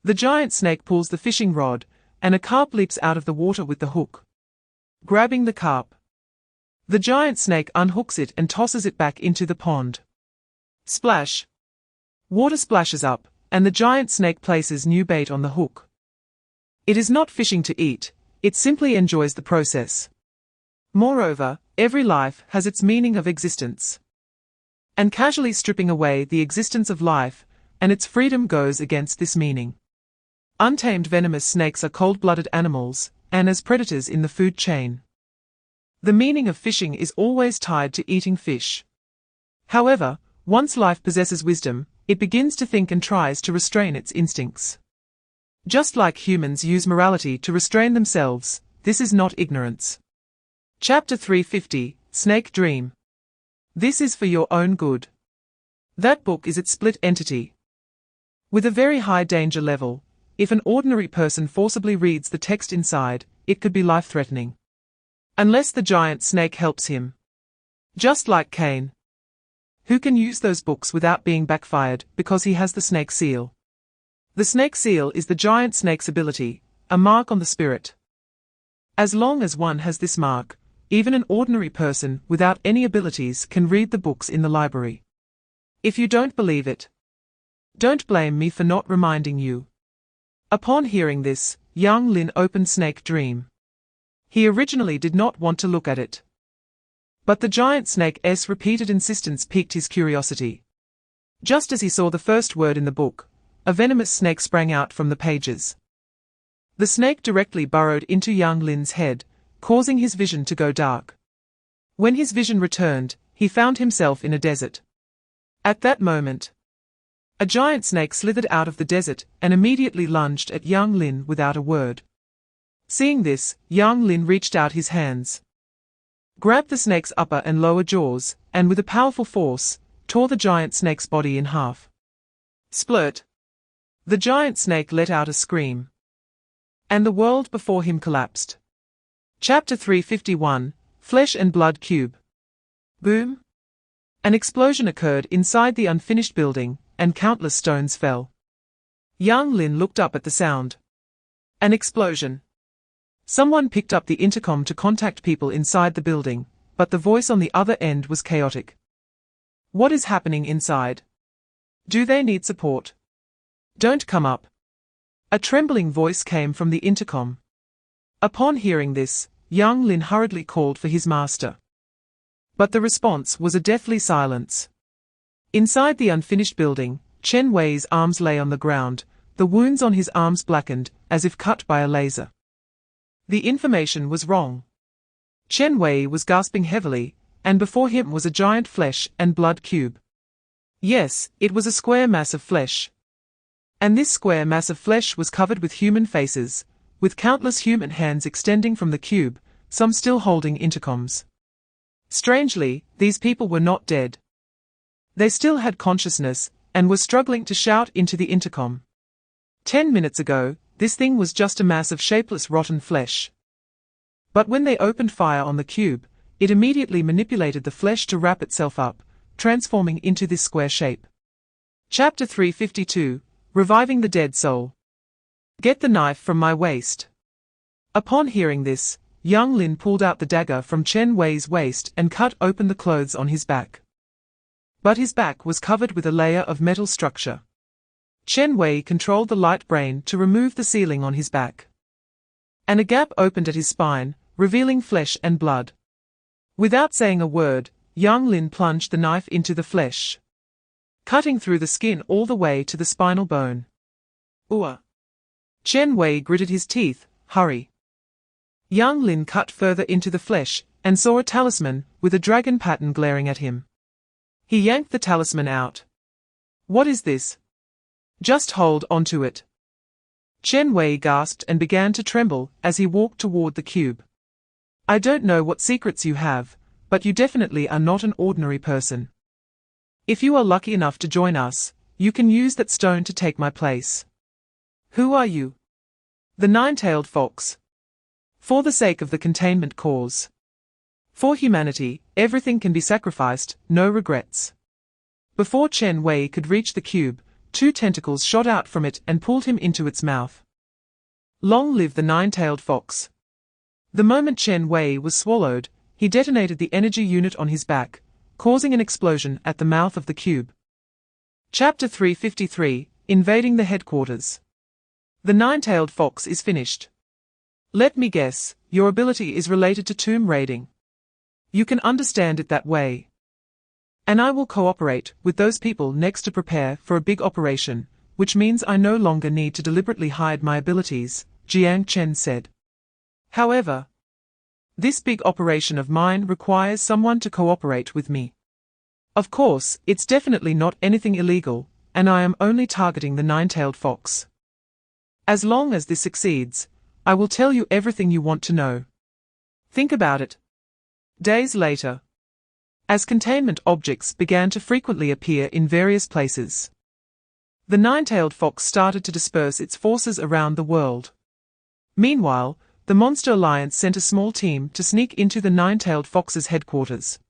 The giant snake pulls the fishing rod, and a carp leaps out of the water with the hook. Grabbing the carp, the giant snake unhooks it and tosses it back into the pond. Splash! Water splashes up, and the giant snake places new bait on the hook. It is not fishing to eat, it simply enjoys the process. Moreover, every life has its meaning of existence. And casually stripping away the existence of life, and its freedom goes against this meaning. Untamed venomous snakes are cold-blooded animals, and as predators in the food chain. The meaning of fishing is always tied to eating fish. However, once life possesses wisdom, it begins to think and tries to restrain its instincts. Just like humans use morality to restrain themselves, this is not ignorance. Chapter 350, Snake Dream. This is for your own good. That book is its split entity. With a very high danger level, if an ordinary person forcibly reads the text inside, it could be life-threatening. Unless the giant snake helps him. Just like Cain. Who can use those books without being backfired because he has the snake seal? The snake seal is the giant snake's ability, a mark on the spirit. As long as one has this mark, even an ordinary person without any abilities can read the books in the library. If you don't believe it, don't blame me for not reminding you. Upon hearing this, young Lin opened Snake Dream. He originally did not want to look at it. But the giant snake's repeated insistence piqued his curiosity. Just as he saw the first word in the book, a venomous snake sprang out from the pages. The snake directly burrowed into young Lin's head, causing his vision to go dark. When his vision returned, he found himself in a desert. At that moment, a giant snake slithered out of the desert and immediately lunged at young Lin without a word. Seeing this, young Lin reached out his hands, grabbed the snake's upper and lower jaws, and with a powerful force, tore the giant snake's body in half. Splurt! The giant snake let out a scream, and the world before him collapsed. Chapter 351, Flesh and Blood Cube. Boom! An explosion occurred inside the unfinished building, and countless stones fell. Young Lin looked up at the sound. An explosion. Someone picked up the intercom to contact people inside the building, but the voice on the other end was chaotic. What is happening inside? Do they need support? Don't come up. A trembling voice came from the intercom. Upon hearing this, young Lin hurriedly called for his master. But the response was a deathly silence. Inside the unfinished building, Chen Ye's arms lay on the ground, the wounds on his arms blackened, as if cut by a laser. The information was wrong. Chen Ye was gasping heavily, and before him was a giant flesh and blood cube. Yes, it was a square mass of flesh. And this square mass of flesh was covered with human faces, with countless human hands extending from the cube, some still holding intercoms. Strangely, these people were not dead. They still had consciousness, and were struggling to shout into the intercom. 10 minutes ago, this thing was just a mass of shapeless rotten flesh. But when they opened fire on the cube, it immediately manipulated the flesh to wrap itself up, transforming into this square shape. Chapter 352, Reviving the Dead Soul. Get the knife from my waist. Upon hearing this, young Lin pulled out the dagger from Chen Ye's waist and cut open the clothes on his back. But his back was covered with a layer of metal structure. Chen Ye controlled the light brain to remove the sealing on his back. And a gap opened at his spine, revealing flesh and blood. Without saying a word, young Lin plunged the knife into the flesh, cutting through the skin all the way to the spinal bone. Ooh! Chen Ye gritted his teeth. Hurry! Young Lin cut further into the flesh, and saw a talisman, with a dragon pattern glaring at him. He yanked the talisman out. What is this? Just hold onto it. Chen Ye gasped and began to tremble as he walked toward the cube. I don't know what secrets you have, but you definitely are not an ordinary person. If you are lucky enough to join us, you can use that stone to take my place. Who are you? The nine-tailed fox. For the sake of the containment cause. For humanity, everything can be sacrificed, no regrets. Before Chen Ye could reach the cube, 2 tentacles shot out from it and pulled him into its mouth. Long live the nine-tailed fox. The moment Chen Ye was swallowed, he detonated the energy unit on his back, causing an explosion at the mouth of the cube. Chapter 353, Invading the Headquarters. The nine-tailed fox is finished. Let me guess, your ability is related to tomb raiding. You can understand it that way. And I will cooperate with those people next to prepare for a big operation, which means I no longer need to deliberately hide my abilities, Jiang Chen said. However, this big operation of mine requires someone to cooperate with me. Of course, it's definitely not anything illegal, and I am only targeting the nine-tailed fox. As long as this succeeds, I will tell you everything you want to know. Think about it. Days later, as containment objects began to frequently appear in various places, the nine-tailed fox started to disperse its forces around the world. Meanwhile, the Monster Alliance sent a small team to sneak into the nine-tailed fox's headquarters.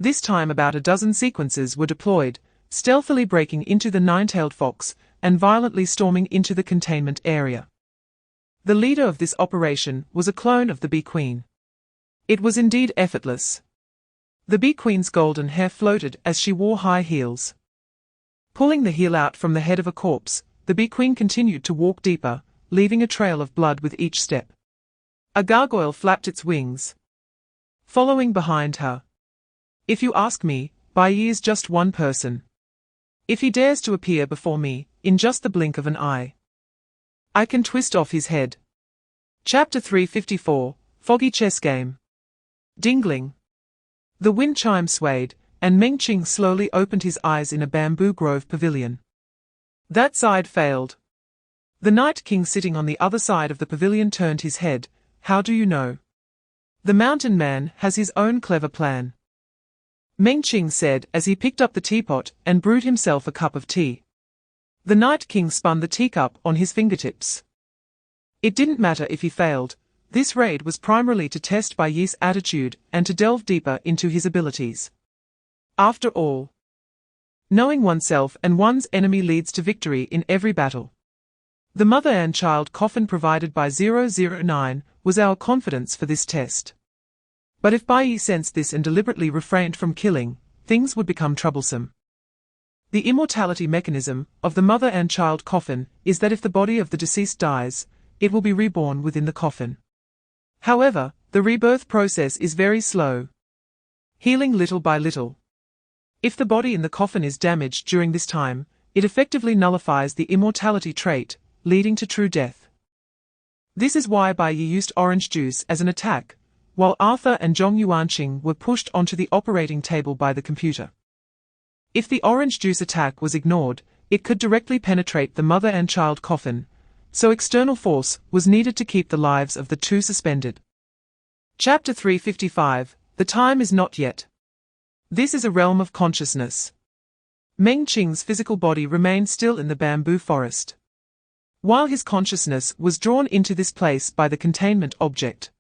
This time about a dozen sequences were deployed, stealthily breaking into the nine-tailed fox and violently storming into the containment area. The leader of this operation was a clone of the Bee Queen. It was indeed effortless. The Bee Queen's golden hair floated as she wore high heels. Pulling the heel out from the head of a corpse, the Bee Queen continued to walk deeper, leaving a trail of blood with each step. A gargoyle flapped its wings, following behind her. If you ask me, Bai Yi is just one person. If he dares to appear before me, in just the blink of an eye, I can twist off his head. Chapter 354, Foggy Chess Game. Dingling. The wind chime swayed, and Meng Qing slowly opened his eyes in a bamboo grove pavilion. That side failed. The Night King sitting on the other side of the pavilion turned his head. How do you know? The mountain man has his own clever plan, Meng Qing said as he picked up the teapot and brewed himself a cup of tea. The Night King spun the teacup on his fingertips. It didn't matter if he failed. This raid was primarily to test Bai Yi's attitude and to delve deeper into his abilities. After all, knowing oneself and one's enemy leads to victory in every battle. The mother and child coffin provided by 009 was our confidence for this test. But if Bai Yi sensed this and deliberately refrained from killing, things would become troublesome. The immortality mechanism of the mother and child coffin is that if the body of the deceased dies, it will be reborn within the coffin. However, the rebirth process is very slow, healing little by little. If the body in the coffin is damaged during this time, it effectively nullifies the immortality trait, leading to true death. This is why Bai Yi used orange juice as an attack, while Arthur and Zhong Yuanqing were pushed onto the operating table by the computer. If the orange juice attack was ignored, it could directly penetrate the mother and child coffin, so external force was needed to keep the lives of the two suspended. Chapter 355, The Time is Not Yet. This is a realm of consciousness. Meng Qing's physical body remained still in the bamboo forest, while his consciousness was drawn into this place by the containment object.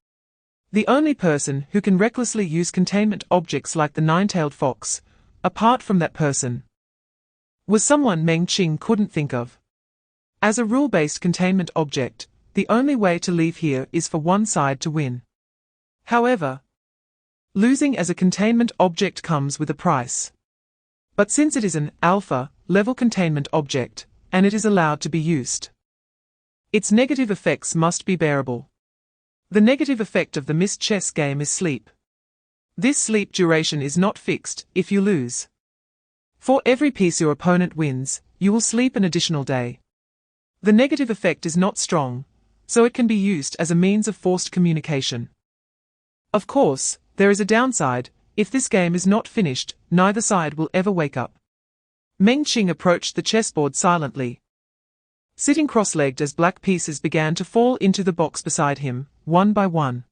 The only person who can recklessly use containment objects like the nine-tailed fox, apart from that person, was someone Meng Qing couldn't think of. As a rule-based containment object, the only way to leave here is for one side to win. However, losing as a containment object comes with a price. But since it is an alpha-level containment object, and it is allowed to be used, its negative effects must be bearable. The negative effect of the missed chess game is sleep. This sleep duration is not fixed. If you lose, for every piece your opponent wins, you will sleep an additional day. The negative effect is not strong, so it can be used as a means of forced communication. Of course, there is a downside. If this game is not finished, neither side will ever wake up. Meng Qing approached the chessboard silently, sitting cross-legged as black pieces began to fall into the box beside him, one by one.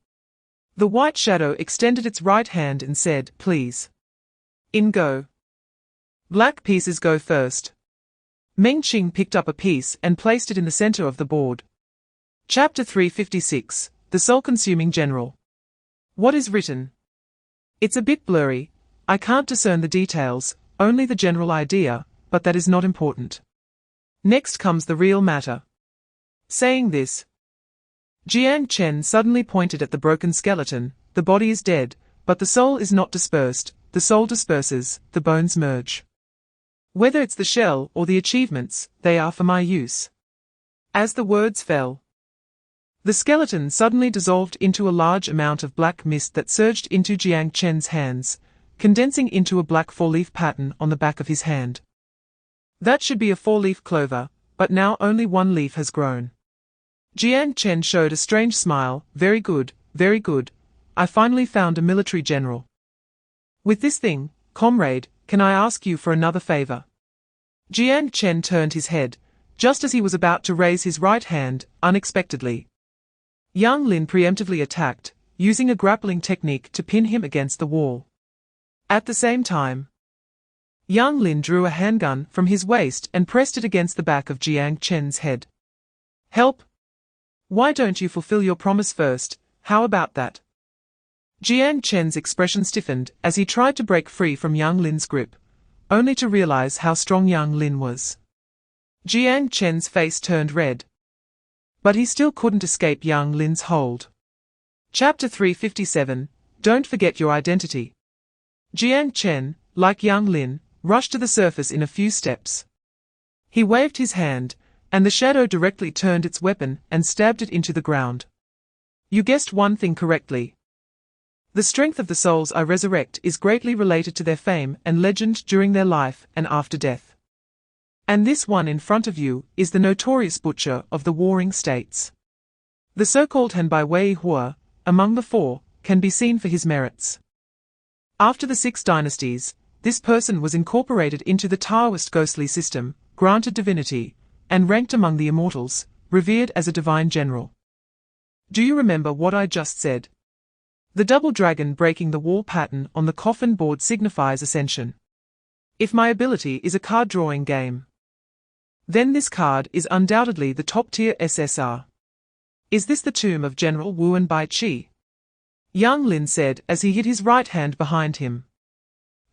The white shadow extended its right hand and said, "Please. In go." Black pieces go first. Meng Qing picked up a piece and placed it in the center of the board. Chapter 356, The Soul-Consuming General. What is written? It's a bit blurry. I can't discern the details, only the general idea, but that is not important. Next comes the real matter. Saying this, Jiang Chen suddenly pointed at the broken skeleton. The body is dead, but the soul is not dispersed. The soul disperses, the bones merge. Whether it's the shell or the achievements, they are for my use. As the words fell, the skeleton suddenly dissolved into a large amount of black mist that surged into Jiang Chen's hands, condensing into a black four-leaf pattern on the back of his hand. That should be a four-leaf clover, but now only one leaf has grown. Jiang Chen showed a strange smile. Very good, very good. I finally found a military general. With this thing, comrade, can I ask you for another favor? Jiang Chen turned his head, just as he was about to raise his right hand, unexpectedly. Yang Lin preemptively attacked, using a grappling technique to pin him against the wall. At the same time, Yang Lin drew a handgun from his waist and pressed it against the back of Jiang Chen's head. Help! Why don't you fulfill your promise first? How about that? Jiang Chen's expression stiffened as he tried to break free from Yang Lin's grip, only to realize how strong Yang Lin was. Jiang Chen's face turned red, but he still couldn't escape Yang Lin's hold. Chapter 357, Don't Forget Your Identity. Jiang Chen, like Yang Lin, rushed to the surface in a few steps. He waved his hand, and the shadow directly turned its weapon and stabbed it into the ground. You guessed one thing correctly. The strength of the souls I resurrect is greatly related to their fame and legend during their life and after death. And this one in front of you is the notorious butcher of the warring states. The so-called Hanbai Wei Hua, among the four, can be seen for his merits. After the 6 dynasties, this person was incorporated into the Taoist ghostly system, granted divinity, and ranked among the immortals, revered as a divine general. Do you remember what I just said? The double dragon breaking the wall pattern on the coffin board signifies ascension. If my ability is a card-drawing game, then this card is undoubtedly the top-tier SSR. Is this the tomb of General Wu and Bai Qi? Yang Lin said as he hid his right hand behind him,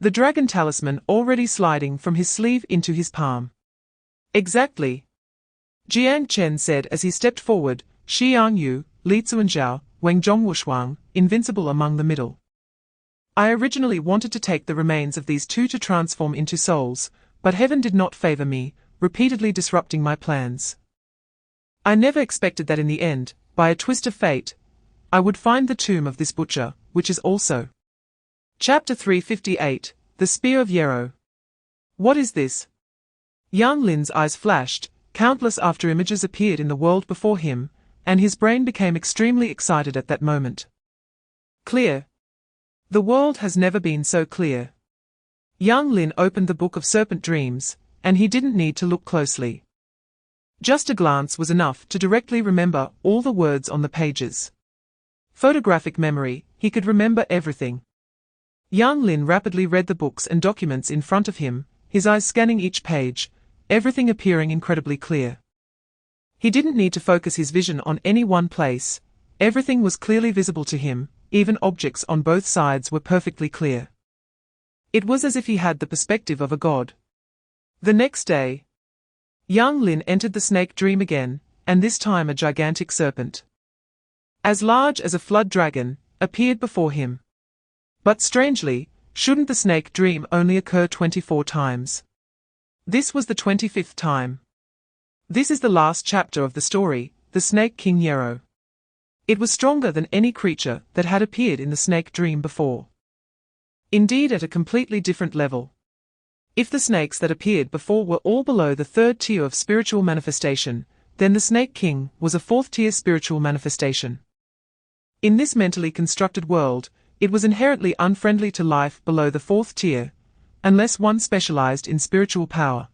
the dragon talisman already sliding from his sleeve into his palm. Exactly. Jiang Chen said as he stepped forward, Xiang Yu, Li Zuanzhao, Wang Zhongwushuang, invincible among the middle. I originally wanted to take the remains of these two to transform into souls, but heaven did not favor me, repeatedly disrupting my plans. I never expected that in the end, by a twist of fate, I would find the tomb of this butcher, which is also. Chapter 358, The Spear of Yarrow. What is this? Yang Lin's eyes flashed, countless after images appeared in the world before him, and his brain became extremely excited at that moment. Clear. The world has never been so clear. Yang Lin opened the book of serpent dreams, and he didn't need to look closely. Just a glance was enough to directly remember all the words on the pages. Photographic memory, he could remember everything. Yang Lin rapidly read the books and documents in front of him, his eyes scanning each page, everything appearing incredibly clear. He didn't need to focus his vision on any one place, everything was clearly visible to him, even objects on both sides were perfectly clear. It was as if he had the perspective of a god. The next day, Yang Lin entered the snake dream again, and this time a gigantic serpent, as large as a flood dragon, appeared before him. But strangely, shouldn't the snake dream only occur 24 times? This was the 25th time. This is the last chapter of the story, the Snake King Yarrow. It was stronger than any creature that had appeared in the snake dream before. Indeed, at a completely different level. If the snakes that appeared before were all below the 3rd tier of spiritual manifestation, then the Snake King was a 4th tier spiritual manifestation. In this mentally constructed world, it was inherently unfriendly to life below the 4th tier, unless one specialized in spiritual power.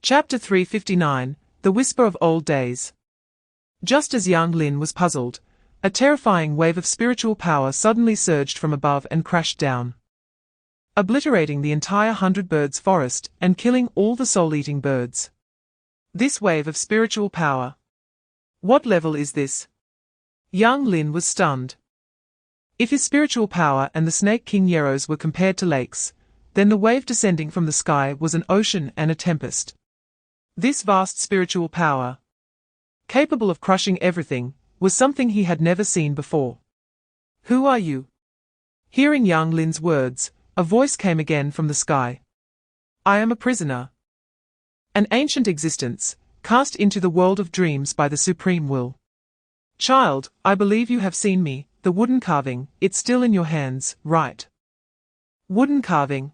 Chapter 359, The Whisper of Old Days. Just as Yang Lin was puzzled, a terrifying wave of spiritual power suddenly surged from above and crashed down, obliterating the entire 100 birds forest and killing all the soul-eating birds. This wave of spiritual power. What level is this? Yang Lin was stunned. If his spiritual power and the Snake King Yarrow's were compared to lakes, then the wave descending from the sky was an ocean and a tempest. This vast spiritual power, capable of crushing everything, was something he had never seen before. Who are you? Hearing Yang Lin's words, a voice came again from the sky. I am a prisoner. An ancient existence, cast into the world of dreams by the Supreme Will. Child, I believe you have seen me, the wooden carving, it's still in your hands, right? Wooden carving.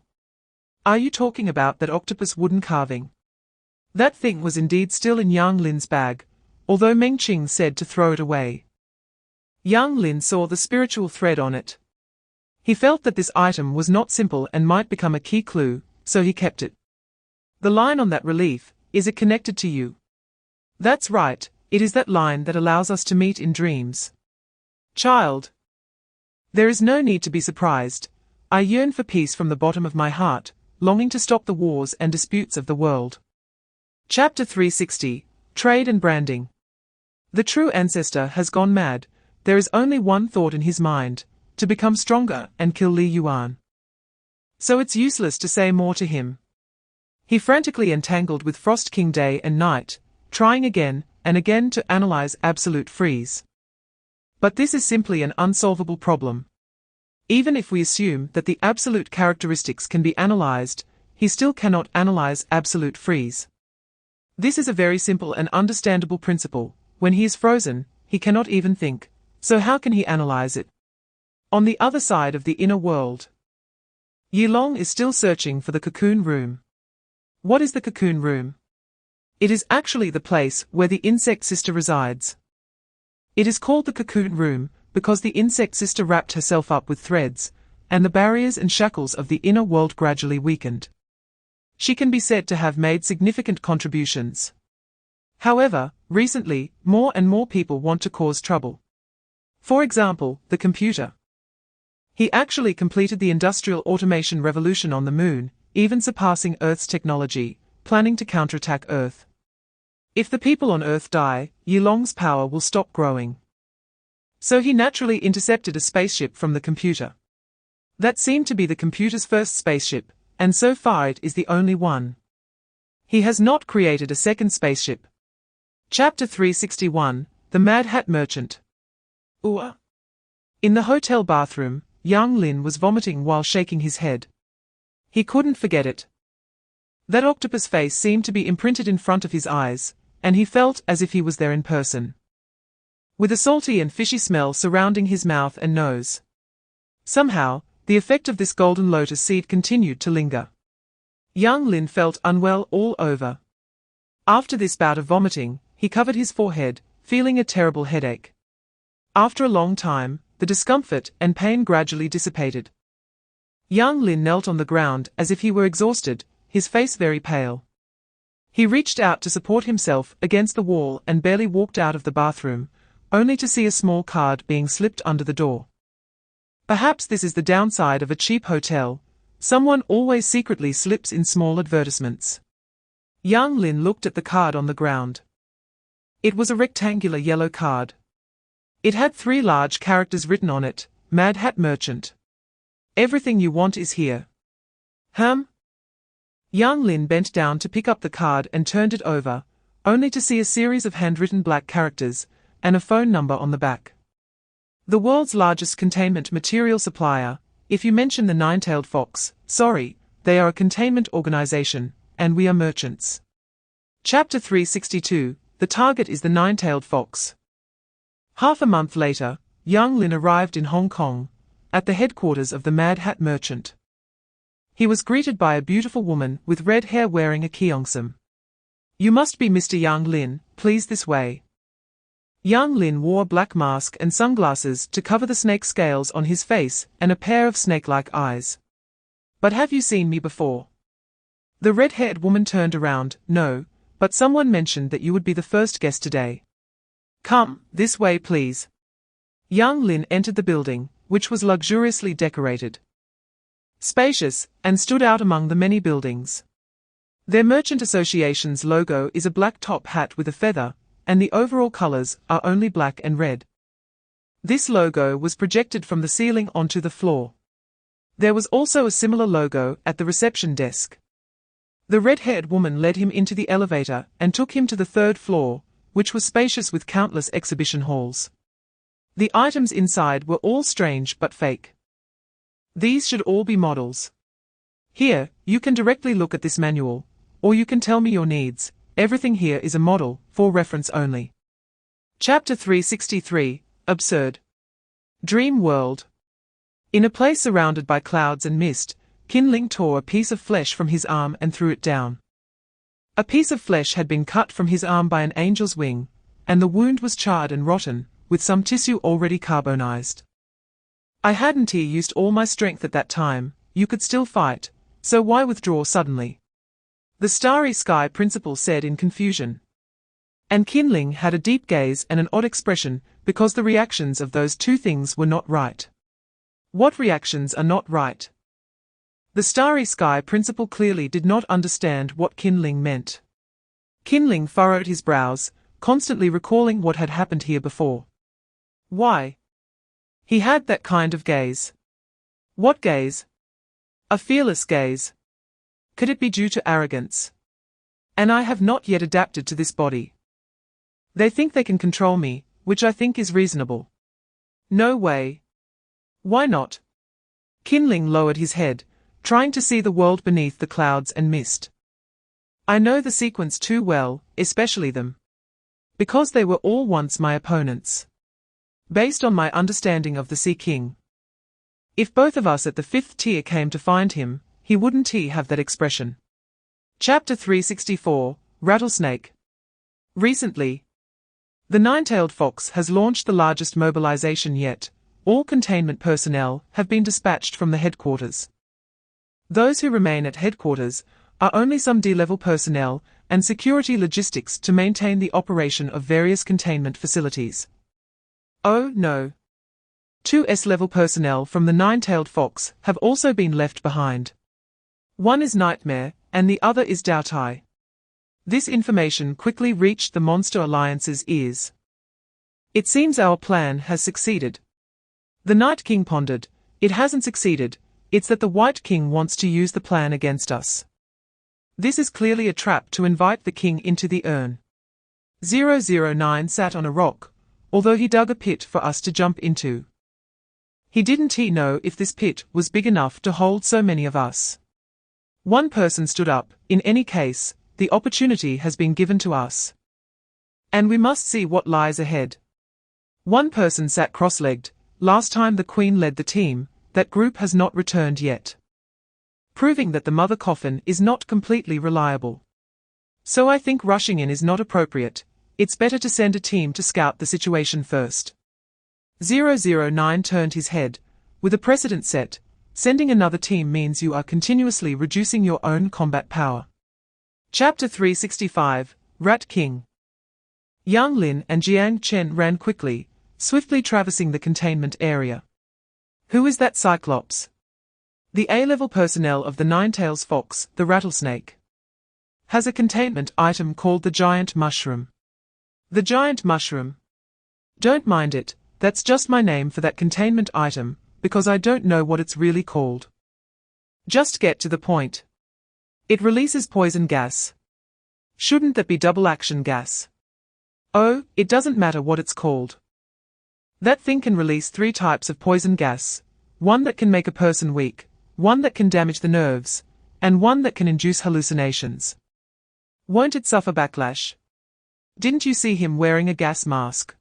Are you talking about that octopus wooden carving? That thing was indeed still in Yang Lin's bag, although Meng Qing said to throw it away. Yang Lin saw the spiritual thread on it. He felt that this item was not simple and might become a key clue, so he kept it. The line on that relief, is it connected to you? That's right, it is that line that allows us to meet in dreams. Child. There is no need to be surprised. I yearn for peace from the bottom of my heart, longing to stop the wars and disputes of the world. Chapter 360, Trade and Branding. The true ancestor has gone mad. There is only one thought in his mind, to become stronger and kill Li Yuan. So it's useless to say more to him. He frantically entangled with Frost King day and night, trying again and again to analyze absolute freeze. But this is simply an unsolvable problem. Even if we assume that the absolute characteristics can be analyzed, he still cannot analyze absolute freeze. This is a very simple and understandable principle. When he is frozen, he cannot even think, so how can he analyze it? On the other side of the inner world, Yilong is still searching for the cocoon room. What is the cocoon room? It is actually the place where the insect sister resides. It is called the cocoon room because the insect sister wrapped herself up with threads, and the barriers and shackles of the inner world gradually weakened. She can be said to have made significant contributions. However, recently, more and more people want to cause trouble. For example, the computer. He actually completed the industrial automation revolution on the moon, even surpassing Earth's technology, planning to counterattack Earth. If the people on Earth die, Yilong's power will stop growing. So he naturally intercepted a spaceship from the computer. That seemed to be the computer's first spaceship, and so far it is the only one. He has not created a second spaceship. Chapter 361, The Mad Hat Merchant. In the hotel bathroom, Yang Lin was vomiting while shaking his head. He couldn't forget it. That octopus face seemed to be imprinted in front of his eyes, and he felt as if he was there in person. With a salty and fishy smell surrounding his mouth and nose. Somehow, the effect of this golden lotus seed continued to linger. Yang Lin felt unwell all over. After this bout of vomiting, he covered his forehead, feeling a terrible headache. After a long time, the discomfort and pain gradually dissipated. Yang Lin knelt on the ground as if he were exhausted, his face very pale. He reached out to support himself against the wall and barely walked out of the bathroom, only to see a small card being slipped under the door. Perhaps this is the downside of a cheap hotel. Someone always secretly slips in small advertisements. Yang Lin looked at the card on the ground. It was a rectangular yellow card. It had 3 large characters written on it, Mad Hat Merchant. Everything you want is here. Yang Lin bent down to pick up the card and turned it over, only to see a series of handwritten black characters, and a phone number on the back. The world's largest containment material supplier. If you mention the nine-tailed fox, sorry, they are a containment organization, and we are merchants. Chapter 362, The target is the nine-tailed fox. Half a month later, Yang Lin arrived in Hong Kong, at the headquarters of the Mad Hat Merchant. He was greeted by a beautiful woman with red hair wearing a keongsom. You must be Mr. Yang Lin, please this way. Yang Lin wore a black mask and sunglasses to cover the snake scales on his face and a pair of snake-like eyes. But have you seen me before? The red-haired woman turned around. No, but someone mentioned that you would be the first guest today. Come, this way please. Yang Lin entered the building, which was luxuriously decorated, spacious, and stood out among the many buildings. Their merchant association's logo is a black top hat with a feather, and the overall colors are only black and red. This logo was projected from the ceiling onto the floor. There was also a similar logo at the reception desk. The red-haired woman led him into the elevator and took him to the 3rd floor, which was spacious with countless exhibition halls. The items inside were all strange but fake. These should all be models. Here, you can directly look at this manual, or you can tell me your needs. Everything here is a model, for reference only. Chapter 363, Absurd. Dream World. In a place surrounded by clouds and mist, Qin Ling tore a piece of flesh from his arm and threw it down. A piece of flesh had been cut from his arm by an angel's wing, and the wound was charred and rotten, with some tissue already carbonized. I hadn't used all my strength at that time. You could still fight, so why withdraw suddenly? The Starry Sky Principal said in confusion. And Qin Ling had a deep gaze and an odd expression, because the reactions of those two things were not right. What reactions are not right? The Starry Sky Principal clearly did not understand what Qin Ling meant. Qin Ling furrowed his brows, constantly recalling what had happened here before. Why? He had that kind of gaze. What gaze? A fearless gaze. Could it be due to arrogance? And I have not yet adapted to this body. They think they can control me, which I think is reasonable. No way. Why not? Kinling lowered his head, trying to see the world beneath the clouds and mist. I know the sequence too well, especially them. Because they were all once my opponents. Based on my understanding of the Sea King. If both of us at the 5th tier came to find him, he wouldn't have that expression. Chapter 364, Rattlesnake. Recently, the nine-tailed fox has launched the largest mobilization yet. All containment personnel have been dispatched from the headquarters. Those who remain at headquarters are only some D-level personnel and security logistics to maintain the operation of various containment facilities. Oh no. 2 S-level personnel from the nine-tailed fox have also been left behind. One is Nightmare, and the other is Doughtai. This information quickly reached the Monster Alliance's ears. It seems our plan has succeeded. The Night King pondered. It hasn't succeeded, it's that the White King wants to use the plan against us. This is clearly a trap to invite the king into the urn. 009 sat on a rock, although he dug a pit for us to jump into. He didn't know if this pit was big enough to hold so many of us. One person stood up. In any case, the opportunity has been given to us. And we must see what lies ahead. One person sat cross-legged. Last time the Queen led the team, that group has not returned yet. Proving that the mother coffin is not completely reliable. So I think rushing in is not appropriate. It's better to send a team to scout the situation first. 009 turned his head. With a precedent set, sending another team means you are continuously reducing your own combat power. Chapter 365, Rat King. Yang Lin and Jiang Chen ran quickly, swiftly traversing the containment area. Who is that Cyclops? The A-level personnel of the Nine-Tails Fox, the Rattlesnake, has a containment item called the Giant Mushroom. The Giant Mushroom? Don't mind it, that's just my name for that containment item, because I don't know what it's really called. Just get to the point. It releases poison gas. Shouldn't that be double-action gas? Oh, it doesn't matter what it's called. That thing can release 3 types of poison gas, one that can make a person weak, one that can damage the nerves, and one that can induce hallucinations. Won't it suffer backlash? Didn't you see him wearing a gas mask?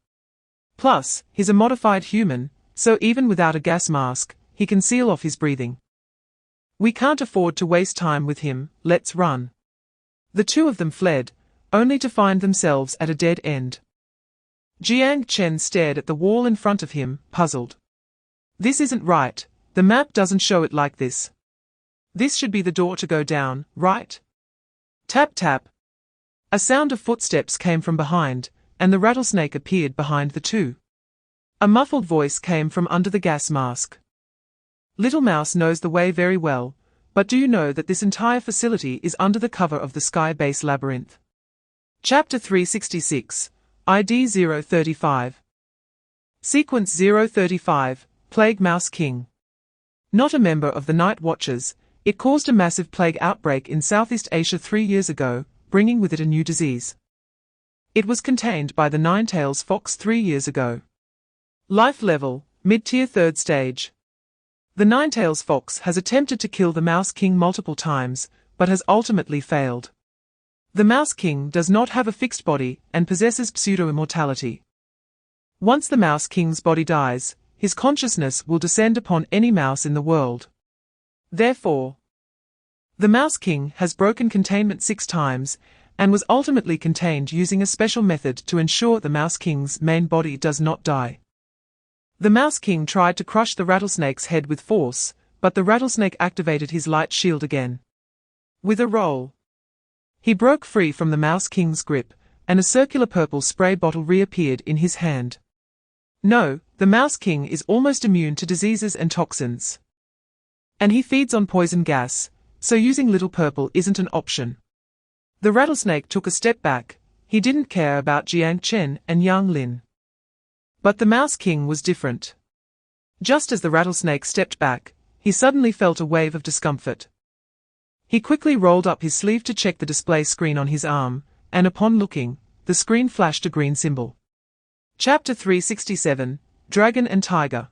Plus, he's a modified human, so even without a gas mask, he can seal off his breathing. We can't afford to waste time with him, let's run. The two of them fled, only to find themselves at a dead end. Jiang Chen stared at the wall in front of him, puzzled. This isn't right, the map doesn't show it like this. This should be the door to go down, right? Tap tap. A sound of footsteps came from behind, and the rattlesnake appeared behind the two. A muffled voice came from under the gas mask. Little Mouse knows the way very well, but do you know that this entire facility is under the cover of the Sky Base Labyrinth? Chapter 366, ID 035. Sequence 035, Plague Mouse King. Not a member of the Night Watchers, it caused a massive plague outbreak in Southeast Asia 3 years ago, bringing with it a new disease. It was contained by the Nine-Tails Fox 3 years ago. Life level, mid-tier 3rd stage. The Nine-Tails Fox has attempted to kill the Mouse King multiple times, but has ultimately failed. The Mouse King does not have a fixed body and possesses pseudo-immortality. Once the Mouse King's body dies, his consciousness will descend upon any mouse in the world. Therefore, the Mouse King has broken containment 6 times, and was ultimately contained using a special method to ensure the Mouse King's main body does not die. The Mouse King tried to crush the rattlesnake's head with force, but the rattlesnake activated his light shield again. With a roll, he broke free from the Mouse King's grip, and a circular purple spray bottle reappeared in his hand. No, the Mouse King is almost immune to diseases and toxins. And he feeds on poison gas, so using Little Purple isn't an option. The rattlesnake took a step back. He didn't care about Jiang Chen and Yang Lin. But the Mouse King was different. Just as the rattlesnake stepped back, he suddenly felt a wave of discomfort. He quickly rolled up his sleeve to check the display screen on his arm, and upon looking, the screen flashed a green symbol. Chapter 367, Dragon and Tiger.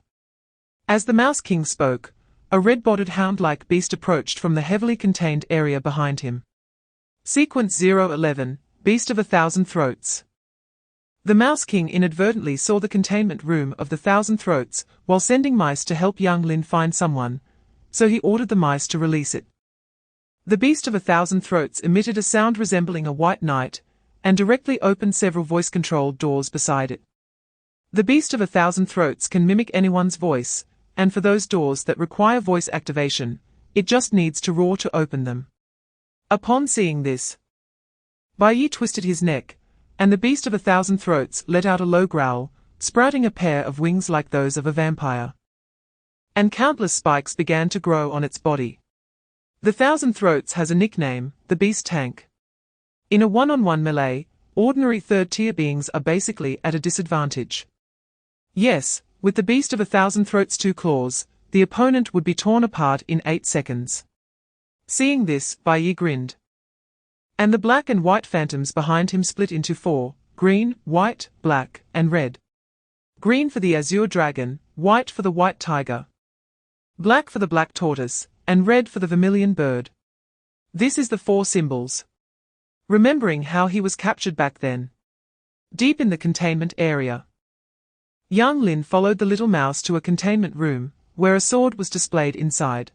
As the Mouse King spoke, a red-bodied hound-like beast approached from the heavily contained area behind him. Sequence 011, Beast of 1,000 Throats. The Mouse King inadvertently saw the containment room of the 1,000 Throats while sending mice to help young Lin find someone, so he ordered the mice to release it. The Beast of 1,000 Throats emitted a sound resembling a white knight, and directly opened several voice-controlled doors beside it. The Beast of 1,000 Throats can mimic anyone's voice, and for those doors that require voice activation, it just needs to roar to open them. Upon seeing this, Bai Yi twisted his neck, and the Beast of 1,000 Throats let out a low growl, sprouting a pair of wings like those of a vampire. And countless spikes began to grow on its body. The 1,000 Throats has a nickname, the Beast Tank. In a one-on-one melee, ordinary third-tier beings are basically at a disadvantage. Yes, with the Beast of 1,000 Throats' 2 claws, the opponent would be torn apart in 8 seconds. Seeing this, Bai Yi grinned. And the black and white phantoms behind him split into 4, green, white, black, and red. Green for the azure dragon, white for the white tiger, black for the black tortoise, and red for the vermilion bird. This is the 4 symbols. Remembering how he was captured back then, deep in the containment area, young Lin followed the little mouse to a containment room, where a sword was displayed inside.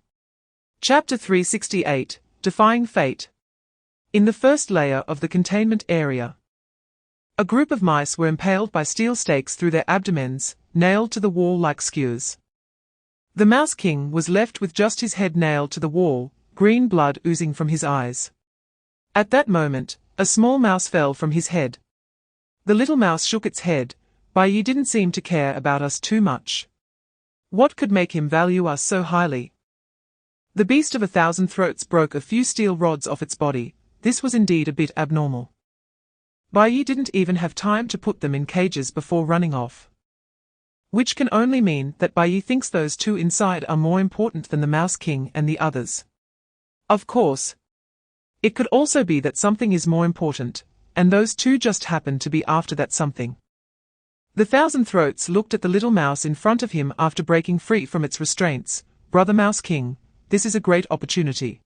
Chapter 368, Defying Fate. In the first layer of the containment area, a group of mice were impaled by steel stakes through their abdomens, nailed to the wall like skewers. The Mouse King was left with just his head nailed to the wall, green blood oozing from his eyes. At that moment, a small mouse fell from his head. The little mouse shook its head. Bai Yi didn't seem to care about us too much. What could make him value us so highly? The Beast of 1,000 Throats broke a few steel rods off its body. This was indeed a bit abnormal. Bai Yi didn't even have time to put them in cages before running off. Which can only mean that Bai Yi thinks those 2 inside are more important than the Mouse King and the others. Of course, it could also be that something is more important, and those 2 just happen to be after that something. The 1,000 Throats looked at the little mouse in front of him after breaking free from its restraints. Brother Mouse King, this is a great opportunity.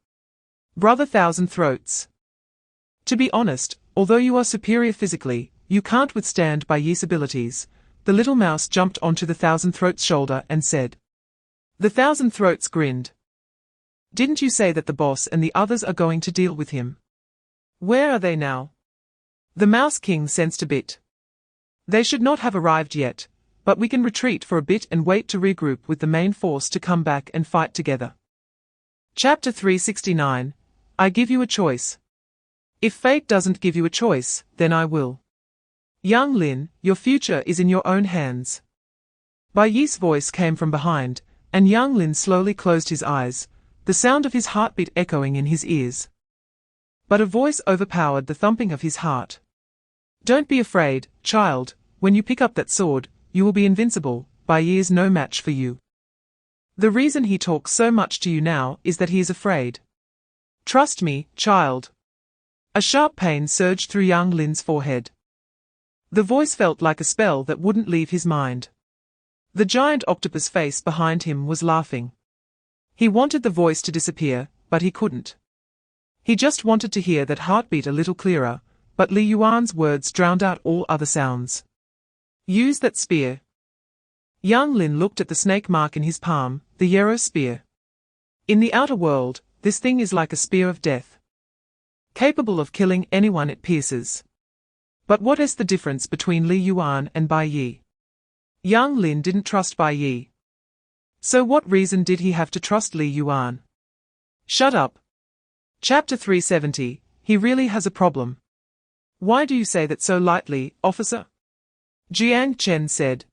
Brother 1,000 Throats. To be honest, although you are superior physically, you can't withstand Bai Yi's abilities. The little mouse jumped onto the 1,000 Throats' shoulder and said. The 1,000 Throats grinned. Didn't you say that the boss and the others are going to deal with him? Where are they now? The Mouse King sensed a bit. They should not have arrived yet, but we can retreat for a bit and wait to regroup with the main force to come back and fight together. Chapter 369, I give you a choice. If fate doesn't give you a choice, then I will. Young Lin, your future is in your own hands. Bai Yi's voice came from behind, and young Lin slowly closed his eyes, the sound of his heartbeat echoing in his ears. But a voice overpowered the thumping of his heart. Don't be afraid, child, when you pick up that sword, you will be invincible. Bai Yi is no match for you. The reason he talks so much to you now is that he is afraid. Trust me, child. A sharp pain surged through young Lin's forehead. The voice felt like a spell that wouldn't leave his mind. The giant octopus face behind him was laughing. He wanted the voice to disappear, but he couldn't. He just wanted to hear that heartbeat a little clearer, but Li Yuan's words drowned out all other sounds. Use that spear. Young Lin looked at the snake mark in his palm, the yarrow spear. In the outer world, this thing is like a spear of death, capable of killing anyone it pierces. But what is the difference between Li Yuan and Bai Yi? Young Lin didn't trust Bai Yi. So what reason did he have to trust Li Yuan? Shut up. Chapter 370, he really has a problem. Why do you say that so lightly, officer? Jiang Chen said.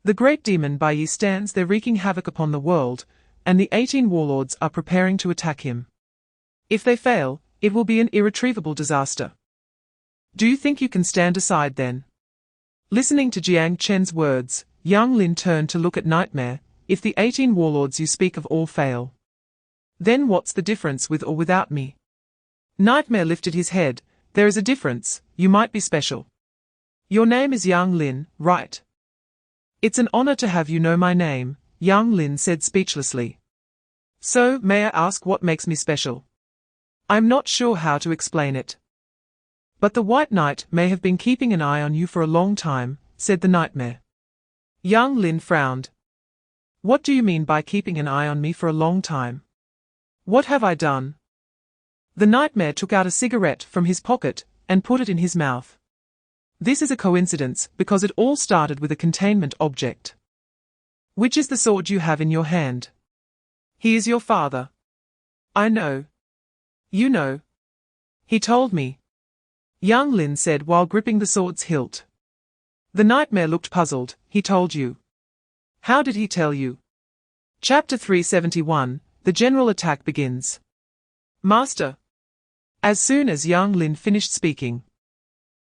The great demon Bai Yi stands there wreaking havoc upon the world, and the 18 warlords are preparing to attack him. If they fail, it will be an irretrievable disaster. Do you think you can stand aside then? Listening to Jiang Chen's words, Yang Lin turned to look at Nightmare. If the 18 warlords you speak of all fail, then what's the difference with or without me? Nightmare lifted his head. There is a difference, you might be special. Your name is Yang Lin, right? It's an honor to have you know my name, Yang Lin said speechlessly. So, may I ask what makes me special? I'm not sure how to explain it. But the White Knight may have been keeping an eye on you for a long time, said the Nightmare. Yang Lin frowned. What do you mean by keeping an eye on me for a long time? What have I done? The Nightmare took out a cigarette from his pocket and put it in his mouth. This is a coincidence because it all started with a containment object. Which is the sword you have in your hand? He is your father. I know. You know. He told me. Yang Lin said while gripping the sword's hilt. The Nightmare looked puzzled. He told you. How did he tell you? Chapter 371, The General Attack begins. Master. As soon as Yang Lin finished speaking,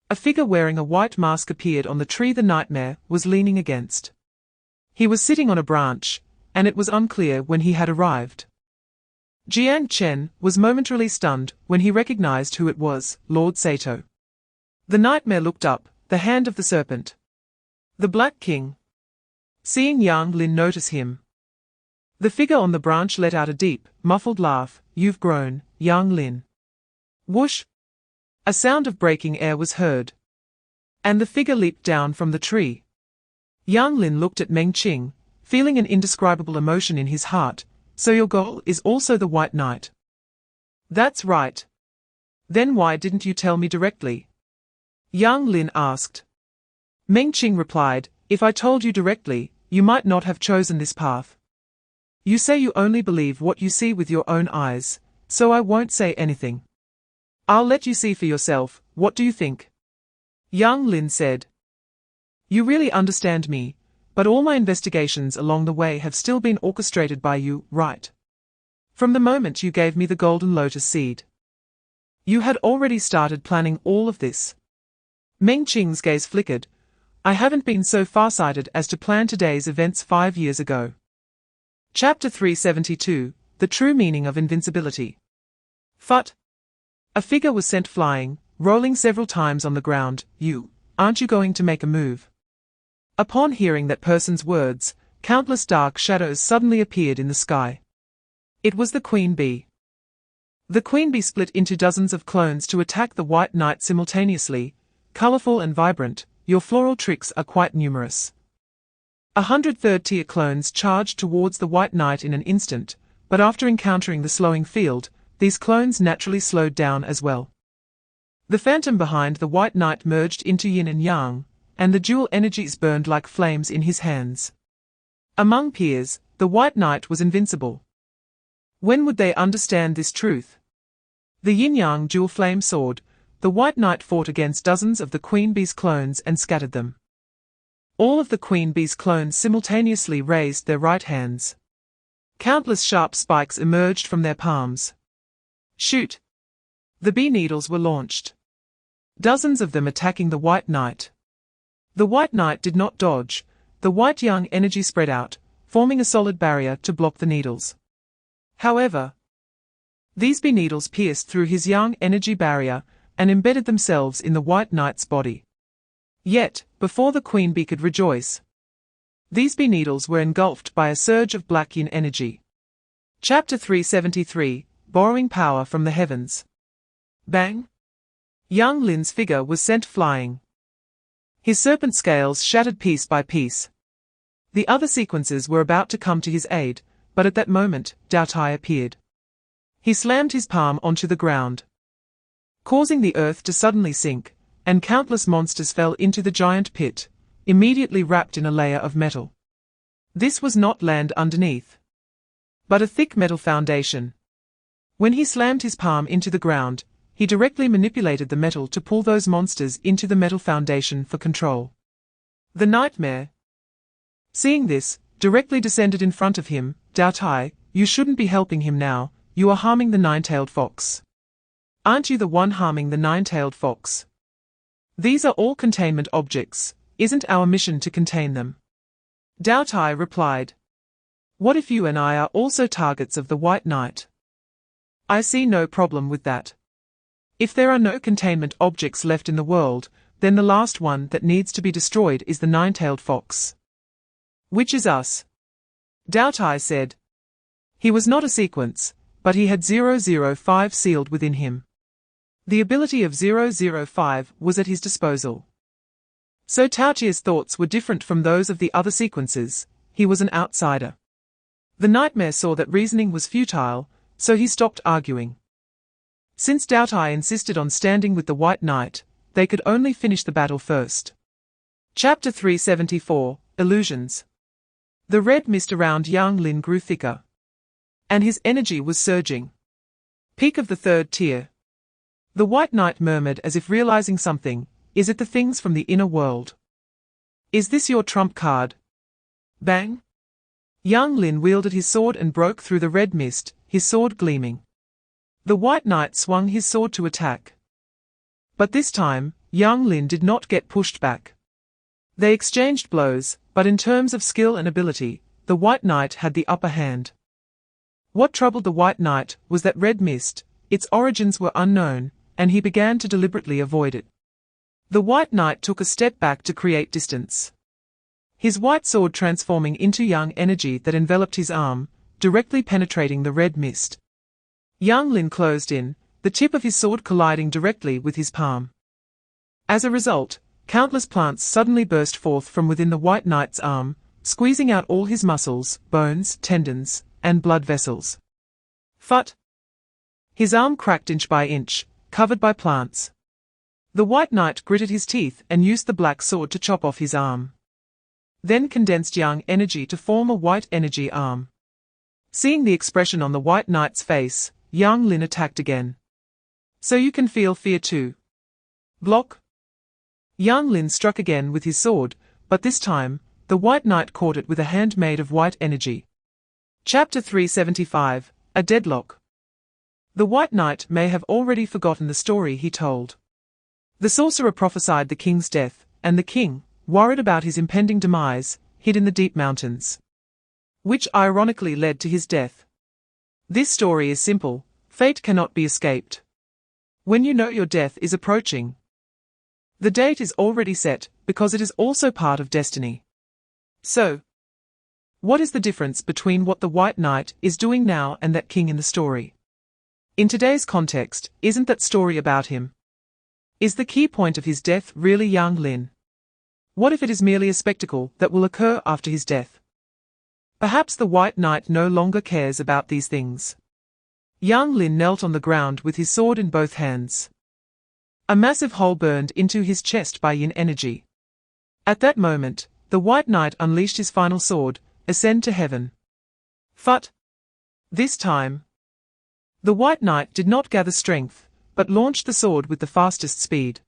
a figure wearing a white mask appeared on the tree the Nightmare was leaning against. He was sitting on a branch, and it was unclear when he had arrived. Jiang Chen was momentarily stunned when he recognized who it was, Lord Sato. The Nightmare looked up, the hand of the serpent. The Black King. Seeing Yang Lin notice him, the figure on the branch let out a deep, muffled laugh. You've grown, Yang Lin. Whoosh! A sound of breaking air was heard, and the figure leaped down from the tree. Yang Lin looked at Meng Qing, feeling an indescribable emotion in his heart. So your goal is also the White Knight? That's right. Then why didn't you tell me directly? Yang Lin asked. Meng Qing replied, if I told you directly, you might not have chosen this path. You say you only believe what you see with your own eyes, so I won't say anything. I'll let you see for yourself. What do you think? Yang Lin said. You really understand me, but all my investigations along the way have still been orchestrated by you, right? From the moment you gave me the golden lotus seed. You had already started planning all of this. Meng Qing's gaze flickered. I haven't been so farsighted as to plan today's events 5 years ago. Chapter 372, The True Meaning of Invincibility. Phut! A figure was sent flying, rolling several times on the ground. Aren't you going to make a move? Upon hearing that person's words, countless dark shadows suddenly appeared in the sky. It was the Queen Bee. The Queen Bee split into dozens of clones to attack the White Knight simultaneously, colorful and vibrant. Your floral tricks are quite numerous. 100 third-tier clones charged towards the White Knight in an instant, but after encountering the slowing field, these clones naturally slowed down as well. The phantom behind the White Knight merged into yin and yang, and the dual energies burned like flames in his hands. Among peers, the White Knight was invincible. When would they understand this truth? The yin-yang dual flame sword, the White Knight fought against dozens of the Queen Bee's clones and scattered them. All of the Queen Bee's clones simultaneously raised their right hands. Countless sharp spikes emerged from their palms. Shoot! The bee needles were launched. Dozens of them attacking the White Knight. The White Knight did not dodge. The white-yang energy spread out, forming a solid barrier to block the needles. However, these bee needles pierced through his yang energy barrier and embedded themselves in the White Knight's body. Yet, before the Queen Bee could rejoice, these bee needles were engulfed by a surge of black yin energy. Chapter 373, Borrowing Power from the Heavens. Bang! Yang Lin's figure was sent flying. His serpent scales shattered piece by piece. The other sequences were about to come to his aid, but at that moment, Dao Tai appeared. He slammed his palm onto the ground, causing the earth to suddenly sink, and countless monsters fell into the giant pit, immediately wrapped in a layer of metal. This was not land underneath, but a thick metal foundation. When he slammed his palm into the ground, he directly manipulated the metal to pull those monsters into the metal foundation for control. The Nightmare, seeing this, directly descended in front of him. Dao Tai, you shouldn't be helping him now, you are harming the nine-tailed fox. Aren't you the one harming the nine-tailed fox? These are all containment objects, isn't our mission to contain them? Dao Tai replied. What if you and I are also targets of the White Knight? I see no problem with that. If there are no containment objects left in the world, then the last one that needs to be destroyed is the nine-tailed fox. Which is us. Dao Tai said. He was not a sequence, but he had 005 sealed within him. The ability of 005 was at his disposal. So Tao Chia's thoughts were different from those of the other sequences. He was an outsider. The nightmare saw that reasoning was futile, so he stopped arguing. Since Dao Tai insisted on standing with the White Knight, they could only finish the battle first. Chapter 374, Illusions. The red mist around Yang Lin grew thicker. And his energy was surging. Peak of the third tier. The White Knight murmured as if realizing something. Is it the things from the inner world? Is this your trump card? Bang! Yang Lin wielded his sword and broke through the red mist, his sword gleaming. The White Knight swung his sword to attack. But this time, Yang Lin did not get pushed back. They exchanged blows, but in terms of skill and ability, the White Knight had the upper hand. What troubled the White Knight was that red mist. Its origins were unknown, and he began to deliberately avoid it. The White Knight took a step back to create distance. His white sword transforming into yang energy that enveloped his arm, directly penetrating the red mist. Yang Lin closed in, the tip of his sword colliding directly with his palm. As a result, countless plants suddenly burst forth from within the White Knight's arm, squeezing out all his muscles, bones, tendons, and blood vessels. Phut! His arm cracked inch by inch, covered by plants. The White Knight gritted his teeth and used the black sword to chop off his arm. Then condensed yang energy to form a white energy arm. Seeing the expression on the White Knight's face, Yang Lin attacked again. So you can feel fear too. Block! Yang Lin struck again with his sword, but this time, the White Knight caught it with a hand made of white energy. Chapter 375, A Deadlock. The White Knight may have already forgotten the story he told. The sorcerer prophesied the king's death, and the king, worried about his impending demise, hid in the deep mountains. Which ironically led to his death. This story is simple, fate cannot be escaped. When you know your death is approaching, the date is already set, because it is also part of destiny. So, what is the difference between what the White Knight is doing now and that king in the story? In today's context, isn't that story about him? Is the key point of his death really Yang Lin? What if it is merely a spectacle that will occur after his death? Perhaps the White Knight no longer cares about these things. Yang Lin knelt on the ground with his sword in both hands. A massive hole burned into his chest by yin energy. At that moment, the White Knight unleashed his final sword, Ascend to Heaven. Phut! This time, the White Knight did not gather strength, but launched the sword with the fastest speed.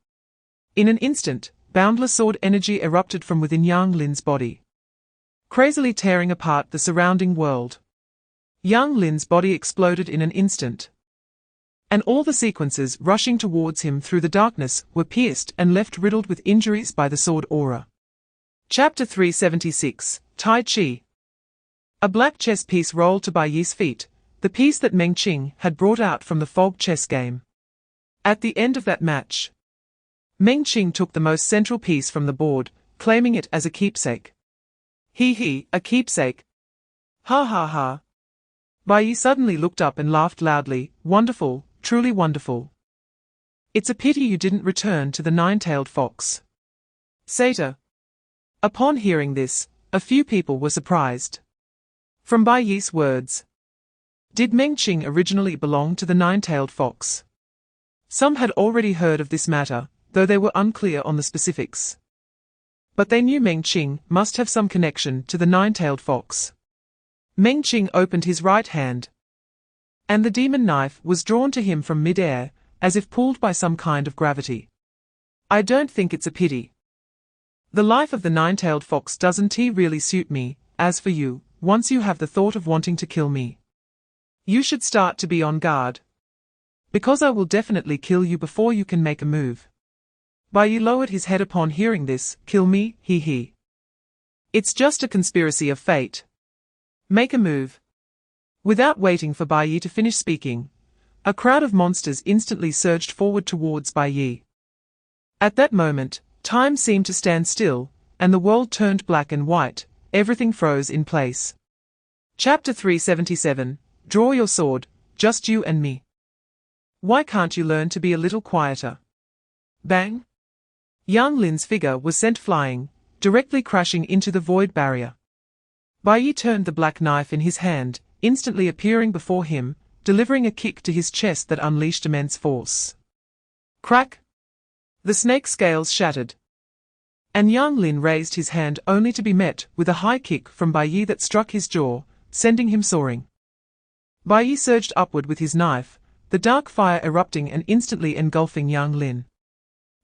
In an instant, boundless sword energy erupted from within Yang Lin's body, crazily tearing apart the surrounding world. Yang Lin's body exploded in an instant, and all the sequences rushing towards him through the darkness were pierced and left riddled with injuries by the sword aura. Chapter 376, Tai Chi. A black chess piece rolled to Bai Yi's feet, the piece that Meng Qing had brought out from the fog chess game. At the end of that match, Meng Qing took the most central piece from the board, claiming it as a keepsake. He, a keepsake. Ha ha ha. Bai Yi suddenly looked up and laughed loudly. Wonderful, truly wonderful. It's a pity you didn't return to the nine-tailed fox. Satyr. Upon hearing this, a few people were surprised. From Bai Yi's words, did Meng Qing originally belong to the nine-tailed fox? Some had already heard of this matter, though they were unclear on the specifics. But they knew Meng Qing must have some connection to the nine-tailed fox. Meng Qing opened his right hand, and the demon knife was drawn to him from mid-air, as if pulled by some kind of gravity. I don't think it's a pity. The life of the nine-tailed fox doesn't really suit me. As for you, once you have the thought of wanting to kill me, you should start to be on guard. Because I will definitely kill you before you can make a move. Bai Yi lowered his head upon hearing this. Kill me, he. It's just a conspiracy of fate. Make a move. Without waiting for Bai Yi to finish speaking, a crowd of monsters instantly surged forward towards Bai Yi. At that moment, time seemed to stand still, and the world turned black and white, everything froze in place. Chapter 377, Draw your sword, just you and me. Why can't you learn to be a little quieter? Bang! Yang Lin's figure was sent flying, directly crashing into the void barrier. Bai Yi turned the black knife in his hand, instantly appearing before him, delivering a kick to his chest that unleashed immense force. Crack! The snake scales shattered. And Yang Lin raised his hand only to be met with a high kick from Bai Yi that struck his jaw, sending him soaring. Bai Yi surged upward with his knife, the dark fire erupting and instantly engulfing Yang Lin.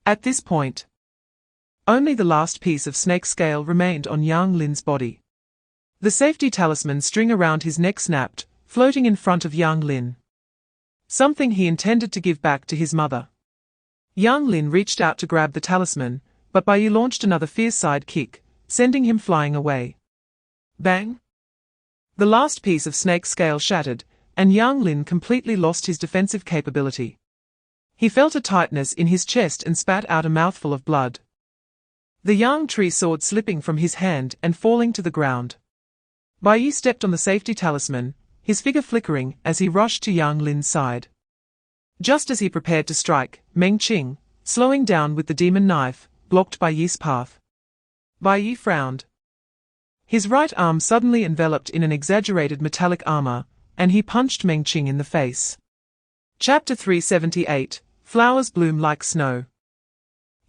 At this point, only the last piece of snake scale remained on Yang Lin's body. The safety talisman string around his neck snapped, floating in front of Yang Lin. Something he intended to give back to his mother. Yang Lin reached out to grab the talisman, but Bai Yi launched another fierce side kick, sending him flying away. Bang! The last piece of snake scale shattered, and Yang Lin completely lost his defensive capability. He felt a tightness in his chest and spat out a mouthful of blood. The Yang tree sword slipping from his hand and falling to the ground. Bai Yi stepped on the safety talisman, his figure flickering as he rushed to Yang Lin's side. Just as he prepared to strike, Meng Qing, slowing down with the demon knife, blocked Bai Yi's path. Bai Yi frowned. His right arm suddenly enveloped in an exaggerated metallic armor, and he punched Meng Qing in the face. Chapter 378, Flowers Bloom Like Snow.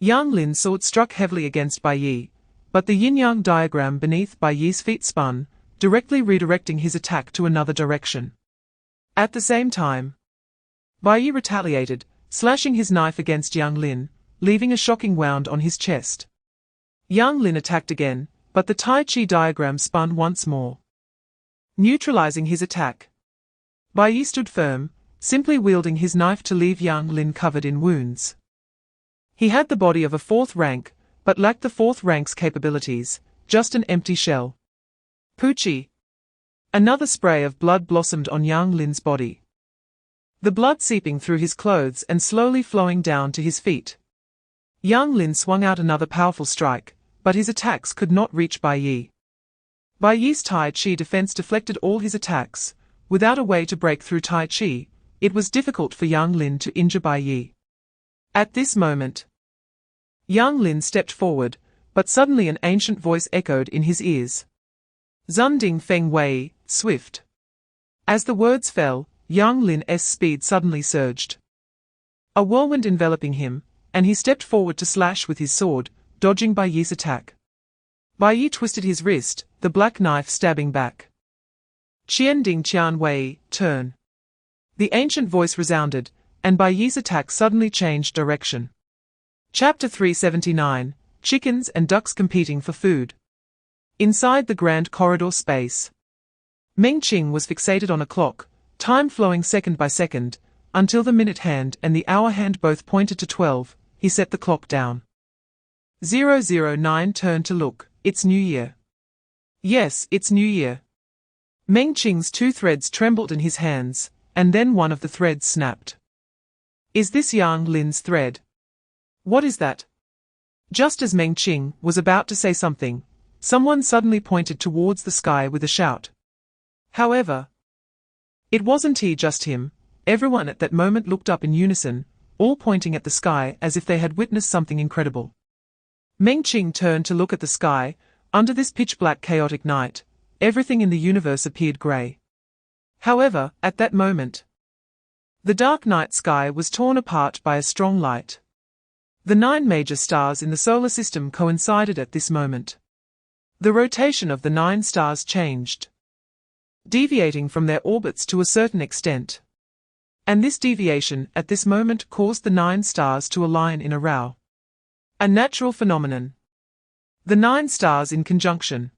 Yang Lin's sword struck heavily against Bai Yi, but the yin-yang diagram beneath Bai Yi's feet spun, directly redirecting his attack to another direction. At the same time, Bai Yi retaliated, slashing his knife against Yang Lin, leaving a shocking wound on his chest. Yang Lin attacked again, but the Tai Chi diagram spun once more, neutralizing his attack. Bai Yi stood firm, simply wielding his knife to leave Yang Lin covered in wounds. He had the body of a fourth rank, but lacked the fourth rank's capabilities, just an empty shell. Poochie! Another spray of blood blossomed on Yang Lin's body. The blood seeping through his clothes and slowly flowing down to his feet. Yang Lin swung out another powerful strike, but his attacks could not reach Bai Yi. Bai Yi's Tai Chi defense deflected all his attacks. Without a way to break through Tai Chi, it was difficult for Yang Lin to injure Bai Yi. At this moment, Yang Lin stepped forward, but suddenly an ancient voice echoed in his ears. Zunding Feng Wei, swift. As the words fell, Yang Lin's speed suddenly surged. A whirlwind enveloping him, and he stepped forward to slash with his sword, dodging Bai Yi's attack. Bai Yi twisted his wrist, the black knife stabbing back. Qianding Qian Wei, turn. The ancient voice resounded, and Bai Yi's attack suddenly changed direction. Chapter 379, Chickens and Ducks Competing for Food. Inside the grand corridor space, Meng Qing was fixated on a clock, time flowing second by second, until the minute hand and the hour hand both pointed to 12, he set the clock down. 009 turned to look, it's New Year. Yes, it's New Year. Meng Qing's two threads trembled in his hands, and then one of the threads snapped. Is this Yang Lin's thread? What is that? Just as Meng Qing was about to say something, someone suddenly pointed towards the sky with a shout. However, it wasn't just him. Everyone at that moment looked up in unison, all pointing at the sky as if they had witnessed something incredible. Meng Qing turned to look at the sky. Under this pitch-black chaotic night, everything in the universe appeared grey. However, at that moment, the dark night sky was torn apart by a strong light. The 9 major stars in the solar system coincided at this moment. The rotation of the 9 stars changed, deviating from their orbits to a certain extent. And this deviation at this moment caused the 9 stars to align in a row. A natural phenomenon. The 9 stars in conjunction.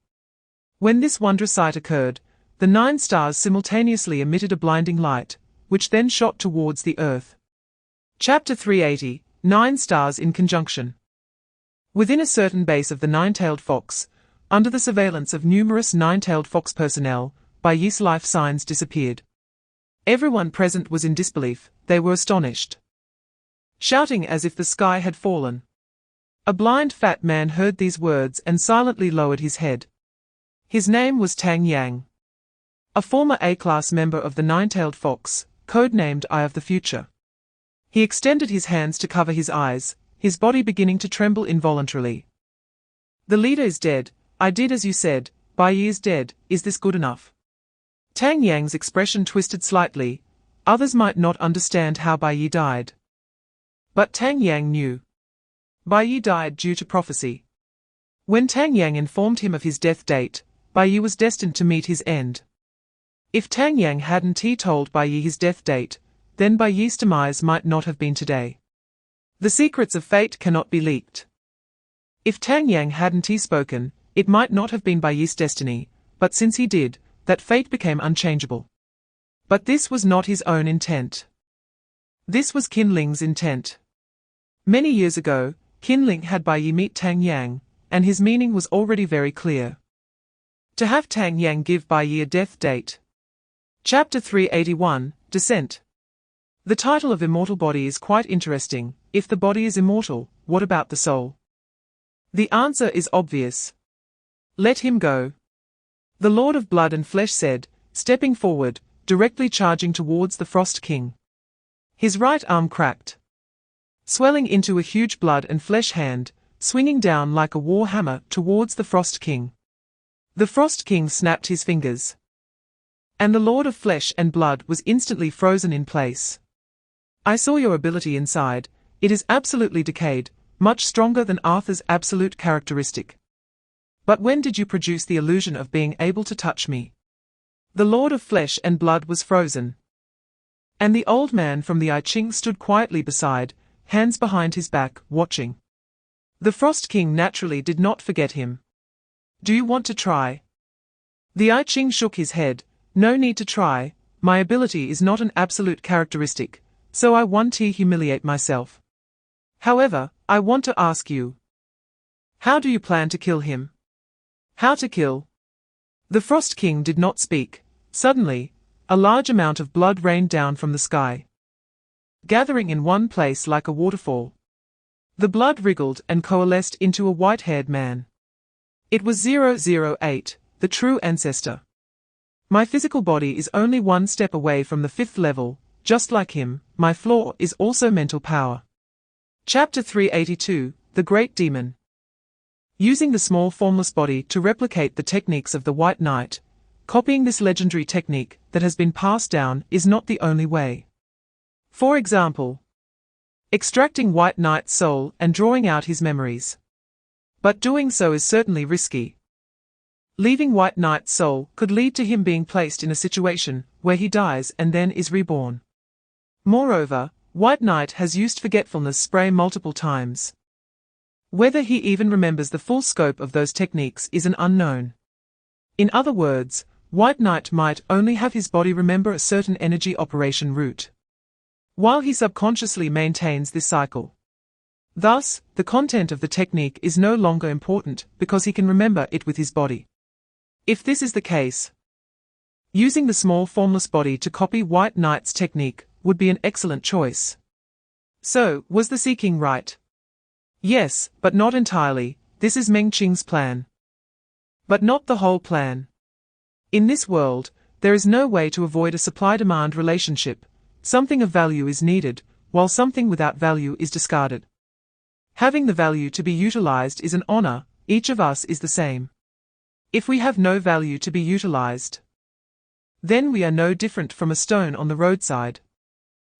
When this wondrous sight occurred, the 9 stars simultaneously emitted a blinding light, which then shot towards the earth. Chapter 380, 9 stars in conjunction. Within a certain base of the 9-tailed fox, under the surveillance of numerous nine-tailed fox personnel, Bai Yi's life signs disappeared. Everyone present was in disbelief, they were astonished, shouting as if the sky had fallen. A blind fat man heard these words and silently lowered his head. His name was Tang Yang, a former A-class member of the nine-tailed fox, codenamed Eye of the Future. He extended his hands to cover his eyes, his body beginning to tremble involuntarily. The leader is dead, I did as you said, Bai Yi is dead, is this good enough? Tang Yang's expression twisted slightly, others might not understand how Bai Yi died. But Tang Yang knew. Bai Yi died due to prophecy. When Tang Yang informed him of his death date, Bai Yi was destined to meet his end. If Tang Yang hadn't told Bai Yi his death date, then Bai Yi's demise might not have been today. The secrets of fate cannot be leaked. If Tang Yang hadn't spoken, it might not have been Bai Yi's destiny, but since he did, that fate became unchangeable. But this was not his own intent. This was Qin Ling's intent. Many years ago, Qin Ling had Bai Yi meet Tang Yang, and his meaning was already very clear. To have Tang Yang give Bai Yi a death date. Chapter 381, Descent. The title of Immortal Body is quite interesting. If the body is immortal, what about the soul? The answer is obvious. Let him go. The Lord of Blood and Flesh said, stepping forward, directly charging towards the Frost King. His right arm cracked, swelling into a huge blood and flesh hand, swinging down like a war hammer towards the Frost King. The Frost King snapped his fingers, and the Lord of Flesh and Blood was instantly frozen in place. I saw your ability inside, it is absolutely decayed, much stronger than Arthur's absolute characteristic. But when did you produce the illusion of being able to touch me? The Lord of Flesh and Blood was frozen. And the old man from the I Ching stood quietly beside, hands behind his back, watching. The Frost King naturally did not forget him. Do you want to try? The I Ching shook his head. No need to try, my ability is not an absolute characteristic, so I won't humiliate myself. However, I want to ask you. How do you plan to kill him? How to kill? The Frost King did not speak. Suddenly, a large amount of blood rained down from the sky, gathering in one place like a waterfall. The blood wriggled and coalesced into a white-haired man. It was 008, the true ancestor. My physical body is only one step away from the 5th level, just like him, my flaw is also mental power. Chapter 382, The Great Demon. Using the small formless body to replicate the techniques of the White Knight, copying this legendary technique that has been passed down is not the only way. For example, extracting White Knight's soul and drawing out his memories. But doing so is certainly risky. Leaving White Knight's soul could lead to him being placed in a situation where he dies and then is reborn. Moreover, White Knight has used forgetfulness spray multiple times. Whether he even remembers the full scope of those techniques is an unknown. In other words, White Knight might only have his body remember a certain energy operation route, while he subconsciously maintains this cycle. Thus, the content of the technique is no longer important because he can remember it with his body. If this is the case, using the small formless body to copy White Knight's technique would be an excellent choice. So, was the Sea King right? Yes, but not entirely. This is Meng Qing's plan. But not the whole plan. In this world, there is no way to avoid a supply-demand relationship. Something of value is needed, while something without value is discarded. Having the value to be utilized is an honor, each of us is the same. If we have no value to be utilized, then we are no different from a stone on the roadside.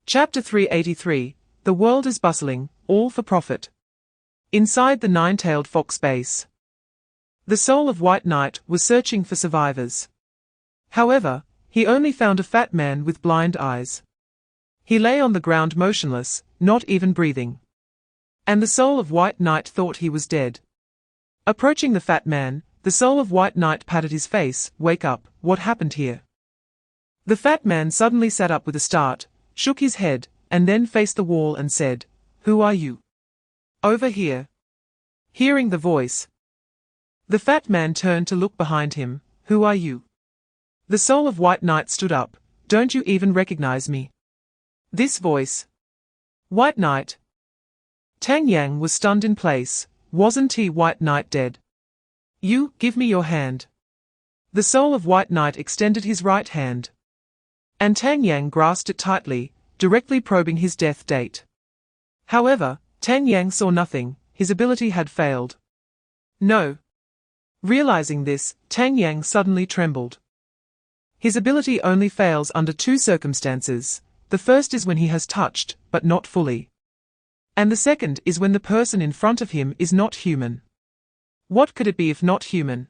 Chapter 383, The world is bustling, all for profit. Inside the nine-tailed fox base, the soul of White Knight was searching for survivors. However, he only found a fat man with blind eyes. He lay on the ground motionless, not even breathing. And the soul of White Knight thought he was dead. Approaching the fat man, the soul of White Knight patted his face. Wake up, what happened here? The fat man suddenly sat up with a start, shook his head, and then faced the wall and said, Who are you? Over here. Hearing the voice, The fat man turned to look behind him. Who are you? The soul of White Knight stood up. Don't you even recognize me? This voice. White Knight. Tang Yang was stunned in place. Wasn't he White Knight dead? You, give me your hand. The soul of White Knight extended his right hand. And Tang Yang grasped it tightly, directly probing his death date. However, Tang Yang saw nothing, his ability had failed. No. Realizing this, Tang Yang suddenly trembled. His ability only fails under two circumstances. The first is when he has touched, but not fully. And the second is when the person in front of him is not human. What could it be if not human?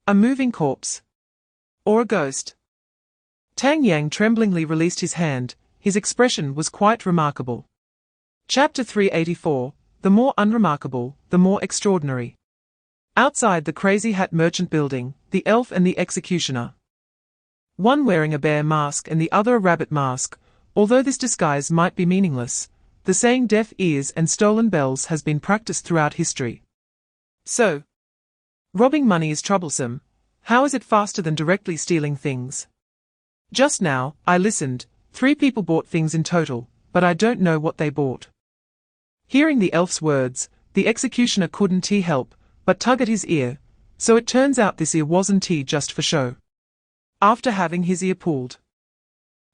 A moving corpse? Or a ghost? Tang Yang tremblingly released his hand. His expression was quite remarkable. Chapter 384, The more unremarkable, the more extraordinary. Outside the Crazy Hat Merchant building, the elf and the executioner. One wearing a bear mask and the other a rabbit mask. Although this disguise might be meaningless, the saying deaf ears and stolen bells has been practiced throughout history. So, robbing money is troublesome. How is it faster than directly stealing things? Just now, I listened. 3 people bought things in total, but I don't know what they bought. Hearing the elf's words, the executioner couldn't help but tug at his ear, so it turns out this ear wasn't just for show. After having his ear pulled,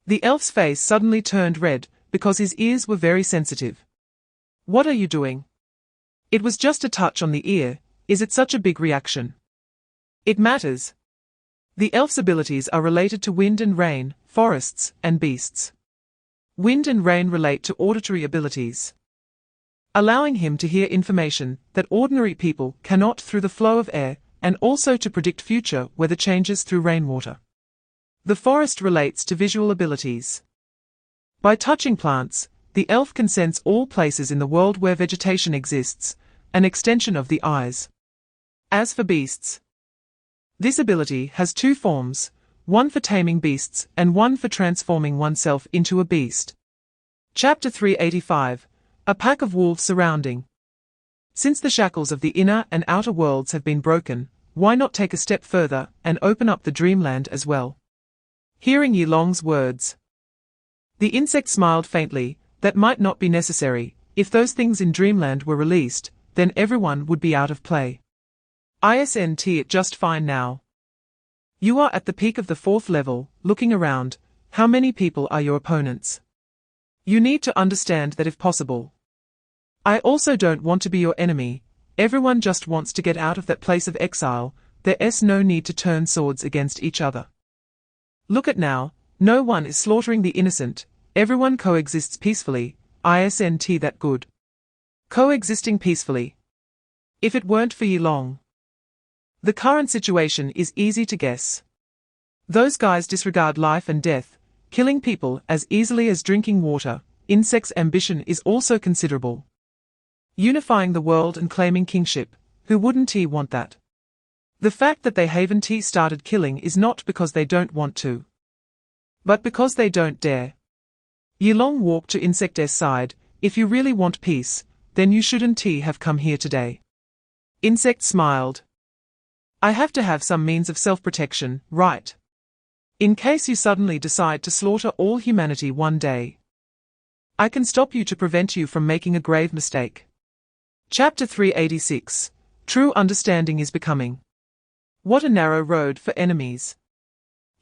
the elf's face suddenly turned red, because his ears were very sensitive. What are you doing? It was just a touch on the ear. Is it such a big reaction? It matters. The elf's abilities are related to wind and rain, forests, and beasts. Wind and rain relate to auditory abilities, allowing him to hear information that ordinary people cannot through the flow of air, and also to predict future weather changes through rainwater. The forest relates to visual abilities. By touching plants, the elf can sense all places in the world where vegetation exists, an extension of the eyes. As for beasts, this ability has 2 forms, one for taming beasts and one for transforming oneself into a beast. Chapter 385, A pack of wolves surrounding. Since the shackles of the inner and outer worlds have been broken, why not take a step further and open up the dreamland as well? Hearing Yi Long's words, the insect smiled faintly. That might not be necessary. If those things in dreamland were released, then everyone would be out of play. Isn't it just fine now? You are at the peak of the 4th level, looking around. How many people are your opponents? You need to understand that if possible. I also don't want to be your enemy. Everyone just wants to get out of that place of exile. There's no need to turn swords against each other. Look at now, no one is slaughtering the innocent. Everyone coexists peacefully. Isn't that good? Coexisting peacefully. If it weren't for Yi Long. The current situation is easy to guess. Those guys disregard life and death, killing people as easily as drinking water. Insect's ambition is also considerable. Unifying the world and claiming kingship. Who wouldn't want that? The fact that they haven't started killing is not because they don't want to, but because they don't dare. Yi Long walked to Insect's side. If you really want peace, then you shouldn't have come here today. Insect smiled. I have to have some means of self-protection, right? In case you suddenly decide to slaughter all humanity one day. I can stop you to prevent you from making a grave mistake. Chapter 386, True Understanding is Becoming. What a narrow road for enemies.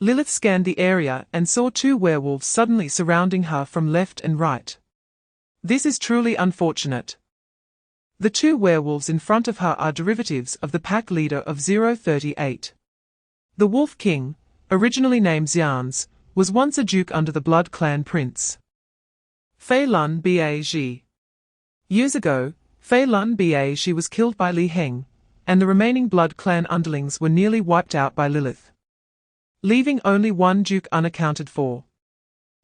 Lilith scanned the area and saw 2 werewolves suddenly surrounding her from left and right. This is truly unfortunate. The 2 werewolves in front of her are derivatives of the pack leader of 038. The Wolf King, originally named Xians, was once a duke under the Blood Clan prince Fei Lun Bag. Years ago, Fei Lun Bag was killed by Li Heng, and the remaining Blood Clan underlings were nearly wiped out by Lilith, leaving only one duke unaccounted for.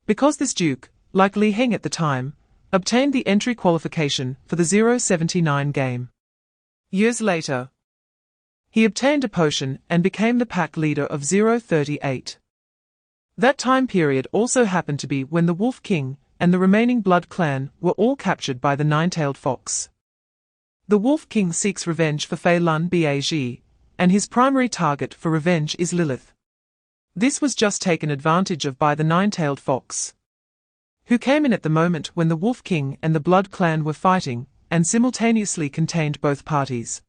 Because this duke, like Li Heng at the time, obtained the entry qualification for the 079 game. Years later, he obtained a potion and became the pack leader of 038. That time period also happened to be when the Wolf King and the remaining Blood Clan were all captured by the Nine-Tailed Fox. The Wolf King seeks revenge for Fei Lun Bag, and his primary target for revenge is Lilith. This was just taken advantage of by the nine-tailed fox, who came in at the moment when the Wolf King and the Blood Clan were fighting, and simultaneously contained both parties.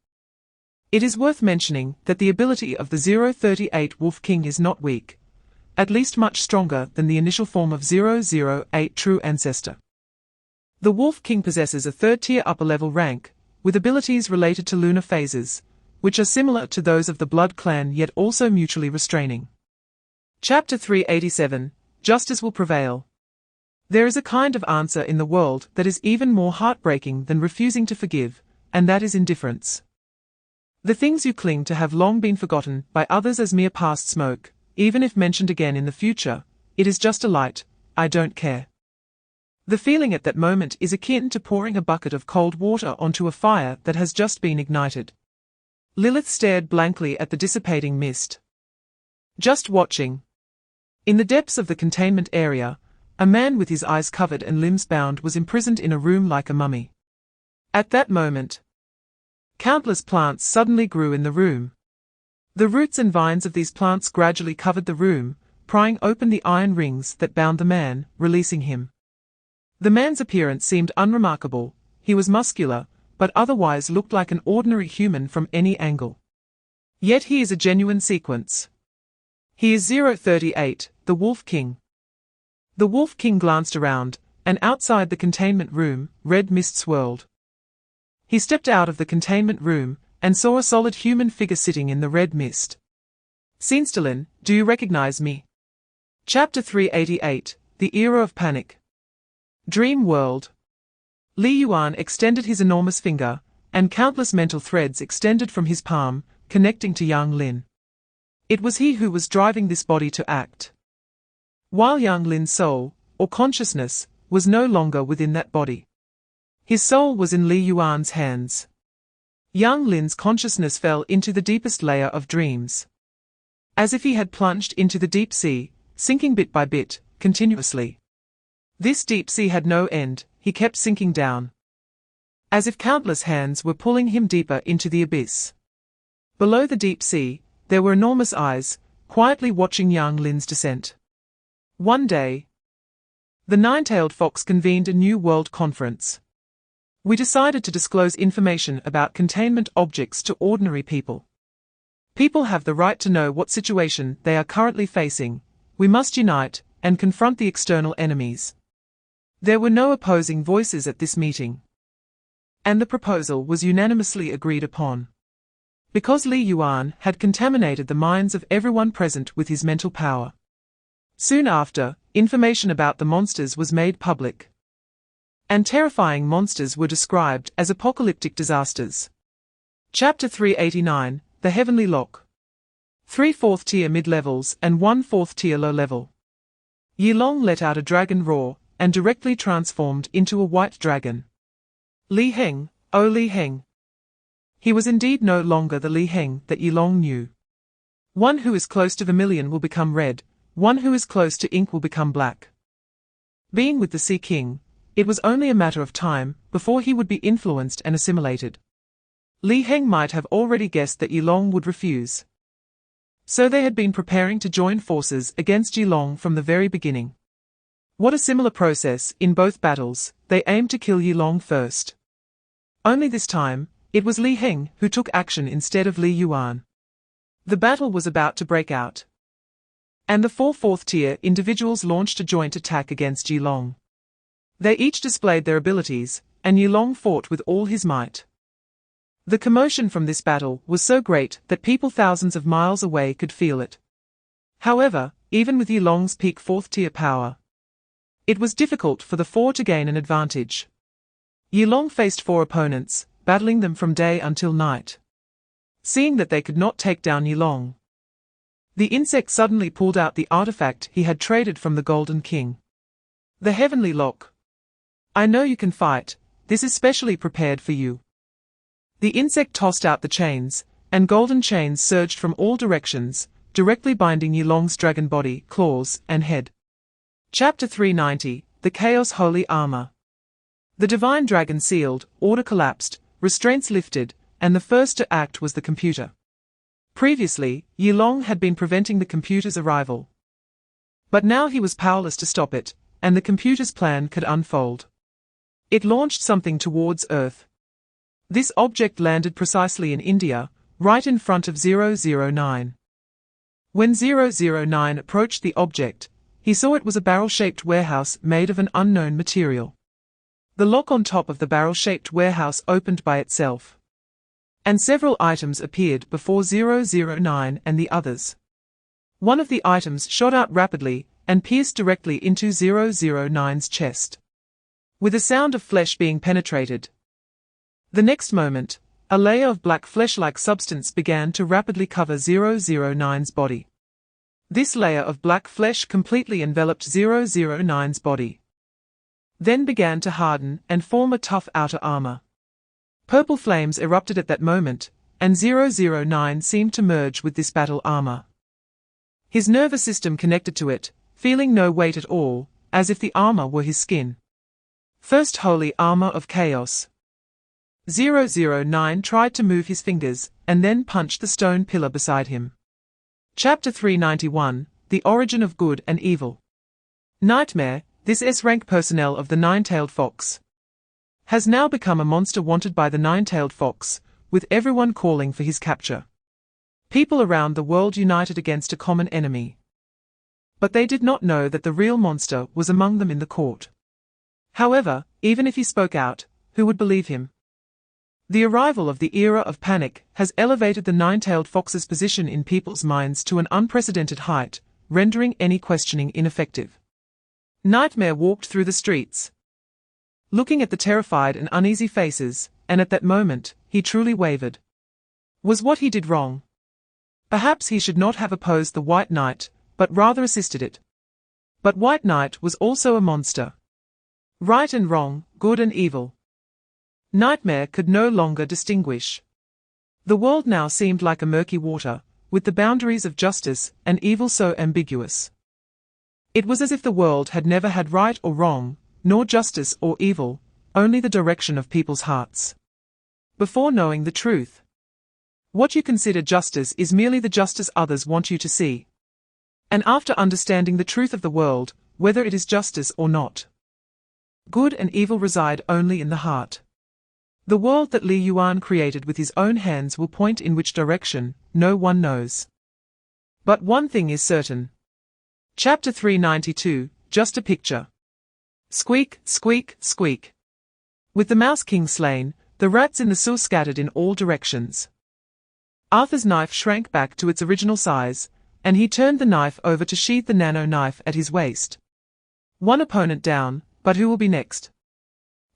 It is worth mentioning that the ability of the 038 Wolf King is not weak, at least much stronger than the initial form of 008 True Ancestor. The Wolf King possesses a third-tier upper-level rank, with abilities related to lunar phases, which are similar to those of the Blood Clan yet also mutually restraining. Chapter 387, Justice Will Prevail. There is a kind of answer in the world that is even more heartbreaking than refusing to forgive, and that is indifference. The things you cling to have long been forgotten by others as mere past smoke, even if mentioned again in the future. It is just a light, I don't care. The feeling at that moment is akin to pouring a bucket of cold water onto a fire that has just been ignited. Lilith stared blankly at the dissipating mist, just watching. In the depths of the containment area, a man with his eyes covered and limbs bound was imprisoned in a room like a mummy. At that moment, countless plants suddenly grew in the room. The roots and vines of these plants gradually covered the room, prying open the iron rings that bound the man, releasing him. The man's appearance seemed unremarkable. He was muscular, but otherwise looked like an ordinary human from any angle. Yet he is a genuine sequence. He is 038, the Wolf King. The Wolf King glanced around, and outside the containment room, red mist swirled. He stepped out of the containment room, and saw a solid human figure sitting in the red mist. Seinstellin, do you recognize me? Chapter 388, The Era of Panic. Dream World. Li Yuan extended his enormous finger, and countless mental threads extended from his palm, connecting to Yang Lin. It was he who was driving this body to act. While Yang Lin's soul, or consciousness, was no longer within that body. His soul was in Li Yuan's hands. Yang Lin's consciousness fell into the deepest layer of dreams, as if he had plunged into the deep sea, sinking bit by bit, continuously. This deep sea had no end, he kept sinking down, as if countless hands were pulling him deeper into the abyss. Below the deep sea, there were enormous eyes, quietly watching Yang Lin's descent. One day, the nine-tailed fox convened a new world conference. We decided to disclose information about containment objects to ordinary people. People have the right to know what situation they are currently facing. We must unite and confront the external enemies. There were no opposing voices at this meeting, and the proposal was unanimously agreed upon. Because Li Yuan had contaminated the minds of everyone present with his mental power. Soon after, information about the monsters was made public, and terrifying monsters were described as apocalyptic disasters. Chapter 389, The Heavenly Lock. 3 fourth-tier mid-levels and 1 fourth-tier low-level. Yilong let out a dragon roar, and directly transformed into a white dragon. Li Heng, oh Li Heng. He was indeed no longer the Li Heng that Yilong knew. One who is close to vermilion will become red, one who is close to ink will become black. Being with the Sea King, it was only a matter of time before he would be influenced and assimilated. Li Heng might have already guessed that Yilong would refuse. So they had been preparing to join forces against Yilong from the very beginning. What a similar process in both battles. They aimed to kill Yilong first. Only this time, it was Li Heng who took action instead of Li Yuan. The battle was about to break out, and the 4 fourth-tier individuals launched a joint attack against Yilong. They each displayed their abilities, and Yilong fought with all his might. The commotion from this battle was so great that people thousands of miles away could feel it. However, even with Yilong's peak 4th-tier power, it was difficult for the 4 to gain an advantage. Yilong faced 4 opponents, battling them from day until night. Seeing that they could not take down Yilong, the insect suddenly pulled out the artifact he had traded from the Golden King. The Heavenly Lock. I know you can fight, this is specially prepared for you. The insect tossed out the chains, and golden chains surged from all directions, directly binding Yilong's dragon body, claws, and head. Chapter 390, The Chaos Holy Armor. The divine dragon sealed, order collapsed, restraints lifted, and the first to act was the computer. Previously, Yilong had been preventing the computer's arrival. But now he was powerless to stop it, and the computer's plan could unfold. It launched something towards Earth. This object landed precisely in India, right in front of 009. When 009 approached the object, he saw it was a barrel-shaped warehouse made of an unknown material. The lock on top of the barrel-shaped warehouse opened by itself. And several items appeared before 009 and the others. One of the items shot out rapidly and pierced directly into 009's chest. With a sound of flesh being penetrated. The next moment, a layer of black flesh-like substance began to rapidly cover 009's body. This layer of black flesh completely enveloped 009's body. Then began to harden and form a tough outer armor. Purple flames erupted at that moment, and 009 seemed to merge with this battle armor. His nervous system connected to it, feeling no weight at all, as if the armor were his skin. First holy armor of chaos. 009 tried to move his fingers, and then punched the stone pillar beside him. Chapter 391, The Origin of Good and Evil. Nightmare, this S-rank personnel of the Nine-Tailed Fox, has now become a monster wanted by the Nine-Tailed Fox, with everyone calling for his capture. People around the world united against a common enemy. But they did not know that the real monster was among them in the court. However, even if he spoke out, who would believe him? The arrival of the era of panic has elevated the Nine-Tailed Fox's position in people's minds to an unprecedented height, rendering any questioning ineffective. Nightmare walked through the streets, looking at the terrified and uneasy faces, and at that moment, he truly wavered. Was what he did wrong? Perhaps he should not have opposed the White Knight, but rather assisted it. But White Knight was also a monster. Right and wrong, good and evil. Nightmare could no longer distinguish. The world now seemed like a murky water, with the boundaries of justice and evil so ambiguous. It was as if the world had never had right or wrong, nor justice or evil, only the direction of people's hearts. Before knowing the truth, what you consider justice is merely the justice others want you to see. And after understanding the truth of the world, whether it is justice or not, good and evil reside only in the heart. The world that Li Yuan created with his own hands will point in which direction, no one knows. But one thing is certain. Chapter 392, Just a Picture. Squeak, squeak, squeak. With the Mouse King slain, the rats in the sewer scattered in all directions. Arthur's knife shrank back to its original size, and he turned the knife over to sheathe the nano knife at his waist. One opponent down, but who will be next?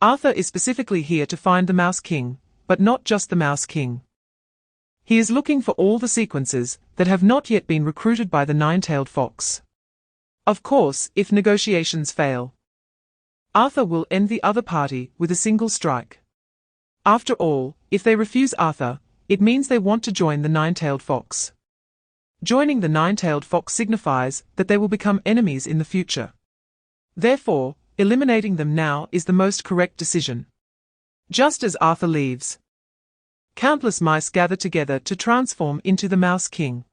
Arthur is specifically here to find the Mouse King, but not just the Mouse King. He is looking for all the sequences that have not yet been recruited by the Nine-Tailed Fox. Of course, if negotiations fail, Arthur will end the other party with a single strike. After all, if they refuse Arthur, it means they want to join the Nine-Tailed Fox. Joining the Nine-Tailed Fox signifies that they will become enemies in the future. Therefore, eliminating them now is the most correct decision. Just as Arthur leaves, countless mice gather together to transform into the Mouse King.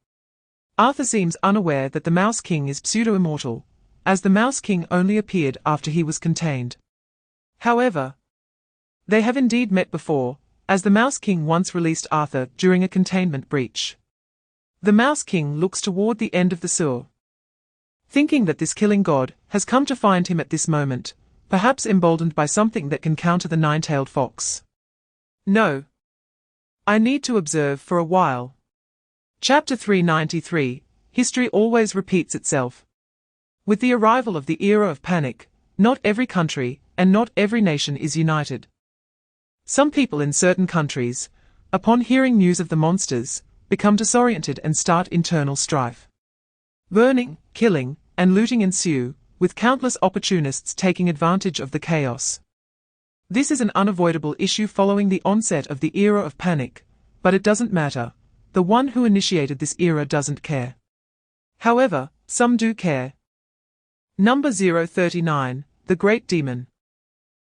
Arthur seems unaware that the Mouse King is pseudo-immortal, as the Mouse King only appeared after he was contained. However, they have indeed met before, as the Mouse King once released Arthur during a containment breach. The Mouse King looks toward the end of the sewer, thinking that this killing god has come to find him at this moment, perhaps emboldened by something that can counter the Nine-Tailed Fox. No. I need to observe for a while. Chapter 393, History always repeats itself. With the arrival of the era of panic, not every country and not every nation is united. Some people in certain countries, upon hearing news of the monsters, become disoriented and start internal strife. Burning, killing, and looting ensue, with countless opportunists taking advantage of the chaos. This is an unavoidable issue following the onset of the era of panic, but it doesn't matter. The one who initiated this era doesn't care. However, some do care. Number 039, the Great Demon.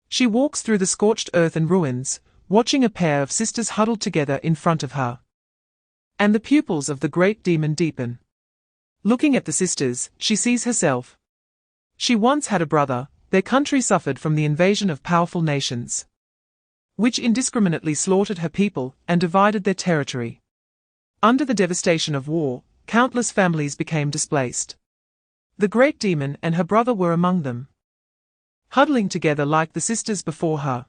She walks through the scorched earth and ruins, watching a pair of sisters huddled together in front of her. And the pupils of the great demon deepen. Looking at the sisters, she sees herself. She once had a brother. Their country suffered from the invasion of powerful nations, which indiscriminately slaughtered her people and divided their territory. Under the devastation of war, countless families became displaced. The great demon and her brother were among them, huddling together like the sisters before her.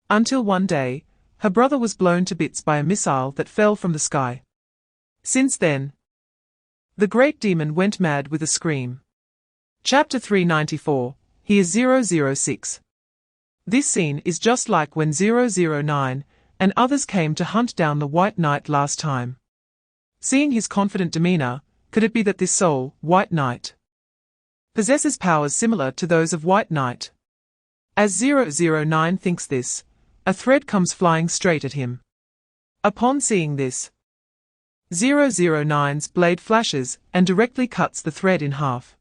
Until one day, her brother was blown to bits by a missile that fell from the sky. Since then, the great demon went mad with a scream. Chapter 394, He is 006. This scene is just like when 009 and others came to hunt down the White Knight last time. Seeing his confident demeanor, could it be that this soul, White Knight, possesses powers similar to those of White Knight? As 009 thinks this, a thread comes flying straight at him. Upon seeing this, 009's blade flashes and directly cuts the thread in half.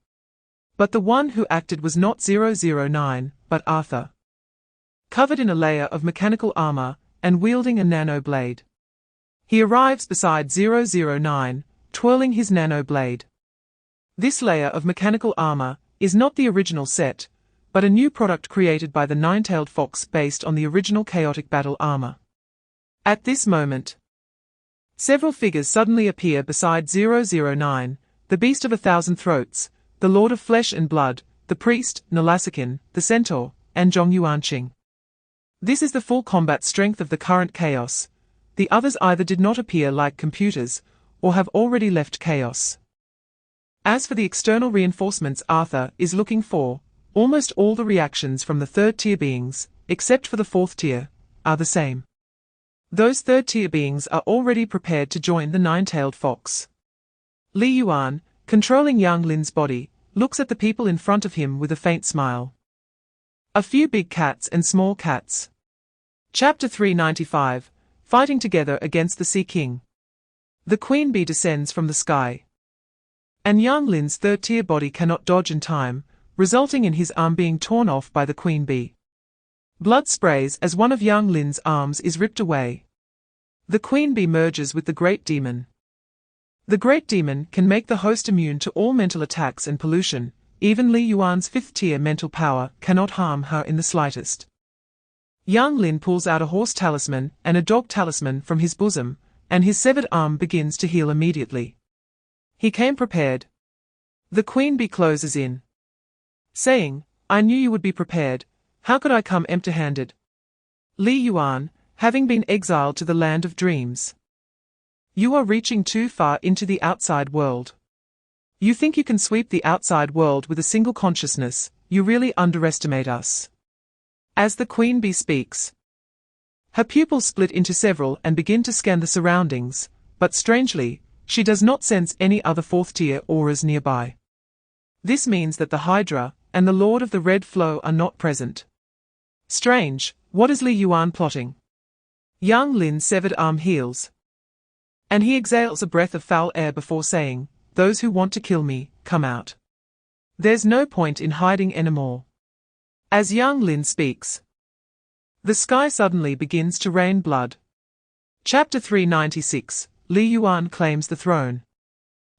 But the one who acted was not 009, but Arthur, covered in a layer of mechanical armor and wielding a nano blade. He arrives beside 009, twirling his nano blade. This layer of mechanical armor is not the original set, but a new product created by the nine-tailed fox based on the original chaotic battle armor. At this moment, several figures suddenly appear beside 009, the beast of 1,000 throats, the lord of flesh and blood, the priest, Nalasikin, the centaur, and Zhong Yuanqing. This is the full combat strength of the current chaos. The others either did not appear like computers, or have already left chaos. As for the external reinforcements Arthur is looking for, almost all the reactions from the third-tier beings, except for the fourth tier, are the same. Those third-tier beings are already prepared to join the nine-tailed fox. Li Yuan, controlling Yang Lin's body, looks at the people in front of him with a faint smile. A few big cats and small cats. Chapter 395, Fighting together against the Sea King. The queen bee descends from the sky, and Yang Lin's third-tier body cannot dodge in time, resulting in his arm being torn off by the queen bee. Blood sprays as one of Yang Lin's arms is ripped away. The queen bee merges with the great demon. The great demon can make the host immune to all mental attacks and pollution. Even Li Yuan's fifth-tier mental power cannot harm her in the slightest. Yang Lin pulls out a horse talisman and a dog talisman from his bosom, and his severed arm begins to heal immediately. He came prepared. The queen bee closes in, saying, "I knew you would be prepared. How could I come empty-handed?" Li Yuan, having been exiled to the land of dreams. You are reaching too far into the outside world. You think you can sweep the outside world with a single consciousness. You really underestimate us. As the queen bee speaks, her pupils split into several and begin to scan the surroundings, but strangely, she does not sense any other fourth-tier auras nearby. This means that the Hydra and the Lord of the Red Flow are not present. Strange, what is Li Yuan plotting? Yang Lin's severed arm heals, and he exhales a breath of foul air before saying, "Those who want to kill me, come out. There's no point in hiding anymore." As Yang Lin speaks, the sky suddenly begins to rain blood. Chapter 396, Li Yuan claims the throne.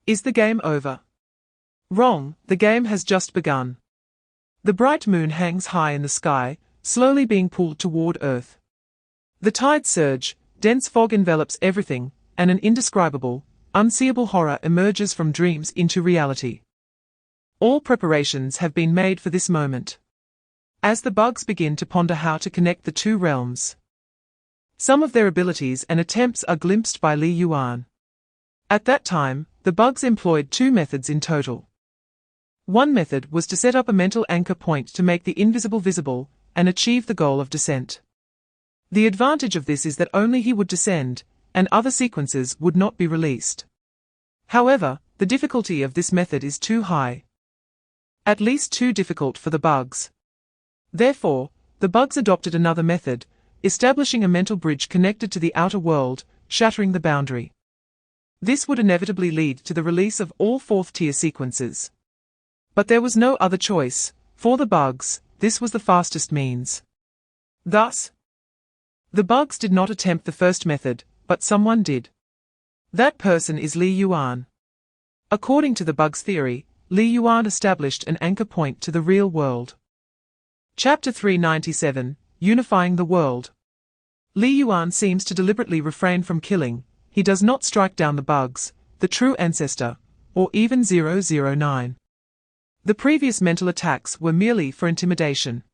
Is the game over? Wrong, the game has just begun. The bright moon hangs high in the sky, slowly being pulled toward Earth. The tides surge, dense fog envelops everything, and an indescribable, unseeable horror emerges from dreams into reality. All preparations have been made for this moment. As the bugs begin to ponder how to connect the two realms, some of their abilities and attempts are glimpsed by Li Yuan. At that time, the bugs employed two methods in total. One method was to set up a mental anchor point to make the invisible visible, and achieve the goal of descent. The advantage of this is that only he would descend, and other sequences would not be released. However, the difficulty of this method is too high. At least too difficult for the bugs. Therefore, the bugs adopted another method, establishing a mental bridge connected to the outer world, shattering the boundary. This would inevitably lead to the release of all fourth-tier sequences. But there was no other choice. For the bugs, this was the fastest means. Thus, the bugs did not attempt the first method, but someone did. That person is Li Yuan. According to the bug's theory, Li Yuan established an anchor point to the real world. Chapter 397, Unifying the World. Li Yuan seems to deliberately refrain from killing. He does not strike down the bugs, the true ancestor, or even 009. The previous mental attacks were merely for intimidation.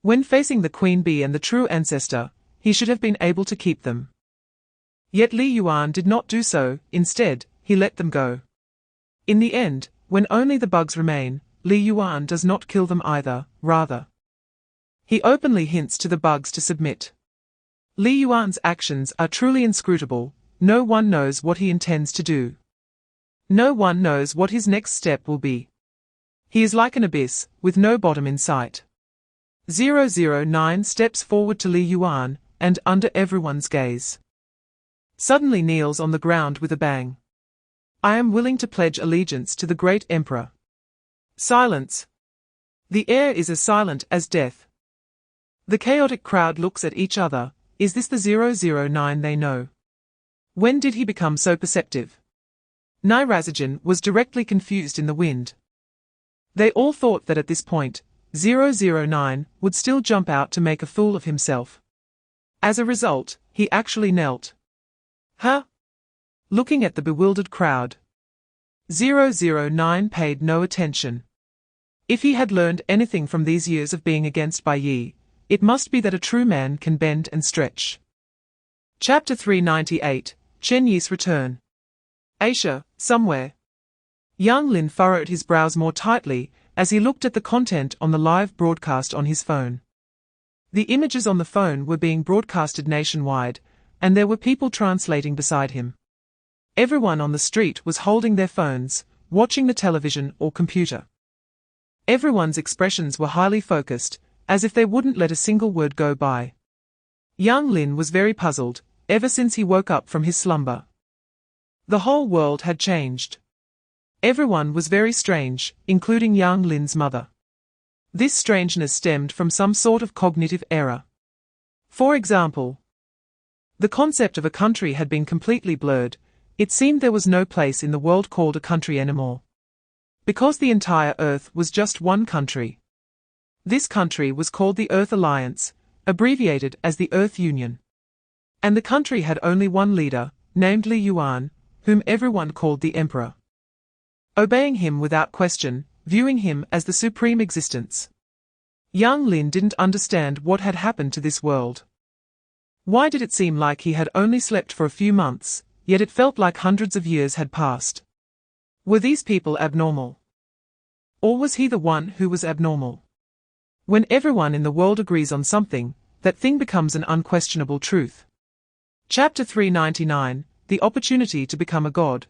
When facing the Queen Bee and the true ancestor, he should have been able to keep them. Yet Li Yuan did not do so. Instead, he let them go. In the end, when only the bugs remain, Li Yuan does not kill them either, rather. He openly hints to the bugs to submit. Li Yuan's actions are truly inscrutable. No one knows what he intends to do. No one knows what his next step will be. He is like an abyss, with no bottom in sight. 009 steps forward to Li Yuan, and under everyone's gaze, suddenly kneels on the ground with a bang. I am willing to pledge allegiance to the great emperor. Silence. The air is as silent as death. The chaotic crowd looks at each other. Is this the 009 they know? When did he become so perceptive? Receded was directly confused in the wind. They all thought that at this point, 009 would still jump out to make a fool of himself. As a result, he actually knelt. Huh? Looking at the bewildered crowd. 009 paid no attention. If he had learned anything from these years of being against Bai Yi, it must be that a true man can bend and stretch. Chapter 398, Chen Ye's Return. Asia, somewhere. Yang Lin furrowed his brows more tightly as he looked at the content on the live broadcast on his phone. The images on the phone were being broadcasted nationwide, and there were people translating beside him. Everyone on the street was holding their phones, watching the television or computer. Everyone's expressions were highly focused, as if they wouldn't let a single word go by. Yang Lin was very puzzled, ever since he woke up from his slumber. The whole world had changed. Everyone was very strange, including Yang Lin's mother. This strangeness stemmed from some sort of cognitive error. For example, the concept of a country had been completely blurred. It seemed there was no place in the world called a country anymore. Because the entire Earth was just one country. This country was called the Earth Alliance, abbreviated as the Earth Union. And the country had only one leader, named Li Yuan, whom everyone called the Emperor. Obeying him without question, viewing him as the supreme existence. Yang Lin didn't understand what had happened to this world. Why did it seem like he had only slept for a few months, yet it felt like hundreds of years had passed? Were these people abnormal? Or was he the one who was abnormal? When everyone in the world agrees on something, that thing becomes an unquestionable truth. Chapter 399, The Opportunity to Become a God.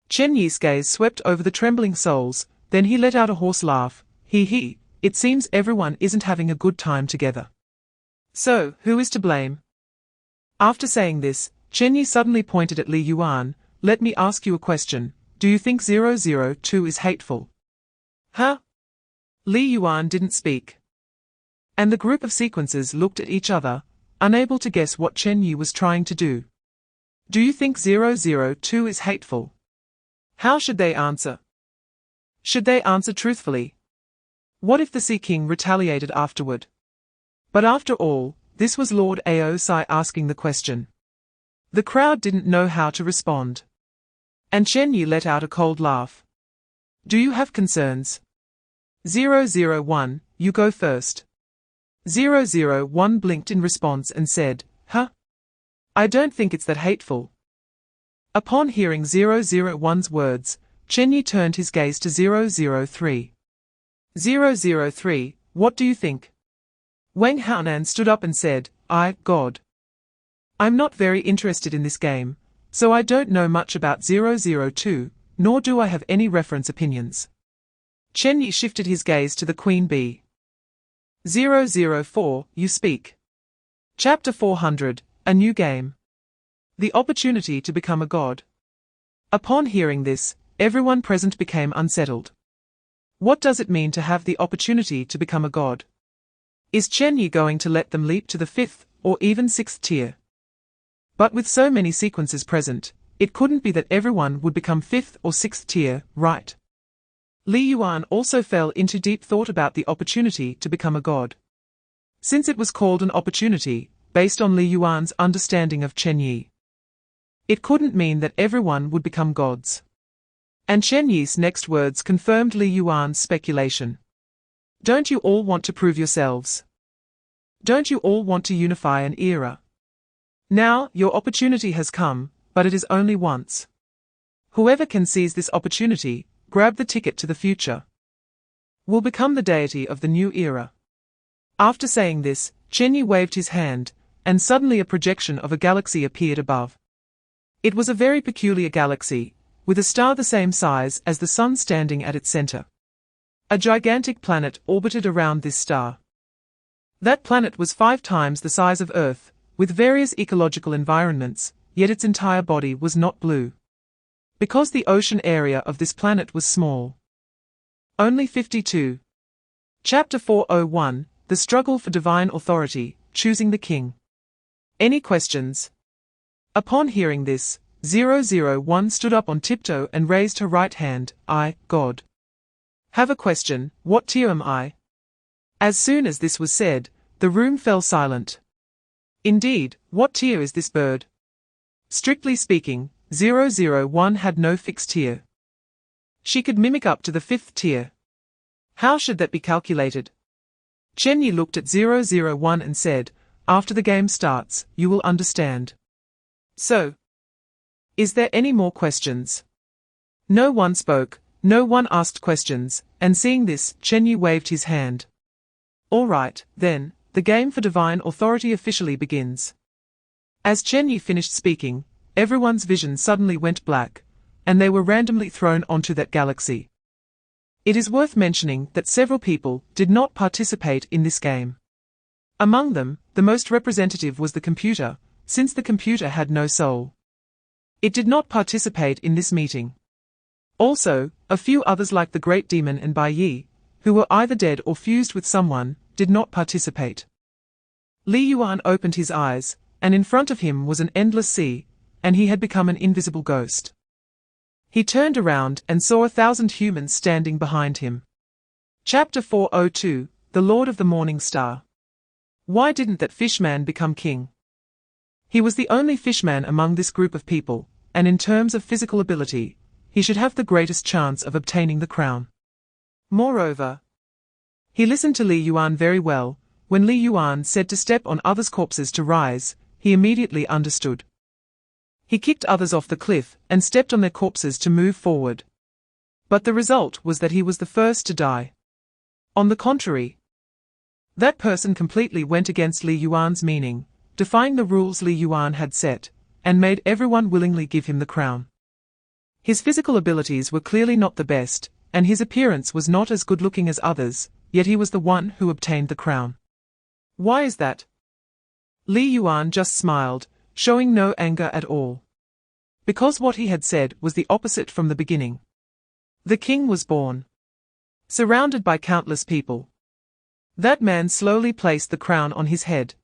Chen Ye's gaze swept over the trembling souls, then he let out a hoarse laugh. He, it seems everyone isn't having a good time together. So, who is to blame? After saying this, Chen Ye suddenly pointed at Li Yuan. Let me ask you a question. Do you think 002 is hateful? Huh? Li Yuan didn't speak. And the group of sequences looked at each other, unable to guess what Chen Ye was trying to do. Do you think 002 is hateful? How should they answer? Should they answer truthfully? What if the Sea King retaliated afterward? But after all, this was Lord Aosai asking the question. The crowd didn't know how to respond. And Chen Ye let out a cold laugh. Do you have concerns? 001, you go first. 001 blinked in response and said, Huh? I don't think it's that hateful. Upon hearing 001's words, Chen Ye turned his gaze to 003. 003, what do you think? Wang Haonan stood up and said, God. I'm not very interested in this game, so I don't know much about 002, nor do I have any reference opinions. Chen Ye shifted his gaze to the Queen Bee. 004, you speak. Chapter 400, A New Game. The Opportunity to Become a God. Upon hearing this, everyone present became unsettled. What does it mean to have the opportunity to become a god? Is Chen Ye going to let them leap to the 5th, or even 6th tier? But with so many sequences present, it couldn't be that everyone would become 5th or 6th tier, right? Li Yuan also fell into deep thought about the opportunity to become a god. Since it was called an opportunity, based on Li Yuan's understanding of Chen Ye, it couldn't mean that everyone would become gods. And Chen Ye's next words confirmed Li Yuan's speculation. Don't you all want to prove yourselves? Don't you all want to unify an era? Now, your opportunity has come, but it is only once. Whoever can seize this opportunity, grab the ticket to the future, will become the deity of the new era. After saying this, Chen Ye waved his hand, and suddenly a projection of a galaxy appeared above. It was a very peculiar galaxy, with a star the same size as the sun standing at its center. A gigantic planet orbited around this star. That planet was 5 times the size of Earth, with various ecological environments, yet its entire body was not blue. Because the ocean area of this planet was small. Only 52. Chapter 401, The Struggle for Divine Authority, Choosing the King. Any questions? Upon hearing this, 001 stood up on tiptoe and raised her right hand. I, God, have a question. What tier am I? As soon as this was said, the room fell silent. Indeed, what tier is this bird? Strictly speaking, 001 had no fixed tier. She could mimic up to the 5th tier. How should that be calculated? Chen Ye looked at 001 and said, after the game starts, you will understand. So, is there any more questions? No one spoke, no one asked questions, and seeing this, Chen Ye waved his hand. All right, then, the game for divine authority officially begins. As Chen Ye finished speaking, everyone's vision suddenly went black, and they were randomly thrown onto that galaxy. It is worth mentioning that several people did not participate in this game. Among them, the most representative was the computer, since the computer had no soul. It did not participate in this meeting. Also, a few others like the Great Demon and Bai Yi, who were either dead or fused with someone, did not participate. Li Yuan opened his eyes, and in front of him was an endless sea, and he had become an invisible ghost. He turned around and saw 1,000 humans standing behind him. Chapter 402, The Lord of the Morning Star. Why didn't that fishman become king? He was the only fishman among this group of people, and in terms of physical ability, he should have the greatest chance of obtaining the crown. Moreover, he listened to Li Yuan very well. When Li Yuan said to step on others' corpses to rise, he immediately understood. He kicked others off the cliff and stepped on their corpses to move forward. But the result was that he was the first to die. On the contrary, that person completely went against Li Yuan's meaning, defying the rules Li Yuan had set, and made everyone willingly give him the crown. His physical abilities were clearly not the best, and his appearance was not as good-looking as others, yet he was the one who obtained the crown. Why is that? Li Yuan just smiled, showing no anger at all. Because what he had said was the opposite from the beginning. The king was born, surrounded by countless people. That man slowly placed the crown on his head.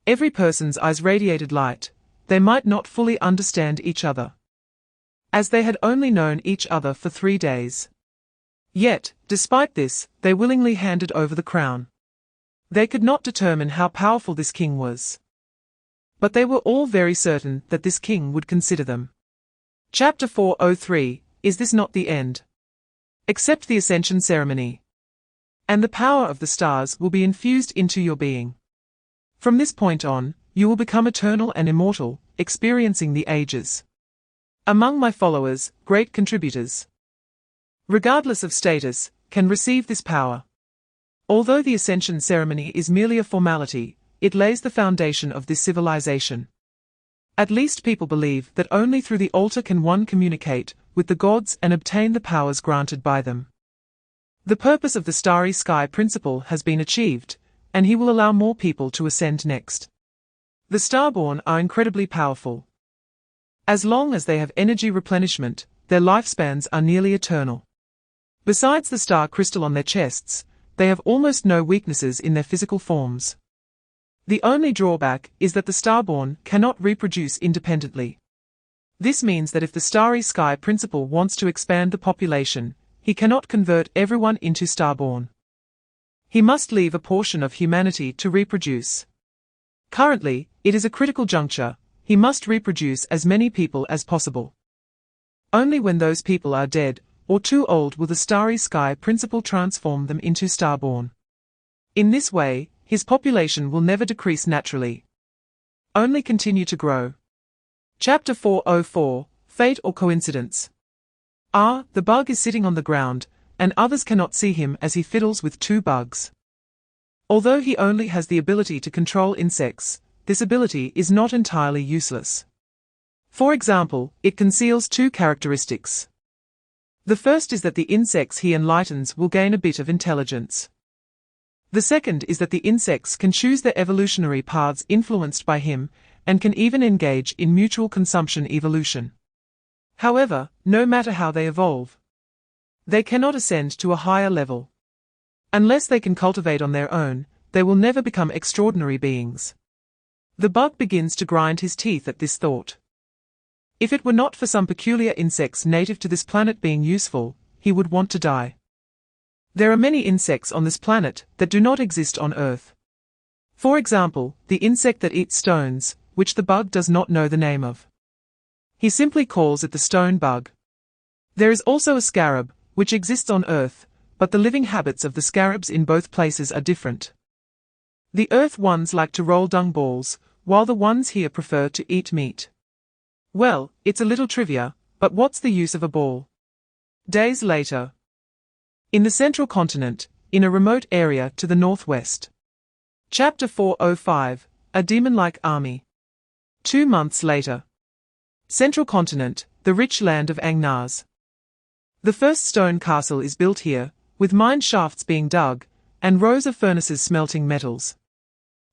Every person's eyes radiated light. They might not fully understand each other, as they had only known each other for 3 days. Yet, despite this, they willingly handed over the crown. They could not determine how powerful this king was, but they were all very certain that this king would consider them. Chapter 403, Is this not the end? Accept the ascension ceremony, and the power of the stars will be infused into your being. From this point on, you will become eternal and immortal, experiencing the ages. Among my followers, great contributors, regardless of status, can receive this power. Although the ascension ceremony is merely a formality, it lays the foundation of this civilization. At least people believe that only through the altar can one communicate with the gods and obtain the powers granted by them. The purpose of the starry sky principle has been achieved, and he will allow more people to ascend next. The starborn are incredibly powerful. As long as they have energy replenishment, their lifespans are nearly eternal. Besides the star crystal on their chests, they have almost no weaknesses in their physical forms. The only drawback is that the starborn cannot reproduce independently. This means that if the starry sky principle wants to expand the population, he cannot convert everyone into starborn. He must leave a portion of humanity to reproduce. Currently, it is a critical juncture. He must reproduce as many people as possible. Only when those people are dead, or too old, will the starry sky principle transform them into starborn. In this way, his population will never decrease naturally. Only continue to grow. Chapter 404, Fate or Coincidence. The bug is sitting on the ground, and others cannot see him as he fiddles with two bugs. Although he only has the ability to control insects, this ability is not entirely useless. For example, it conceals two characteristics. The first is that the insects he enlightens will gain a bit of intelligence. The second is that the insects can choose their evolutionary paths influenced by him, and can even engage in mutual consumption evolution. However, no matter how they evolve, they cannot ascend to a higher level. Unless they can cultivate on their own, they will never become extraordinary beings. The bug begins to grind his teeth at this thought. If it were not for some peculiar insects native to this planet being useful, he would want to die. There are many insects on this planet that do not exist on Earth. For example, the insect that eats stones, which the bug does not know the name of. He simply calls it the stone bug. There is also a scarab, which exists on Earth, but the living habits of the scarabs in both places are different. The Earth ones like to roll dung balls, while the ones here prefer to eat meat. Well, it's a little trivia, but what's the use of a ball? Days later. In the central continent, in a remote area to the northwest. Chapter 405, A Demon-like Army. 2 months later. Central continent, the rich land of Angnaz. The first stone castle is built here, with mine shafts being dug, and rows of furnaces smelting metals.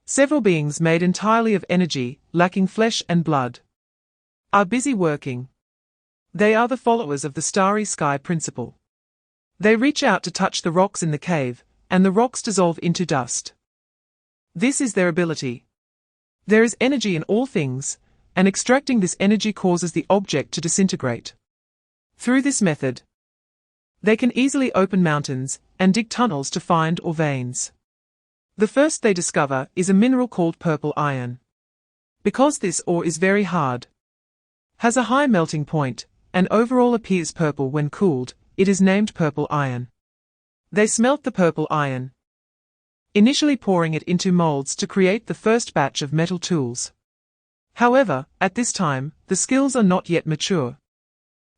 Several beings made entirely of energy, lacking flesh and blood, are busy working. They are the followers of the starry sky principle. They reach out to touch the rocks in the cave, and the rocks dissolve into dust. This is their ability. There is energy in all things, and extracting this energy causes the object to disintegrate. Through this method, they can easily open mountains, and dig tunnels to find ore veins. The first they discover is a mineral called purple iron. Because this ore is very hard, has a high melting point, and overall appears purple when cooled, it is named purple iron. They smelt the purple iron, initially pouring it into molds to create the first batch of metal tools. However, at this time, the skills are not yet mature,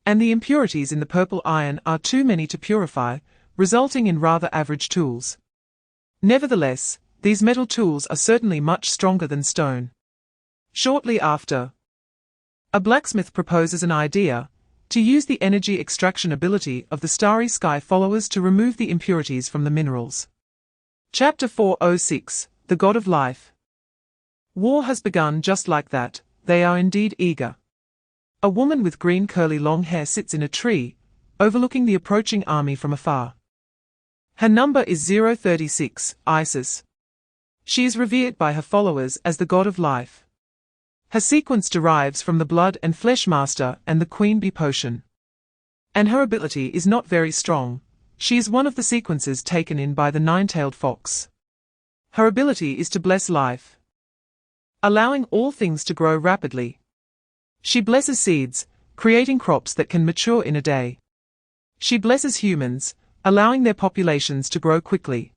and the impurities in the purple iron are too many to purify, resulting in rather average tools. Nevertheless, these metal tools are certainly much stronger than stone. Shortly after, a blacksmith proposes an idea, to use the energy extraction ability of the starry sky followers to remove the impurities from the minerals. Chapter 406, The God of Life. War has begun just like that, they are indeed eager. A woman with green curly long hair sits in a tree, overlooking the approaching army from afar. Her number is 036, Isis. She is revered by her followers as the God of Life. Her sequence derives from the blood and flesh master and the queen bee potion. And her ability is not very strong. She is one of the sequences taken in by the nine-tailed fox. Her ability is to bless life, allowing all things to grow rapidly. She blesses seeds, creating crops that can mature in a day. She blesses humans, allowing their populations to grow quickly.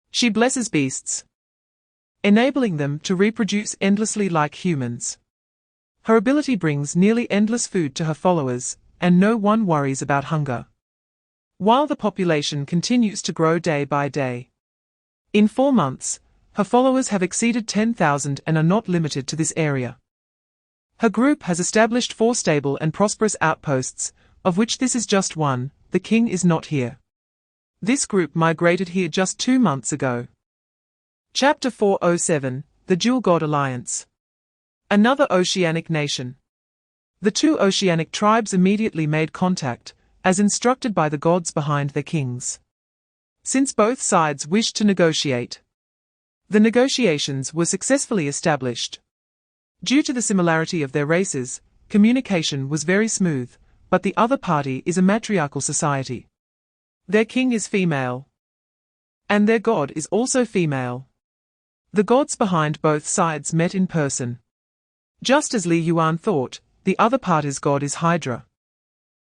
She blesses beasts, enabling them to reproduce endlessly like humans. Her ability brings nearly endless food to her followers, and no one worries about hunger, while the population continues to grow day by day. In 4 months, her followers have exceeded 10,000 and are not limited to this area. Her group has established 4 stable and prosperous outposts, of which this is just one. The king is not here. This group migrated here just 2 months ago. Chapter 407, The Dual God Alliance. Another oceanic nation. The 2 oceanic tribes immediately made contact, as instructed by the gods behind their kings. Since both sides wished to negotiate, the negotiations were successfully established. Due to the similarity of their races, communication was very smooth, but the other party is a matriarchal society. Their king is female. And their god is also female. The gods behind both sides met in person. Just as Li Yuan thought, the other party's god is Hydra.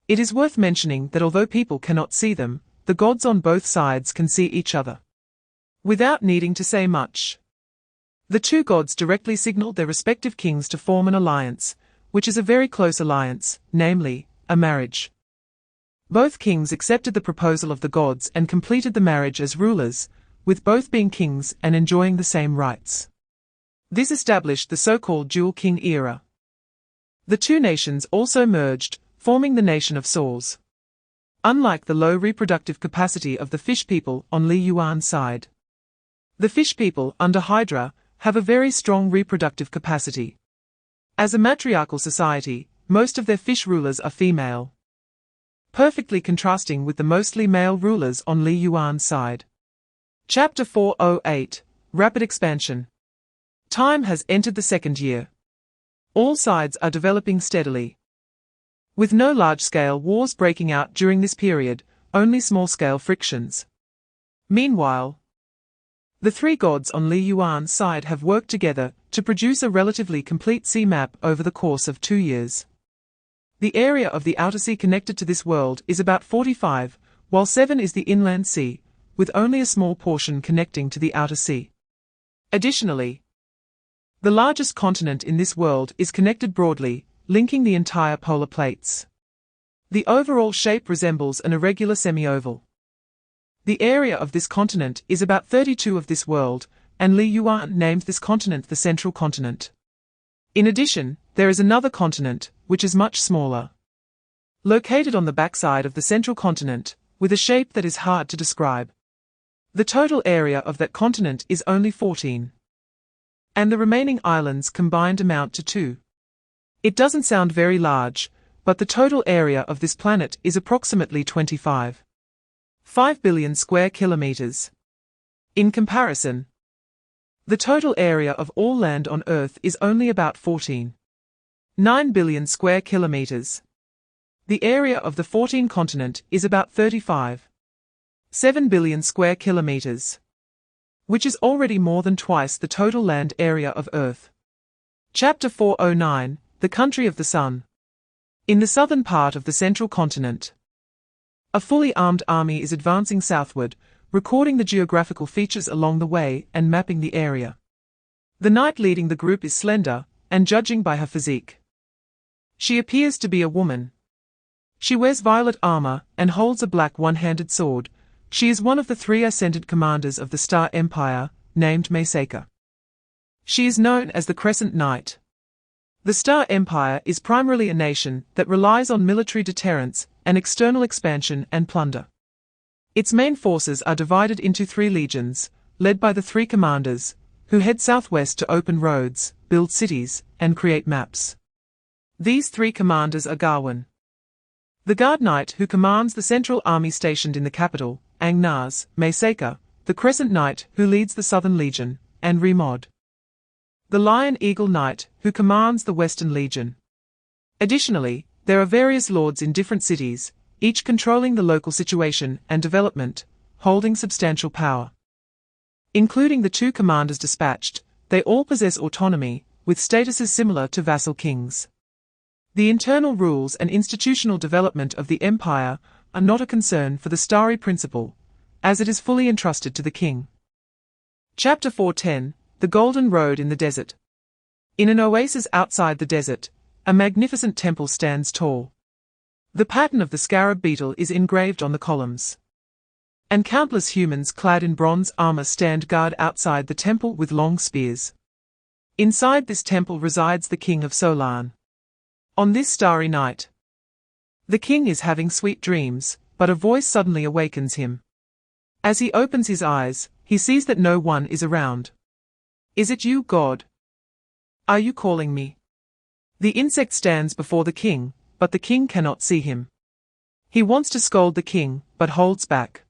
It is worth mentioning that although people cannot see them, the gods on both sides can see each other. Without needing to say much, the two gods directly signaled their respective kings to form an alliance, which is a very close alliance, namely, a marriage. Both kings accepted the proposal of the gods and completed the marriage as rulers, with both being kings and enjoying the same rights. This established the so-called dual king era. The two nations also merged, forming the nation of Saws. Unlike the low reproductive capacity of the fish people on Li Yuan's side, the fish people under Hydra have a very strong reproductive capacity. As a matriarchal society, most of their fish rulers are female, perfectly contrasting with the mostly male rulers on Li Yuan's side. Chapter 408, Rapid Expansion. Time has entered the second year. All sides are developing steadily, with no large-scale wars breaking out during this period, only small-scale frictions. Meanwhile, the three gods on Li Yuan's side have worked together to produce a relatively complete sea map over the course of 2 years. The area of the outer sea connected to this world is about 45, while 7 is the inland sea, with only a small portion connecting to the outer sea. Additionally, the largest continent in this world is connected broadly, linking the entire polar plates. The overall shape resembles an irregular semi-oval. The area of this continent is about 32 of this world, and Li Yuan named this continent the Central Continent. In addition, there is another continent, which is much smaller, located on the backside of the Central Continent, with a shape that is hard to describe. The total area of that continent is only 14. And the remaining islands combined amount to 2. It doesn't sound very large, but the total area of this planet is approximately 25. 5 billion square kilometers. In comparison, the total area of all land on Earth is only about 14.9 billion square kilometers. The area of the 14 continent is about 35.7 billion square kilometers, which is already more than twice the total land area of Earth. Chapter 409, The Country of the Sun. In the southern part of the Central Continent, a fully armed army is advancing southward, recording the geographical features along the way and mapping the area. The knight leading the group is slender, and judging by her physique, she appears to be a woman. She wears violet armor and holds a black one-handed sword. She is one of the 3 ascended commanders of the Star Empire, named Mayseka. She is known as the Crescent Knight. The Star Empire is primarily a nation that relies on military deterrence and external expansion and plunder. Its main forces are divided into 3 legions, led by the 3 commanders, who head southwest to open roads, build cities, and create maps. These 3 commanders are Gawain, the Guard Knight who commands the central army stationed in the capital, Angnaz, Mayseka, the Crescent Knight who leads the Southern Legion, and Remod, the Lion Eagle Knight who commands the Western Legion. Additionally, there are various lords in different cities, each controlling the local situation and development, holding substantial power. Including the 2 commanders dispatched, they all possess autonomy, with statuses similar to vassal kings. The internal rules and institutional development of the empire are not a concern for the Starry Principle, as it is fully entrusted to the king. Chapter 410, The Golden Road in the Desert. In an oasis outside the desert, a magnificent temple stands tall. The pattern of the scarab beetle is engraved on the columns, and countless humans clad in bronze armor stand guard outside the temple with long spears. Inside this temple resides the king of Solan. On this starry night, the king is having sweet dreams, but a voice suddenly awakens him. As he opens his eyes, he sees that no one is around. Is it you, God? Are you calling me? The insect stands before the king, but the king cannot see him. He wants to scold the king, but holds back.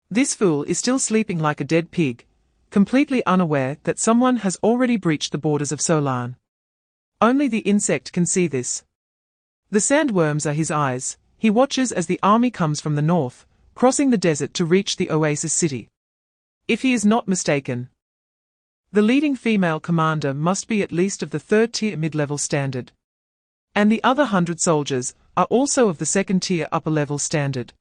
This fool is still sleeping like a dead pig, completely unaware that someone has already breached the borders of Solan. Only the insect can see this. The sandworms are his eyes. He watches as the army comes from the north, crossing the desert to reach the oasis city. If he is not mistaken, the leading female commander must be at least of the third-tier mid-level standard. And the other 100 soldiers are also of the second-tier upper-level standard.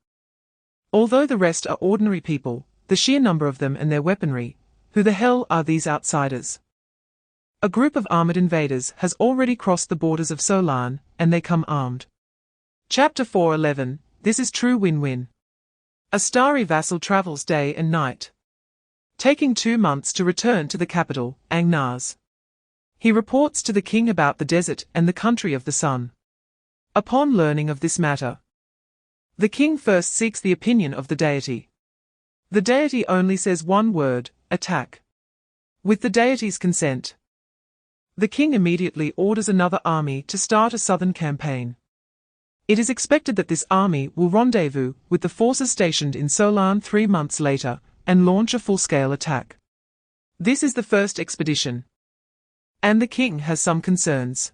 Although the rest are ordinary people, the sheer number of them and their weaponry, who the hell are these outsiders? A group of armored invaders has already crossed the borders of Solan, and they come armed. Chapter 4:11. This is true win-win. A starry vassal travels day and night, taking 2 months to return to the capital, Angnaz. He reports to the king about the desert and the country of the sun. Upon learning of this matter, the king first seeks the opinion of the deity. The deity only says one word: attack. With the deity's consent, the king immediately orders another army to start a southern campaign. It is expected that this army will rendezvous with the forces stationed in Solan 3 months later, and launch a full-scale attack. This is the first expedition, and the king has some concerns.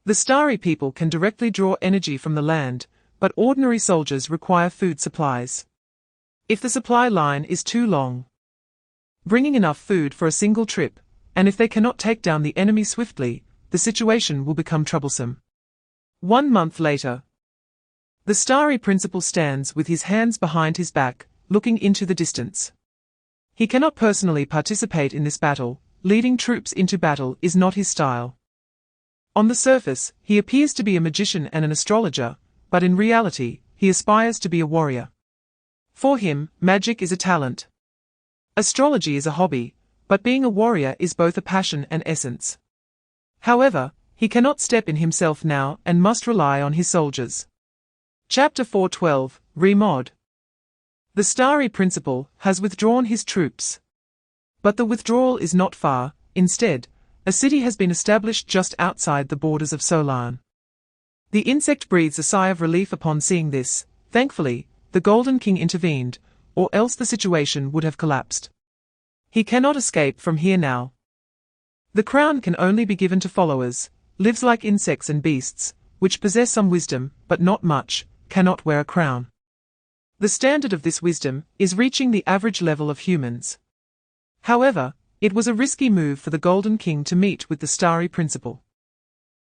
The starry people can directly draw energy from the land, but ordinary soldiers require food supplies. If the supply line is too long, bringing enough food for a single trip, and if they cannot take down the enemy swiftly, the situation will become troublesome. 1 month later, the starry principal stands with his hands behind his back, looking into the distance. He cannot personally participate in this battle. Leading troops into battle is not his style. On the surface, he appears to be a magician and an astrologer, but in reality, he aspires to be a warrior. For him, magic is a talent. Astrology is a hobby, but being a warrior is both a passion and essence. However, he cannot step in himself now and must rely on his soldiers. Chapter 4:12. Remod. The starry principal has withdrawn his troops. But the withdrawal is not far. Instead, a city has been established just outside the borders of Solan. The insect breathes a sigh of relief upon seeing this. Thankfully, the Golden King intervened, or else the situation would have collapsed. He cannot escape from here now. The crown can only be given to followers, lives like insects and beasts, which possess some wisdom, but not much, cannot wear a crown. The standard of this wisdom is reaching the average level of humans. However, it was a risky move for the Golden King to meet with the starry principal.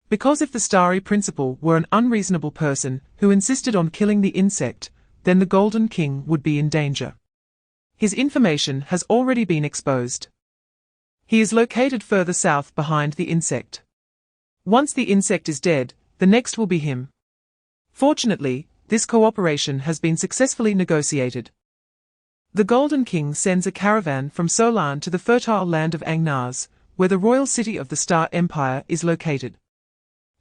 Because if the starry principal were an unreasonable person who insisted on killing the insect, then the Golden King would be in danger. His information has already been exposed. He is located further south behind the insect. Once the insect is dead, the next will be him. Fortunately, this cooperation has been successfully negotiated. The Golden King sends a caravan from Solan to the fertile land of Angnaz, where the royal city of the Star Empire is located.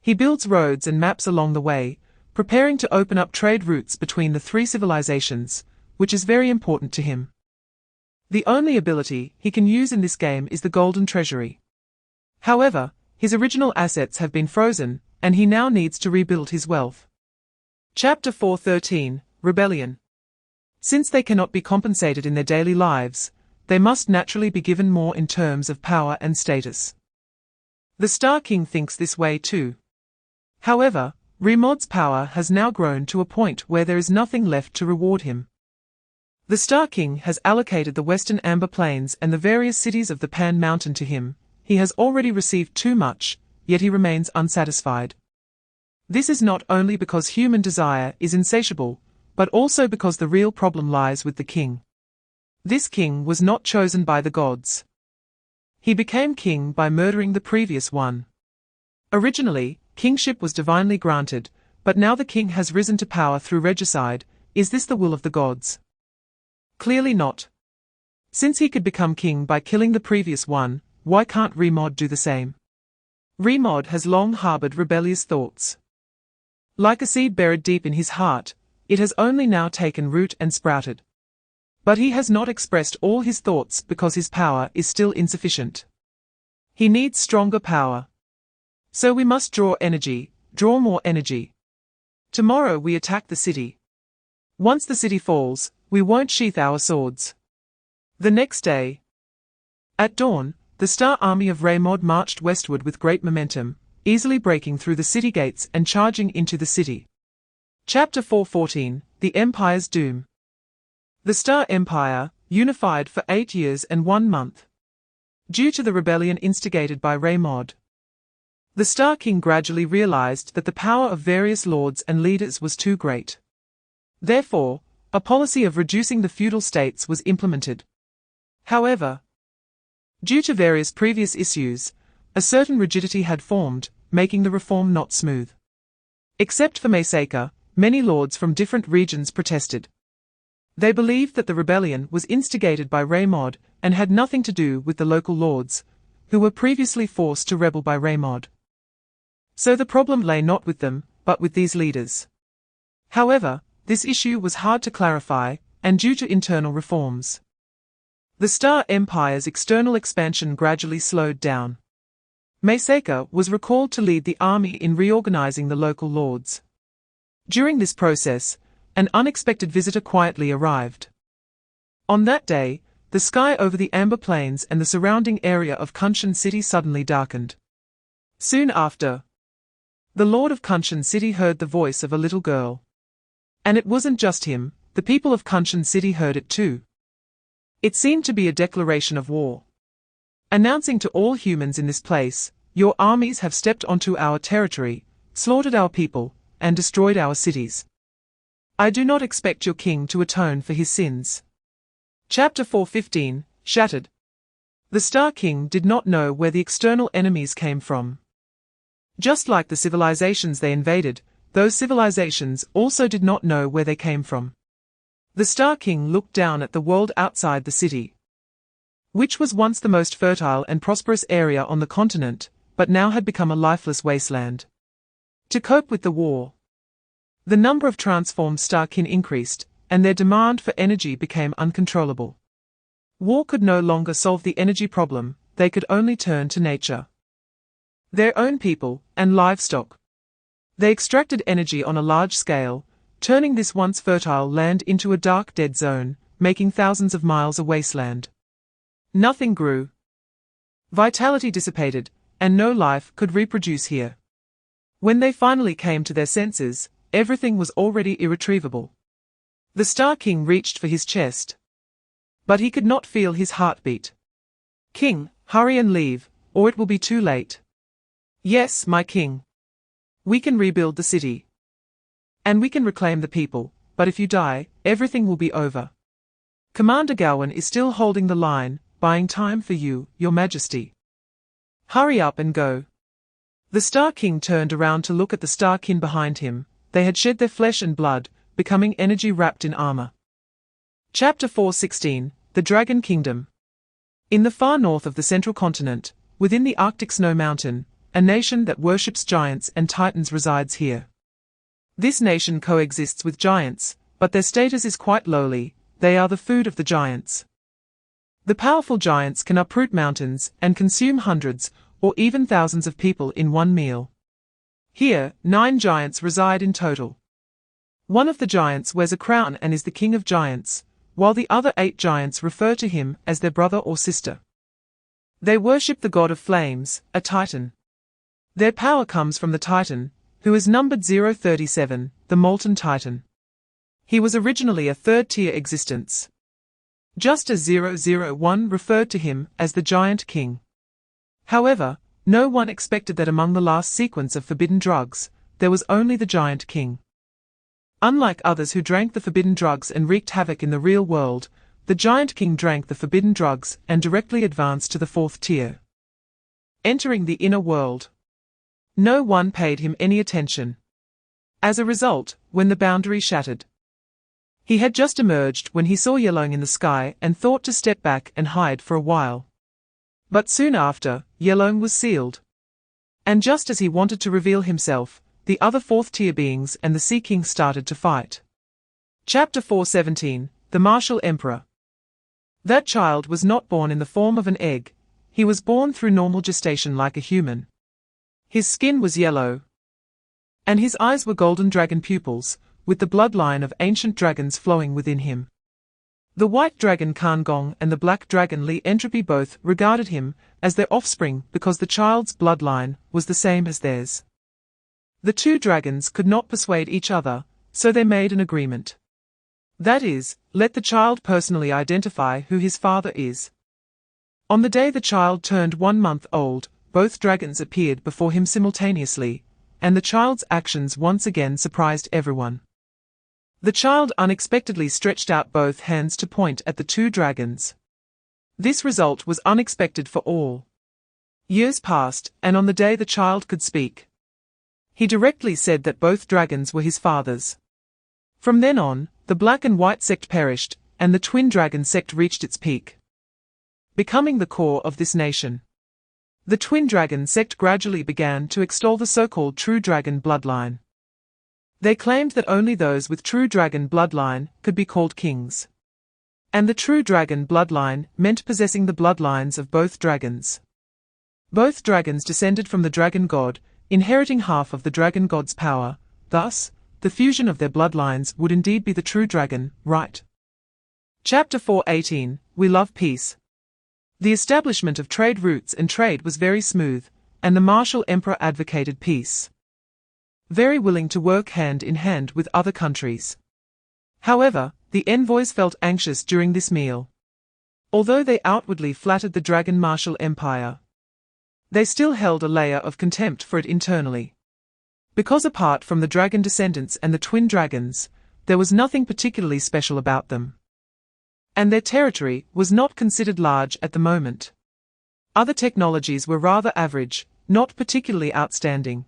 He builds roads and maps along the way, preparing to open up trade routes between the 3 civilizations, which is very important to him. The only ability he can use in this game is the Golden Treasury. However, his original assets have been frozen, and he now needs to rebuild his wealth. Chapter 4:13. Rebellion. Since they cannot be compensated in their daily lives, they must naturally be given more in terms of power and status. The Star King thinks this way too. However, Remod's power has now grown to a point where there is nothing left to reward him. The Star King has allocated the Western Amber Plains and the various cities of the Pan Mountain to him. He has already received too much, yet he remains unsatisfied. This is not only because human desire is insatiable, but also because the real problem lies with the king. This king was not chosen by the gods. He became king by murdering the previous one. Originally, kingship was divinely granted, but now the king has risen to power through regicide. Is this the will of the gods? Clearly not. Since he could become king by killing the previous one, why can't Remod do the same? Remod has long harbored rebellious thoughts. Like a seed buried deep in his heart, it has only now taken root and sprouted. But he has not expressed all his thoughts because his power is still insufficient. He needs stronger power. So we must draw more energy. Tomorrow we attack the city. Once the city falls, we won't sheath our swords. The next day, at dawn, the Star Army of Remod marched westward with great momentum, easily breaking through the city gates and charging into the city. Chapter 4:14, The Empire's Doom. The Star Empire, unified for 8 years and 1 month. Due to the rebellion instigated by Reawakened, the Star King gradually realized that the power of various lords and leaders was too great. Therefore, a policy of reducing the feudal states was implemented. However, due to various previous issues, a certain rigidity had formed, making the reform not smooth. Except for Massacre, many lords from different regions protested. They believed that the rebellion was instigated by Reawakened and had nothing to do with the local lords, who were previously forced to rebel by Reawakened. So the problem lay not with them, but with these leaders. However, this issue was hard to clarify, and due to internal reforms, the Star Empire's external expansion gradually slowed down. Massacre was recalled to lead the army in reorganizing the local lords. During this process, an unexpected visitor quietly arrived. On that day, the sky over the Amber Plains and the surrounding area of Kunshan City suddenly darkened. Soon after, the Lord of Kunshan City heard the voice of a little girl. And it wasn't just him, the people of Kunshan City heard it too. It seemed to be a declaration of war, announcing to all humans in this place, "Your armies have stepped onto our territory, slaughtered our people, and destroyed our cities. I do not expect your king to atone for his sins." Chapter 4:15, Shattered. The Star King did not know where the external enemies came from. Just like the civilizations they invaded, those civilizations also did not know where they came from. The Star King looked down at the world outside the city, which was once the most fertile and prosperous area on the continent, but now had become a lifeless wasteland. To cope with the war, the number of transformed Star Kin increased, and their demand for energy became uncontrollable. War could no longer solve the energy problem, they could only turn to nature, their own people, and livestock. They extracted energy on a large scale, turning this once fertile land into a dark dead zone, making thousands of miles a wasteland. Nothing grew. Vitality dissipated, and no life could reproduce here. When they finally came to their senses, everything was already irretrievable. The Star King reached for his chest, but he could not feel his heartbeat. "King, hurry and leave, or it will be too late." "Yes, my king. We can rebuild the city. And we can reclaim the people, but if you die, everything will be over. Commander Gawain is still holding the line, buying time for you, your majesty. Hurry up and go." The Star King turned around to look at the Star Kin behind him. They had shed their flesh and blood, becoming energy wrapped in armor. Chapter 4:16, The Dragon Kingdom. In the far north of the central continent, within the Arctic Snow Mountain, a nation that worships giants and titans resides here. This nation coexists with giants, but their status is quite lowly. They are the food of the giants. The powerful giants can uproot mountains and consume hundreds or even thousands of people in one meal. Here, 9 giants reside in total. One of the giants wears a crown and is the king of giants, while the other 8 giants refer to him as their brother or sister. They worship the god of flames, a titan. Their power comes from the titan, who is numbered 037, the molten titan. He was originally a third-tier existence, just as 001 referred to him as the giant king. However, no one expected that among the last sequence of forbidden drugs, there was only the giant king. Unlike others who drank the forbidden drugs and wreaked havoc in the real world, the giant king drank the forbidden drugs and directly advanced to the 4th tier, entering the inner world. No one paid him any attention. As a result, when the boundary shattered, he had just emerged when he saw yellowing in the sky and thought to step back and hide for a while. But soon after, yellowing was sealed. And just as he wanted to reveal himself, the other 4th-tier beings and the Sea King started to fight. Chapter 4:17, The Martial Emperor. That child was not born in the form of an egg. He was born through normal gestation like a human. His skin was yellow, and his eyes were golden dragon pupils, with the bloodline of ancient dragons flowing within him. The white dragon Kan Gong and the black dragon Li Entropy both regarded him as their offspring because the child's bloodline was the same as theirs. The two dragons could not persuade each other, so they made an agreement. That is, let the child personally identify who his father is. On the day the child turned 1 month old, both dragons appeared before him simultaneously, and the child's actions once again surprised everyone. The child unexpectedly stretched out both hands to point at the two dragons. This result was unexpected for all. Years passed, and on the day the child could speak, he directly said that both dragons were his fathers. From then on, the black and white sect perished, and the twin dragon sect reached its peak, becoming the core of this nation. The twin dragon sect gradually began to extol the so-called true dragon bloodline. They claimed that only those with true dragon bloodline could be called kings. And the true dragon bloodline meant possessing the bloodlines of both dragons. Both dragons descended from the dragon god, inheriting half of the dragon god's power. Thus, the fusion of their bloodlines would indeed be the true dragon, right? Chapter 4:18, We Love Peace. The establishment of trade routes and trade was very smooth, and the martial emperor advocated peace, very willing to work hand in hand with other countries. However, the envoys felt anxious during this meal. Although they outwardly flattered the dragon martial empire, they still held a layer of contempt for it internally. Because apart from the dragon descendants and the twin dragons, there was nothing particularly special about them. And their territory was not considered large at the moment. Other technologies were rather average, not particularly outstanding,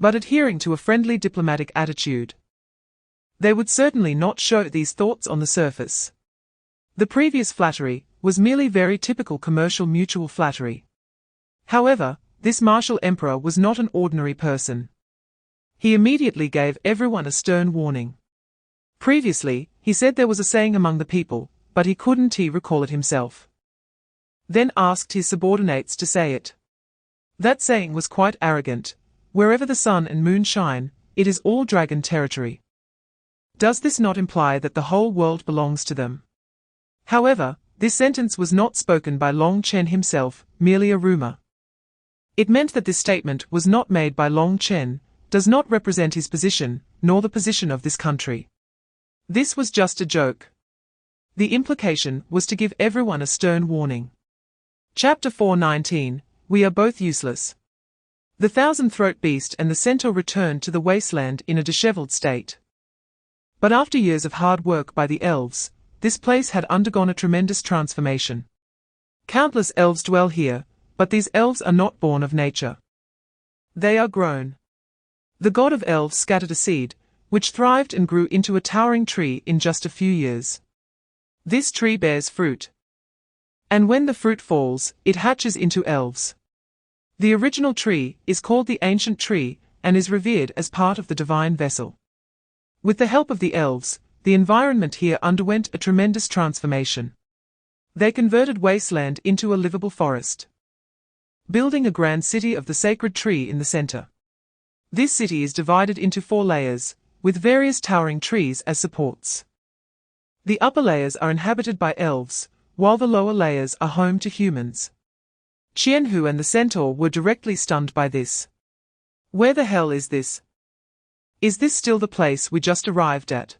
but adhering to a friendly diplomatic attitude. They would certainly not show these thoughts on the surface. The previous flattery was merely very typical commercial mutual flattery. However, this martial emperor was not an ordinary person. He immediately gave everyone a stern warning. Previously, he said there was a saying among the people, but he couldn't recall it himself. Then asked his subordinates to say it. That saying was quite arrogant. Wherever the sun and moon shine, it is all dragon territory. Does this not imply that the whole world belongs to them? However, this sentence was not spoken by Long Chen himself, merely a rumor. It meant that this statement was not made by Long Chen, does not represent his position, nor the position of this country. This was just a joke. The implication was to give everyone a stern warning. Chapter 4:19, We Are Both Useless. The thousand-throat beast and the centaur returned to the wasteland in a disheveled state. But after years of hard work by the elves, this place had undergone a tremendous transformation. Countless elves dwell here, but these elves are not born of nature. They are grown. The god of elves scattered a seed, which thrived and grew into a towering tree in just a few years. This tree bears fruit. And when the fruit falls, it hatches into elves. The original tree is called the ancient tree, and is revered as part of the divine vessel. With the help of the elves, the environment here underwent a tremendous transformation. They converted wasteland into a livable forest, building a grand city of the sacred tree in the center. This city is divided into 4 layers, with various towering trees as supports. The upper layers are inhabited by elves, while the lower layers are home to humans. Chen Ye and the centaur were directly stunned by this. Where the hell is this? Is this still the place we just arrived at?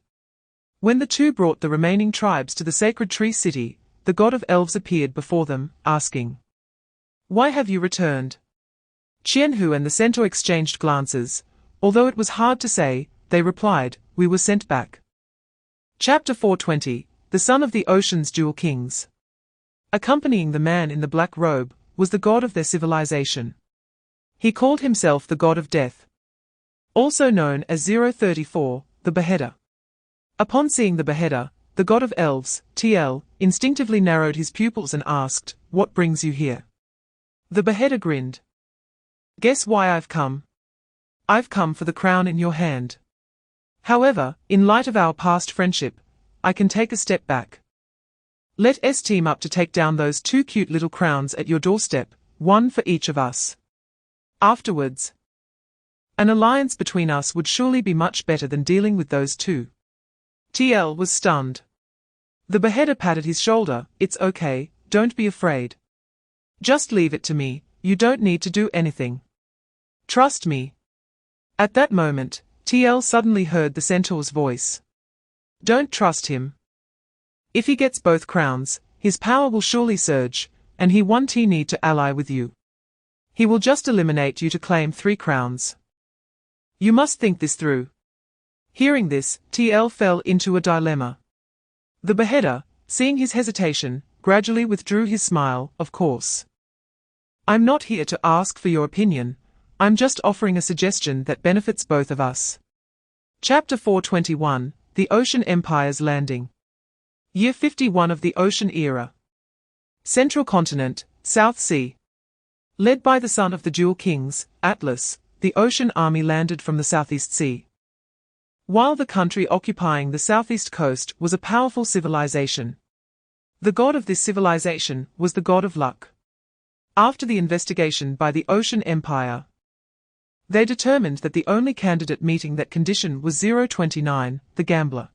When the two brought the remaining tribes to the sacred tree city, the god of elves appeared before them, asking, Why have you returned? Chen Ye and the centaur exchanged glances. Although it was hard to say, they replied, We were sent back. Chapter 4:20, The son of the ocean's jewel kings. Accompanying the man in the black robe was the god of their civilization. He called himself the god of death, also known as 034, the beheader. Upon seeing the beheader, the god of elves, TL, instinctively narrowed his pupils and asked, What brings you here? The beheader grinned. Guess why I've come? I've come for the crown in your hand. However, in light of our past friendship, I can take a step back. Let us team up to take down those 2 cute little crowns at your doorstep, one for each of us. Afterwards, an alliance between us would surely be much better than dealing with those 2. TL was stunned. The beheader patted his shoulder. It's okay, don't be afraid. Just leave it to me, you don't need to do anything. Trust me. At that moment, TL suddenly heard the centaur's voice. Don't trust him. If he gets both crowns, his power will surely surge, and he won't need to ally with you. He will just eliminate you to claim 3 crowns. You must think this through. Hearing this, TL fell into a dilemma. The beheader, seeing his hesitation, gradually withdrew his smile. Of course. I'm not here to ask for your opinion, I'm just offering a suggestion that benefits both of us. Chapter 421, The Ocean Empire's Landing. Year 51 of the Ocean Era. Central Continent, South Sea. Led by the son of the Dual Kings, Atlas, the ocean army landed from the Southeast Sea. While the country occupying the southeast coast was a powerful civilization, the god of this civilization was the god of luck. After the investigation by the Ocean Empire, they determined that the only candidate meeting that condition was 029, the gambler.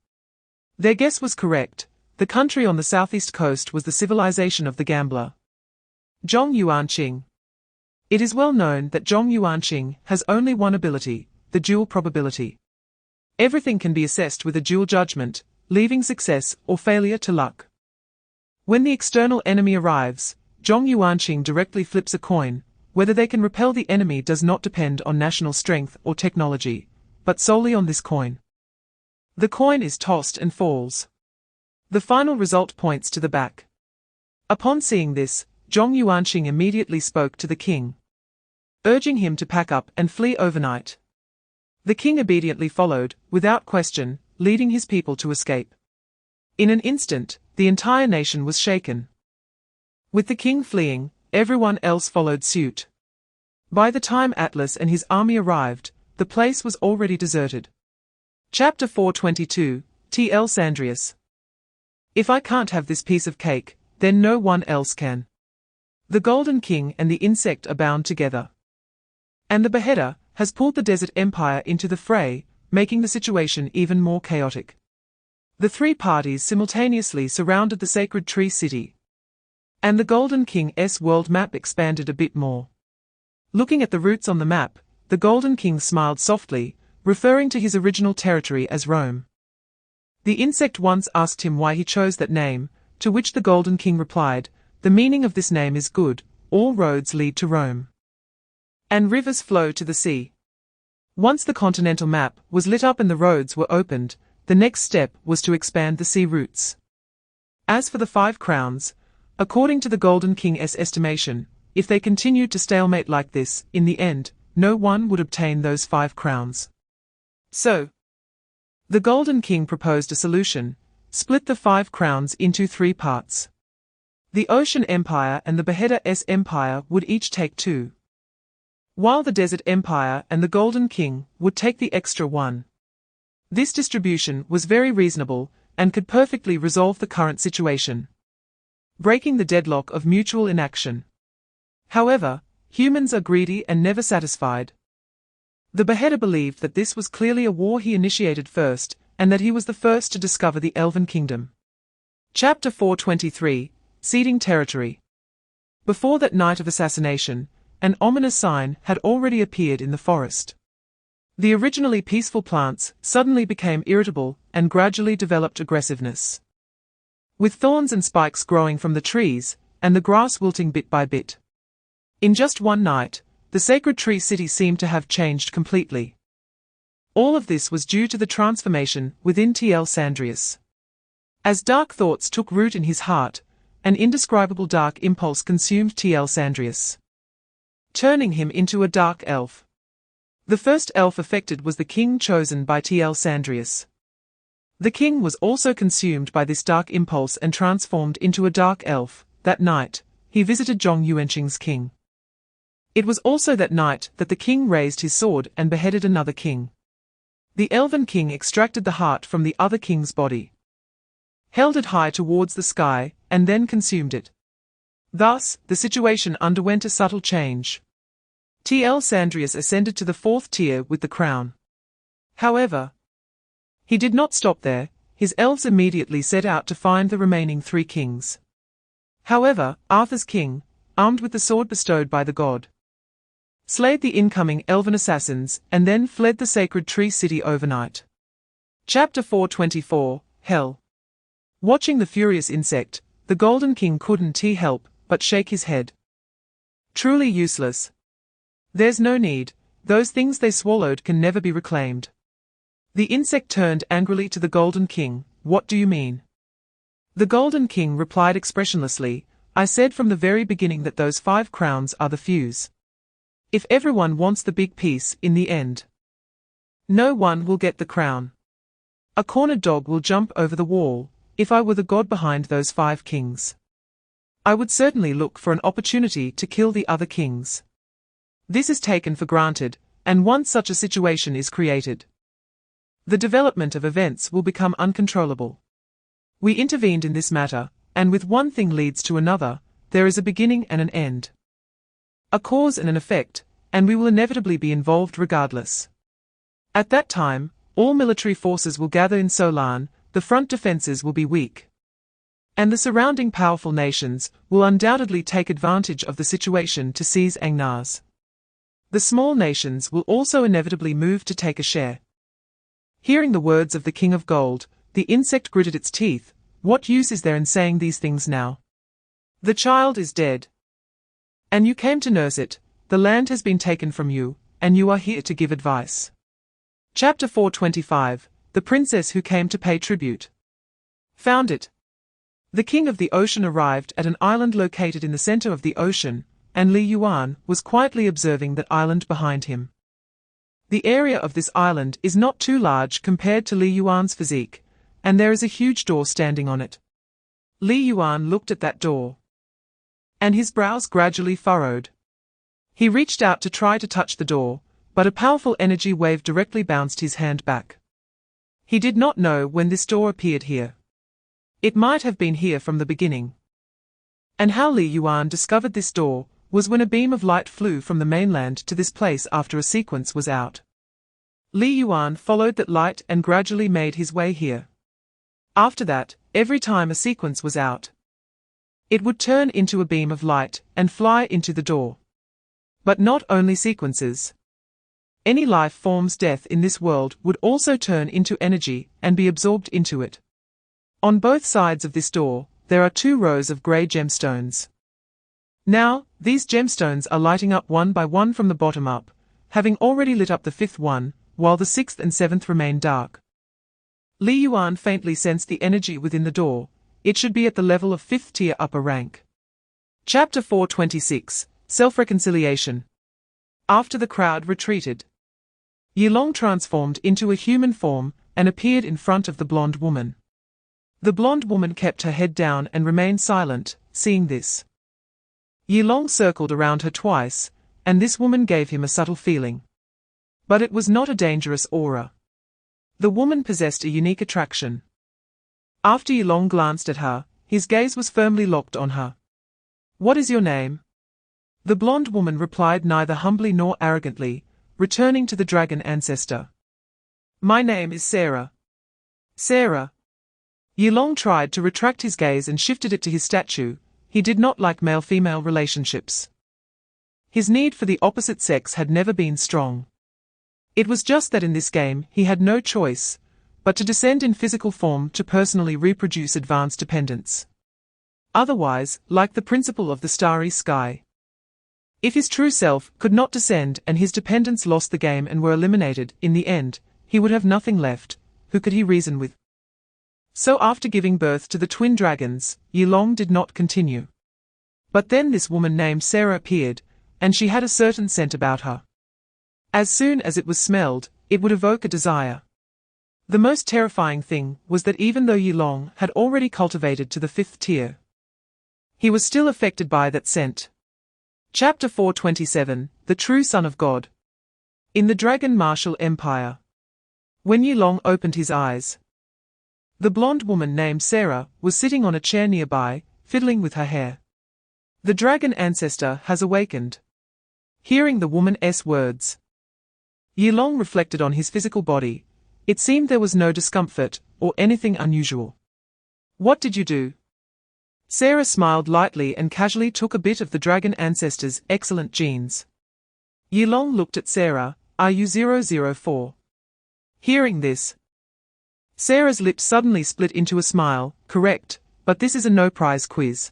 Their guess was correct. The country on the southeast coast was the civilization of the gambler. Zhong Yuanqing. It is well known that Zhong Yuanqing has only one ability, the dual probability. Everything can be assessed with a dual judgment, leaving success or failure to luck. When the external enemy arrives, Zhong Yuanqing directly flips a coin. Whether they can repel the enemy does not depend on national strength or technology, but solely on this coin. The coin is tossed and falls. The final result points to the back. Upon seeing this, Zhong Yuanqing immediately spoke to the king, urging him to pack up and flee overnight. The king obediently followed, without question, leading his people to escape. In an instant, the entire nation was shaken. With the king fleeing, everyone else followed suit. By the time Atlas and his army arrived, the place was already deserted. Chapter 422, TL Sandrius. If I can't have this piece of cake, then no one else can. The Golden King and the insect are bound together. And the beheader has pulled the Desert Empire into the fray, making the situation even more chaotic. The 3 parties simultaneously surrounded the sacred tree city. And the Golden King's world map expanded a bit more. Looking at the routes on the map, the Golden King smiled softly, referring to his original territory as Rome. The insect once asked him why he chose that name, to which the Golden King replied, "The meaning of this name is good, all roads lead to Rome. And rivers flow to the sea." Once the continental map was lit up and the roads were opened, the next step was to expand the sea routes. As for the 5 crowns, according to the Golden King's estimation, if they continued to stalemate like this, in the end, no one would obtain those 5 crowns. So, the Golden King proposed a solution, split the 5 crowns into 3 parts. The Ocean Empire and the Beheader's Empire would each take 2. While the Desert Empire and the Golden King would take the extra 1. This distribution was very reasonable, and could perfectly resolve the current situation, breaking the deadlock of mutual inaction. However, humans are greedy and never satisfied. The beheader believed that this was clearly a war he initiated first, and that he was the first to discover the Elven Kingdom. Chapter 423, Ceding Territory. Before that night of assassination, an ominous sign had already appeared in the forest. The originally peaceful plants suddenly became irritable and gradually developed aggressiveness. With thorns and spikes growing from the trees, and the grass wilting bit by bit. In just one night, the sacred tree city seemed to have changed completely. All of this was due to the transformation within TL Sandrius. As dark thoughts took root in his heart, an indescribable dark impulse consumed TL Sandrius, turning him into a dark elf. The first elf affected was the king chosen by TL Sandrius. The king was also consumed by this dark impulse and transformed into a dark elf. That night, he visited Zhong Yuanqing's king. It was also that night that the king raised his sword and beheaded another king. The Elven King extracted the heart from the other king's body, held it high towards the sky, and then consumed it. Thus, the situation underwent a subtle change. TL Sandrius ascended to the 4th tier with the crown. However, he did not stop there. his elves immediately set out to find the remaining 3 kings. However, Arthur's king, armed with the sword bestowed by the god, slayed the incoming elven assassins and then fled the sacred tree city overnight. Chapter 424, Hell. Watching the furious insect, the Golden King couldn't help but shake his head. Truly useless. There's no need, those things they swallowed can never be reclaimed. The insect turned angrily to the Golden King. What do you mean? The Golden King replied expressionlessly, I said from the very beginning that those 5 crowns are the fuse. If everyone wants the big piece in the end, no one will get the crown. A cornered dog will jump over the wall. If I were the god behind those 5 kings, I would certainly look for an opportunity to kill the other kings. This is taken for granted, and once such a situation is created, the development of events will become uncontrollable. We intervened in this matter, and with one thing leads to another, there is a beginning and an end. A cause and an effect, and we will inevitably be involved regardless. At that time, all military forces will gather in Solan, the front defenses will be weak, and the surrounding powerful nations will undoubtedly take advantage of the situation to seize Angnars. The small nations will also inevitably move to take a share. Hearing the words of the King of Gold, the insect gritted its teeth. What use is there in saying these things now? The child is dead, and you came to nurse it. The land has been taken from you, and you are here to give advice. Chapter 425, The Princess Who Came to Pay Tribute. Found it. The King of the Ocean arrived at an island located in the center of the ocean, and Li Yuan was quietly observing that island behind him. The area of this island is not too large compared to Li Yuan's physique, and there is a huge door standing on it. Li Yuan looked at that door, and his brows gradually furrowed. He reached out to try to touch the door, but a powerful energy wave directly bounced his hand back. He did not know when this door appeared here. It might have been here from the beginning. And how Li Yuan discovered this door was when a beam of light flew from the mainland to this place after a sequence was out. Li Yuan followed that light and gradually made his way here. After that, every time a sequence was out, it would turn into a beam of light and fly into the door. But not only sequences. Any life form's death in this world would also turn into energy and be absorbed into it. On both sides of this door, there are 2 rows of grey gemstones. Now, these gemstones are lighting up one by one from the bottom up, having already lit up the 5th one, while the 6th and 7th remain dark. Li Yuan faintly sensed the energy within the door. It should be at the level of 5th tier upper rank. Chapter 426, Self-Reconciliation. After the crowd retreated, Yilong transformed into a human form and appeared in front of the blonde woman. The blonde woman kept her head down and remained silent. Seeing this, Yilong circled around her twice, and this woman gave him a subtle feeling. But it was not a dangerous aura. The woman possessed a unique attraction. After Yilong glanced at her, his gaze was firmly locked on her. What is your name? The blonde woman replied neither humbly nor arrogantly, returning to the dragon ancestor. My name is Sarah. Sarah. Yilong tried to retract his gaze and shifted it to his statue. He did not like male-female relationships. His need for the opposite sex had never been strong. It was just that in this game he had no choice but to descend in physical form to personally reproduce advanced dependents. Otherwise, like the principle of the starry sky, if his true self could not descend and his dependents lost the game and were eliminated, in the end, he would have nothing left. Who could he reason with? So after giving birth to the twin dragons, Yilong did not continue. But then this woman named Sarah appeared, and she had a certain scent about her. As soon as it was smelled, it would evoke a desire. The most terrifying thing was that even though Yilong had already cultivated to the 5th tier, he was still affected by that scent. Chapter 427, The True Son of God. In the Dragon Martial Empire. When Yilong opened his eyes, the blonde woman named Sarah was sitting on a chair nearby, fiddling with her hair. The dragon ancestor has awakened. Hearing the woman's words, Yilong reflected on his physical body. It seemed there was no discomfort, or anything unusual. What did you do? Sarah smiled lightly and casually took a bit of the dragon ancestor's excellent genes. Yilong looked at Sarah. Are you 004? Hearing this, Sarah's lips suddenly split into a smile. Correct, but this is a no-prize quiz.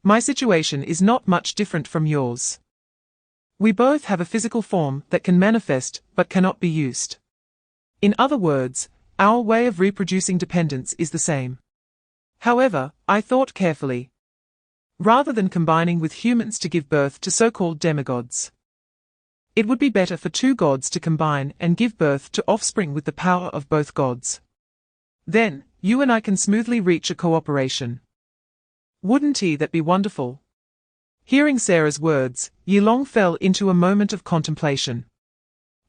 My situation is not much different from yours. We both have a physical form that can manifest but cannot be used. In other words, our way of reproducing dependence is the same. However, I thought carefully. Rather than combining with humans to give birth to so-called demigods, it would be better for two gods to combine and give birth to offspring with the power of both gods. Then, you and I can smoothly reach a cooperation. Wouldn't that be wonderful? Hearing Sarah's words, Yilong fell into a moment of contemplation.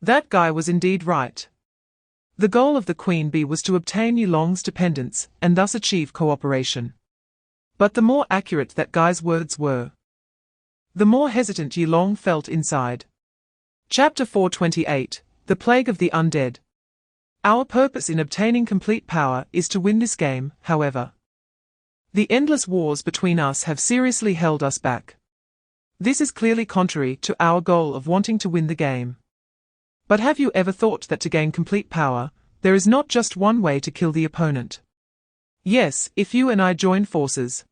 That guy was indeed right. The goal of the queen bee was to obtain Yilong's dependence and thus achieve cooperation. But the more accurate that guy's words were, the more hesitant Yilong felt inside. Chapter 428, The Plague of the Undead. Our purpose in obtaining complete power is to win this game, however. The endless wars between us have seriously held us back. This is clearly contrary to our goal of wanting to win the game. But have you ever thought that to gain complete power, there is not just one way to kill the opponent? Yes, if you and I join forces,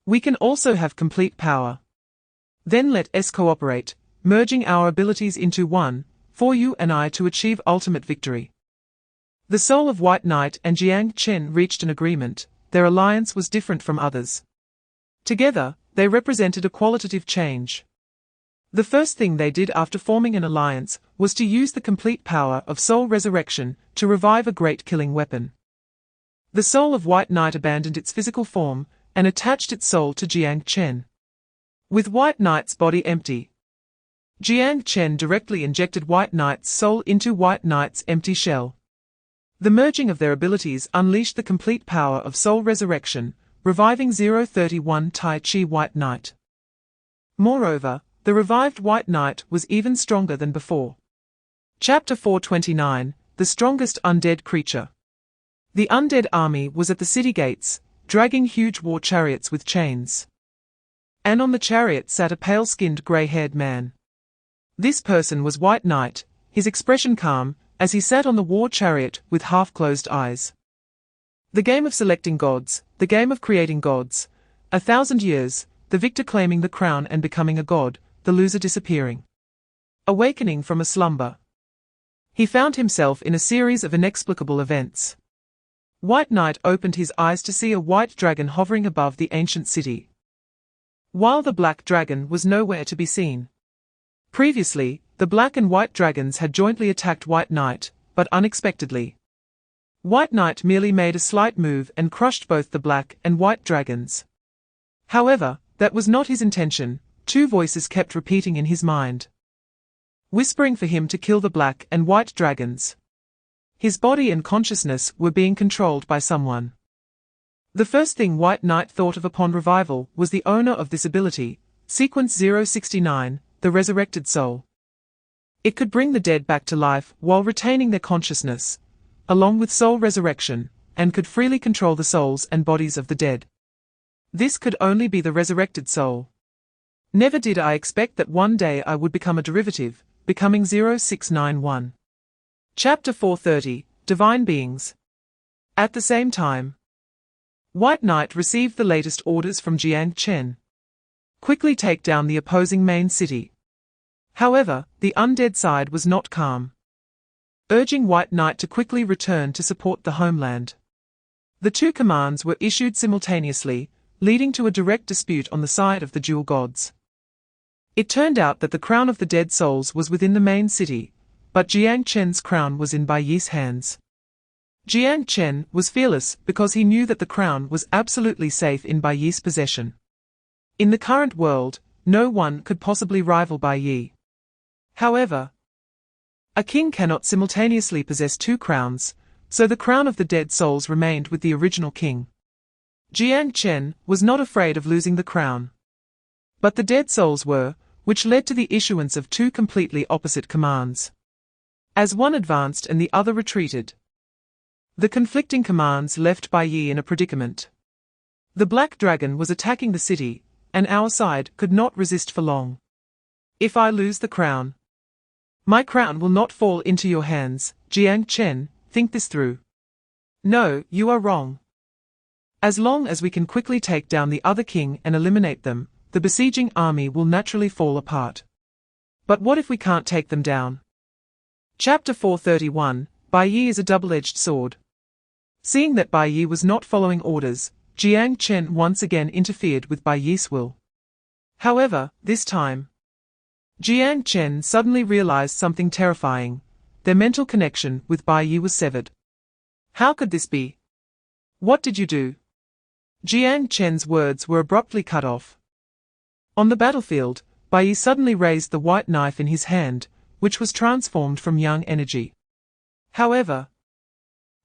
we can also have complete power. Then let us cooperate, merging our abilities into one, for you and I to achieve ultimate victory. The soul of White Knight and Jiang Chen reached an agreement. Their alliance was different from others. Together, they represented a qualitative change. The first thing they did after forming an alliance was to use the complete power of soul resurrection to revive a great killing weapon. The soul of White Knight abandoned its physical form and attached its soul to Jiang Chen. With White Knight's body empty, Jiang Chen directly injected White Knight's soul into White Knight's empty shell. The merging of their abilities unleashed the complete power of soul resurrection, reviving 031 Tai Chi White Knight. Moreover, the revived White Knight was even stronger than before. Chapter 429, The Strongest Undead Creature. The undead army was at the city gates, dragging huge war chariots with chains. And on the chariot sat a pale-skinned grey-haired man. This person was White Knight, his expression calm, as he sat on the war chariot with half-closed eyes. The game of selecting gods, the game of creating gods. 1,000 years, the victor claiming the crown and becoming a god, the loser disappearing. Awakening from a slumber, he found himself in a series of inexplicable events. White Knight opened his eyes to see a white dragon hovering above the ancient city, while the black dragon was nowhere to be seen. Previously, the black and white dragons had jointly attacked White Knight, but unexpectedly, White Knight merely made a slight move and crushed both the black and white dragons. However, that was not his intention. Two voices kept repeating in his mind, whispering for him to kill the black and white dragons. His body and consciousness were being controlled by someone. The first thing White Knight thought of upon revival was the owner of this ability, Sequence 069, the resurrected soul. It could bring the dead back to life while retaining their consciousness, along with soul resurrection, and could freely control the souls and bodies of the dead. This could only be the resurrected soul. Never did I expect that one day I would become a derivative, becoming 0691. Chapter 430, Divine Beings. At the same time, White Knight received the latest orders from Jiang Chen. Quickly take down the opposing main city. However, the undead side was not calm, urging White Knight to quickly return to support the homeland. The two commands were issued simultaneously, leading to a direct dispute on the side of the dual gods. It turned out that the crown of the dead souls was within the main city, but Jiang Chen's crown was in Bai Yi's hands. Jiang Chen was fearless because he knew that the crown was absolutely safe in Bai Yi's possession. In the current world, no one could possibly rival Bai Yi. However, a king cannot simultaneously possess two crowns, so the crown of the dead souls remained with the original king. Jiang Chen was not afraid of losing the crown, but the dead souls were, which led to the issuance of two completely opposite commands. as one advanced and the other retreated. The conflicting commands left Bai Yi in a predicament. The black dragon was attacking the city, and our side could not resist for long. If I lose the crown, my crown will not fall into your hands, Jiang Chen, think this through. No, you are wrong. As long as we can quickly take down the other king and eliminate them, the besieging army will naturally fall apart. But what if we can't take them down? Chapter 431, Bai Yi is a double-edged sword. Seeing that Bai Yi was not following orders, Jiang Chen once again interfered with Bai Yi's will. However, this time, Jiang Chen suddenly realized something terrifying. Their mental connection with Bai Yi was severed. How could this be? What did you do? Jiang Chen's words were abruptly cut off. On the battlefield, Bai Yi suddenly raised the white knife in his hand, which was transformed from yang energy. However,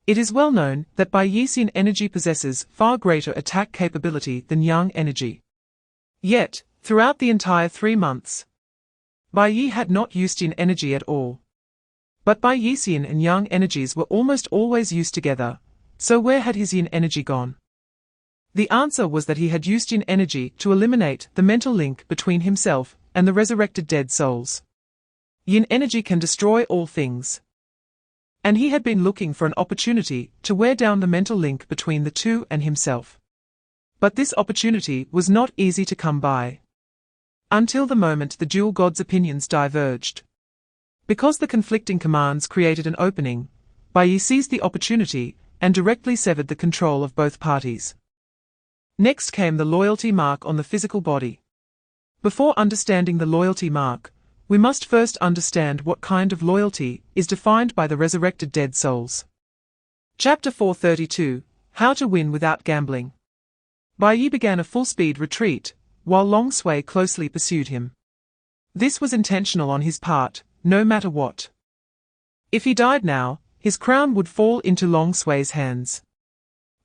it is well known that Bai Yi's yin energy possesses far greater attack capability than yang energy. Yet, throughout the entire 3 months, Bai Yi had not used yin energy at all. But Bai Yi's yin and yang energies were almost always used together, so where had his yin energy gone? The answer was that he had used yin energy to eliminate the mental link between himself and the resurrected dead souls. Yin energy can destroy all things. And he had been looking for an opportunity to wear down the mental link between the two and himself. But this opportunity was not easy to come by. Until the moment the dual gods' opinions diverged. Because the conflicting commands created an opening, Bai Yi seized the opportunity and directly severed the control of both parties. Next came the loyalty mark on the physical body. Before understanding the loyalty mark, we must first understand what kind of loyalty is defined by the resurrected dead souls. Chapter 432, How to Win Without Gambling. Bai Yi began a full-speed retreat, while Long Sui closely pursued him. This was intentional on his part, no matter what. If he died now, his crown would fall into Long Sui's hands.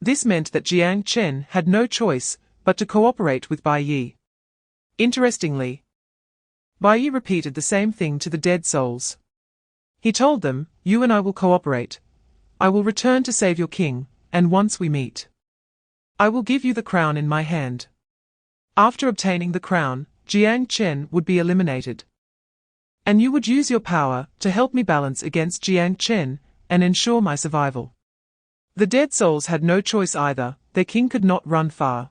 This meant that Jiang Chen had no choice but to cooperate with Bai Yi. Interestingly, Bai Yi repeated the same thing to the dead souls. He told them, "You and I will cooperate. I will return to save your king, and once we meet, I will give you the crown in my hand. After obtaining the crown, Jiang Chen would be eliminated. And you would use your power to help me balance against Jiang Chen and ensure my survival." The dead souls had no choice either, their king could not run far.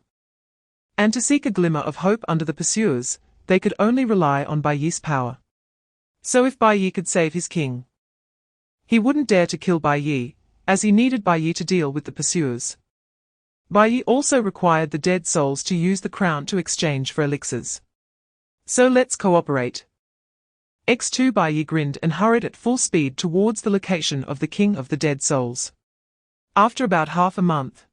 And to seek a glimmer of hope under the pursuers, they could only rely on Bai Yi's power. So if Bai Yi could save his king, he wouldn't dare to kill Bai Yi, as he needed Bai Yi to deal with the pursuers. Bai Yi also required the dead souls to use the crown to exchange for elixirs. So let's cooperate. X2 Bai Yi grinned and hurried at full speed towards the location of the king of the dead souls. After about half a month,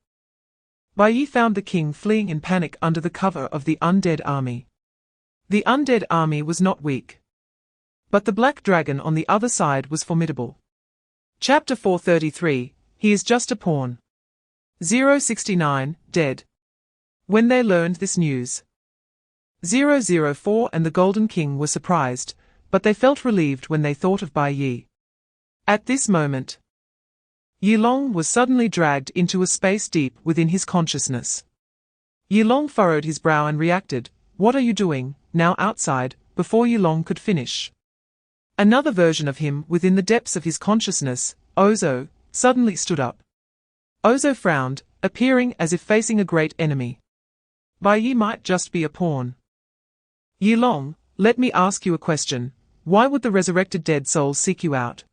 Bai Yi found the king fleeing in panic under the cover of the undead army. The undead army was not weak, but the black dragon on the other side was formidable. Chapter 433, He is just a pawn. 069, dead. When they learned this news, 004 and the Golden King were surprised, but they felt relieved when they thought of Bai Yi. At this moment, Yilong was suddenly dragged into a space deep within his consciousness. Yilong furrowed his brow and reacted, "What are you doing, now outside?" before Yilong could finish. Another version of him within the depths of his consciousness, Ozo, suddenly stood up. Ozo frowned, appearing as if facing a great enemy. Bai Yi might just be a pawn. Yilong, let me ask you a question. Why would the resurrected dead souls seek you out?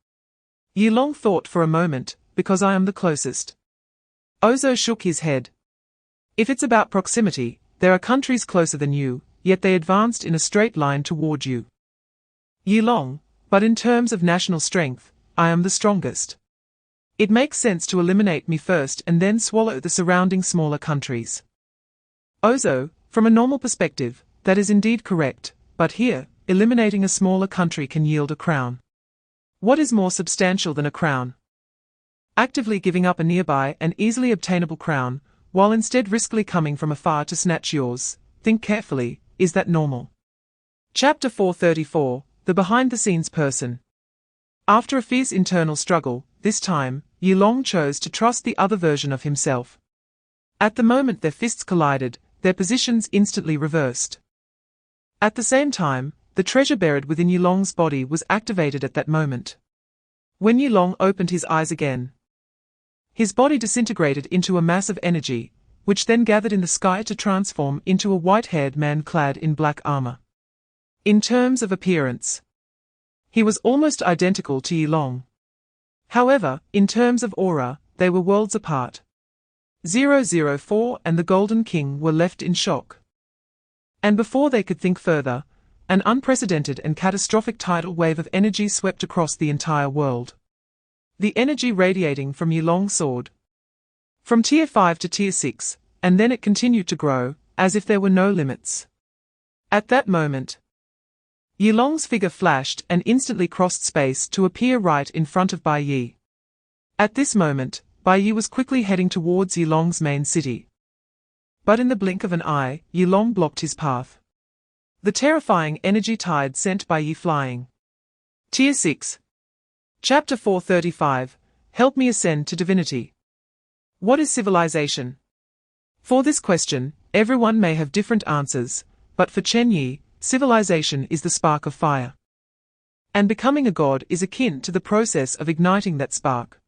Yilong thought for a moment, because I am the closest. Ozo shook his head. If it's about proximity, there are countries closer than you, yet they advanced in a straight line toward you. Yilong, but in terms of national strength, I am the strongest. It makes sense to eliminate me first and then swallow the surrounding smaller countries. Ozo, from a normal perspective, that is indeed correct, but here, eliminating a smaller country can yield a crown. What is more substantial than a crown? Actively giving up a nearby and easily obtainable crown, while instead riskily coming from afar to snatch yours. Think carefully, is that normal? Chapter 434, The Behind-the-Scenes Person. After a fierce internal struggle, this time, Yilong chose to trust the other version of himself. At the moment their fists collided, their positions instantly reversed. At the same time, the treasure buried within Yilong's body was activated at that moment. When Yilong opened his eyes again, his body disintegrated into a mass of energy, which then gathered in the sky to transform into a white-haired man clad in black armor. In terms of appearance, he was almost identical to Yilong. However, in terms of aura, they were worlds apart. 004 and the Golden King were left in shock. And before they could think further, an unprecedented and catastrophic tidal wave of energy swept across the entire world. The energy radiating from Yilong's sword. From Tier 5 to Tier 6, and then it continued to grow, as if there were no limits. At that moment, Yilong's figure flashed and instantly crossed space to appear right in front of Bai Yi. At this moment, Bai Yi was quickly heading towards Yilong's main city. But in the blink of an eye, Yilong blocked his path. The terrifying energy tide sent Bai Yi flying. Tier 6. Chapter 435, Help me ascend to divinity. What is civilization? For this question, everyone may have different answers, but for Chen Ye, civilization is the spark of fire. And becoming a god is akin to the process of igniting that spark.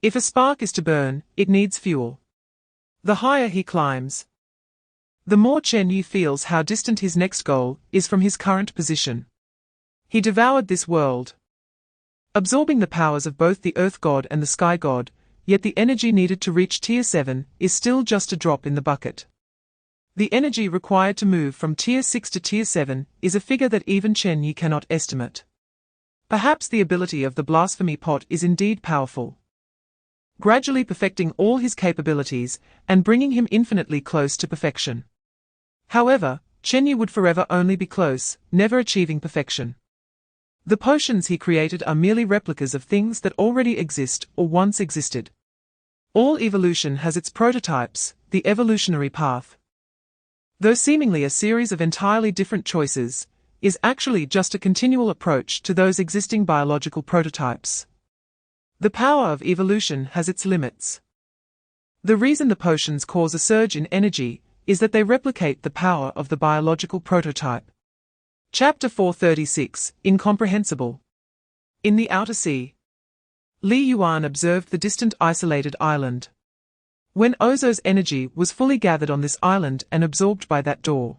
If a spark is to burn, it needs fuel. The higher he climbs, the more Chen Ye feels how distant his next goal is from his current position. He devoured this world, absorbing the powers of both the Earth God and the Sky God, yet the energy needed to reach Tier 7 is still just a drop in the bucket. The energy required to move from Tier 6 to Tier 7 is a figure that even Chen Ye cannot estimate. Perhaps the ability of the blasphemy pot is indeed powerful, gradually perfecting all his capabilities and bringing him infinitely close to perfection. However, Chen Ye would forever only be close, never achieving perfection. The potions he created are merely replicas of things that already exist or once existed. All evolution has its prototypes, the evolutionary path, though seemingly a series of entirely different choices, is actually just a continual approach to those existing biological prototypes. The power of evolution has its limits. The reason the potions cause a surge in energy is that they replicate the power of the biological prototype. Chapter 436, Incomprehensible. In the outer sea, Li Yuan observed the distant isolated island. When Ozo's energy was fully gathered on this island and absorbed by that door,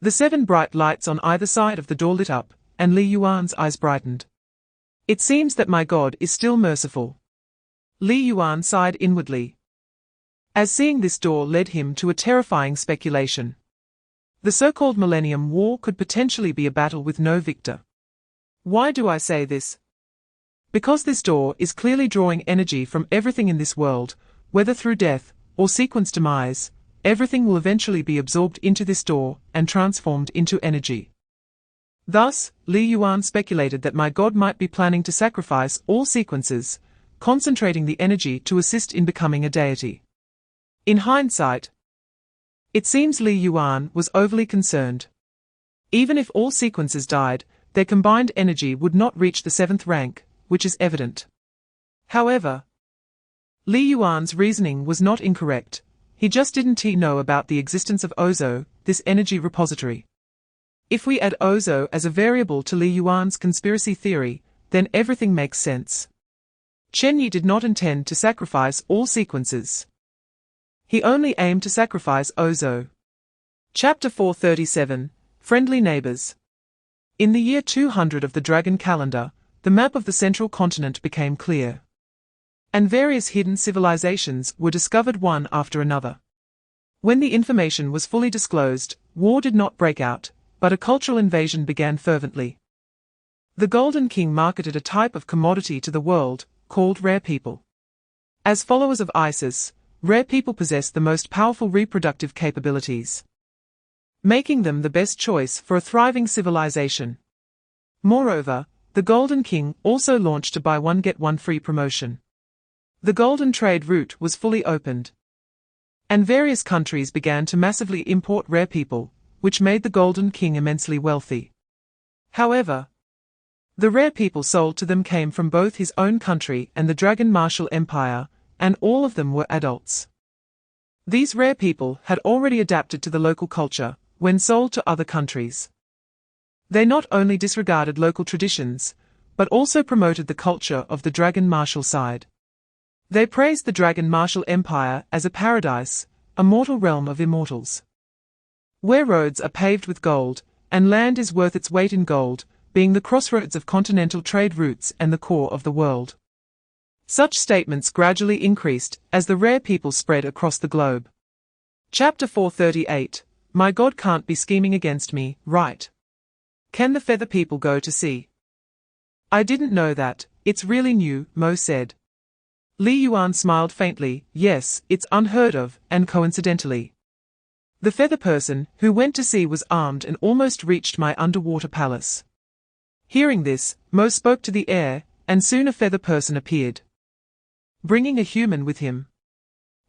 the 7 bright lights on either side of the door lit up, and Li Yuan's eyes brightened. It seems that my God is still merciful. Li Yuan sighed inwardly, as seeing this door led him to a terrifying speculation. The so-called Millennium War could potentially be a battle with no victor. Why do I say this? Because this door is clearly drawing energy from everything in this world, whether through death or sequence demise, everything will eventually be absorbed into this door and transformed into energy. Thus, Li Yuan speculated that my God might be planning to sacrifice all sequences, concentrating the energy to assist in becoming a deity. In hindsight, it seems Li Yuan was overly concerned. Even if all sequences died, their combined energy would not reach the 7th rank, which is evident. However, Li Yuan's reasoning was not incorrect. He just didn't know about the existence of Ozo, this energy repository. If we add Ozo as a variable to Li Yuan's conspiracy theory, then everything makes sense. Chen Ye did not intend to sacrifice all sequences. He only aimed to sacrifice Ozo. Chapter 437, Friendly Neighbors. In the year 200 of the Dragon Calendar, the map of the central continent became clear, and various hidden civilizations were discovered one after another. When the information was fully disclosed, war did not break out, but a cultural invasion began fervently. The Golden King marketed a type of commodity to the world, called rare people. As followers of Isis, rare people possess the most powerful reproductive capabilities, making them the best choice for a thriving civilization. Moreover, the Golden King also launched a buy one get one free promotion. The golden trade route was fully opened, and various countries began to massively import rare people, which made the Golden King immensely wealthy. However, The rare people sold to them came from both his own country and the Dragon Martial Empire, and all of them were adults. These rare people had already adapted to the local culture when sold to other countries. They not only disregarded local traditions, but also promoted the culture of the Dragon Martial side. They praised the Dragon Martial Empire as a paradise, a mortal realm of immortals, where roads are paved with gold, and land is worth its weight in gold, being the crossroads of continental trade routes and the core of the world. Such statements gradually increased as the rare people spread across the globe. Chapter 438. My God can't be scheming against me, right? Can the feather people go to sea? I didn't know that, it's really new, Mo said. Li Yuan smiled faintly. Yes, it's unheard of, and coincidentally, the feather person who went to sea was armed and almost reached my underwater palace. Hearing this, Mo spoke to the air, and soon a feather person appeared, bringing a human with him.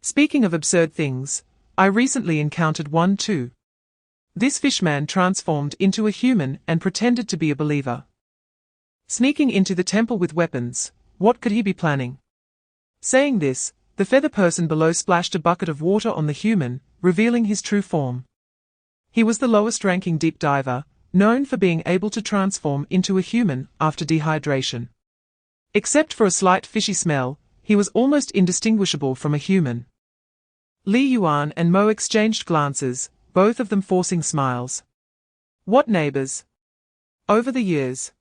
Speaking of absurd things, I recently encountered one too. This fishman transformed into a human and pretended to be a believer. Sneaking into the temple with weapons, what could he be planning? Saying this, the feather person below splashed a bucket of water on the human, revealing his true form. He was the lowest-ranking deep diver, known for being able to transform into a human after dehydration. Except for a slight fishy smell, he was almost indistinguishable from a human. Li Yuan and Mo exchanged glances, both of them forcing smiles. What neighbors? Over the years,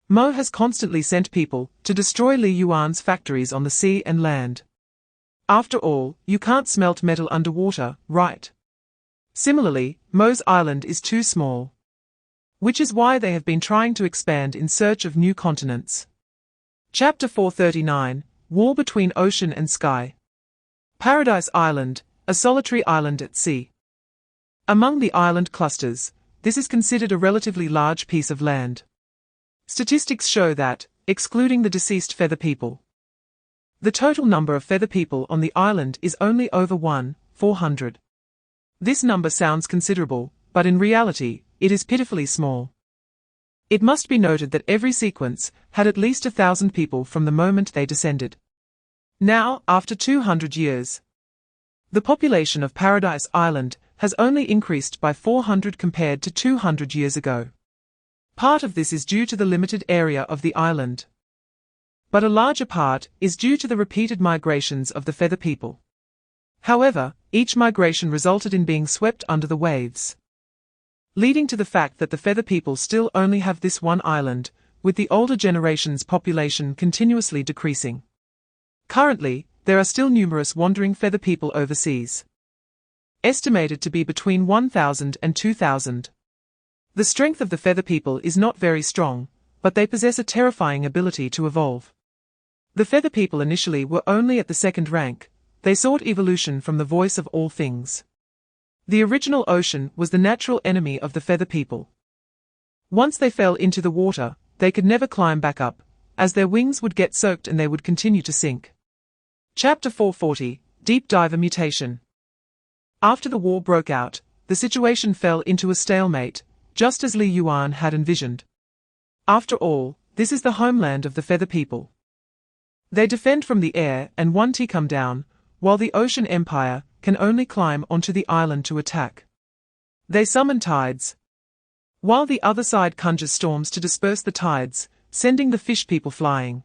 Mo has constantly sent people to destroy Li Yuan's factories on the sea and land. After all, you can't smelt metal underwater, right? Similarly, Mo's island is too small, which is why they have been trying to expand in search of new continents. Chapter 439. War between ocean and sky. Paradise Island, a solitary island at sea. Among the island clusters, this is considered a relatively large piece of land. Statistics show that, excluding the deceased feather people, the total number of feather people on the island is only over 400. This number sounds considerable, but in reality, it is pitifully small. It must be noted that every sequence had at least 1,000 people from the moment they descended. Now, after 200 years, the population of Paradise Island has only increased by 400 compared to 200 years ago. Part of this is due to the limited area of the island, but a larger part is due to the repeated migrations of the feather people. However, each migration resulted in being swept under the waves, leading to the fact that the feather people still only have this one island, with the older generation's population continuously decreasing. Currently, there are still numerous wandering feather people overseas, estimated to be between 1,000 and 2,000. The strength of the feather people is not very strong, but they possess a terrifying ability to evolve. The feather people initially were only at the second rank. They sought evolution from the voice of all things. The original ocean was the natural enemy of the feather people. Once they fell into the water, they could never climb back up, as their wings would get soaked and they would continue to sink. Chapter 440. Deep Diver Mutation. After the war broke out, the situation fell into a stalemate, just as Li Yuan had envisioned. After all, this is the homeland of the feather people. They defend from the air and want to come down, while the ocean empire can only climb onto the island to attack. They summon tides, while the other side conjures storms to disperse the tides, sending the fish people flying.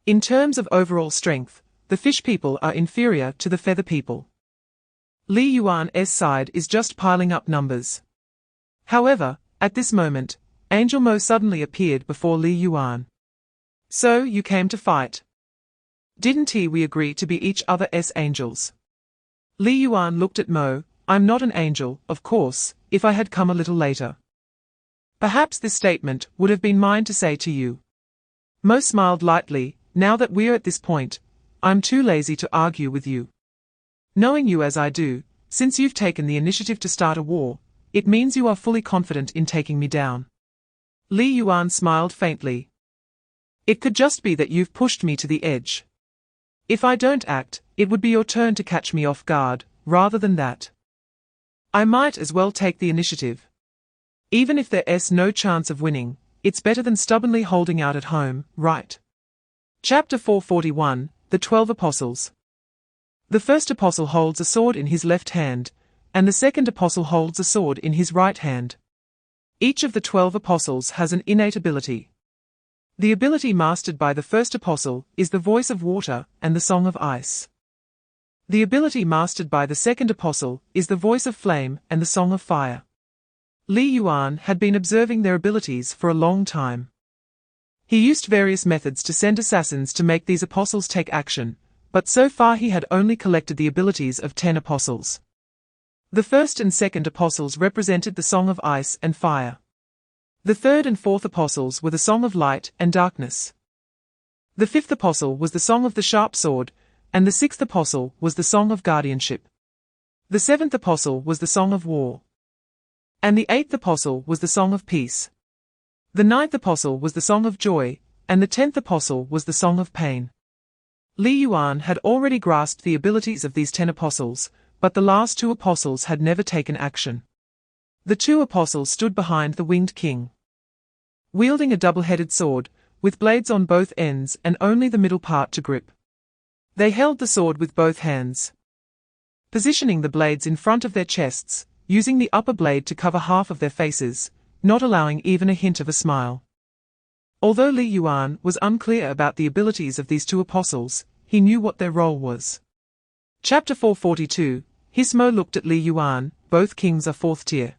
In terms of overall strength, the fish people are inferior to the feather people. Li Yuan's side is just piling up numbers. However, at this moment, Angel Mo suddenly appeared before Li Yuan. So you came to fight. Didn't we agree to be each other's angels? Li Yuan looked at Mo. I'm not an angel, of course, if I had come a little later. Perhaps this statement would have been mine to say to you. Mo smiled lightly. Now that we're at this point, I'm too lazy to argue with you. Knowing you as I do, since you've taken the initiative to start a war, it means you are fully confident in taking me down. Li Yuan smiled faintly. It could just be that you've pushed me to the edge. If I don't act, it would be your turn to catch me off guard, rather than that. I might as well take the initiative. Even if there's no chance of winning, it's better than stubbornly holding out at home, right? Chapter 441, The 12 Apostles. The first apostle holds a sword in his left hand, and the second apostle holds a sword in his right hand. Each of the 12 apostles has an innate ability. The ability mastered by the first apostle is the voice of water and the song of ice. The ability mastered by the second apostle is the voice of flame and the song of fire. Li Yuan had been observing their abilities for a long time. He used various methods to send assassins to make these apostles take action, but so far he had only collected the abilities of 10 apostles. The first and second apostles represented the song of ice and fire. The third and fourth apostles were the song of light and darkness. The fifth apostle was the song of the sharp sword, and the sixth apostle was the song of guardianship. The seventh apostle was the song of war. And the eighth apostle was the song of peace. The ninth apostle was the song of joy, and the 10th apostle was the song of pain. Li Yuan had already grasped the abilities of these 10 apostles, but the last 2 apostles had never taken action. The 2 apostles stood behind the winged king, wielding a double-headed sword, with blades on both ends and only the middle part to grip. They held the sword with both hands, positioning the blades in front of their chests, using the upper blade to cover half of their faces, not allowing even a hint of a smile. Although Li Yuan was unclear about the abilities of these 2 apostles, he knew what their role was. Chapter 442, His Mo looked at Li Yuan, both kings are 4th tier.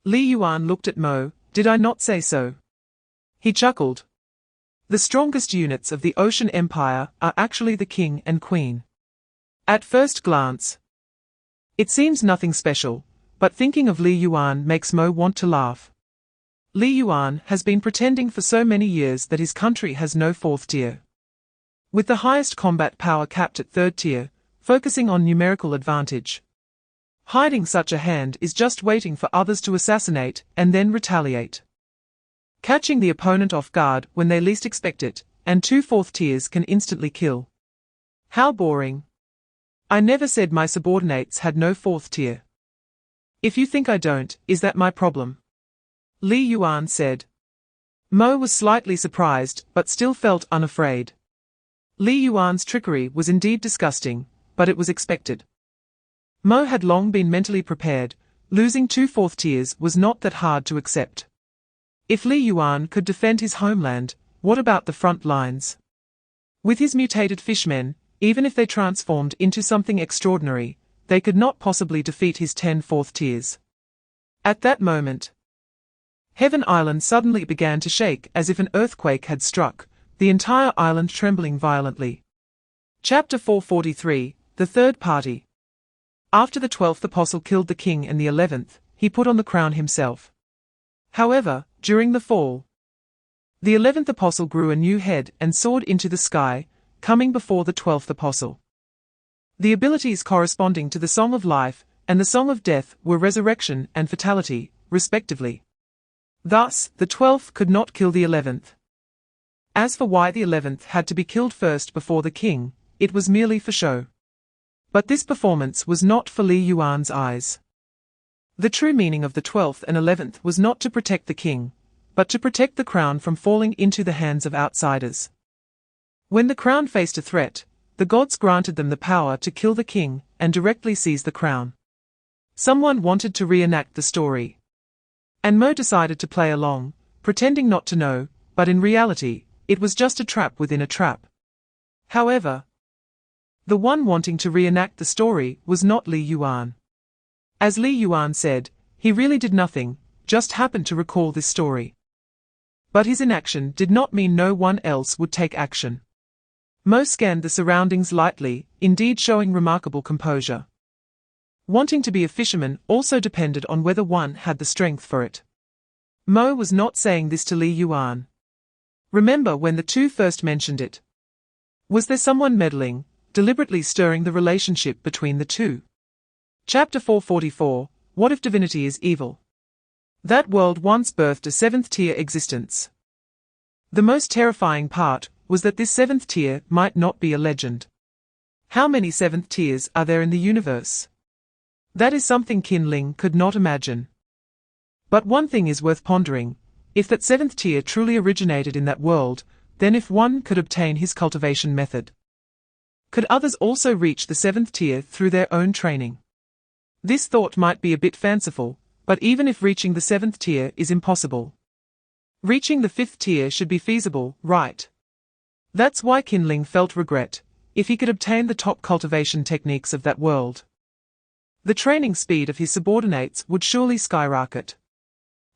Li Yuan looked at Mo, did I not say so? He chuckled. The strongest units of the Ocean Empire are actually the king and queen. At first glance, it seems nothing special, but thinking of Li Yuan makes Mo want to laugh. Li Yuan has been pretending for so many years that his country has no 4th tier. With the highest combat power capped at 3rd tier, focusing on numerical advantage. Hiding such a hand is just waiting for others to assassinate and then retaliate. Catching the opponent off guard when they least expect it, and 2 4th tiers can instantly kill. How boring. I never said my subordinates had no 4th tier. If you think I don't, is that my problem? Li Yuan said. Mo was slightly surprised but still felt unafraid. Li Yuan's trickery was indeed disgusting, but it was expected. Mo had long been mentally prepared, losing 2 4th tiers was not that hard to accept. If Li Yuan could defend his homeland, what about the front lines? With his mutated fishmen, even if they transformed into something extraordinary, they could not possibly defeat his 10 4th tiers. At that moment, Heaven Island suddenly began to shake as if an earthquake had struck, the entire island trembling violently. Chapter 443, The Third Party. After the 12th apostle killed the king and the 11th, he put on the crown himself. However, during the fall, the 11th apostle grew a new head and soared into the sky, coming before the 12th apostle. The abilities corresponding to the Song of Life and the Song of Death were resurrection and fatality, respectively. Thus, the 12th could not kill the 11th. As for why the 11th had to be killed first before the king, it was merely for show. But this performance was not for Li Yuan's eyes. The true meaning of the 12th and 11th was not to protect the king, but to protect the crown from falling into the hands of outsiders. When the crown faced a threat, the gods granted them the power to kill the king and directly seize the crown. Someone wanted to reenact the story. And Mo decided to play along, pretending not to know, but in reality, it was just a trap within a trap. However, the one wanting to reenact the story was not Li Yuan. As Li Yuan said, he really did nothing, just happened to recall this story. But his inaction did not mean no one else would take action. Mo scanned the surroundings lightly, indeed showing remarkable composure. Wanting to be a fisherman also depended on whether one had the strength for it. Mo was not saying this to Li Yuan. Remember when the 2 first mentioned it? Was there someone meddling, deliberately stirring the relationship between the 2? Chapter 444, What if divinity is evil? That world once birthed a 7th tier existence. The most terrifying part was that this 7th tier might not be a legend. How many 7th tiers are there in the universe? That is something Qin Ling could not imagine. But one thing is worth pondering, If that seventh tier truly originated in that world, then if one could obtain his cultivation method, could others also reach the seventh tier through their own training? This thought might be a bit fanciful, but even if reaching the seventh tier is impossible, reaching the fifth tier should be feasible, right? That's why Qinling felt regret. If he could obtain the top cultivation techniques of that world, the training speed of his subordinates would surely skyrocket.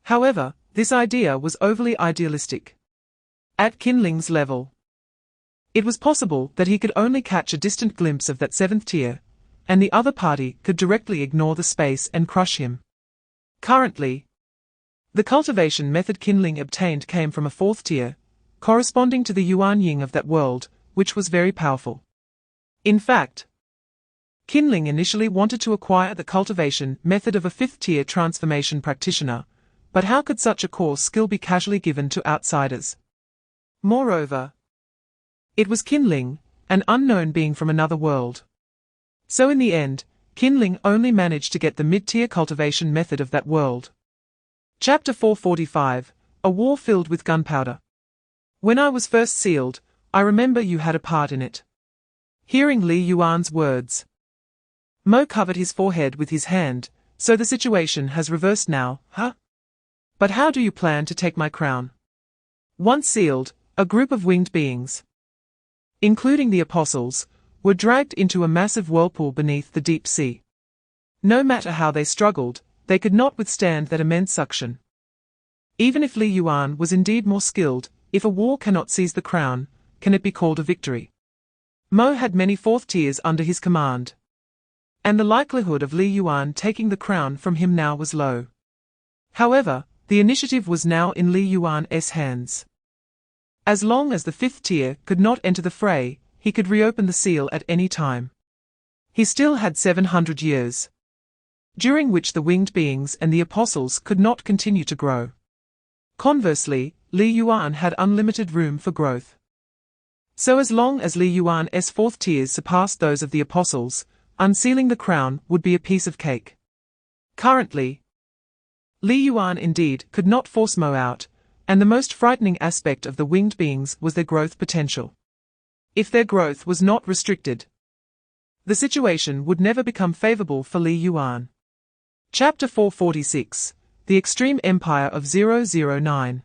However, this idea was overly idealistic. At Qinling's level, it was possible that he could only catch a distant glimpse of that seventh tier, and the other party could directly ignore the space and crush him. Currently, the cultivation method Qinling obtained came from a fourth tier, corresponding to the Yuan Ying of that world, which was very powerful. In fact, Qinling initially wanted to acquire the cultivation method of a fifth-tier transformation practitioner, but how could such a core skill be casually given to outsiders? Moreover, it was Qinling, an unknown being from another world. So in the end, Qinling only managed to get the mid-tier cultivation method of that world. Chapter 445, A War Filled with Gunpowder. When I was first sealed, I remember you had a part in it. Hearing Li Yuan's words, Mo covered his forehead with his hand. So the situation has reversed now, huh? But how do you plan to take my crown? Once sealed, a group of winged beings, including the apostles, were dragged into a massive whirlpool beneath the deep sea. No matter how they struggled, they could not withstand that immense suction. Even if Li Yuan was indeed more skilled, if a war cannot seize the crown, can it be called a victory? Mo had many fourth tiers under his command, and the likelihood of Li Yuan taking the crown from him now was low. However, the initiative was now in Li Yuan's hands. As long as the fifth tier could not enter the fray, he could reopen the seal at any time. He still had 700 years, during which the winged beings and the apostles could not continue to grow. Conversely, Li Yuan had unlimited room for growth. So as long as Li Yuan's fourth tiers surpassed those of the apostles, unsealing the crown would be a piece of cake. Currently, Li Yuan indeed could not force Mo out, and the most frightening aspect of the winged beings was their growth potential. If their growth was not restricted, the situation would never become favorable for Li Yuan. Chapter 446, The Extreme Empire of 009.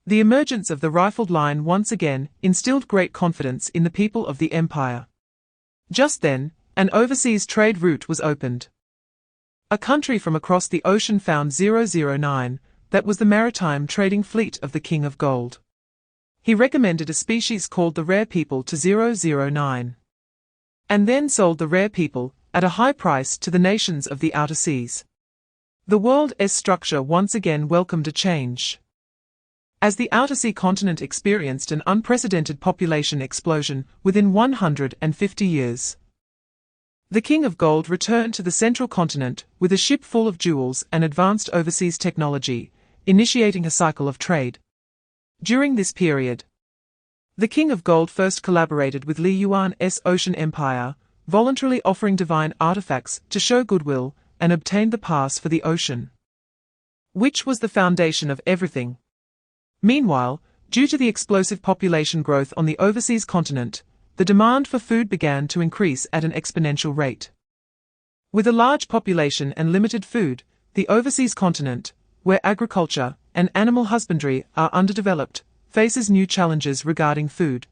The emergence of the rifled line once again instilled great confidence in the people of the empire. Just then, an overseas trade route was opened. A country from across the ocean found 009, that was the maritime trading fleet of the King of Gold. He recommended a species called the rare people to 009, and then sold the rare people at a high price to the nations of the outer seas. The world's structure once again welcomed a change, as the outer sea continent experienced an unprecedented population explosion within 150 years. The King of Gold returned to the central continent with a ship full of jewels and advanced overseas technology, initiating a cycle of trade. During this period, the King of Gold first collaborated with Li Yuan's Ocean Empire, voluntarily offering divine artifacts to show goodwill, and obtained the pass for the ocean, which was the foundation of everything. Meanwhile, due to the explosive population growth on the overseas continent, the demand for food began to increase at an exponential rate. With a large population and limited food, the overseas continent, where agriculture and animal husbandry are underdeveloped, faces new challenges regarding food.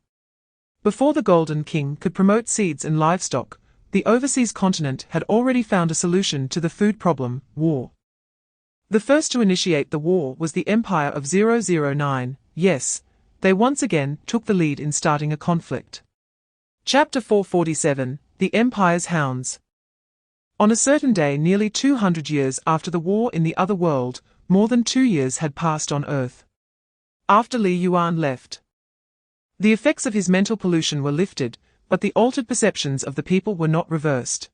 Before the Golden King could promote seeds and livestock, the overseas continent had already found a solution to the food problem: war. The first to initiate the war was the Empire of 009, yes, they once again took the lead in starting a conflict. Chapter 447, The Empire's Hounds. On a certain day nearly 200 years after the war in the other world, more than 2 years had passed on Earth. After Li Yuan left, the effects of his mental pollution were lifted, but the altered perceptions of the people were not reversed.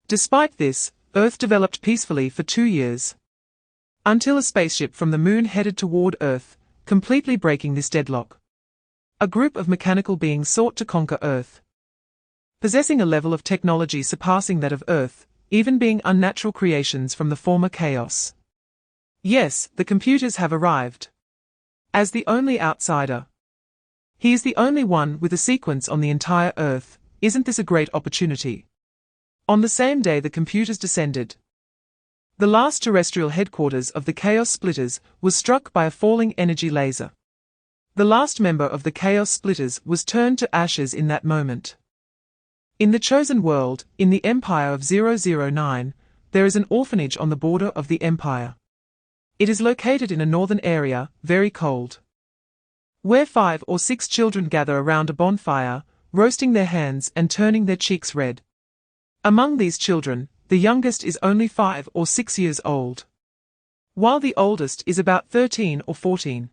Despite this, Earth developed peacefully for 2 years, until a spaceship from the moon headed toward Earth, completely breaking this deadlock. A group of mechanical beings sought to conquer Earth, possessing a level of technology surpassing that of Earth, even being unnatural creations from the former chaos. Yes, the computers have arrived. As the only outsider. He is the only one with a sequence on the entire Earth. Isn't this a great opportunity? On the same day the computers descended. The last terrestrial headquarters of the Chaos Splitters was struck by a falling energy laser. The last member of the Chaos Splitters was turned to ashes in that moment. In the chosen world, in the Empire of 009, there is an orphanage on the border of the Empire. It is located in a northern area, very cold, where 5 or 6 children gather around a bonfire, roasting their hands and turning their cheeks red. Among these children, the youngest is only 5 or 6 years old, while the oldest is about 13 or 14.